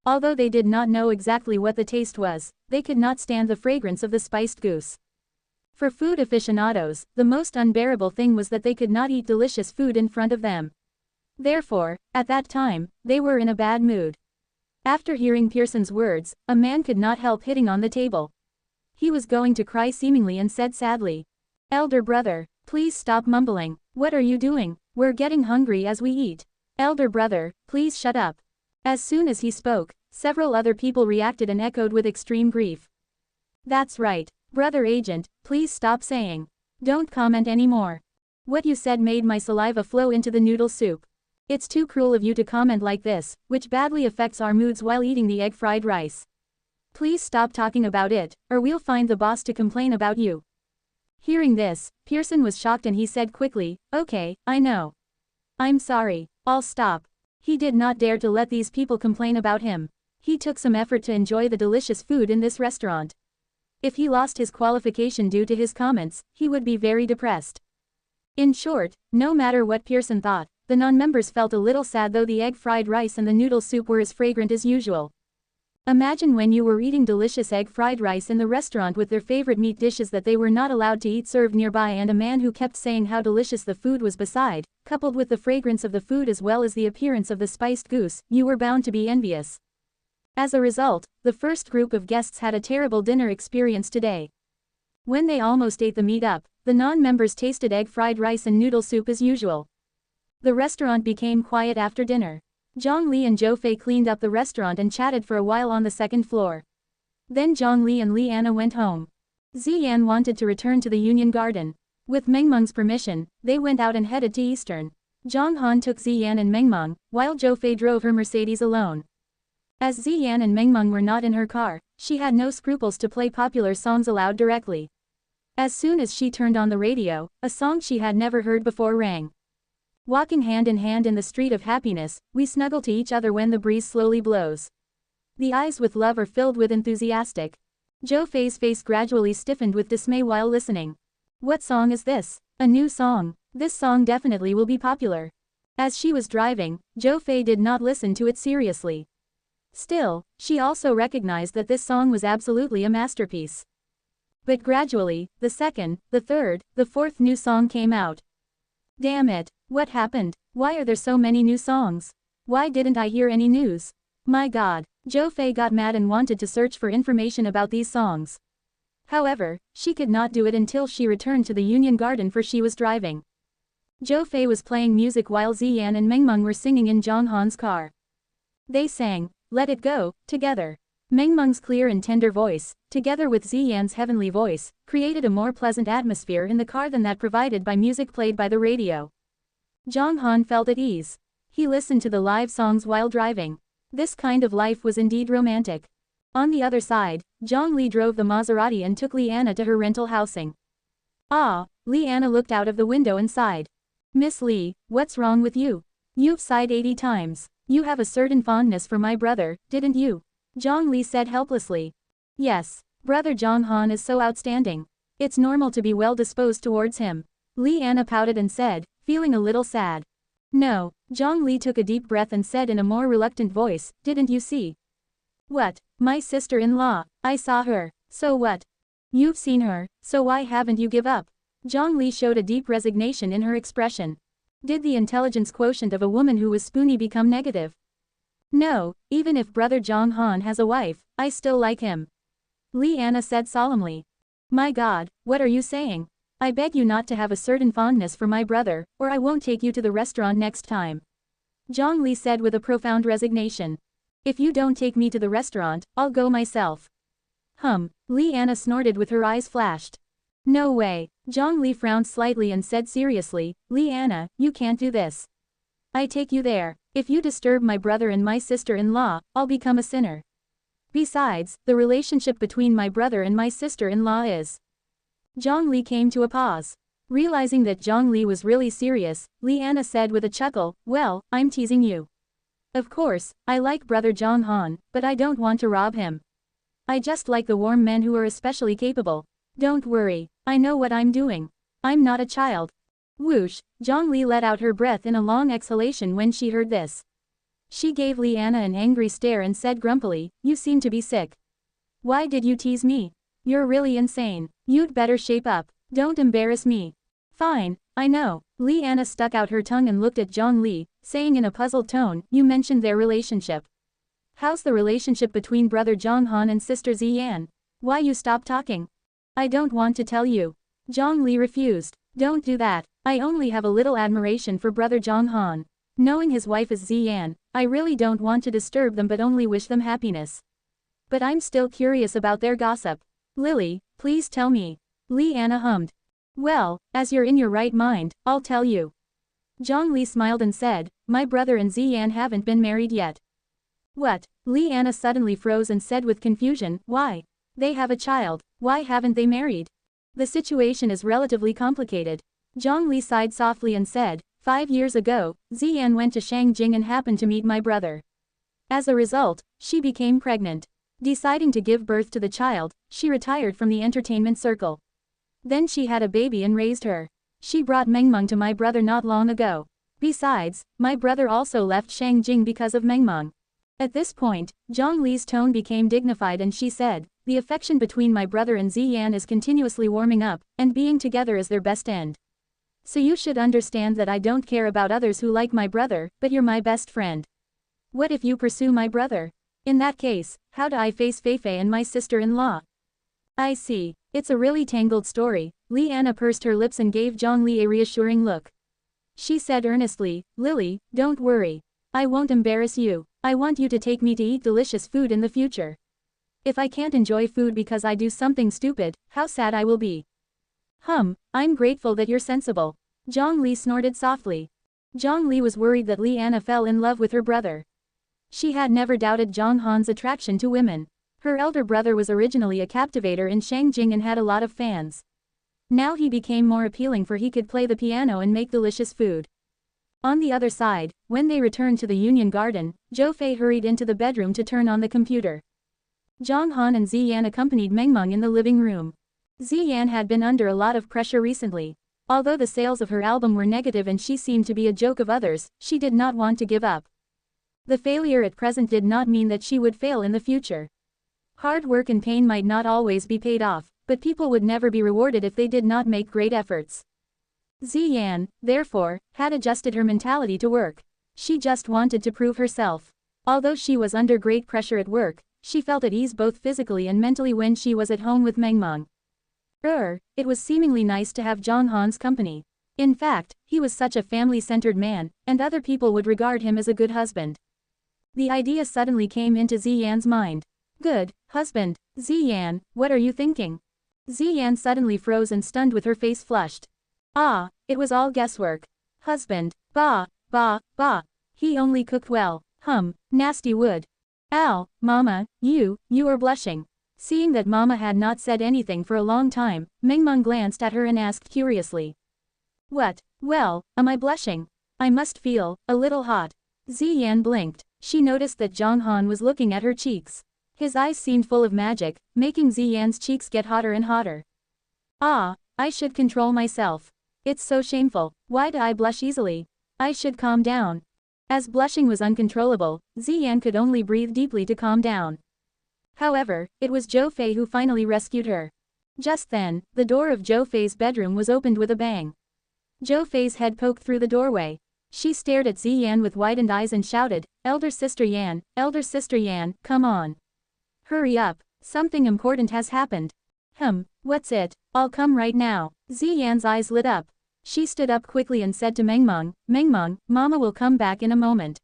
Although they did not know exactly what the taste was, they could not stand the fragrance of the spiced goose. For food aficionados, the most unbearable thing was that they could not eat delicious food in front of them. Therefore, at that time, they were in a bad mood. After hearing Pearson's words, a man could not help hitting on the table. He was going to cry seemingly and said sadly, "Elder brother, please stop mumbling. What are you doing? We're getting hungry as we eat. Elder brother, please shut up." As soon as he spoke, several other people reacted and echoed with extreme grief. "That's right, brother agent, please stop saying. Don't comment anymore. What you said made my saliva flow into the noodle soup. It's too cruel of you to comment like this, which badly affects our moods while eating the egg fried rice. Please stop talking about it, or we'll find the boss to complain about you." Hearing this, Pearson was shocked and he said quickly, "Okay, I know. I'm sorry, I'll stop." He did not dare to let these people complain about him. He took some effort to enjoy the delicious food in this restaurant. If he lost his qualification due to his comments, he would be very depressed. In short, no matter what Pearson thought, the non-members felt a little sad though the egg fried rice and the noodle soup were as fragrant as usual. Imagine when you were eating delicious egg fried rice in the restaurant with their favorite meat dishes that they were not allowed to eat served nearby and a man who kept saying how delicious the food was beside, coupled with the fragrance of the food as well as the appearance of the spiced goose, you were bound to be envious. As a result, the first group of guests had a terrible dinner experience today. When they almost ate the meat up, the non-members tasted egg fried rice and noodle soup as usual. The restaurant became quiet after dinner. Zhang Li and Zhou Fei cleaned up the restaurant and chatted for a while on the second floor. Then Zhang Li and Li Anna went home. Ziyan wanted to return to the Union Garden. With Meng Meng's permission, they went out and headed to Eastern. Zhang Han took Ziyan and Meng Meng, while Zhou Fei drove her Mercedes alone. As Ziyan and Meng Meng were not in her car, she had no scruples to play popular songs aloud directly. As soon as she turned on the radio, a song she had never heard before rang. Walking hand in hand in the street of happiness, we snuggle to each other when the breeze slowly blows. The eyes with love are filled with enthusiastic. Zhou Fei's face gradually stiffened with dismay while listening. What song is this? A new song. This song definitely will be popular. As she was driving, Zhou Fei did not listen to it seriously. Still, she also recognized that this song was absolutely a masterpiece. But gradually, the second, the third, the fourth new song came out. Damn it, what happened? Why are there so many new songs? Why didn't I hear any news? My God, Zhou Fei got mad and wanted to search for information about these songs. However, she could not do it until she returned to the Union Garden for she was driving. Zhou Fei was playing music while Ziyan and Meng Meng were singing in Zhang Han's car. They sang, "Let It Go," together. Meng Meng's clear and tender voice, together with Ziyan's heavenly voice, created a more pleasant atmosphere in the car than that provided by music played by the radio. Zhang Han felt at ease. He listened to the live songs while driving. This kind of life was indeed romantic. On the other side, Zhang Li drove the Maserati and took Liana to her rental housing. Ah, Liana looked out of the window and sighed. Miss Li, what's wrong with you? You've sighed 80 times. You have a certain fondness for my brother, didn't you? Zhang Li said helplessly. Yes, brother Zhang Han is so outstanding. It's normal to be well disposed towards him. Liana pouted and said, feeling a little sad. No, Zhang Li took a deep breath and said in a more reluctant voice, didn't you see? What? My sister-in-law. I saw her. So what? You've seen her, so why haven't you give up? Zhang Li showed a deep resignation in her expression. Did the intelligence quotient of a woman who was spoony become negative? No, even if brother Zhang Han has a wife, I still like him. Liana said solemnly. My God, what are you saying? I beg you not to have a certain fondness for my brother, or I won't take you to the restaurant next time. Zhang Li said with a profound resignation. If you don't take me to the restaurant, I'll go myself. Liana snorted with her eyes flashed. No way. Zhang Li frowned slightly and said seriously, Liana, you can't do this. I take you there. If you disturb my brother and my sister-in-law, I'll become a sinner. Besides, the relationship between my brother and my sister-in-law is. Zhang Li came to a pause. Realizing that Zhang Li was really serious, Liana said with a chuckle, well, I'm teasing you. Of course, I like brother Zhang Han, but I don't want to rob him. I just like the warm men who are especially capable. Don't worry, I know what I'm doing. I'm not a child. Whoosh, Zhang Li let out her breath in a long exhalation when she heard this. She gave Liana an angry stare and said grumpily, you seem to be sick. Why did you tease me? You're really insane. You'd better shape up. Don't embarrass me. Fine, I know. Liana stuck out her tongue and looked at Zhang Li, saying in a puzzled tone, you mentioned their relationship. How's the relationship between brother Zhang Han and sister Ziyan? Why you stop talking? I don't want to tell you. Zhang Li refused. Don't do that. I only have a little admiration for brother Zhang Han. Knowing his wife is Ziyan, I really don't want to disturb them but only wish them happiness. But I'm still curious about their gossip. Lily, please tell me. Liana hummed. Well, as you're in your right mind, I'll tell you. Zhang Li smiled and said, my brother and Ziyan haven't been married yet. What? Liana suddenly froze and said with confusion, why? They have a child, why haven't they married? The situation is relatively complicated. Zhang Li sighed softly and said, 5 years ago, Ziyan went to Shangjing and happened to meet my brother. As a result, she became pregnant. Deciding to give birth to the child, she retired from the entertainment circle. Then she had a baby and raised her. She brought Mengmeng to my brother not long ago. Besides, my brother also left Shangjing because of Mengmeng. At this point, Zhang Li's tone became dignified and she said, the affection between my brother and Ziyan is continuously warming up, and being together is their best end. So you should understand that I don't care about others who like my brother, but you're my best friend. What if you pursue my brother? In that case, how do I face Feifei and my sister-in-law? I see. It's a really tangled story. Liana pursed her lips and gave Zhang Li a reassuring look. She said earnestly, Lily, don't worry. I won't embarrass you. I want you to take me to eat delicious food in the future. If I can't enjoy food because I do something stupid, how sad I will be. I'm grateful that you're sensible. Zhang Li snorted softly. Zhang Li was worried that Liana fell in love with her brother. She had never doubted Zhang Han's attraction to women. Her elder brother was originally a captivator in Shangjing and had a lot of fans. Now he became more appealing for he could play the piano and make delicious food. On the other side, when they returned to the Union Garden, Zhou Fei hurried into the bedroom to turn on the computer. Zhang Han and Ziyan accompanied Mengmeng in the living room. Ziyan had been under a lot of pressure recently. Although the sales of her album were negative and she seemed to be a joke of others, she did not want to give up. The failure at present did not mean that she would fail in the future. Hard work and pain might not always be paid off, but people would never be rewarded if they did not make great efforts. Ziyan, therefore, had adjusted her mentality to work. She just wanted to prove herself. Although she was under great pressure at work, she felt at ease both physically and mentally when she was at home with Mengmeng. It was seemingly nice to have Zhang Han's company. In fact, he was such a family-centered man, and other people would regard him as a good husband. The idea suddenly came into Ziyan's mind. Good husband. Ziyan, what are you thinking? Ziyan suddenly froze and stunned with her face flushed. Ah, it was all guesswork. Husband. Bah, bah, bah. He only cooked well. Nasty wood. Al, Mama, you are blushing. Seeing that Mama had not said anything for a long time, Mengmeng glanced at her and asked curiously. What? Well, am I blushing? I must feel a little hot. Ziyan blinked. She noticed that Zhang Han was looking at her cheeks. His eyes seemed full of magic, making Ziyan's cheeks get hotter and hotter. Ah, I should control myself. It's so shameful. Why do I blush easily? I should calm down. As blushing was uncontrollable, Ziyan could only breathe deeply to calm down. However, it was Zhou Fei who finally rescued her. Just then, the door of Zhou Fei's bedroom was opened with a bang. Zhou Fei's head poked through the doorway. She stared at Ziyan with widened eyes and shouted, Elder Sister Yan, come on. Hurry up, something important has happened. What's it? I'll come right now. Ziyan's eyes lit up. She stood up quickly and said to Mengmeng, Mama will come back in a moment.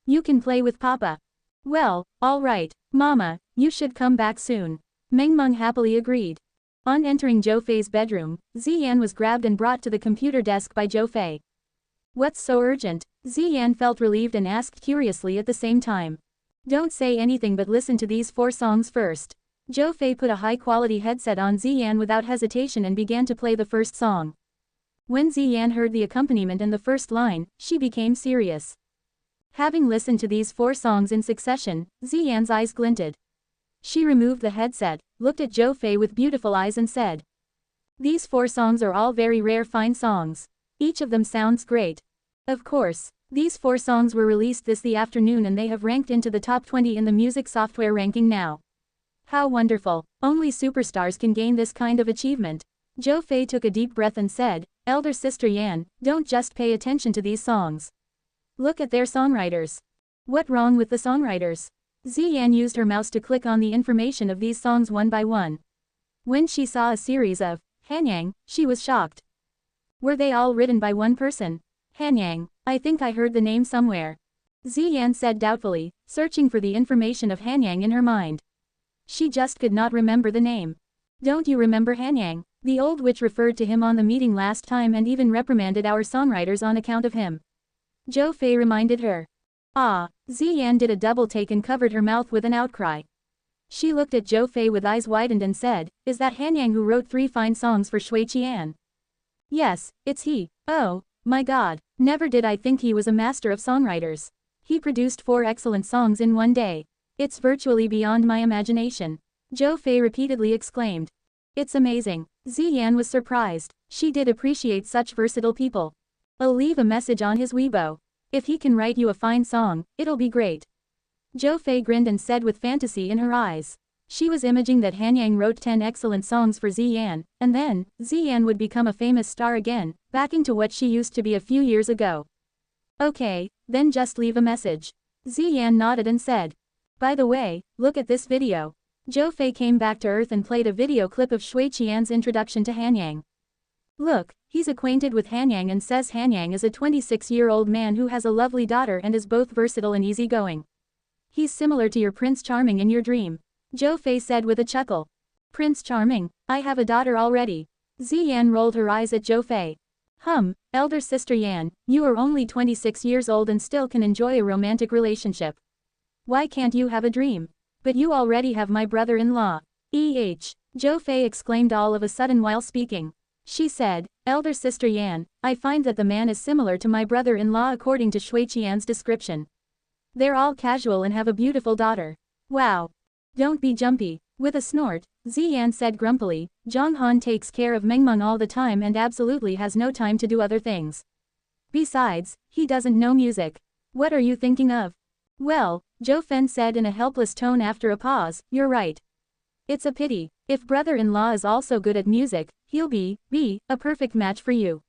You can play with Papa. Well, all right, Mama, you should come back soon. Mengmeng happily agreed. On entering Zhou Fei's bedroom, Ziyan was grabbed and brought to the computer desk by Zhou Fei. What's so urgent? Ziyan felt relieved and asked curiously at the same time. Don't say anything but listen to these 4 songs first. Zhou Fei put a high-quality headset on Ziyan without hesitation and began to play the first song. When Ziyan heard the accompaniment and the first line, she became serious. Having listened to these 4 songs in succession, Ziyan's eyes glinted. She removed the headset, looked at Zhou Fei with beautiful eyes and said. These 4 songs are all very rare fine songs. Each of them sounds great. Of course, these 4 songs were released this afternoon and they have ranked into the top 20 in the music software ranking now. How wonderful, only superstars can gain this kind of achievement. Zhou Fei took a deep breath and said, Elder Sister Yan, don't just pay attention to these songs. Look at their songwriters. What wrong with the songwriters? Ziyan used her mouse to click on the information of these songs one by one. When she saw a series of Hanyang, she was shocked. Were they all written by one person? Hanyang, I think I heard the name somewhere. Ziyan said doubtfully, searching for the information of Hanyang in her mind. She just could not remember the name. Don't you remember Hanyang? The old witch referred to him on the meeting last time and even reprimanded our songwriters on account of him. Zhou Fei reminded her. Ah, Ziyan did a double take and covered her mouth with an outcry. She looked at Zhou Fei with eyes widened and said, Is that Hanyang who wrote 3 fine songs for Shui Qian? Yes, it's he. Oh, my God, never did I think he was a master of songwriters. He produced 4 excellent songs in one day. It's virtually beyond my imagination. Zhou Fei repeatedly exclaimed. It's amazing. Ziyan was surprised. She did appreciate such versatile people. I'll leave a message on his Weibo. If he can write you a fine song, it'll be great. Zhou Fei grinned and said with fantasy in her eyes. She was imagining that Hanyang wrote 10 excellent songs for Ziyan, and then, Ziyan would become a famous star again, backing to what she used to be a few years ago. Okay, then just leave a message. Ziyan nodded and said. By the way, look at this video. Zhou Fei came back to Earth and played a video clip of Shui Qian's introduction to Hanyang. Look, he's acquainted with Hanyang and says Hanyang is a 26-year-old man who has a lovely daughter and is both versatile and easygoing. He's similar to your Prince Charming in your dream. Zhou Fei said with a chuckle. Prince Charming, I have a daughter already. Ziyan rolled her eyes at Zhou Fei. Elder Sister Yan, you are only 26 years old and still can enjoy a romantic relationship. Why can't you have a dream? But you already have my brother-in-law. Zhou Fei exclaimed all of a sudden while speaking. She said, Elder Sister Yan, I find that the man is similar to my brother-in-law according to Shui Qian's description. They're all casual and have a beautiful daughter. Wow. Don't be jumpy. With a snort, Ziyan said grumpily, Zhang Han takes care of Mengmeng all the time and absolutely has no time to do other things. Besides, he doesn't know music. What are you thinking of? Well, Zhou Fen said in a helpless tone after a pause, you're right. It's a pity. If brother-in-law is also good at music, he'll be a perfect match for you.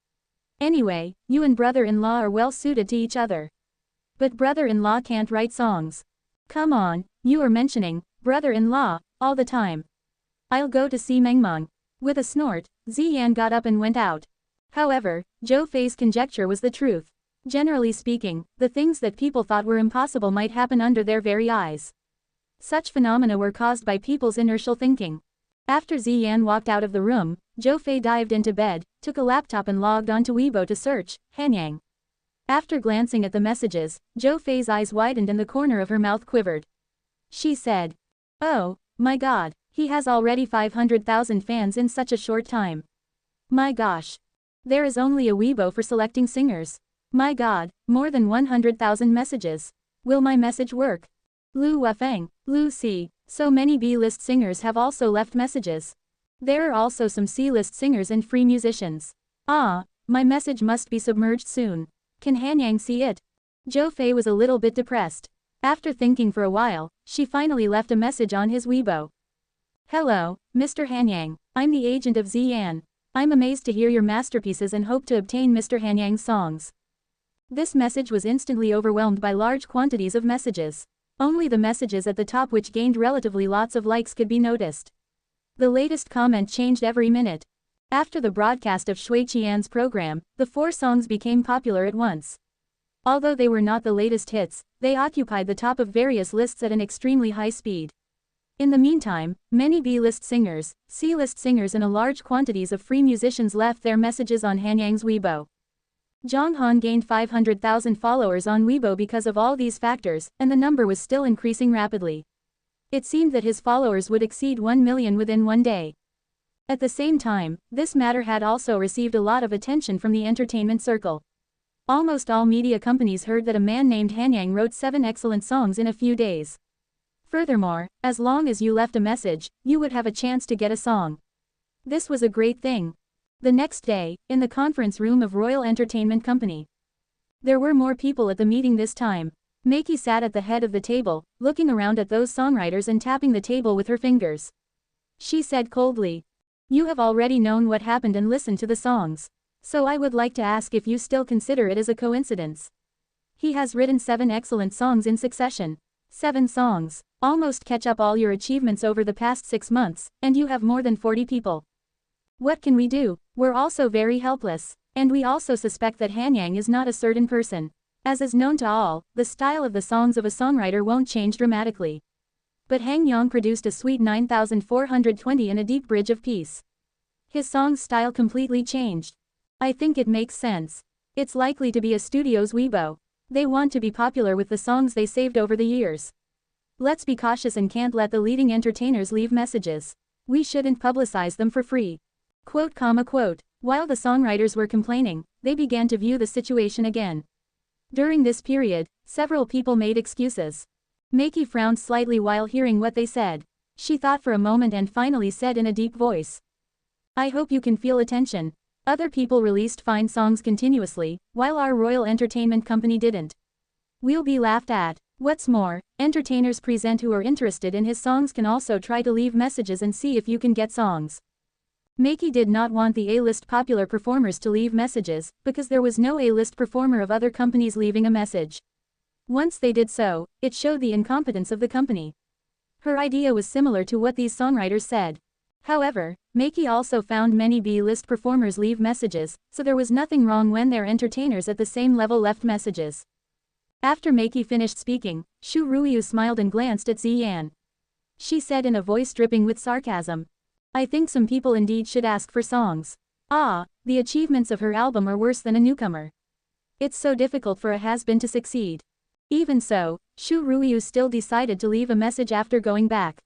Anyway, you and brother-in-law are well suited to each other. But brother-in-law can't write songs. Come on, you are mentioning brother-in-law all the time. I'll go to see Mengmeng. With a snort, Ziyan got up and went out. However, Zhou Fei's conjecture was the truth. Generally speaking, the things that people thought were impossible might happen under their very eyes. Such phenomena were caused by people's inertial thinking. After Ziyan walked out of the room, Zhou Fei dived into bed, took a laptop and logged onto Weibo to search Hanyang. After glancing at the messages, Zhou Fei's eyes widened and the corner of her mouth quivered. She said. Oh, my god, he has already 500,000 fans in such a short time. My gosh. There is only a Weibo for selecting singers. My god, more than 100,000 messages. Will my message work? Lu Wafeng, Lu Si, so many B-list singers have also left messages. There are also some C-list singers and free musicians. Ah, my message must be submerged soon. Can Hanyang see it? Zhou Fei was a little bit depressed. After thinking for a while, she finally left a message on his Weibo. Hello, Mr. Hanyang, I'm the agent of Ziyan. I'm amazed to hear your masterpieces and hope to obtain Mr. Hanyang's songs. This message was instantly overwhelmed by large quantities of messages. Only the messages at the top which gained relatively lots of likes could be noticed. The latest comment changed every minute. After the broadcast of Shui Qian's program, the 4 songs became popular at once. Although they were not the latest hits, they occupied the top of various lists at an extremely high speed. In the meantime, many B-list singers, C-list singers and a large quantities of free musicians left their messages on Hanyang's Weibo. Zhang Han gained 500,000 followers on Weibo because of all these factors, and the number was still increasing rapidly. It seemed that his followers would exceed 1 million within one day. At the same time, this matter had also received a lot of attention from the entertainment circle. Almost all media companies heard that a man named Hanyang wrote 7 excellent songs in a few days. Furthermore, as long as you left a message, you would have a chance to get a song. This was a great thing. The next day, in the conference room of Royal Entertainment Company. There were more people at the meeting this time. Meiki sat at the head of the table, looking around at those songwriters and tapping the table with her fingers. She said coldly, "You have already known what happened and listened to the songs. So I would like to ask if you still consider it as a coincidence. He has written 7 excellent songs in succession. 7 songs. Almost catch up all your achievements over the past 6 months, and you have more than 40 people. What can we do? We're also very helpless. And we also suspect that Hanyang is not a certain person. As is known to all, the style of the songs of a songwriter won't change dramatically. But Hanyang produced a sweet 9420 and a deep bridge of peace. His song's style completely changed. I think it makes sense. It's likely to be a studio's Weibo. They want to be popular with the songs they saved over the years. Let's be cautious and can't let the leading entertainers leave messages. We shouldn't publicize them for free." Quote. While the songwriters were complaining, they began to view the situation again. During this period, several people made excuses. Meiki frowned slightly while hearing what they said. She thought for a moment and finally said in a deep voice, "I hope you can feel attention. Other people released fine songs continuously, while our Royal Entertainment Company didn't. We'll be laughed at. What's more, entertainers present who are interested in his songs can also try to leave messages and see if you can get songs." Meiki did not want the A-list popular performers to leave messages, because there was no A-list performer of other companies leaving a message. Once they did so, it showed the incompetence of the company. Her idea was similar to what these songwriters said. However, Meiki also found many B-list performers leave messages, so there was nothing wrong when their entertainers at the same level left messages. After Meiki finished speaking, Shu Ruiyu smiled and glanced at Ziyan. She said in a voice dripping with sarcasm, "I think some people indeed should ask for songs. Ah, the achievements of her album are worse than a newcomer. It's so difficult for a has-been to succeed." Even so, Shu Ruiyu still decided to leave a message after going back.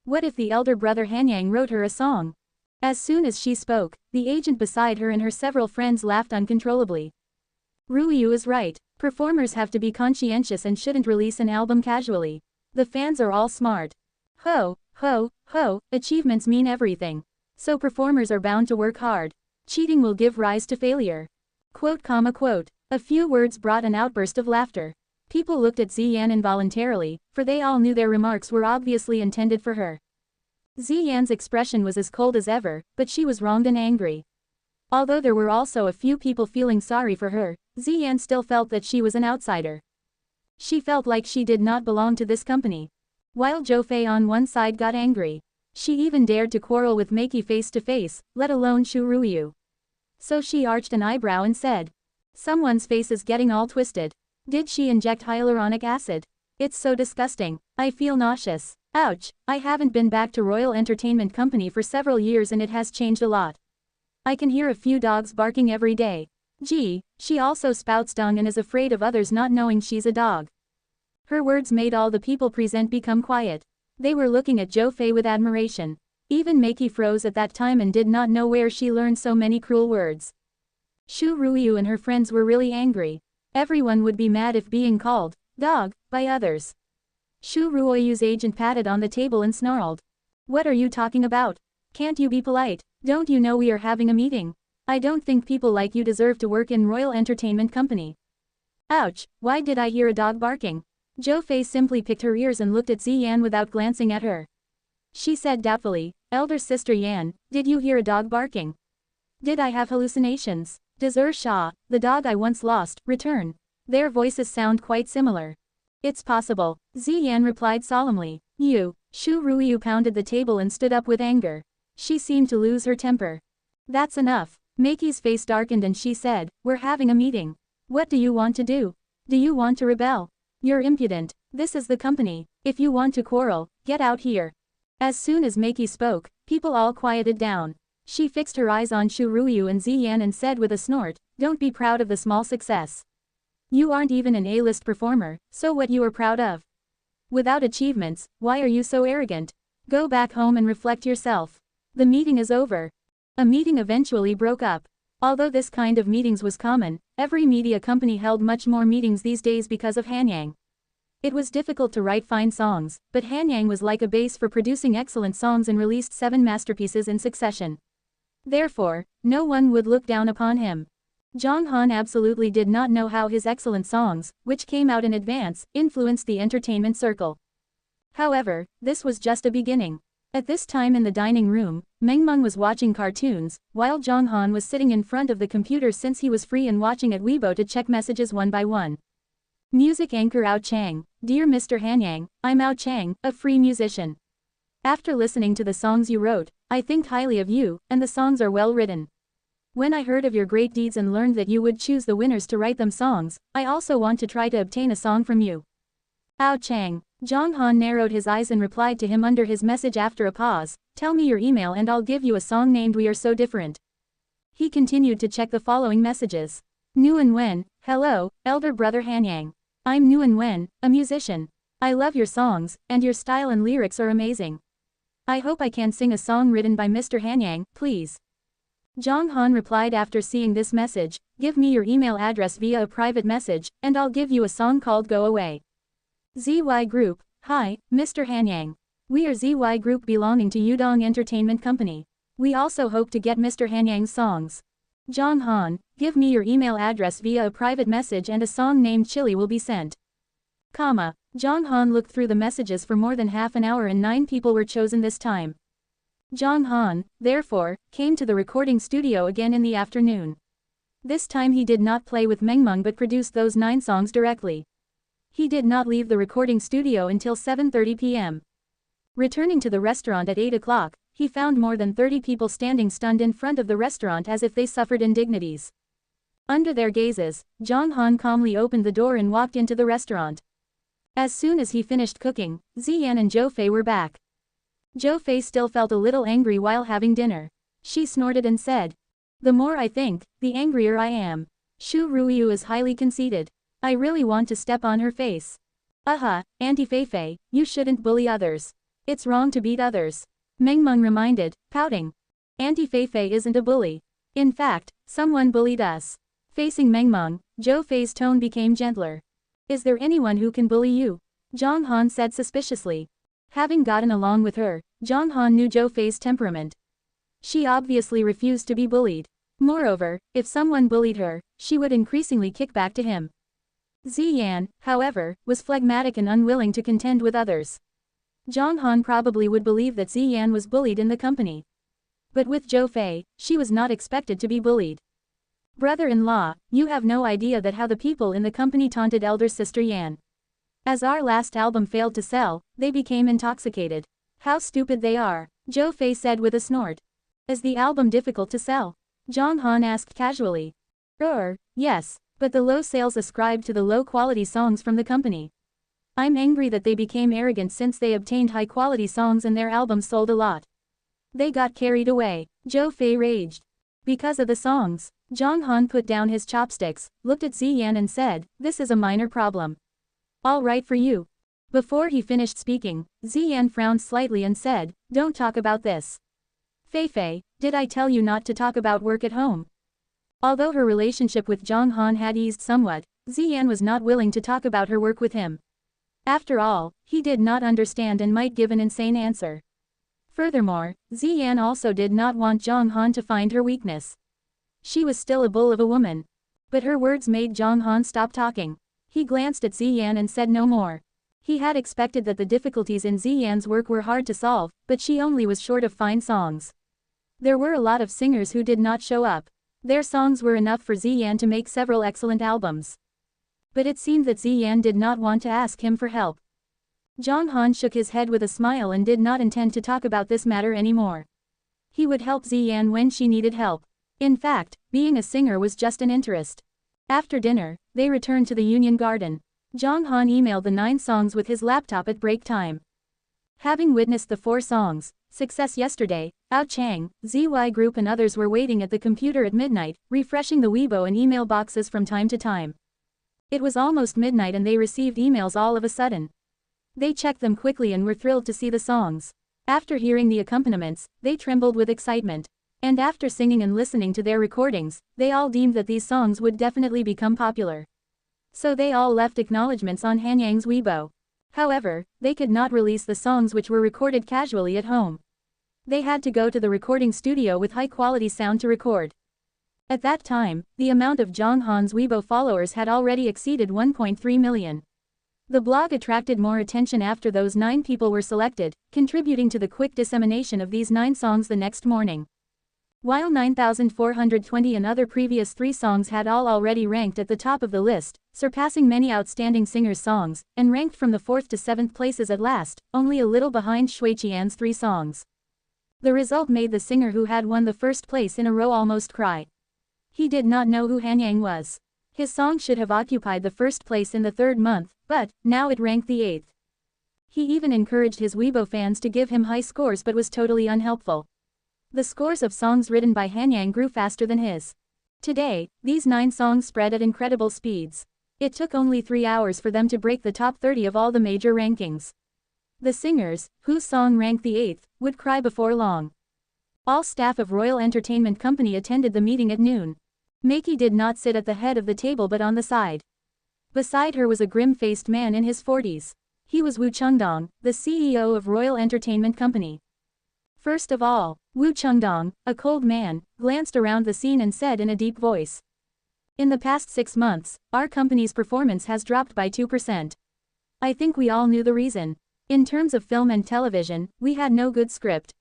What if the elder brother Hanyang wrote her a song? As soon as she spoke, the agent beside her and her several friends laughed uncontrollably. Ruiyu is right. Performers have to be conscientious and shouldn't release an album casually. The fans are all smart. Ho, achievements mean everything. So performers are bound to work hard. Cheating will give rise to failure. Quote. A few words brought an outburst of laughter. People looked at Ziyan involuntarily, for they all knew their remarks were obviously intended for her. Ziyan's expression was as cold as ever, but she was wronged and angry. Although there were also a few people feeling sorry for her, Ziyan still felt that she was an outsider. She felt like she did not belong to this company. While Zhou Fei on one side got angry. She even dared to quarrel with Meiki face to face, let alone Shu Ruiyu. So she arched an eyebrow and said, "Someone's face is getting all twisted. Did she inject hyaluronic acid? It's so disgusting. I feel nauseous. Ouch, I haven't been back to Royal Entertainment Company for several years and it has changed a lot. I can hear a few dogs barking every day. Gee, she also spouts dung and is afraid of others not knowing she's a dog. Her words made all the people present become quiet. They were looking at Zhou Fei with admiration. Even Maki froze at that time and did not know where she learned so many cruel words. Shu Ruiyu and her friends were really angry. Everyone would be mad if being called dog by others. Shu Ruiyu's agent patted on the table and snarled. What are you talking about? Can't you be polite? Don't you know we are having a meeting? I don't think people like you deserve to work in Royal Entertainment Company. Ouch, why did I hear a dog barking? Zhou Fei simply picked her ears and looked at Zi Yan without glancing at her. She said doubtfully, Elder Sister Yan, did you hear a dog barking? Did I have hallucinations? Does Sha, the dog I once lost, return? Their voices sound quite similar. It's possible, Zi Yan replied solemnly. Shu Ruiyu pounded the table and stood up with anger. She seemed to lose her temper. That's enough. Maki's face darkened and she said, we're having a meeting. What do you want to do? Do you want to rebel? You're impudent. This is the company. If you want to quarrel, get out here. As soon as Maki spoke, people all quieted down. She fixed her eyes on Shu Ruiyu and Zi Yan and said with a snort, don't be proud of the small success. You aren't even an A-list performer, so what you are proud of? Without achievements, why are you so arrogant? Go back home and reflect yourself. The meeting is over. A meeting eventually broke up. Although this kind of meetings was common, every media company held much more meetings these days because of Hanyang. It was difficult to write fine songs, but Hanyang was like a base for producing excellent songs and released 7 masterpieces in succession. Therefore, no one would look down upon him. Zhang Han absolutely did not know how his excellent songs, which came out in advance, influenced the entertainment circle. However, this was just a beginning. At this time in the dining room, Meng Meng was watching cartoons, while Zhang Han was sitting in front of the computer since he was free and watching at Weibo to check messages one by one. Music anchor Ao Chang, Dear Mr. Hanyang, I'm Ao Chang, a free musician. After listening to the songs you wrote, I think highly of you, and the songs are well written. When I heard of your great deeds and learned that you would choose the winners to write them songs, I also want to try to obtain a song from you. Ao Chang. Zhang Han narrowed his eyes and replied to him under his message after a pause, tell me your email and I'll give you a song named We Are So Different. He continued to check the following messages. Nguyen Wen, hello, elder brother Hanyang. I'm Nguyen Wen, a musician. I love your songs, and your style and lyrics are amazing. I hope I can sing a song written by Mr. Hanyang, please. Zhang Han replied after seeing this message, give me your email address via a private message, and I'll give you a song called Go Away. ZY Group, hi, Mr. Hanyang. We are ZY Group belonging to Yudong Entertainment Company. We also hope to get Mr. Hanyang's songs. Zhang Han, give me your email address via a private message and a song named Chili will be sent. Zhang Han looked through the messages for more than half an hour and 9 people were chosen this time. Zhang Han, therefore, came to the recording studio again in the afternoon. This time he did not play with Meng Meng but produced those 9 songs directly. He did not leave the recording studio until 7:30 p.m. Returning to the restaurant at 8 o'clock, he found more than 30 people standing stunned in front of the restaurant as if they suffered indignities. Under their gazes, Zhang Han calmly opened the door and walked into the restaurant. As soon as he finished cooking, Ziyan and Zhou Fei were back. Zhou Fei still felt a little angry while having dinner. She snorted and said, the more I think, the angrier I am. Shu Ruiyu is highly conceited. I really want to step on her face. Auntie Fei, you shouldn't bully others. It's wrong to beat others. Meng Meng reminded, pouting. Auntie Fei isn't a bully. In fact, someone bullied us. Facing Meng Meng, Zhou Fei's tone became gentler. Is there anyone who can bully you? Zhang Han said suspiciously. Having gotten along with her, Zhang Han knew Zhou Fei's temperament. She obviously refused to be bullied. Moreover, if someone bullied her, she would increasingly kick back to him. Ziyan, however, was phlegmatic and unwilling to contend with others. Zhang Han probably would believe that Ziyan was bullied in the company. But with Zhou Fei, she was not expected to be bullied. Brother-in-law, you have no idea that how the people in the company taunted elder sister Yan. As our last album failed to sell, they became intoxicated. How stupid they are, Zhou Fei said with a snort. Is the album difficult to sell? Zhang Han asked casually. Yes, but the low sales ascribed to the low-quality songs from the company. I'm angry that they became arrogant since they obtained high-quality songs and their albums sold a lot. They got carried away, Zhou Fei raged. Because of the songs, Zhang Han put down his chopsticks, looked at Ziyan and said, this is a minor problem. All right for you. Before he finished speaking, Ziyan frowned slightly and said, don't talk about this. Fei, did I tell you not to talk about work at home? Although her relationship with Zhang Han had eased somewhat, Ziyan was not willing to talk about her work with him. After all, he did not understand and might give an insane answer. Furthermore, Ziyan also did not want Zhang Han to find her weakness. She was still a bull of a woman. But her words made Zhang Han stop talking. He glanced at Ziyan and said no more. He had expected that the difficulties in Ziyan's work were hard to solve, but she only was short of fine songs. There were a lot of singers who did not show up. Their songs were enough for Ziyan to make several excellent albums. But it seemed that Ziyan did not want to ask him for help. Zhang Han shook his head with a smile and did not intend to talk about this matter anymore. He would help Ziyan when she needed help. In fact, being a singer was just an interest. After dinner, they returned to the Union Garden. Zhang Han emailed the 9 songs with his laptop at break time. Having witnessed the 4 songs, success yesterday, Ao Chang, ZY Group and others were waiting at the computer at midnight, refreshing the Weibo and email boxes from time to time. It was almost midnight and they received emails all of a sudden. They checked them quickly and were thrilled to see the songs. After hearing the accompaniments, they trembled with excitement. And after singing and listening to their recordings, they all deemed that these songs would definitely become popular. So they all left acknowledgements on Hanyang's Weibo. However, they could not release the songs which were recorded casually at home. They had to go to the recording studio with high-quality sound to record. At that time, the amount of Zhang Han's Weibo followers had already exceeded 1.3 million. The blog attracted more attention after those 9 people were selected, contributing to the quick dissemination of these 9 songs the next morning. While 9,420 and other previous 3 songs had all already ranked at the top of the list, surpassing many outstanding singers' songs, and ranked from the 4th to 7th places at last, only a little behind Shui Qian's 3 songs. The result made the singer who had won the first place in a row almost cry. He did not know who Hanyang was. His song should have occupied the first place in the 3rd month, but now it ranked the 8th. He even encouraged his Weibo fans to give him high scores but was totally unhelpful. The scores of songs written by Hanyang grew faster than his. Today, these 9 songs spread at incredible speeds. It took only 3 hours for them to break the top 30 of all the major rankings. The singers, whose song ranked the 8th, would cry before long. All staff of Royal Entertainment Company attended the meeting at noon. Meiki did not sit at the head of the table but on the side. Beside her was a grim-faced man in his 40s. He was Wu Chengdong, the CEO of Royal Entertainment Company. First of all, Wu Chengdong, a cold man, glanced around the scene and said in a deep voice. In the past 6 months, our company's performance has dropped by 2%. I think we all knew the reason. In terms of film and television, we had no good script.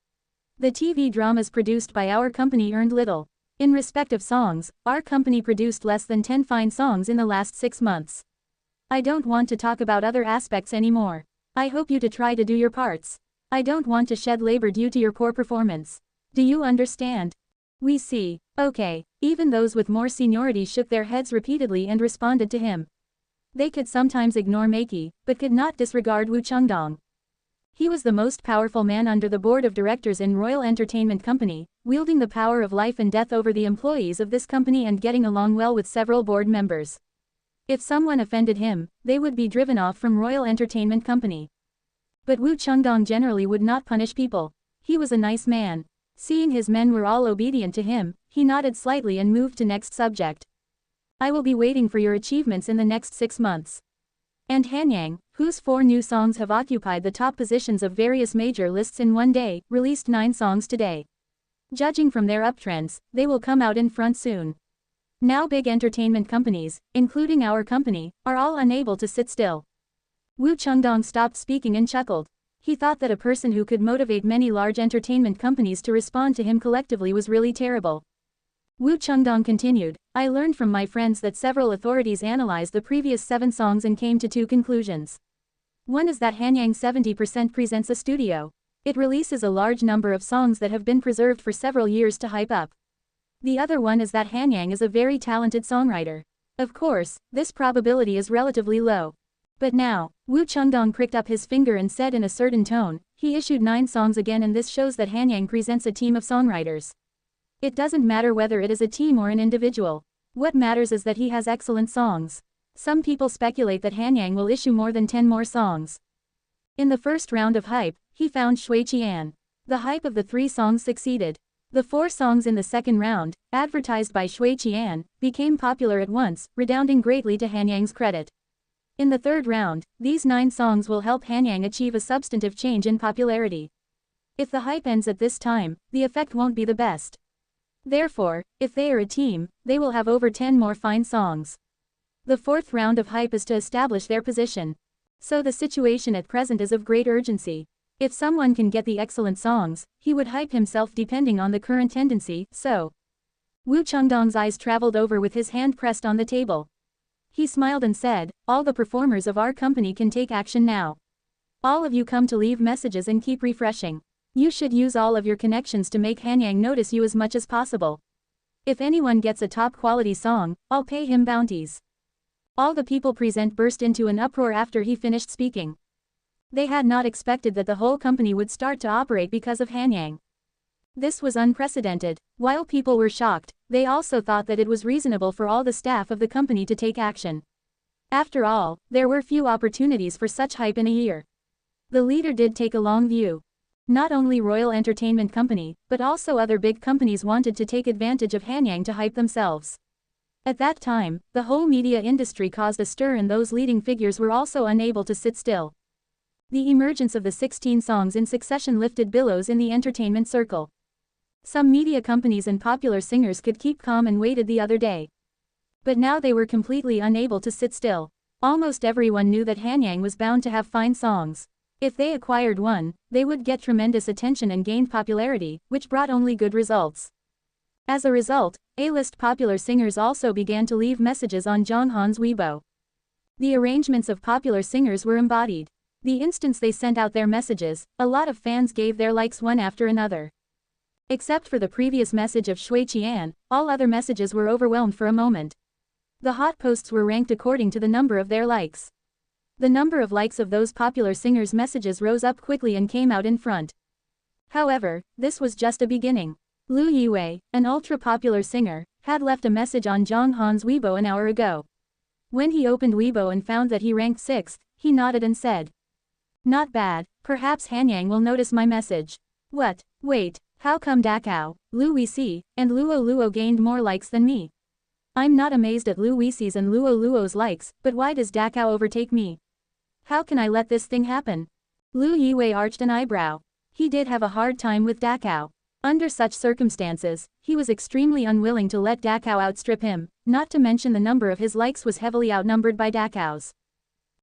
The TV dramas produced by our company earned little. In respect of songs, our company produced less than 10 fine songs in the last 6 months. I don't want to talk about other aspects anymore. I hope you to try to do your parts. I don't want to shed labor due to your poor performance. Do you understand? We see. Okay. Even those with more seniority shook their heads repeatedly and responded to him. They could sometimes ignore Meiki, but could not disregard Wu Chengdong. He was the most powerful man under the board of directors in Royal Entertainment Company, wielding the power of life and death over the employees of this company and getting along well with several board members. If someone offended him, they would be driven off from Royal Entertainment Company. But Wu Chengdong generally would not punish people. He was a nice man. Seeing his men were all obedient to him, he nodded slightly and moved to next subject. I will be waiting for your achievements in the next 6 months. And Hanyang, whose 4 new songs have occupied the top positions of various major lists in one day, released 9 songs today. Judging from their uptrends, they will come out in front soon. Now big entertainment companies, including our company, are all unable to sit still. Wu Chengdong stopped speaking and chuckled. He thought that a person who could motivate many large entertainment companies to respond to him collectively was really terrible. Wu Chengdong continued, I learned from my friends that several authorities analyzed the previous 7 songs and came to 2 conclusions. One is that Hanyang 70% presents a studio. It releases a large number of songs that have been preserved for several years to hype up. The other one is that Hanyang is a very talented songwriter. Of course, this probability is relatively low. But now, Wu Chengdong pricked up his finger and said in a certain tone, he issued 9 songs again and this shows that Hanyang presents a team of songwriters. It doesn't matter whether it is a team or an individual. What matters is that he has excellent songs. Some people speculate that Hanyang will issue more than 10 more songs. In the first round of hype, he found Shui Qian. The hype of the 3 songs succeeded. The 4 songs in the second round, advertised by Shui Qian, became popular at once, redounding greatly to Hanyang's credit. In the third round, these 9 songs will help Hanyang achieve a substantive change in popularity. If the hype ends at this time, the effect won't be the best. Therefore, if they are a team, they will have over 10 more fine songs. The fourth round of hype is to establish their position. So the situation at present is of great urgency. If someone can get the excellent songs, he would hype himself depending on the current tendency, so. Wu Chengdong's eyes traveled over with his hand pressed on the table. He smiled and said, all the performers of our company can take action now. All of you come to leave messages and keep refreshing. You should use all of your connections to make Hanyang notice you as much as possible. If anyone gets a top quality song, I'll pay him bounties. All the people present burst into an uproar after he finished speaking. They had not expected that the whole company would start to operate because of Hanyang. This was unprecedented. While people were shocked, they also thought that it was reasonable for all the staff of the company to take action. After all, there were few opportunities for such hype in a year. The leader did take a long view. Not only Royal Entertainment Company, but also other big companies wanted to take advantage of Hanyang to hype themselves. At that time, the whole media industry caused a stir and those leading figures were also unable to sit still. The emergence of the 16 songs in succession lifted billows in the entertainment circle. Some media companies and popular singers could keep calm and waited the other day. But now they were completely unable to sit still. Almost everyone knew that Hanyang was bound to have fine songs. If they acquired one, they would get tremendous attention and gain popularity, which brought only good results. As a result, A-list popular singers also began to leave messages on Zhang Han's Weibo. The arrangements of popular singers were embodied. The instant they sent out their messages, a lot of fans gave their likes one after another. Except for the previous message of Shui Qian, all other messages were overwhelmed for a moment. The hot posts were ranked according to the number of their likes. The number of likes of those popular singers' messages rose up quickly and came out in front. However, this was just a beginning. Lu Yiwei, an ultra-popular singer, had left a message on Zhang Han's Weibo an hour ago. When he opened Weibo and found that he ranked 6th, he nodded and said, "Not bad, perhaps Hanyang will notice my message." What? Wait, how come Dakao, Lu Wixi, and Luo Luo gained more likes than me? I'm not amazed at Lu Wixi's and Luo Luo's likes, but why does Dakao overtake me? How can I let this thing happen? Lu Yiwei arched an eyebrow. He did have a hard time with Dakao. Under such circumstances, he was extremely unwilling to let Dakao outstrip him, not to mention the number of his likes was heavily outnumbered by Dakao's.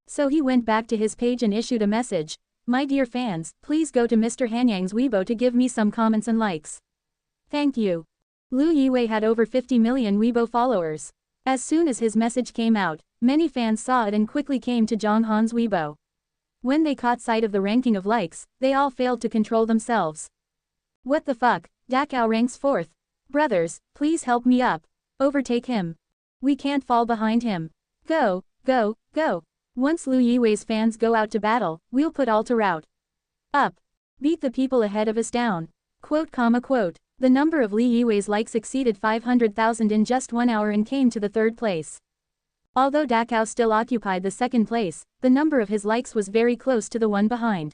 So he went back to his page and issued a message. My dear fans, please go to Mr. Hanyang's Weibo to give me some comments and likes. Thank you. Lu Yiwei had over 50 million Weibo followers. As soon as his message came out, many fans saw it and quickly came to Zhang Han's Weibo. When they caught sight of the ranking of likes, they all failed to control themselves. What the fuck, Dakao ranks 4th. Brothers, please help me up. Overtake him. We can't fall behind him. Go, go, go. Once Lu Yiwei's fans go out to battle, we'll put all to rout. Up. Beat the people ahead of us down. Quote. The number of Lu Yiwei's likes exceeded 500,000 in just 1 hour and came to the 3rd place. Although Dakao still occupied the 2nd place, the number of his likes was very close to the one behind.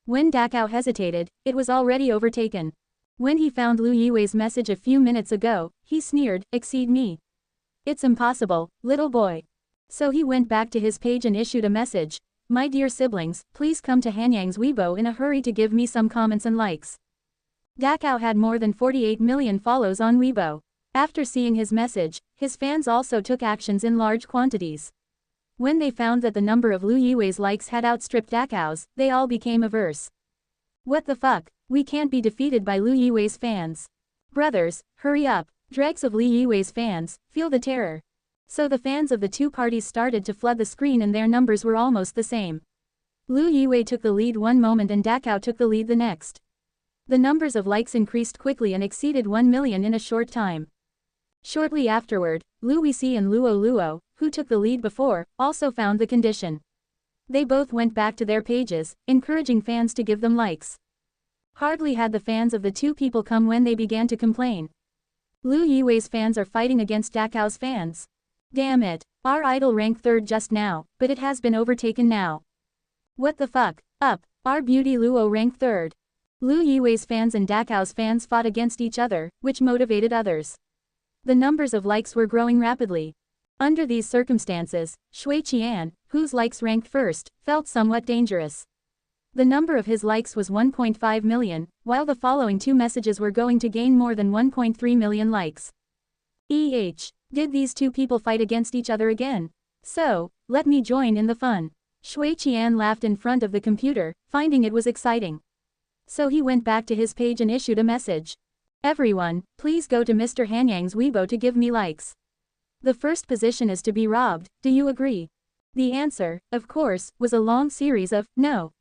When Dakao hesitated, it was already overtaken. When he found Lu Yiwei's message a few minutes ago, he sneered, "Exceed me. It's impossible, little boy." So he went back to his page and issued a message. My dear siblings, please come to Hanyang's Weibo in a hurry to give me some comments and likes. Dakao had more than 48 million follows on Weibo. After seeing his message, his fans also took actions in large quantities. When they found that the number of Lu Yiwei's likes had outstripped Dakao's, they all became averse. What the fuck, we can't be defeated by Lu Yiwei's fans. Brothers, hurry up, dregs of Lu Yiwei's fans, feel the terror. So the fans of the two parties started to flood the screen and their numbers were almost the same. Lu Yiwei took the lead one moment and Dakao took the lead the next. The numbers of likes increased quickly and exceeded 1 million in a short time. Shortly afterward, Lu Wixi and Luo Luo, who took the lead before, also found the condition. They both went back to their pages, encouraging fans to give them likes. Hardly had the fans of the two people come when they began to complain. Lu Yiwei's fans are fighting against Dakao's fans. Damn it, Our idol ranked 3rd just now, but it has been overtaken now. What the fuck? Up. Our beauty Luo ranked 3rd. Lu Yiwei's fans and Dacao's fans fought against each other, which motivated others. The numbers of likes were growing rapidly. Under these circumstances, Shui Qian, whose likes ranked 1st, felt somewhat dangerous. The number of his likes was 1.5 million, while the following 2 messages were going to gain more than 1.3 million likes. Did these 2 people fight against each other again? So, let me join in the fun. Shui Qian laughed in front of the computer, finding it was exciting. So he went back to his page and issued a message. Everyone, please go to Mr. Hanyang's Weibo to give me likes. The first position is to be robbed, do you agree? The answer, of course, was a long series of, no.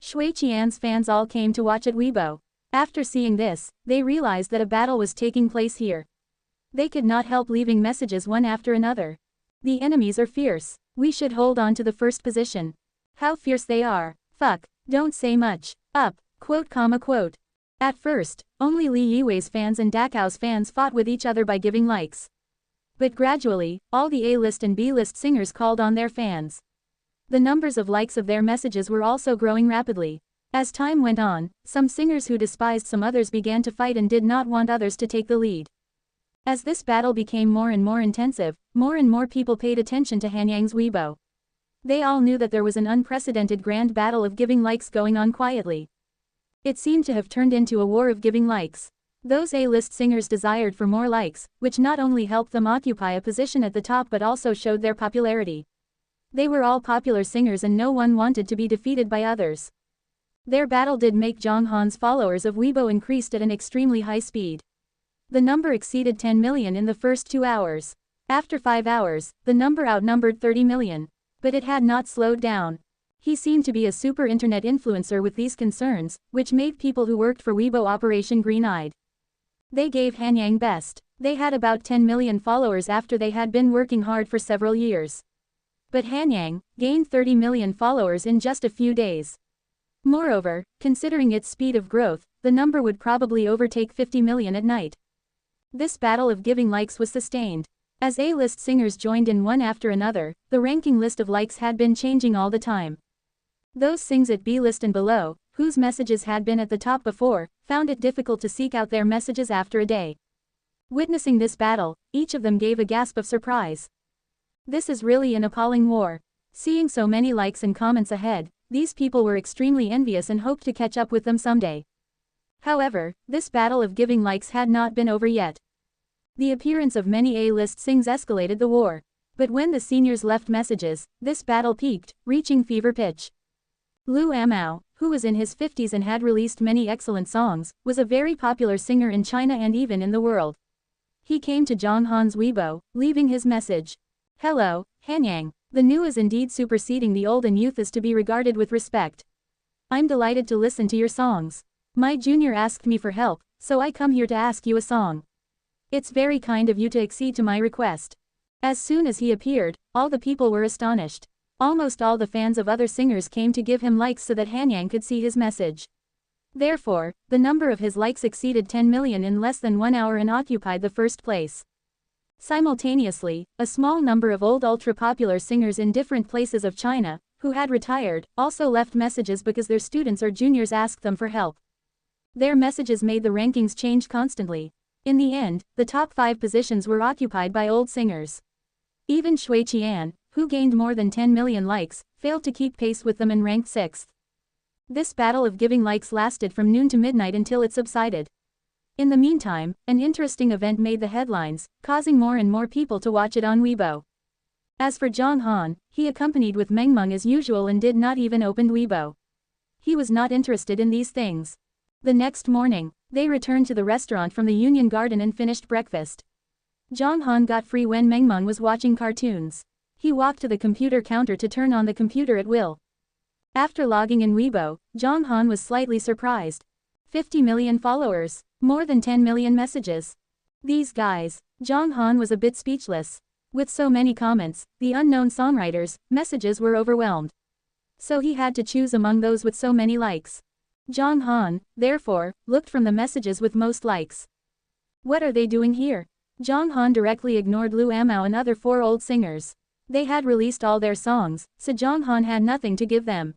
Shui Qian's fans all came to watch at Weibo. After seeing this, they realized that a battle was taking place here. They could not help leaving messages one after another. The enemies are fierce. We should hold on to the first position. How fierce they are. Fuck. Don't say much. Up. Quote. At first, only Li Yiwei's fans and Dacao's fans fought with each other by giving likes. But gradually, all the A-list and B-list singers called on their fans. The numbers of likes of their messages were also growing rapidly. As time went on, some singers who despised some others began to fight and did not want others to take the lead. As this battle became more and more intensive, more and more people paid attention to Hanyang's Weibo. They all knew that there was an unprecedented grand battle of giving likes going on quietly. It seemed to have turned into a war of giving likes. Those A-list singers desired for more likes, which not only helped them occupy a position at the top but also showed their popularity. They were all popular singers and no one wanted to be defeated by others. Their battle did make Zhang Han's followers of Weibo increased at an extremely high speed. The number exceeded 10 million in the first 2 hours. After 5 hours, the number outnumbered 30 million. But it had not slowed down. He seemed to be a super internet influencer with these concerns, which made people who worked for Weibo Operation green-eyed. They gave Hanyang best. They had about 10 million followers after they had been working hard for several years. But Hanyang gained 30 million followers in just a few days. Moreover, considering its speed of growth, the number would probably overtake 50 million at night. This battle of giving likes was sustained. As A-list singers joined in one after another, the ranking list of likes had been changing all the time. Those sings at B-list and below, whose messages had been at the top before, found it difficult to seek out their messages after a day. Witnessing this battle, each of them gave a gasp of surprise. This is really an appalling war. Seeing so many likes and comments ahead, these people were extremely envious and hoped to catch up with them someday. However, this battle of giving likes had not been over yet. The appearance of many A-list sings escalated the war. But when the seniors left messages, this battle peaked, reaching fever pitch. Lu Amao, who was in his 50s and had released many excellent songs, was a very popular singer in China and even in the world. He came to Zhang Han's Weibo, leaving his message. Hello, Hanyang. The new is indeed superseding the old and youth is to be regarded with respect. I'm delighted to listen to your songs. My junior asked me for help, so I come here to ask you a song. It's very kind of you to accede to my request. As soon as he appeared, all the people were astonished. Almost all the fans of other singers came to give him likes so that Hanyang could see his message. Therefore, the number of his likes exceeded 10 million in less than 1 hour and occupied the first place. Simultaneously, a small number of old ultra-popular singers in different places of China, who had retired, also left messages because their students or juniors asked them for help. Their messages made the rankings change constantly. In the end, the top 5 positions were occupied by old singers. Even Shui Qian, who gained more than 10 million likes, failed to keep pace with them and ranked 6th. This battle of giving likes lasted from noon to midnight until it subsided. In the meantime, an interesting event made the headlines, causing more and more people to watch it on Weibo. As for Zhang Han, he accompanied with Meng as usual and did not even open Weibo. He was not interested in these things. The next morning, they returned to the restaurant from the Union Garden and finished breakfast. Zhang Han got free when Meng was watching cartoons. He walked to the computer counter to turn on the computer at will. After logging in Weibo, Zhang Han was slightly surprised. 50 million followers, more than 10 million messages. These guys. Zhang Han was a bit speechless. With so many comments, the unknown songwriters' messages were overwhelmed. So he had to choose among those with so many likes. Zhang Han, therefore, looked from the messages with most likes. What are they doing here? Zhang Han directly ignored Lu Amao and other 4 old singers. They had released all their songs, so Zhang Han had nothing to give them.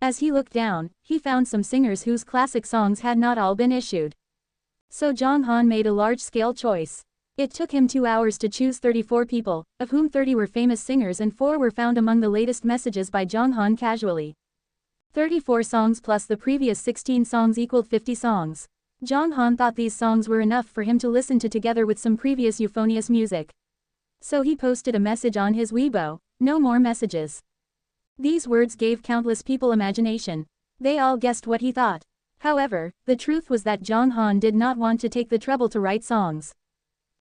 As he looked down, he found some singers whose classic songs had not all been issued. So Zhang Han made a large-scale choice. It took him 2 hours to choose 34 people, of whom 30 were famous singers and 4 were found among the latest messages by Zhang Han casually. 34 songs plus the previous 16 songs equaled 50 songs. Zhang Han thought these songs were enough for him to listen to together with some previous euphonious music. So he posted a message on his Weibo, "No more messages." These words gave countless people imagination. They all guessed what he thought. However, the truth was that Zhang Han did not want to take the trouble to write songs.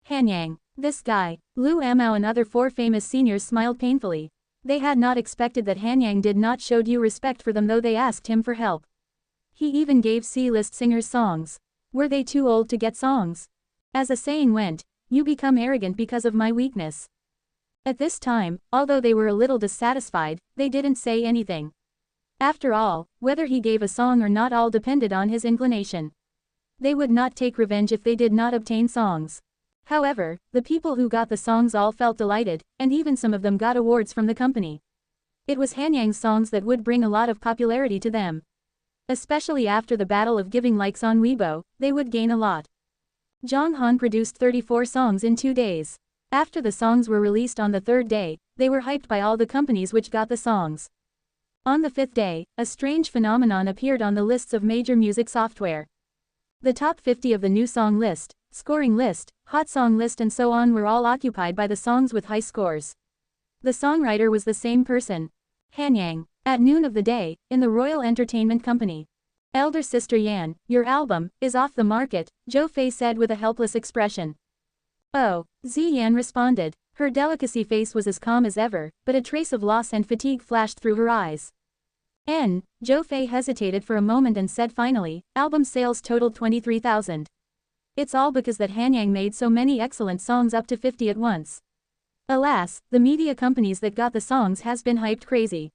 Hanyang, this guy, Liu Amao and other 4 famous seniors smiled painfully. They had not expected that Hanyang did not show due respect for them though they asked him for help. He even gave C-list singers songs. Were they too old to get songs? As a saying went, "You become arrogant because of my weakness." At this time, although they were a little dissatisfied, they didn't say anything. After all, whether he gave a song or not all depended on his inclination. They would not take revenge if they did not obtain songs. However, the people who got the songs all felt delighted, and even some of them got awards from the company. It was Hanyang's songs that would bring a lot of popularity to them. Especially after the battle of giving likes on Weibo, they would gain a lot. Zhang Han produced 34 songs in 2 days. After the songs were released on the 3rd day, they were hyped by all the companies which got the songs. On the 5th day, a strange phenomenon appeared on the lists of major music software. The top 50 of the new song list, scoring list, hot song list and so on were all occupied by the songs with high scores. The songwriter was the same person. Hanyang. At noon of the day, in the Royal Entertainment Company. "Elder sister Yan, your album is off the market," Zhou Fei said with a helpless expression. "Oh," Ziyan responded. Her delicacy face was as calm as ever, but a trace of loss and fatigue flashed through her eyes. Zhou Fei hesitated for a moment and said finally, "Album sales totaled 23,000. It's all because that Hanyang made so many excellent songs up to 50 at once. Alas, the media companies that got the songs has been hyped crazy.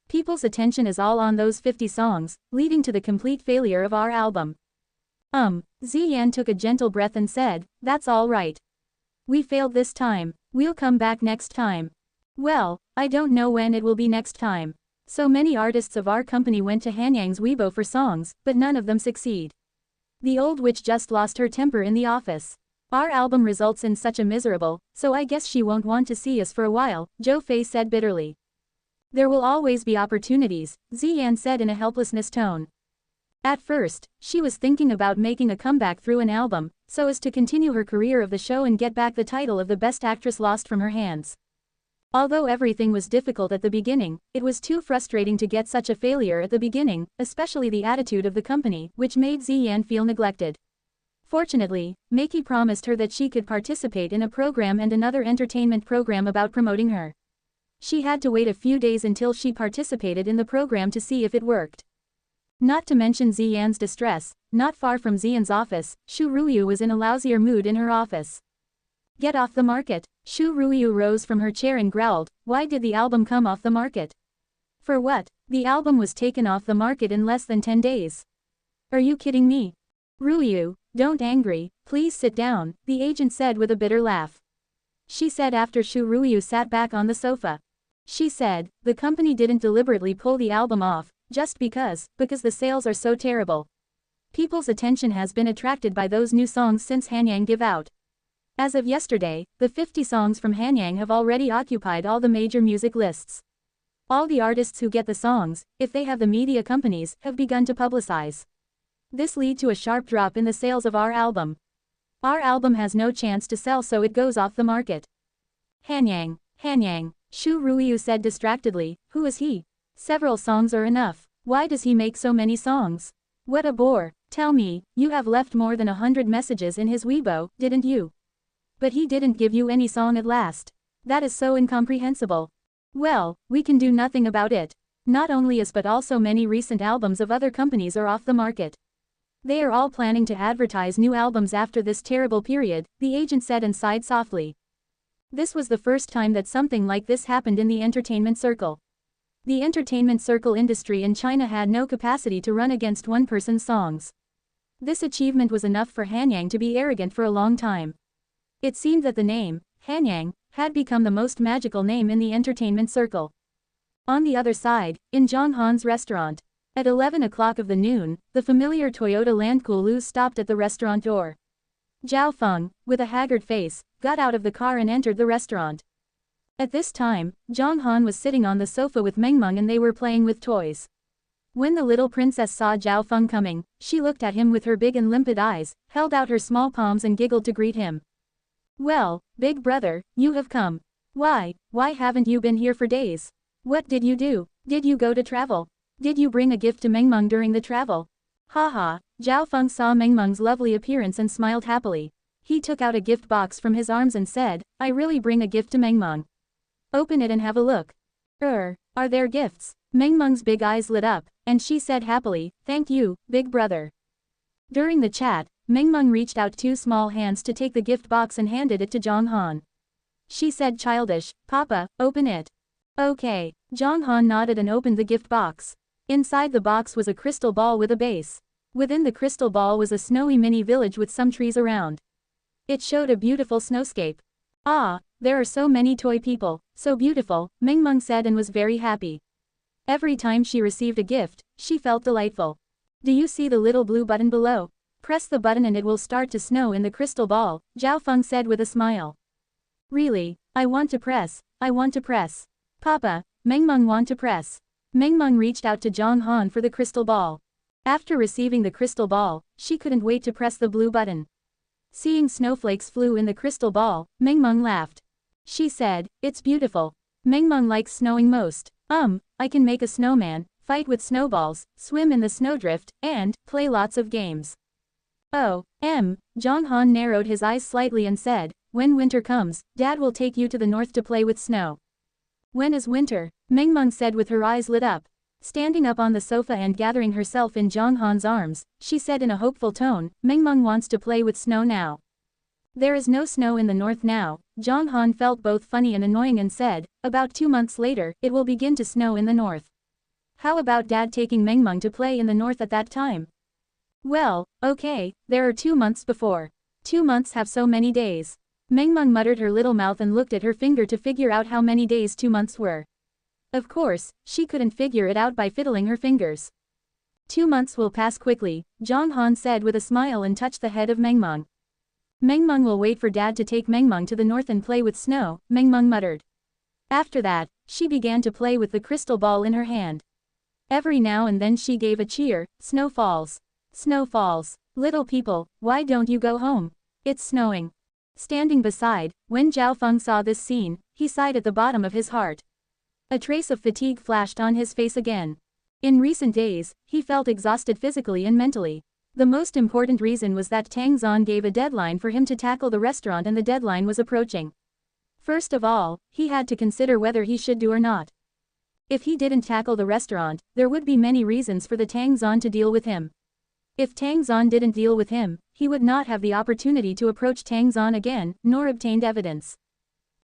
People's attention is all on those 50 songs, leading to the complete failure of our album." Ziyan took a gentle breath and said, "That's all right. We failed this time, we'll come back next time." Well, I don't know when it will be next time. So many artists of our company went to Hanyang's Weibo for songs, but none of them succeed. The old witch just lost her temper in the office. Our album results in such a miserable, so I guess she won't want to see us for a while, Zhou Fei said bitterly. "There will always be opportunities," Ziyan said in a helplessness tone. At first, she was thinking about making a comeback through an album, so as to continue her career of the show and get back the title of the best actress lost from her hands. Although everything was difficult at the beginning, it was too frustrating to get such a failure at the beginning, especially the attitude of the company, which made Ziyan feel neglected. Fortunately, Maki promised her that she could participate in a program and another entertainment program about promoting her. She had to wait a few days until she participated in the program to see if it worked. Not to mention Ziyan's distress, not far from Ziyan's office, Xu Ruyu was in a lousier mood in her office. "Get off the market." Xu Ruyu rose from her chair and growled, "Why did the album come off the market?" "For what? The album was taken off the market in less than 10 days. Are you kidding me?" "Ruyu, don't angry, please sit down," the agent said with a bitter laugh. She said after Xu Ruyu sat back on the sofa. She said, "The company didn't deliberately pull the album off, just because the sales are so terrible. People's attention has been attracted by those new songs since Hanyang give out. As of yesterday, the 50 songs from Hanyang have already occupied all the major music lists. All the artists who get the songs, if they have the media companies, have begun to publicize. This lead to a sharp drop in the sales of our album. Our album has no chance to sell, so it goes off the market." Hanyang, Xu Ruyu said distractedly, "Who is he? Several songs are enough. Why does he make so many songs? What a bore. Tell me, you have left more than 100 messages in his Weibo, didn't you? But he didn't give you any song at last. That is so incomprehensible." "Well, we can do nothing about it. Not only us but also many recent albums of other companies are off the market. They are all planning to advertise new albums after this terrible period," the agent said and sighed softly. This was the first time that something like this happened in the entertainment circle. The entertainment circle industry in China had no capacity to run against one person's songs. This achievement was enough for Hanyang to be arrogant for a long time. It seemed that the name, Hanyang, had become the most magical name in the entertainment circle. On the other side, in Zhang Han's restaurant, at 11 o'clock of the noon, the familiar Toyota Land Cruiser stopped at the restaurant door. Zhao Feng, with a haggard face, got out of the car and entered the restaurant. At this time, Zhang Han was sitting on the sofa with Meng Meng and they were playing with toys. When the little princess saw Zhao Feng coming, she looked at him with her big and limpid eyes, held out her small palms and giggled to greet him. "Well, big brother, you have come. Why haven't you been here for days? What did you do? Did you go to travel? Did you bring a gift to Meng Meng during the travel?" Haha, Zhao Feng saw Meng Meng's lovely appearance and smiled happily. He took out a gift box from his arms and said, "I really bring a gift to Meng Meng. Open it and have a look." Are there gifts? Meng Meng's big eyes lit up, and she said happily, "Thank you, big brother." During the chat, Meng Meng reached out two small hands to take the gift box and handed it to Zhang Han. She said childish, "Papa, open it." "Okay." Zhang Han nodded and opened the gift box. Inside the box was a crystal ball with a base. Within the crystal ball was a snowy mini village with some trees around. It showed a beautiful snowscape. "Ah, there are so many toy people, so beautiful," Meng Meng said and was very happy. Every time she received a gift, she felt delightful. "Do you see the little blue button below? Press the button and it will start to snow in the crystal ball," Zhao Feng said with a smile. "Really? I want to press. Papa, Meng Meng want to press." Meng Meng reached out to Zhang Han for the crystal ball. After receiving the crystal ball, she couldn't wait to press the blue button. Seeing snowflakes flew in the crystal ball, Meng Meng laughed. She said, "It's beautiful. Meng Meng likes snowing most. I can make a snowman, fight with snowballs, swim in the snowdrift, and play lots of games." Zhang Han narrowed his eyes slightly and said, "When winter comes, Dad will take you to the north to play with snow." "When is winter?" Meng Meng said with her eyes lit up. Standing up on the sofa and gathering herself in Zhang Han's arms, she said in a hopeful tone, "Meng Meng wants to play with snow now." "There is no snow in the north now." Zhang Han felt both funny and annoying and said, "About 2 months later, it will begin to snow in the north. How about Dad taking Meng Meng to play in the north at that time?" "Well, okay, there are 2 months before. 2 months have so many days." Meng Meng muttered her little mouth and looked at her finger to figure out how many days 2 months were. Of course, she couldn't figure it out by fiddling her fingers. 2 months will pass quickly, Zhang Han said with a smile and touched the head of Meng Meng. "Meng Meng will wait for Dad to take Meng Meng to the north and play with snow," Meng Meng muttered. After that, she began to play with the crystal ball in her hand. Every now and then she gave a cheer, "Snow falls. Snow falls. Little people, why don't you go home? It's snowing." Standing beside, when Zhao Feng saw this scene, he sighed at the bottom of his heart. A trace of fatigue flashed on his face again. In recent days, he felt exhausted physically and mentally. The most important reason was that Tang Zan gave a deadline for him to tackle the restaurant and the deadline was approaching. First of all, he had to consider whether he should do or not. If he didn't tackle the restaurant, there would be many reasons for the Tang Zan to deal with him. If Tang Zan didn't deal with him, he would not have the opportunity to approach Tang Zan again, nor obtained evidence.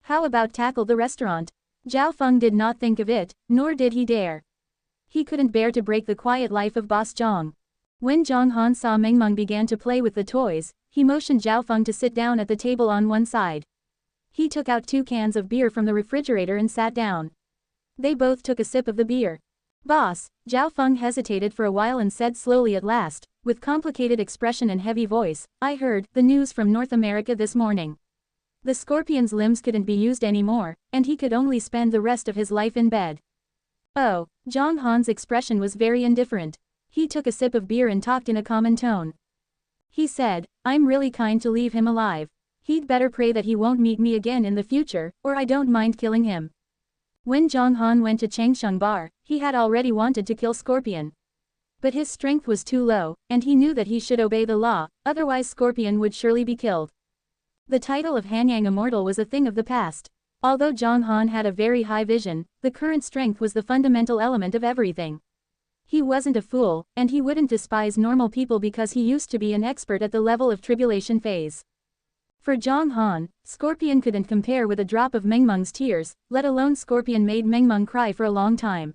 How about tackle the restaurant? Zhao Feng did not think of it, nor did he dare. He couldn't bear to break the quiet life of Boss Zhang. When Zhang Han saw Meng Meng began to play with the toys, he motioned Zhao Feng to sit down at the table on one side. He took out 2 cans of beer from the refrigerator and sat down. They both took a sip of the beer. "Boss," Zhao Feng hesitated for a while and said slowly at last, with complicated expression and heavy voice, "I heard the news from North America this morning. The scorpion's limbs couldn't be used anymore, and he could only spend the rest of his life in bed." "Oh." Zhang Han's expression was very indifferent. He took a sip of beer and talked in a common tone. He said, "I'm really kind to leave him alive. He'd better pray that he won't meet me again in the future, or I don't mind killing him." When Zhang Han went to Changsheng Bar, he had already wanted to kill Scorpion. But his strength was too low, and he knew that he should obey the law, otherwise Scorpion would surely be killed. The title of Hanyang Immortal was a thing of the past. Although Zhang Han had a very high vision, the current strength was the fundamental element of everything. He wasn't a fool, and he wouldn't despise normal people because he used to be an expert at the level of tribulation phase. For Zhang Han, Scorpion couldn't compare with a drop of Meng Meng's tears, let alone Scorpion made Meng Meng cry for a long time.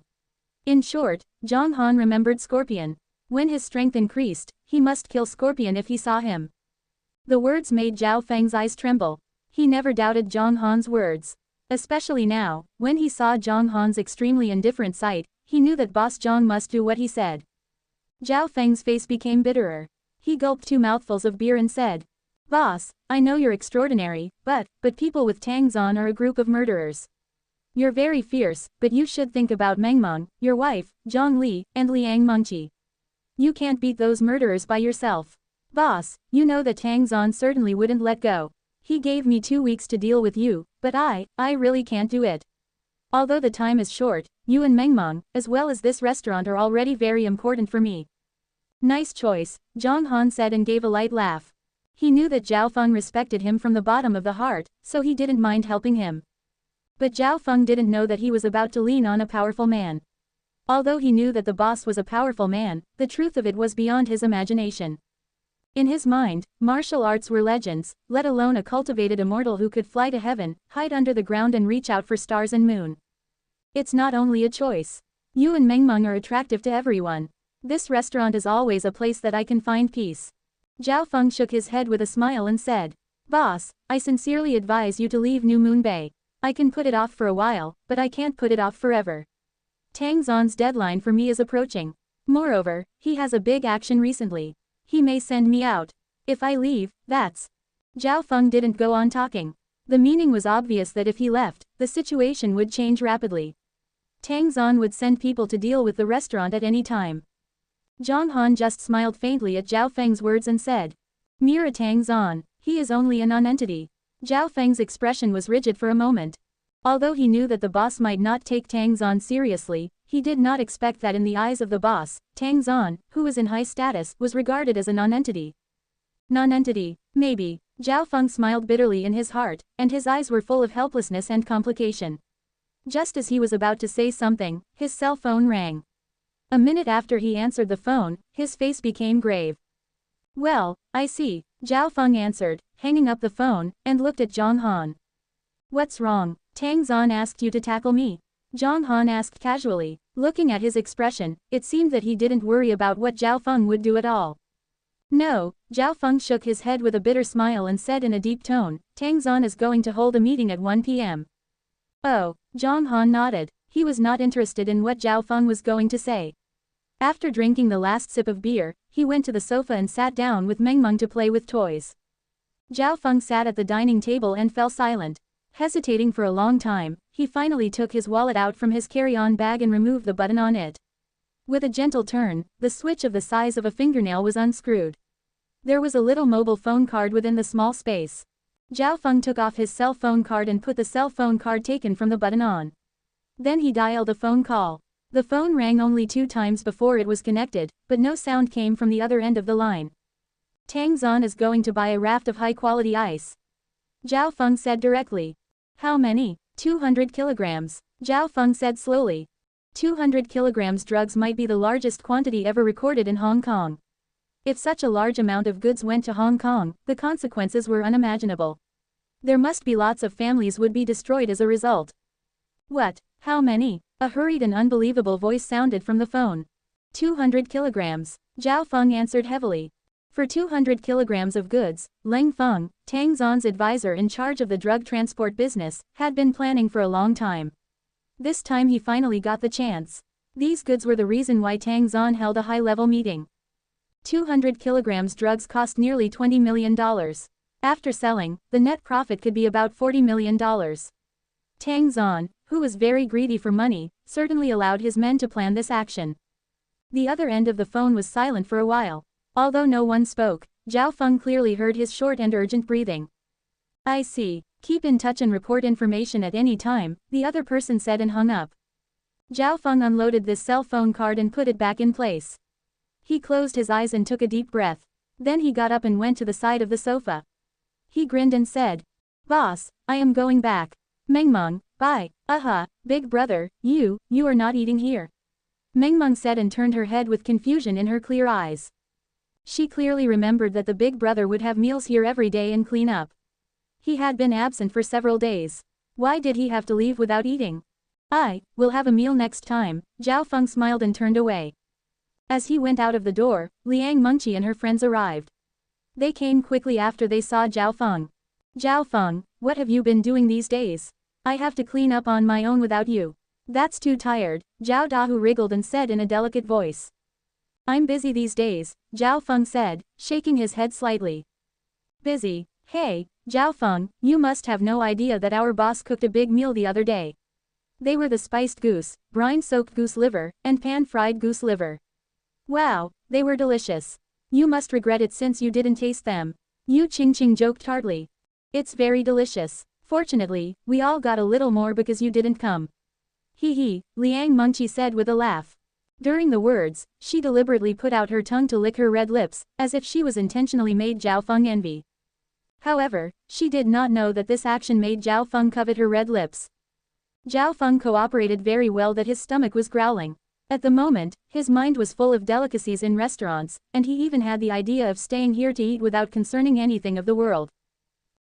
In short, Zhang Han remembered Scorpion. When his strength increased, he must kill Scorpion if he saw him. The words made Zhao Feng's eyes tremble. He never doubted Zhang Han's words. Especially now, when he saw Zhang Han's extremely indifferent sight, he knew that Boss Zhang must do what he said. Zhao Feng's face became bitterer. He gulped 2 mouthfuls of beer and said, "Boss, I know you're extraordinary, but people with tangs on are a group of murderers. You're very fierce, but you should think about Mengmeng, your wife, Zhang Li, and Liang Mengqi. You can't beat those murderers by yourself. Boss, you know that tangs on certainly wouldn't let go. He gave me 2 weeks to deal with you, but I really can't do it. Although the time is short, you and Mengmeng, as well as this restaurant are already very important for me." "Nice choice," Zhang Han said and gave a light laugh. He knew that Zhao Feng respected him from the bottom of the heart, so he didn't mind helping him. But Zhao Feng didn't know that he was about to lean on a powerful man. Although he knew that the boss was a powerful man, the truth of it was beyond his imagination. In his mind, martial arts were legends, let alone a cultivated immortal who could fly to heaven, hide under the ground and reach out for stars and moon. It's not only a choice. You and Mengmeng are attractive to everyone. This restaurant is always a place that I can find peace." Zhao Feng shook his head with a smile and said, "Boss, I sincerely advise you to leave New Moon Bay. I can put it off for a while, but I can't put it off forever. Tang Zon's deadline for me is approaching. Moreover, he has a big action recently. He may send me out. If I leave, that's..." Zhao Feng didn't go on talking. The meaning was obvious that if he left, the situation would change rapidly. Tang Zon would send people to deal with the restaurant at any time. Zhang Han just smiled faintly at Zhao Feng's words and said, "Mira Tang Zon, he is only a non-entity." Zhao Feng's expression was rigid for a moment. Although he knew that the boss might not take Tang Zon seriously, he did not expect that in the eyes of the boss, Tang Zon, who was in high status, was regarded as a non-entity. Non-entity, maybe. Zhao Feng smiled bitterly in his heart, and his eyes were full of helplessness and complication. Just as he was about to say something, his cell phone rang. A minute after he answered the phone, his face became grave. "Well, I see," Zhao Feng answered, hanging up the phone, and looked at Zhang Han. "What's wrong? Tang Zon asked you to tackle me?" Zhang Han asked casually. Looking at his expression, it seemed that he didn't worry about what Zhao Feng would do at all. "No," Zhao Feng shook his head with a bitter smile and said in a deep tone, "Tang Zon is going to hold a meeting at 1 p.m. "Oh," Zhang Han nodded. He was not interested in what Zhao Feng was going to say. After drinking the last sip of beer, he went to the sofa and sat down with Mengmeng to play with toys. Zhao Feng sat at the dining table and fell silent. Hesitating for a long time, he finally took his wallet out from his carry-on bag and removed the button on it. With a gentle turn, the switch of the size of a fingernail was unscrewed. There was a little mobile phone card within the small space. Zhao Feng took off his cell phone card and put the cell phone card taken from the button on. Then he dialed a phone call. The phone rang only 2 times before it was connected, but no sound came from the other end of the line. "Tang Zon is going to buy a raft of high-quality ice," Zhao Feng said directly. "How many?" 200 kilograms, Zhao Feng said slowly. 200 kilograms drugs might be the largest quantity ever recorded in Hong Kong. If such a large amount of goods went to Hong Kong, the consequences were unimaginable. There must be lots of families would be destroyed as a result. "What? How many?" A hurried and unbelievable voice sounded from the phone. 200 kilograms, Zhao Feng answered heavily. For 200 kilograms of goods, Leng Feng, Tang Zon's advisor in charge of the drug transport business, had been planning for a long time. This time he finally got the chance. These goods were the reason why Tang Zon held a high-level meeting. 200 kilograms drugs cost nearly $20 million. After selling, the net profit could be about $40 million. Tang Zon, who was very greedy for money, certainly allowed his men to plan this action. The other end of the phone was silent for a while. Although no one spoke, Zhao Feng clearly heard his short and urgent breathing. "I see. Keep in touch and report information at any time," the other person said and hung up. Zhao Feng unloaded this cell phone card and put it back in place. He closed his eyes and took a deep breath. Then he got up and went to the side of the sofa. He grinned and said, "Boss, I am going back. Mengmeng, bye." Big brother, you are not eating here," Mengmeng said and turned her head with confusion in her clear eyes. She clearly remembered that the big brother would have meals here every day and clean up. He had been absent for several days. Why did he have to leave without eating? "I will have a meal next time," Zhao Feng smiled and turned away. As he went out of the door, Liang Mengqi and her friends arrived. They came quickly after they saw Zhao Feng. "Zhao Feng, What have you been doing these days? I have to clean up on my own without you. That's too tired, Zhao Dahu wriggled and said in a delicate voice. I'm busy these days, Zhao Feng said, shaking his head slightly. Busy? Hey, Zhao Feng, you must have no idea that our boss cooked a big meal the other day. They were the spiced goose, brine-soaked goose liver, and pan-fried goose liver. Wow, they were delicious. You must regret it since you didn't taste them. Yu Qingqing joked tartly. It's very delicious. Fortunately, we all got a little more because you didn't come. Hee hee, Liang Mengqi said with a laugh. During the words, she deliberately put out her tongue to lick her red lips, as if she was intentionally made Zhao Feng envy. However, she did not know that this action made Zhao Feng covet her red lips. Zhao Feng cooperated very well that his stomach was growling. At the moment, his mind was full of delicacies in restaurants, and he even had the idea of staying here to eat without concerning anything of the world.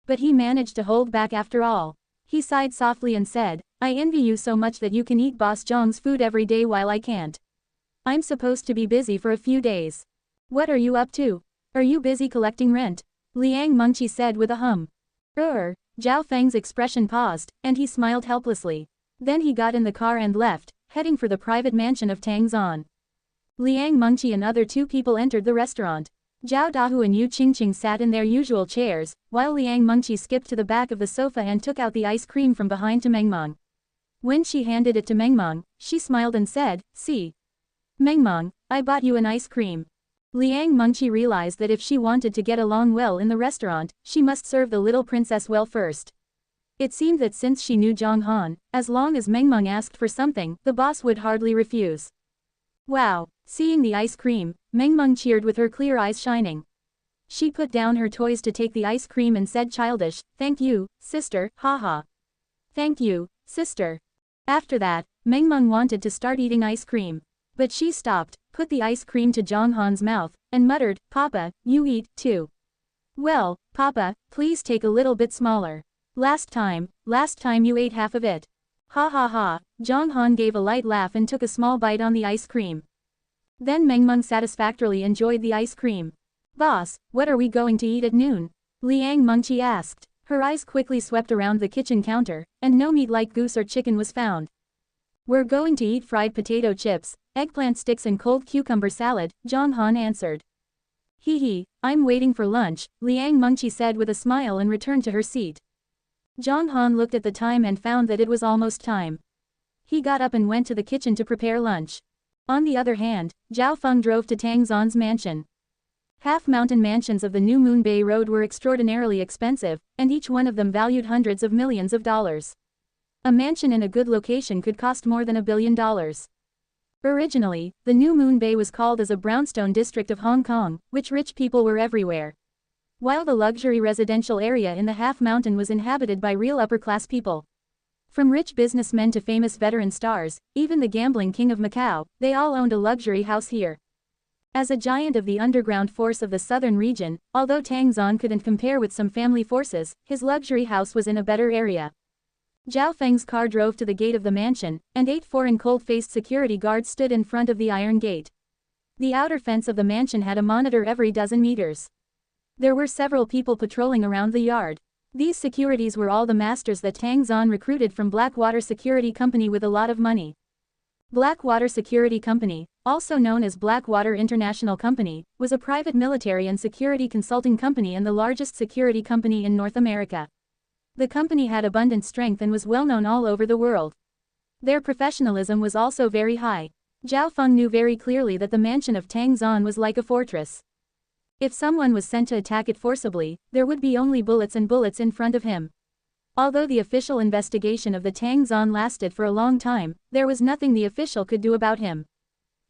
But he managed to hold back after all. He sighed softly and said, I envy you so much that you can eat Boss Zhang's food every day while I can't. I'm supposed to be busy for a few days. What are you up to? Are you busy collecting rent? Liang Mengqi said with a hum. Zhao Feng's expression paused, and he smiled helplessly. Then he got in the car and left, heading for the private mansion of Tang Zan. Liang Mengqi and other two people entered the restaurant. Zhao Dahu and Yu Qingqing sat in their usual chairs, while Liang Mengqi skipped to the back of the sofa and took out the ice cream from behind to Mengmeng. When she handed it to Mengmeng, she smiled and said, see. Mengmeng, I bought you an ice cream. Liang Mengqi realized that if she wanted to get along well in the restaurant, she must serve the little princess well first. It seemed that since she knew Zhang Han, as long as Mengmeng asked for something, the boss would hardly refuse. Wow, seeing the ice cream, Mengmeng cheered with her clear eyes shining. She put down her toys to take the ice cream and said childish, thank you, sister, haha. Thank you, sister. After that, Mengmeng wanted to start eating ice cream. But she stopped, put the ice cream to Zhang Han's mouth, and muttered, Papa, you eat, too. Well, Papa, please take a little bit smaller. Last time you ate half of it. Ha ha ha, Zhang Han gave a light laugh and took a small bite on the ice cream. Then Mengmeng satisfactorily enjoyed the ice cream. Boss, what are we going to eat at noon? Liang Mengqi asked. Her eyes quickly swept around the kitchen counter, and no meat like goose or chicken was found. We're going to eat fried potato chips, eggplant sticks and cold cucumber salad, Zhang Han answered. Hee hee, I'm waiting for lunch, Liang Mengqi said with a smile and returned to her seat. Zhang Han looked at the time and found that it was almost time. He got up and went to the kitchen to prepare lunch. On the other hand, Zhao Feng drove to Tang Zan's mansion. Half-mountain mansions of the New Moon Bay Road were extraordinarily expensive, and each one of them valued hundreds of millions of dollars. A mansion in a good location could cost more than $1 billion. Originally, the New Moon Bay was called as a brownstone district of Hong Kong, which rich people were everywhere. While the luxury residential area in the half-mountain was inhabited by real upper-class people. From rich businessmen to famous veteran stars, even the gambling king of Macau, they all owned a luxury house here. As a giant of the underground force of the southern region, although Tang Zan couldn't compare with some family forces, his luxury house was in a better area. Zhao Feng's car drove to the gate of the mansion, and 8 foreign cold-faced security guards stood in front of the iron gate. The outer fence of the mansion had a monitor every dozen meters. There were several people patrolling around the yard. These securities were all the masters that Tang Zan recruited from Blackwater Security Company with a lot of money. Blackwater Security Company, also known as Blackwater International Company, was a private military and security consulting company and the largest security company in North America. The company had abundant strength and was well known all over the world. Their professionalism was also very high. Zhao Feng knew very clearly that the mansion of Tang Zan was like a fortress. If someone was sent to attack it forcibly, there would be only bullets and bullets in front of him. Although the official investigation of the Tang Zan lasted for a long time, there was nothing the official could do about him.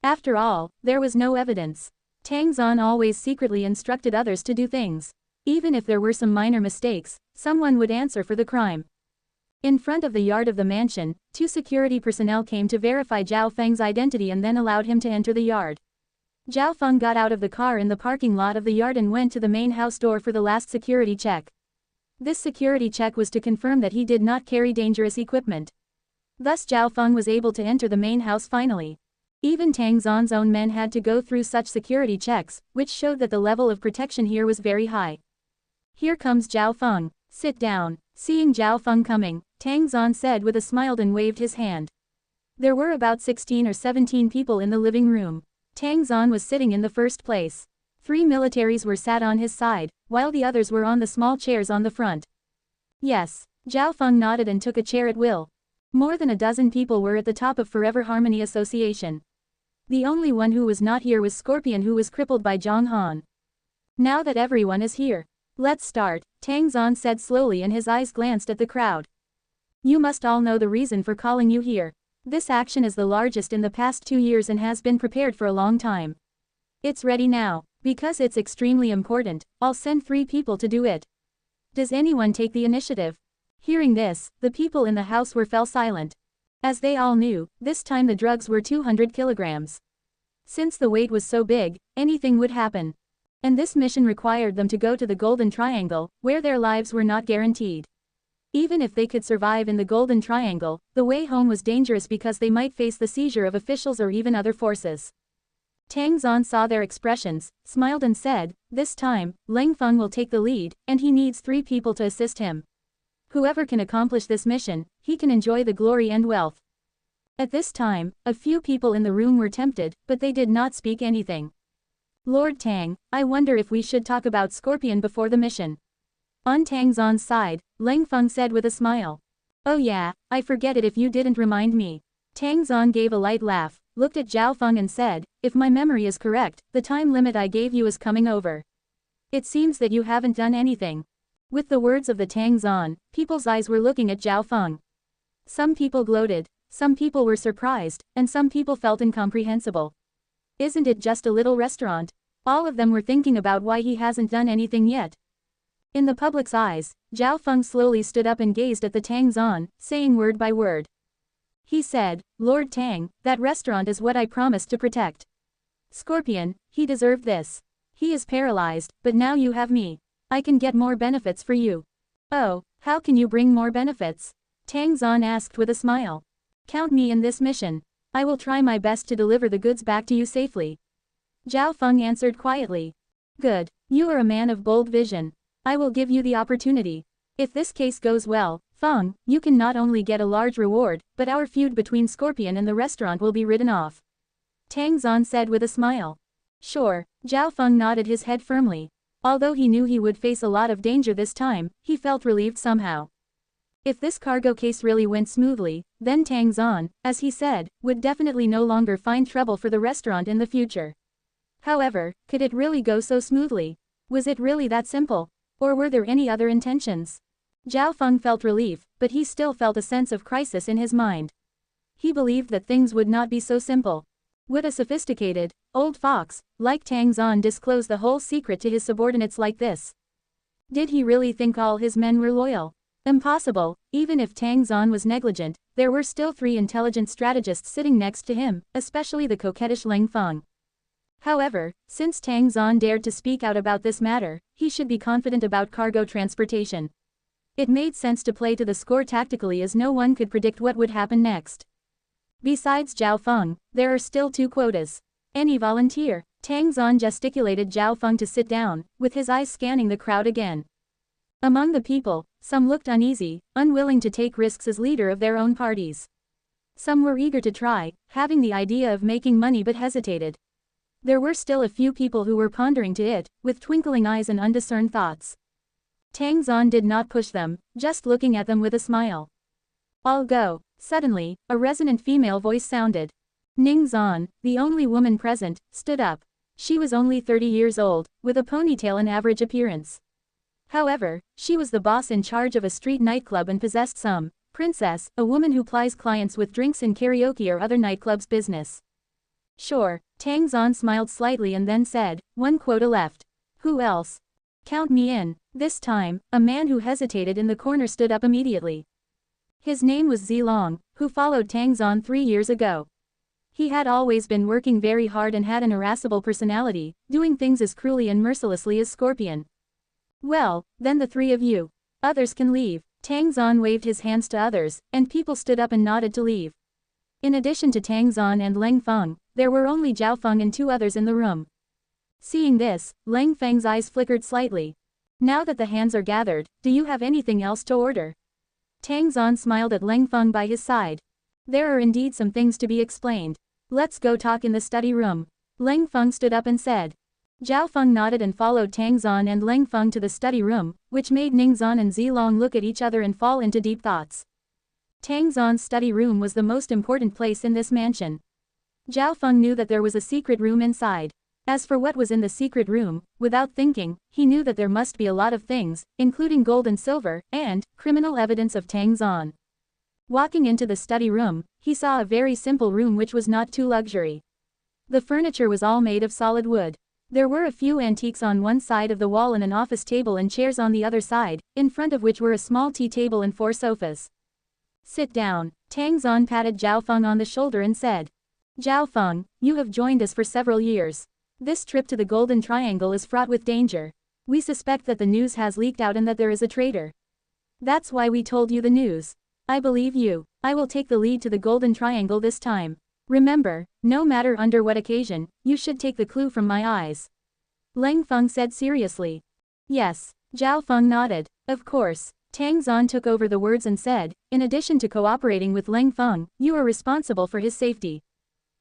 After all, there was no evidence. Tang Zan always secretly instructed others to do things. Even if there were some minor mistakes, someone would answer for the crime. In front of the yard of the mansion, 2 security personnel came to verify Zhao Feng's identity and then allowed him to enter the yard. Zhao Feng got out of the car in the parking lot of the yard and went to the main house door for the last security check. This security check was to confirm that he did not carry dangerous equipment. Thus Zhao Feng was able to enter the main house finally. Even Tang Zan's own men had to go through such security checks, which showed that the level of protection here was very high. Here comes Zhao Feng. Sit down. Seeing Zhao Feng coming, Tang Zan said with a smile and waved his hand. There were about 16 or 17 people in the living room. Tang Zan was sitting in the first place. 3 militaries were sat on his side, while the others were on the small chairs on the front. Yes. Zhao Feng nodded and took a chair at will. More than a dozen people were at the top of Forever Harmony Association. The only one who was not here was Scorpion, who was crippled by Zhang Han. Now that everyone is here, let's start, Tang Zan said slowly, and his eyes glanced at the crowd. You must all know the reason for calling you here. This action is the largest in the past 2 years and has been prepared for a long time. It's ready now. Because it's extremely important, I'll send 3 people to do it. Does anyone take the initiative? Hearing this, the people in the house fell silent. As they all knew, this time the drugs were 200 kilograms. Since the weight was so big, anything would happen. And this mission required them to go to the Golden Triangle, where their lives were not guaranteed. Even if they could survive in the Golden Triangle, the way home was dangerous because they might face the seizure of officials or even other forces. Tang Zan saw their expressions, smiled and said, this time, Leng Feng will take the lead, and he needs 3 people to assist him. Whoever can accomplish this mission, he can enjoy the glory and wealth. At this time, a few people in the room were tempted, but they did not speak anything. Lord Tang, I wonder if we should talk about Scorpion before the mission. On Tang Zan's side, Leng Feng said with a smile. Oh yeah, I forget it if you didn't remind me. Tang Zan gave a light laugh, looked at Zhao Feng and said, if my memory is correct, the time limit I gave you is coming over. It seems that you haven't done anything. With the words of the Tang Zan, people's eyes were looking at Zhao Feng. Some people gloated, some people were surprised, and some people felt incomprehensible. Isn't it just a little restaurant? All of them were thinking about why he hasn't done anything yet. In the public's eyes, Zhao Feng slowly stood up and gazed at the Tang Zan, saying word by word. He said, Lord Tang, that restaurant is what I promised to protect. Scorpion, he deserved this. He is paralyzed, but now you have me. I can get more benefits for you. Oh, how can you bring more benefits? Tang Zan asked with a smile. Count me in this mission. I will try my best to deliver the goods back to you safely. Zhao Feng answered quietly. Good, you are a man of bold vision. I will give you the opportunity. If this case goes well, Feng, you can not only get a large reward, but our feud between Scorpion and the restaurant will be written off. Tang Zan said with a smile. Sure, Zhao Feng nodded his head firmly. Although he knew he would face a lot of danger this time, he felt relieved somehow. If this cargo case really went smoothly, then Tang Zan, as he said, would definitely no longer find trouble for the restaurant in the future. However, could it really go so smoothly? Was it really that simple? Or were there any other intentions? Zhao Feng felt relief, but he still felt a sense of crisis in his mind. He believed that things would not be so simple. Would a sophisticated, old fox, like Tang Zan disclose the whole secret to his subordinates like this? Did he really think all his men were loyal? Impossible. Even if Tang Zan was negligent, there were still 3 intelligent strategists sitting next to him, especially the coquettish Leng Feng. However, since Tang Zan dared to speak out about this matter, he should be confident about cargo transportation. It made sense to play to the score tactically, as no one could predict what would happen next. Besides Zhao Feng, there are still 2 quotas. Any volunteer? Tang Zan gesticulated Zhao Feng to sit down, with his eyes scanning the crowd again. Among the people, some looked uneasy, unwilling to take risks as leader of their own parties. Some were eager to try, having the idea of making money but hesitated. There were still a few people who were pondering to it, with twinkling eyes and undiscerned thoughts. Tang Zan did not push them, just looking at them with a smile. I'll go. Suddenly, a resonant female voice sounded. Ning Zan, the only woman present, stood up. She was only 30 years old, with a ponytail and average appearance. However, she was the boss in charge of a street nightclub and possessed some princess, a woman who plies clients with drinks in karaoke or other nightclubs business. Sure, Tang Zan smiled slightly and then said, 1 quota left. Who else? Count me in. This time, a man who hesitated in the corner stood up immediately. His name was Zilong, who followed Tang Zan 3 years ago. He had always been working very hard and had an irascible personality, doing things as cruelly and mercilessly as Scorpion. Well, then the 3 of you. Others can leave. Tang Zan waved his hands to others, and people stood up and nodded to leave. In addition to Tang Zan and Leng Feng, there were only Zhao Feng and 2 others in the room. Seeing this, Leng Feng's eyes flickered slightly. Now that the hands are gathered, do you have anything else to order? Tang Zan smiled at Leng Feng by his side. There are indeed some things to be explained. Let's go talk in the study room. Leng Feng stood up and said. Zhao Feng nodded and followed Tang Zan and Leng Feng to the study room, which made Ning Zan and Zilong look at each other and fall into deep thoughts. Tang Zan's study room was the most important place in this mansion. Zhao Feng knew that there was a secret room inside. As for what was in the secret room, without thinking, he knew that there must be a lot of things, including gold and silver, and criminal evidence of Tang Zan. Walking into the study room, he saw a very simple room which was not too luxury. The furniture was all made of solid wood. There were a few antiques on one side of the wall and an office table and chairs on the other side, in front of which were a small tea table and 4 sofas. Sit down. Tang Zan patted Zhao Feng on the shoulder and said. Zhao Feng, you have joined us for several years. This trip to the Golden Triangle is fraught with danger. We suspect that the news has leaked out and that there is a traitor. That's why we told you the news. I believe you. I will take the lead to the Golden Triangle this time. Remember, no matter under what occasion, you should take the clue from my eyes. Leng Feng said seriously. Yes. Zhao Feng nodded. Of course. Tang Zan took over the words and said, in addition to cooperating with Leng Feng, you are responsible for his safety.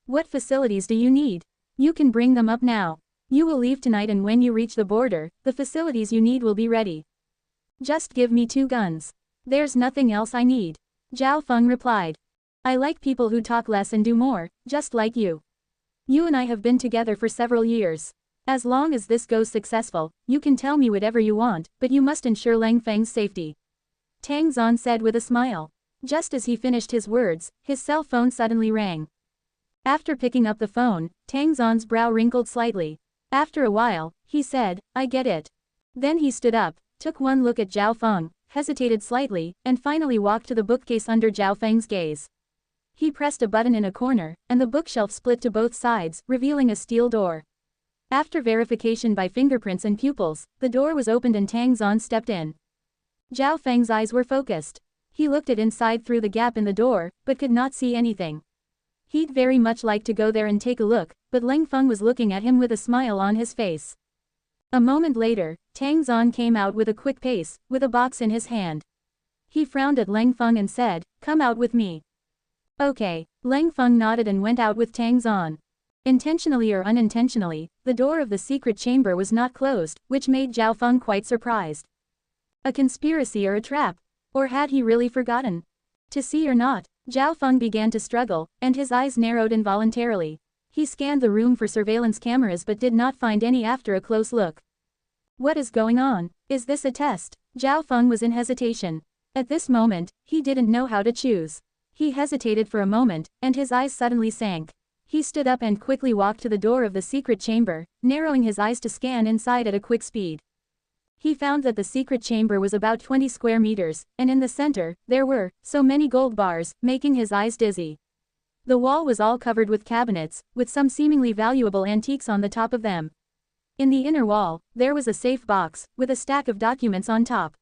What facilities do you need? You can bring them up now. You will leave tonight and when you reach the border, the facilities you need will be ready. Just give me 2 guns. There's nothing else I need. Zhao Feng replied. I like people who talk less and do more, just like you. You and I have been together for several years. As long as this goes successful, you can tell me whatever you want, but you must ensure Leng Feng's safety. Tang Zan said with a smile. Just as he finished his words, his cell phone suddenly rang. After picking up the phone, Tang Zan's brow wrinkled slightly. After a while, he said, I get it. Then he stood up, took one look at Zhao Feng, hesitated slightly, and finally walked to the bookcase under Zhao Feng's gaze. He pressed a button in a corner, and the bookshelf split to both sides, revealing a steel door. After verification by fingerprints and pupils, the door was opened and Tang Zan stepped in. Zhao Feng's eyes were focused. He looked at inside through the gap in the door, but could not see anything. He'd very much like to go there and take a look, but Leng Feng was looking at him with a smile on his face. A moment later, Tang Zan came out with a quick pace, with a box in his hand. He frowned at Leng Feng and said, Come out with me. Okay. Leng Feng nodded and went out with Tang Zan. Intentionally or unintentionally, the door of the secret chamber was not closed, which made Zhao Feng quite surprised. A conspiracy or a trap? Or had he really forgotten? To see or not? Zhao Feng began to struggle, and his eyes narrowed involuntarily. He scanned the room for surveillance cameras but did not find any after a close look. What is going on? Is this a test? Zhao Feng was in hesitation. At this moment, he didn't know how to choose. He hesitated for a moment, and his eyes suddenly sank. He stood up and quickly walked to the door of the secret chamber, narrowing his eyes to scan inside at a quick speed. He found that the secret chamber was about 20 square meters, and in the center, there were so many gold bars, making his eyes dizzy. The wall was all covered with cabinets, with some seemingly valuable antiques on the top of them. In the inner wall, there was a safe box, with a stack of documents on top.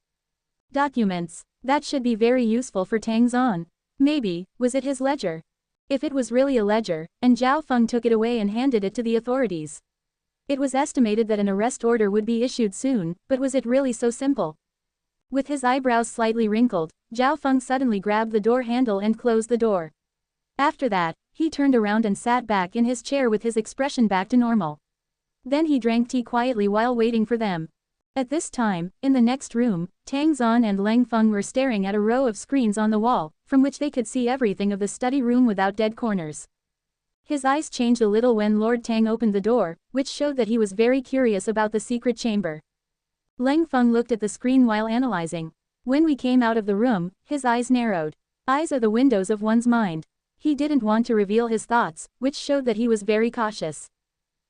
Documents. That should be very useful for Tang Zan. Maybe, was it his ledger? If it was really a ledger, and Zhao Feng took it away and handed it to the authorities. It was estimated that an arrest order would be issued soon, but was it really so simple? With his eyebrows slightly wrinkled, Zhao Feng suddenly grabbed the door handle and closed the door. After that, he turned around and sat back in his chair with his expression back to normal. Then he drank tea quietly while waiting for them. At this time, in the next room, Tang Zan and Leng Feng were staring at a row of screens on the wall, from which they could see everything of the study room without dead corners. His eyes changed a little when Lord Tang opened the door, which showed that he was very curious about the secret chamber. Leng Feng looked at the screen while analyzing. When we came out of the room, his eyes narrowed. Eyes are the windows of one's mind. He didn't want to reveal his thoughts, which showed that he was very cautious.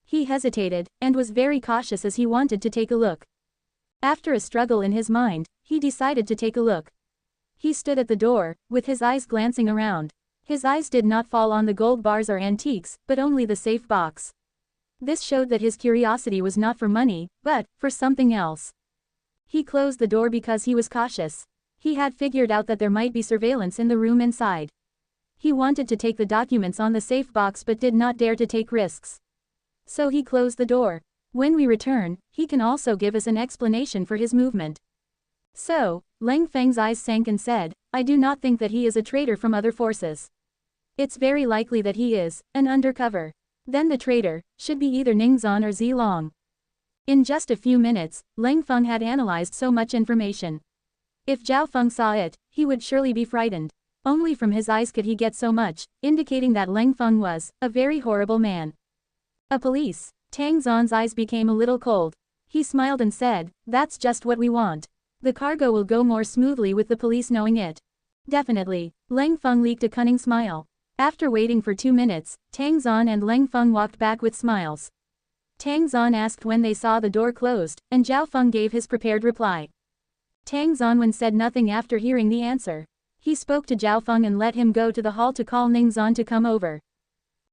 He hesitated, and was very cautious as he wanted to take a look. After a struggle in his mind, he decided to take a look. He stood at the door, with his eyes glancing around. His eyes did not fall on the gold bars or antiques, but only the safe box. This showed that his curiosity was not for money, but for something else. He closed the door because he was cautious. He had figured out that there might be surveillance in the room inside. He wanted to take the documents on the safe box but did not dare to take risks. So he closed the door. When we return, he can also give us an explanation for his movement. So, Lang Feng's eyes sank and said, I do not think that he is a traitor from other forces. It's very likely that he is an undercover. Then the traitor should be either Ningzhan or Zilong. In just a few minutes, Lang Feng had analyzed so much information. If Zhao Feng saw it, he would surely be frightened. Only from his eyes could he get so much, indicating that Lang Feng was a very horrible man. A police. Tang Xuan's eyes became a little cold. He smiled and said, that's just what we want. The cargo will go more smoothly with the police knowing it. Definitely. Lang Feng leaked a cunning smile. After waiting for 2 minutes, Tang Xuan and Lang Feng walked back with smiles. Tang Xuan asked when they saw the door closed, and Zhao Feng gave his prepared reply. Tang Xuanwen said nothing after hearing the answer. He spoke to Zhao Feng and let him go to the hall to call Ningzhan to come over.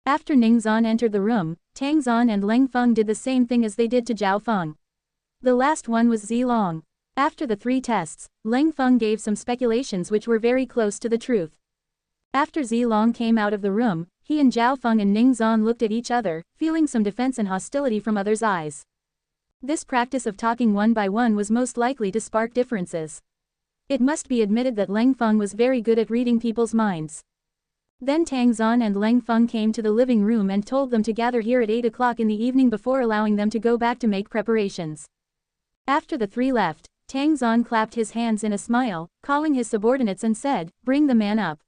After Ningzhan entered the room, Tang Xuan and Lang Feng did the same thing as they did to Zhao Feng. The last one was Zilong. After the 3 tests, Lang Feng gave some speculations which were very close to the truth. After Zilong came out of the room, he and Zhao Feng and Ningzhan looked at each other, feeling some defense and hostility from others' eyes. This practice of talking one by one was most likely to spark differences. It must be admitted that Lang Feng was very good at reading people's minds. Then Tang Xuan and Lang Feng came to the living room and told them to gather here at 8 o'clock in the evening before allowing them to go back to make preparations. After the 3 left, Tang Xuan clapped his hands in a smile, calling his subordinates and said, bring the man up.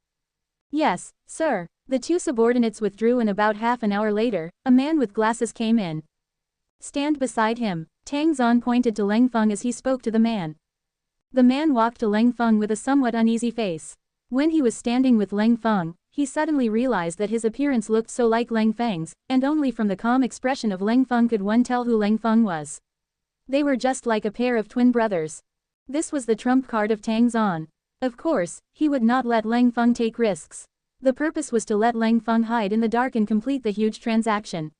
Yes, sir. The 2 subordinates withdrew and about half an hour later, a man with glasses came in. Stand beside him. Tang Xuan pointed to Lang Feng as he spoke to the man. The man walked to Lang Feng with a somewhat uneasy face. When he was standing with Lang Feng, he suddenly realized that his appearance looked so like Lang Feng's, and only from the calm expression of Lang Feng could one tell who Lang Feng was. They were just like a pair of twin brothers. This was the trump card of Tang Xuan. Of course, he would not let Lang Feng take risks. The purpose was to let Lang Feng hide in the dark and complete the huge transaction.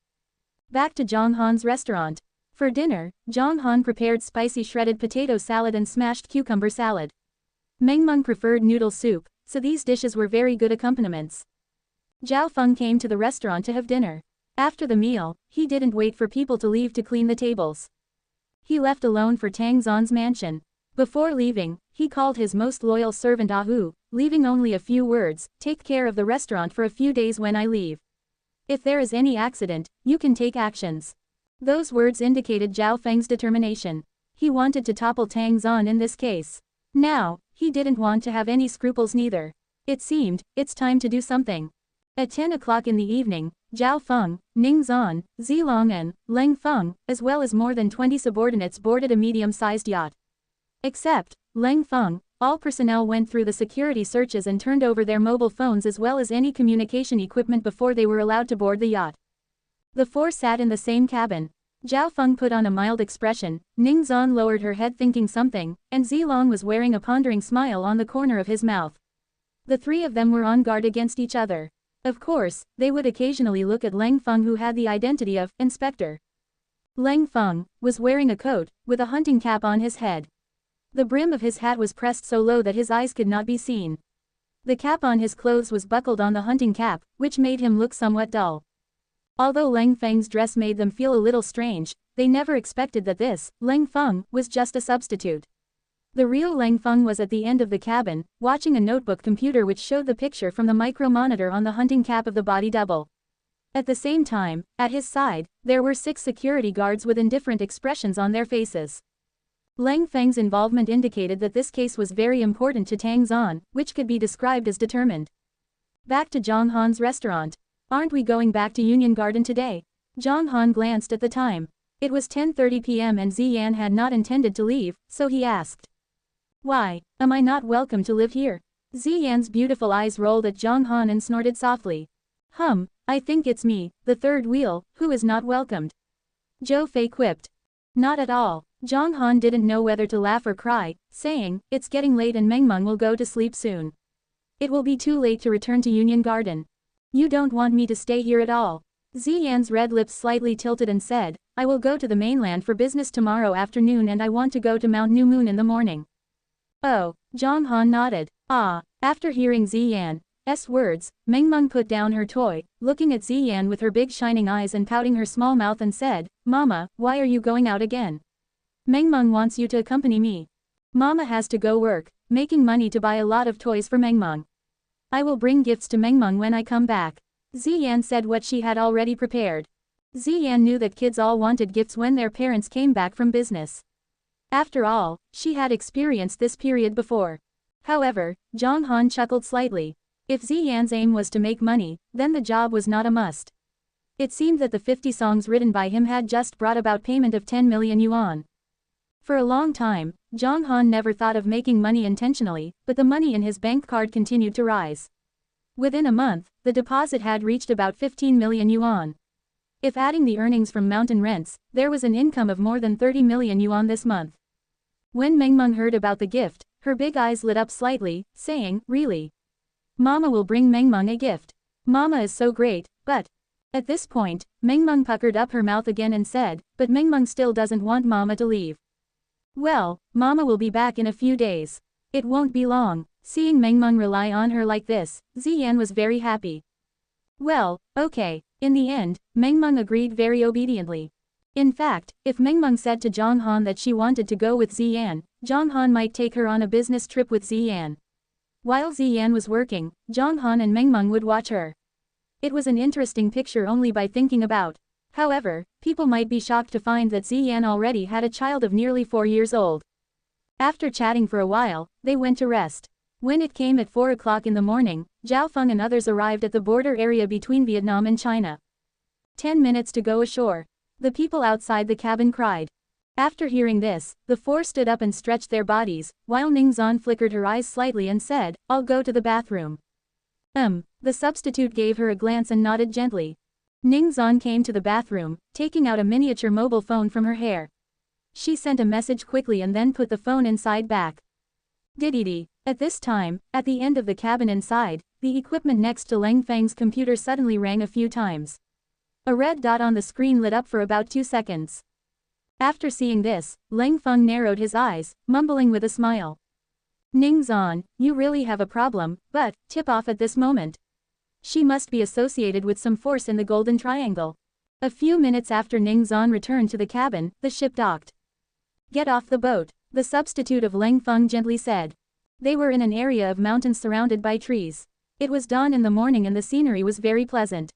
Back to Zhang Han's restaurant. For dinner, Zhang Han prepared spicy shredded potato salad and smashed cucumber salad. Meng Meng preferred noodle soup, so these dishes were very good accompaniments. Zhao Feng came to the restaurant to have dinner. After the meal, he didn't wait for people to leave to clean the tables. He left alone for Tang Xuan's mansion. Before leaving, he called his most loyal servant Ahu, leaving only a few words, take care of the restaurant for a few days when I leave. If there is any accident, you can take actions. Those words indicated Zhao Feng's determination. He wanted to topple Tang Xuan in this case. Now, he didn't want to have any scruples neither. It seemed, it's time to do something. At 10 o'clock in the evening, Zhao Feng, Ningzhan, Zilong and Lang Feng, as well as more than 20 subordinates boarded a medium-sized yacht. Except Lang Feng, all personnel went through the security searches and turned over their mobile phones as well as any communication equipment before they were allowed to board the yacht. The 4 sat in the same cabin. Zhao Feng put on a mild expression, Ningzhan lowered her head thinking something, and Zilong was wearing a pondering smile on the corner of his mouth. The 3 of them were on guard against each other. Of course, they would occasionally look at Lang Feng, who had the identity of Inspector. Lang Feng was wearing a coat, with a hunting cap on his head. The brim of his hat was pressed so low that his eyes could not be seen. The cap on his clothes was buckled on the hunting cap, which made him look somewhat dull. Although Lang Feng's dress made them feel a little strange, they never expected that this, Lang Feng, was just a substitute. The real Lang Feng was at the end of the cabin, watching a notebook computer which showed the picture from the micro-monitor on the hunting cap of the body double. At the same time, at his side, there were 6 security guards with indifferent expressions on their faces. Lang Feng's involvement indicated that this case was very important to Tang Xuan, which could be described as determined. Back to Zhang Han's restaurant. Aren't we going back to Union Garden today? Zhang Han glanced at the time. It was 10:30 p.m. and Ziyan had not intended to leave, so he asked. Why, am I not welcome to live here? Ziyan's beautiful eyes rolled at Zhang Han and snorted softly. I think it's me, the third wheel, who is not welcomed. Zhou Fei quipped. Not at all. Zhang Han didn't know whether to laugh or cry, saying, it's getting late and Meng Meng will go to sleep soon. It will be too late to return to Union Garden. You don't want me to stay here at all. Ziyan's red lips slightly tilted and said, I will go to the mainland for business tomorrow afternoon and I want to go to Mount New Moon in the morning. Oh, Zhang Han nodded. After hearing Ziyan, words, Meng Meng put down her toy, looking at Ziyan with her big shining eyes and pouting her small mouth and said, Mama, why are you going out again? Meng Meng wants you to accompany me. Mama has to go work, making money to buy a lot of toys for Meng Meng. I will bring gifts to Meng Meng when I come back. Ziyan said what she had already prepared. Ziyan knew that kids all wanted gifts when their parents came back from business. After all, she had experienced this period before. However, Zhang Han chuckled slightly. If Ziyan's aim was to make money, then the job was not a must. It seemed that the 50 songs written by him had just brought about payment of 10 million yuan. For a long time, Zhang Han never thought of making money intentionally, but the money in his bank card continued to rise. Within a month, the deposit had reached about 15 million yuan. If adding the earnings from mountain rents, there was an income of more than 30 million yuan this month. When Meng Meng heard about the gift, her big eyes lit up slightly, saying, really? Mama will bring Meng Meng a gift. Mama is so great, but... At this point, Meng Meng puckered up her mouth again and said, but Meng Meng still doesn't want Mama to leave. Well, Mama will be back in a few days. It won't be long. Seeing Meng Meng rely on her like this, Ziyan was very happy. Well, okay. In the end, Meng Meng agreed very obediently. In fact, if Meng Meng said to Zhang Han that she wanted to go with Ziyan, Zhang Han might take her on a business trip with Ziyan. While Ziyan was working, Zhang Han and Meng Meng would watch her. It was an interesting picture only by thinking about. However, people might be shocked to find that Ziyan already had a child of nearly 4 years old. After chatting for a while, they went to rest. When it came at 4 o'clock in the morning, Zhao Feng and others arrived at the border area between Vietnam and China. 10 minutes to go ashore. The people outside the cabin cried. After hearing this, the four stood up and stretched their bodies, while Ningzhan flickered her eyes slightly and said, I'll go to the bathroom. The substitute gave her a glance and nodded gently. Ningzhan came to the bathroom, taking out a miniature mobile phone from her hair. She sent a message quickly and then put the phone inside back. Diddy. At this time, at the end of the cabin inside, the equipment next to Leng Feng's computer suddenly rang a few times. A red dot on the screen lit up for about 2 seconds. After seeing this, Leng Feng narrowed his eyes, mumbling with a smile. Ningzhan, you really have a problem, but, tip off at this moment. She must be associated with some force in the Golden Triangle. A few minutes after Ningzhan returned to the cabin, the ship docked. Get off the boat, the substitute of Leng Feng gently said. They were in an area of mountains surrounded by trees. It was dawn in the morning and the scenery was very pleasant.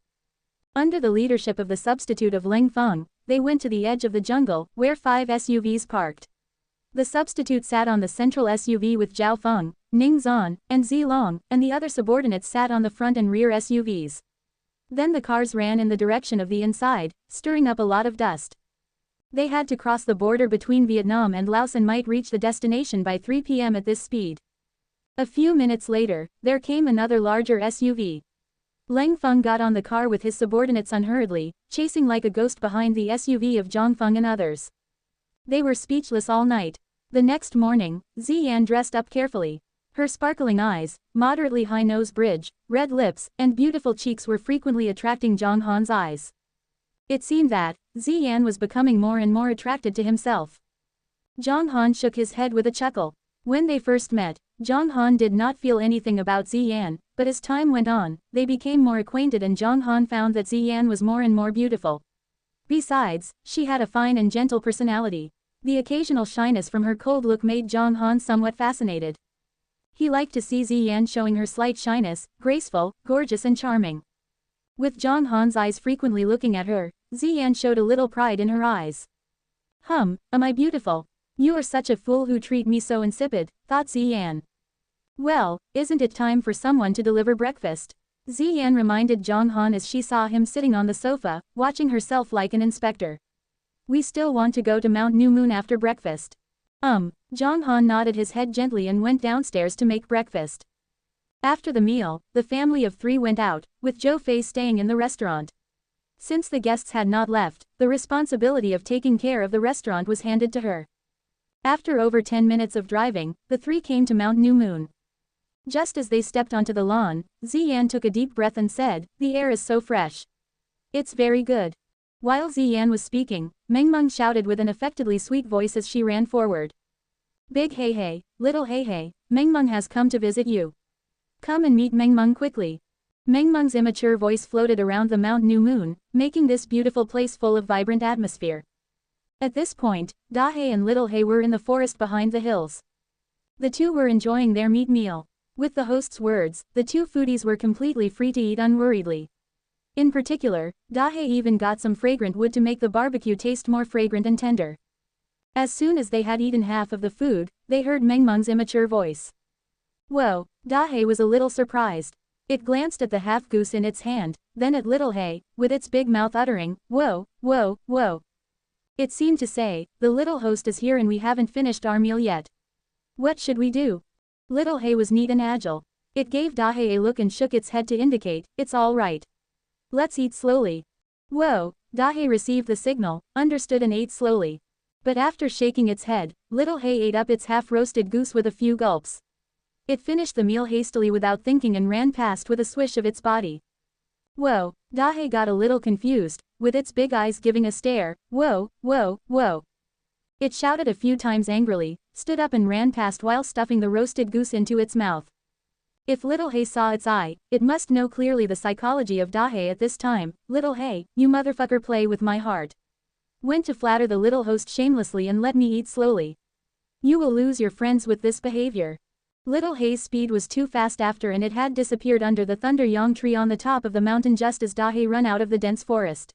Under the leadership of the substitute of Leng Feng, they went to the edge of the jungle, where 5 SUVs parked. The substitute sat on the central SUV with Zhao Feng, Ningzhan, and Zilong, and the other subordinates sat on the front and rear SUVs. Then the cars ran in the direction of the inside, stirring up a lot of dust. They had to cross the border between Vietnam and Laos and might reach the destination by 3 p.m. at this speed. A few minutes later, there came another larger SUV. Leng Feng got on the car with his subordinates unhurriedly, chasing like a ghost behind the SUV of Zhang Feng and others. They were speechless all night. The next morning, Ziyan dressed up carefully. Her sparkling eyes, moderately high nose bridge, red lips, and beautiful cheeks were frequently attracting Zhang Han's eyes. It seemed that Ziyan was becoming more and more attracted to himself. Zhang Han shook his head with a chuckle. When they first met, Zhang Han did not feel anything about Ziyan, but as time went on, they became more acquainted and Zhang Han found that Ziyan was more and more beautiful. Besides, she had a fine and gentle personality. The occasional shyness from her cold look made Zhang Han somewhat fascinated. He liked to see Ziyan showing her slight shyness, graceful, gorgeous and charming. With Zhang Han's eyes frequently looking at her, Ziyan showed a little pride in her eyes. Am I beautiful? You are such a fool who treat me so insipid, thought Ziyan. Well, isn't it time for someone to deliver breakfast? Ziyan reminded Zhang Han as she saw him sitting on the sofa, watching herself like an inspector. We still want to go to Mount New Moon after breakfast. Zhang Han nodded his head gently and went downstairs to make breakfast. After the meal, the family of 3 went out, with Zhou Fei staying in the restaurant. Since the guests had not left, the responsibility of taking care of the restaurant was handed to her. After over 10 minutes of driving, the 3 came to Mount New Moon. Just as they stepped onto the lawn, Ziyan took a deep breath and said, the air is so fresh. It's very good. While Ziyan was speaking, Meng Meng shouted with an affectedly sweet voice as she ran forward. Big hey hey, little hey hey, Meng Meng has come to visit you. Come and meet Meng Meng quickly. Meng Meng's immature voice floated around the Mount New Moon, making this beautiful place full of vibrant atmosphere. At this point, Dahe and Little He were in the forest behind the hills. The two were enjoying their meat meal. With the host's words, the two foodies were completely free to eat unworriedly. In particular, Dahe even got some fragrant wood to make the barbecue taste more fragrant and tender. As soon as they had eaten half of the food, they heard Meng Meng's immature voice. Whoa, Dahe was a little surprised. It glanced at the half-goose in its hand, then at Little He, with its big mouth uttering, whoa, whoa, whoa. It seemed to say, the little host is here and we haven't finished our meal yet. What should we do? Little He was neat and agile. It gave Dahe a look and shook its head to indicate, it's all right. Let's eat slowly. Whoa, Dahe received the signal, understood and ate slowly. But after shaking its head, Little He ate up its half-roasted goose with a few gulps. It finished the meal hastily without thinking and ran past with a swish of its body. Whoa, Dahe got a little confused, with its big eyes giving a stare, whoa, whoa, whoa. It shouted a few times angrily, stood up and ran past while stuffing the roasted goose into its mouth. If Little He saw its eye, it must know clearly the psychology of Dahe at this time. Little He, you motherfucker, play with my heart. Went to flatter the little host shamelessly and let me eat slowly. You will lose your friends with this behavior. Little He's speed was too fast after and it had disappeared under the thunder yang tree on the top of the mountain just as Dahe ran out of the dense forest.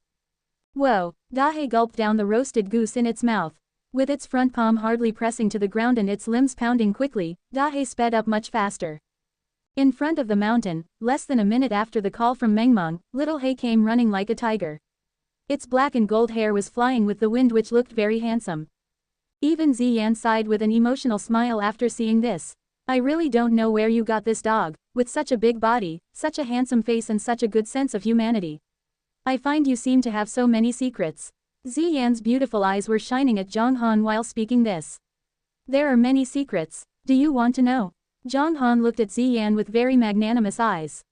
Whoa, Dahe gulped down the roasted goose in its mouth. With its front palm hardly pressing to the ground and its limbs pounding quickly, Dahe sped up much faster. In front of the mountain, less than a minute after the call from Meng Meng, Little He came running like a tiger. Its black and gold hair was flying with the wind which looked very handsome. Even Ziyan sighed with an emotional smile after seeing this. I really don't know where you got this dog, with such a big body, such a handsome face and such a good sense of humanity. I find you seem to have so many secrets. Ziyan's beautiful eyes were shining at Zhang Han while speaking this. There are many secrets. Do you want to know? Zhang Han looked at Ziyan with very magnanimous eyes.